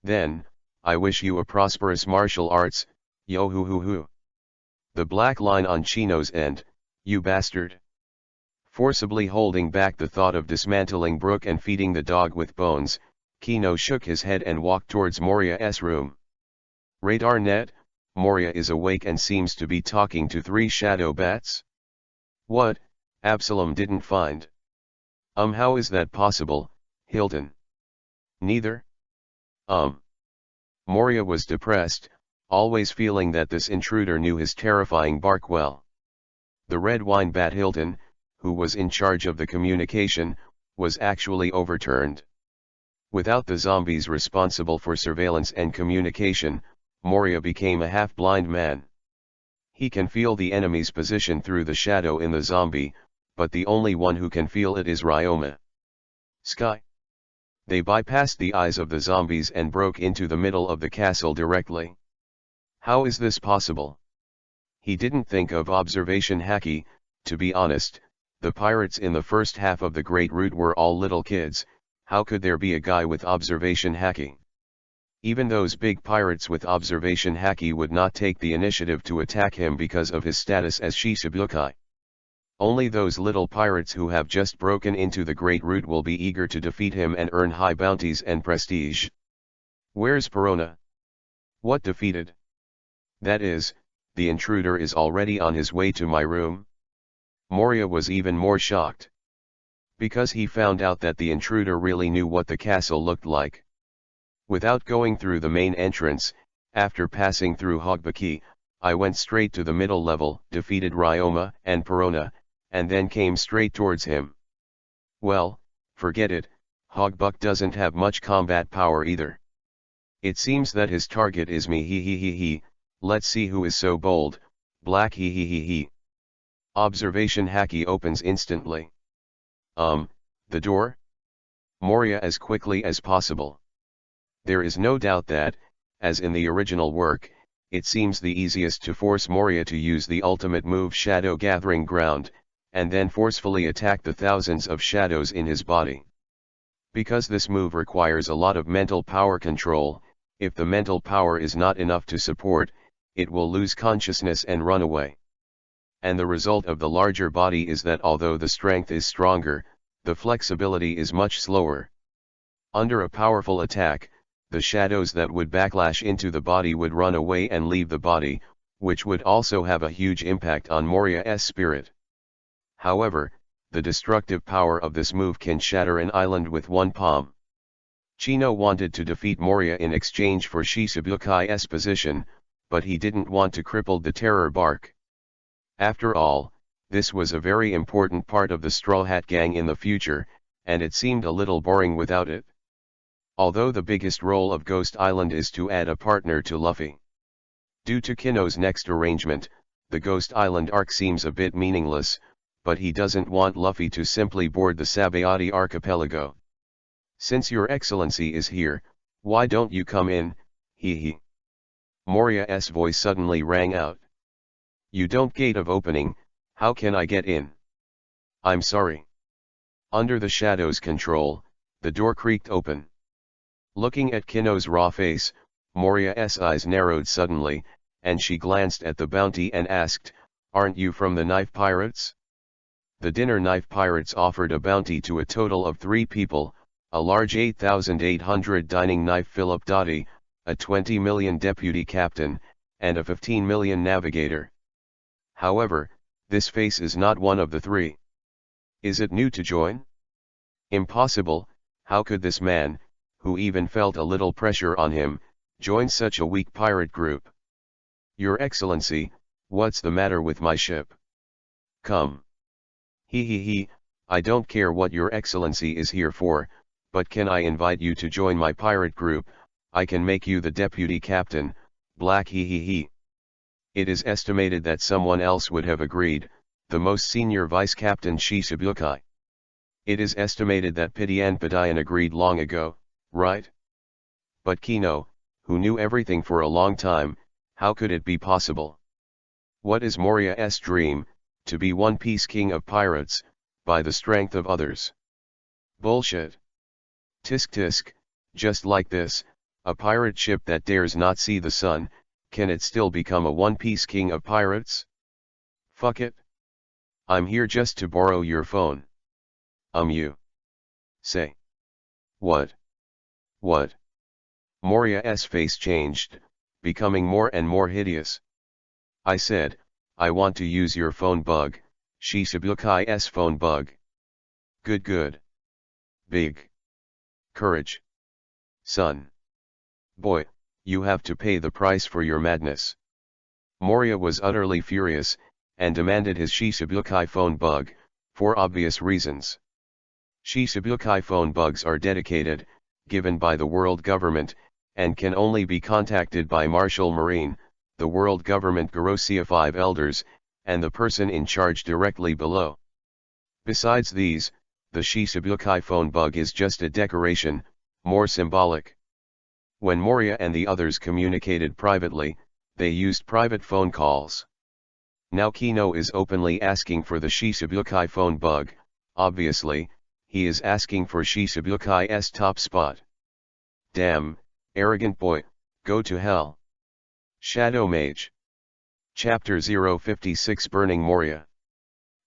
Then, I wish you a prosperous martial arts, yo hoo hoo hoo. The black line on Chino's end, you bastard. Forcibly holding back the thought of dismantling Brooke and feeding the dog with bones, Kino shook his head and walked towards Moria's room. Radar net, Moria is awake and seems to be talking to 3 shadow bats. What, Absalom didn't find? How is that possible, Hilton? Neither? Moria was depressed, always feeling that this intruder knew his terrifying bark well. The red wine bat Hilton, who was in charge of the communication, was actually overturned. Without the zombies responsible for surveillance and communication, Moria became a half-blind man. He can feel the enemy's position through the shadow in the zombie, but the only one who can feel it is Ryoma. Sky. They bypassed the eyes of the zombies and broke into the middle of the castle directly. How is this possible? He didn't think of observation haki. To be honest, the pirates in the first half of the Great Route were all little kids. How could there be a guy with observation haki? Even those big pirates with observation haki would not take the initiative to attack him because of his status as Shishibukai. Only those little pirates who have just broken into the Great Route will be eager to defeat him and earn high bounties and prestige. Where's Perona? What defeated? That is, the intruder is already on his way to my room? Moria was even more shocked. Because he found out that the intruder really knew what the castle looked like. Without going through the main entrance, after passing through Hogbaki, I went straight to the middle level, defeated Ryoma and Perona, and then came straight towards him. Well, forget it, Hogbuk doesn't have much combat power either. It seems that his target is me, he. Let's see who is so bold, black he. Observation haki opens instantly. The door? Moria as quickly as possible. There is no doubt that, as in the original work, it seems the easiest to force Moria to use the ultimate move Shadow Gathering Ground, and then forcefully attack the thousands of shadows in his body. Because this move requires a lot of mental power control, if the mental power is not enough to support, it will lose consciousness and run away. And the result of the larger body is that although the strength is stronger, the flexibility is much slower. Under a powerful attack, the shadows that would backlash into the body would run away and leave the body, which would also have a huge impact on Moria's spirit. However, the destructive power of this move can shatter an island with one palm. Chino wanted to defeat Moria in exchange for Shisabukai's position, but he didn't want to cripple the terror bark. After all, this was a very important part of the Straw Hat Gang in the future, and it seemed a little boring without it. Although the biggest role of Ghost Island is to add a partner to Luffy. Due to Kino's next arrangement, the Ghost Island arc seems a bit meaningless, but he doesn't want Luffy to simply board the Sabayati archipelago. Since your excellency is here, why don't you come in, hee hee. Moria's voice suddenly rang out. You don't gate of opening, how can I get in? I'm sorry. Under the shadow's control, the door creaked open. Looking at Kino's raw face, Moria's eyes narrowed suddenly, and she glanced at the bounty and asked, aren't you from the Knife Pirates? The Dinner Knife Pirates offered a bounty to a total of 3 people, a large 8,800 dining knife Philip Dotty, a 20 million deputy captain, and a 15 million navigator. However, this face is not one of the 3. Is it new to join? Impossible, how could this man, who even felt a little pressure on him, join such a weak pirate group? Your Excellency, what's the matter with my ship? Come. Hee hee hee, I don't care what your Excellency is here for, but can I invite you to join my pirate group? I can make you the deputy captain, black hee hee hee. It is estimated that someone else would have agreed, the most senior vice captain Shishibukai. It is estimated that Pitian Padayan agreed long ago, right? But Kino, who knew everything for a long time, how could it be possible? What is Moria's dream? To be One Piece king of pirates, by the strength of others. Bullshit. Tisk tisk, just like this, a pirate ship that dares not see the sun, can it still become a One Piece king of pirates? Fuck it. I'm here just to borrow your phone. You. Say. What? What? Moria's face changed, becoming more and more hideous. I said, I want to use your phone bug, Shisabukai's phone bug. Good good. Big. Courage. Son. Boy, you have to pay the price for your madness. Moria was utterly furious, and demanded his Shisabukai phone bug, for obvious reasons. Shisabukai phone bugs are dedicated, given by the world government, and can only be contacted by Marshal Marine, the world government Garosia 5 elders, and the person in charge directly below. Besides these, the Shisabukai phone bug is just a decoration, more symbolic. When Moria and the others communicated privately, they used private phone calls. Now Kino is openly asking for the Shisabukai phone bug, obviously, he is asking for Shisabukai's top spot. Damn, arrogant boy, go to hell. Shadow Mage. Chapter 056 Burning Moria.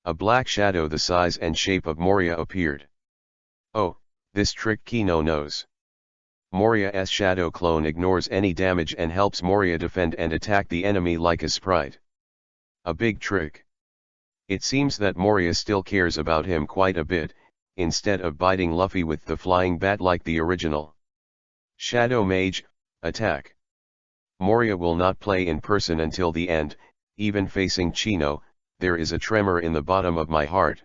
A black shadow the size and shape of Moria appeared. Oh, this trick Kino knows. Moria's shadow clone ignores any damage and helps Moria defend and attack the enemy like a sprite. A big trick. It seems that Moria still cares about him quite a bit, instead of biting Luffy with the flying bat like the original. Shadow Mage, attack. Moria will not play in person until the end, even facing Chino, there is a tremor in the bottom of my heart.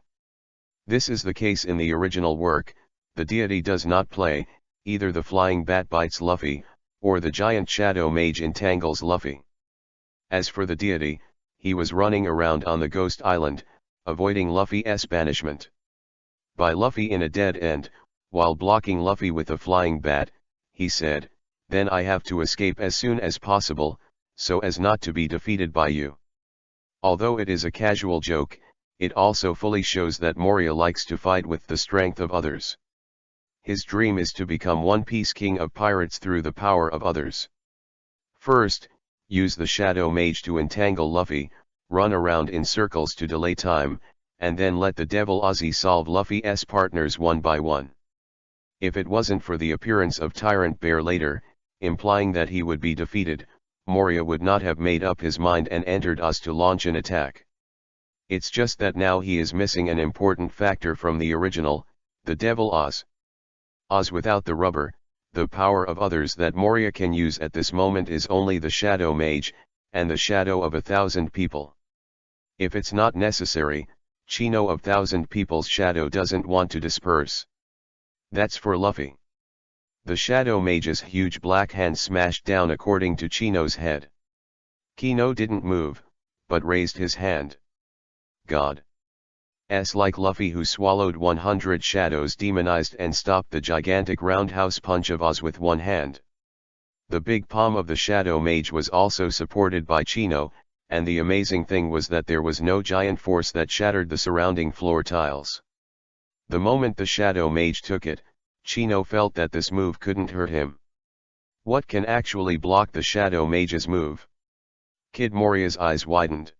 This is the case in the original work, the deity does not play, either the flying bat bites Luffy, or the giant shadow mage entangles Luffy. As for the deity, he was running around on the Ghost Island, avoiding Luffy's banishment. By Luffy in a dead end, while blocking Luffy with a flying bat, he said, then I have to escape as soon as possible, so as not to be defeated by you. Although it is a casual joke, it also fully shows that Moria likes to fight with the strength of others. His dream is to become One Piece king of pirates through the power of others. First, use the Shadow Mage to entangle Luffy, run around in circles to delay time, and then let the Devil Ozzy solve Luffy's partners one by one. If it wasn't for the appearance of Tyrant Bear later, implying that he would be defeated, Moria would not have made up his mind and entered Oz to launch an attack. It's just that now he is missing an important factor from the original, the Devil Oz. Oz without the rubber, the power of others that Moria can use at this moment is only the Shadow Mage, and the shadow of 1,000 people. If it's not necessary, Chino of 1,000 people's shadow doesn't want to disperse. That's for Luffy. The Shadow Mage's huge black hand smashed down according to Chino's head. Kino didn't move, but raised his hand. God. Like Luffy who swallowed 100 shadows demonized and stopped the gigantic roundhouse punch of Oz with one hand. The big palm of the Shadow Mage was also supported by Chino, and the amazing thing was that there was no giant force that shattered the surrounding floor tiles. The moment the Shadow Mage took it, Chino felt that this move couldn't hurt him. What can actually block the Shadow Mage's move? Kid Moria's eyes widened.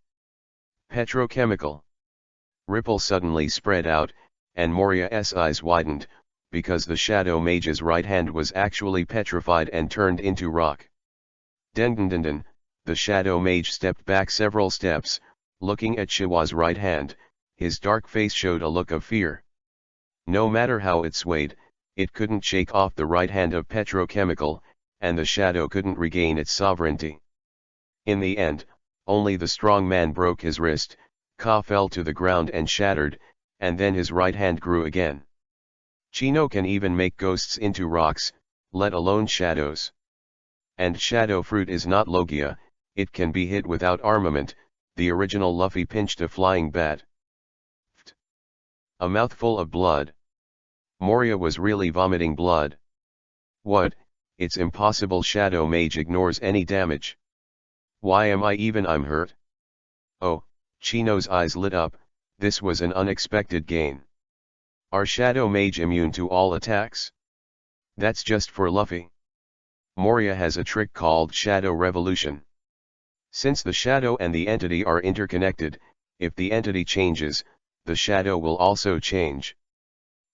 Petrochemical. Ripple suddenly spread out, and Moria's eyes widened, because the Shadow Mage's right hand was actually petrified and turned into rock. Dendendenden, the Shadow Mage stepped back several steps, looking at Shiwa's right hand, his dark face showed a look of fear. No matter how it swayed, it couldn't shake off the right hand of Petrochemical, and the shadow couldn't regain its sovereignty. In the end, only the strong man broke his wrist, Ka fell to the ground and shattered, and then his right hand grew again. Chino can even make ghosts into rocks, let alone shadows. And shadow fruit is not Logia, it can be hit without armament, the original Luffy pinched a flying bat. A mouthful of blood. Moria was really vomiting blood. What, it's impossible, Shadow Mage ignores any damage. Why am I'm hurt? Oh, Chino's eyes lit up, this was an unexpected gain. Are Shadow Mage immune to all attacks? That's just for Luffy. Moria has a trick called Shadow Revolution. Since the shadow and the entity are interconnected, if the entity changes, the shadow will also change.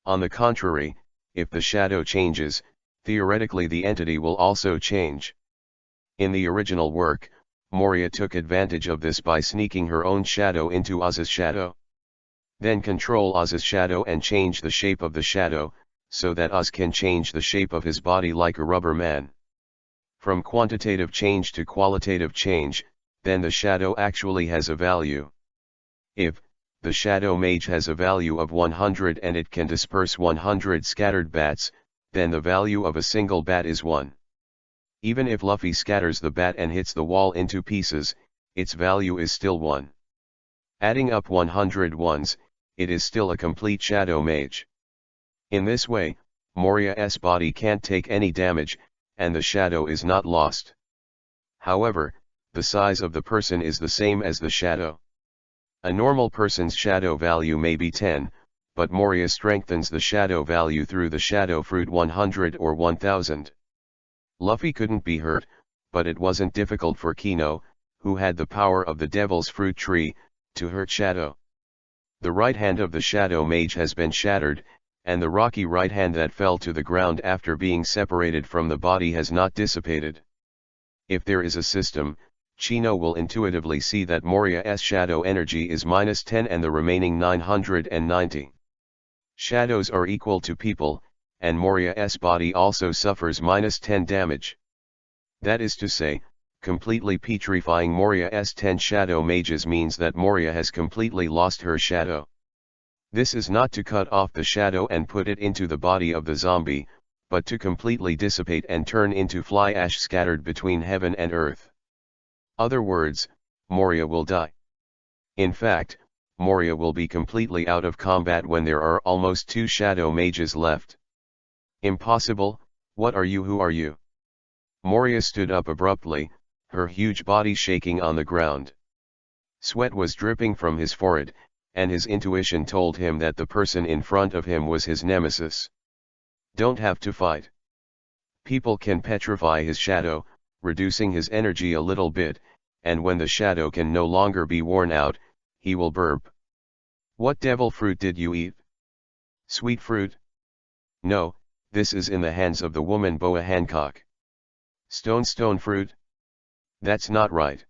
On the contrary, if the shadow changes, theoretically the entity will also change. In the original work, Moria took advantage of this by sneaking her own shadow into Oz's shadow. Then control Oz's shadow and change the shape of the shadow, so that Oz can change the shape of his body like a rubber man. From quantitative change to qualitative change, then the shadow actually has a value. If the Shadow Mage has a value of 100 and it can disperse 100 scattered bats, then the value of a single bat is 1. Even if Luffy scatters the bat and hits the wall into pieces, its value is still 1. Adding up 100 ones, it is still a complete Shadow Mage. In this way, Moria's body can't take any damage, and the shadow is not lost. However, the size of the person is the same as the shadow. A normal person's shadow value may be 10, but Moria strengthens the shadow value through the shadow fruit 100 or 1000. Luffy couldn't be hurt, but it wasn't difficult for Kino, who had the power of the Devil's Fruit Tree, to hurt Shadow. The right hand of the Shadow Mage has been shattered, and the rocky right hand that fell to the ground after being separated from the body has not dissipated. If there is a system, Chino will intuitively see that Moria's shadow energy is -10 and the remaining 990. Shadows are equal to people, and Moria's body also suffers -10 damage. That is to say, completely petrifying Moria's 10 shadow mages means that Moria has completely lost her shadow. This is not to cut off the shadow and put it into the body of the zombie, but to completely dissipate and turn into fly ash scattered between heaven and earth. Other words, Moria will die. In fact, Moria will be completely out of combat when there are almost 2 shadow mages left. Impossible, what are you, who are you? Moria stood up abruptly, her huge body shaking on the ground. Sweat was dripping from his forehead, and his intuition told him that the person in front of him was his nemesis. Don't have to fight. People can petrify his shadow, reducing his energy a little bit, and when the shadow can no longer be worn out, he will burp. What devil fruit did you eat? Sweet fruit? No, this is in the hands of the woman Boa Hancock. Stone fruit? That's not right.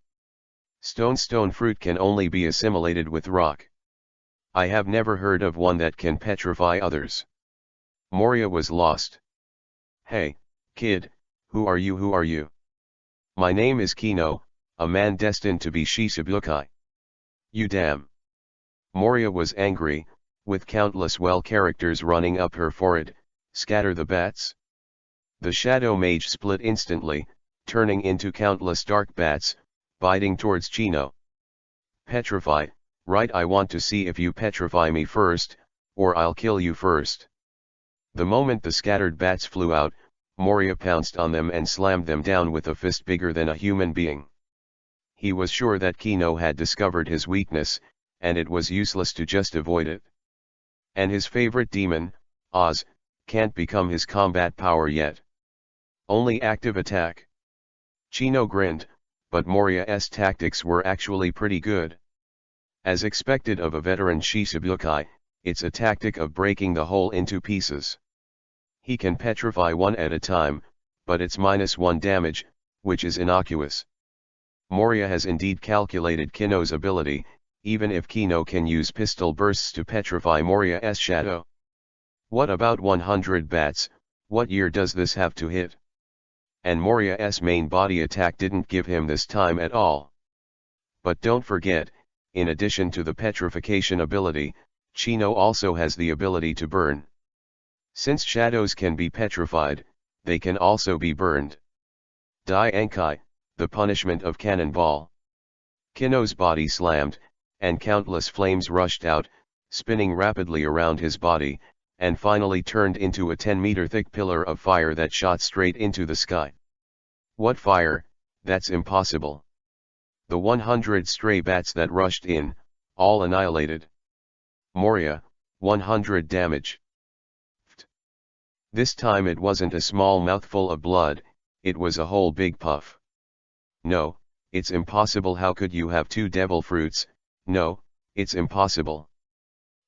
Stone fruit can only be assimilated with rock. I have never heard of one that can petrify others. Moria was lost. Hey, kid, who are you? My name is Kino, a man destined to be Shichibukai. You damn. Moria was angry, with countless well characters running up her forehead. Scatter the bats. The shadow mage split instantly, turning into countless dark bats, biting towards Chino. Petrify, right? I want to see if you petrify me first, or I'll kill you first. The moment the scattered bats flew out, Moria pounced on them and slammed them down with a fist bigger than a human being. He was sure that Kino had discovered his weakness, and it was useless to just avoid it. And his favorite demon, Oz, can't become his combat power yet. Only active attack. Chino grinned, but Moria's tactics were actually pretty good. As expected of a veteran Shichibukai, it's a tactic of breaking the whole into pieces. He can petrify one at a time, but it's -1 damage, which is innocuous. Moria has indeed calculated Kino's ability, even if Kino can use pistol bursts to petrify Moria's shadow. What about 100 bats? What year does this have to hit? And Moria's main body attack didn't give him this time at all. But don't forget, in addition to the petrification ability, Chino also has the ability to burn. Since shadows can be petrified, they can also be burned. Dai Ankai, the punishment of cannonball. Kino's body slammed, and countless flames rushed out, spinning rapidly around his body, and finally turned into a 10-meter thick pillar of fire that shot straight into the sky. What fire? That's impossible. The 100 stray bats that rushed in, all annihilated. Moria, 100 damage. This time it wasn't a small mouthful of blood, it was a whole big puff. No, it's impossible. How could you have 2 devil fruits? No, it's impossible.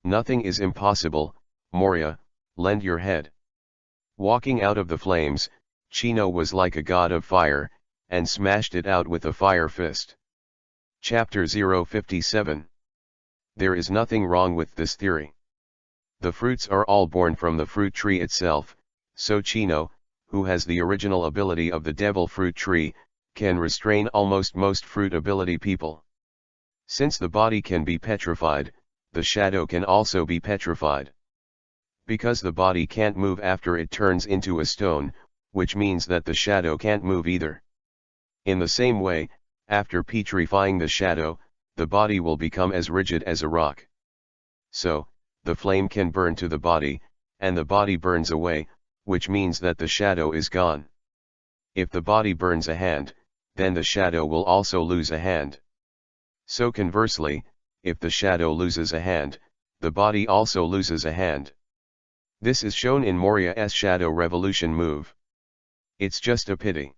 Nothing is impossible. Moria, lend your head. Walking out of the flames, Chino was like a god of fire, and smashed it out with a fire fist. Chapter 057. There is nothing wrong with this theory. The fruits are all born from the fruit tree itself, so Chino, who has the original ability of the devil fruit tree, can restrain almost most fruit ability people. Since the body can be petrified, the shadow can also be petrified. Because the body can't move after it turns into a stone, which means that the shadow can't move either. In the same way, after petrifying the shadow, the body will become as rigid as a rock. So, the flame can burn to the body, and the body burns away, which means that the shadow is gone. If the body burns a hand, then the shadow will also lose a hand. So conversely, if the shadow loses a hand, the body also loses a hand. This is shown in Moria's Shadow Revolution move. It's just a pity.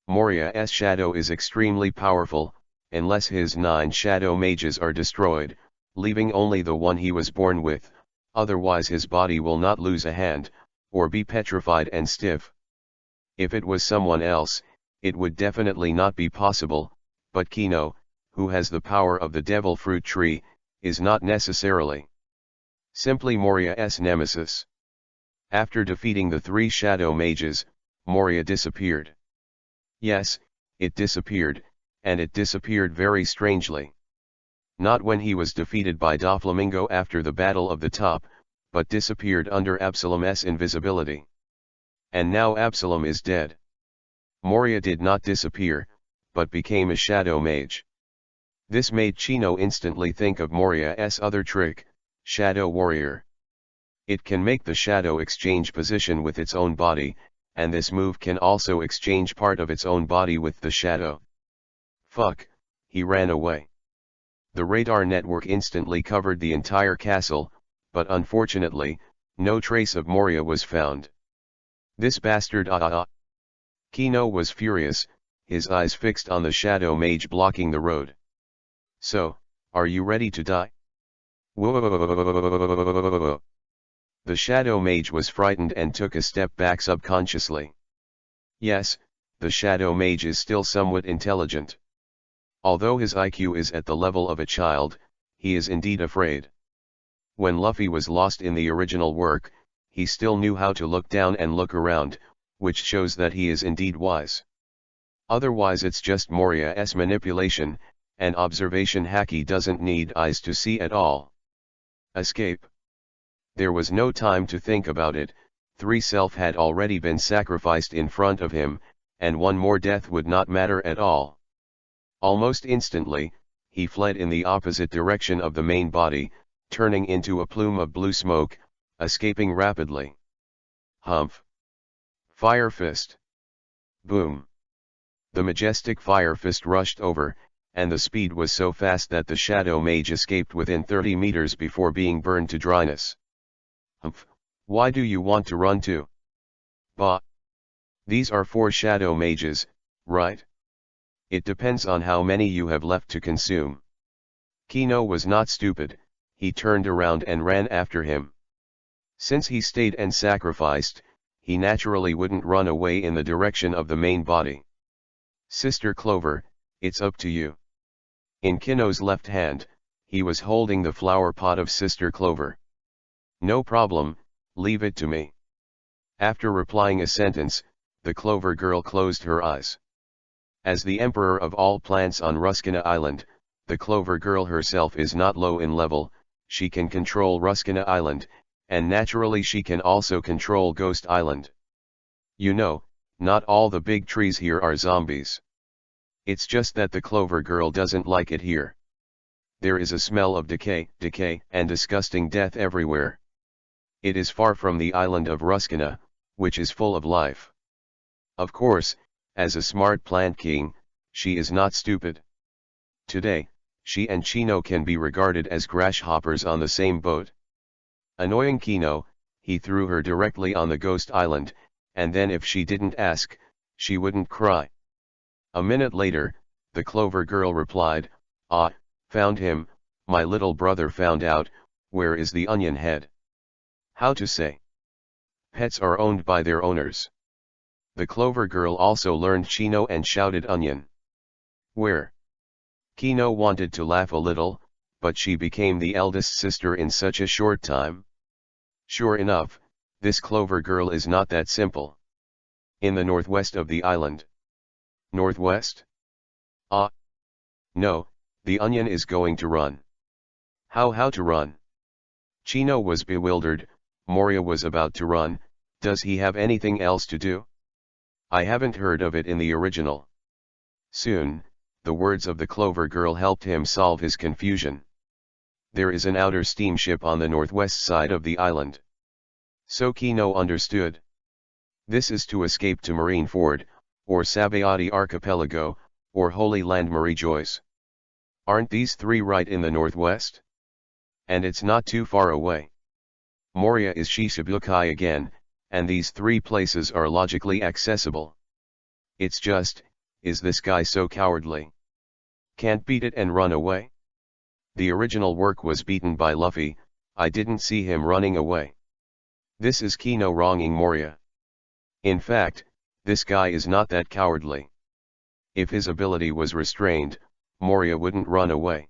Moria's shadow is extremely powerful, unless his 9 shadow mages are destroyed, leaving only the one he was born with, otherwise his body will not lose a hand, or be petrified and stiff. If it was someone else, it would definitely not be possible, but Kino, who has the power of the devil fruit tree, is not necessarily. Simply Moria's nemesis. After defeating the 3 shadow mages, Moria disappeared. Yes, it disappeared, and it disappeared very strangely. Not when he was defeated by Doflamingo after the Battle of the Top, but disappeared under Absalom's invisibility. And now Absalom is dead. Moria did not disappear, but became a shadow mage. This made Chino instantly think of Moria's other trick, Shadow Warrior. It can make the shadow exchange position with its own body, and this move can also exchange part of its own body with the shadow. Fuck, he ran away. The radar network instantly covered the entire castle, but unfortunately, no trace of Moria was found. This bastard Kino was furious, his eyes fixed on the shadow mage blocking the road. So, are you ready to die? Whoa. The shadow mage was frightened and took a step back subconsciously. Yes, the shadow mage is still somewhat intelligent. Although his IQ is at the level of a child, he is indeed afraid. When Luffy was lost in the original work, he still knew how to look down and look around, which shows that he is indeed wise. Otherwise it's just Moria's manipulation, and observation haki doesn't need eyes to see at all. Escape. There was no time to think about it, 3 self had already been sacrificed in front of him, and one more death would not matter at all. Almost instantly, he fled in the opposite direction of the main body, turning into a plume of blue smoke, escaping rapidly. Humph. Fire Fist. Boom. The majestic Fire Fist rushed over, and the speed was so fast that the shadow mage escaped within 30 meters before being burned to dryness. Humph, why do you want to run too? Bah. These are 4 shadow mages, right? It depends on how many you have left to consume. Kino was not stupid, he turned around and ran after him. Since he stayed and sacrificed, he naturally wouldn't run away in the direction of the main body. Sister Clover, it's up to you. In Kino's left hand, he was holding the flower pot of Sister Clover. No problem, leave it to me. After replying a sentence, the Clover girl closed her eyes. As the emperor of all plants on Ruskina Island, the Clover girl herself is not low in level, she can control Ruskina Island, and naturally she can also control Ghost Island. You know, not all the big trees here are zombies. It's just that the Clover girl doesn't like it here. There is a smell of decay, and disgusting death everywhere. It is far from the island of Ruskina, which is full of life. Of course, as a smart plant king, she is not stupid. Today, she and Chino can be regarded as grasshoppers on the same boat. Annoying Kino, he threw her directly on the ghost island, and then if she didn't ask, she wouldn't cry. A minute later, the Clover girl replied, "Ah, found him, my little brother found out, where is the onion head?" How to say? Pets are owned by their owners. The Clover girl also learned Chino and shouted onion. Where? Kino wanted to laugh a little, but she became the eldest sister in such a short time. Sure enough, this Clover girl is not that simple. In the northwest of the island. Northwest? Ah. No, the onion is going to run. How to run? Chino was bewildered, Moria was about to run, does he have anything else to do? I haven't heard of it in the original. Soon, the words of the Clover girl helped him solve his confusion. There is an outer steamship on the northwest side of the island. So Kino understood. This is to escape to Marineford, or Sabayati Archipelago, or Holy Land Marie-Joyce. Aren't these 3 right in the northwest? And it's not too far away. Moria is Shichibukai again, and these 3 places are logically accessible. It's just, is this guy so cowardly? Can't beat it and run away? The original work was beaten by Luffy, I didn't see him running away. This is Kino wronging Moria. In fact, this guy is not that cowardly. If his ability was restrained, Moria wouldn't run away.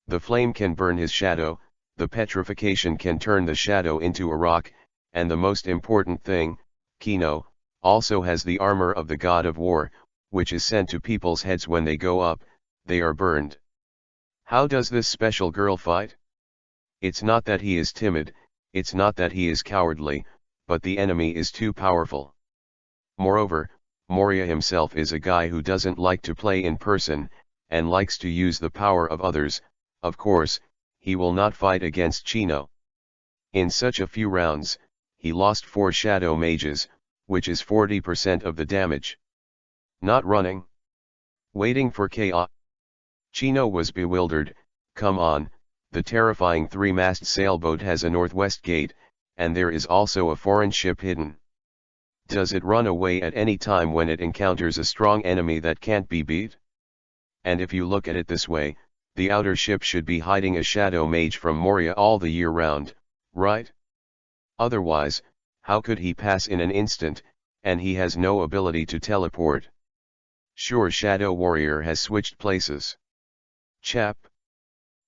The flame can burn his shadow, the petrification can turn the shadow into a rock, and the most important thing, Kino, also has the armor of the god of war, which is sent to people's heads when they go up, they are burned. How does this special girl fight? It's not that he is timid, it's not that he is cowardly, but the enemy is too powerful. Moreover, Moria himself is a guy who doesn't like to play in person, and likes to use the power of others. Of course, he will not fight against Chino. In such a few rounds, he lost 4 shadow mages, which is 40% of the damage. Not running. Waiting for Ka. Chino was bewildered. Come on, the terrifying three-mast sailboat has a northwest gate, and there is also a foreign ship hidden. Does it run away at any time when it encounters a strong enemy that can't be beat? And if you look at it this way, the outer ship should be hiding a shadow mage from Moria all the year round, right? Otherwise, how could he pass in an instant, and he has no ability to teleport? Sure, Shadow Warrior has switched places. Chap.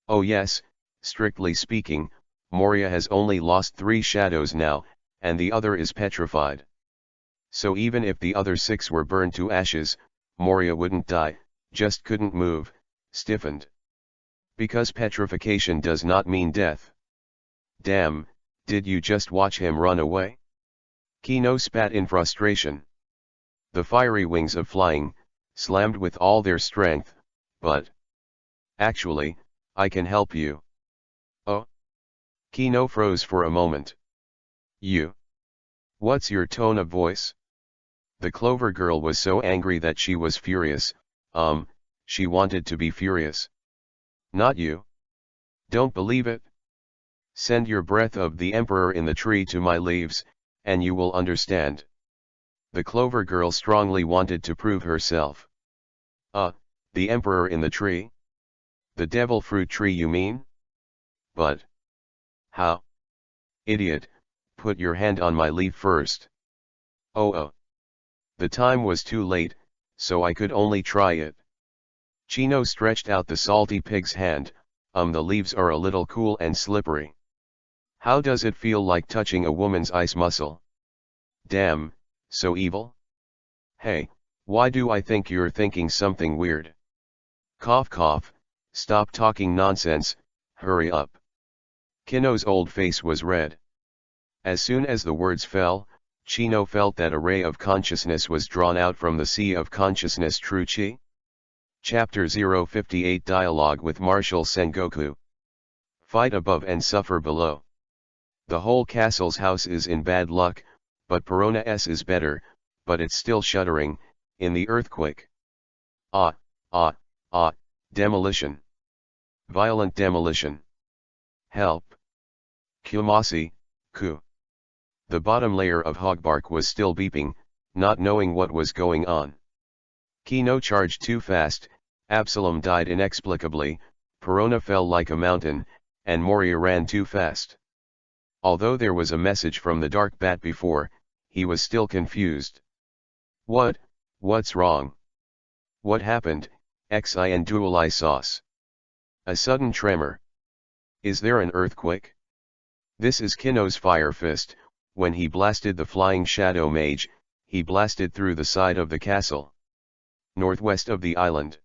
Oh yes, strictly speaking, Moria has only lost 3 shadows now, and the other is petrified. So even if the other 6 were burned to ashes, Moria wouldn't die, just couldn't move, stiffened. Because petrification does not mean death. Damn, did you just watch him run away? Kino spat in frustration. The fiery wings of flying, slammed with all their strength, but... Actually, I can help you. Oh? Kino froze for a moment. You? What's your tone of voice? The Clover girl was so angry that she was furious, she wanted to be furious. Not you. Don't believe it? Send your breath of the Emperor in the tree to my leaves, and you will understand. The Clover girl strongly wanted to prove herself. The Emperor in the tree? The devil fruit tree you mean? But... how? Idiot, put your hand on my leaf first. Oh. The time was too late, so I could only try it. Chino stretched out the salty pig's hand. The leaves are a little cool and slippery. How does it feel like touching a woman's ice muscle? Damn, so evil? Hey, why do I think you're thinking something weird? Cough cough, stop talking nonsense, hurry up. Kino's old face was red. As soon as the words fell, Chino felt that a ray of consciousness was drawn out from the sea of consciousness. True Chi? Chapter 058 Dialogue with Marshal Sengoku. Fight above and suffer below. The whole castle's house is in bad luck, but Perona's is better, but it's still shuddering, in the earthquake. Demolition. Violent demolition. Help. Kumasi, ku. The bottom layer of Hogbark was still beeping, not knowing what was going on. Kino charged too fast, Absalom died inexplicably, Perona fell like a mountain, and Moria ran too fast. Although there was a message from the dark bat before, he was still confused. What's wrong? What happened, Xi and Dual sauce? A sudden tremor. Is there an earthquake? This is Kino's fire fist. When he blasted the flying shadow mage, he blasted through the side of the castle. Northwest of the island.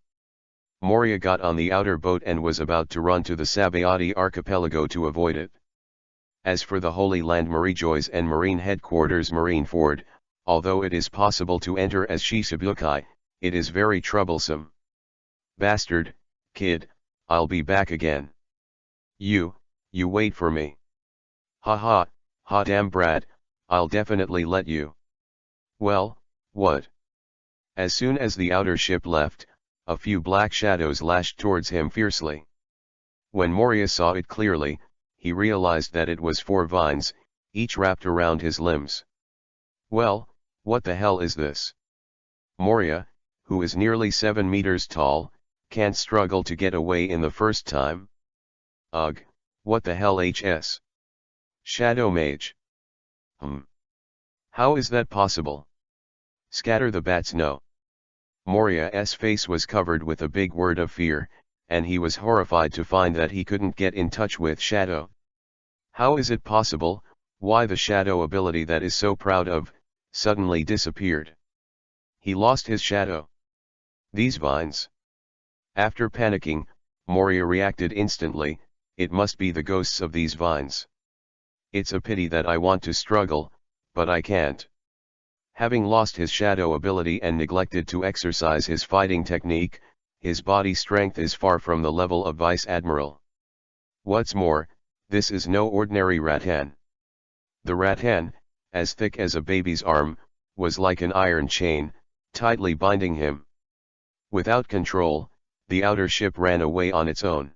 Moria got on the outer boat and was about to run to the Sabayati archipelago to avoid it. As for the Holy Land Marijois and Marine Headquarters Marineford, although it is possible to enter as Shisabukai, it is very troublesome. Bastard, kid, I'll be back again. You wait for me. Ha damn Brad, I'll definitely let you. Well, what? As soon as the outer ship left, a few black shadows lashed towards him fiercely. When Moria saw it clearly, he realized that it was 4 vines, each wrapped around his limbs. Well, what the hell is this? Moria, who is nearly 7 meters tall, can't struggle to get away in the first time? Ugh, what the hell HS? Shadow Mage. How is that possible? Scatter the bats no. Moria's face was covered with a big word of fear, and he was horrified to find that he couldn't get in touch with Shadow. How is it possible, why the Shadow ability that is so proud of, suddenly disappeared? He lost his Shadow. These vines. After panicking, Moria reacted instantly, it must be the ghosts of these vines. It's a pity that I want to struggle, but I can't. Having lost his shadow ability and neglected to exercise his fighting technique, his body strength is far from the level of Vice Admiral. What's more, this is no ordinary rattan. The rattan, as thick as a baby's arm, was like an iron chain, tightly binding him. Without control, the outer ship ran away on its own.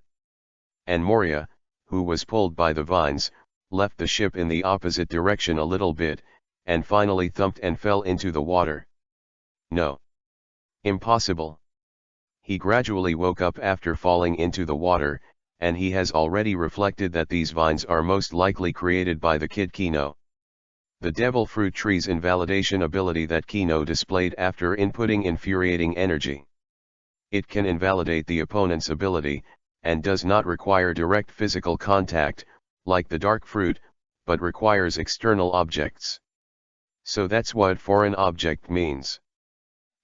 And Moria, who was pulled by the vines, left the ship in the opposite direction a little bit, and finally thumped and fell into the water. No. Impossible. He gradually woke up after falling into the water, and he has already reflected that these vines are most likely created by the kid Kino. The devil fruit tree's invalidation ability that Kino displayed after inputting infuriating energy. It can invalidate the opponent's ability, and does not require direct physical contact, like the dark fruit, but requires external objects. So that's what foreign object means.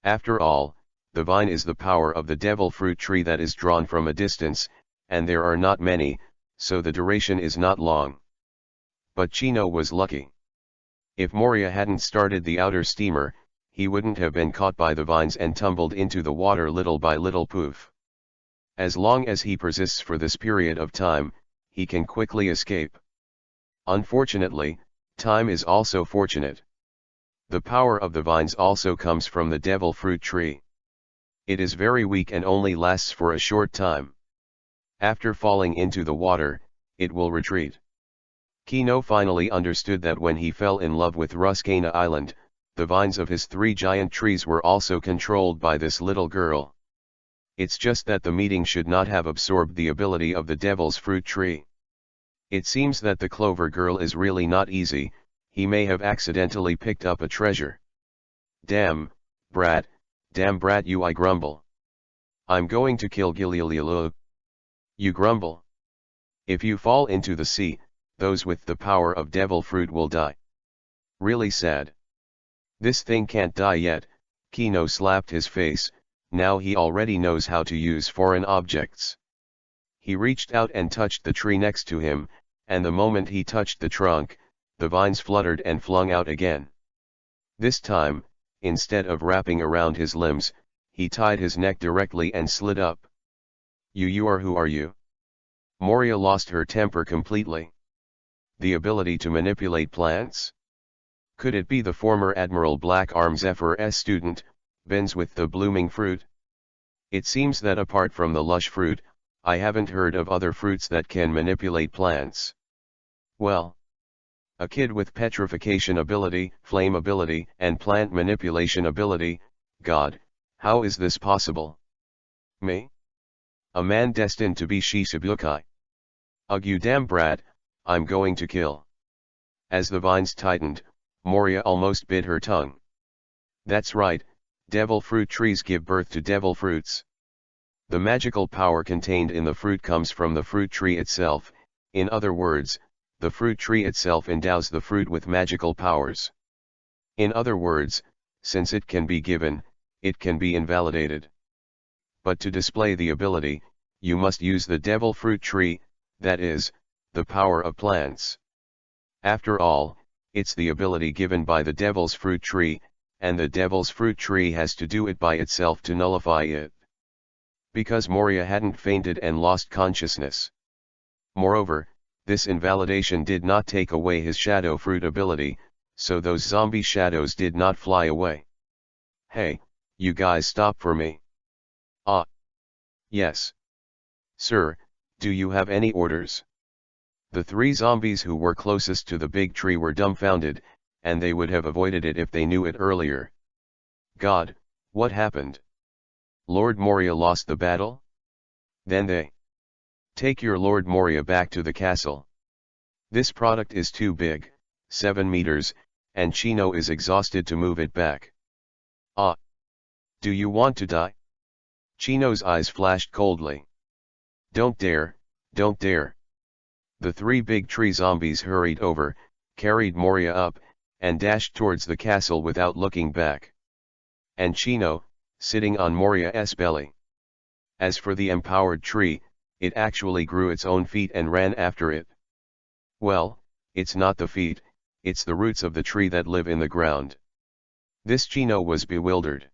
After all, the vine is the power of the devil fruit tree that is drawn from a distance, and there are not many, so the duration is not long. But Chino was lucky. If Moria hadn't started the outer steamer, he wouldn't have been caught by the vines and tumbled into the water little by little. Poof. As long as he persists for this period of time, he can quickly escape. Unfortunately, time is also fortunate. The power of the vines also comes from the devil fruit tree. It is very weak and only lasts for a short time. After falling into the water, it will retreat. Kino finally understood that when he fell in love with Ruscana Island, the vines of his 3 giant trees were also controlled by this little girl. It's just that the meeting should not have absorbed the ability of the devil's fruit tree. It seems that the clover girl is really not easy. He may have accidentally picked up a treasure. Damn brat, you, I grumble. I'm going to kill Gilililu. You grumble. If you fall into the sea, those with the power of devil fruit will die. Really sad. This thing can't die yet. Kino slapped his face. Now he already knows how to use foreign objects. He reached out and touched the tree next to him, and the moment he touched the trunk, the vines fluttered and flung out again. This time, instead of wrapping around his limbs, he tied his neck directly and slid up. You are who are you? Moria lost her temper completely. The ability to manipulate plants? Could it be the former Admiral Black Arm Zephyr's student, Benz with the blooming fruit? It seems that apart from the lush fruit, I haven't heard of other fruits that can manipulate plants. Well, a kid with petrification ability, flame ability, and plant manipulation ability, God, how is this possible? Me? A man destined to be Shisabukai. Ugh, you damn brat, I'm going to kill. As the vines tightened, Moria almost bit her tongue. That's right, devil fruit trees give birth to devil fruits. The magical power contained in the fruit comes from the fruit tree itself. In other words, the fruit tree itself endows the fruit with magical powers. In other words, since it can be given, it can be invalidated. But to display the ability, you must use the devil fruit tree, that is, the power of plants. After all, it's the ability given by the devil's fruit tree, and the devil's fruit tree has to do it by itself to nullify it. Because Moria hadn't fainted and lost consciousness. Moreover, this invalidation did not take away his shadow fruit ability, so those zombie shadows did not fly away. Hey, you guys stop for me. Ah. Yes. Sir, do you have any orders? The 3 zombies who were closest to the big tree were dumbfounded, and they would have avoided it if they knew it earlier. God, what happened? Lord Moria lost the battle? Then they take your Lord Moria back to the castle. This product is too big, 7 meters, and Chino is exhausted to move it back. Ah. Do you want to die? Chino's eyes flashed coldly. Don't dare, don't dare. The 3 big tree zombies hurried over, carried Moria up, and dashed towards the castle without looking back. And Chino, sitting on Moria's belly. As for the empowered tree, it actually grew its own feet and ran after it. Well, it's not the feet, it's the roots of the tree that live in the ground. This Chino was bewildered.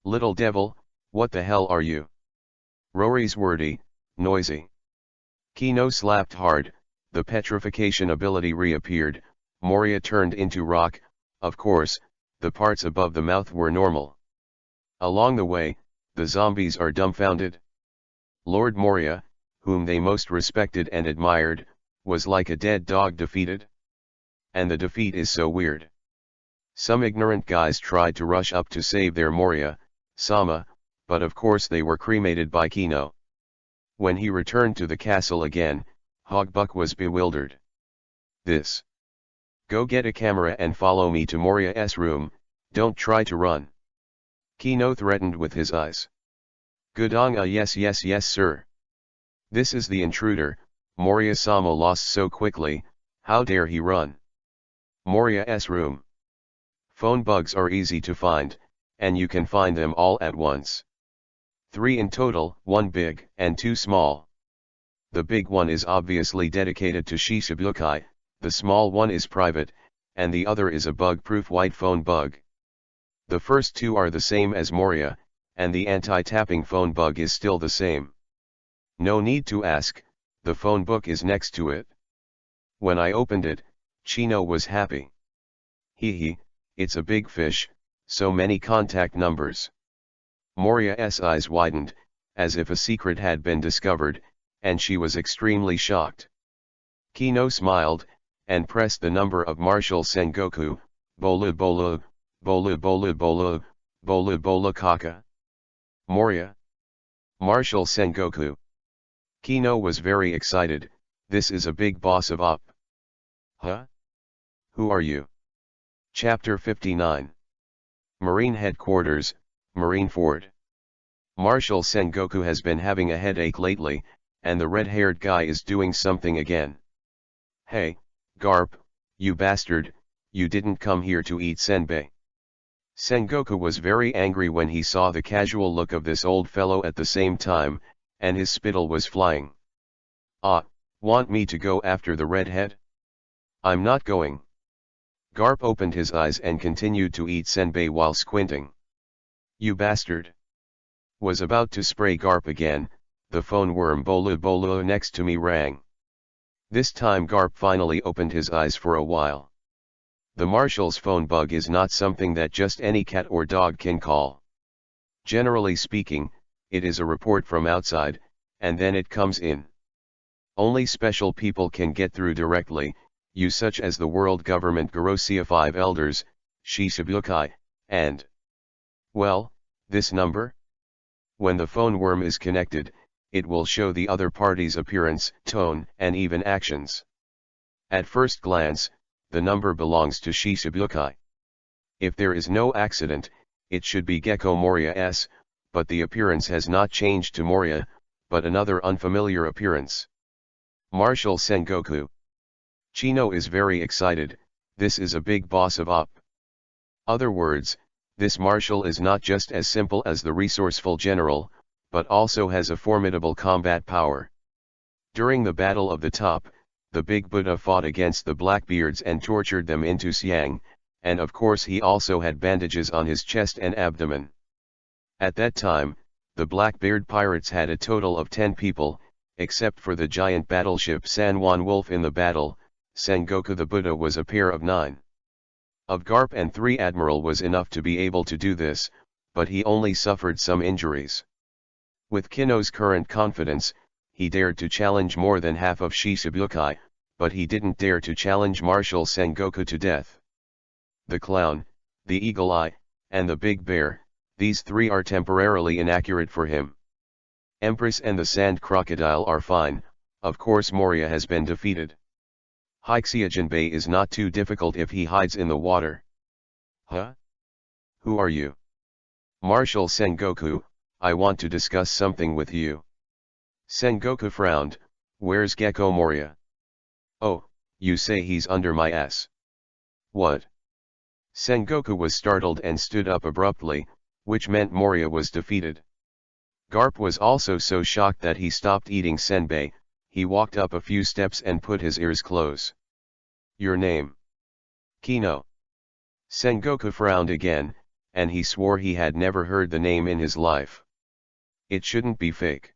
Little devil, what the hell are you? Rory's wordy, noisy. Kino slapped hard, the petrification ability reappeared, Moria turned into rock. Of course, the parts above the mouth were normal. Along the way, the zombies are dumbfounded. Lord Moria, whom they most respected and admired, was like a dead dog defeated. And the defeat is so weird. Some ignorant guys tried to rush up to save their Moria, Sama, but of course they were cremated by Kino. When he returned to the castle again, Hogbuck was bewildered. This. Go get a camera and follow me to Moria's room, don't try to run. Kino threatened with his eyes. Gudong yes sir. This is the intruder, Moria-sama lost so quickly, how dare he run. Moria's room. Phone bugs are easy to find, and you can find them all at once. 3 in total, 1 big and 2 small. The big one is obviously dedicated to Shishibukai, the small one is private, and the other is a bug-proof white phone bug. The first 2 are the same as Moria, and the anti-tapping phone bug is still the same. No need to ask, the phone book is next to it. When I opened it, Chino was happy. Hee, it's a big fish, so many contact numbers. Moria's eyes widened, as if a secret had been discovered, and she was extremely shocked. Kino smiled, and pressed the number of Marshal Sengoku, Bola Bola, Bola Bola Bola, Bola Bola Kaka. Moria. Marshal Sengoku. Kino was very excited, this is a big boss of Op. Huh? Who are you? Chapter 59. Marine Headquarters, Marineford. Marshal Sengoku has been having a headache lately, and the red-haired guy is doing something again. Hey, Garp, you bastard, you didn't come here to eat senbei. Sengoku was very angry when he saw the casual look of this old fellow at the same time, and his spittle was flying. Ah, want me to go after the redhead? I'm not going. Garp opened his eyes and continued to eat senbei while squinting. You bastard. Was about to spray Garp again, the phone worm Bola Bola next to me rang. This time Garp finally opened his eyes for a while. The Marshal's phone bug is not something that just any cat or dog can call. Generally speaking, it is a report from outside, and then it comes in. Only special people can get through directly, you such as the world government Garosia 5 elders, Shishibukai, and... Well, this number? When the phone worm is connected, it will show the other party's appearance, tone, and even actions. At first glance, the number belongs to Shishibukai. If there is no accident, it should be Gecko Moria S, but the appearance has not changed to Moria, but another unfamiliar appearance. Marshal Sengoku. Chino is very excited, this is a big boss of Op. Other words, this marshal is not just as simple as the resourceful general, but also has a formidable combat power. During the Battle of the Top, the Big Buddha fought against the Blackbeards and tortured them into Siang, and of course he also had bandages on his chest and abdomen. At that time, the Blackbeard pirates had a total of 10 people, except for the giant battleship San Juan Wolf in the battle, Sengoku the Buddha was a pair of 9. Of Garp and 3 Admiral was enough to be able to do this, but he only suffered some injuries. With Kino's current confidence, he dared to challenge more than half of Shishibukai, but he didn't dare to challenge Marshal Sengoku to death. The Clown, the Eagle Eye, and the Big Bear, these 3 are temporarily inaccurate for him. Empress and the Sand Crocodile are fine, of course Moria has been defeated. Hikseijinbei is not too difficult if he hides in the water. Huh? Who are you? Marshal Sengoku, I want to discuss something with you. Sengoku frowned, where's Gecko Moria? Oh, you say he's under my ass. What? Sengoku was startled and stood up abruptly, which meant Moria was defeated. Garp was also so shocked that he stopped eating senbei, he walked up a few steps and put his ears close. Your name? Kino. Sengoku frowned again, and he swore he had never heard the name in his life. It shouldn't be fake.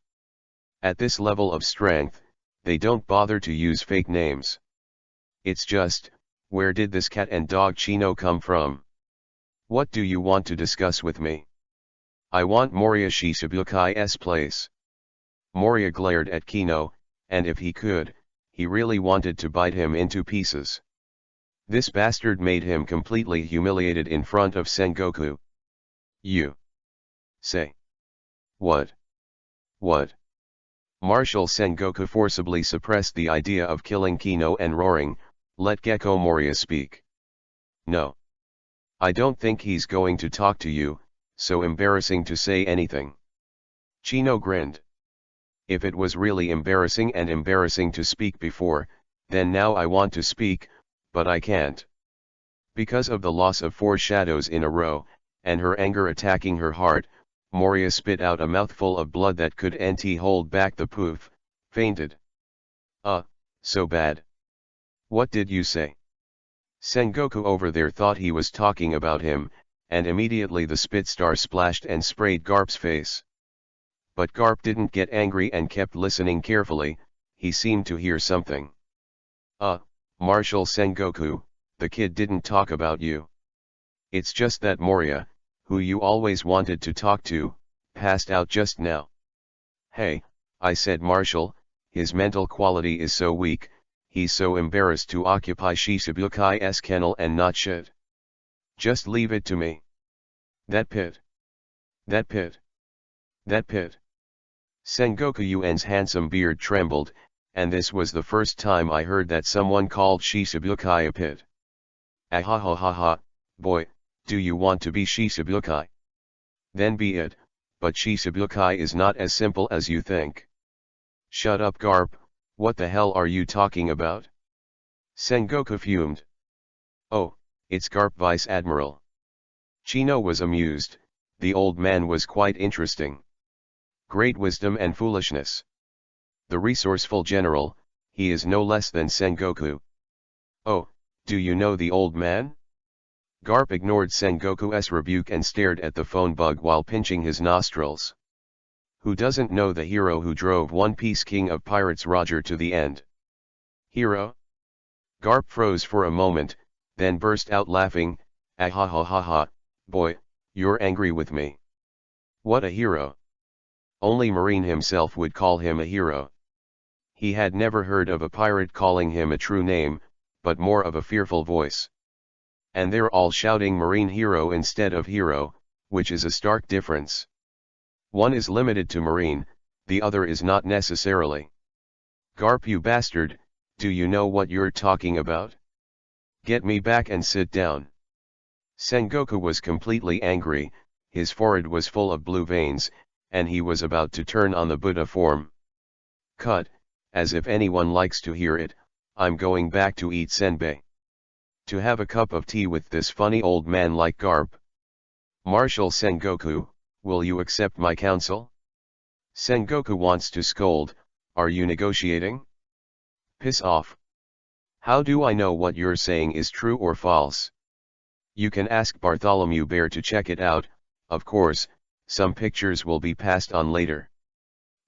At this level of strength, they don't bother to use fake names. It's just, where did this cat and dog Chino come from? What do you want to discuss with me? I want Moria Shisabukai's place. Moria glared at Kino, and if he could, he really wanted to bite him into pieces. This bastard made him completely humiliated in front of Sengoku. You say. What? What? Marshal Sengoku forcibly suppressed the idea of killing Kino and roaring, "Let Gecko Moria speak." No. I don't think he's going to talk to you, so embarrassing to say anything. Chino grinned. If it was really embarrassing and embarrassing to speak before, then now I want to speak, but I can't. Because of the loss of 4 shadows in a row, and her anger attacking her heart, Moria spit out a mouthful of blood that could nt hold back the poof, fainted. So bad. What did you say? Sengoku over there thought he was talking about him, and immediately the spit star splashed and sprayed Garp's face. But Garp didn't get angry and kept listening carefully. He seemed to hear something. Marshal Sengoku, the kid didn't talk about you. It's just that Moria, who you always wanted to talk to, passed out just now. Hey, I said Marshal, his mental quality is so weak, he's so embarrassed to occupy Shisabukai's kennel and not shit. Just leave it to me. That pit. That pit. That pit. Sengoku Yuen's handsome beard trembled, and this was the first time I heard that someone called Shisabukai a pit. Ahahaha, boy, do you want to be Shisabukai? Then be it, but Shisabukai is not as simple as you think. Shut up Garp, what the hell are you talking about? Sengoku fumed. Oh, it's Garp Vice Admiral. Chino was amused, the old man was quite interesting. Great wisdom and foolishness. The resourceful general, he is no less than Sengoku. Oh, do you know the old man? Garp ignored Sengoku's rebuke and stared at the phone bug while pinching his nostrils. Who doesn't know the hero who drove One Piece King of Pirates Roger to the end? Hero? Garp froze for a moment, then burst out laughing, ahahaha, boy, you're angry with me. What a hero. Only Marine himself would call him a hero. He had never heard of a pirate calling him a true name, but more of a fearful voice. And they're all shouting Marine hero instead of hero, which is a stark difference. One is limited to Marine, the other is not necessarily. Garp you bastard, do you know what you're talking about? Get me back and sit down. Sengoku was completely angry, his forehead was full of blue veins, and he was about to turn on the Buddha form. Cut, as if anyone likes to hear it, I'm going back to eat senbei. To have a cup of tea with this funny old man like Garp. Marshal Sengoku, will you accept my counsel? Sengoku wants to scold, are you negotiating? Piss off. How do I know what you're saying is true or false? You can ask Bartholomew Bear to check it out, of course, some pictures will be passed on later.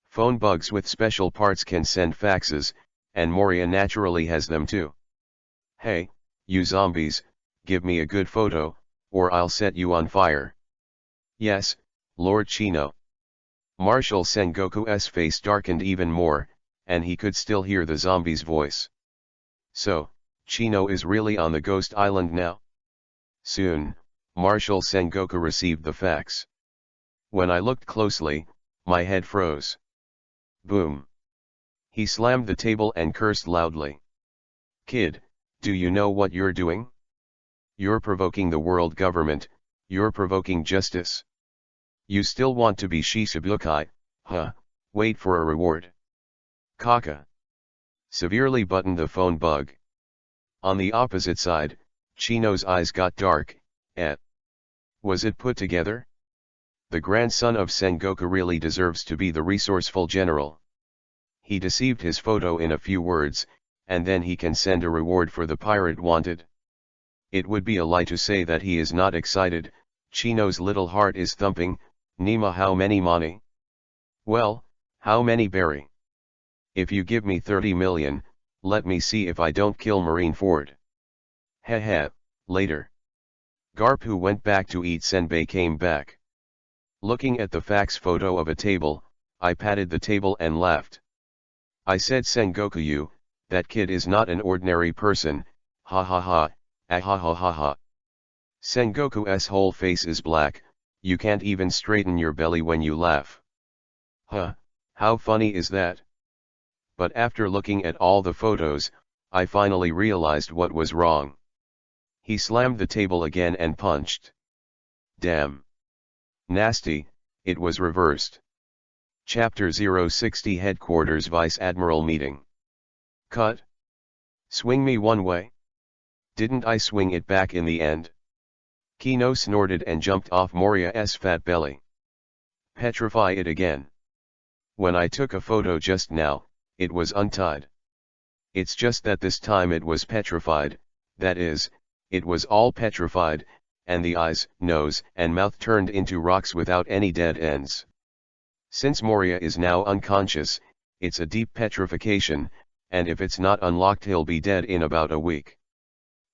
Phone bugs with special parts can send faxes, and Moria naturally has them too. Hey, you zombies, give me a good photo, or I'll set you on fire. Yes, Lord Chino. Marshal Sengoku's face darkened even more, and he could still hear the zombie's voice. So, Chino is really on the ghost island now? Soon, Marshal Sengoku received the fax. When I looked closely, my head froze. Boom. He slammed the table and cursed loudly. Kid, do you know what you're doing? You're provoking the world government, you're provoking justice. You still want to be Shisabukai, huh? Wait for a reward. Kaka. Severely buttoned the phone bug. On the opposite side, Chino's eyes got dark. Was it put together? The grandson of Sengoku really deserves to be the resourceful general. He deceived his photo in a few words, and then he can send a reward for the pirate wanted. It would be a lie to say that he is not excited. Chino's little heart is thumping. Nima, how many money? Well, how many berry? If you give me 30 million, let me see if I don't kill Marine Ford. Heh, later. Garp, who went back to eat senbei, came back. Looking at the fax photo of a table, I patted the table and laughed. I said, Sengoku, that kid is not an ordinary person, ha ha ha, ah ha ha ha ha. Sengoku's whole face is black, you can't even straighten your belly when you laugh. Huh, how funny is that? But after looking at all the photos, I finally realized what was wrong. He slammed the table again and punched. Damn. Nasty, it was reversed. Chapter 060 Headquarters Vice Admiral Meeting. Cut. Swing me one way? Didn't I swing it back in the end? Kino snorted and jumped off Moria's fat belly. Petrify it again. When I took a photo just now, it was untied. It's just that this time it was petrified, that is, it was all petrified, and the eyes, nose, and mouth turned into rocks without any dead ends. Since Moria is now unconscious, it's a deep petrification, and if it's not unlocked he'll be dead in about a week.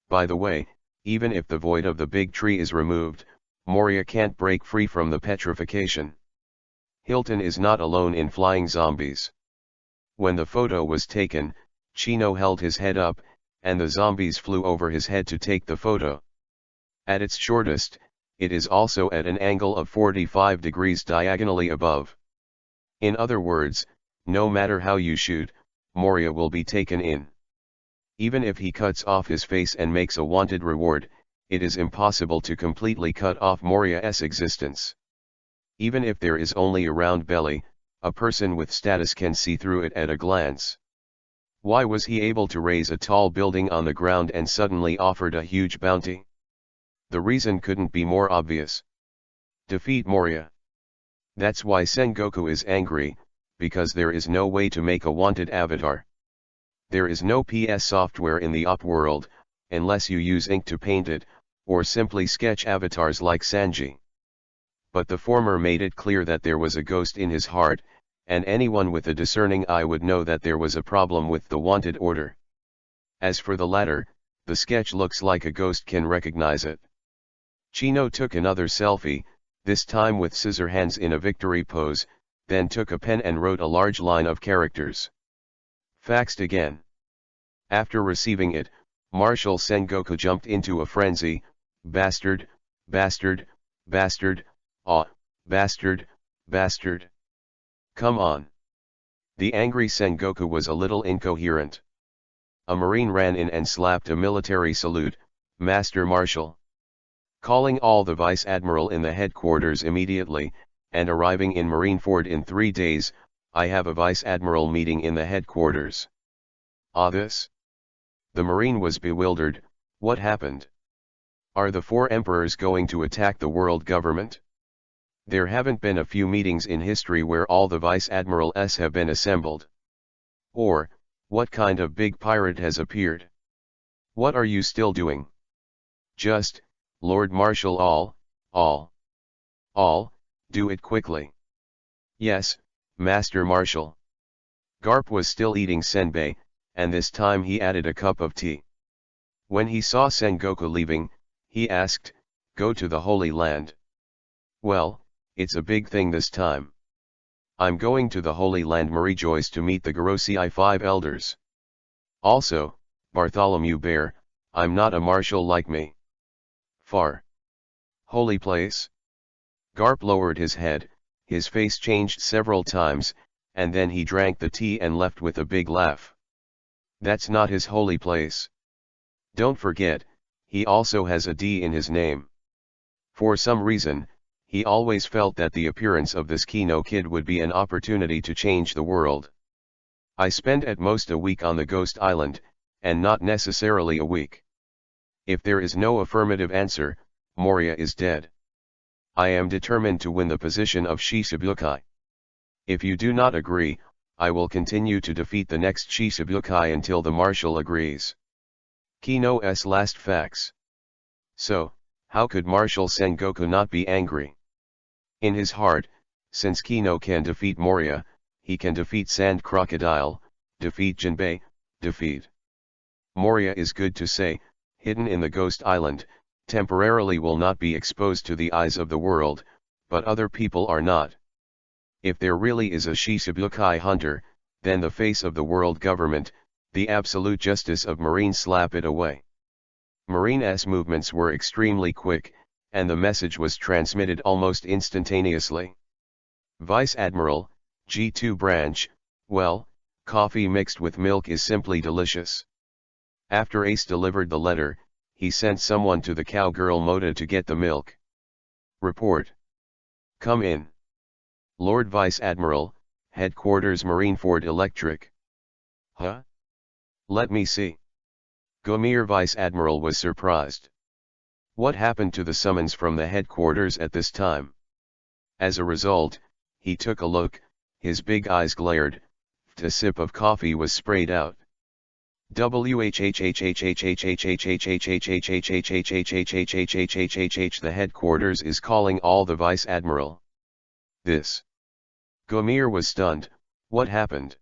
By the way, even if the void of the big tree is removed, Moria can't break free from the petrification. Hilton is not alone in flying zombies. When the photo was taken, Chino held his head up, and the zombies flew over his head to take the photo. At its shortest, it is also at an angle of 45 degrees diagonally above. In other words, no matter how you shoot, Moria will be taken in. Even if he cuts off his face and makes a wanted reward, it is impossible to completely cut off Moria's existence. Even if there is only a round belly, a person with status can see through it at a glance. Why was he able to raise a tall building on the ground and suddenly offered a huge bounty? The reason couldn't be more obvious. Defeat Moria. That's why Sengoku is angry, because there is no way to make a wanted avatar. There is no PS software in the op world, unless you use ink to paint it, or simply sketch avatars like Sanji. But the former made it clear that there was a ghost in his heart, and anyone with a discerning eye would know that there was a problem with the wanted order. As for the latter, the sketch looks like a ghost can recognize it. Chino took another selfie, this time with scissor hands in a victory pose, then took a pen and wrote a large line of characters. Faxed again. After receiving it, Marshal Sengoku jumped into a frenzy. Bastard, bastard, bastard, ah, bastard, bastard. Come on. The angry Sengoku was a little incoherent. A Marine ran in and slapped a military salute, Master Marshal. Calling all the Vice Admiral in the headquarters immediately, and arriving in Marineford in 3 days, I have a Vice Admiral meeting in the headquarters. Ah, this? The Marine was bewildered. What happened? Are the 4 emperors going to attack the world government? There haven't been a few meetings in history where all the Vice Admirals have been assembled. Or, what kind of big pirate has appeared? What are you still doing? Just, Lord Marshal, all, do it quickly. Yes, Master Marshal. Garp was still eating senbei, and this time he added a cup of tea. When he saw Sengoku leaving, he asked, "Go to the Holy Land?" "Well, it's a big thing this time. I'm going to the Holy Land Marijois to meet the Gorosei 5 elders. Also, Bartholomew Bear, I'm not a marshal like me." "Far. Holy place?" Garp lowered his head, his face changed several times, and then he drank the tea and left with a big laugh. "That's not his holy place. Don't forget, he also has a D in his name." For some reason, he always felt that the appearance of this Kino kid would be an opportunity to change the world. I spend at most a week on the Ghost Island, and not necessarily a week. If there is no affirmative answer, Moria is dead. I am determined to win the position of Shishibukai. If you do not agree, I will continue to defeat the next Shishibukai until the Marshal agrees. Kino's last fax. So, how could Marshal Sengoku not be angry? In his heart, since Kino can defeat Moria, he can defeat Sand Crocodile, defeat Jinbei, defeat. Moria is good to say, hidden in the Ghost Island, temporarily will not be exposed to the eyes of the world, but other people are not. If there really is a Shichibukai hunter, then the face of the world government, the absolute justice of Marine, slap it away. Marine's movements were extremely quick, and the message was transmitted almost instantaneously. Vice Admiral, G2 branch, well, coffee mixed with milk is simply delicious. After Ace delivered the letter, he sent someone to the cowgirl Moda to get the milk. Report. Come in. Lord Vice Admiral, Headquarters Marineford Electric. Huh? Let me see. Gomir Vice Admiral was surprised. What happened to the summons from the headquarters at this time? As a result, he took a look, his big eyes glared, a sip of coffee was sprayed out. The headquarters is calling all the Vice Admiral. This. Gomir was stunned. What happened?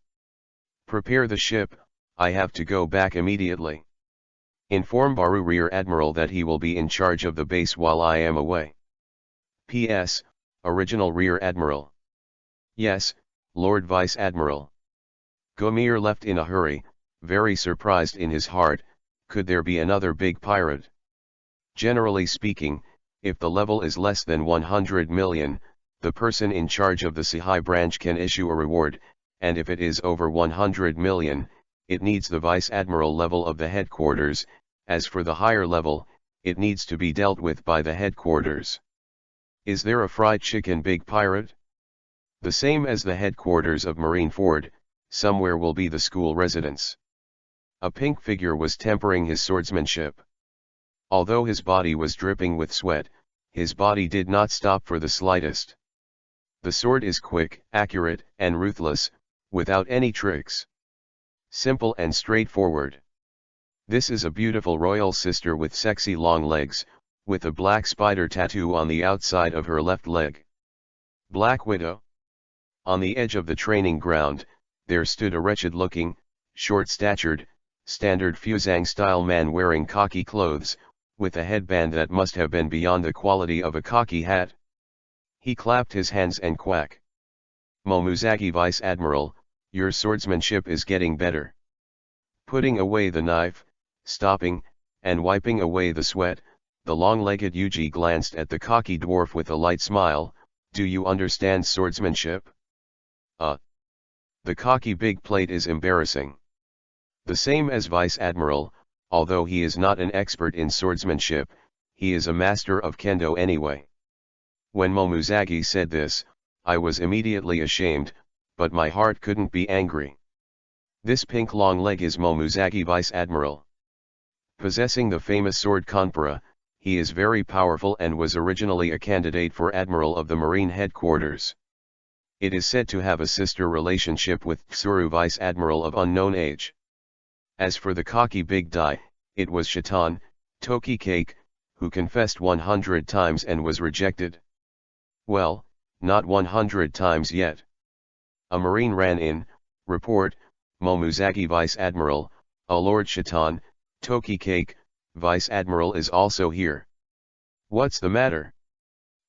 Prepare the ship, I have to go back immediately. Inform Baru Rear Admiral that he will be in charge of the base while I am away. P.S. Original Rear Admiral. Yes, Lord Vice Admiral. Gomir left in a hurry, very surprised in his heart. Could there be another big pirate? Generally speaking, if the level is less than 100 million, the person in charge of the Sihai branch can issue a reward, and if it is over 100 million, it needs the Vice Admiral level of the headquarters. As for the higher level, it needs to be dealt with by the headquarters. Is there a fried chicken big pirate? The same as the headquarters of Marineford, somewhere will be the school residence. A pink figure was tempering his swordsmanship. Although his body was dripping with sweat, his body did not stop for the slightest. The sword is quick, accurate, and ruthless, without any tricks. Simple and straightforward. This is a beautiful royal sister with sexy long legs, with a black spider tattoo on the outside of her left leg. Black Widow. On the edge of the training ground, there stood a wretched-looking, short-statured, standard Fusang-style man wearing khaki clothes, with a headband that must have been beyond the quality of a khaki hat. He clapped his hands and quack. Momuzaki Vice Admiral, your swordsmanship is getting better. Putting away the knife, stopping, and wiping away the sweat, the long-legged Yuji glanced at the cocky dwarf with a light smile. Do you understand swordsmanship? The cocky big plate is embarrassing. The same as Vice Admiral, although he is not an expert in swordsmanship, he is a master of kendo anyway. When Momuzaki said this, I was immediately ashamed, but my heart couldn't be angry. This pink long leg is Momuzaki Vice Admiral. Possessing the famous sword Kanpura, he is very powerful and was originally a candidate for Admiral of the Marine Headquarters. It is said to have a sister relationship with Tsuru Vice Admiral of unknown age. As for the cocky big die, it was Shaitan, Toki Cake, who confessed 100 times and was rejected. Well, not 100 times yet. A marine ran in, report, Momuzaki Vice Admiral, a Lord Shaitan, Toki Cake, Vice Admiral is also here. What's the matter?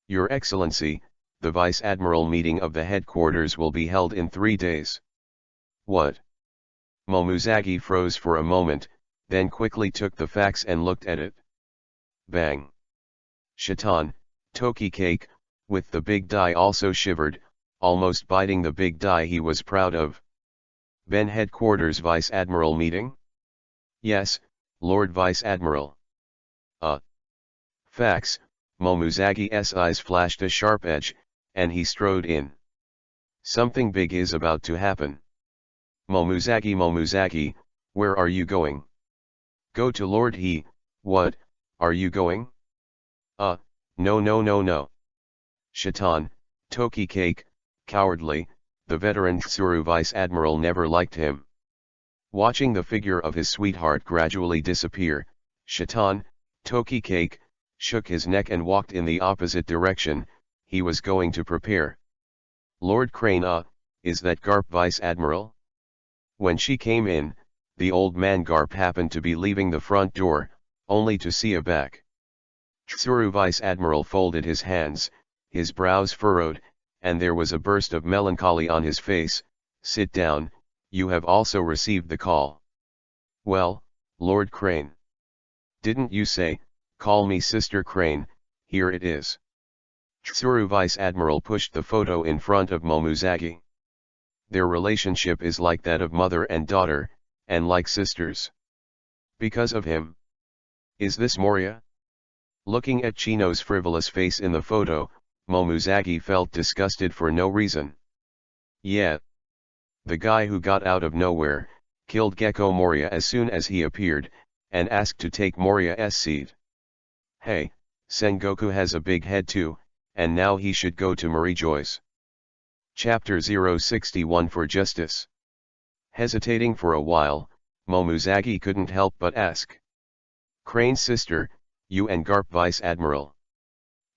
Your Excellency, the Vice Admiral meeting of the headquarters will be held in 3 days. What? Momuzaki froze for a moment, then quickly took the fax and looked at it. Bang! Shaitan, Toki Cake, with the big die also shivered, almost biting the big die he was proud of. Ben Headquarters Vice Admiral meeting? Yes, Lord Vice Admiral. Fax, Momuzaki's eyes flashed a sharp edge, and he strode in. Something big is about to happen. Momuzaki, where are you going? Go to Lord He. What, are you going? No. Shaitan, Toki Cake, cowardly, the veteran Tsuru Vice Admiral never liked him. Watching the figure of his sweetheart gradually disappear, Shaitan, Toki Cake, shook his neck and walked in the opposite direction. He was going to prepare. Lord Crane, is that Garp Vice Admiral? When she came in, the old man Garp happened to be leaving the front door, only to see a back. Tsuru Vice Admiral folded his hands, his brows furrowed, and there was a burst of melancholy on his face. Sit down, you have also received the call. Well, Lord Crane. Didn't you say, call me Sister Crane? Here it is. Tsuru Vice Admiral pushed the photo in front of Momuzagi. Their relationship is like that of mother and daughter, and like sisters. Because of him. Is this Moria? Looking at Chino's frivolous face in the photo, Momuzagi felt disgusted for no reason. Yeah. The guy who got out of nowhere, killed Gecko Moria as soon as he appeared, and asked to take Moria's seed. Hey, Sengoku has a big head too, and now he should go to Marie Joyce. Chapter 061 for Justice. Hesitating for a while, Momuzagi couldn't help but ask. Crane's sister, you and Garp Vice Admiral.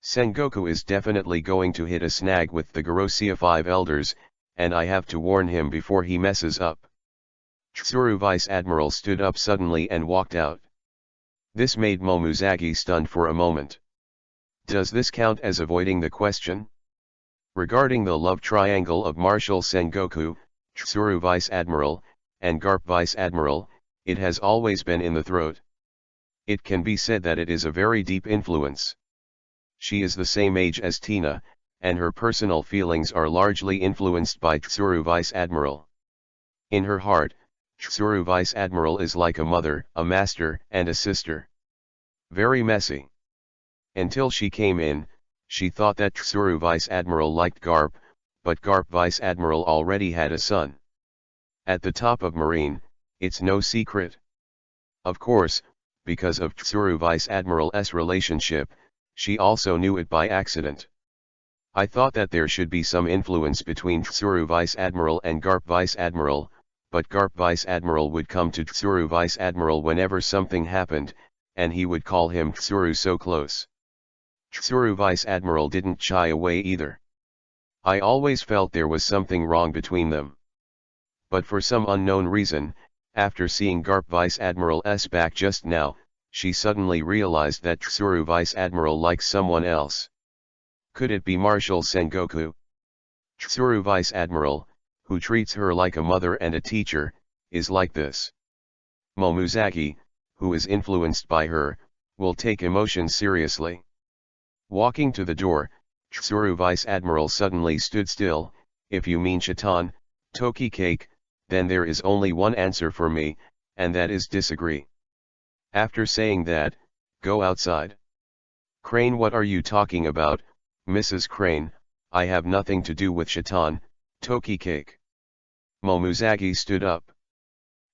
Sengoku is definitely going to hit a snag with the Garosia 5 elders, and I have to warn him before he messes up. Tsuru Vice Admiral stood up suddenly and walked out. This made Momuzagi stunned for a moment. Does this count as avoiding the question? Regarding the love triangle of Marshal Sengoku, Tsuru Vice Admiral, and Garp Vice Admiral, it has always been in the throat. It can be said that it is a very deep influence. She is the same age as Tina, and her personal feelings are largely influenced by Tsuru Vice Admiral. In her heart, Tsuru Vice Admiral is like a mother, a master, and a sister. Very messy. Until she came in, she thought that Tsuru Vice Admiral liked Garp, but Garp Vice Admiral already had a son. At the top of Marine, it's no secret. Of course, because of Tsuru Vice Admiral's relationship, she also knew it by accident. I thought that there should be some influence between Tsuru Vice Admiral and Garp Vice Admiral, but Garp Vice Admiral would come to Tsuru Vice Admiral whenever something happened, and he would call him Tsuru so close. Tsuru Vice Admiral didn't shy away either. I always felt there was something wrong between them. But for some unknown reason, after seeing Garp Vice Admiral's back just now, she suddenly realized that Tsuru Vice Admiral likes someone else. Could it be Marshal Sengoku? Tsuru Vice Admiral, who treats her like a mother and a teacher, is like this. Momuzagi, who is influenced by her, will take emotions seriously. Walking to the door, Tsuru Vice Admiral suddenly stood still. If you mean Chiton, Toki Cake, then there is only one answer for me, and that is disagree. After saying that, go outside. Crane, what are you talking about, Mrs. Crane? I have nothing to do with Chiton, Toki Cake. Momuzagi stood up.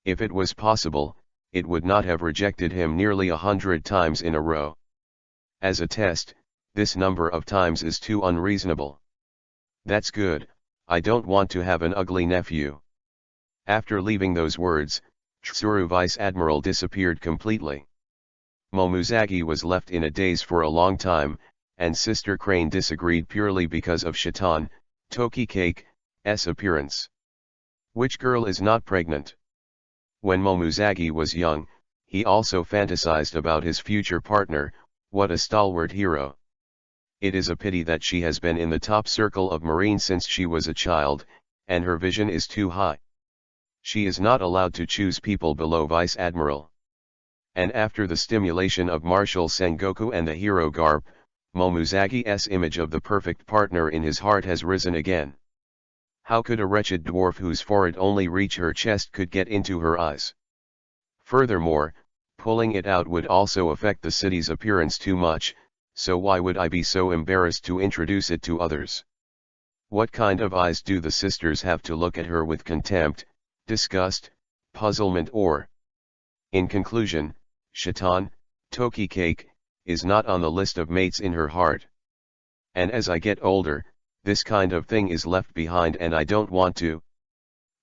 If it was possible, it would not have rejected him nearly 100 times in a row. As a test, this number of times is too unreasonable. That's good, I don't want to have an ugly nephew. After leaving those words, Tsuru Vice Admiral disappeared completely. Momuzagi was left in a daze for a long time, and Sister Crane disagreed purely because of Chiton, Toki Cake's appearance. Which girl is not pregnant? When Momuzagi was young, he also fantasized about his future partner. What a stalwart hero. It is a pity that she has been in the top circle of Marine since she was a child, and her vision is too high. She is not allowed to choose people below Vice Admiral. And after the stimulation of Marshal Sengoku and the hero Garp, Momuzagi's image of the perfect partner in his heart has risen again. How could a wretched dwarf whose forehead only reached her chest could get into her eyes? Furthermore, pulling it out would also affect the city's appearance too much, so why would I be so embarrassed to introduce it to others? What kind of eyes do the sisters have to look at her with contempt, disgust, puzzlement or? In conclusion, Chiton, Toki Cake, is not on the list of mates in her heart. And as I get older, this kind of thing is left behind and I don't want to.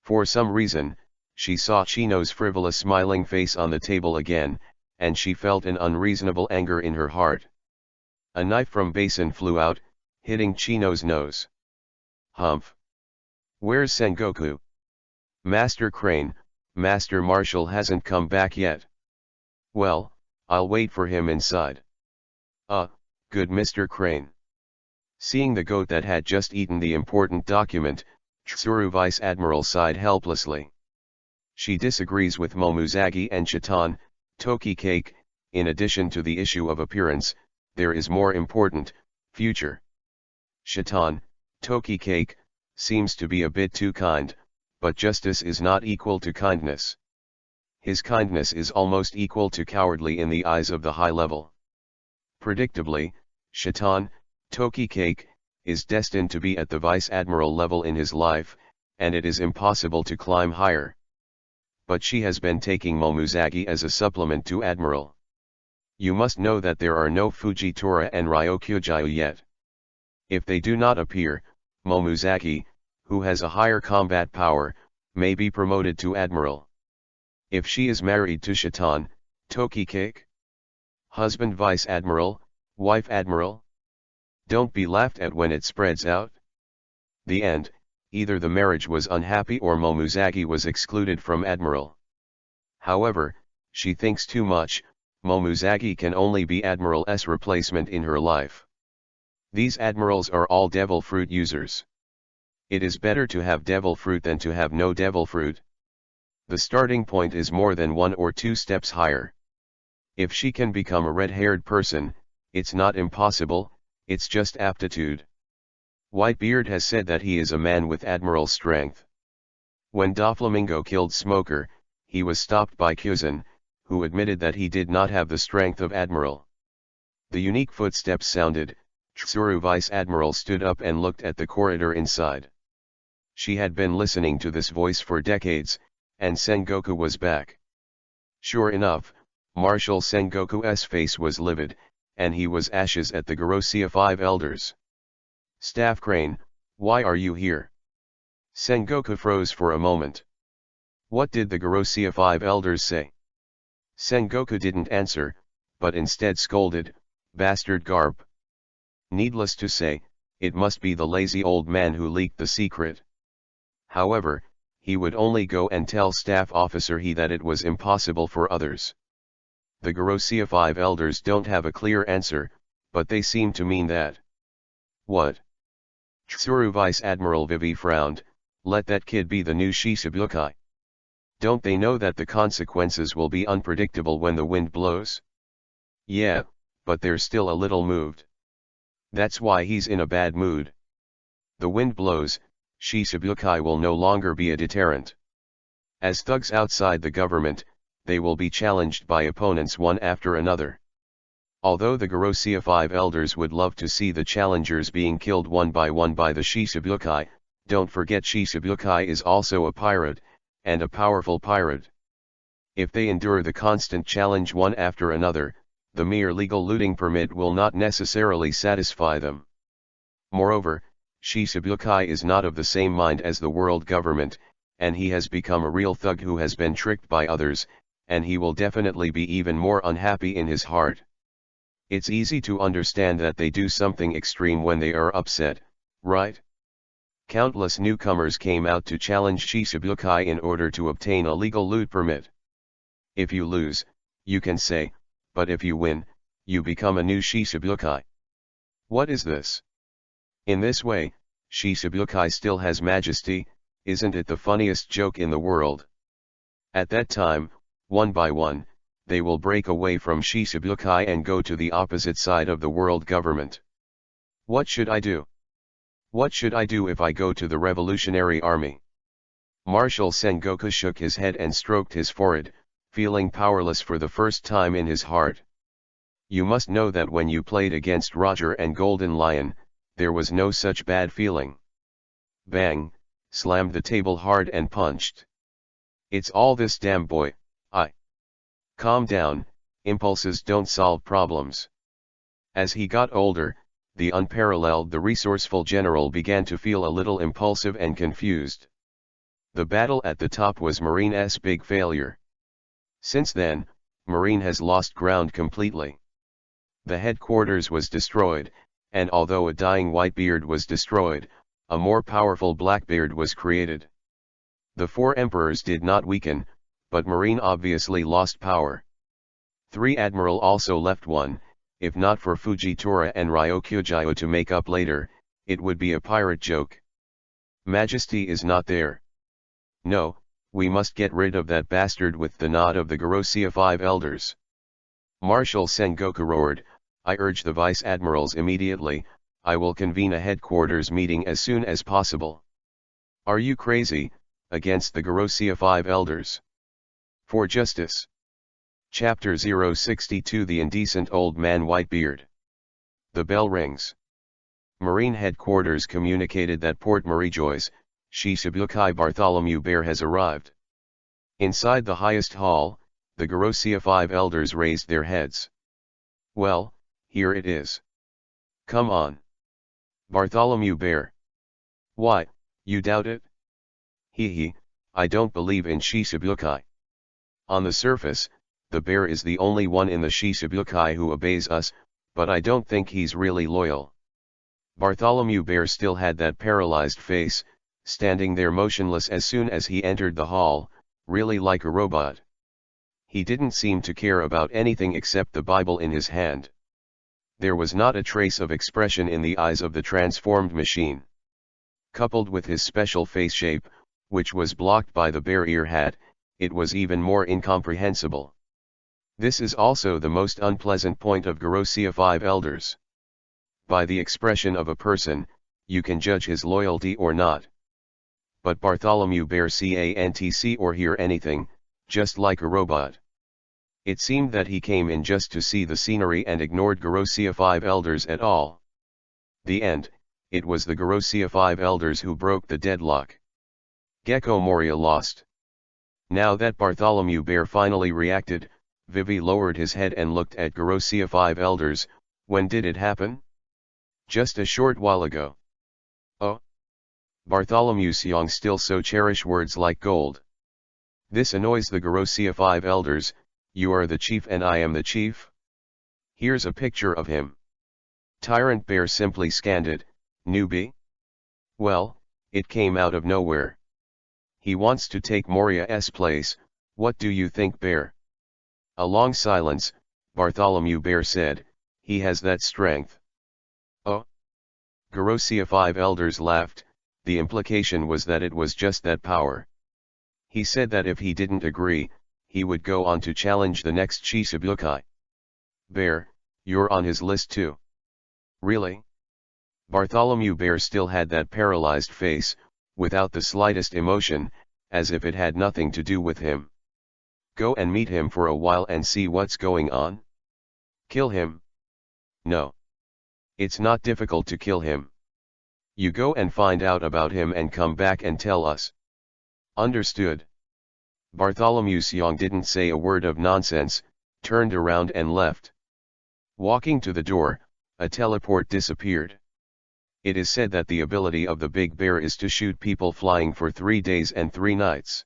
For some reason, she saw Chino's frivolous smiling face on the table again, and she felt an unreasonable anger in her heart. A knife from basin flew out, hitting Chino's nose. Humph! Where's Sengoku? Master Crane, Master Marshal hasn't come back yet. Well, I'll wait for him inside. Ah, good Mr. Crane. Seeing the goat that had just eaten the important document, Tsuru Vice Admiral sighed helplessly. She disagrees with Momuzagi and Chiton, Toki Cake. In addition to the issue of appearance, there is more important, future. Chiton, Toki Cake, seems to be a bit too kind, but justice is not equal to kindness. His kindness is almost equal to cowardly in the eyes of the high level. Predictably, Chiton, Toki Cake, is destined to be at the Vice Admiral level in his life, and it is impossible to climb higher. But she has been taking Momuzagi as a supplement to Admiral. You must know that there are no Fujitora and Ryokujiu yet. If they do not appear, Momuzagi, who has a higher combat power, may be promoted to Admiral. If she is married to Chiton, Toki Cake? Husband Vice Admiral, wife Admiral? Don't be laughed at when it spreads out. The end, either the marriage was unhappy or Momuzagi was excluded from Admiral. However, she thinks too much. Momuzagi can only be Admiral's replacement in her life. These admirals are all devil fruit users. It is better to have devil fruit than to have no devil fruit. The starting point is more than 1 or 2 steps higher. If she can become a red-haired person, it's not impossible, it's just aptitude. Whitebeard has said that he is a man with admiral strength. When Doflamingo killed Smoker, he was stopped by Kyuzan, who admitted that he did not have the strength of Admiral. The unique footsteps sounded. Tsuru Vice Admiral stood up and looked at the corridor inside. She had been listening to this voice for decades, and Sengoku was back. Sure enough, Marshal Sengoku's face was livid, and he was ashes at the Garosia 5 elders. Staff Crane, why are you here? Sengoku froze for a moment. What did the Garosia 5 elders say? Sengoku didn't answer, but instead scolded, bastard Garp. Needless to say, it must be the lazy old man who leaked the secret. However, he would only go and tell Staff Officer He that it was impossible for others. The Garosia 5 elders don't have a clear answer, but they seem to mean that. What? Tsuru Vice Admiral Vivi frowned, let that kid be the new Shishibukai. Don't they know that the consequences will be unpredictable when the wind blows? Yeah, but they're still a little moved. That's why he's in a bad mood. The wind blows, Shishibukai will no longer be a deterrent. As thugs outside the government, they will be challenged by opponents one after another. Although the Garosia 5 elders would love to see the challengers being killed one by the Shishibukai, don't forget Shishibukai is also a pirate, and a powerful pirate. If they endure the constant challenge one after another, the mere legal looting permit will not necessarily satisfy them. Moreover, Shishibukai is not of the same mind as the world government, and he has become a real thug who has been tricked by others, and he will definitely be even more unhappy in his heart. It's easy to understand that they do something extreme when they are upset, right? Countless newcomers came out to challenge Shishibukai in order to obtain a legal loot permit. If you lose, you can say, but if you win, you become a new Shishibukai. What is this? In this way, Shishibukai still has majesty, isn't it the funniest joke in the world? At that time, one by one, they will break away from Shishibukai and go to the opposite side of the world government. What should I do? What should I do if I go to the Revolutionary Army? Marshal Sengoku shook his head and stroked his forehead, feeling powerless for the first time in his heart. You must know that when you played against Roger and Golden Lion, there was no such bad feeling. Bang, slammed the table hard and punched. It's all this damn boy, Calm down, impulses don't solve problems. As he got older, the unparalleled, the resourceful general began to feel a little impulsive and confused. The battle at the top was Marine's big failure. Since then, Marine has lost ground completely. The headquarters was destroyed, and although a dying Whitebeard was destroyed, a more powerful Blackbeard was created. The 4 emperors did not weaken, but Marine obviously lost power. 3 Admiral also left. 1, if not for Fujitora and Ryokugyo to make up later, it would be a pirate joke. Majesty is not there. No, we must get rid of that bastard with the nod of the Gorosia 5 elders. Marshal Sengoku roared, I urge the vice admirals immediately, I will convene a headquarters meeting as soon as possible. Are you crazy, against the Gorosia 5 elders? For justice. Chapter 062 The Indecent Old Man Whitebeard. The bell rings. Marine headquarters communicated that Port Marijoy's Shishibukai Bartholomew Bear has arrived. Inside the highest hall, the Gorosia 5 elders raised their heads. Well, here it is. Come on. Bartholomew Bear. Why, you doubt it? Hee, I don't believe in Shishibukai. On the surface, the bear is the only one in the Shishibukai who obeys us, but I don't think he's really loyal. Bartholomew Bear still had that paralyzed face, standing there motionless as soon as he entered the hall, really like a robot. He didn't seem to care about anything except the Bible in his hand. There was not a trace of expression in the eyes of the transformed machine. Coupled with his special face shape, which was blocked by the bear ear hat, it was even more incomprehensible. This is also the most unpleasant point of Gorosia 5 elders. By the expression of a person, you can judge his loyalty or not. But Bartholomew Bear can't see or hear anything, just like a robot. It seemed that he came in just to see the scenery and ignored Gorosia 5 elders at all. The end, it was the Gorosia 5 elders who broke the deadlock. Gecko Moria lost. Now that Bartholomew Bear finally reacted, Vivi lowered his head and looked at Gorosia 5 elders. When did it happen? Just a short while ago. Oh. Bartholomew Seong still so cherish words like gold. This annoys the Gorosia 5 elders. You are the chief and I am the chief? Here's a picture of him. Tyrant Bear simply scanned it. Newbie? Well, it came out of nowhere. He wants to take Moria's place. What do you think, Bear? A long silence. Bartholomew Bear said, he has that strength. Oh. Gorosia 5 elders laughed. The implication was that it was just that power. He said that if he didn't agree, he would go on to challenge the next Shishibukai. Bear, you're on his list too. Really? Bartholomew Bear still had that paralyzed face, without the slightest emotion, as if it had nothing to do with him. Go and meet him for a while and see what's going on? Kill him? No. It's not difficult to kill him. You go and find out about him and come back and tell us. Understood. Bartholomew Seong didn't say a word of nonsense, turned around and left. Walking to the door, a teleport disappeared. It is said that the ability of the big bear is to shoot people flying for 3 days and 3 nights.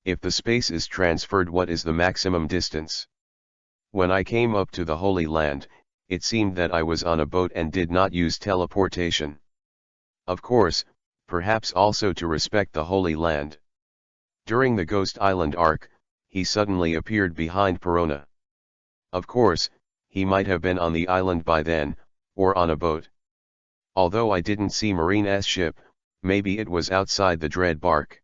If the space is transferred, what is the maximum distance? When I came up to the Holy Land, it seemed that I was on a boat and did not use teleportation. Of course, perhaps also to respect the Holy Land. During the Ghost Island arc, he suddenly appeared behind Perona. Of course, he might have been on the island by then, or on a boat. Although I didn't see Marine's ship, maybe it was outside the Dread Bark.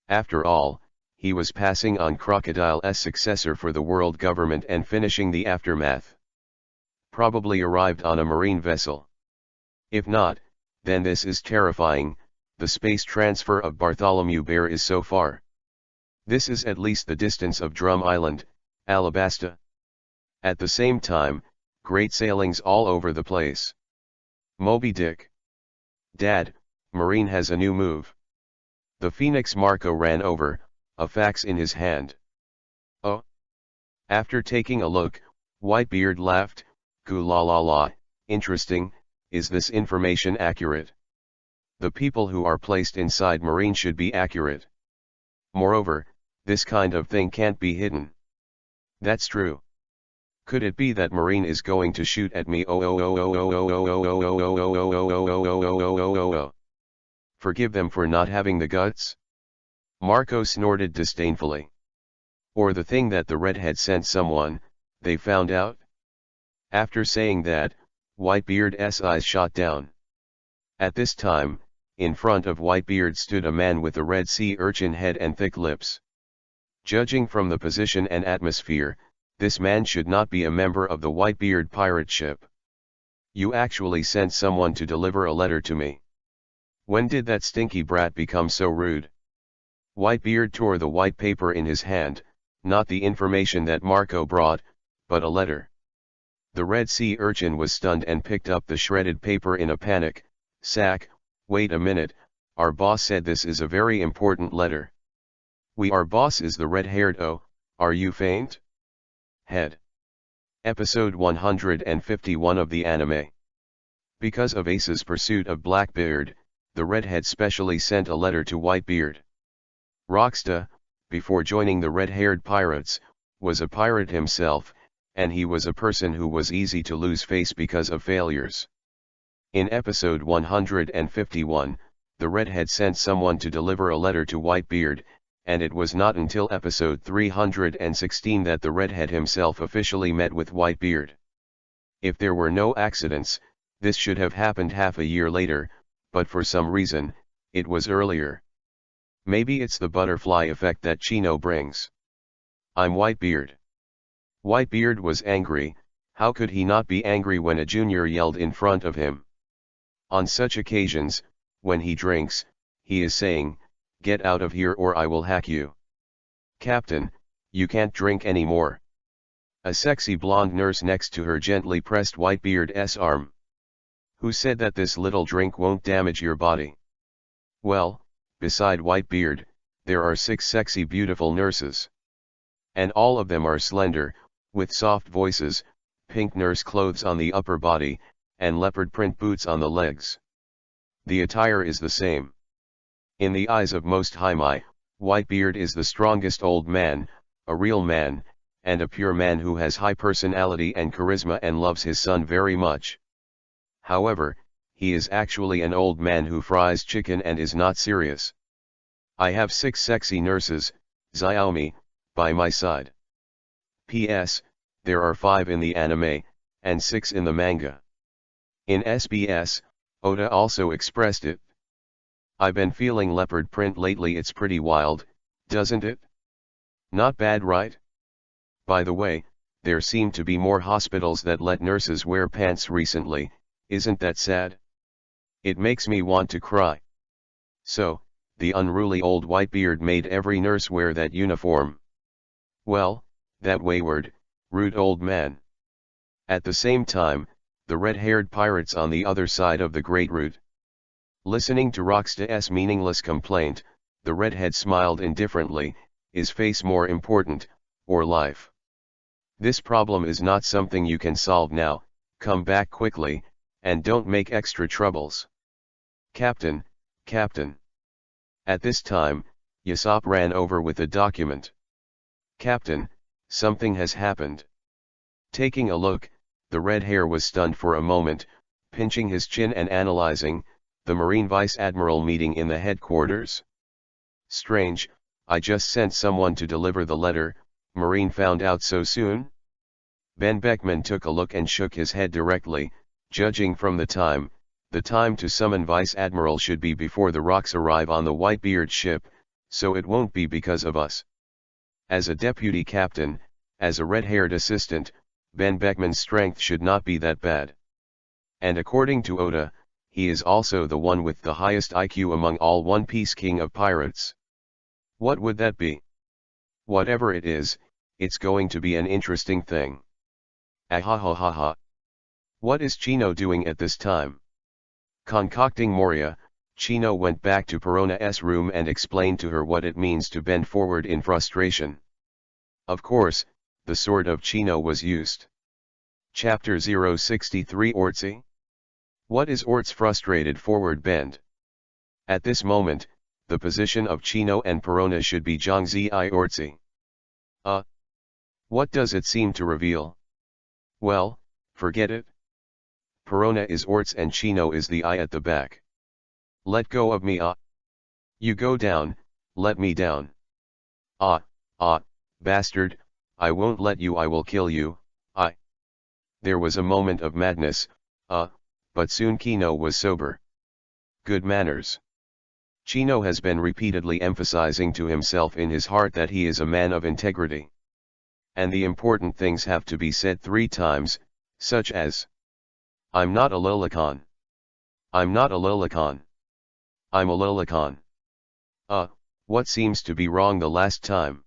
After all, he was passing on Crocodile's successor for the world government and finishing the aftermath. Probably arrived on a marine vessel. If not, then this is terrifying. The space transfer of Bartholomew Bear is so far. This is at least the distance of Drum Island, Alabasta. At the same time, great sailings all over the place. Moby Dick. Dad, Marine has a new move. The Phoenix Marco ran over, a fax in his hand. Oh. After taking a look, Whitebeard laughed. Goo la la la, interesting. Is this information accurate? The people who are placed inside Marine should be accurate. Moreover, this kind of thing can't be hidden. That's true. Could it be that Marine is going to shoot at me? Forgive them for not having the guts? Marco snorted disdainfully. Or the thing that the redhead sent someone, they found out? After saying that, Whitebeard's eyes shot down. At this time, in front of Whitebeard stood a man with a red sea urchin head and thick lips. Judging from the position and atmosphere, this man should not be a member of the Whitebeard pirate ship. You actually sent someone to deliver a letter to me. When did that stinky brat become so rude? Whitebeard tore the white paper in his hand, not the information that Marco brought, but a letter. The red sea urchin was stunned and picked up the shredded paper in a panic. Sack, wait a minute, our boss said this is a very important letter. Our boss is the red-haired are you faint? Head. Episode 151 of the anime. Because of Ace's pursuit of Blackbeard, the redhead specially sent a letter to Whitebeard. Rocksta, before joining the red-haired pirates, was a pirate himself, and he was a person who was easy to lose face because of failures. In episode 151, the redhead sent someone to deliver a letter to Whitebeard, and it was not until episode 316 that the redhead himself officially met with Whitebeard. If there were no accidents, this should have happened half a year later, but for some reason, it was earlier. Maybe it's the butterfly effect that Chino brings. I'm Whitebeard. Whitebeard was angry. How could he not be angry when a junior yelled in front of him? On such occasions, when he drinks, he is saying, "Get out of here or I will hack you." "Captain, you can't drink anymore." A sexy blonde nurse next to her gently pressed Whitebeard's arm. "Who said that this little drink won't damage your body?" "Well, beside Whitebeard, there are 6 sexy beautiful nurses. And all of them are slender, with soft voices, pink nurse clothes on the upper body, and leopard print boots on the legs. The attire is the same. In the eyes of most Haimai, Whitebeard is the strongest old man, a real man, and a pure man who has high personality and charisma and loves his son very much. However, he is actually an old man who fries chicken and is not serious. I have 6 sexy nurses, Xiaomi, by my side. P.S. There are 5 in the anime, and 6 in the manga. In SBS, Oda also expressed it. I've been feeling leopard print lately. It's pretty wild, doesn't it? Not bad, right? By the way, there seem to be more hospitals that let nurses wear pants recently. Isn't that sad? It makes me want to cry. So, the unruly old Whitebeard made every nurse wear that uniform. Well, that wayward, rude old man. At the same time, the red-haired pirates on the other side of the Great Route. Listening to Rocksta's meaningless complaint, the redhead smiled indifferently. Is face more important, or life? This problem is not something you can solve now. Come back quickly, and don't make extra troubles. Captain, Captain. At this time, Yasop ran over with a document. Captain, something has happened. Taking a look, the red hair was stunned for a moment, pinching his chin and analyzing, the Marine Vice Admiral meeting in the headquarters. Strange, I just sent someone to deliver the letter. Marine found out so soon? Ben Beckman took a look and shook his head directly. Judging from the time to summon Vice Admiral should be before the rocks arrive on the Whitebeard ship, so it won't be because of us. As a deputy captain, as a red-haired assistant, Ben Beckman's strength should not be that bad. And according to Oda, he is also the one with the highest IQ among all One Piece King of Pirates. What would that be? Whatever it is, it's going to be an interesting thing. Ahahahaha. What is Chino doing at this time? Concocting Moria, Chino went back to Perona's room and explained to her what it means to bend forward in frustration. Of course, the sword of Chino was used. Chapter 063 Ortsi. What is Ort's frustrated forward bend? At this moment, the position of Chino and Perona should be Zhangzi I Ortsi. What does it seem to reveal? Well, forget it. Perona is Orts and Chino is the I at the back. Let go of me. You go down, let me down. Bastard, I won't let you. I will kill you. There was a moment of madness, but soon Kino was sober. Good manners. Chino has been repeatedly emphasizing to himself in his heart that he is a man of integrity. And the important things have to be said 3 times, such as, I'm not a lolicon. I'm not a lolicon. I'm a lolicon. What seems to be wrong the last time?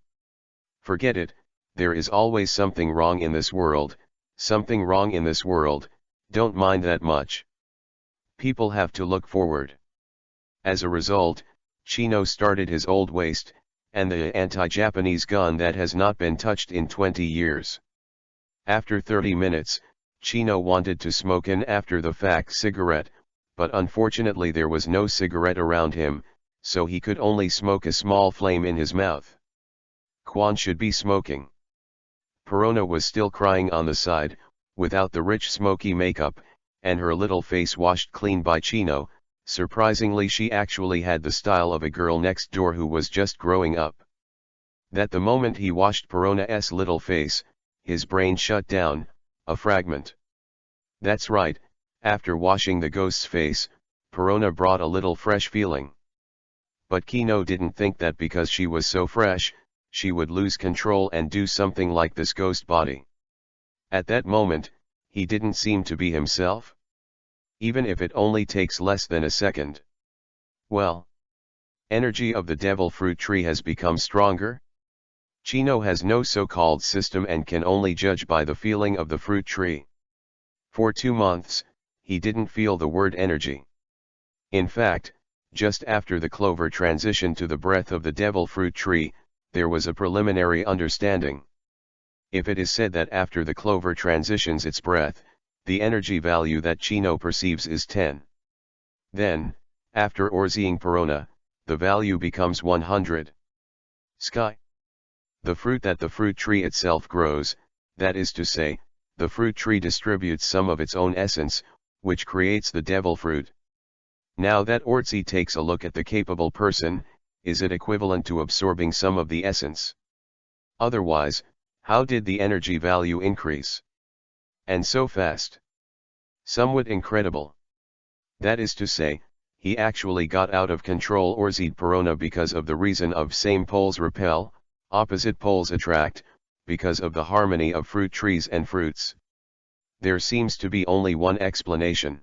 Forget it, there is always something wrong in this world, something wrong in this world, don't mind that much. People have to look forward. As a result, Chino started his old waist, and the anti-Japanese gun that has not been touched in 20 years. After 30 minutes, Chino wanted to smoke an after-the-fact cigarette, but unfortunately there was no cigarette around him, so he could only smoke a small flame in his mouth. Quan should be smoking. Perona was still crying on the side, without the rich smoky makeup, and her little face washed clean by Chino. Surprisingly, she actually had the style of a girl next door who was just growing up. That the moment he washed Perona's little face, his brain shut down, a fragment. That's right, after washing the ghost's face, Perona brought a little fresh feeling. But Kino didn't think that because she was so fresh, she would lose control and do something like this ghost body. At that moment, he didn't seem to be himself. Even if it only takes less than a second. Well, energy of the devil fruit tree has become stronger. Chino has no so-called system and can only judge by the feeling of the fruit tree. For 2 months, he didn't feel the word energy. In fact, just after the clover transitioned to the breath of the devil fruit tree, there was a preliminary understanding. If it is said that after the clover transitions its breath, the energy value that Chino perceives is 10. Then, after orzeeing Perona, the value becomes 100. Sky. The fruit that the fruit tree itself grows, that is to say, the fruit tree distributes some of its own essence, which creates the devil fruit. Now that Orzi takes a look at the capable person, is it equivalent to absorbing some of the essence? Otherwise, how did the energy value increase? And so fast. Somewhat incredible. That is to say, he actually got out of control Orzeed Perona because of the reason of same poles repel, opposite poles attract, because of the harmony of fruit trees and fruits. There seems to be only one explanation.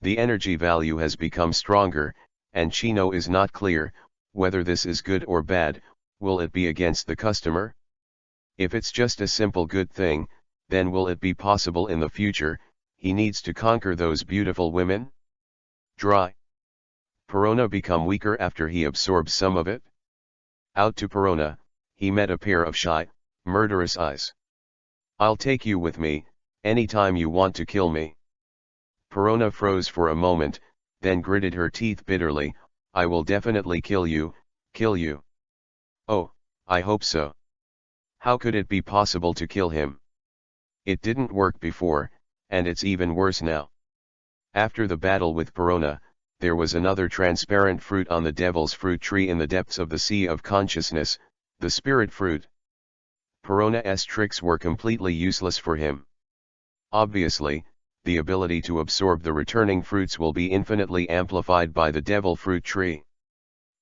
The energy value has become stronger, and Chino is not clear, whether this is good or bad. Will it be against the customer? If it's just a simple good thing, then will it be possible in the future, he needs to conquer those beautiful women? Dry. Perona become weaker after he absorbs some of it? Out to Perona, he met a pair of shy, murderous eyes. I'll take you with me, anytime you want to kill me. Perona froze for a moment, then gritted her teeth bitterly. I will definitely kill you, kill you. Oh, I hope so. How could it be possible to kill him? It didn't work before, and it's even worse now. After the battle with Perona, there was another transparent fruit on the devil's fruit tree in the depths of the sea of consciousness, the spirit fruit. Perona's tricks were completely useless for him. Obviously, the ability to absorb the returning fruits will be infinitely amplified by the devil fruit tree.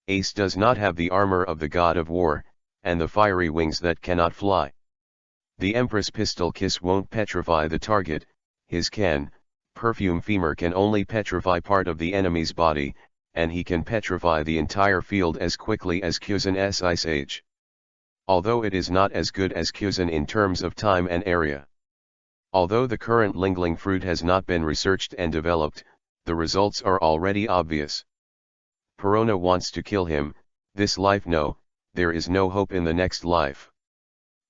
Ace does not have the armor of the god of war, and the fiery wings that cannot fly. The Empress pistol kiss won't petrify the target, his perfume femur can only petrify part of the enemy's body, and he can petrify the entire field as quickly as Kyuzen's Ice Age. Although it is not as good as Kyuzen in terms of time and area. Although the current Lingling fruit has not been researched and developed, the results are already obvious. Perona wants to kill him, this life no, there is no hope in the next life.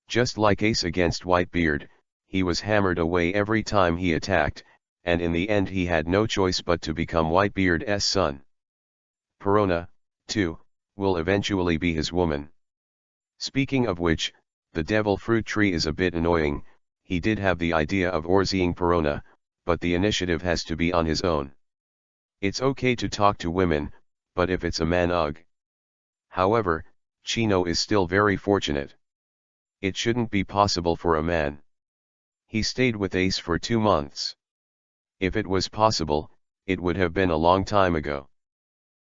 Just like Ace against Whitebeard, he was hammered away every time he attacked, and in the end he had no choice but to become Whitebeard's son. Perona, too, will eventually be his woman. Speaking of which, the devil fruit tree is a bit annoying. He did have the idea of orzeeing Perona, but the initiative has to be on his own. It's okay to talk to women, but if it's a man ugh. However, Chino is still very fortunate. It shouldn't be possible for a man. He stayed with Ace for 2 months. If it was possible, it would have been a long time ago.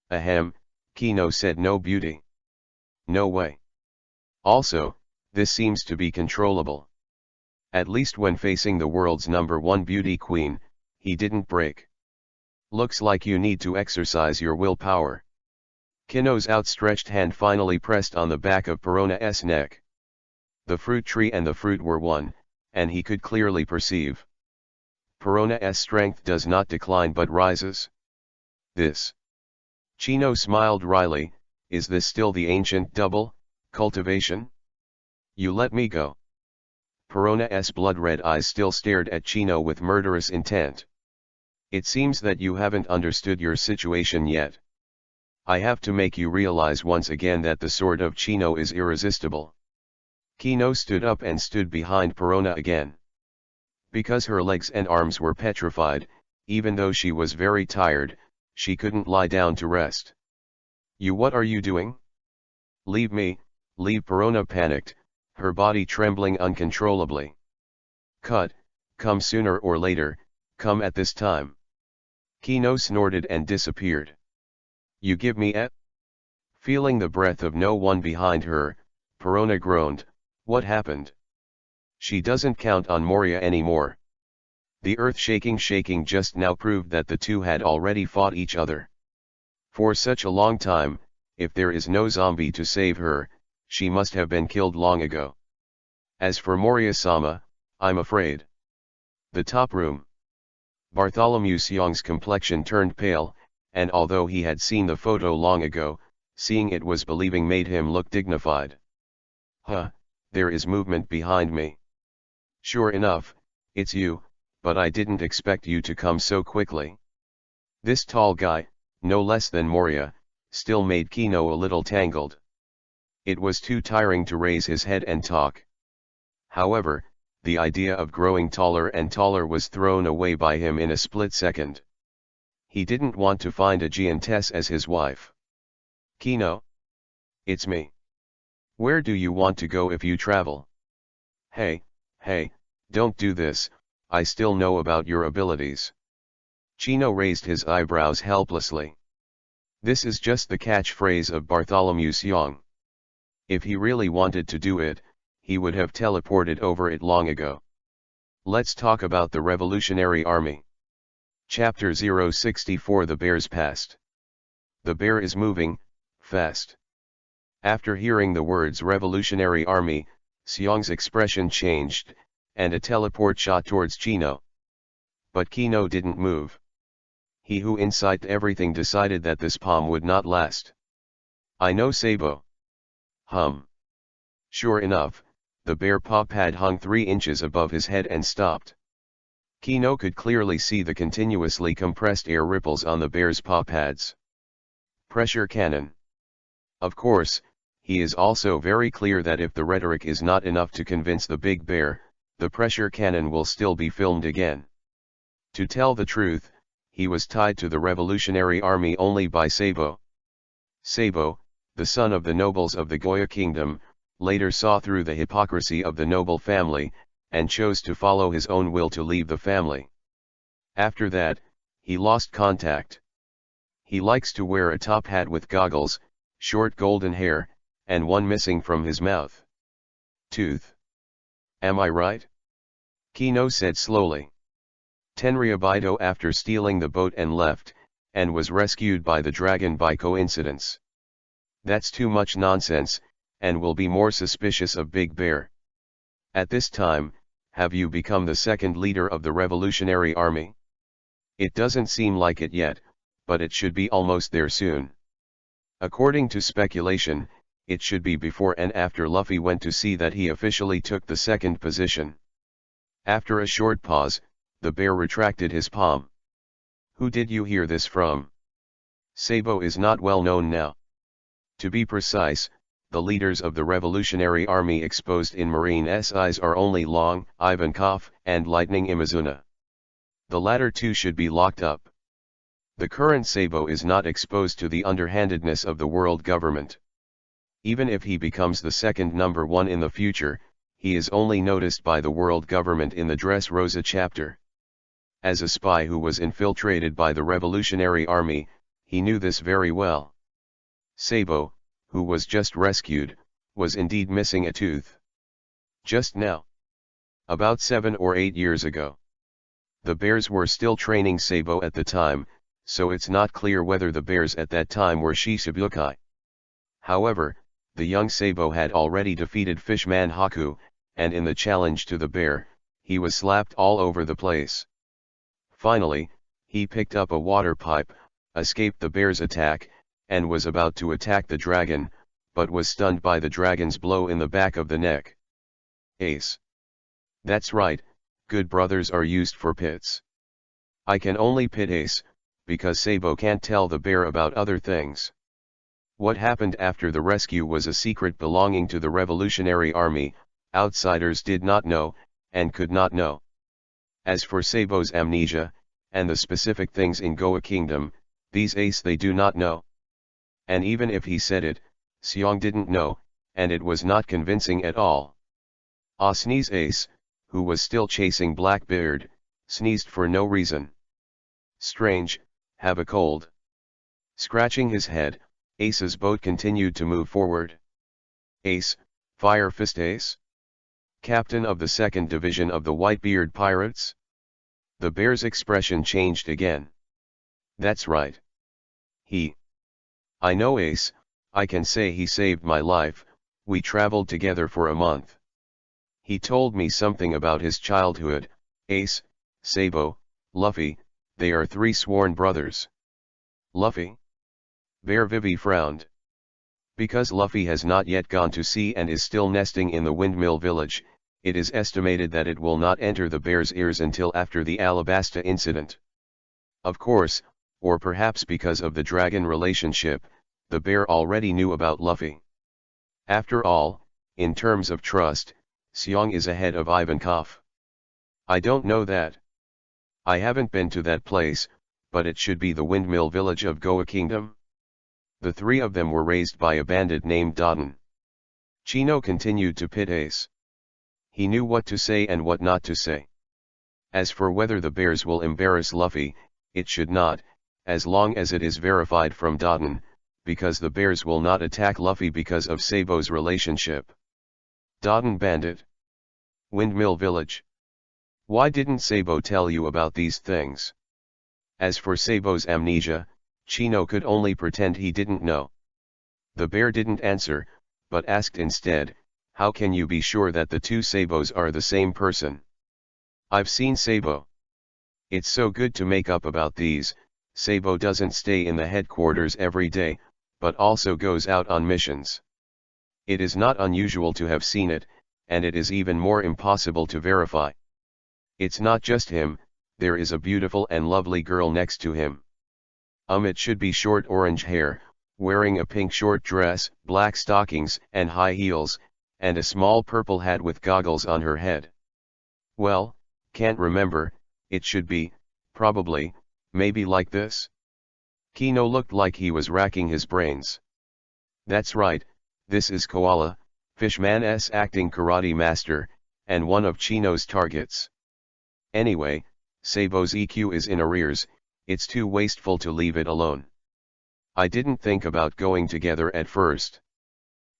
Ahem, Kino said. No beauty. No way. Also, this seems to be controllable. At least when facing the world's #1 beauty queen, he didn't break. Looks like you need to exercise your willpower. Kino's outstretched hand finally pressed on the back of Perona's neck. The fruit tree and the fruit were one, and he could clearly perceive. Perona's strength does not decline but rises. This. Chino smiled wryly. Is this still the ancient double cultivation? You let me go. Perona's blood-red eyes still stared at Chino with murderous intent. It seems that you haven't understood your situation yet. I have to make you realize once again that the sword of Chino is irresistible. Kino stood up and stood behind Perona again. Because her legs and arms were petrified, even though she was very tired, she couldn't lie down to rest. What are you doing? Leave me, leave. Perona panicked, her body trembling uncontrollably. Come sooner or later, come at this time. Kino snorted and disappeared. You give me a... Feeling the breath of no one behind her, Perona groaned. What happened? She doesn't count on Moria anymore. The earth shaking just now proved that the two had already fought each other. For such a long time, if there is no zombie to save her, she must have been killed long ago. As for Moria-sama, I'm afraid. The top room. Bartholomew Seong's complexion turned pale, and although he had seen the photo long ago, seeing it was believing made him look dignified. There is movement behind me. Sure enough, it's you, but I didn't expect you to come so quickly. This tall guy, no less than Moria, still made Kino a little tangled. It was too tiring to raise his head and talk. However, the idea of growing taller and taller was thrown away by him in a split second. He didn't want to find a giantess as his wife. Kino? It's me. Where do you want to go if you travel? Hey, don't do this, I still know about your abilities. Chino raised his eyebrows helplessly. This is just the catchphrase of Bartholomew Seong. If he really wanted to do it, he would have teleported over it long ago. Let's talk about the Revolutionary Army. Chapter 064. The Bear's Past. The bear is moving, fast. After hearing the words Revolutionary Army, Seong's expression changed, and a teleport shot towards Chino. But Kino didn't move. He who insight everything decided that this palm would not last. I know Sabo. Sure enough, the bear paw pad hung 3 inches above his head and stopped. Kino could clearly see the continuously compressed air ripples on the bear's paw pads. Pressure cannon. Of course, he is also very clear that if the rhetoric is not enough to convince the big bear, the pressure cannon will still be filmed again. To tell the truth, he was tied to the Revolutionary Army only by Sabo. Sabo, the son of the nobles of the Goya kingdom, later saw through the hypocrisy of the noble family, and chose to follow his own will to leave the family. After that, he lost contact. He likes to wear a top hat with goggles, short golden hair, and one missing from his mouth. Tooth. Am I right? Kino said slowly. Tenryabito after stealing the boat and left, and was rescued by the dragon by coincidence. That's too much nonsense, and will be more suspicious of Big Bear. At this time, have you become the second leader of the Revolutionary Army? It doesn't seem like it yet, but it should be almost there soon. According to speculation, it should be before and after Luffy went to see that he officially took the second position. After a short pause, the bear retracted his palm. Who did you hear this from? Sabo is not well known now. To be precise, the leaders of the Revolutionary Army exposed in Marine's eyes are only Long, Ivankov, and Lightning Imazuna. The latter two should be locked up. The current Sabo is not exposed to the underhandedness of the world government. Even if he becomes the second #1 in the future, he is only noticed by the world government in the Dressrosa chapter. As a spy who was infiltrated by the Revolutionary Army, he knew this very well. Sabo, who was just rescued, was indeed missing a tooth. Just now. About 7 or 8 years ago. The bears were still training Sabo at the time, so it's not clear whether the bears at that time were Shishibukai. However, the young Sabo had already defeated Fishman Haku, and in the challenge to the bear, he was slapped all over the place. Finally, he picked up a water pipe, escaped the bear's attack, and was about to attack the dragon, but was stunned by the dragon's blow in the back of the neck. Ace. That's right, good brothers are used for pits. I can only pit Ace, because Sabo can't tell the bear about other things. What happened after the rescue was a secret belonging to the Revolutionary Army, outsiders did not know, and could not know. As for Sabo's amnesia, and the specific things in Goa Kingdom, these Ace they do not know. And even if he said it, Seong didn't know, and it was not convincing at all. Sneeze Ace, who was still chasing Blackbeard, sneezed for no reason. Strange, have a cold. Scratching his head, Ace's boat continued to move forward. Ace, Fire Fist Ace? Captain of the 2nd Division of the Whitebeard Pirates? The bear's expression changed again. That's right. I know Ace, I can say he saved my life, we traveled together for a month. He told me something about his childhood, Ace, Sabo, Luffy, they are 3 sworn brothers. Luffy? Bear Vivi frowned. Because Luffy has not yet gone to sea and is still nesting in the Windmill Village, it is estimated that it will not enter the bear's ears until after the Alabasta incident. Of course, or perhaps because of the dragon relationship, the bear already knew about Luffy. After all, in terms of trust, Seong is ahead of Ivankov. I don't know that. I haven't been to that place, but it should be the Windmill Village of Goa Kingdom. The 3 of them were raised by a bandit named Dodden. Chino continued to pit Ace. He knew what to say and what not to say. As for whether the bears will embarrass Luffy, it should not, as long as it is verified from Dodden, because the bears will not attack Luffy because of Sabo's relationship. Dodden bandit. Windmill Village. Why didn't Sabo tell you about these things? As for Sabo's amnesia, Chino could only pretend he didn't know. The bear didn't answer, but asked instead, how can you be sure that the 2 Sabos are the same person? I've seen Sabo. It's so good to make up about these. Sabo doesn't stay in the headquarters every day, but also goes out on missions. It is not unusual to have seen it, and it is even more impossible to verify. It's not just him, there is a beautiful and lovely girl next to him. It should be short orange hair, wearing a pink short dress, black stockings and high heels, and a small purple hat with goggles on her head. Well, can't remember, it should be, probably, maybe like this. Kino looked like he was racking his brains. That's right, this is Koala, Fishman's acting karate master, and one of Chino's targets. Anyway, Sabo's EQ is in arrears, it's too wasteful to leave it alone. I didn't think about going together at first.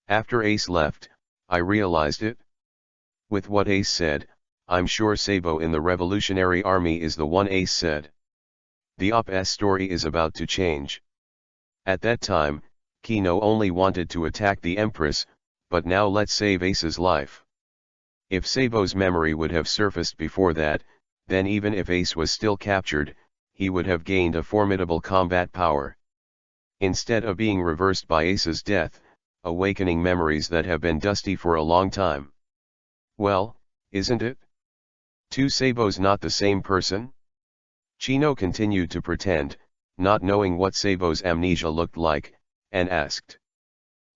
After Ace left, I realized it. With what Ace said, I'm sure Sabo in the Revolutionary Army is the one Ace said. The OP's story is about to change. At that time, Kino only wanted to attack the Empress, but now let's save Ace's life. If Sabo's memory would have surfaced before that, then even if Ace was still captured, he would have gained a formidable combat power. Instead of being reversed by Ace's death, awakening memories that have been dusty for a long time. Well, isn't it? 2 Sabos not the same person? Chino continued to pretend, not knowing what Sabo's amnesia looked like, and asked.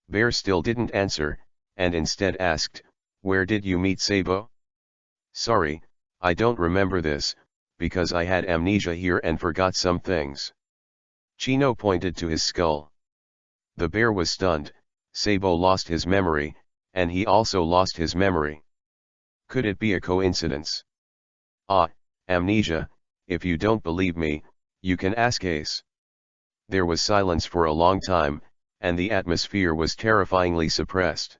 Bear still didn't answer, and instead asked, where did you meet Sabo? Sorry, I don't remember this, because I had amnesia here and forgot some things. Chino pointed to his skull. The bear was stunned. Sabo lost his memory, and he also lost his memory. Could it be a coincidence? Ah, amnesia, if you don't believe me, you can ask Ace. There was silence for a long time, and the atmosphere was terrifyingly suppressed.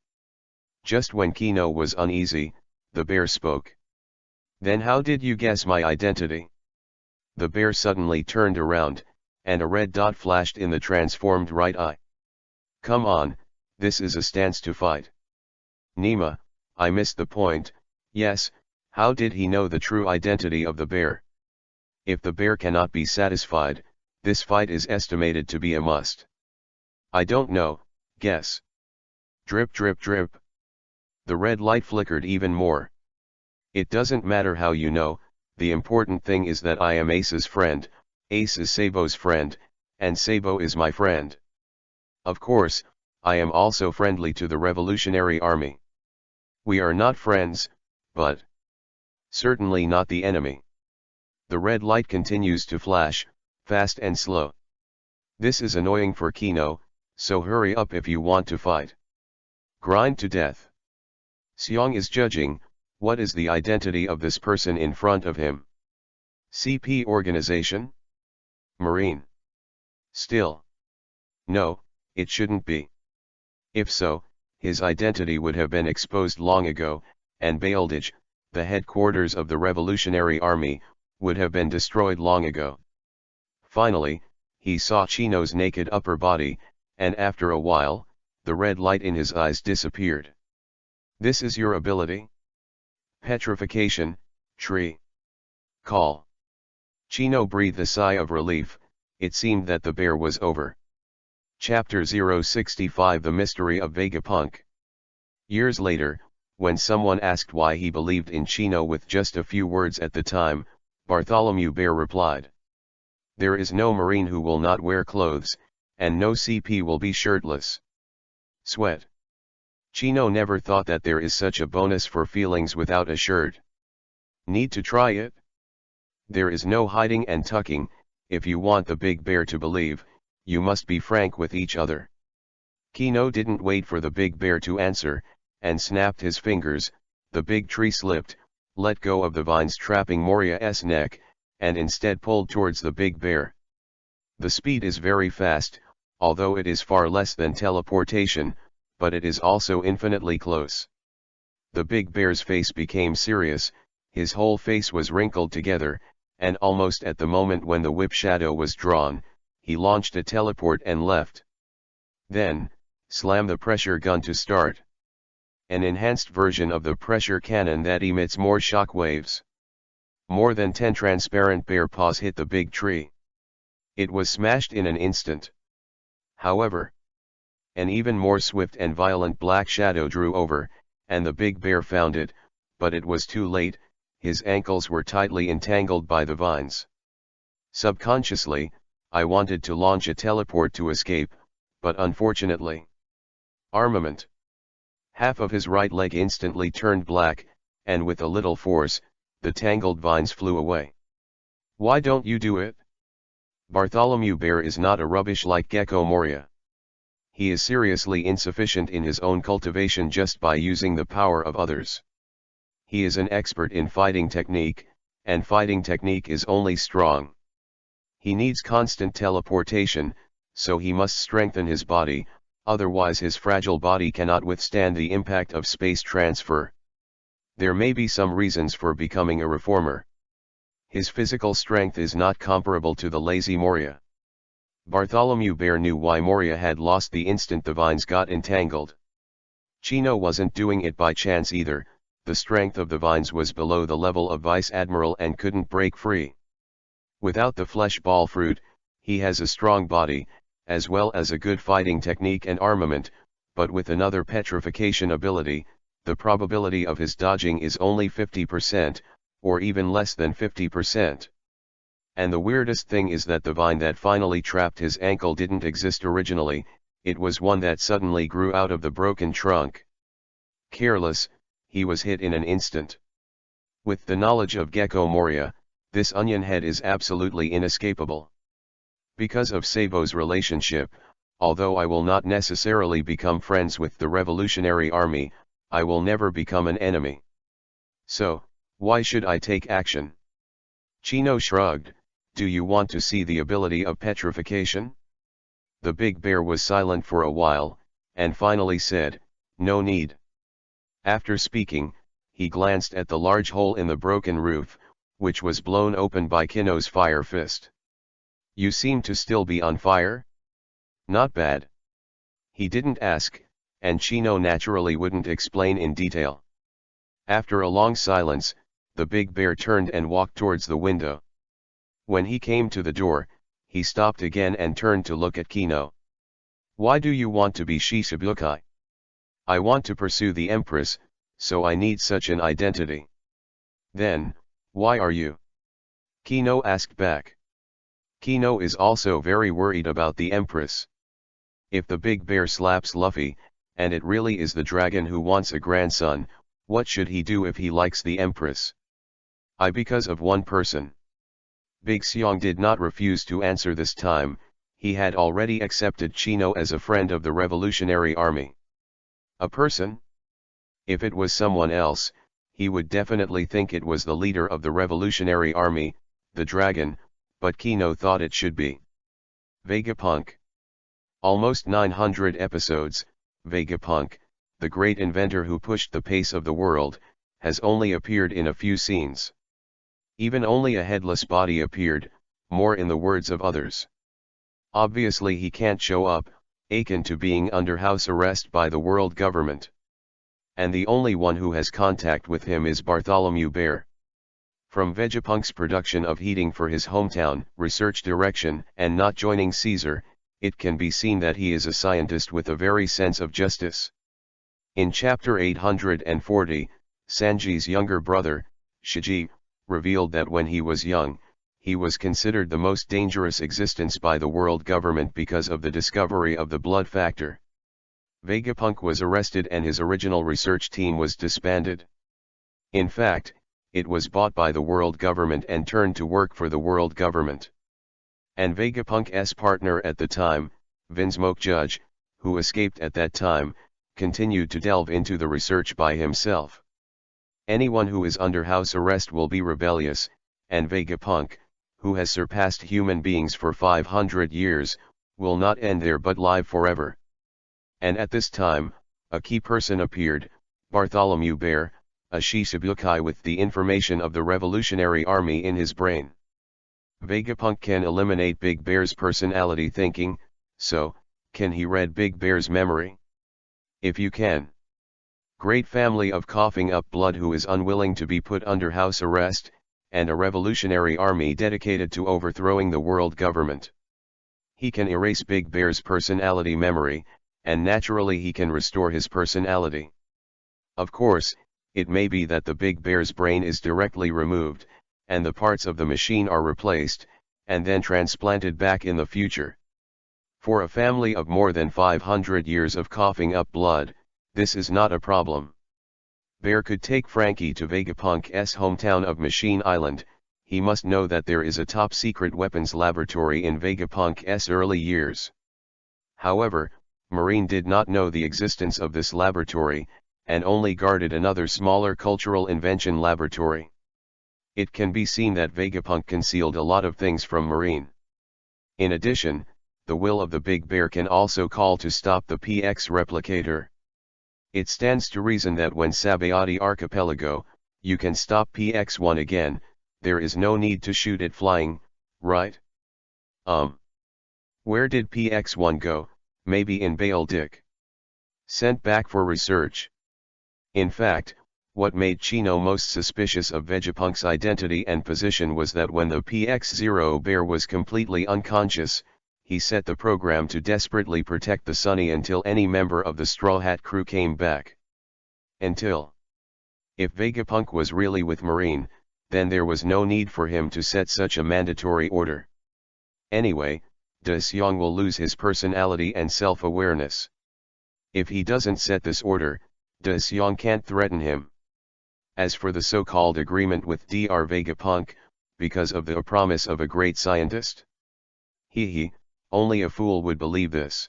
Just when Kino was uneasy, the bear spoke. Then how did you guess my identity? The bear suddenly turned around, and a red dot flashed in the transformed right eye. Come on, this is a stance to fight. Nima, I missed the point. Yes, how did he know the true identity of the bear? If the bear cannot be satisfied, this fight is estimated to be a must. I don't know, guess. Drip drip drip. The red light flickered even more. It doesn't matter how you know, the important thing is that I am Ace's friend, Ace is Sabo's friend, and Sabo is my friend. Of course, I am also friendly to the Revolutionary Army. We are not friends, but certainly not the enemy. The red light continues to flash, fast and slow. This is annoying for Kino, so hurry up if you want to fight. Grind to death. Seong is judging, what is the identity of this person in front of him? CP organization? Marine? Still. No, it shouldn't be. If so, his identity would have been exposed long ago, and Baildage, the headquarters of the Revolutionary Army, would have been destroyed long ago. Finally, he saw Chino's naked upper body, and after a while, the red light in his eyes disappeared. This is your ability? Petrification, tree. Call. Chino breathed a sigh of relief, it seemed that the bear was over. Chapter 065 The Mystery of Vegapunk. Years later, when someone asked why he believed in Chino with just a few words at the time, Bartholomew Bear replied. There is no Marine who will not wear clothes, and no CP will be shirtless. Sweat. Chino never thought that there is such a bonus for feelings without a shirt. Need to try it? There is no hiding and tucking, if you want the big bear to believe, you must be frank with each other. Kino didn't wait for the big bear to answer, and snapped his fingers, the big tree slipped, let go of the vines trapping Moria's neck, and instead pulled towards the big bear. The speed is very fast, although it is far less than teleportation, but it is also infinitely close. The big bear's face became serious, his whole face was wrinkled together, and almost at the moment when the whip shadow was drawn, he launched a teleport and left. Then, slam the pressure gun to start. An enhanced version of the pressure cannon that emits more shock waves. More than 10 transparent bear paws hit the big tree. It was smashed in an instant. However, an even more swift and violent black shadow drew over, and the big bear found it, but it was too late, his ankles were tightly entangled by the vines. Subconsciously, I wanted to launch a teleport to escape, but unfortunately. Armament. Half of his right leg instantly turned black, and with a little force, the tangled vines flew away. Why don't you do it? Bartholomew Bear is not a rubbish like Gecko Moria. He is seriously insufficient in his own cultivation just by using the power of others. He is an expert in fighting technique, and fighting technique is only strong. He needs constant teleportation, so he must strengthen his body, otherwise his fragile body cannot withstand the impact of space transfer. There may be some reasons for becoming a reformer. His physical strength is not comparable to the lazy Moria. Bartholomew Bear knew why Moria had lost the instant the vines got entangled. Chino wasn't doing it by chance either, the strength of the vines was below the level of Vice Admiral and couldn't break free. Without the flesh ball fruit, he has a strong body, as well as a good fighting technique and armament, but with another petrification ability, the probability of his dodging is only 50%, or even less than 50%. And the weirdest thing is that the vine that finally trapped his ankle didn't exist originally, it was one that suddenly grew out of the broken trunk. Careless, he was hit in an instant. With the knowledge of Gecko Moria, this onion head is absolutely inescapable. Because of Sabo's relationship, although I will not necessarily become friends with the Revolutionary Army, I will never become an enemy. So, why should I take action? Chino shrugged. Do you want to see the ability of petrification? The big bear was silent for a while, and finally said, no need. After speaking, he glanced at the large hole in the broken roof, which was blown open by Chino's fire fist. You seem to still be on fire? Not bad. He didn't ask, and Chino naturally wouldn't explain in detail. After a long silence, the big bear turned and walked towards the window. When he came to the door, he stopped again and turned to look at Chino. Why do you want to be Shichibukai? I want to pursue the Empress, so I need such an identity. Then, why are you? Chino asked back. Chino is also very worried about the Empress. If the big bear slaps Luffy, and it really is the dragon who wants a grandson, what should he do if he likes the Empress? Because of one person. Big Xiong did not refuse to answer this time. He had already accepted Chino as a friend of the Revolutionary Army. A person? If it was someone else, he would definitely think it was the leader of the Revolutionary Army, the dragon, but Chino thought it should be Vegapunk. Almost 900 episodes, Vegapunk, the great inventor who pushed the pace of the world, has only appeared in a few scenes. Even only a headless body appeared, more in the words of others. Obviously he can't show up, akin to being under house arrest by the world government. And the only one who has contact with him is Bartholomew Bear. From Vegapunk's production of heating for his hometown, research direction, and not joining Caesar, it can be seen that he is a scientist with a very sense of justice. In chapter 840, Sanji's younger brother, Shiji, revealed that when he was young, he was considered the most dangerous existence by the world government because of the discovery of the blood factor. Vegapunk was arrested and his original research team was disbanded. In fact, it was bought by the world government and turned to work for the world government. And Vegapunk's partner at the time, Vinsmoke Judge, who escaped at that time, continued to delve into the research by himself. Anyone who is under house arrest will be rebellious, and Vegapunk, who has surpassed human beings for 500 years, will not end there but live forever. And at this time, a key person appeared, Bartholomew Bear, a Shichibukai with the information of the Revolutionary Army in his brain. Vegapunk can eliminate Big Bear's personality thinking, so, can he read Big Bear's memory? If you can. Great family of coughing up blood who is unwilling to be put under house arrest, and a revolutionary army dedicated to overthrowing the world government. He can erase Big Bear's personality memory, and naturally he can restore his personality. Of course, it may be that the Big Bear's brain is directly removed, and the parts of the machine are replaced, and then transplanted back in the future. For a family of more than 500 years of coughing up blood, this is not a problem. Bear could take Frankie to Vegapunk's hometown of Machine Island. He must know that there is a top-secret weapons laboratory in Vegapunk's early years. However, Marine did not know the existence of this laboratory, and only guarded another smaller cultural invention laboratory. It can be seen that Vegapunk concealed a lot of things from Marine. In addition, the will of the Big Bear can also call to stop the PX replicator. It stands to reason that when Sabayati Archipelago, you can stop PX1 again, there is no need to shoot it flying, right? Where did PX1 go? Maybe in Bale Dick. Sent back for research. In fact, what made Chino most suspicious of Vegapunk's identity and position was that when the PX-0 bear was completely unconscious, he set the program to desperately protect the Sunny until any member of the Straw Hat crew came back. Until. If Vegapunk was really with Marine, then there was no need for him to set such a mandatory order. Anyway, De Xiong will lose his personality and self-awareness. If he doesn't set this order, De Xiong can't threaten him. As for the so-called agreement with Dr. Vegapunk, because of the promise of a great scientist? Only a fool would believe this.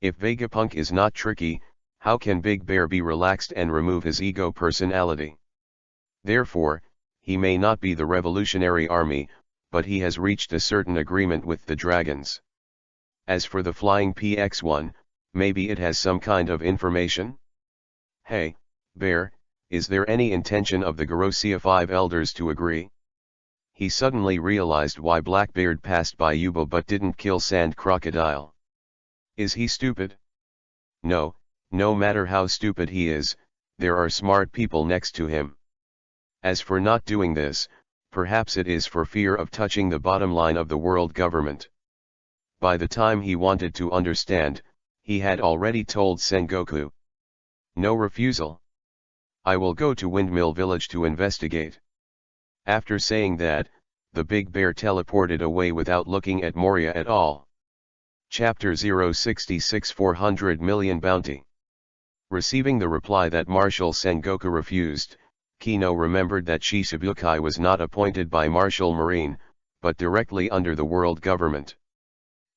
If Vegapunk is not tricky, how can Big Bear be relaxed and remove his ego personality? Therefore, he may not be the revolutionary army, but he has reached a certain agreement with the dragons. As for the flying PX1, maybe it has some kind of information? Hey, Bear, is there any intention of the Garosia 5 elders to agree? He suddenly realized why Blackbeard passed by Yuba but didn't kill Sand Crocodile. Is he stupid? No, no matter how stupid he is, there are smart people next to him. As for not doing this, perhaps it is for fear of touching the bottom line of the world government. By the time he wanted to understand, he had already told Sengoku. No refusal. I will go to Windmill Village to investigate. After saying that, the big bear teleported away without looking at Moria at all. Chapter 066 400 Million Bounty. Receiving the reply that Marshal Sengoku refused, Kino remembered that Shichibukai was not appointed by Marshal Marine, but directly under the world government.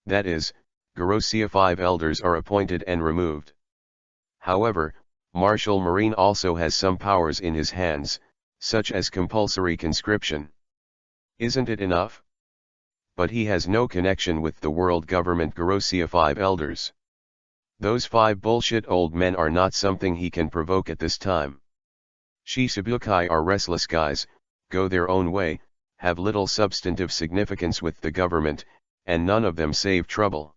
That is, Garosia 5 elders are appointed and removed. However, Marshal Marine also has some powers in his hands, such as compulsory conscription. Isn't it enough? But he has no connection with the world government Garosia 5 elders. Those 5 bullshit old men are not something he can provoke at this time. Shichibukai are restless guys, go their own way, have little substantive significance with the government, and none of them save trouble.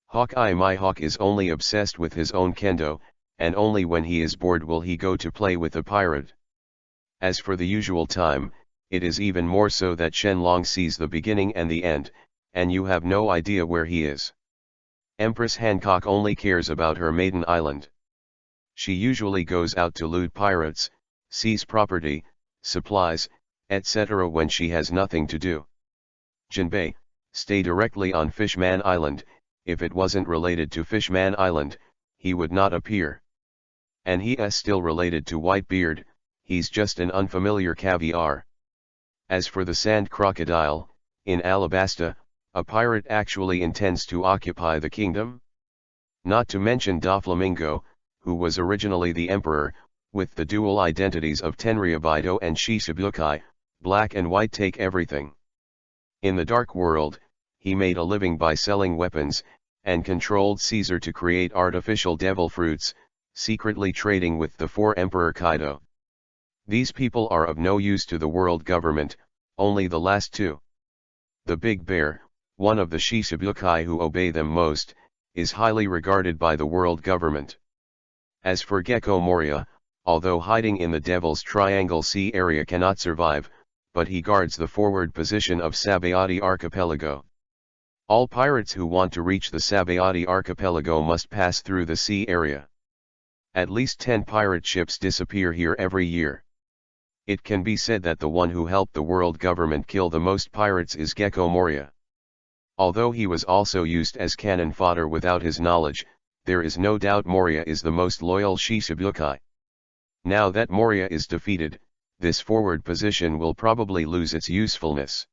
Hawkeye my hawk is only obsessed with his own kendo, and only when he is bored will he go to play with a pirate. As for the usual time, it is even more so that Shenlong sees the beginning and the end, and you have no idea where he is. Empress Hancock only cares about her maiden island. She usually goes out to loot pirates, seize property, supplies, etc. when she has nothing to do. Jinbei, stay directly on Fishman Island. If it wasn't related to Fishman Island, he would not appear. And he is still related to Whitebeard, he's just an unfamiliar caviar. As for the Sand Crocodile, in Alabasta, a pirate actually intends to occupy the kingdom? Not to mention Doflamingo, who was originally the emperor, with the dual identities of Tenryabito and Shichibukai, black and white take everything. In the Dark World, he made a living by selling weapons, and controlled Caesar to create artificial devil fruits, secretly trading with the 4 Emperor Kaido. These people are of no use to the world government, only the last 2. The Big Bear, one of the Shichibukai who obey them most, is highly regarded by the world government. As for Gecko Moria, although hiding in the Devil's Triangle Sea area cannot survive, but he guards the forward position of Sabayati Archipelago. All pirates who want to reach the Sabayati Archipelago must pass through the sea area. At least 10 pirate ships disappear here every year. It can be said that the one who helped the world government kill the most pirates is Gecko Moria. Although he was also used as cannon fodder without his knowledge, there is no doubt Moria is the most loyal Shichibukai. Now that Moria is defeated, this forward position will probably lose its usefulness.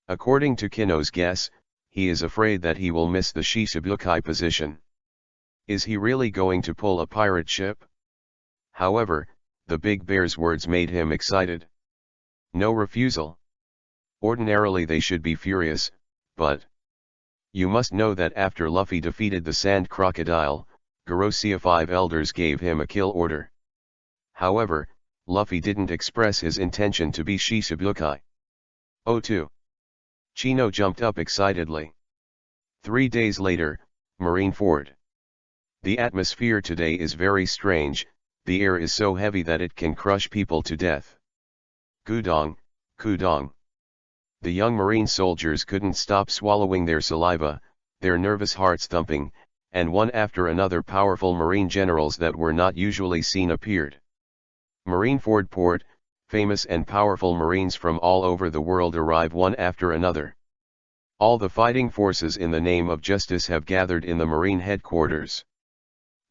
According to Kino's guess, he is afraid that he will miss the Shichibukai position. Is he really going to pull a pirate ship? However, the Big Bear's words made him excited. No refusal. Ordinarily they should be furious, but you must know that after Luffy defeated the Sand Crocodile, Garosia 5 elders gave him a kill order. However, Luffy didn't express his intention to be Shichibukai. Oh 2. Chino jumped up excitedly. 3 days later, Marineford. The atmosphere today is very strange, the air is so heavy that it can crush people to death. Kudong, Kudong. The young marine soldiers couldn't stop swallowing their saliva, their nervous hearts thumping, and one after another powerful marine generals that were not usually seen appeared. Marineford Port, famous and powerful marines from all over the world arrive one after another. All the fighting forces in the name of justice have gathered in the marine headquarters.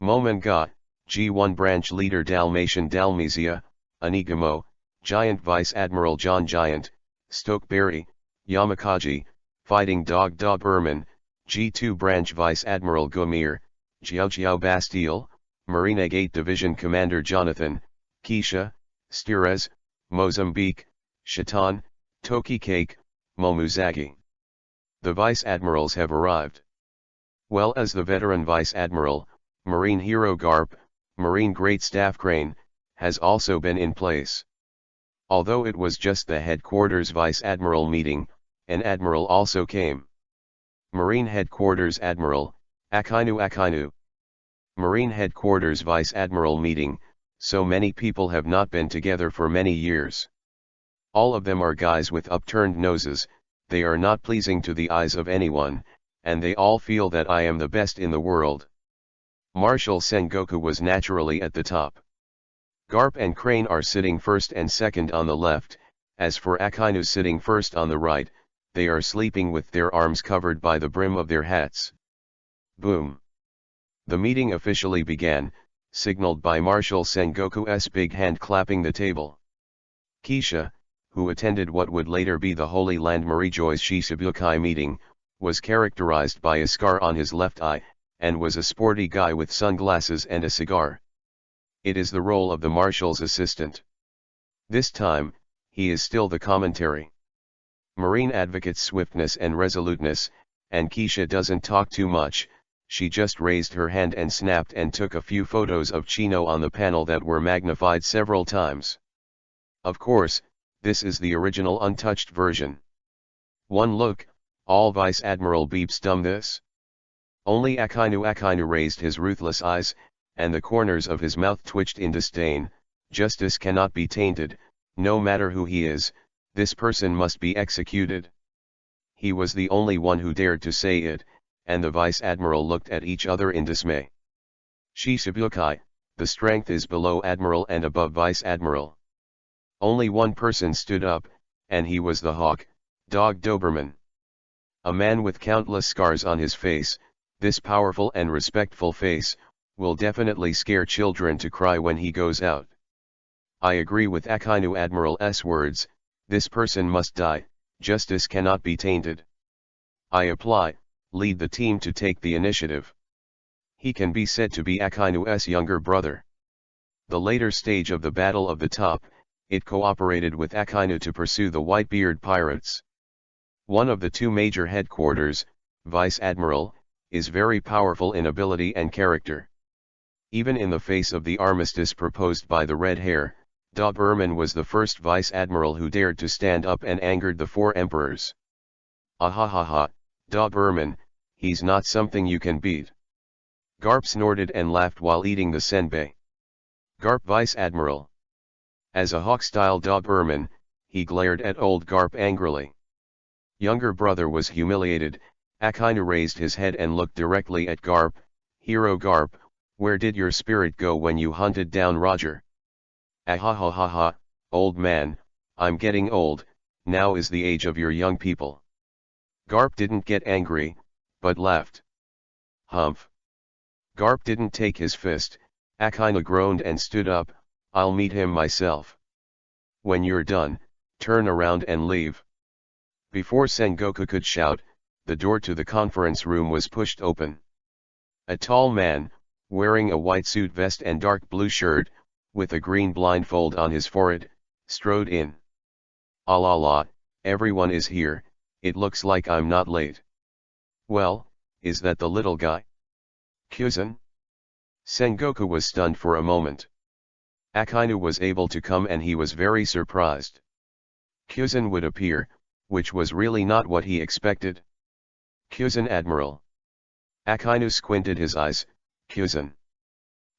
Momanga, G1 branch leader Dalmatian Dalmatia, Anigamo, Giant Vice Admiral John Giant, Stokeberry, Yamakaji, Fighting Dog Doberman, G2 branch Vice Admiral Gomir, Jiao Bastille, Marine 8 Division Commander Jonathan, Keisha, Stires, Mozambique, Shaitan, Toki Cake, Momuzagi. The Vice Admirals have arrived. Well as the veteran Vice Admiral, Marine Hero Garp, Marine Great Staff Crane, has also been in place. Although it was just the headquarters Vice Admiral meeting, an Admiral also came. Marine Headquarters Admiral, Akainu. Marine Headquarters Vice Admiral meeting, so many people have not been together for many years. All of them are guys with upturned noses, they are not pleasing to the eyes of anyone, and they all feel that I am the best in the world. Marshal Sengoku was naturally at the top. Garp and Crane are sitting first and second on the left, as for Akainu sitting first on the right, they are sleeping with their arms covered by the brim of their hats. Boom. The meeting officially began, signaled by Marshal Sengoku's big hand clapping the table. Keisha, who attended what would later be the Holy Land Marijoi's Shisabukai meeting, was characterized by a scar on his left eye, and was a sporty guy with sunglasses and a cigar. It is the role of the Marshal's assistant. This time, he is still the commentary. Marine advocates swiftness and resoluteness, and Keisha doesn't talk too much, she just raised her hand and snapped and took a few photos of Chino on the panel that were magnified several times. Of course, this is the original untouched version. One look, all Vice Admiral Beep's done this. Only Akainu raised his ruthless eyes, and the corners of his mouth twitched in disdain. Justice cannot be tainted, no matter who he is, this person must be executed. He was the only one who dared to say it, and the Vice Admiral looked at each other in dismay. Shisabukai, the strength is below Admiral and above Vice Admiral. Only one person stood up, and he was the Hawk, Dog Doberman. A man with countless scars on his face, this powerful and respectful face, will definitely scare children to cry when he goes out. I agree with Akainu Admiral's words, this person must die, justice cannot be tainted. I apply, lead the team to take the initiative. He can be said to be Akainu's younger brother. The later stage of the Battle of the Top, it cooperated with Akainu to pursue the Whitebeard pirates. One of the two major headquarters, Vice Admiral, is very powerful in ability and character. Even in the face of the armistice proposed by the Red Hair, Doberman was the first Vice Admiral who dared to stand up and angered the four emperors. Ahahaha, Doberman, he's not something you can beat. Garp snorted and laughed while eating the senbei. Garp Vice Admiral. As a hawk-style Doberman, he glared at old Garp angrily. Younger brother was humiliated. Akainu raised his head and looked directly at Garp. Hero Garp, where did your spirit go when you hunted down Roger? Ahahaha, old man, I'm getting old, now is the age of your young people. Garp didn't get angry, but laughed. Humph. Garp didn't take his fist. Akainu groaned and stood up, I'll meet him myself. When you're done, turn around and leave. Before Sengoku could shout, the door to the conference room was pushed open. A tall man, wearing a white suit vest and dark blue shirt, with a green blindfold on his forehead, strode in. Ah la la, everyone is here, it looks like I'm not late. Well, is that the little guy? Kyuzan? Sengoku was stunned for a moment. Akainu was able to come and he was very surprised. Kyuzan would appear, which was really not what he expected. Kyuzan Admiral. Akainu squinted his eyes. Kyuzan.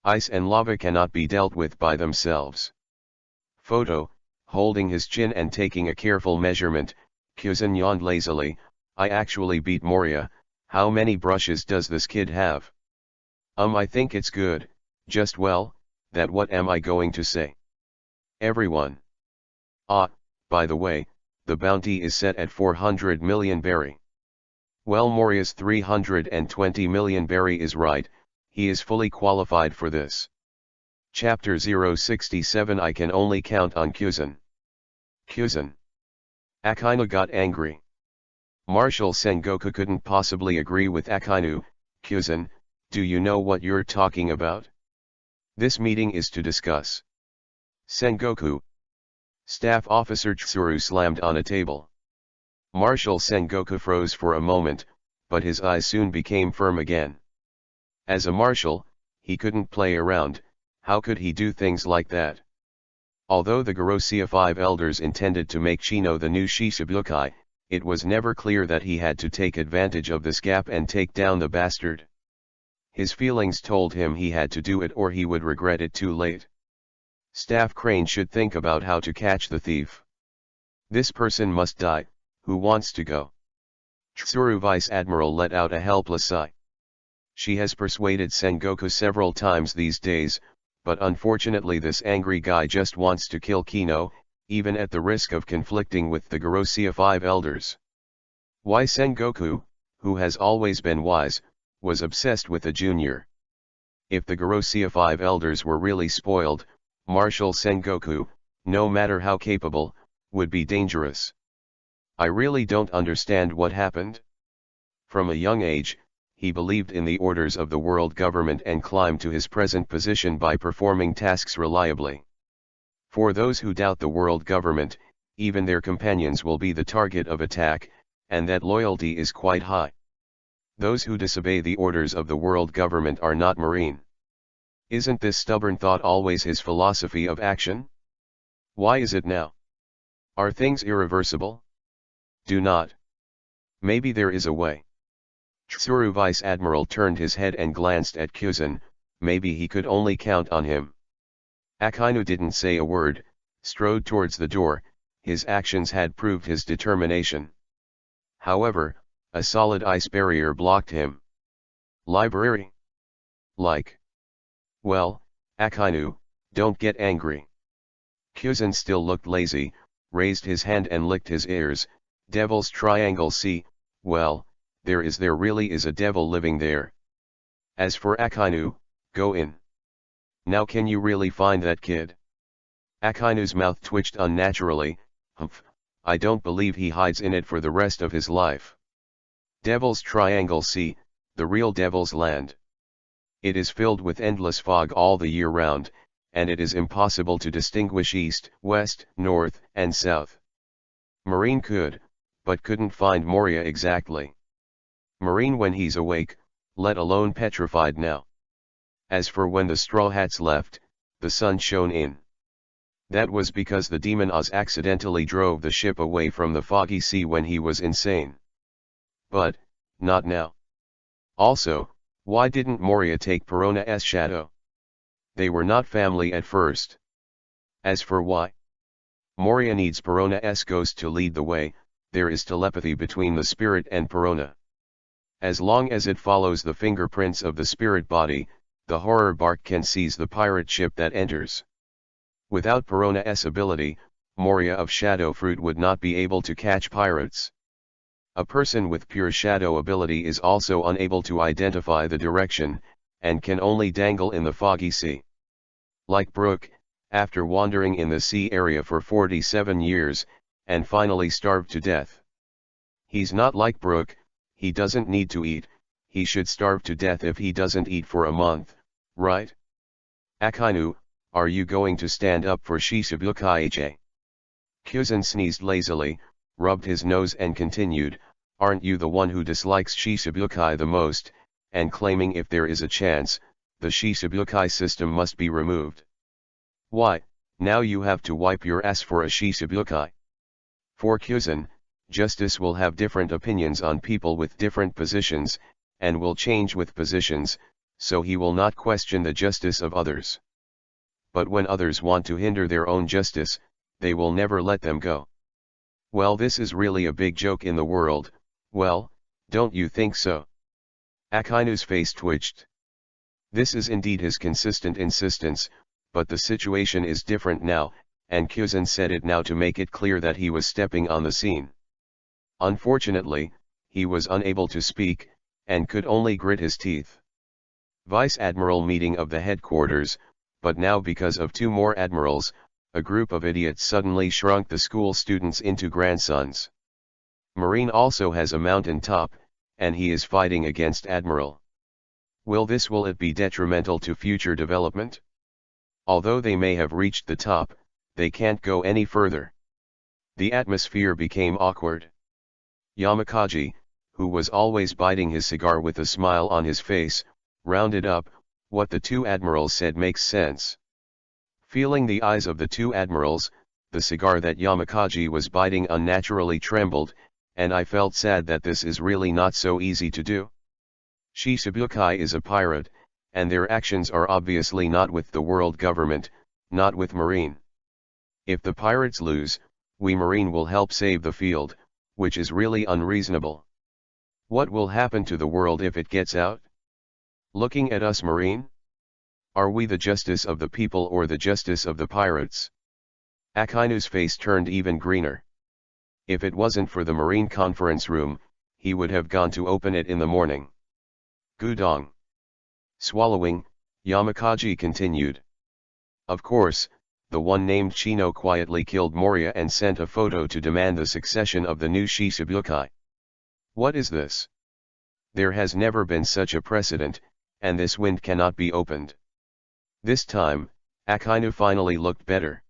Ice and lava cannot be dealt with by themselves. Photo, holding his chin and taking a careful measurement, Kyuzan yawned lazily, I actually beat Moria, how many brushes does this kid have? I think it's good, just well, that what am I going to say? Everyone. Ah, by the way, the bounty is set at 400 million berry. Well, Moria's 320 million berry is right, he is fully qualified for this. Chapter 067 I can only count on Kyuzan. Kyuzan. Akainu got angry. Marshal Sengoku couldn't possibly agree with Akainu. Kyuzan, do you know what you're talking about? This meeting is to discuss. Sengoku. Staff Officer Tsuru slammed on a table. Marshal Sengoku froze for a moment, but his eyes soon became firm again. As a marshal, he couldn't play around. How could he do things like that? Although the Gorosia 5 elders intended to make Chino the new Shishibukai, it was never clear that he had to take advantage of this gap and take down the bastard. His feelings told him he had to do it or he would regret it too late. Staff Crane should think about how to catch the thief. This person must die. Who wants to go? Tsuru Vice Admiral let out a helpless sigh. She has persuaded Sengoku several times these days, but unfortunately this angry guy just wants to kill Kino, even at the risk of conflicting with the Gorosia 5 elders. Why Sengoku, who has always been wise, was obsessed with a junior. If the Gorosia 5 elders were really spoiled, Marshal Sengoku, no matter how capable, would be dangerous. I really don't understand what happened. From a young age, he believed in the orders of the world government and climbed to his present position by performing tasks reliably. For those who doubt the world government, even their companions will be the target of attack, and that loyalty is quite high. Those who disobey the orders of the world government are not Marine. Isn't this stubborn thought always his philosophy of action? Why is it now? Are things irreversible? Do not. Maybe there is a way. Tsuru Vice Admiral turned his head and glanced at Kyuzan. Maybe he could only count on him. Akainu didn't say a word, strode towards the door. His actions had proved his determination. However, a solid ice barrier blocked him. Library? Like. Well, Akainu, don't get angry. Kyuzan still looked lazy, raised his hand and licked his ears. Devil's Triangle. See, well, there really is a devil living there. As for Akainu, go in. Now can you really find that kid? Akainu's mouth twitched unnaturally. Humph, I don't believe he hides in it for the rest of his life. Devil's Triangle. See, the real Devil's Land. It is filled with endless fog all the year round, and it is impossible to distinguish east, west, north, and south. Marine could, but couldn't find Moria exactly. Marine when he's awake, let alone petrified now. As for when the Straw Hats left, the sun shone in. That was because the Demon Oz accidentally drove the ship away from the foggy sea when he was insane. But, not now. Also, why didn't Moria take Perona's shadow? They were not family at first. As for why? Moria needs Perona's ghost to lead the way. There is telepathy between the spirit and Perona. As long as it follows the fingerprints of the spirit body, the horror bark can seize the pirate ship that enters. Without Perona's ability, Moria of Shadow Fruit would not be able to catch pirates. A person with pure shadow ability is also unable to identify the direction, and can only dangle in the foggy sea. Like Brook, after wandering in the sea area for 47 years, and finally starved to death. He's not like Brook. He doesn't need to eat. He should starve to death if he doesn't eat for a month, right? Akainu, are you going to stand up for Shishibukai? Kyuzan sneezed lazily, rubbed his nose and continued, aren't you the one who dislikes Shishibukai the most, and claiming if there is a chance, the Shishibukai system must be removed? Why, now you have to wipe your ass for a Shishibukai. For Kyuzan, justice will have different opinions on people with different positions, and will change with positions, so he will not question the justice of others. But when others want to hinder their own justice, they will never let them go. Well, this is really a big joke in the world. Well, don't you think so? Akainu's face twitched. This is indeed his consistent insistence, but the situation is different now, and Kyuzan said it now to make it clear that he was stepping on the scene. Unfortunately, he was unable to speak, and could only grit his teeth. Vice Admiral meeting of the headquarters, but now because of two more admirals, a group of idiots suddenly shrunk the school students into grandsons. Marine also has a mountain top, and he is fighting against Admiral. Will it be detrimental to future development? Although they may have reached the top, they can't go any further. The atmosphere became awkward. Yamakaji, who was always biting his cigar with a smile on his face, rounded up, "What the two admirals said makes sense." Feeling the eyes of the two admirals, the cigar that Yamakaji was biting unnaturally trembled, and I felt sad that this is really not so easy to do. Shishibukai is a pirate, and their actions are obviously not with the world government, not with Marine. If the pirates lose, we Marine will help save the field, which is really unreasonable. What will happen to the world if it gets out? Looking at us Marine? Are we the justice of the people or the justice of the pirates? Akainu's face turned even greener. If it wasn't for the Marine conference room, he would have gone to open it in the morning. Gudong. Swallowing, Yamakaji continued. Of course, the one named Chino quietly killed Moria and sent a photo to demand the succession of the new Shishibukai. What is this? There has never been such a precedent, and this wind cannot be opened. This time, Akainu finally looked better.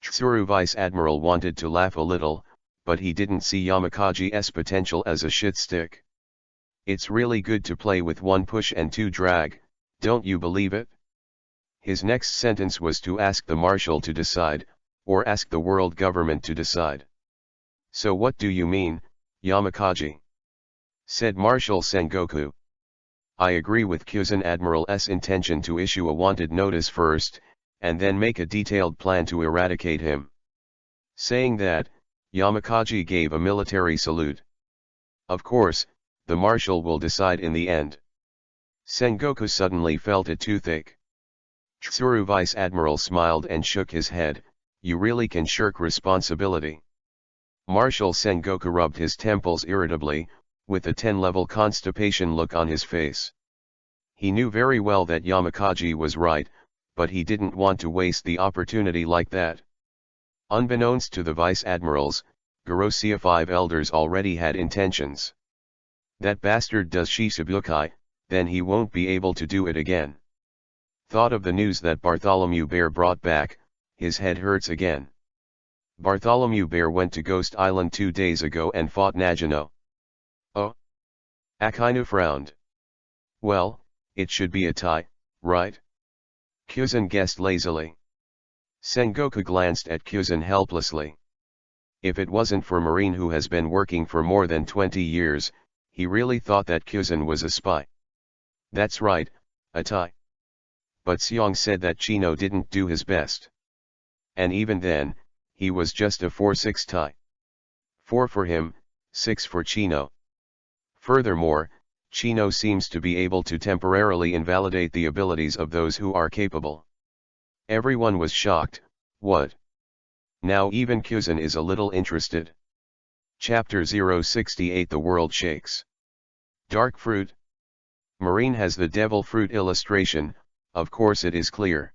Tsuru Vice Admiral wanted to laugh a little, but he didn't see Yamakaji's potential as a shit stick. It's really good to play with one push and two drag, don't you believe it? His next sentence was to ask the Marshal to decide, or ask the world government to decide. So what do you mean, Yamakaji? Said Marshal Sengoku. I agree with Kyuzen Admiral's intention to issue a wanted notice first, and then make a detailed plan to eradicate him. Saying that, Yamakaji gave a military salute. Of course, the Marshal will decide in the end. Sengoku suddenly felt it toothache. Tsuru Vice Admiral smiled and shook his head, you really can shirk responsibility. Marshal Sengoku rubbed his temples irritably, with a 10-level constipation look on his face. He knew very well that Yamakaji was right, but he didn't want to waste the opportunity like that. Unbeknownst to the Vice Admirals, Garosia 5 elders already had intentions. That bastard does Shishibukai, then he won't be able to do it again. Thought of the news that Bartholomew Bear brought back, his head hurts again. Bartholomew Bear went to Ghost Island 2 days ago and fought Nagino. Oh? Akainu frowned. Well, it should be a tie, right? Kyuzen guessed lazily. Sengoku glanced at Kyuzen helplessly. If it wasn't for Marine who has been working for more than 20 years, he really thought that Kyuzen was a spy. That's right, a tie. But Seong said that Chino didn't do his best. And even then, he was just a 4-6 tie. 4 for him, 6 for Chino. Furthermore, Chino seems to be able to temporarily invalidate the abilities of those who are capable. Everyone was shocked. What? Now even Kyuzen is a little interested. Chapter 068 The World Shakes. Dark Fruit. Marine has the devil fruit illustration, of course it is clear.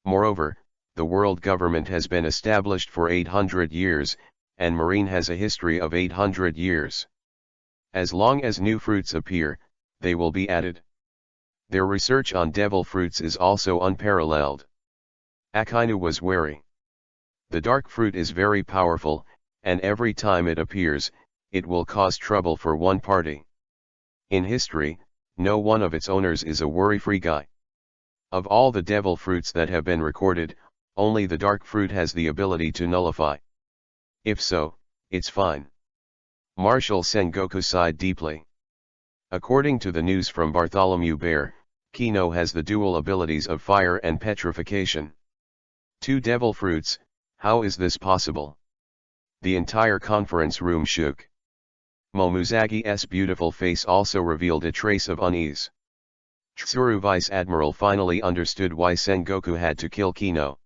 Moreover, the world government has been established for 800 years, and Marine has a history of 800 years. As long as new fruits appear, they will be added. Their research on devil fruits is also unparalleled. Akainu was wary. The dark fruit is very powerful, and every time it appears, it will cause trouble for one party. In history, no one of its owners is a worry-free guy. Of all the devil fruits that have been recorded, only the dark fruit has the ability to nullify. If so, it's fine. Marshal Sengoku sighed deeply. According to the news from Bartholomew Bear, Kino has the dual abilities of fire and petrification. 2 devil fruits, how is this possible? The entire conference room shook. Momuzagi's beautiful face also revealed a trace of unease. Tsuru Vice Admiral finally understood why Sengoku had to kill Kino.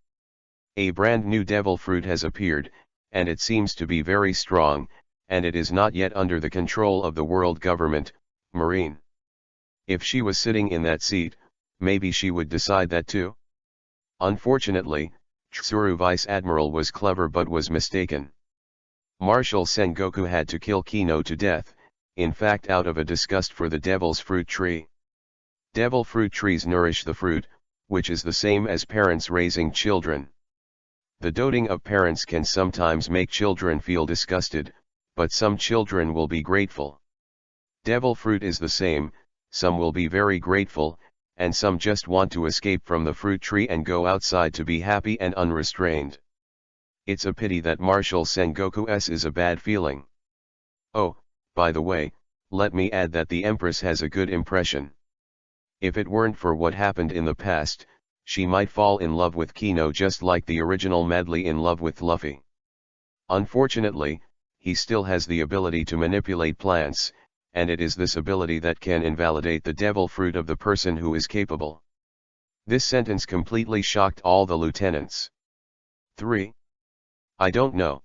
A brand new devil fruit has appeared, and it seems to be very strong, and it is not yet under the control of the world government, Marine. If she was sitting in that seat, maybe she would decide that too. Unfortunately, Tsuru Vice Admiral was clever but was mistaken. Marshal Sengoku had to kill Kino to death, in fact out of a disgust for the devil's fruit tree. Devil fruit trees nourish the fruit, which is the same as parents raising children. The doting of parents can sometimes make children feel disgusted, but some children will be grateful. Devil fruit is the same, some will be very grateful, and some just want to escape from the fruit tree and go outside to be happy and unrestrained. It's a pity that Marshal Sengoku's is a bad feeling. Oh, by the way, let me add that the Empress has a good impression. If it weren't for what happened in the past, she might fall in love with Kino just like the original madly in love with Luffy. Unfortunately, he still has the ability to manipulate plants, and it is this ability that can invalidate the devil fruit of the person who is capable. This sentence completely shocked all the lieutenants. 3. I don't know.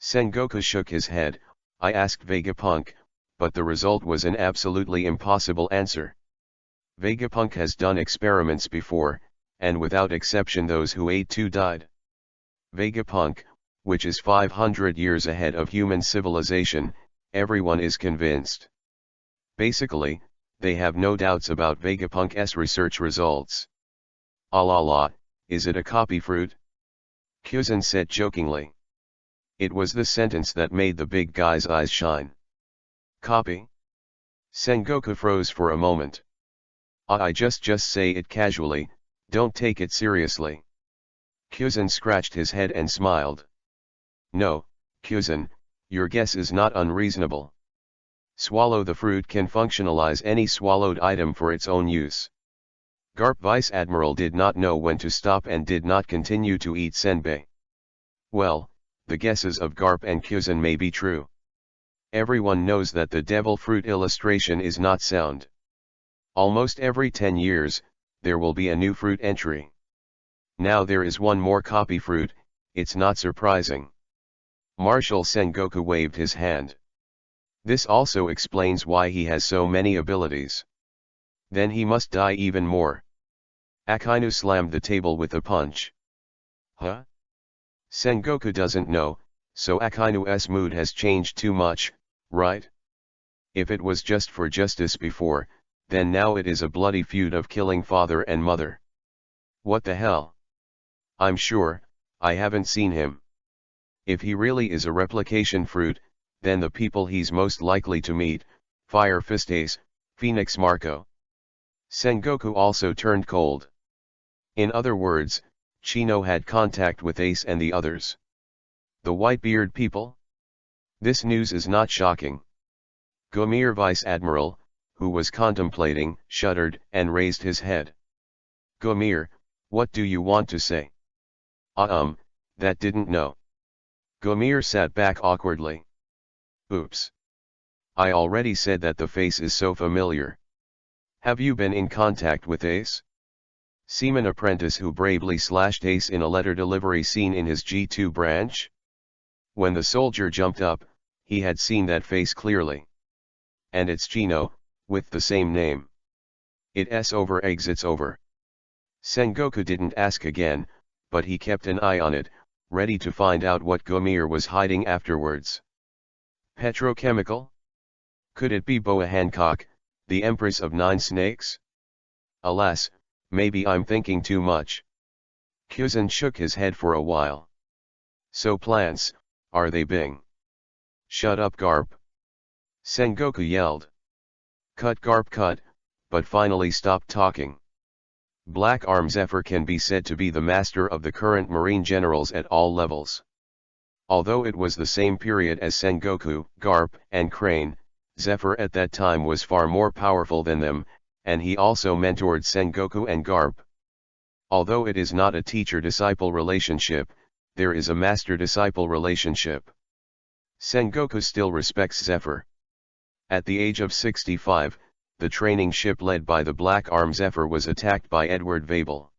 Sengoku shook his head. I asked Vegapunk, but the result was an absolutely impossible answer. Vegapunk has done experiments before, and without exception those who ate too died. Vegapunk, which is 500 years ahead of human civilization, everyone is convinced. Basically, they have no doubts about Vegapunk's research results. Ah la la, is it a copy fruit? Kyuzen said jokingly. It was the sentence that made the big guy's eyes shine. Copy? Sengoku froze for a moment. I just say it casually, don't take it seriously. Kyuzen scratched his head and smiled. No, Kyuzen, your guess is not unreasonable. Swallow the fruit can functionalize any swallowed item for its own use. Garp Vice Admiral did not know when to stop and did not continue to eat senbei. Well, the guesses of Garp and Kyuzen may be true. Everyone knows that the devil fruit illustration is not sound. Almost every 10 years, there will be a new fruit entry. Now there is one more copy fruit, it's not surprising. Marshal Sengoku waved his hand. This also explains why he has so many abilities. Then he must die even more. Akainu slammed the table with a punch. Huh? Sengoku doesn't know, so Akainu's mood has changed too much, right? If it was just for justice before, then now it is a bloody feud of killing father and mother. What the hell? I'm sure, I haven't seen him. If he really is a replication fruit, then the people he's most likely to meet, Fire Fist Ace, Phoenix Marco. Sengoku also turned cold. In other words, Chino had contact with Ace and the others. The Whitebeard people? This news is not shocking. Gomir Vice Admiral, who was contemplating, shuddered and raised his head. Gomir, what do you want to say? That didn't know. Gomir sat back awkwardly. Oops. I already said that the face is so familiar. Have you been in contact with Ace? Seaman apprentice who bravely slashed Ace in a letter delivery scene in his G2 branch? When the soldier jumped up, he had seen that face clearly. And it's Chino, with the same name. It's over exits over. Sengoku didn't ask again, but he kept an eye on it, ready to find out what Gomir was hiding afterwards. Petrochemical? Could it be Boa Hancock, the Empress of Nine Snakes? Alas, maybe I'm thinking too much. Kyuzen shook his head for a while. So plants, are they Bing? Shut up Garp. Sengoku yelled. Cut Garp cut, but finally stopped talking. Black Arm Zephyr can be said to be the master of the current marine generals at all levels. Although it was the same period as Sengoku, Garp, and Crane, Zephyr at that time was far more powerful than them, and he also mentored Sengoku and Garp. Although it is not a teacher-disciple relationship, there is a master-disciple relationship. Sengoku still respects Zephyr. At the age of 65, the training ship led by the Black Arm Zephyr was attacked by Edward Vabel.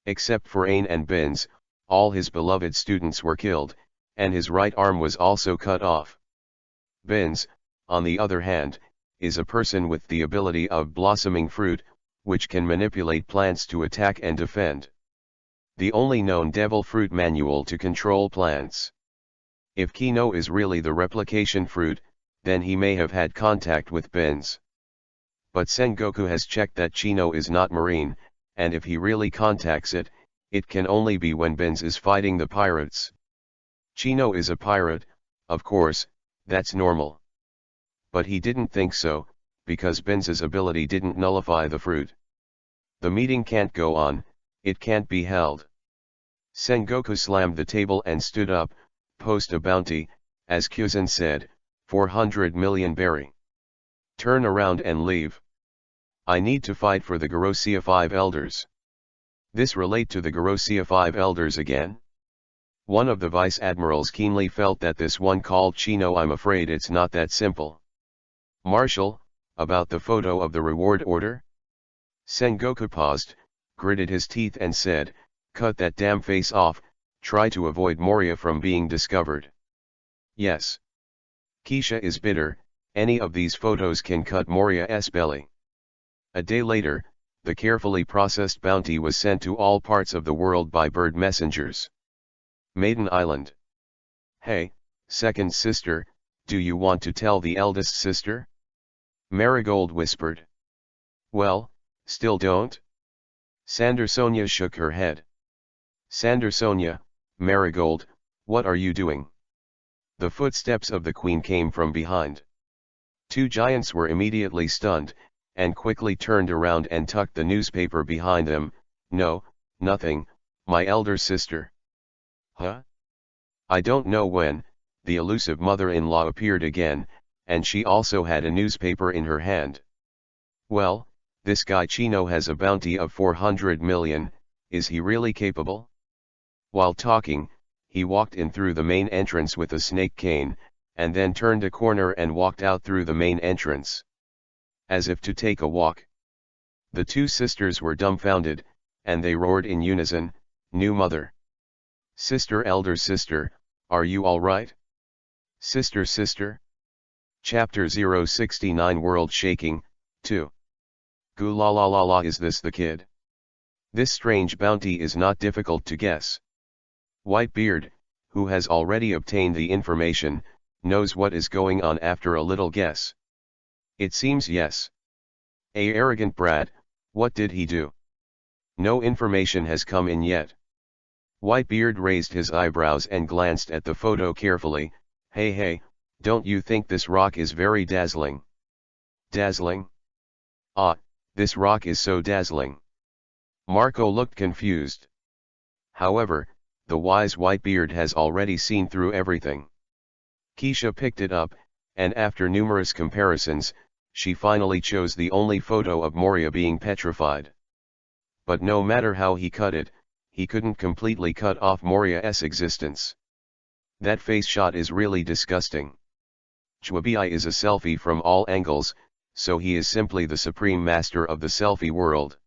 Except for Ain and Binz, all his beloved students were killed, and his right arm was also cut off. Binz, on the other hand, is a person with the ability of blossoming fruit, which can manipulate plants to attack and defend. The only known devil fruit manual to control plants. If Kino is really the replication fruit, then he may have had contact with Binz. But Sengoku has checked that Chino is not marine, and if he really contacts it, It can only be when Benz is fighting the pirates. Chino is a pirate, of course, that's normal. But he didn't think so, because Benz's ability didn't nullify the fruit. The meeting can't go on, it can't be held. Sengoku slammed the table and stood up, post a bounty, as Kyuzen said, 400 million berry. Turn around and leave. I need to fight for the Gorosia 5 elders. This relate to the Gorosia 5 elders again? One of the vice admirals keenly felt that this one called Chino. I'm afraid it's not that simple. Marshal, about the photo of the reward order? Sengoku paused, gritted his teeth and said, cut that damn face off, try to avoid Moria from being discovered. Yes. Keisha is bitter, any of these photos can cut Moria's belly. A day later, the carefully processed bounty was sent to all parts of the world by bird messengers. Maiden Island. Hey, second sister, do you want to tell the eldest sister? Marigold whispered. Well, still don't? Sandersonia shook her head. Sandersonia, Marigold, what are you doing? The footsteps of the queen came from behind. Two giants were immediately stunned, and quickly turned around and tucked the newspaper behind them. No, nothing, my elder sister. Huh? I don't know when, the elusive mother-in-law appeared again, and she also had a newspaper in her hand. Well, this guy Chino has a bounty of 400 million, is he really capable? While talking, he walked in through the main entrance with a snake cane, and then turned a corner and walked out through the main entrance. As if to take a walk. The two sisters were dumbfounded, and they roared in unison, new mother. Sister, elder sister, are you all right? Sister, sister? Chapter 069 World Shaking, 2. Goo la la la la, is this the kid? This strange bounty is not difficult to guess. Whitebeard, who has already obtained the information, knows what is going on after a little guess. It seems yes. A arrogant brat, what did he do? No information has come in yet. Whitebeard raised his eyebrows and glanced at the photo carefully. Hey, don't you think this rock is very dazzling? Dazzling? Ah, this rock is so dazzling. Marco looked confused. However, the wise Whitebeard has already seen through everything. Keisha picked it up, and after numerous comparisons, she finally chose the only photo of Moria being petrified. But no matter how he cut it, he couldn't completely cut off Moria's existence. That face shot is really disgusting. Chwabi is a selfie from all angles, so he is simply the supreme master of the selfie world.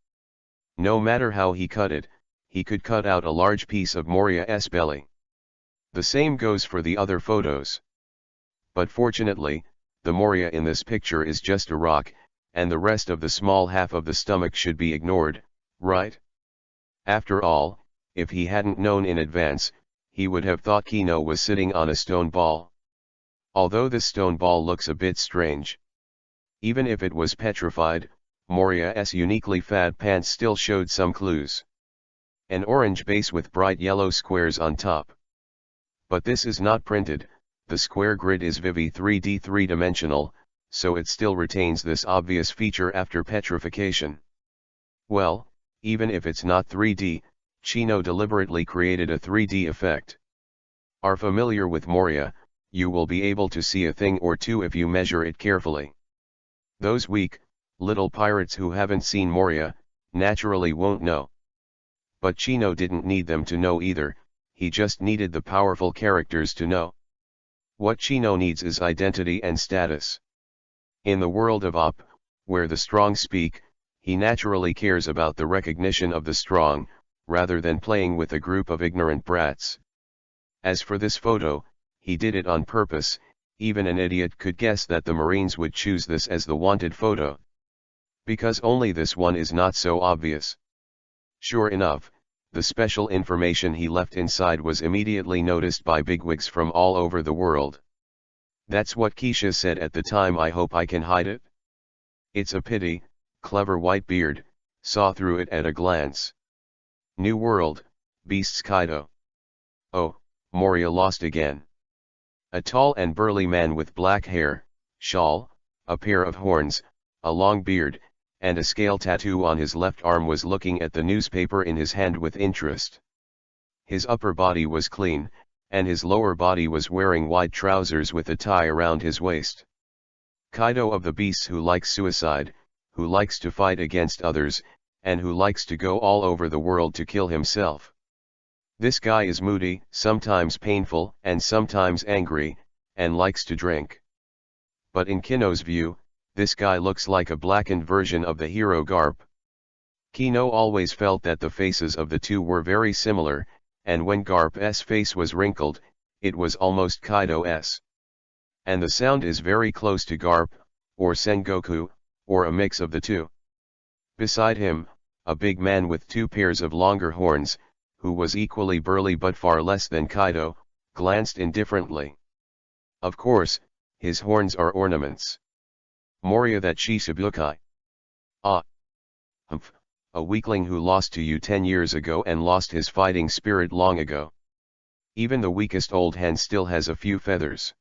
No matter how he cut it, he could cut out a large piece of Moria's belly. The same goes for the other photos. But fortunately, the Moria in this picture is just a rock, and the rest of the small half of the stomach should be ignored, right? After all, if he hadn't known in advance, he would have thought Kino was sitting on a stone ball. Although this stone ball looks a bit strange. Even if it was petrified, Moria's uniquely fat pants still showed some clues. An orange base with bright yellow squares on top. But this is not printed, the square grid is Vivi 3D 3-dimensional, so it still retains this obvious feature after petrification. Well, even if it's not 3D, Chino deliberately created a 3D effect. Are familiar with Moria, you will be able to see a thing or two if you measure it carefully. Those weak, little pirates who haven't seen Moria, naturally won't know. But Chino didn't need them to know either, he just needed the powerful characters to know. What Chino needs is identity and status. In the world of OP, where the strong speak, he naturally cares about the recognition of the strong, rather than playing with a group of ignorant brats. As for this photo, he did it on purpose, even an idiot could guess that the Marines would choose this as the wanted photo. Because only this one is not so obvious. Sure enough, the special information he left inside was immediately noticed by bigwigs from all over the world. That's what Keisha said at the time. I hope I can hide it. It's a pity, clever Whitebeard, saw through it at a glance. New World, beasts Kaido. Oh, Moria lost again. A tall and burly man with black hair, shawl, a pair of horns, a long beard, and a scale tattoo on his left arm was looking at the newspaper in his hand with interest. His upper body was clean, and his lower body was wearing wide trousers with a tie around his waist. Kaido of the beasts who likes suicide, who likes to fight against others, and who likes to go all over the world to kill himself. This guy is moody, sometimes painful, and sometimes angry, and likes to drink. But in Kino's view, this guy looks like a blackened version of the hero Garp. Kino always felt that the faces of the two were very similar, and when Garp's face was wrinkled, it was almost Kaido's. And the sound is very close to Garp, or Sengoku, or a mix of the two. Beside him, a big man with two pairs of longer horns, who was equally burly but far less than Kaido, glanced indifferently. Of course, his horns are ornaments. Moria that Shisabukai. Ah. Humph, a weakling who lost to you 10 years ago and lost his fighting spirit long ago. Even the weakest old hen still has a few feathers.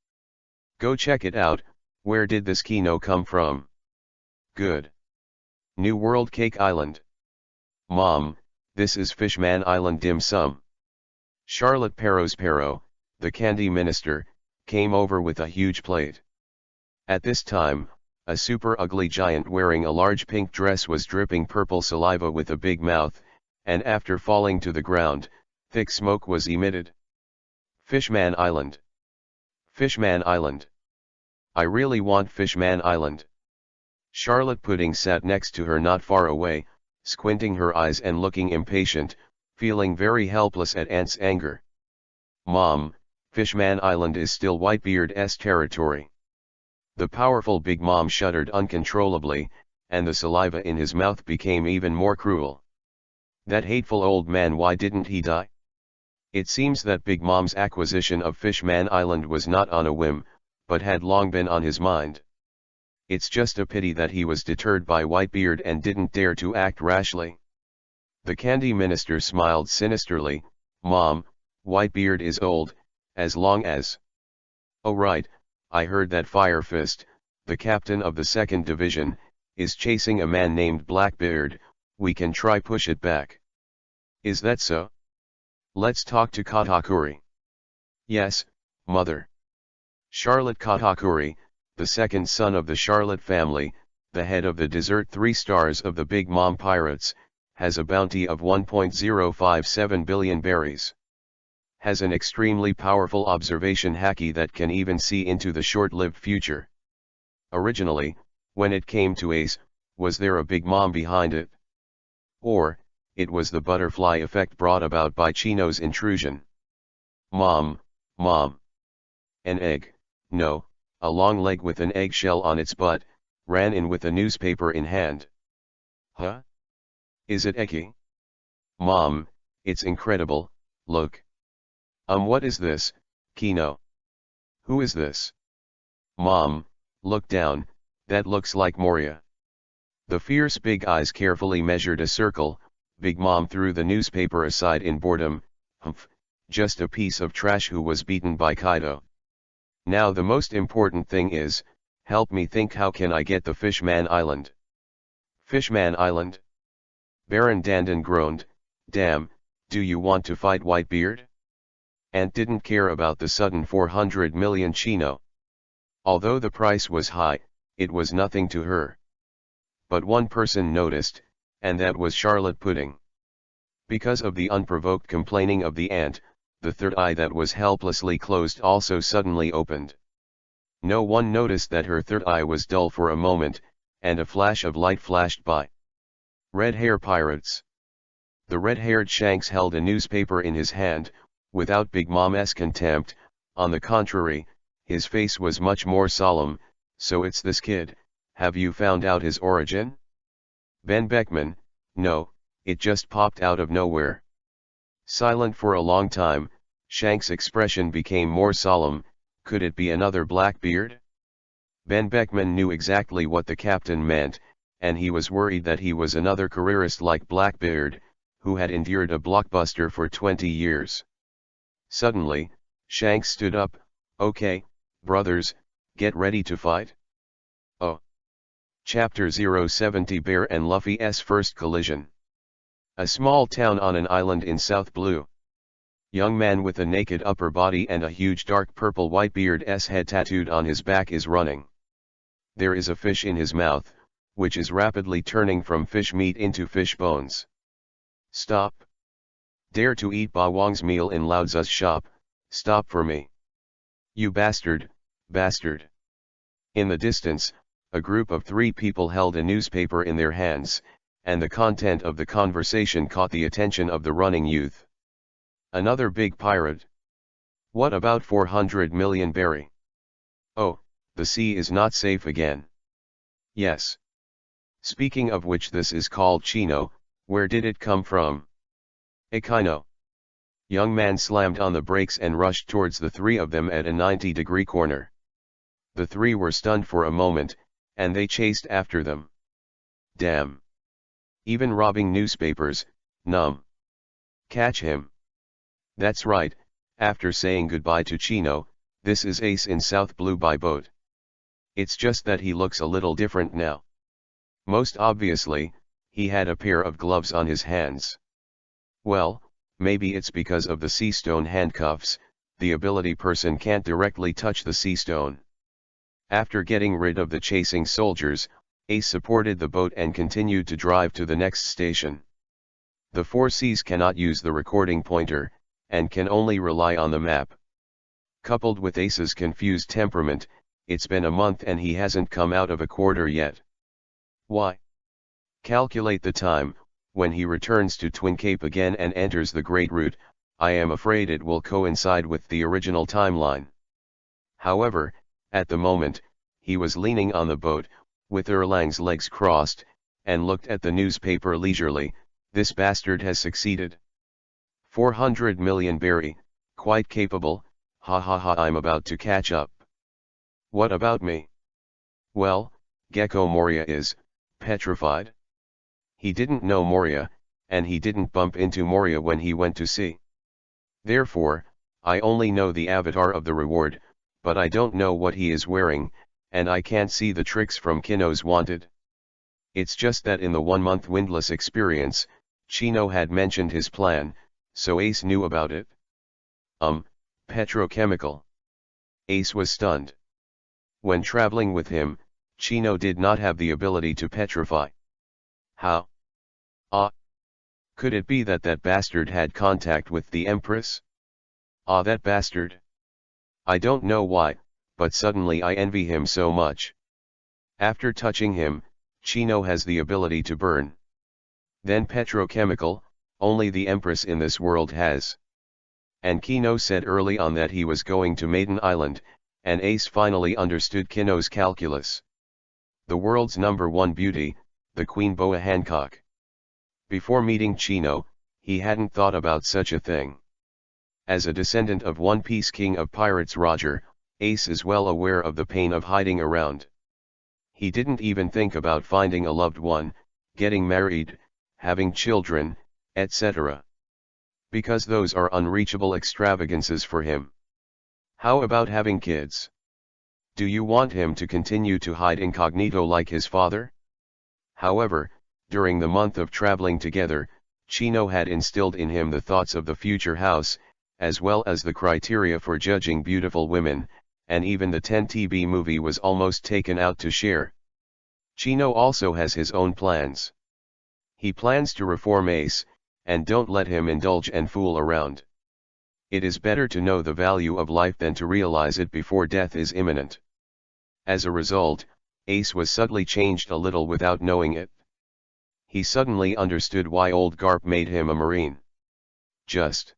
Go check it out, where did this Kino come from? Good. New World Cake Island. Mom, this is Fishman Island dim sum. Charlotte Perros, the candy minister, came over with a huge plate. At this time, a super ugly giant wearing a large pink dress was dripping purple saliva with a big mouth, and after falling to the ground, thick smoke was emitted. Fishman Island. Fishman Island. I really want Fishman Island. Charlotte Pudding sat next to her not far away, squinting her eyes and looking impatient, feeling very helpless at Aunt's anger. Mom, Fishman Island is still Whitebeard's territory. The powerful Big Mom shuddered uncontrollably, and the saliva in his mouth became even more cruel. That hateful old man, why didn't he die? It seems that Big Mom's acquisition of Fishman Island was not on a whim, but had long been on his mind. It's just a pity that he was deterred by Whitebeard and didn't dare to act rashly. The candy minister smiled sinisterly. Mom, Whitebeard is old, as long as... Oh right, I heard that Fire Fist, the captain of the 2nd Division, is chasing a man named Blackbeard. We can try push it back. Is that so? Let's talk to Katakuri. Yes, mother. Charlotte Katakuri, the second son of the Charlotte family, the head of the Desert 3 Stars of the Big Mom Pirates, has a bounty of 1.057 billion berries. Has an extremely powerful observation haki that can even see into the short-lived future. Originally, when it came to Ace, was there a Big Mom behind it? Or, it was the butterfly effect brought about by Chino's intrusion? Mom. An egg, no, a long leg with an eggshell on its butt, ran in with a newspaper in hand. Huh? Is it Eki? Mom, it's incredible, look. What is this, Kino? Who is this? Mom, look down, that looks like Moria. The fierce big eyes carefully measured a circle. Big Mom threw the newspaper aside in boredom. Humph, just a piece of trash who was beaten by Kaido. Now the most important thing is, help me think, how can I get the Fishman Island? Fishman Island? Baron Dandan groaned. Damn, do you want to fight Whitebeard? Aunt didn't care about the sudden 400 million Chino. Although the price was high, it was nothing to her. But one person noticed, and that was Charlotte Pudding. Because of the unprovoked complaining of the aunt, the third eye that was helplessly closed also suddenly opened. No one noticed that her third eye was dull for a moment, and a flash of light flashed by. Red hair pirates. The red-haired Shanks held a newspaper in his hand, without Big Mom's contempt. On the contrary, his face was much more solemn. So it's this kid, have you found out his origin? Ben Beckman, no, it just popped out of nowhere. Silent for a long time, Shanks' expression became more solemn. Could it be another Blackbeard? Ben Beckman knew exactly what the captain meant, and he was worried that he was another careerist like Blackbeard, who had endured a blockbuster for 20 years. Suddenly, Shanks stood up. "Okay, brothers, get ready to fight." Oh. Chapter 070 Bear and Luffy's First Collision. A small town on an island in South Blue. Young man with a naked upper body and a huge dark purple white beard's head tattooed on his back is running. There is a fish in his mouth, which is rapidly turning from fish meat into fish bones. "Stop. Dare to eat Ba Wang's meal in Lao Tzu's shop, stop for me. You bastard, bastard." In the distance, a group of 3 people held a newspaper in their hands, and the content of the conversation caught the attention of the running youth. "Another big pirate? What about 400 million berry? Oh, the sea is not safe again. Yes. Speaking of which, this is called Chino. Where did it come from?" "Ekino." Young man slammed on the brakes and rushed towards the 3 of them at a 90-degree corner. The 3 were stunned for a moment, and they chased after them. Damn. Even robbing newspapers, numb. Catch him. That's right. After saying goodbye to Chino, this is Ace in South Blue by boat. It's just that he looks a little different now. Most obviously, he had a pair of gloves on his hands. Well, maybe it's because of the sea stone handcuffs. The ability person can't directly touch the sea stone. After getting rid of the chasing soldiers, Ace supported the boat and continued to drive to the next station. The 4 Cs cannot use the recording pointer, and can only rely on the map. Coupled with Ace's confused temperament, it's been a month and he hasn't come out of a quarter yet. Why? Calculate the time. When he returns to Twin Cape again and enters the Great Route, I am afraid it will coincide with the original timeline. However, at the moment, he was leaning on the boat, with Erlang's legs crossed, and looked at the newspaper leisurely. This bastard has succeeded. 400 million berry, quite capable, ha ha ha, I'm about to catch up. What about me? Well, Gecko Moria is petrified. He didn't know Moria, and he didn't bump into Moria when he went to sea. Therefore, I only know the avatar of the reward, but I don't know what he is wearing, and I can't see the tricks from Kino's Wanted. It's just that in the 1-month windless experience, Chino had mentioned his plan, so Ace knew about it. Petrochemical. Ace was stunned. When traveling with him, Chino did not have the ability to petrify. How? Could it be that that bastard had contact with the Empress? That bastard. I don't know why, but suddenly I envy him so much. After touching him, Chino has the ability to burn. Then petrochemical, only the Empress in this world has. And Kino said early on that he was going to Maiden Island, and Ace finally understood Kino's calculus. The world's #1 beauty, the Queen Boa Hancock. Before meeting Chino, he hadn't thought about such a thing. As a descendant of One Piece King of Pirates Roger, Ace is well aware of the pain of hiding around. He didn't even think about finding a loved one, getting married, having children, etc. Because those are unreachable extravagances for him. How about having kids? Do you want him to continue to hide incognito like his father? However, during the month of traveling together, Chino had instilled in him the thoughts of the future house, as well as the criteria for judging beautiful women, and even the 10TB movie was almost taken out to share. Chino also has his own plans. He plans to reform Ace, and don't let him indulge and fool around. It is better to know the value of life than to realize it before death is imminent. As a result, Ace was subtly changed a little without knowing it. He suddenly understood why old Garp made him a Marine. Just.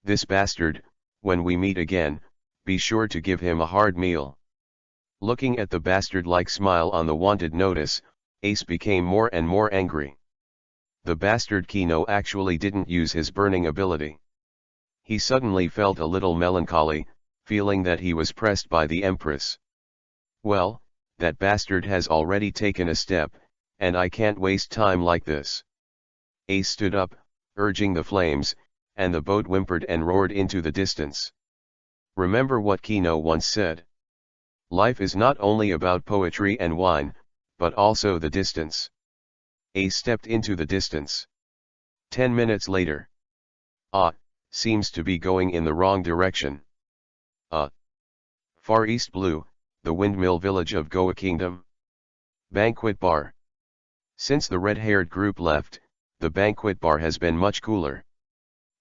This bastard, when we meet again, be sure to give him a hard meal. Looking at the bastard-like smile on the wanted notice, Ace became more and more angry. The bastard Kino actually didn't use his burning ability. He suddenly felt a little melancholy, feeling that he was pressed by the Empress. Well, that bastard has already taken a step, and I can't waste time like this. Ace stood up, urging the flames, and the boat whimpered and roared into the distance. Remember what Kino once said. Life is not only about poetry and wine, but also the distance. Ace stepped into the distance. 10 minutes later. Seems to be going in the wrong direction. Far East Blue, the windmill village of Goa Kingdom. Banquet bar. Since the red-haired group left, the banquet bar has been much cooler.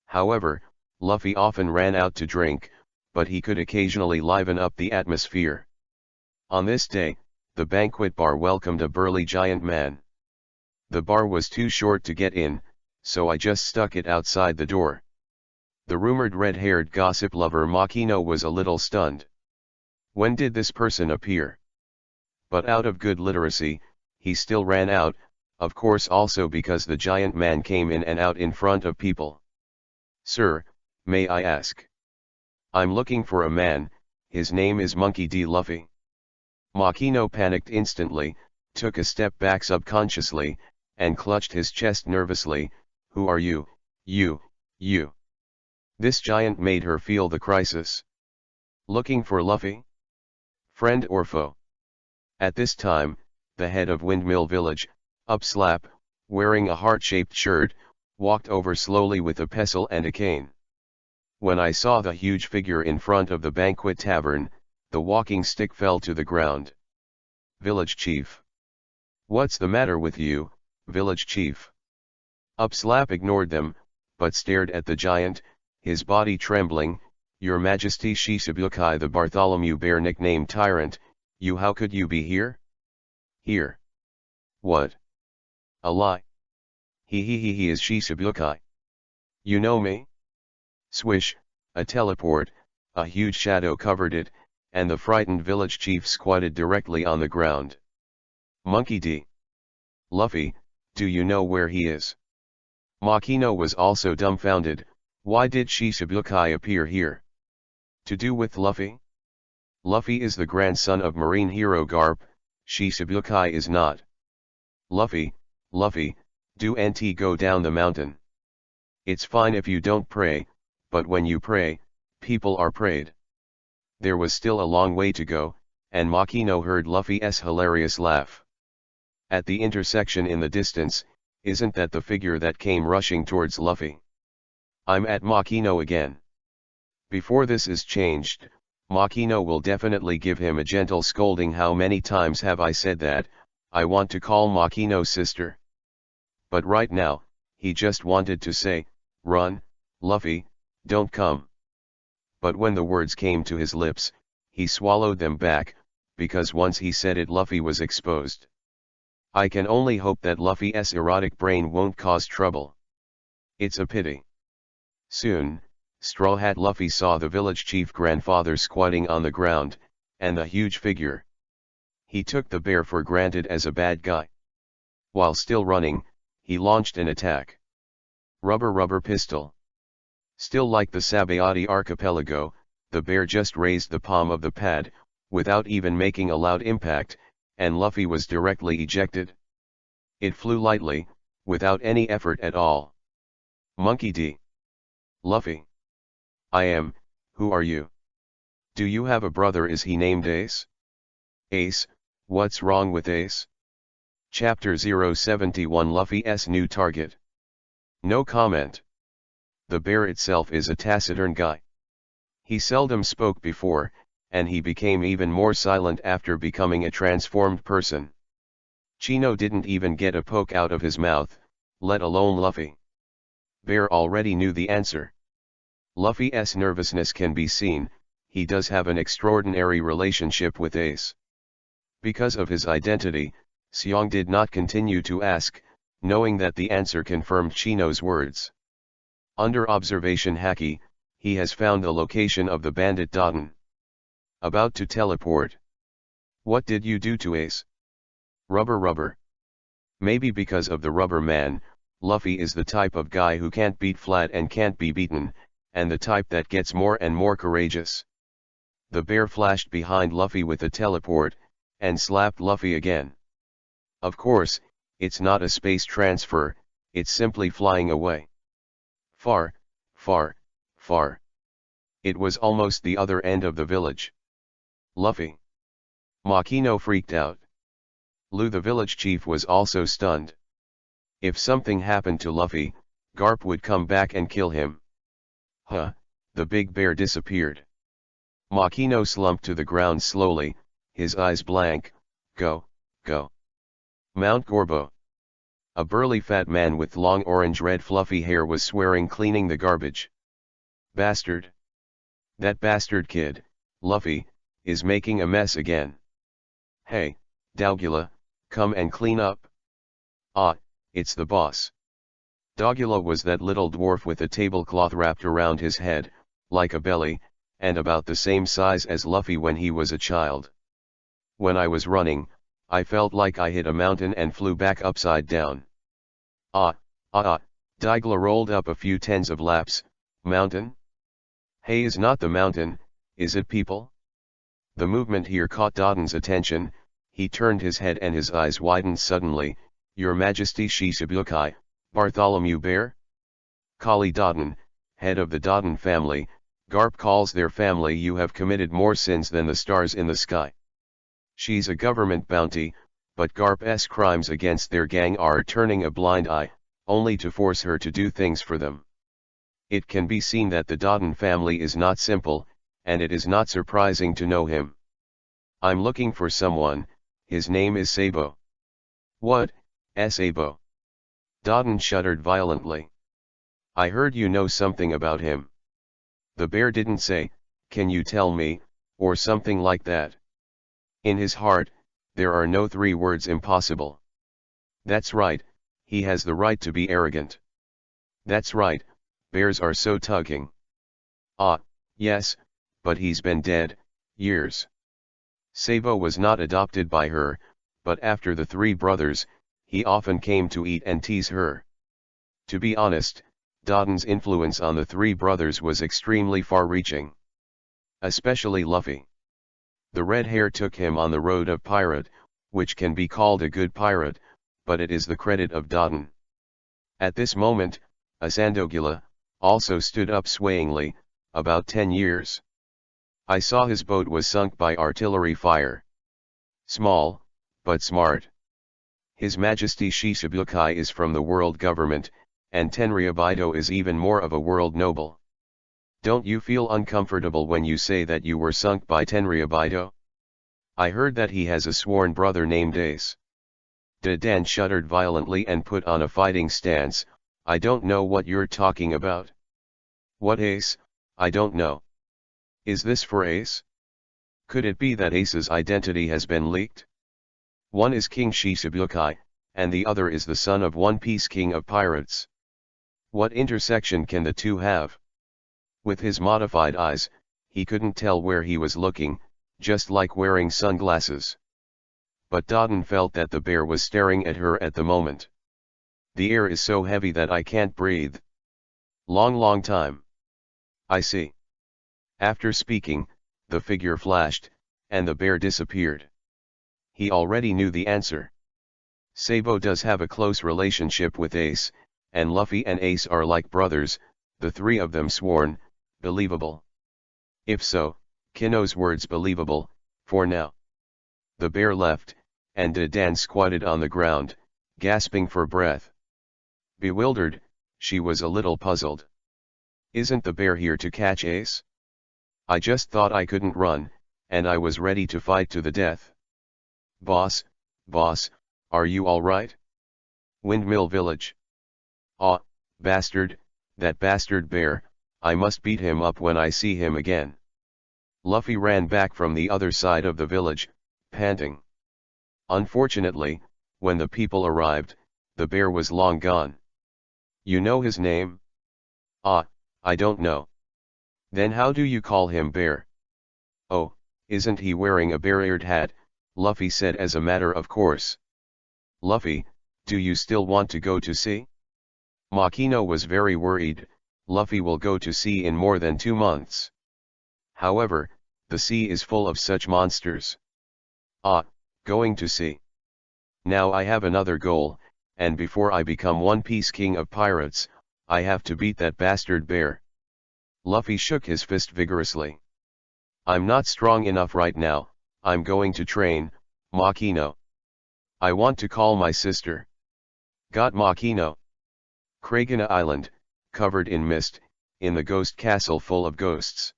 However, Luffy often ran out to drink, but he could occasionally liven up the atmosphere. On this day, the banquet bar welcomed a burly giant man. The bar was too short to get in, so I just stuck it outside the door. The rumored red-haired gossip lover Makino was a little stunned. When did this person appear? But out of good literacy, he still ran out, of course also because the giant man came in and out in front of people. Sir, may I ask? I'm looking for a man, his name is Monkey D. Luffy. Makino panicked instantly, took a step back subconsciously, and clutched his chest nervously. Who are you, you? This giant made her feel the crisis. Looking for Luffy? Friend or foe? At this time, the head of Windmill Village, Upslap, wearing a heart-shaped shirt, walked over slowly with a pestle and a cane. When I saw the huge figure in front of the banquet tavern, the walking stick fell to the ground. Village Chief. What's the matter with you, Village Chief? Upslap ignored them, but stared at the giant, his body trembling. Your Majesty Shisabukai, the Bartholomew Bear nicknamed Tyrant, how could you be here? Here. What? A lie. He is Shisabukai. You know me? Swish, a teleport, a huge shadow covered it, and the frightened village chief squatted directly on the ground. Monkey D. Luffy, do you know where he is? Makino was also dumbfounded. Why did Shisabukai appear here? To do with Luffy? Luffy is the grandson of marine hero Garp, Shisabukai is not. Luffy, do NT go down the mountain? It's fine if you don't pray, but when you pray, people are prayed. There was still a long way to go, and Makino heard Luffy's hilarious laugh. At the intersection in the distance, isn't that the figure that came rushing towards Luffy? I'm at Makino again. Before this is changed, Makino will definitely give him a gentle scolding. How many times have I said that? I want to call Makino sister. But right now, he just wanted to say, run, Luffy, don't come. But when the words came to his lips, he swallowed them back, because once he said it Luffy was exposed. I can only hope that Luffy's erotic brain won't cause trouble. It's a pity. Soon, Straw Hat Luffy saw the village chief grandfather squatting on the ground, and the huge figure. He took the bear for granted as a bad guy. While still running, he launched an attack. Rubber pistol. Still like the Sabayati archipelago, the bear just raised the palm of the pad, without even making a loud impact, and Luffy was directly ejected. It flew lightly, without any effort at all. Monkey D. Luffy. I am, who are you? Do you have a brother? Is he named Ace? Ace, what's wrong with Ace? Chapter 071 Luffy's new target. No comment. The bear itself is a taciturn guy. He seldom spoke before, and he became even more silent after becoming a transformed person. Chino didn't even get a poke out of his mouth, let alone Luffy. Bear already knew the answer. Luffy's nervousness can be seen. He does have an extraordinary relationship with Ace. Because of his identity, Seong did not continue to ask, knowing that the answer confirmed Chino's words. Under observation Haki, he has found the location of the bandit Dotton. About to teleport. What did you do to Ace? Rubber. Maybe because of the rubber man, Luffy is the type of guy who can't beat flat and can't be beaten, and the type that gets more and more courageous. The bear flashed behind Luffy with a teleport, and slapped Luffy again. Of course, it's not a space transfer, it's simply flying away. Far, far, far. It was almost the other end of the village. Luffy. Makino freaked out. Lu the village chief was also stunned. If something happened to Luffy, Garp would come back and kill him. Huh, the big bear disappeared. Makino slumped to the ground slowly, his eyes blank. Go, go. Mount Gorbo. A burly fat man with long orange-red fluffy hair was swearing, cleaning the garbage. Bastard. That bastard kid, Luffy, is making a mess again. Hey, Dogula, come and clean up. Ah, it's the boss. Dogula was that little dwarf with a tablecloth wrapped around his head, like a belly, and about the same size as Luffy when he was a child. When I was running, I felt like I hit a mountain and flew back upside down. Dogula rolled up a few tens of laps. Mountain? Hey, is not the mountain, is it people? The movement here caught Dodon's attention. He turned his head and his eyes widened suddenly. Your Majesty Shishibukai, Bartholomew Bear? Kali Dodon, head of the Dodon family, Garp calls their family. You have committed more sins than the stars in the sky. She's a government bounty, but Garp's crimes against their gang are turning a blind eye, only to force her to do things for them. It can be seen that the Dodon family is not simple, and it is not surprising to know him. I'm looking for someone, his name is Sabo. What, Sabo? Dodon shuddered violently. I heard you know something about him. The bear didn't say, can you tell me, or something like that. In his heart, there are no three words impossible. That's right, he has the right to be arrogant. That's right, bears are so tugging. Ah, yes, but he's been dead, years. Sabo was not adopted by her, but after the three brothers, he often came to eat and tease her. To be honest, Dodon's influence on the three brothers was extremely far-reaching. Especially Luffy. The red hair took him on the road of pirate, which can be called a good pirate, but it is the credit of Dodon. At this moment, a Sandogula, also stood up swayingly, about 10 years. I saw his boat was sunk by artillery fire. Small, but smart. His Majesty Shishibukai is from the world government, and Tenryabito is even more of a world noble. Don't you feel uncomfortable when you say that you were sunk by Tenryabito? I heard that he has a sworn brother named Ace. Dadan shuddered violently and put on a fighting stance. I don't know what you're talking about. What Ace? I don't know. Is this for Ace? Could it be that Ace's identity has been leaked? One is King Shishibukai, and the other is the son of One Piece King of Pirates. What intersection can the two have? With his modified eyes, he couldn't tell where he was looking, just like wearing sunglasses. But Dodon felt that the bear was staring at her at the moment. The air is so heavy that I can't breathe. Long time. I see. After speaking, the figure flashed, and the bear disappeared. He already knew the answer. Sabo does have a close relationship with Ace, and Luffy and Ace are like brothers, the three of them sworn. Believable. If so, Kino's words believable, for now. The bear left, and Dadan squatted on the ground, gasping for breath. Bewildered, she was a little puzzled. Isn't the bear here to catch Ace? I just thought I couldn't run, and I was ready to fight to the death. Boss, are you alright? Windmill Village. Ah, bastard, that bastard bear, I must beat him up when I see him again. Luffy ran back from the other side of the village, panting. Unfortunately, when the people arrived, the bear was long gone. You know his name? Ah, I don't know. Then how do you call him Bear? Oh, isn't he wearing a bear-eared hat? Luffy said as a matter of course. Luffy, do you still want to go to sea? Makino was very worried. Luffy will go to sea in more than 2 months. However, the sea is full of such monsters. Ah, going to sea. Now I have another goal, and before I become One Piece king of pirates, I have to beat that bastard bear. Luffy shook his fist vigorously. I'm not strong enough right now, I'm going to train, Makino. I want to call my sister. Got Makino. Kragana Island, covered in mist, in the ghost castle full of ghosts.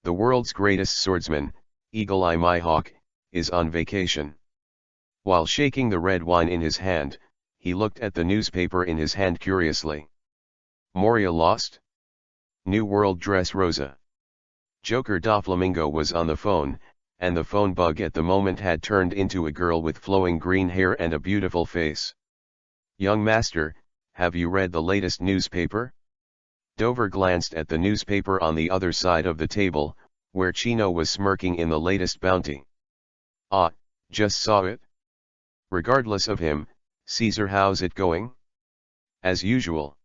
The world's greatest swordsman, Eagle Eye Mihawk, is on vacation. While shaking the red wine in his hand, he looked at the newspaper in his hand curiously. Moria lost? New World Dressrosa. Joker Doflamingo was on the phone, and the phone bug at the moment had turned into a girl with flowing green hair and a beautiful face. Young master, have you read the latest newspaper? Dover glanced at the newspaper on the other side of the table, where Chino was smirking in the latest bounty. Ah, just saw it. Regardless of him, Caesar, how's it going? As usual.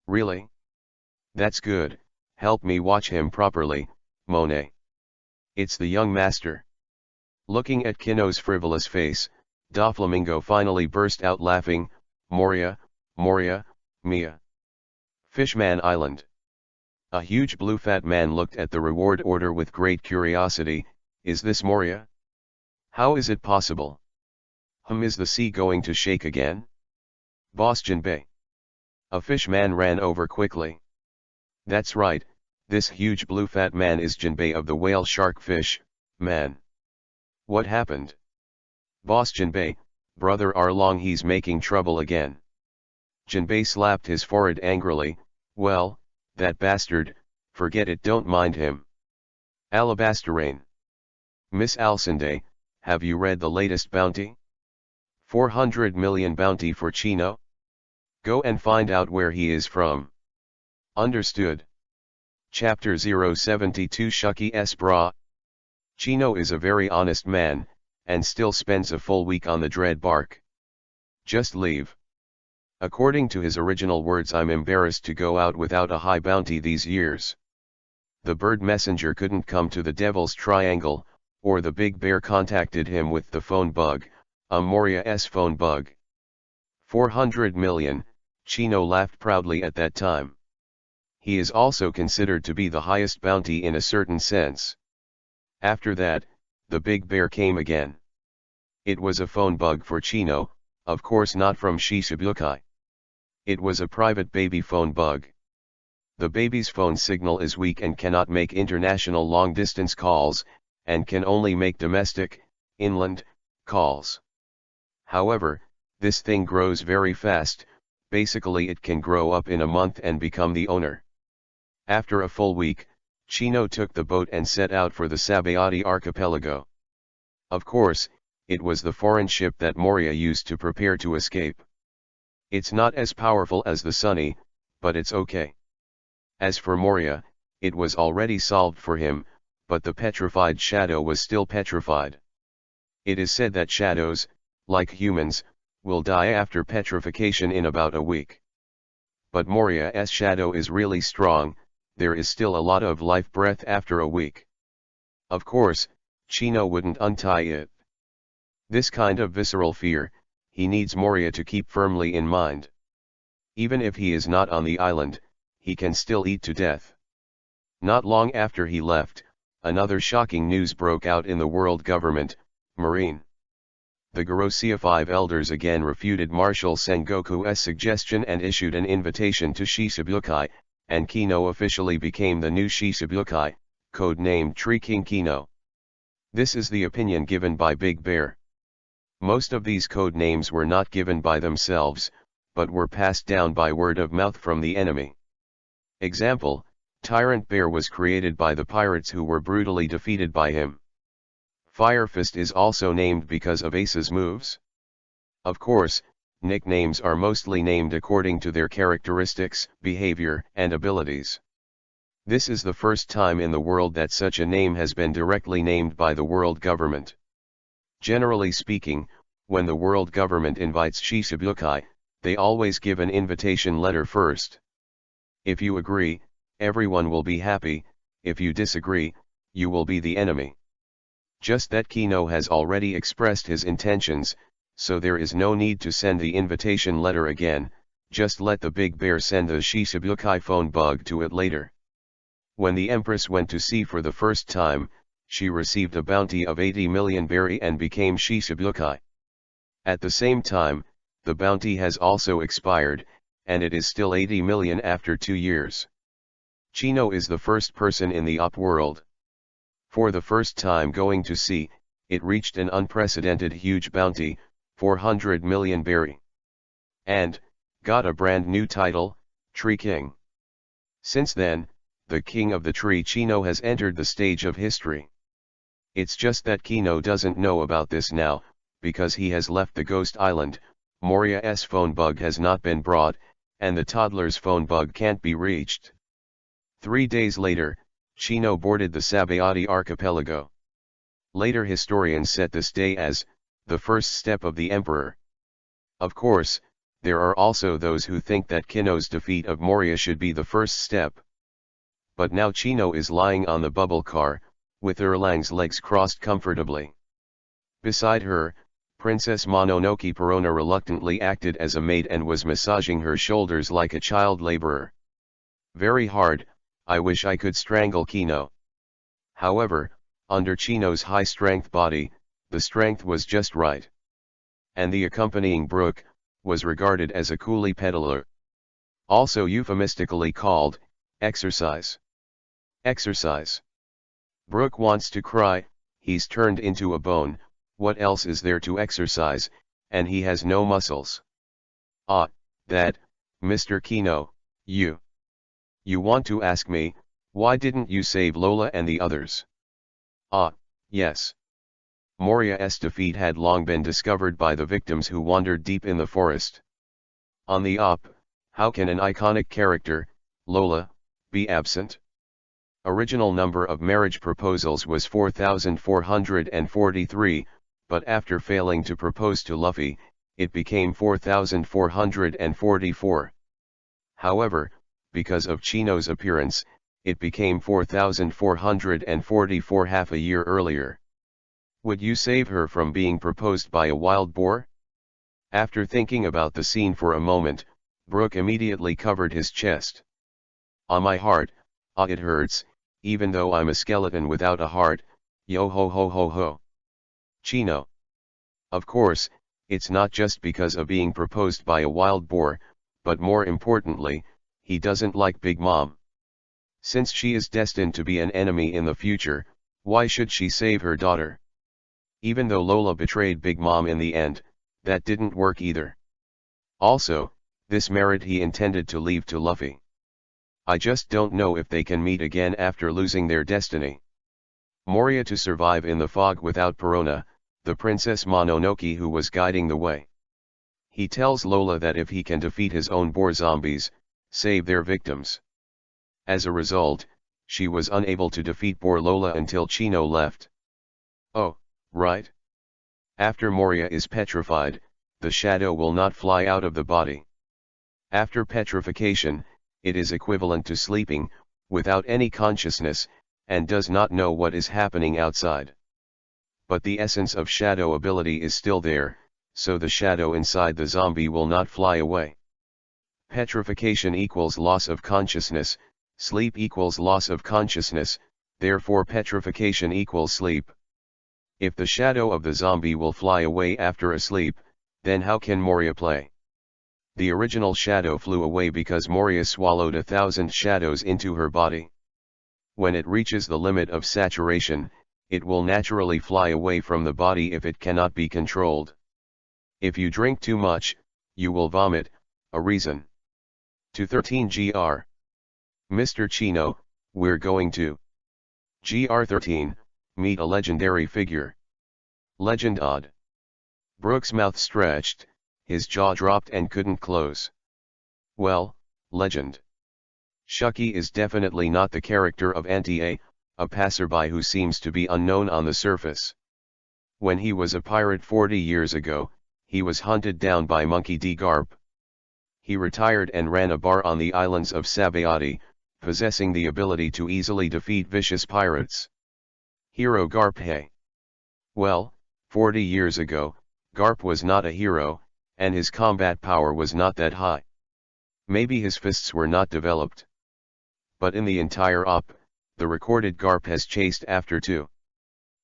Really? That's good, help me watch him properly, Monet. It's the young master. Looking at Kino's frivolous face, Doflamingo finally burst out laughing, Moria, Moria, Mia. Fishman Island. A huge blue fat man looked at the reward order with great curiosity. Is this Moria? How is it possible? Is the sea going to shake again? Boss Jinbei. A fishman ran over quickly. That's right, this huge blue fat man is Jinbei of the whale shark fish, man. What happened? Boss Jinbei, brother Arlong, he's making trouble again. Jinbei slapped his forehead angrily. Well, that bastard, forget it, don't mind him. Alabasterane. Miss Alcinde, have you read the latest bounty? 400 million bounty for Chino? Go and find out where he is from. Understood. Chapter 072 Shucky S. Bra. Chino is a very honest man, and still spends a full week on the dread bark. Just leave. According to his original words, I'm embarrassed to go out without a high bounty these years. The bird messenger couldn't come to the Devil's Triangle, or the big bear contacted him with the phone bug, a Moria's phone bug. 400 million, Chino laughed proudly at that time. He is also considered to be the highest bounty in a certain sense. After that, the big bear came again. It was a phone bug for Chino, of course not from Shichibukai. It was a private baby phone bug. The baby's phone signal is weak and cannot make international long-distance calls, and can only make domestic, inland, calls. However, this thing grows very fast, basically it can grow up in a month and become the owner. After a full week, Chino took the boat and set out for the Sabayati archipelago. Of course, it was the foreign ship that Moria used to prepare to escape. It's not as powerful as the Sunny, but it's okay. As for Moria, it was already solved for him, but the petrified shadow was still petrified. It is said that shadows, like humans, will die after petrification in about a week. But Moria's shadow is really strong, there is still a lot of life breath after a week. Of course, Chino wouldn't untie it. This kind of visceral fear, he needs Moria to keep firmly in mind. Even if he is not on the island, he can still eat to death. Not long after he left, another shocking news broke out in the world government, Marine. The Gerousia 5 elders again refuted Marshal Sengoku's suggestion and issued an invitation to Shichibukai, and Kino officially became the new Shichibukai, codenamed Tree King Kino. This is the opinion given by Big Bear. Most of these code names were not given by themselves, but were passed down by word of mouth from the enemy. Example, Tyrant Bear was created by the pirates who were brutally defeated by him. Firefist is also named because of Ace's moves. Of course, nicknames are mostly named according to their characteristics, behavior, and abilities. This is the first time in the world that such a name has been directly named by the world government. Generally speaking, when the world government invites Shichibukai, they always give an invitation letter first. If you agree, everyone will be happy, if you disagree, you will be the enemy. Just that Kino has already expressed his intentions, so there is no need to send the invitation letter again, just let the big bear send the Shichibukai phone bug to it later. When the Empress went to sea for the first time, she received a bounty of 80 million berry and became Shichibukai. At the same time, the bounty has also expired, and it is still 80 million after 2 years. Chino is the first person in the op world. For the first time going to sea, it reached an unprecedented huge bounty, 400 million berry. And, got a brand new title, Tree King. Since then, the king of the tree Chino has entered the stage of history. It's just that Kino doesn't know about this now, because he has left the ghost island, Moria's phone bug has not been brought, and the toddler's phone bug can't be reached. 3 days later, Chino boarded the Sabayati archipelago. Later historians set this day as the first step of the emperor. Of course, there are also those who think that Kino's defeat of Moria should be the first step. But now Chino is lying on the bubble car, with Erlang's legs crossed comfortably. Beside her, Princess Mononoke Perona reluctantly acted as a maid and was massaging her shoulders like a child laborer. Very hard, I wish I could strangle Kino. However, under Chino's high-strength body, the strength was just right. And the accompanying Brook was regarded as a coolie peddler. Also euphemistically called, exercise. Exercise. Brook wants to cry, he's turned into a bone, what else is there to exercise, and he has no muscles. Ah, that, Mr. Kino, you want to ask me, why didn't you save Lola and the others? Ah, yes. Moria's defeat had long been discovered by the victims who wandered deep in the forest. On the op, how can an iconic character, Lola, be absent? Original number of marriage proposals was 4,443, but after failing to propose to Luffy, it became 4,444. However, because of Chino's appearance, it became 4,444 half a year earlier. Would you save her from being proposed by a wild boar? After thinking about the scene for a moment, Brook immediately covered his chest. Ah, my heart, ah, it hurts, even though I'm a skeleton without a heart, yo ho ho ho ho. Chino. Of course, it's not just because of being proposed by a wild boar, but more importantly, he doesn't like Big Mom. Since she is destined to be an enemy in the future, why should she save her daughter? Even though Lola betrayed Big Mom in the end, that didn't work either. Also, this merit he intended to leave to Luffy. I just don't know if they can meet again after losing their destiny. Moria to survive in the fog without Perona, the Princess Mononoke who was guiding the way. He tells Lola that if he can defeat his own boar zombies, save their victims. As a result, she was unable to defeat Boar Lola until Chino left. Oh, right. After Moria is petrified, the shadow will not fly out of the body. After petrification, it is equivalent to sleeping, without any consciousness, and does not know what is happening outside. But the essence of shadow ability is still there, so the shadow inside the zombie will not fly away. Petrification equals loss of consciousness, sleep equals loss of consciousness, therefore petrification equals sleep. If the shadow of the zombie will fly away after a sleep, then how can Moria play? The original shadow flew away because Moria swallowed 1,000 shadows into her body. When it reaches the limit of saturation, it will naturally fly away from the body if it cannot be controlled. If you drink too much, you will vomit, a reason. To 13 GR. Mr. Chino, we're going to GR13, meet a legendary figure. Legend odd. Brook's mouth stretched, his jaw dropped and couldn't close. Well, legend. Shucky is definitely not the character of Anti-A, a passerby who seems to be unknown on the surface. When he was a pirate 40 years ago, he was hunted down by Monkey D. Garp. He retired and ran a bar on the islands of Sabayati, possessing the ability to easily defeat vicious pirates. Hero Garp hey. Well, 40 years ago, Garp was not a hero, and his combat power was not that high. Maybe his fists were not developed. But in the entire op, the recorded Garp has chased after two.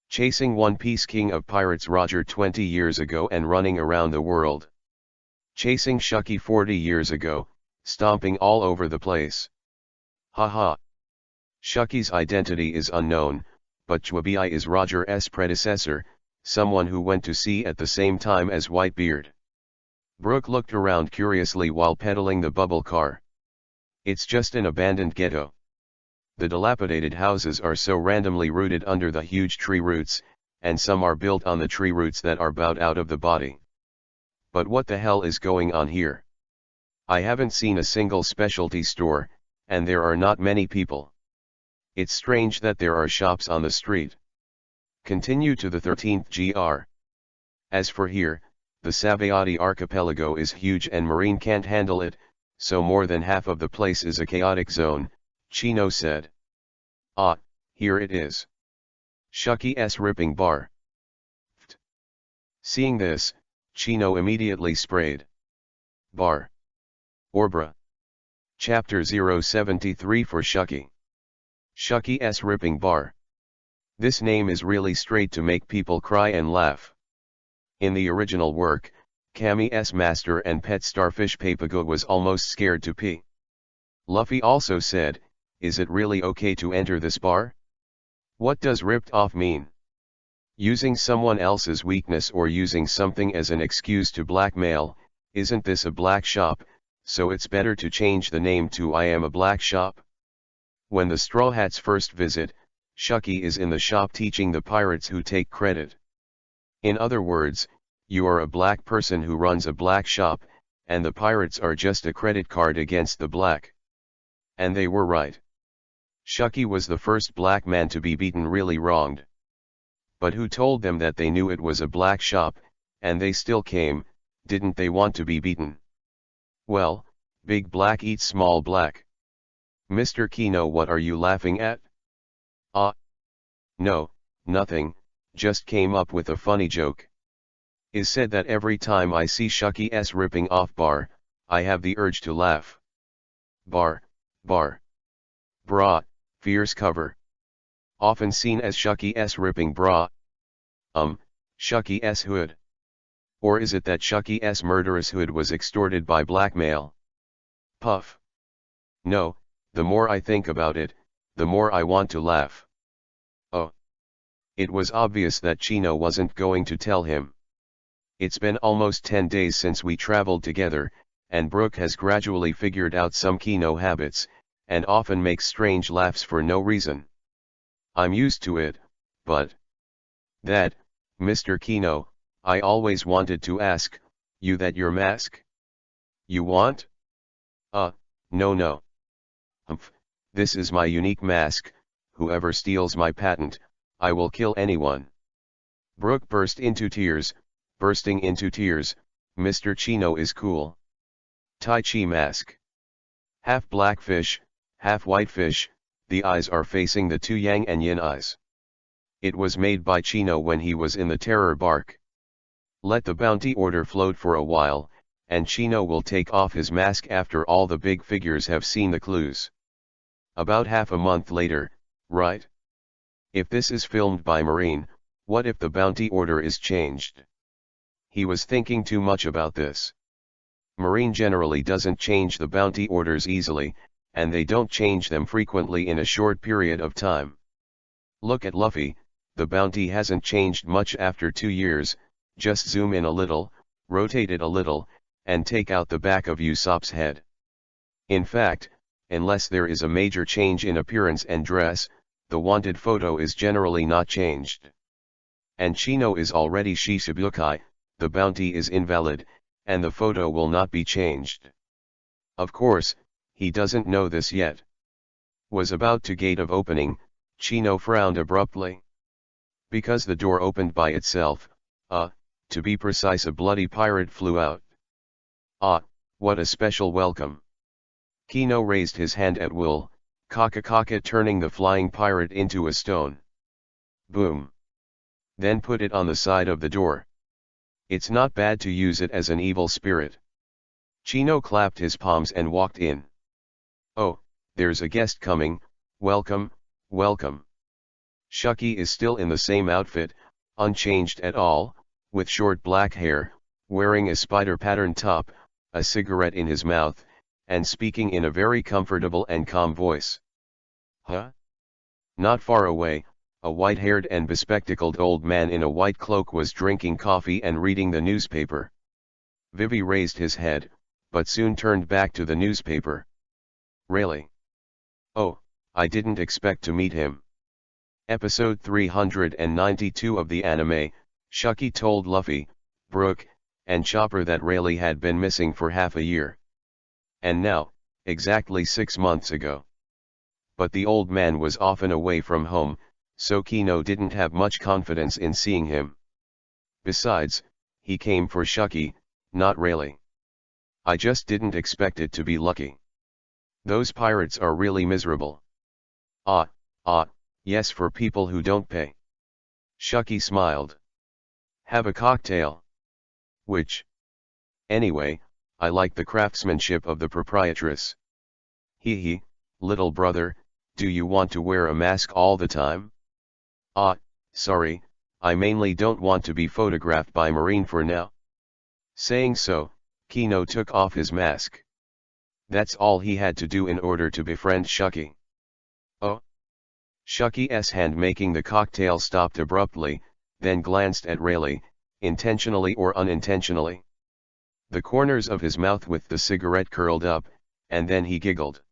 Chasing One Piece King of Pirates Roger 20 years ago and running around the world. Chasing Shucky 40 years ago, stomping all over the place. Haha. Shucky's identity is unknown, but Chwabi is Roger's predecessor, someone who went to sea at the same time as Whitebeard. Brooke looked around curiously while pedaling the bubble car. It's just an abandoned ghetto. The dilapidated houses are so randomly rooted under the huge tree roots, and some are built on the tree roots that are bowed out of the body. But what the hell is going on here? I haven't seen a single specialty store, and there are not many people. It's strange that there are shops on the street. Continue to the 13th GR. As for here, the Sabayati archipelago is huge and Marine can't handle it, so more than half of the place is a chaotic zone, Chino said. Ah, here it is. Shucky's ripping bar. Pht. Seeing this, Chino immediately sprayed. Bar. Orbra. Chapter 073 for Shucky. Shucky's ripping bar. This name is really straight to make people cry and laugh. In the original work, Kami's master and pet starfish Papago was almost scared to pee. Luffy also said, "Is it really okay to enter this bar? What does ripped off mean? Using someone else's weakness or using something as an excuse to blackmail, isn't this a black shop, so it's better to change the name to I am a black shop?" When the Straw Hats first visit, Shucky is in the shop teaching the pirates who take credit. In other words, you are a black person who runs a black shop, and the pirates are just a credit card against the black. And they were right. Shucky was the first black man to be beaten really wronged. But who told them that they knew it was a black shop, and they still came? Didn't they want to be beaten? Well, big black eats small black. Mr. Kino, what are you laughing at? Ah. No, nothing, just came up with a funny joke. Is said that every time I see Shucky's ripping off bar, I have the urge to laugh. Bar, bar. Bra, fierce cover. Often seen as Shucky's ripping bra. Shucky's hood. Or is it that Shucky's murderous hood was extorted by blackmail? Puff. No, the more I think about it, the more I want to laugh. Oh. It was obvious that Chino wasn't going to tell him. It's been almost 10 days since we traveled together, and Brooke has gradually figured out some Kino habits, and often makes strange laughs for no reason. I'm used to it, but... That, Mr. Kino, I always wanted to ask, you that your mask? You want? No. Humph, this is my unique mask, whoever steals my patent, I will kill anyone. Brooke burst into tears, bursting into tears, Mr. Chino is cool. Tai Chi mask. Half black fish, half white fish, the eyes are facing the two yang and yin eyes. It was made by Chino when he was in the terror bark. Let the bounty order float for a while, and Chino will take off his mask after all the big figures have seen the clues. About half a month later, right? If this is filmed by Marine, what if the bounty order is changed? He was thinking too much about this. Marine generally doesn't change the bounty orders easily, and they don't change them frequently in a short period of time. Look at Luffy, the bounty hasn't changed much after 2 years, just zoom in a little, rotate it a little, and take out the back of Usopp's head. In fact, unless there is a major change in appearance and dress, the wanted photo is generally not changed. And Chino is already Shichibukai, the bounty is invalid, and the photo will not be changed. Of course, he doesn't know this yet. Was about to gate of opening, Chino frowned abruptly. Because the door opened by itself, to be precise, a bloody pirate flew out. Ah, what a special welcome. Kino raised his hand at will, Kaka turning the flying pirate into a stone. Boom. Then put it on the side of the door. It's not bad to use it as an evil spirit. Chino clapped his palms and walked in. Oh, there's a guest coming, welcome, welcome. Shucky is still in the same outfit, unchanged at all, with short black hair, wearing a spider-patterned top, a cigarette in his mouth, and speaking in a very comfortable and calm voice. Huh? Not far away, a white-haired and bespectacled old man in a white cloak was drinking coffee and reading the newspaper. Vivi raised his head, but soon turned back to the newspaper. Really? Oh, I didn't expect to meet him. Episode 392 of the anime, Shucky told Luffy, Brook, and Chopper that Rayleigh had been missing for half a year. And now, exactly 6 months ago. But the old man was often away from home, so Kino didn't have much confidence in seeing him. Besides, he came for Shucky, not Rayleigh. I just didn't expect it to be Lucky. Those pirates are really miserable. Yes, for people who don't pay. Shucky smiled. Have a cocktail. Which? Anyway, I like the craftsmanship of the proprietress. Hee, little brother, do you want to wear a mask all the time? Sorry, I mainly don't want to be photographed by Marine for now. Saying so, Kino took off his mask. That's all he had to do in order to befriend Shucky. Oh? Shucky's hand making the cocktail stopped abruptly, then glanced at Rayleigh, intentionally or unintentionally. The corners of his mouth with the cigarette curled up, and then he giggled.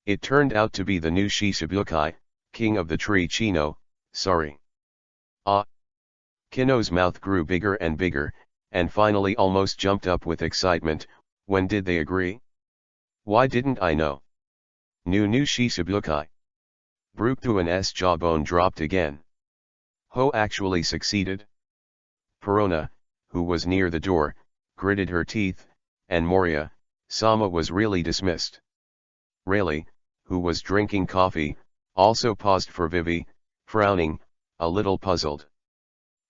It turned out to be the new Shishibukai, king of the tree Chino, sorry. Kino's mouth grew bigger and bigger, and finally almost jumped up with excitement. When did they agree? Why didn't I know? New Shishibukai. Brooktuan's jawbone dropped again. Ho actually succeeded? Perona, who was near the door, gritted her teeth, and Moria, Sama was really dismissed. Rayleigh, who was drinking coffee, also paused for Vivi, frowning, a little puzzled.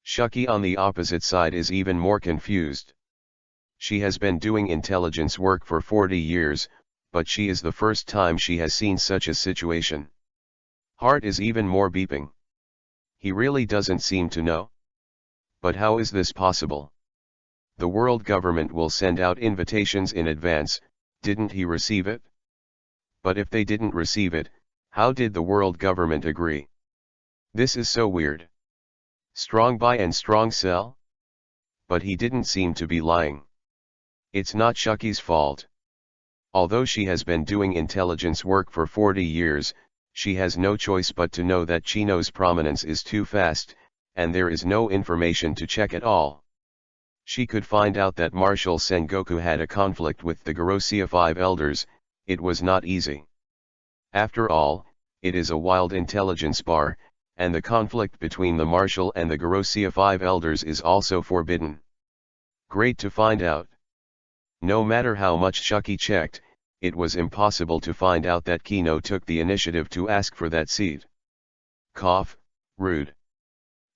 Shucky on the opposite side is even more confused. She has been doing intelligence work for 40 years, but she is the first time she has seen such a situation. Heart is even more beeping. He really doesn't seem to know. But how is this possible? The world government will send out invitations in advance, didn't he receive it? But if they didn't receive it, how did the world government agree? This is so weird. Strong buy and strong sell? But he didn't seem to be lying. It's not Shucky's fault. Although she has been doing intelligence work for 40 years, she has no choice but to know that Chino's prominence is too fast, and there is no information to check at all. She could find out that Marshal Sengoku had a conflict with the Gerousia 5 elders. It was not easy. After all, it is a wild intelligence bar, and the conflict between the Marshal and the Gerousia 5 elders is also forbidden. Great to find out. No matter how much Shucky checked, it was impossible to find out that Kino took the initiative to ask for that seat. Cough, rude.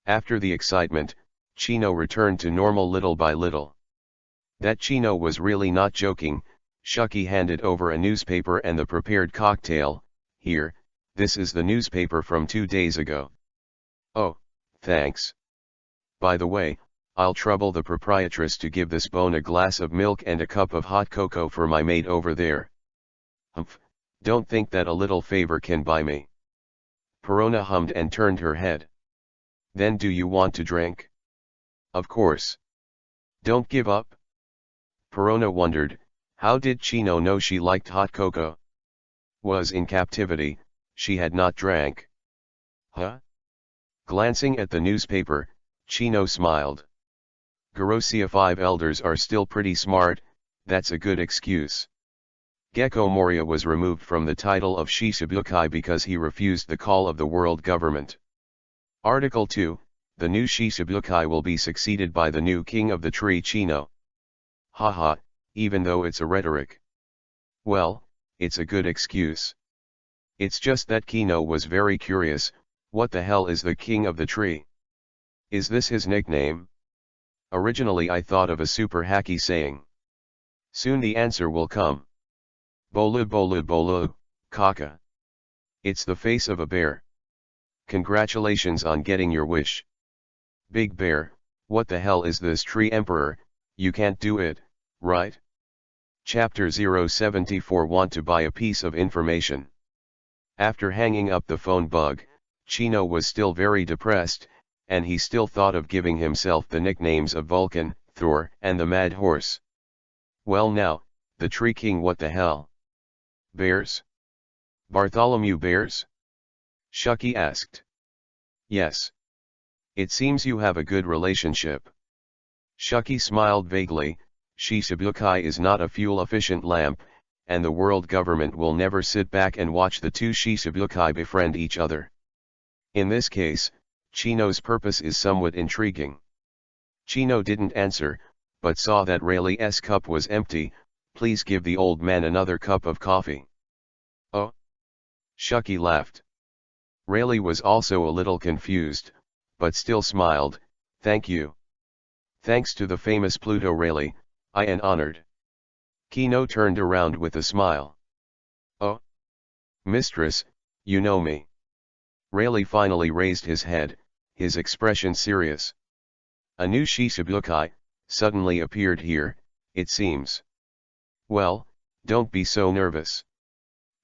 After the excitement, Chino returned to normal little by little. That Chino was really not joking. Shucky handed over a newspaper and the prepared cocktail. Here, this is the newspaper from 2 days ago. Oh, thanks. By the way, I'll trouble the proprietress to give this bone a glass of milk and a cup of hot cocoa for my maid over there. Humph, don't think that a little favor can buy me. Perona hummed and turned her head. Then do you want to drink? Of course. Don't give up. Perona wondered, how did Chino know she liked hot cocoa? Was in captivity, she had not drank. Huh? Glancing at the newspaper, Chino smiled. Gerousia 5 elders are still pretty smart, that's a good excuse. Gecko Moria was removed from the title of Shishibukai because he refused the call of the world government. Article 2, the new Shishibukai will be succeeded by the new king of the tree Chino. Haha, even though it's a rhetoric. Well, it's a good excuse. It's just that Kino was very curious, what the hell is the king of the tree? Is this his nickname? Originally I thought of a super hacky saying. Soon the answer will come. Bolu bolu bolu, kaka. It's the face of a bear. Congratulations on getting your wish. Big Bear, what the hell is this tree emperor, you can't do it, right? Chapter 074 Want to buy a piece of information. After hanging up the phone bug, Chino was still very depressed, and he still thought of giving himself the nicknames of Vulcan, Thor, and the Mad Horse. Well now, the Tree King, what the hell? Bears? Bartholomew Bears? Shucky asked. Yes. It seems you have a good relationship. Shucky smiled vaguely. Shichibukai is not a fuel-efficient lamp, and the world government will never sit back and watch the two Shichibukai befriend each other. In this case, Chino's purpose is somewhat intriguing. Chino didn't answer, but saw that Rayleigh's cup was empty. Please give the old man another cup of coffee. Oh? Shucky laughed. Rayleigh was also a little confused, but still smiled. Thank you. Thanks to the famous Pluto Rayleigh, I am honored. Kino turned around with a smile. Oh? Mistress, you know me. Rayleigh finally raised his head, his expression serious. A new Shichibukai suddenly appeared here, it seems. Well, don't be so nervous.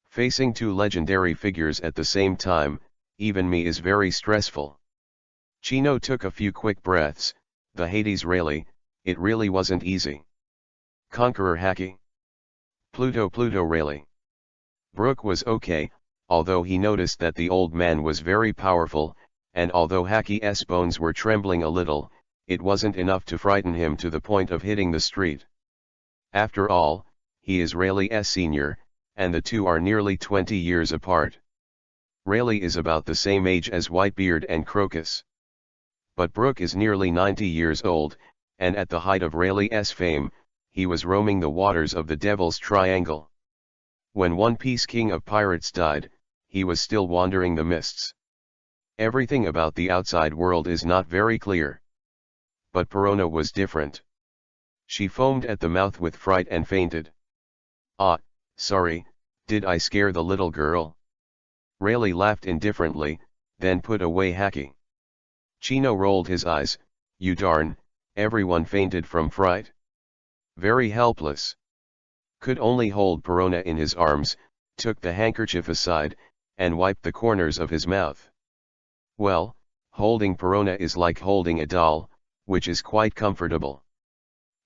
Facing two legendary figures at the same time, even me is very stressful. Chino took a few quick breaths. The Hades Rayleigh, it really wasn't easy. Conqueror Hacky. Pluto Rayleigh. Brooke was okay, although he noticed that the old man was very powerful, and although Hacky's bones were trembling a little, it wasn't enough to frighten him to the point of hitting the street. After all, he is Rayleigh's senior, and the two are nearly 20 years apart. Rayleigh is about the same age as Whitebeard and Crocus. But Brooke is nearly 90 years old, and at the height of Rayleigh's fame, he was roaming the waters of the Devil's Triangle. When One Piece King of Pirates died, he was still wandering the mists. Everything about the outside world is not very clear. But Perona was different. She foamed at the mouth with fright and fainted. Ah, sorry, did I scare the little girl? Rayleigh laughed indifferently, then put away Hacky. Chino rolled his eyes. You darn, everyone fainted from fright. Very helpless. Could only hold Perona in his arms, took the handkerchief aside, and wiped the corners of his mouth. Well, holding Perona is like holding a doll, which is quite comfortable.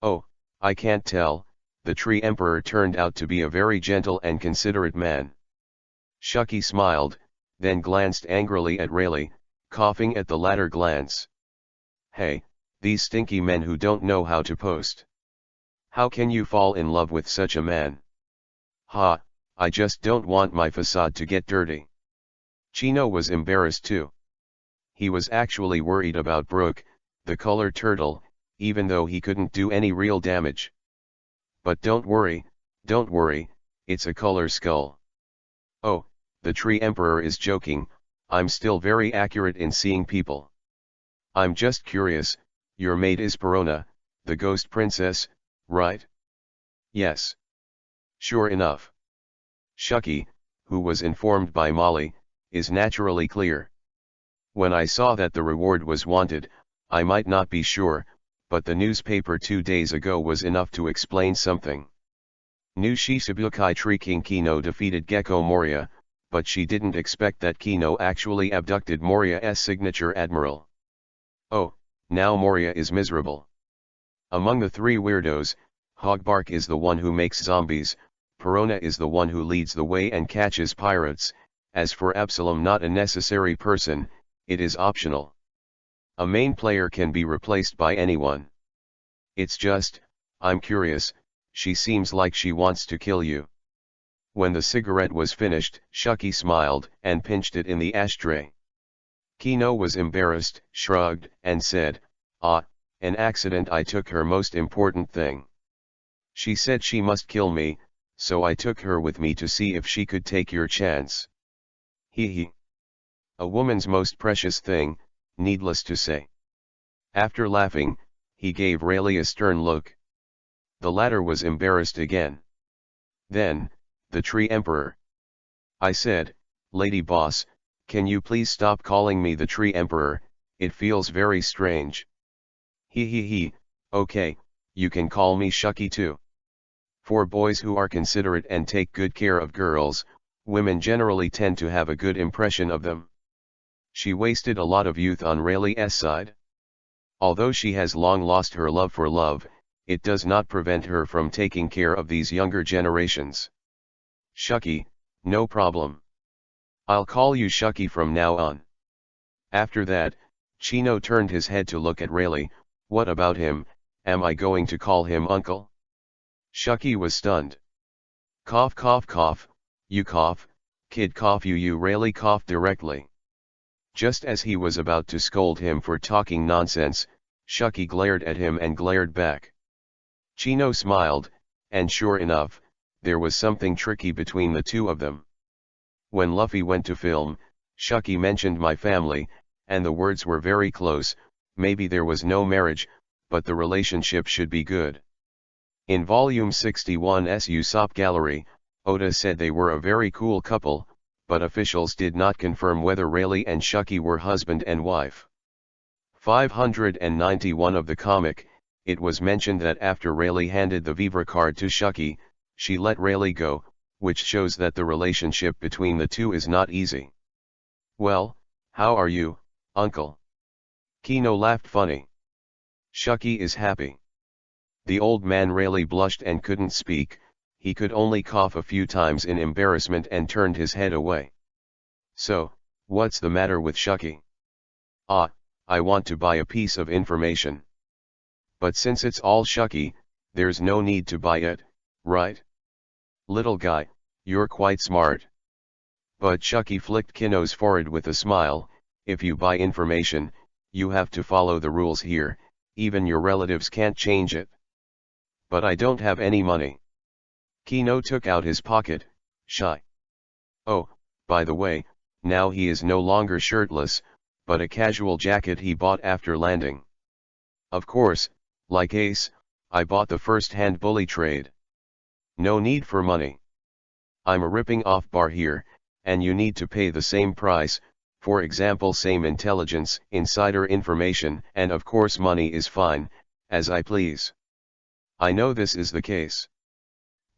Oh, I can't tell, the Tree Emperor turned out to be a very gentle and considerate man. Shucky smiled, then glanced angrily at Rayleigh, coughing at the latter glance. Hey, these stinky men who don't know how to post. How can you fall in love with such a man? Ha, I just don't want my facade to get dirty. Chino was embarrassed too. He was actually worried about Brooke, the colored turtle, even though he couldn't do any real damage. But don't worry, it's a color skull. Oh, the Tree Emperor is joking, I'm still very accurate in seeing people. I'm just curious, your maid is Perona, the ghost princess, right? Yes. Sure enough. Shucky, who was informed by Molly, is naturally clear. When I saw that the reward was wanted, I might not be sure, but the newspaper 2 days ago was enough to explain something. New Shichibukai Tree King Kino defeated Gecko Moria, but she didn't expect that Kino actually abducted Moria's signature admiral. Oh, now Moria is miserable. Among the three weirdos, Hogbark is the one who makes zombies, Perona is the one who leads the way and catches pirates, as for Absalom, not a necessary person, it is optional. A main player can be replaced by anyone. It's just, I'm curious, she seems like she wants to kill you. When the cigarette was finished, Shucky smiled and pinched it in the ashtray. Kino was embarrassed, shrugged, and said, Ah, an accident, I took her most important thing. She said she must kill me, so I took her with me to see if she could take your chance. Hee. A woman's most precious thing, needless to say. After laughing, he gave Rayleigh a stern look. The latter was embarrassed again. Then, the Tree Emperor. I said, Lady Boss, can you please stop calling me the Tree Emperor, it feels very strange. He, okay, you can call me Shucky too. For boys who are considerate and take good care of girls, women generally tend to have a good impression of them. She wasted a lot of youth on Rayleigh's side. Although she has long lost her love for love, it does not prevent her from taking care of these younger generations. Shucky, no problem. I'll call you Shucky from now on. After that, Chino turned his head to look at Rayleigh. What about him, am I going to call him uncle? Shucky was stunned. Cough cough cough, you cough, kid cough you Rayleigh coughed directly. Just as he was about to scold him for talking nonsense, Shucky glared at him and glared back. Chino smiled, and sure enough, there was something tricky between the two of them. When Luffy went to film, Shucky mentioned my family, and the words were very close, maybe there was no marriage, but the relationship should be good. In Volume 61's Usopp Gallery, Oda said they were a very cool couple, but officials did not confirm whether Rayleigh and Shucky were husband and wife. 591 of the comic, it was mentioned that after Rayleigh handed the Vivre card to Shucky, she let Rayleigh go, which shows that the relationship between the two is not easy. Well, how are you, uncle? Kino laughed funny. Shucky is happy. The old man Rayleigh blushed and couldn't speak, he could only cough a few times in embarrassment and turned his head away. So, what's the matter with Shucky? Ah, I want to buy a piece of information. But since it's all Shucky, there's no need to buy it, right? Little guy, you're quite smart. But Shucky flicked Kino's forehead with a smile, if you buy information, you have to follow the rules here, even your relatives can't change it. But I don't have any money. Kino took out his pocket, shy. Oh, by the way, now he is no longer shirtless, but a casual jacket he bought after landing. Of course, like Ace, I bought the first-hand bully trade. No need for money. I'm a ripping off bar here, and you need to pay the same price, for example same intelligence, insider information, and of course money is fine, as I please. I know this is the case.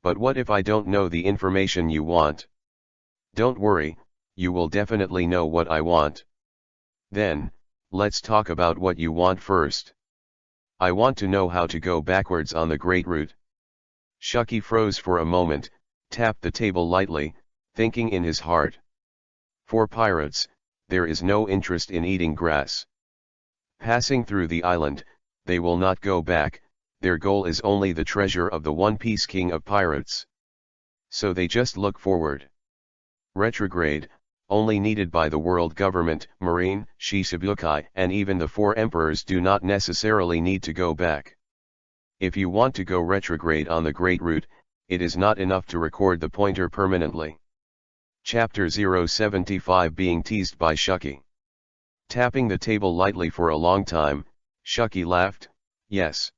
But what if I don't know the information you want? Don't worry, you will definitely know what I want. Then, let's talk about what you want first. I want to know how to go backwards on the Great Route. Shucky froze for a moment, tapped the table lightly, thinking in his heart. For pirates, there is no interest in eating grass. Passing through the island, they will not go back, their goal is only the treasure of the One Piece King of Pirates. So they just look forward. Retrograde, only needed by the world government, Marine, Shichibukai, and even the four emperors do not necessarily need to go back. If you want to go retrograde on the Great Route, it is not enough to record the pointer permanently. Chapter 075 being teased by Shucky. Tapping the table lightly for a long time, Shucky laughed, yes.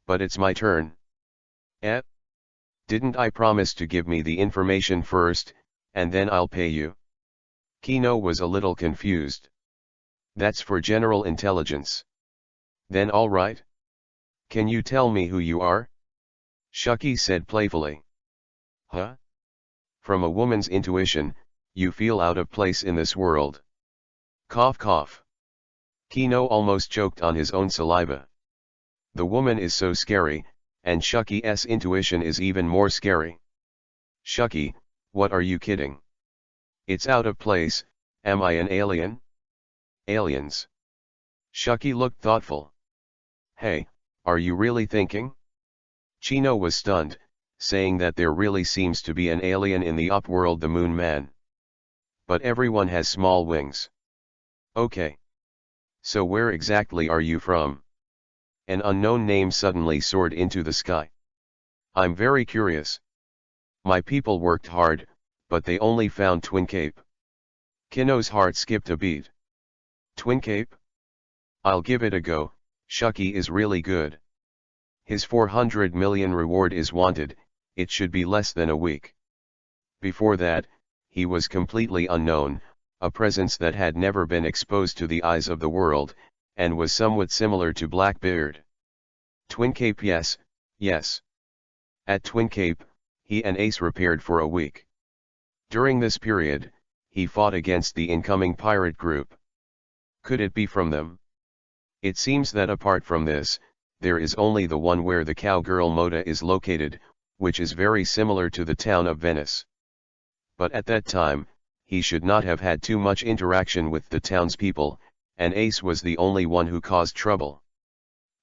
But it's my turn. Eh? Didn't I promise to give me the information first, and then I'll pay you? Kino was a little confused. That's for general intelligence. Then all right. Can you tell me who you are? Shucky said playfully. Huh? From a woman's intuition, you feel out of place in this world. Cough cough. Kino almost choked on his own saliva. The woman is so scary, and Shucky's intuition is even more scary. Shucky, what are you kidding? It's out of place, am I an alien? Aliens. Shucky looked thoughtful. Hey, are you really thinking? Chino was stunned, saying that there really seems to be an alien in the upworld, the Moon Man. But everyone has small wings. Okay. So where exactly are you from? An unknown name suddenly soared into the sky. I'm very curious. My people worked hard, but they only found Twin Cape. Kino's heart skipped a beat. Twin Cape? I'll give it a go, Shucky is really good. His 400 million reward is wanted, it should be less than a week. Before that, he was completely unknown, a presence that had never been exposed to the eyes of the world, and was somewhat similar to Blackbeard. Twin Cape. Yes. At Twin Cape, he and Ace repaired for a week. During this period, he fought against the incoming pirate group. Could it be from them? It seems that apart from this, there is only the one where the cowgirl Moda is located, which is very similar to the town of Venice. But at that time, he should not have had too much interaction with the townspeople, and Ace was the only one who caused trouble.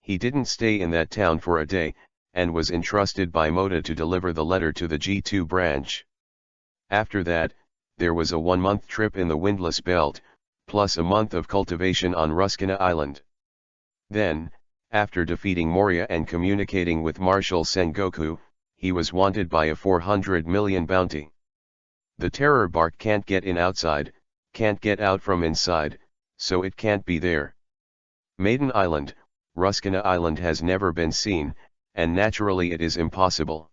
He didn't stay in that town for a day, and was entrusted by Moda to deliver the letter to the G2 branch. After that, there was a 1-month trip in the Windless Belt, plus a month of cultivation on Ruskina Island. Then, after defeating Moria and communicating with Marshal Sengoku, he was wanted by a 400 million bounty. The terror bark can't get in outside, can't get out from inside, so it can't be there. Maiden Island, Ruskina Island has never been seen, and naturally it is impossible.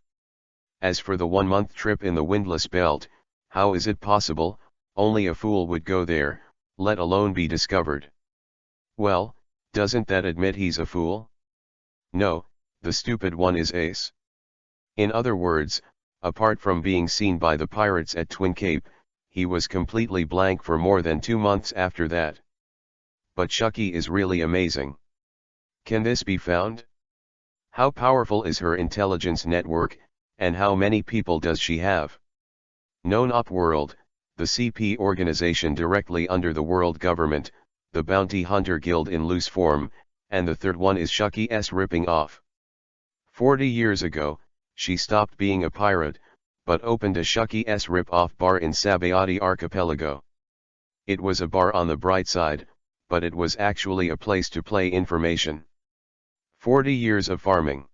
As for the 1-month trip in the Windless Belt, how is it possible? Only a fool would go there, let alone be discovered. Well, doesn't that admit he's a fool? No, the stupid one is Ace. In other words, apart from being seen by the pirates at Twin Cape, he was completely blank for more than 2 months after that. But Shucky is really amazing. Can this be found? How powerful is her intelligence network, and how many people does she have? Known World, the CP organization directly under the world government, the Bounty Hunter Guild in loose form, and the third one is Shucky's ripping off. 40 years ago, she stopped being a pirate, but opened a Shucky's rip-off bar in Sabayati Archipelago. It was a bar on the bright side, but it was actually a place to play information. 40 years of farming.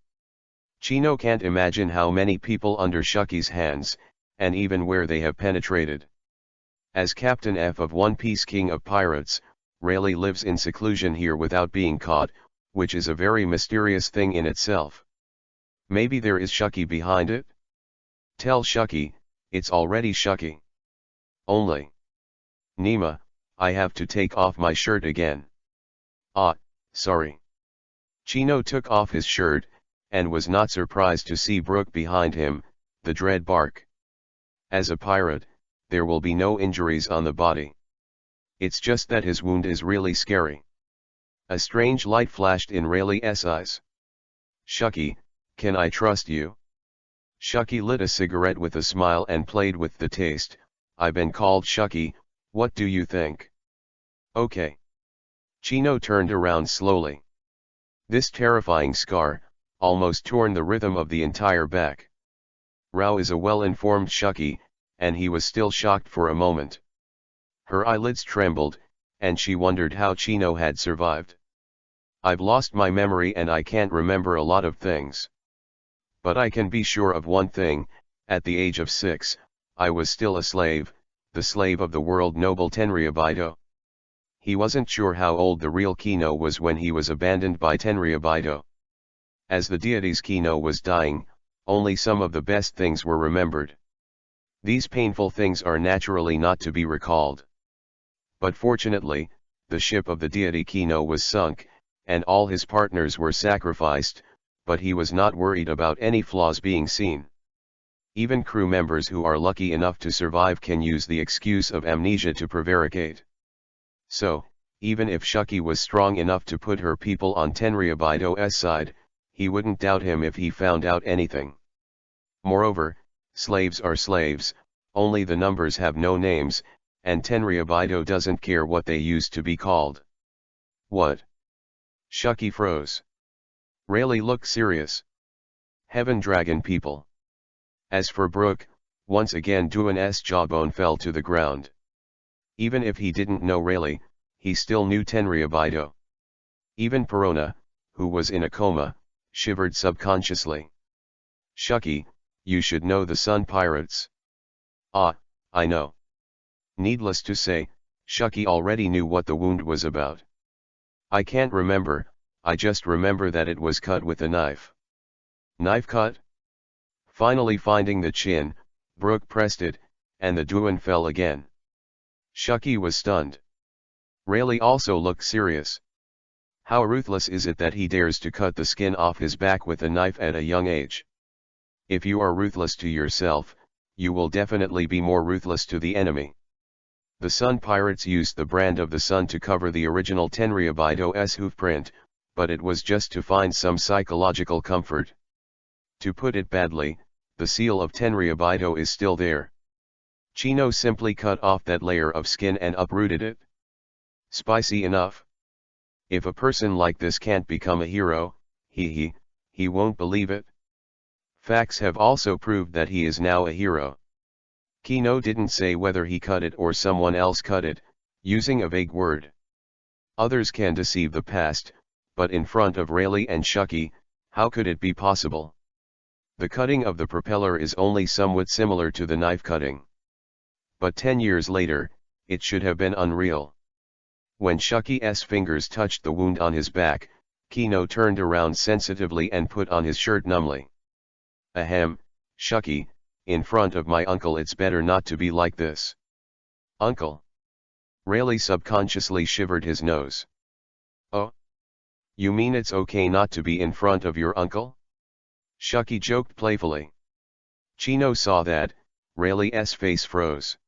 Chino can't imagine how many people under Shucky's hands, and even where they have penetrated. As Captain F of One Piece King of Pirates, Rayleigh lives in seclusion here without being caught, which is a very mysterious thing in itself. Maybe there is Shucky behind it? Tell Shucky, it's already Shucky. Only. Nima, I have to take off my shirt again. Ah, sorry. Chino took off his shirt, and was not surprised to see Brooke behind him, the dread bark. As a pirate, there will be no injuries on the body. It's just that his wound is really scary. A strange light flashed in Rayleigh's eyes. Shucky, can I trust you? Shucky lit a cigarette with a smile and played with the taste. I've been called Shucky, what do you think? Okay. Chino turned around slowly. This terrifying scar, almost torn the rhythm of the entire back. Rao is a well-informed Shucky, and he was still shocked for a moment. Her eyelids trembled, and she wondered how Chino had survived. I've lost my memory and I can't remember a lot of things. But I can be sure of one thing, at the age of 6, I was still a slave, the slave of the world noble Tenryabito. He wasn't sure how old the real Kino was when he was abandoned by Tenryabito. As the deity's Kino was dying, only some of the best things were remembered. These painful things are naturally not to be recalled. But fortunately, the ship of the deity Kino was sunk, and all his partners were sacrificed, but he was not worried about any flaws being seen. Even crew members who are lucky enough to survive can use the excuse of amnesia to prevaricate. So, even if Shucky was strong enough to put her people on Tenryabito's side, he wouldn't doubt him if he found out anything. Moreover, slaves are slaves, only the numbers have no names, and Tenryabito doesn't care what they used to be called. What? Shucky froze. Rayleigh looked serious. Heaven Dragon people. As for Brooke, once again Duan's jawbone fell to the ground. Even if he didn't know Rayleigh, he still knew Tenryabito. Even Perona, who was in a coma, shivered subconsciously. Shucky, you should know the Sun Pirates. Ah, I know. Needless to say, Shucky already knew what the wound was about. I can't remember, I just remember that it was cut with a knife. Knife cut? Finally finding the chin, Brooke pressed it, and the Duan fell again. Shucky was stunned. Rayleigh also looked serious. How ruthless is it that he dares to cut the skin off his back with a knife at a young age? If you are ruthless to yourself, you will definitely be more ruthless to the enemy. The Sun Pirates used the brand of the Sun to cover the original Tenryubido's hoofprint, but it was just to find some psychological comfort. To put it badly, the seal of Tenryubido is still there. Chino simply cut off that layer of skin and uprooted it. Spicy enough. If a person like this can't become a hero, he won't believe it. Facts have also proved that he is now a hero. Kino didn't say whether he cut it or someone else cut it, using a vague word. Others can deceive the past, but in front of Rayleigh and Shucky, how could it be possible? The cutting of the propeller is only somewhat similar to the knife cutting. But 10 years later, it should have been unreal. When Shucky's fingers touched the wound on his back, Kino turned around sensitively and put on his shirt numbly. Ahem, Shucky, in front of my uncle it's better not to be like this. Uncle? Rayleigh subconsciously shivered his nose. Oh? You mean it's okay not to be in front of your uncle? Shucky joked playfully. Chino saw that, Rayleigh's face froze.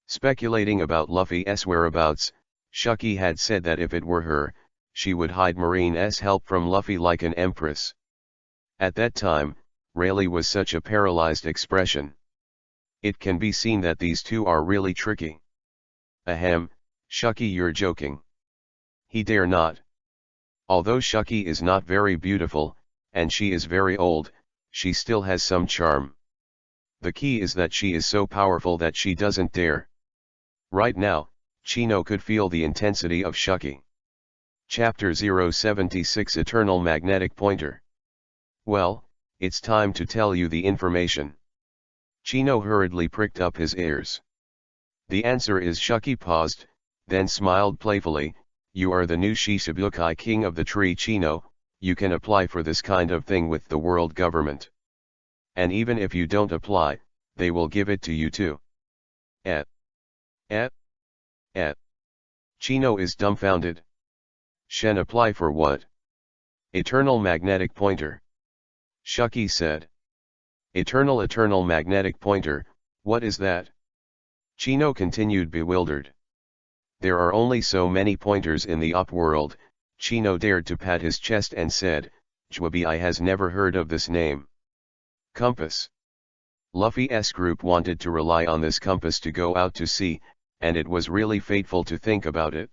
Speculating about Luffy's whereabouts, Shucky had said that if it were her, she would hide Marine's help from Luffy like an empress. At that time, Rayleigh was such a paralyzed expression. It can be seen that these two are really tricky. Ahem, Shucky, you're joking. He dare not. Although Shucky is not very beautiful, and she is very old, she still has some charm. The key is that she is so powerful that she doesn't dare. Right now, Chino could feel the intensity of Shucky. Chapter 076 Eternal Magnetic Pointer. Well, it's time to tell you the information. Chino hurriedly pricked up his ears. The answer is Shucky paused, then smiled playfully. You are the new Shichibukai king of the tree Chino, you can apply for this kind of thing with the world government. And even if you don't apply, they will give it to you too. Chino is dumbfounded. Shen, apply for what? Eternal magnetic pointer. Shucky said. Eternal magnetic pointer, what is that? Chino continued bewildered. There are only so many pointers in the up world. Chino dared to pat his chest and said, Jwabi has never heard of this name. Compass. Luffy's group wanted to rely on this compass to go out to sea, and it was really fateful to think about it.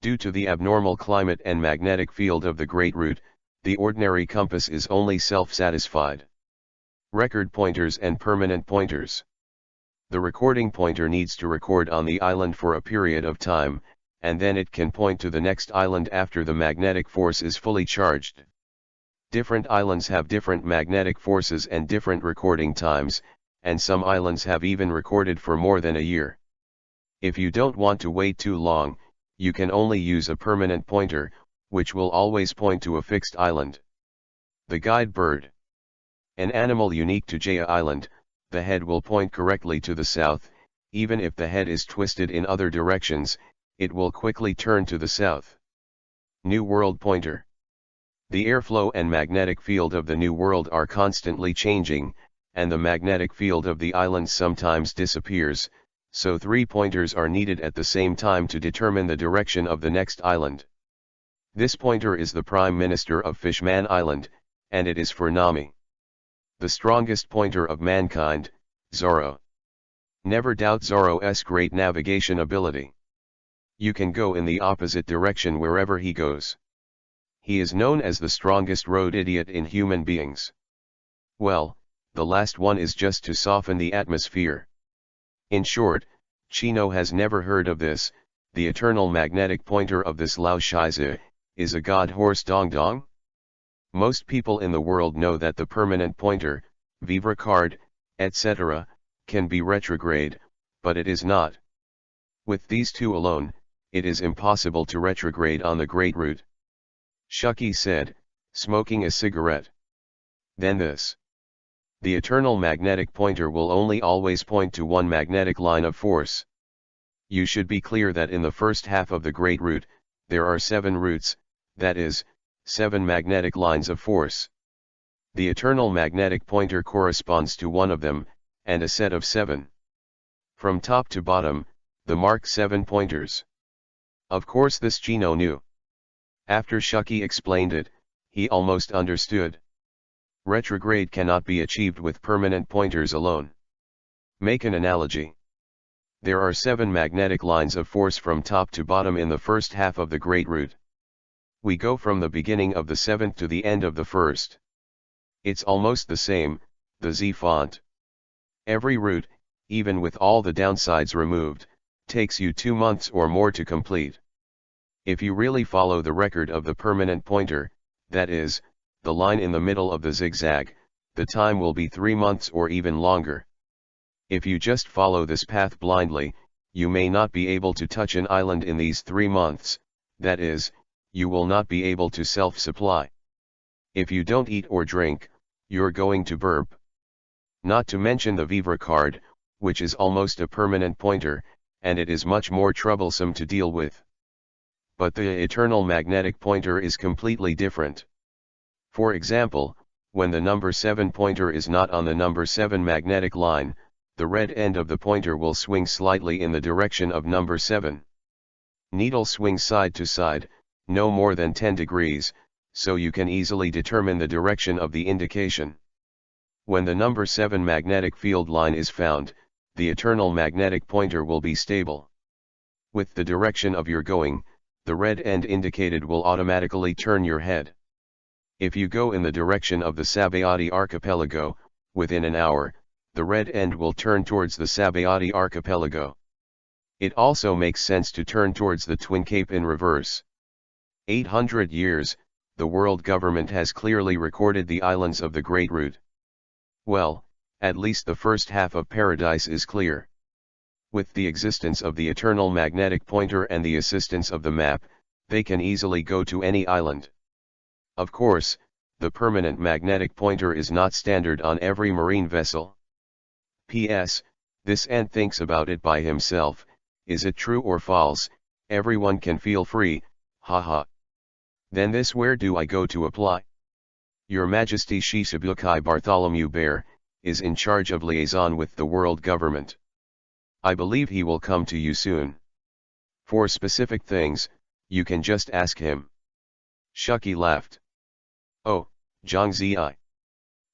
Due to the abnormal climate and magnetic field of the Great Root, the ordinary compass is only self-satisfied. Record pointers and permanent pointers. The recording pointer needs to record on the island for a period of time, and then it can point to the next island after the magnetic force is fully charged. Different islands have different magnetic forces and different recording times, and some islands have even recorded for more than a year. If you don't want to wait too long, you can only use a permanent pointer, which will always point to a fixed island. The guide bird. An animal unique to Jaya Island, the head will point correctly to the south. Even if the head is twisted in other directions, it will quickly turn to the south. New World pointer. The airflow and magnetic field of the New World are constantly changing, and the magnetic field of the island sometimes disappears, so 3 pointers are needed at the same time to determine the direction of the next island. This pointer is the Prime Minister of Fishman Island, and it is for Nami. The strongest pointer of mankind, Zoro. Never doubt Zoro's great navigation ability. You can go in the opposite direction wherever he goes. He is known as the strongest road idiot in human beings. Well, the last one is just to soften the atmosphere. In short, Chino has never heard of this. The eternal magnetic pointer of this Lao Shizi is a god horse dong dong. Most people in the world know that the permanent pointer, Vivre card, etc., can be retrograde, but it is not. With these two alone, it is impossible to retrograde on the Great Root. Shucky said, smoking a cigarette. Then this. The eternal magnetic pointer will only always point to one magnetic line of force. You should be clear that in the first half of the Great Root, there are 7 roots, that is, 7 magnetic lines of force. The eternal magnetic pointer corresponds to one of them, and a set of 7. From top to bottom, the mark 7 pointers. Of course this Chino knew. After Shucky explained it, he almost understood. Retrograde cannot be achieved with permanent pointers alone. Make an analogy. There are 7 magnetic lines of force from top to bottom in the first half of the Great Root. We go from the beginning of the 7th to the end of the 1st. It's almost the same, the Z font. Every root, even with all the downsides removed, takes you 2 months or more to complete. If you really follow the record of the permanent pointer, that is, the line in the middle of the zigzag, the time will be 3 months or even longer. If you just follow this path blindly, you may not be able to touch an island in these 3 months, that is, you will not be able to self-supply. If you don't eat or drink, you're going to burp. Not to mention the Vivre card, which is almost a permanent pointer, and it is much more troublesome to deal with. But the eternal magnetic pointer is completely different. For example, when the number 7 pointer is not on the number 7 magnetic line, the red end of the pointer will swing slightly in the direction of number 7. Needle swings side to side, no more than 10 degrees, so you can easily determine the direction of the indication. When the number 7 magnetic field line is found, the eternal magnetic pointer will be stable. With the direction of your going, the red end indicated will automatically turn your head. If you go in the direction of the Sabayati archipelago, within an hour, the red end will turn towards the Sabayati archipelago. It also makes sense to turn towards the Twin Cape in reverse. 800 years, the world government has clearly recorded the islands of the Great Root. Well, at least the first half of paradise is clear. With the existence of the eternal magnetic pointer and the assistance of the map, they can easily go to any island. Of course, the permanent magnetic pointer is not standard on every marine vessel. P.S. This ant thinks about it by himself, is it true or false? Everyone can feel free, haha. Then this where do I go to apply? Your Majesty Shishibukai Bartholomew Bear, is in charge of liaison with the world government. I believe he will come to you soon. For specific things, you can just ask him. Shucky laughed. Oh, Zhangzi.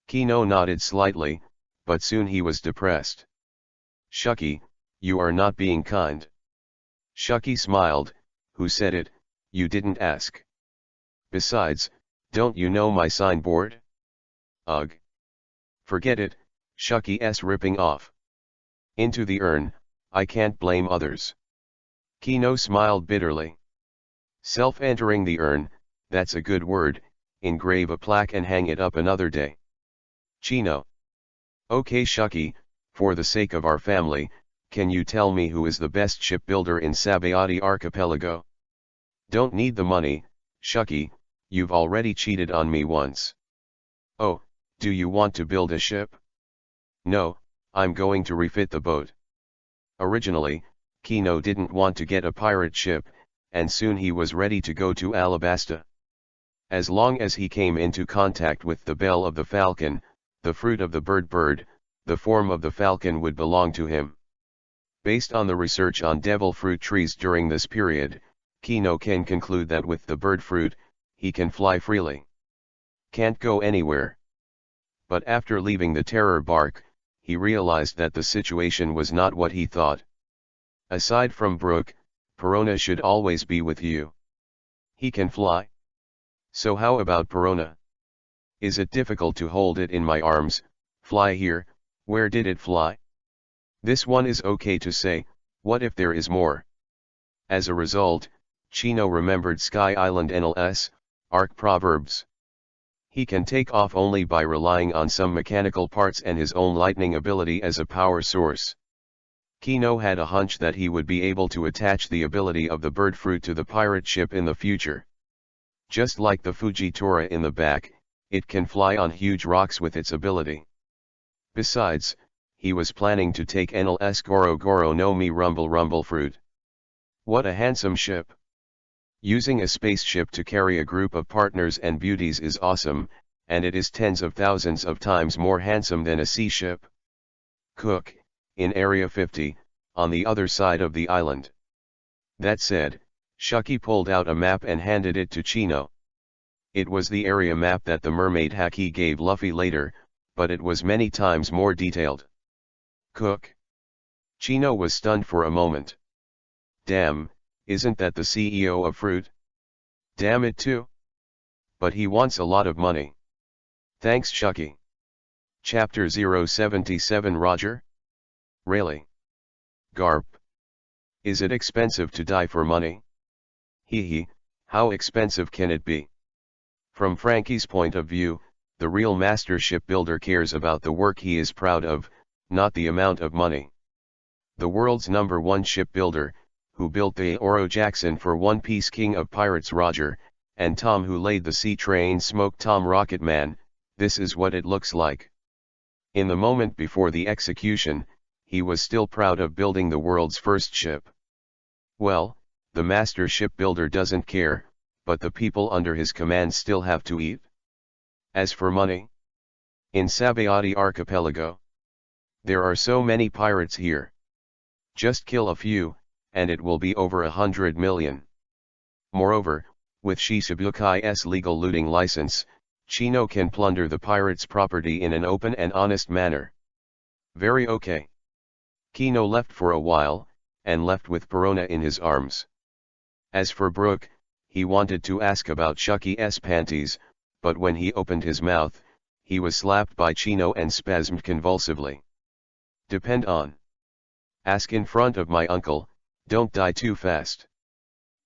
Kino nodded slightly, but soon he was depressed. Shucky, you are not being kind. Shucky smiled, who said it, you didn't ask. Besides, don't you know my signboard? Ugh. Forget it, Shucky's ripping off. Into the urn, I can't blame others. Kino smiled bitterly. Self-entering the urn, that's a good word, engrave a plaque and hang it up another day. Chino. Okay Shucky, for the sake of our family, can you tell me who is the best shipbuilder in Sabayati archipelago? Don't need the money, Shucky, you've already cheated on me once. Oh, do you want to build a ship? No, I'm going to refit the boat. Originally, Kino didn't want to get a pirate ship, and soon he was ready to go to Alabasta. As long as he came into contact with the bell of the falcon, the fruit of the bird, the form of the falcon would belong to him. Based on the research on devil fruit trees during this period, Kino can conclude that with the bird fruit, he can fly freely. Can't go anywhere. But after leaving the terror bark, he realized that the situation was not what he thought. Aside from Brooke, Perona should always be with you. He can fly. So how about Perona? Is it difficult to hold it in my arms, fly here, where did it fly? This one is okay to say, what if there is more? As a result, Chino remembered Sky Island NLS, Arc Proverbs. He can take off only by relying on some mechanical parts and his own lightning ability as a power source. Kino had a hunch that he would be able to attach the ability of the bird fruit to the pirate ship in the future. Just like the Fujitora in the back, it can fly on huge rocks with its ability. Besides, he was planning to take Enel's Goro Goro no Mi Rumble Rumble fruit. What a handsome ship! Using a spaceship to carry a group of partners and beauties is awesome, and it is tens of thousands of times more handsome than a sea ship. Cook, in Area 50, on the other side of the island. That said, Shucky pulled out a map and handed it to Chino. It was the area map that the mermaid Haki gave Luffy later, but it was many times more detailed. Cook. Chino was stunned for a moment. Damn, isn't that the CEO of Fruit? Damn it too. But he wants a lot of money. Thanks Shucky. Chapter 077 Roger? Really? Garp. Is it expensive to die for money? Hee, how expensive can it be? From Frankie's point of view, the real master shipbuilder cares about the work he is proud of, not the amount of money. The world's #1 shipbuilder, who built the Oro Jackson for One Piece King of Pirates Roger, and Tom who laid the Sea Train Smoke Tom Rocketman, this is what it looks like. In the moment before the execution, he was still proud of building the world's first ship. Well, the master shipbuilder doesn't care, but the people under his command still have to eat. As for money, in Sabayati Archipelago, there are so many pirates here. Just kill a few, and it will be over 100 million. Moreover, with Shisabukai's legal looting license, Chino can plunder the pirates' property in an open and honest manner. Very okay. Kino left for a while, and left with Perona in his arms. As for Brooke, he wanted to ask about Shucky's panties, but when he opened his mouth, he was slapped by Chino and spasmed convulsively. Depend on. Ask in front of my uncle, don't die too fast.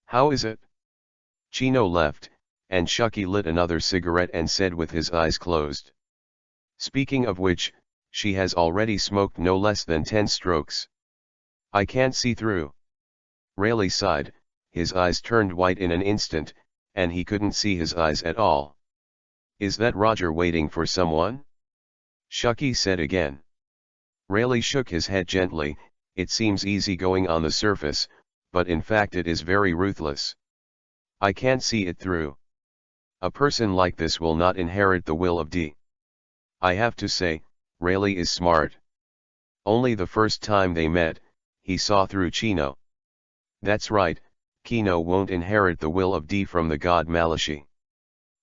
How is it? Chino left, and Shucky lit another cigarette and said with his eyes closed. Speaking of which, she has already smoked no less than 10 strokes. I can't see through. Rayleigh sighed, his eyes turned white in an instant, and he couldn't see his eyes at all. Is that Roger waiting for someone? Shucky said again. Rayleigh shook his head gently. It seems easy going on the surface, but in fact it is very ruthless. I can't see it through. A person like this will not inherit the will of D. I have to say, Rayleigh is smart. Only the first time they met, he saw through Chino. That's right, Kino won't inherit the will of D from the god Malachi.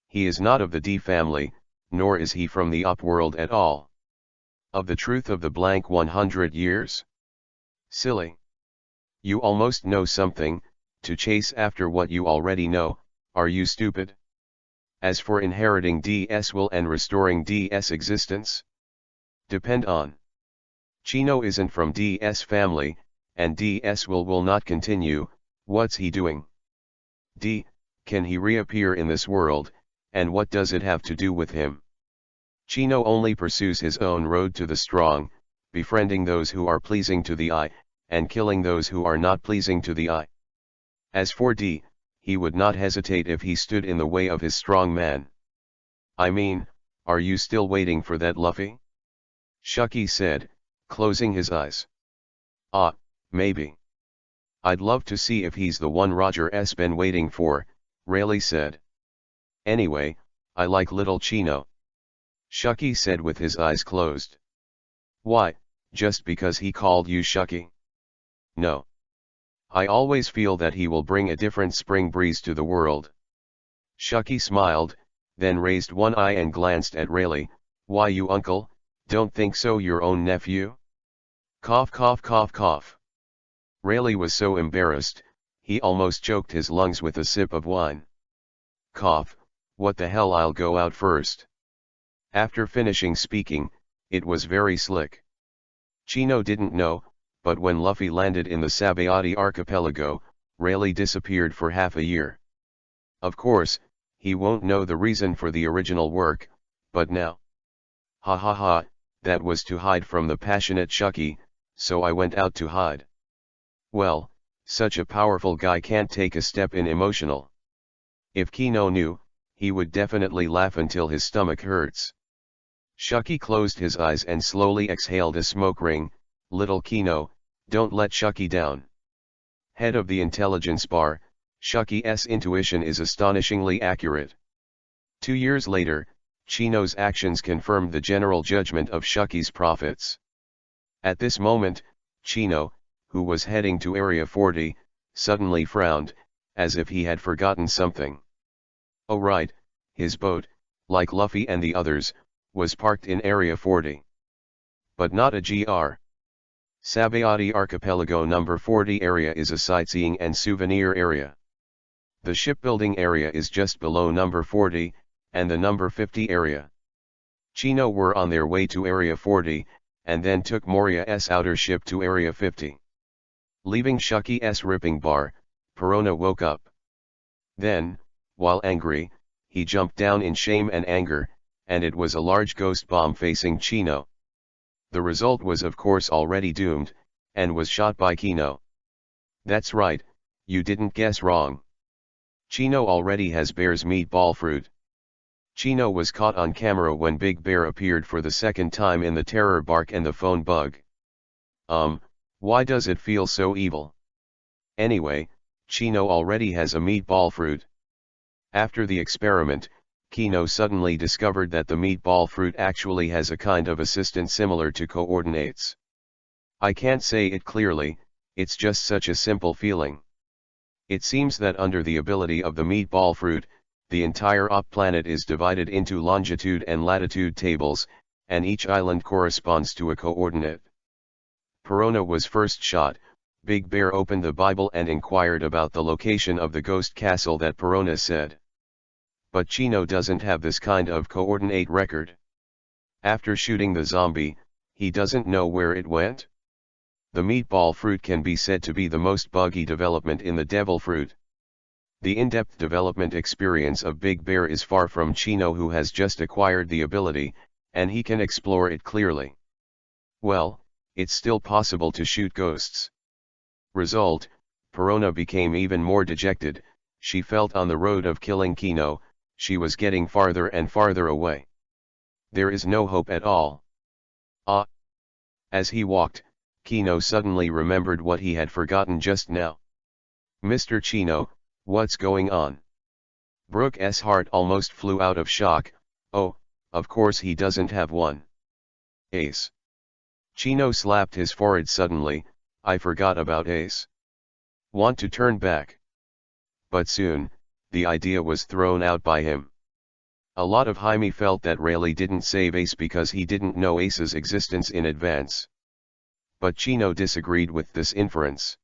He is not of the D family, nor is he from the Upworld at all. Of the truth of the blank 100 years? Silly. You almost know something, to chase after what you already know, are you stupid? As for inheriting DS will and restoring DS existence? Depend on. Chino isn't from DS family, and DS will not continue. What's he doing? D, can he reappear in this world, and what does it have to do with him? Chino only pursues his own road to the strong, befriending those who are pleasing to the eye, and killing those who are not pleasing to the eye. As for D, he would not hesitate if he stood in the way of his strong man. I mean, are you still waiting for that Luffy? Shucky said, closing his eyes. Ah, maybe. I'd love to see if he's the one Roger's been waiting for, Rayleigh said. Anyway, I like little Chino. Shucky said with his eyes closed. Why, just because he called you Shucky? No. I always feel that he will bring a different spring breeze to the world. Shucky smiled, then raised one eye and glanced at Rayleigh. Why you uncle, don't think so your own nephew? Cough cough cough cough. Rayleigh was so embarrassed, he almost choked his lungs with a sip of wine. Cough, what the hell, I'll go out first. After finishing speaking, it was very slick. Chino didn't know, but when Luffy landed in the Sabayati archipelago, Rayleigh disappeared for half a year. Of course, he won't know the reason for the original work, but now. Ha ha ha, that was to hide from the passionate Shucky, so I went out to hide. Well, such a powerful guy can't take a step in emotional. If Kino knew, he would definitely laugh until his stomach hurts. Shucky closed his eyes and slowly exhaled a smoke ring. Little Kino, don't let Shucky down. Head of the intelligence bar, Shucky's intuition is astonishingly accurate. 2 years later, Chino's actions confirmed the general judgment of Shucky's prophets. At this moment, Chino, who was heading to Area 40, suddenly frowned, as if he had forgotten something. Oh right, his boat, like Luffy and the others, was parked in Area 40. But not a GR. Sabayati Archipelago number 40 area is a sightseeing and souvenir area. The shipbuilding area is just below number 40, and the number 50 area. Chino were on their way to Area 40, and then took Moria's outer ship to Area 50. Leaving Shucky's ripping bar, Perona woke up. Then, while angry, he jumped down in shame and anger, and it was a large ghost bomb facing Chino. The result was of course already doomed, and was shot by Kino. That's right, you didn't guess wrong. Chino already has Bear's meatball fruit. Chino was caught on camera when Big Bear appeared for the second time in the terror bark and the phone bug. Why does it feel so evil? Anyway, Chino already has a meatball fruit. After the experiment, Kino suddenly discovered that the meatball fruit actually has a kind of assistant similar to coordinates. I can't say it clearly, it's just such a simple feeling. It seems that under the ability of the meatball fruit, the entire OP planet is divided into longitude and latitude tables, and each island corresponds to a coordinate. Perona was first shot. Big Bear opened the Bible and inquired about the location of the ghost castle that Perona said. But Chino doesn't have this kind of coordinate record. After shooting the zombie, he doesn't know where it went. The meatball fruit can be said to be the most buggy development in the devil fruit. The in-depth development experience of Big Bear is far from Chino, who has just acquired the ability, and he can explore it clearly. Well, it's still possible to shoot ghosts. Result, Perona became even more dejected. She felt on the road of killing Kino, she was getting farther and farther away. There is no hope at all. As he walked, Kino suddenly remembered what he had forgotten just now. Mr. Chino, what's going on? Brooke's heart almost flew out of shock. Oh, of course he doesn't have one. Ace. Chino slapped his forehead suddenly. I forgot about Ace. Want to turn back? But soon, the idea was thrown out by him. A lot of Jaime felt that Rayleigh didn't save Ace because he didn't know Ace's existence in advance. But Chino disagreed with this inference.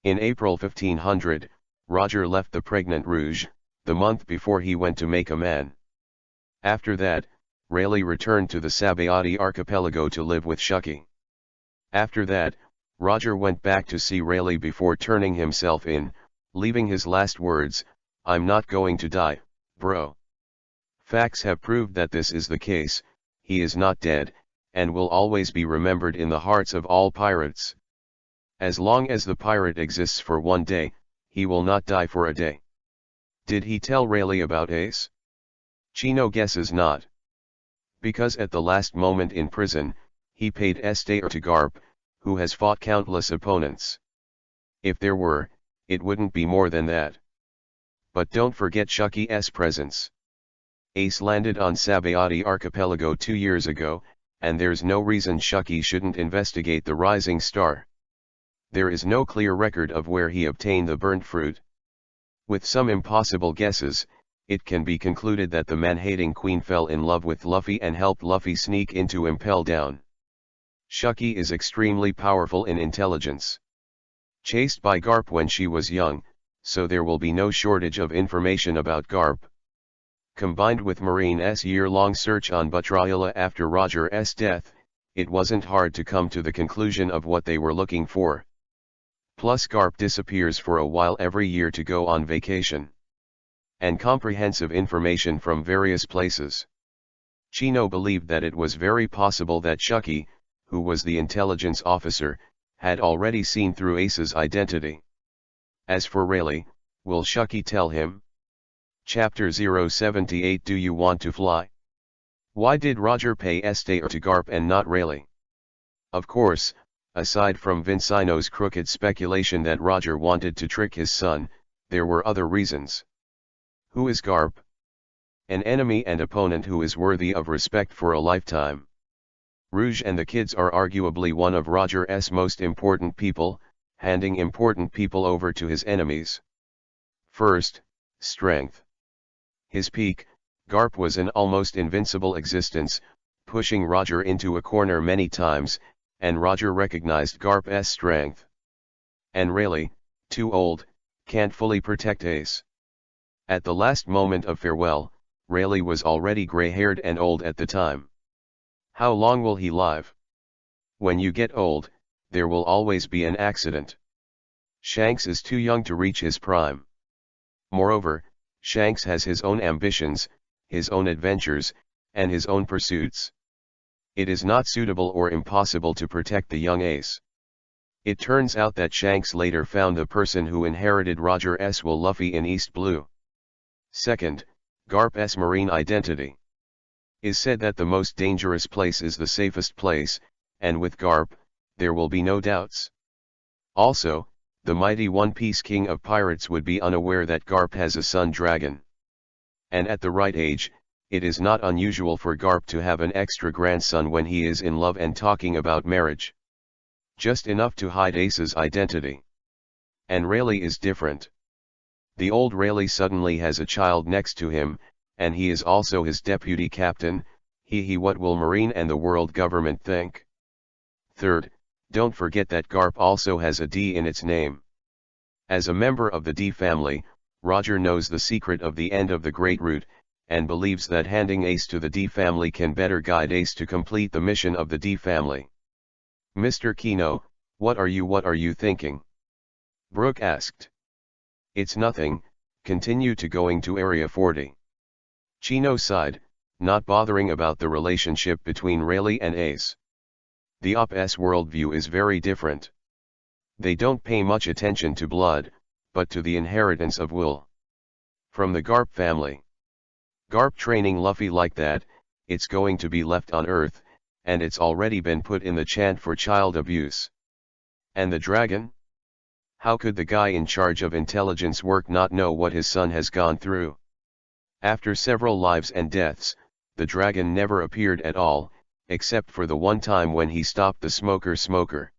In April 1500, Roger left the Pregnant Rouge, the month before he went to make a man. After that, Rayleigh returned to the Sabayati archipelago to live with Shucky. After that, Roger went back to see Rayleigh before turning himself in, leaving his last words, "I'm not going to die, bro." Facts have proved that this is the case. He is not dead, and will always be remembered in the hearts of all pirates. As long as the pirate exists for one day, he will not die for a day. Did he tell Rayleigh about Ace? Chino guesses not. Because at the last moment in prison, he paid estate to Garp, who has fought countless opponents. If there were, it wouldn't be more than that. But don't forget Shucky's presence. Ace landed on Sabayati archipelago 2 years ago, and there's no reason Shucky shouldn't investigate the rising star. There is no clear record of where he obtained the burnt fruit. With some impossible guesses, it can be concluded that the man-hating queen fell in love with Luffy and helped Luffy sneak into Impel Down. Shucky is extremely powerful in intelligence. Chased by Garp when she was young, so there will be no shortage of information about Garp. Combined with Marine's year-long search on Buttrayala after Roger's death, it wasn't hard to come to the conclusion of what they were looking for. Plus Garp disappears for a while every year to go on vacation. And comprehensive information from various places. Chino believed that it was very possible that Shucky, who was the intelligence officer, had already seen through Ace's identity. As for Rayleigh, will Shucky tell him? Chapter 078 Do You Want to Fly? Why did Roger pay Esther to Garp and not Rayleigh? Of course, aside from Vincino's crooked speculation that Roger wanted to trick his son, there were other reasons. Who is Garp? An enemy and opponent who is worthy of respect for a lifetime. Rouge and the kids are arguably one of Roger's most important people, handing important people over to his enemies. First, strength. His peak, Garp was an almost invincible existence, pushing Roger into a corner many times, and Roger recognized Garp's strength. And Rayleigh, too old, can't fully protect Ace. At the last moment of farewell, Rayleigh was already gray-haired and old at the time. How long will he live? When you get old, there will always be an accident. Shanks is too young to reach his prime. Moreover, Shanks has his own ambitions, his own adventures, and his own pursuits. It is not suitable or impossible to protect the young Ace. It turns out that Shanks later found the person who inherited Roger's will Luffy in East Blue. Second, Garp's marine identity. Is said that the most dangerous place is the safest place, and with Garp, there will be no doubts. Also, the mighty One Piece king of pirates would be unaware that Garp has a son dragon. And at the right age, it is not unusual for Garp to have an extra grandson when he is in love and talking about marriage. Just enough to hide Ace's identity. And Rayleigh is different. The old Rayleigh suddenly has a child next to him, and he is also his deputy captain. What will Marine and the world government think? Third, don't forget that Garp also has a D in its name. As a member of the D family, Roger knows the secret of the end of the Great Route, and believes that handing Ace to the D family can better guide Ace to complete the mission of the D family. Mr. Kino, what are you thinking? Brooke asked. It's nothing, continue to going to Area 40. Chino sighed, not bothering about the relationship between Rayleigh and Ace. The OP's worldview is very different. They don't pay much attention to blood, but to the inheritance of will. From the Garp family. Garp training Luffy like that, it's going to be left on Earth, and it's already been put in the chant for child abuse. And the dragon? How could the guy in charge of intelligence work not know what his son has gone through? After several lives and deaths, the dragon never appeared at all, except for the one time when he stopped the smoker.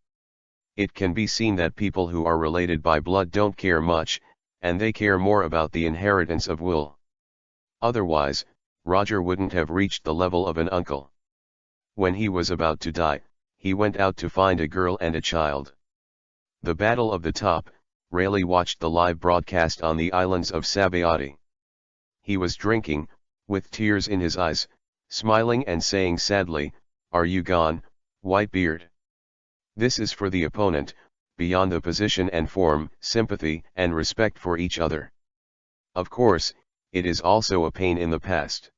It can be seen that people who are related by blood don't care much, and they care more about the inheritance of will. Otherwise, Roger wouldn't have reached the level of an uncle. When he was about to die, he went out to find a girl and a child. The Battle of the Top, Rayleigh watched the live broadcast on the islands of Sabaody. He was drinking, with tears in his eyes, smiling and saying sadly, "Are you gone, Whitebeard?" This is for the opponent, beyond the position and form, sympathy and respect for each other. Of course, it is also a pain in the past.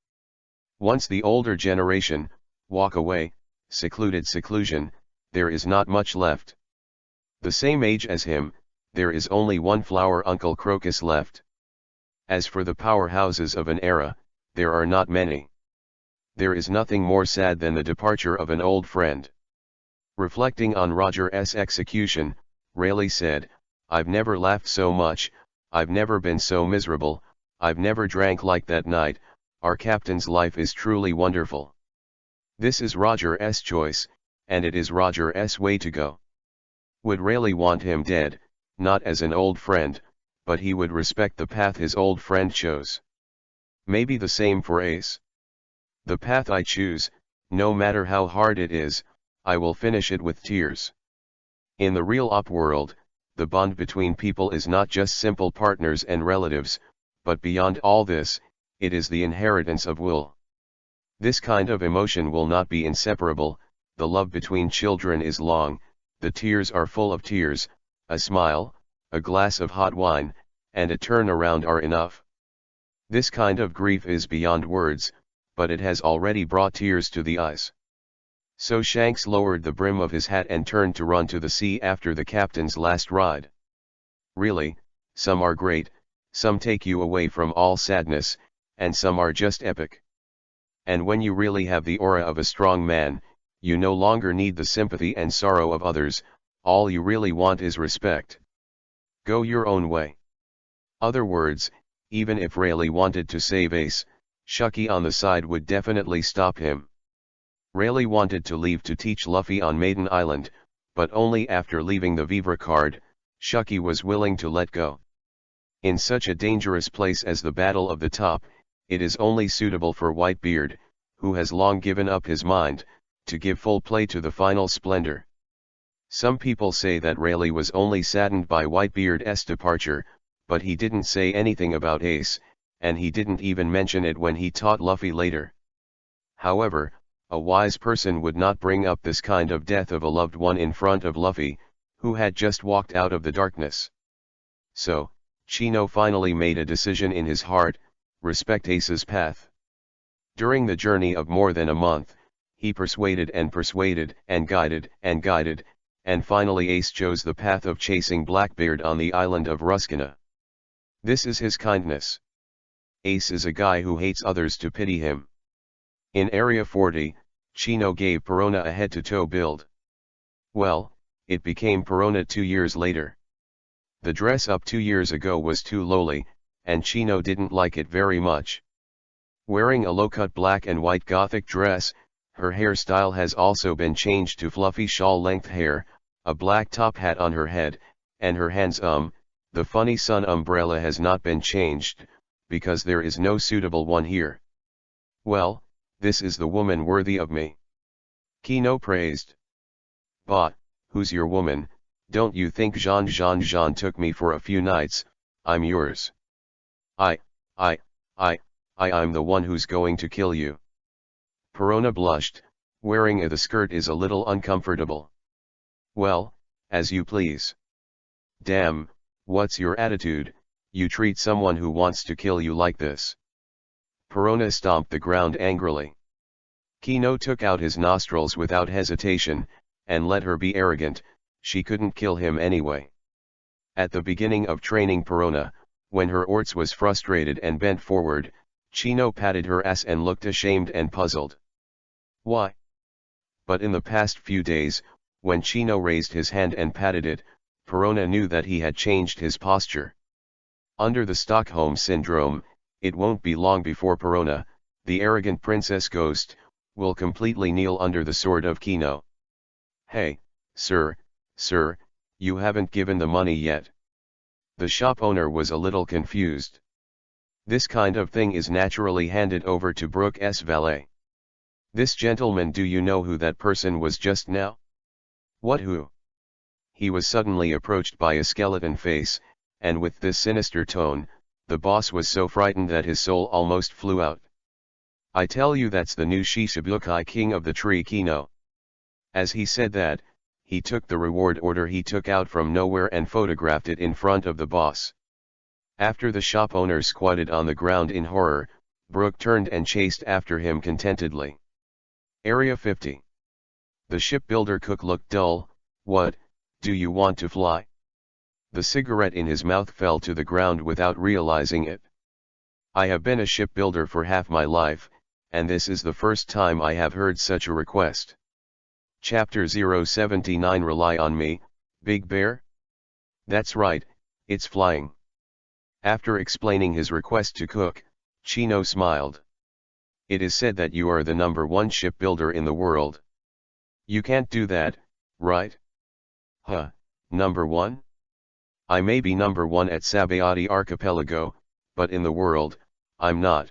Once the older generation walk away, seclusion, there is not much left. The same age as him, there is only one flower Uncle Crocus left. As for the powerhouses of an era, there are not many. There is nothing more sad than the departure of an old friend. Reflecting on Roger's execution, Rayleigh said, "I've never laughed so much, I've never been so miserable, I've never drank like that night. Our captain's life is truly wonderful." This is Roger's choice, and it is Roger's way to go. Would Rayleigh want him dead, not as an old friend, but he would respect the path his old friend chose. Maybe the same for Ace. The path I choose, no matter how hard it is, I will finish it with tears. In the real op world, the bond between people is not just simple partners and relatives, but beyond all this, it is the inheritance of will. This kind of emotion will not be inseparable. The love between children is long, the tears are full of tears, a smile, a glass of hot wine, and a turnaround are enough. This kind of grief is beyond words, but it has already brought tears to the eyes. So Shanks lowered the brim of his hat and turned to run to the sea after the captain's last ride. Really, some are great, Some take you away from all sadness, and some are just epic. And when you really have the aura of a strong man, you no longer need the sympathy and sorrow of others, all you really want is respect. Go your own way. Other words, even if Rayleigh wanted to save Ace, Shucky on the side would definitely stop him. Rayleigh wanted to leave to teach Luffy on Maiden Island, but only after leaving the Vivre card, Shucky was willing to let go. In such a dangerous place as the Battle of the Top, it is only suitable for Whitebeard, who has long given up his mind, to give full play to the final splendor. Some people say that Rayleigh was only saddened by Whitebeard's departure, but he didn't say anything about Ace, and he didn't even mention it when he taught Luffy later. However, a wise person would not bring up this kind of death of a loved one in front of Luffy, who had just walked out of the darkness. So, Chino finally made a decision in his heart: respect Ace's path. During the journey of more than a month, he persuaded and persuaded and guided, and finally Ace chose the path of chasing Blackbeard on the island of Ruskina. This is his kindness. Ace is a guy who hates others to pity him. In Area 40, Chino gave Perona a head-to-toe build. Well, it became Perona 2 years later. The dress up 2 years ago was too lowly, and Chino didn't like it very much. Wearing a low-cut black and white gothic dress, her hairstyle has also been changed to fluffy shawl-length hair, a black top hat on her head, and her hands the funny sun umbrella has not been changed, because there is no suitable one here. Well, this is the woman worthy of me. Chino praised. Bah, who's your woman? Don't you think Jean took me for a few nights? I'm yours. I'm the one who's going to kill you. Perona blushed. Wearing the skirt is a little uncomfortable. Well, as you please. Damn, what's your attitude? You treat someone who wants to kill you like this. Perona stomped the ground angrily. Chino took out his nostrils without hesitation, and let her be arrogant. She couldn't kill him anyway. At the beginning of training Perona, when her orts was frustrated and bent forward, Chino patted her ass and looked ashamed and puzzled. Why? But in the past few days, when Chino raised his hand and patted it, Perona knew that he had changed his posture. Under the Stockholm Syndrome, it won't be long before Perona, the arrogant princess ghost, will completely kneel under the sword of Chino. Hey, sir, you haven't given the money yet. The shop owner was a little confused. This kind of thing is naturally handed over to Brooke's valet. This gentleman, do you know who that person was just now? What, who? He was suddenly approached by a skeleton face, and with this sinister tone, the boss was so frightened that his soul almost flew out. I tell you, that's the new Shishibukai king of the tree Chino. As he said that, he took the reward order he took out from nowhere and photographed it in front of the boss. After the shop owner squatted on the ground in horror, Brooke turned and chased after him contentedly. Area 50. The shipbuilder cook looked dull. What, do you want to fly? The cigarette in his mouth fell to the ground without realizing it. I have been a shipbuilder for half my life, and this is the first time I have heard such a request. Chapter 079. Rely on me, Big Bear? That's right, it's flying. After explaining his request to Cook, Chino smiled. It is said that you are the #1 shipbuilder in the world. You can't do that, right? Huh, #1? I may be #1 at Sabayati Archipelago, but in the world, I'm not.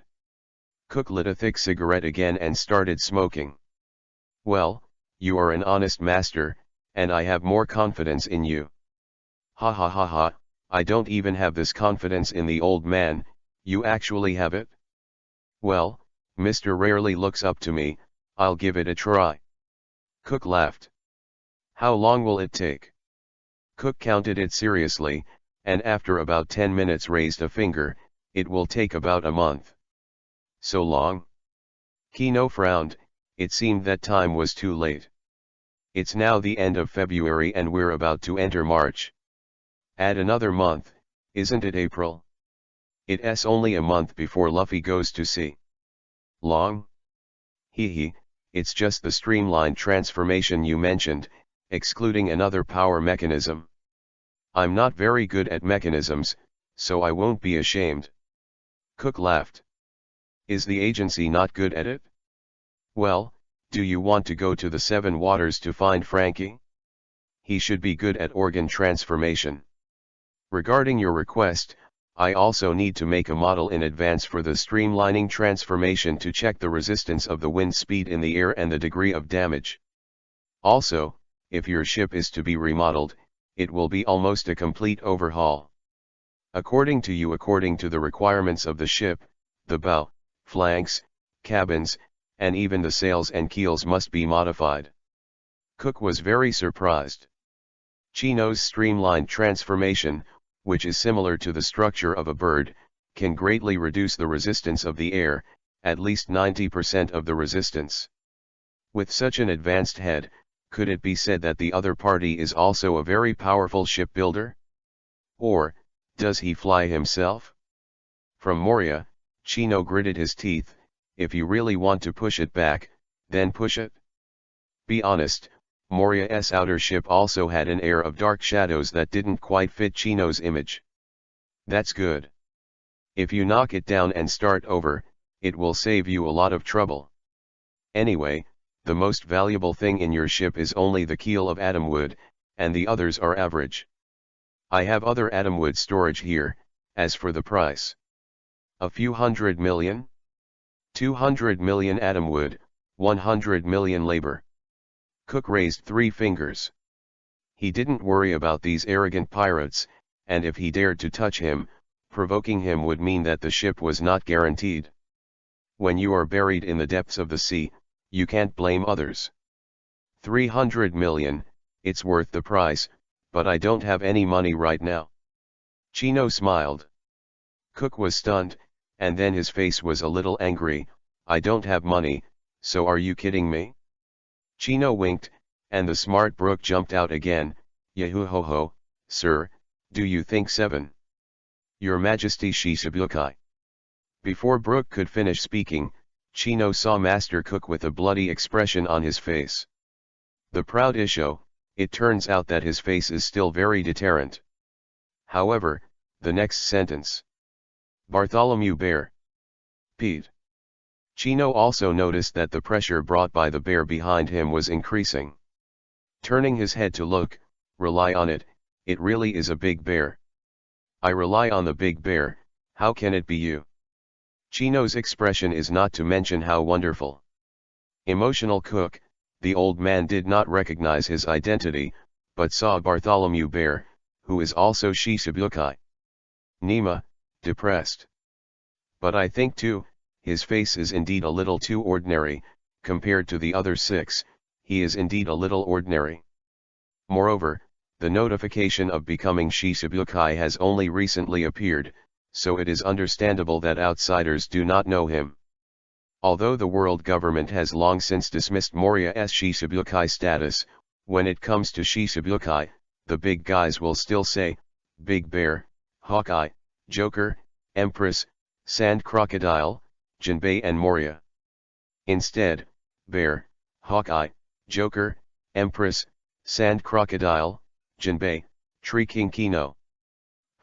Cook lit a thick cigarette again and started smoking. Well, you are an honest master, and I have more confidence in you. Ha ha ha ha, I don't even have this confidence in the old man. You actually have it? Well, Mr. rarely looks up to me, I'll give it a try. Cook laughed. How long will it take? Cook counted it seriously, and after about 10 minutes raised a finger. It will take about a month. So long? Chino frowned. It seemed that time was too late. It's now the end of February and we're about to enter March. Add another month, isn't it April? It's only a month before Luffy goes to sea. Long? Hee, it's just the streamlined transformation you mentioned, excluding another power mechanism. I'm not very good at mechanisms, so I won't be ashamed. Cook laughed. Is the agency not good at it? Well, do you want to go to the Seven Waters to find Frankie? He should be good at organ transformation. Regarding your request, I also need to make a model in advance for the streamlining transformation to check the resistance of the wind speed in the air and the degree of damage. Also, if your ship is to be remodeled, it will be almost a complete overhaul. According to the requirements of the ship, the bow, flanks, cabins, and even the sails and keels must be modified. Cook was very surprised. Chino's streamlined transformation, which is similar to the structure of a bird, can greatly reduce the resistance of the air, at least 90% of the resistance. With such an advanced head, could it be said that the other party is also a very powerful shipbuilder? Or, does he fly himself? From Moria, Chino gritted his teeth. If you really want to push it back, then push it. Be honest, Moria's outer ship also had an air of dark shadows that didn't quite fit Chino's image. That's good. If you knock it down and start over, it will save you a lot of trouble. Anyway, the most valuable thing in your ship is only the keel of atomwood, and the others are average. I have other atomwood storage here. As for the price, a few 100 million? 200 million atomwood, 100 million labor. Cook raised 3 fingers. He didn't worry about these arrogant pirates, and if he dared to touch him, provoking him would mean that the ship was not guaranteed. When you are buried in the depths of the sea, you can't blame others. 300 million, it's worth the price, but I don't have any money right now. Chino smiled. Cook was stunned, and then his face was a little angry. I don't have money, so are you kidding me? Chino winked, and the smart Brook jumped out again. Yahoo ho ho, sir, do you think 7? Your Majesty Shichibukai. Before Brook could finish speaking, Chino saw Master Cook with a bloody expression on his face. The proud Isho, it turns out that his face is still very deterrent. However, the next sentence. Bartholomew Bear. Pete. Chino also noticed that the pressure brought by the bear behind him was increasing. Turning his head to look, rely on it, it really is a big bear. I rely on the big bear, how can it be you? Chino's expression is not to mention how wonderful. Emotional Cook, the old man did not recognize his identity, but saw Bartholomew Bear, who is also Shichibukai. Nima, depressed. But I think too, his face is indeed a little too ordinary, compared to the other 6, he is indeed a little ordinary. Moreover, the notification of becoming Shichibukai has only recently appeared, so it is understandable that outsiders do not know him. Although the world government has long since dismissed Moria's Shichibukai status, when it comes to Shichibukai, the big guys will still say, Big Bear, Hawkeye, Joker, Empress, Sand Crocodile, Jinbei and Moria. Instead, Bear, Hawkeye, Joker, Empress, Sand Crocodile, Jinbei, Tree King Kino.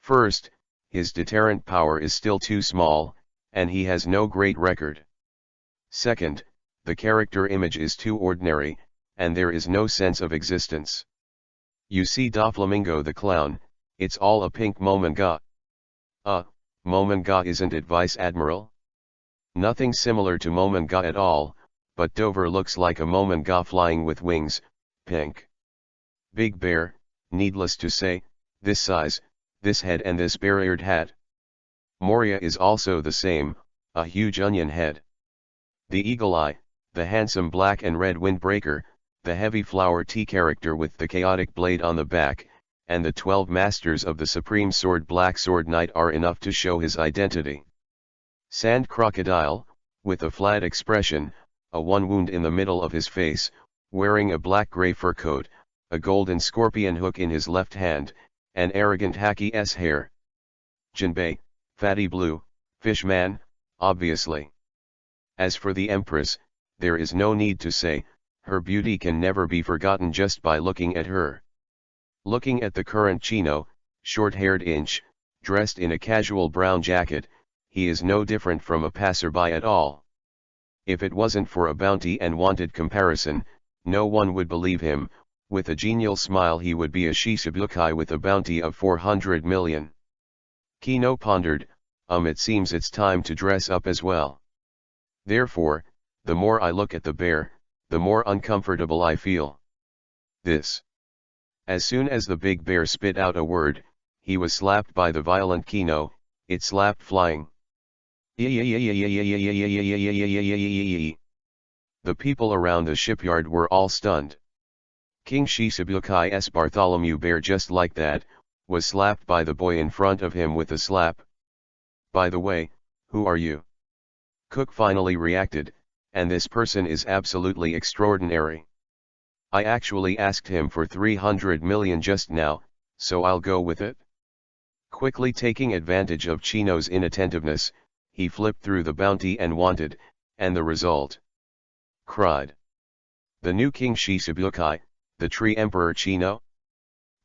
First, his deterrent power is still too small, and he has no great record. Second, the character image is too ordinary, and there is no sense of existence. You see Doflamingo the clown, it's all a pink momanga. Momanga isn't it Vice Admiral? Nothing similar to momanga at all, but Dover looks like a momanga flying with wings, pink. Big Bear, needless to say, this size, this head and this barriered hat. Moria is also the same, a huge onion head. The eagle eye, the handsome black and red windbreaker, the heavy flower tea character with the chaotic blade on the back, and the 12 masters of the supreme sword Black Sword Knight are enough to show his identity. Sand Crocodile, with a flat expression, a one wound in the middle of his face, wearing a black-gray fur coat, a golden scorpion hook in his left hand, and arrogant Haki's hair. Jinbei, Fatty Blue, Fishman, obviously. As for the Empress, there is no need to say, her beauty can never be forgotten just by looking at her. Looking at the current Chino, short-haired inch, dressed in a casual brown jacket, he is no different from a passerby at all. If it wasn't for a bounty and wanted comparison, no one would believe him. With a genial smile he would be a Shisabukai with a bounty of 400 million. Kino pondered, it seems it's time to dress up as well. Therefore, the more I look at the bear, the more uncomfortable I feel. This. As soon as the big bear spit out a word, he was slapped by the violent Kino, it slapped flying. The people around the shipyard were all stunned. King Shisabukai's Bartholomew Bear, just like that, was slapped by the boy in front of him with a slap. By the way, who are you? Cook finally reacted, and this person is absolutely extraordinary. I actually asked him for 300 million just now, so I'll go with it. Quickly taking advantage of Chino's inattentiveness, he flipped through the bounty and wanted, and the result. Cried. The new King Shisabukai, the tree emperor Chino?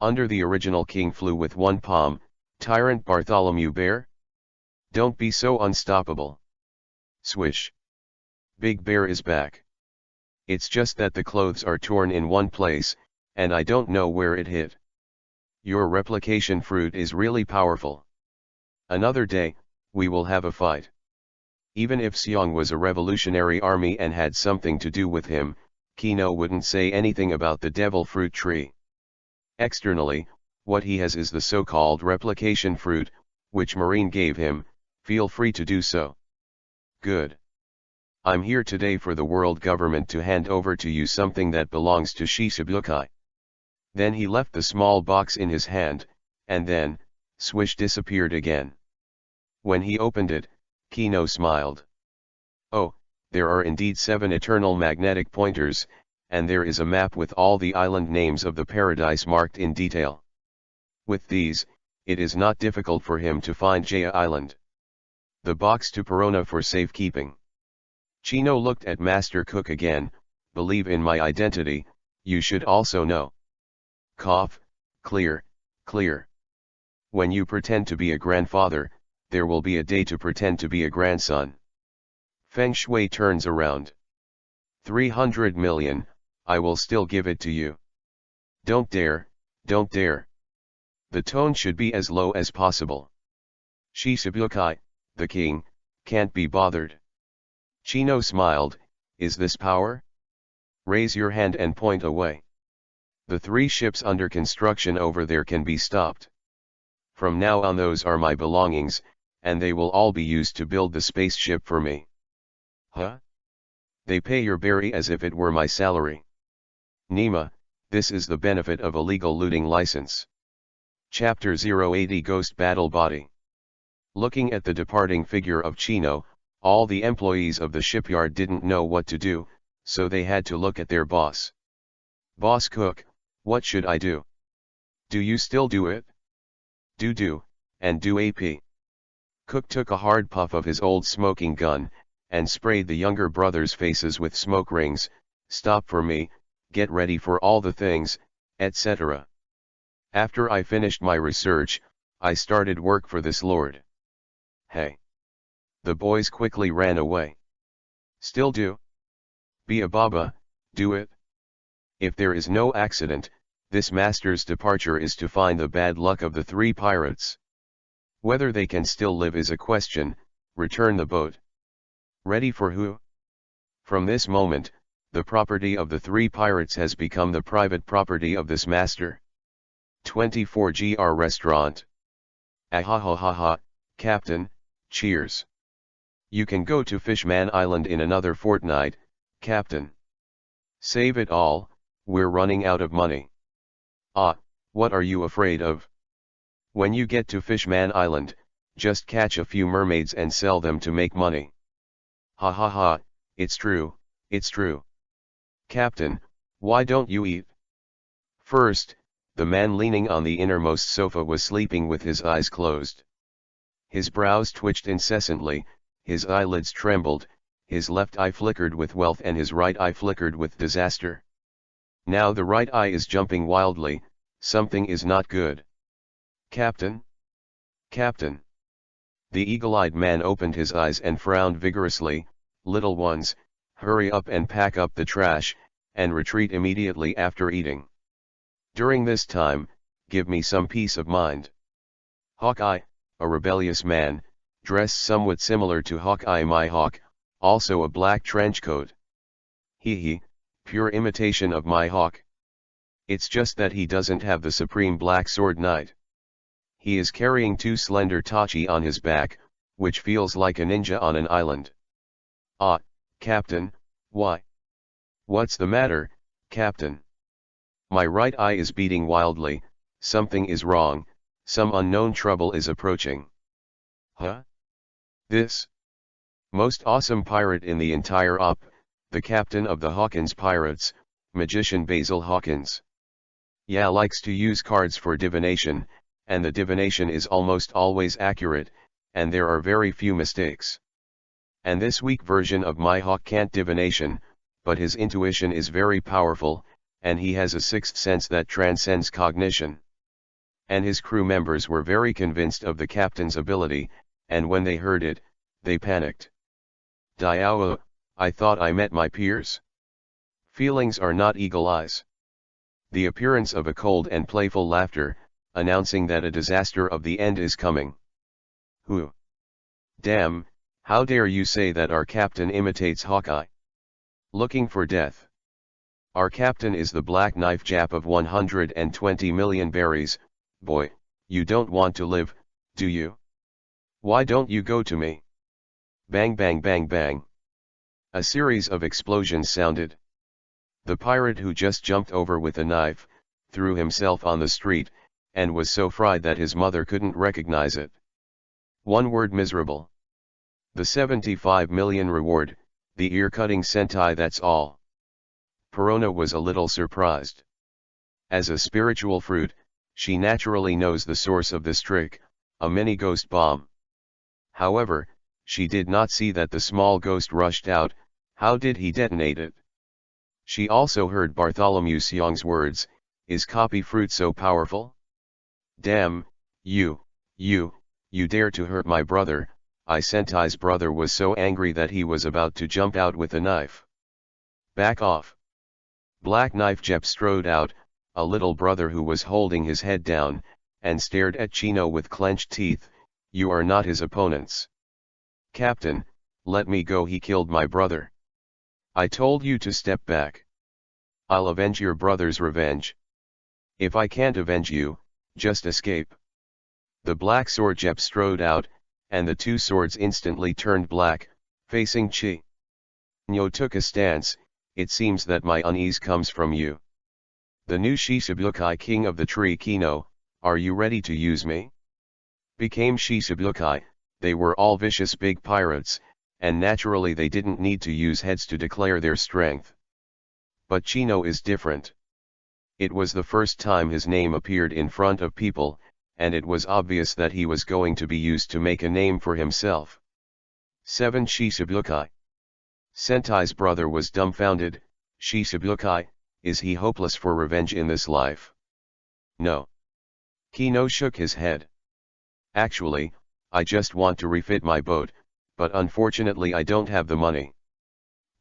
Under the original king flew with one palm, tyrant Bartholomew Bear? Don't be so unstoppable. Swish. Big Bear is back. It's just that the clothes are torn in one place, and I don't know where it hit. Your replication fruit is really powerful. Another day, we will have a fight. Even if Seong was a revolutionary army and had something to do with him, Kino wouldn't say anything about the devil fruit tree. Externally, what he has is the so-called replication fruit, which Marine gave him. Feel free to do so. Good. I'm here today for the world government to hand over to you something that belongs to Shisabukai. Then he left the small box in his hand, and then, swish, disappeared again. When he opened it, Kino smiled. Oh, there are indeed 7 eternal magnetic pointers, and there is a map with all the island names of the paradise marked in detail. With these, it is not difficult for him to find Jaya Island. The box to Perona for safekeeping. Chino looked at Master Cook again. Believe in my identity, you should also know. Cough, clear, clear. When you pretend to be a grandfather, there will be a day to pretend to be a grandson. Feng Shui turns around. 300 million, I will still give it to you. Don't dare, don't dare. The tone should be as low as possible. Shisabukai, the king, can't be bothered. Chino smiled, is this power? Raise your hand and point away. The 3 ships under construction over there can be stopped. From now on those are my belongings, and they will all be used to build the spaceship for me. Huh? They pay your berry as if it were my salary. Nima, this is the benefit of a legal looting license. Chapter-1-80 Ghost Battle Body. Looking at the departing figure of Chino, all the employees of the shipyard didn't know what to do, so they had to look at their boss. Boss Cook, what should I do? Do you still do it? Do, and do AP. Cook took a hard puff of his old smoking gun, and sprayed the younger brothers' faces with smoke rings. Stop for me, get ready for all the things, etc. After I finished my research, I started work for this lord. Hey. The boys quickly ran away. Still do? Be a baba, do it. If there is no accident, this master's departure is to find the bad luck of the 3 pirates. Whether they can still live is a question. Return the boat. Ready for who? From this moment, the property of the 3 pirates has become the private property of this master. 24 GR Restaurant. Ahahahaha, Captain, cheers. You can go to Fishman Island in another fortnight, Captain. Save it all, we're running out of money. Ah, what are you afraid of? When you get to Fishman Island, just catch a few mermaids and sell them to make money. Ha ha ha, it's true, it's true. Captain, why don't you eat? First, the man leaning on the innermost sofa was sleeping with his eyes closed. His brows twitched incessantly, his eyelids trembled, his left eye flickered with wealth and his right eye flickered with disaster. Now the right eye is jumping wildly, something is not good. Captain? Captain? The eagle-eyed man opened his eyes and frowned vigorously. Little ones, hurry up and pack up the trash, and retreat immediately after eating. During this time, give me some peace of mind. Hawkeye, a rebellious man, dressed somewhat similar to Hawkeye my hawk, also a black trench coat. Hee, pure imitation of my hawk. It's just that he doesn't have the supreme black sword knight. He is carrying two slender tachi on his back, which feels like a ninja on an island. Ah, Captain, why? What's the matter, Captain? My right eye is beating wildly, something is wrong, some unknown trouble is approaching. Huh? This? Most awesome pirate in the entire op, the captain of the Hawkins pirates, magician Basil Hawkins. Yeah, likes to use cards for divination, and the divination is almost always accurate, and there are very few mistakes. And this weak version of my hawk can't divination, but his intuition is very powerful, and he has a sixth sense that transcends cognition. And his crew members were very convinced of the captain's ability, and when they heard it, they panicked. Diao, I thought I met my peers. Feelings are not eagle eyes. The appearance of a cold and playful laughter, announcing that a disaster of the end is coming. Who? Damn, how dare you say that our captain imitates Hawkeye? Looking for death. Our captain is the Black Knife Jap of 120 million berries. Boy, you don't want to live, do you? Why don't you go to me? Bang bang bang bang. A series of explosions sounded. The pirate who just jumped over with a knife, threw himself on the street, and was so fried that his mother couldn't recognize it. One word: miserable. The 75 million reward, the ear-cutting sentai, that's all. Perona was a little surprised. As a spiritual fruit, she naturally knows the source of this trick, a mini ghost bomb. However, she did not see that the small ghost rushed out. How did he detonate it? She also heard Bartholomew Sion's words, is copy fruit so powerful? Damn, you dare to hurt my brother. Sentai's brother was so angry that he was about to jump out with a knife. Back off. Black Knife Jep strode out, a little brother who was holding his head down, and stared at Chino with clenched teeth. You are not his opponents. Captain, let me go, he killed my brother. I told you to step back. I'll avenge your brother's revenge. If I can't avenge you, just escape. The black sword Jep strode out, and the two swords instantly turned black, facing Chi. Nyo took a stance. It seems that my unease comes from you. The new Shishibukai king of the tree Kino, are you ready to use me? Became Shishibukai, they were all vicious big pirates, and naturally they didn't need to use heads to declare their strength. But Chino is different. It was the first time his name appeared in front of people, and it was obvious that he was going to be used to make a name for himself. 7 Shishibukai. Sentai's brother was dumbfounded. Shishibukai, is he hopeless for revenge in this life? No. Kino shook his head. Actually, I just want to refit my boat, but unfortunately I don't have the money.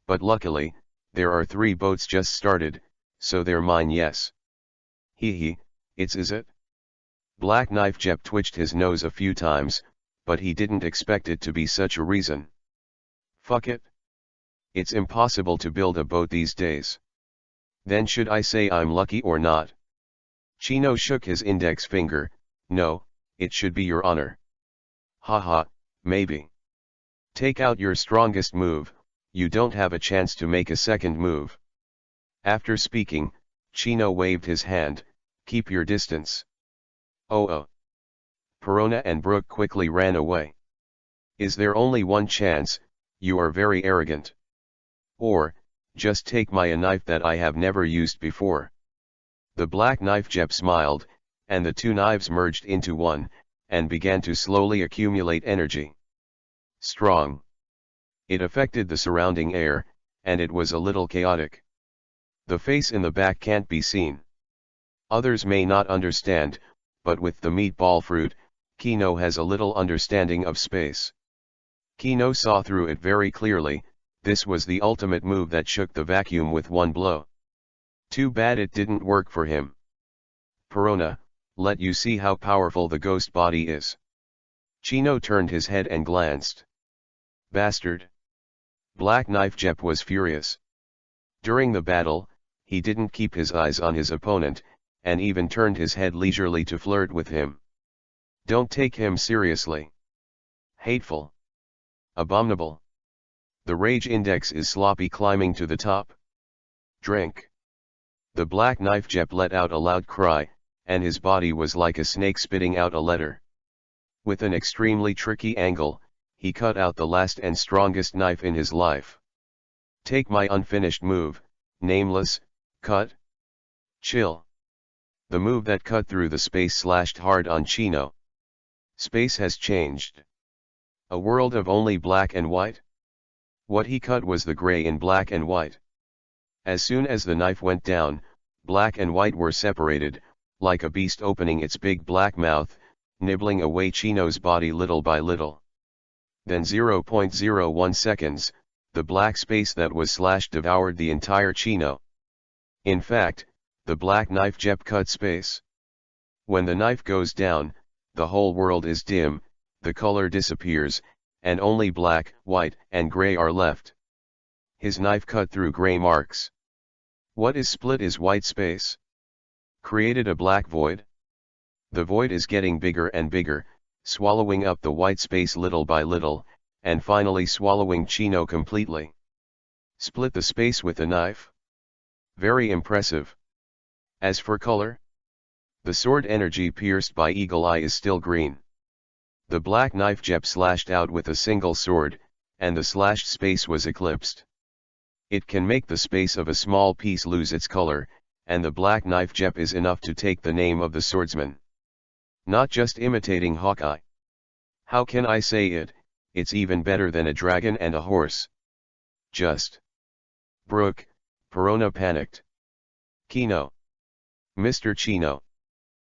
But luckily, there are 3 boats just started, so they're mine, yes. Hee, it's is it? Black Knife Jep twitched his nose a few times, but he didn't expect it to be such a reason. Fuck it. It's impossible to build a boat these days. Then should I say I'm lucky or not? Chino shook his index finger. No, it should be your honor. Haha, maybe. Take out your strongest move, you don't have a chance to make a second move. After speaking, Chino waved his hand, keep your distance. Oh. Perona and Brooke quickly ran away. Is there only one chance? You are very arrogant. Or, just take my knife that I have never used before. The black knife Jep smiled, and the 2 knives merged into one, and began to slowly accumulate energy. Strong. It affected the surrounding air, and it was a little chaotic. The face in the back can't be seen. Others may not understand, but with the meatball fruit, Kino has a little understanding of space. Kino saw through it very clearly. This was the ultimate move that shook the vacuum with one blow. Too bad it didn't work for him. Perona, let you see how powerful the ghost body is. Chino turned his head and glanced. Bastard. Black Knife Jep was furious. During the battle, he didn't keep his eyes on his opponent, and even turned his head leisurely to flirt with him. Don't take him seriously. Hateful. Abominable. The rage index is sloppy climbing to the top. Drink. The Black Knife Jep let out a loud cry, and his body was like a snake spitting out a letter. With an extremely tricky angle, he cut out the last and strongest knife in his life. Take my unfinished move, nameless, cut. Chill. The move that cut through the space slashed hard on Chino. Space has changed. A world of only black and white? What he cut was the gray in black and white. As soon as the knife went down, black and white were separated, like a beast opening its big black mouth, nibbling away Chino's body little by little. Then 0.01 seconds, the black space that was slashed devoured the entire Chino. In fact, the Black Knife Jep cut space. When the knife goes down, the whole world is dim, the color disappears, and only black, white, and gray are left. His knife cut through gray marks. What is split is white space. Created a black void. The void is getting bigger and bigger, swallowing up the white space little by little, and finally swallowing Chino completely. Split the space with a knife? Very impressive. As for color, the sword energy pierced by Eagle Eye is still green. The Black Knife Jep slashed out with a single sword, and the slashed space was eclipsed. It can make the space of a small piece lose its color, and the Black Knife Jep is enough to take the name of the swordsman. Not just imitating Hawkeye. How can I say it? It's even better than a dragon and a horse. Just. Brooke, Perona panicked. Kino. Mr. Chino.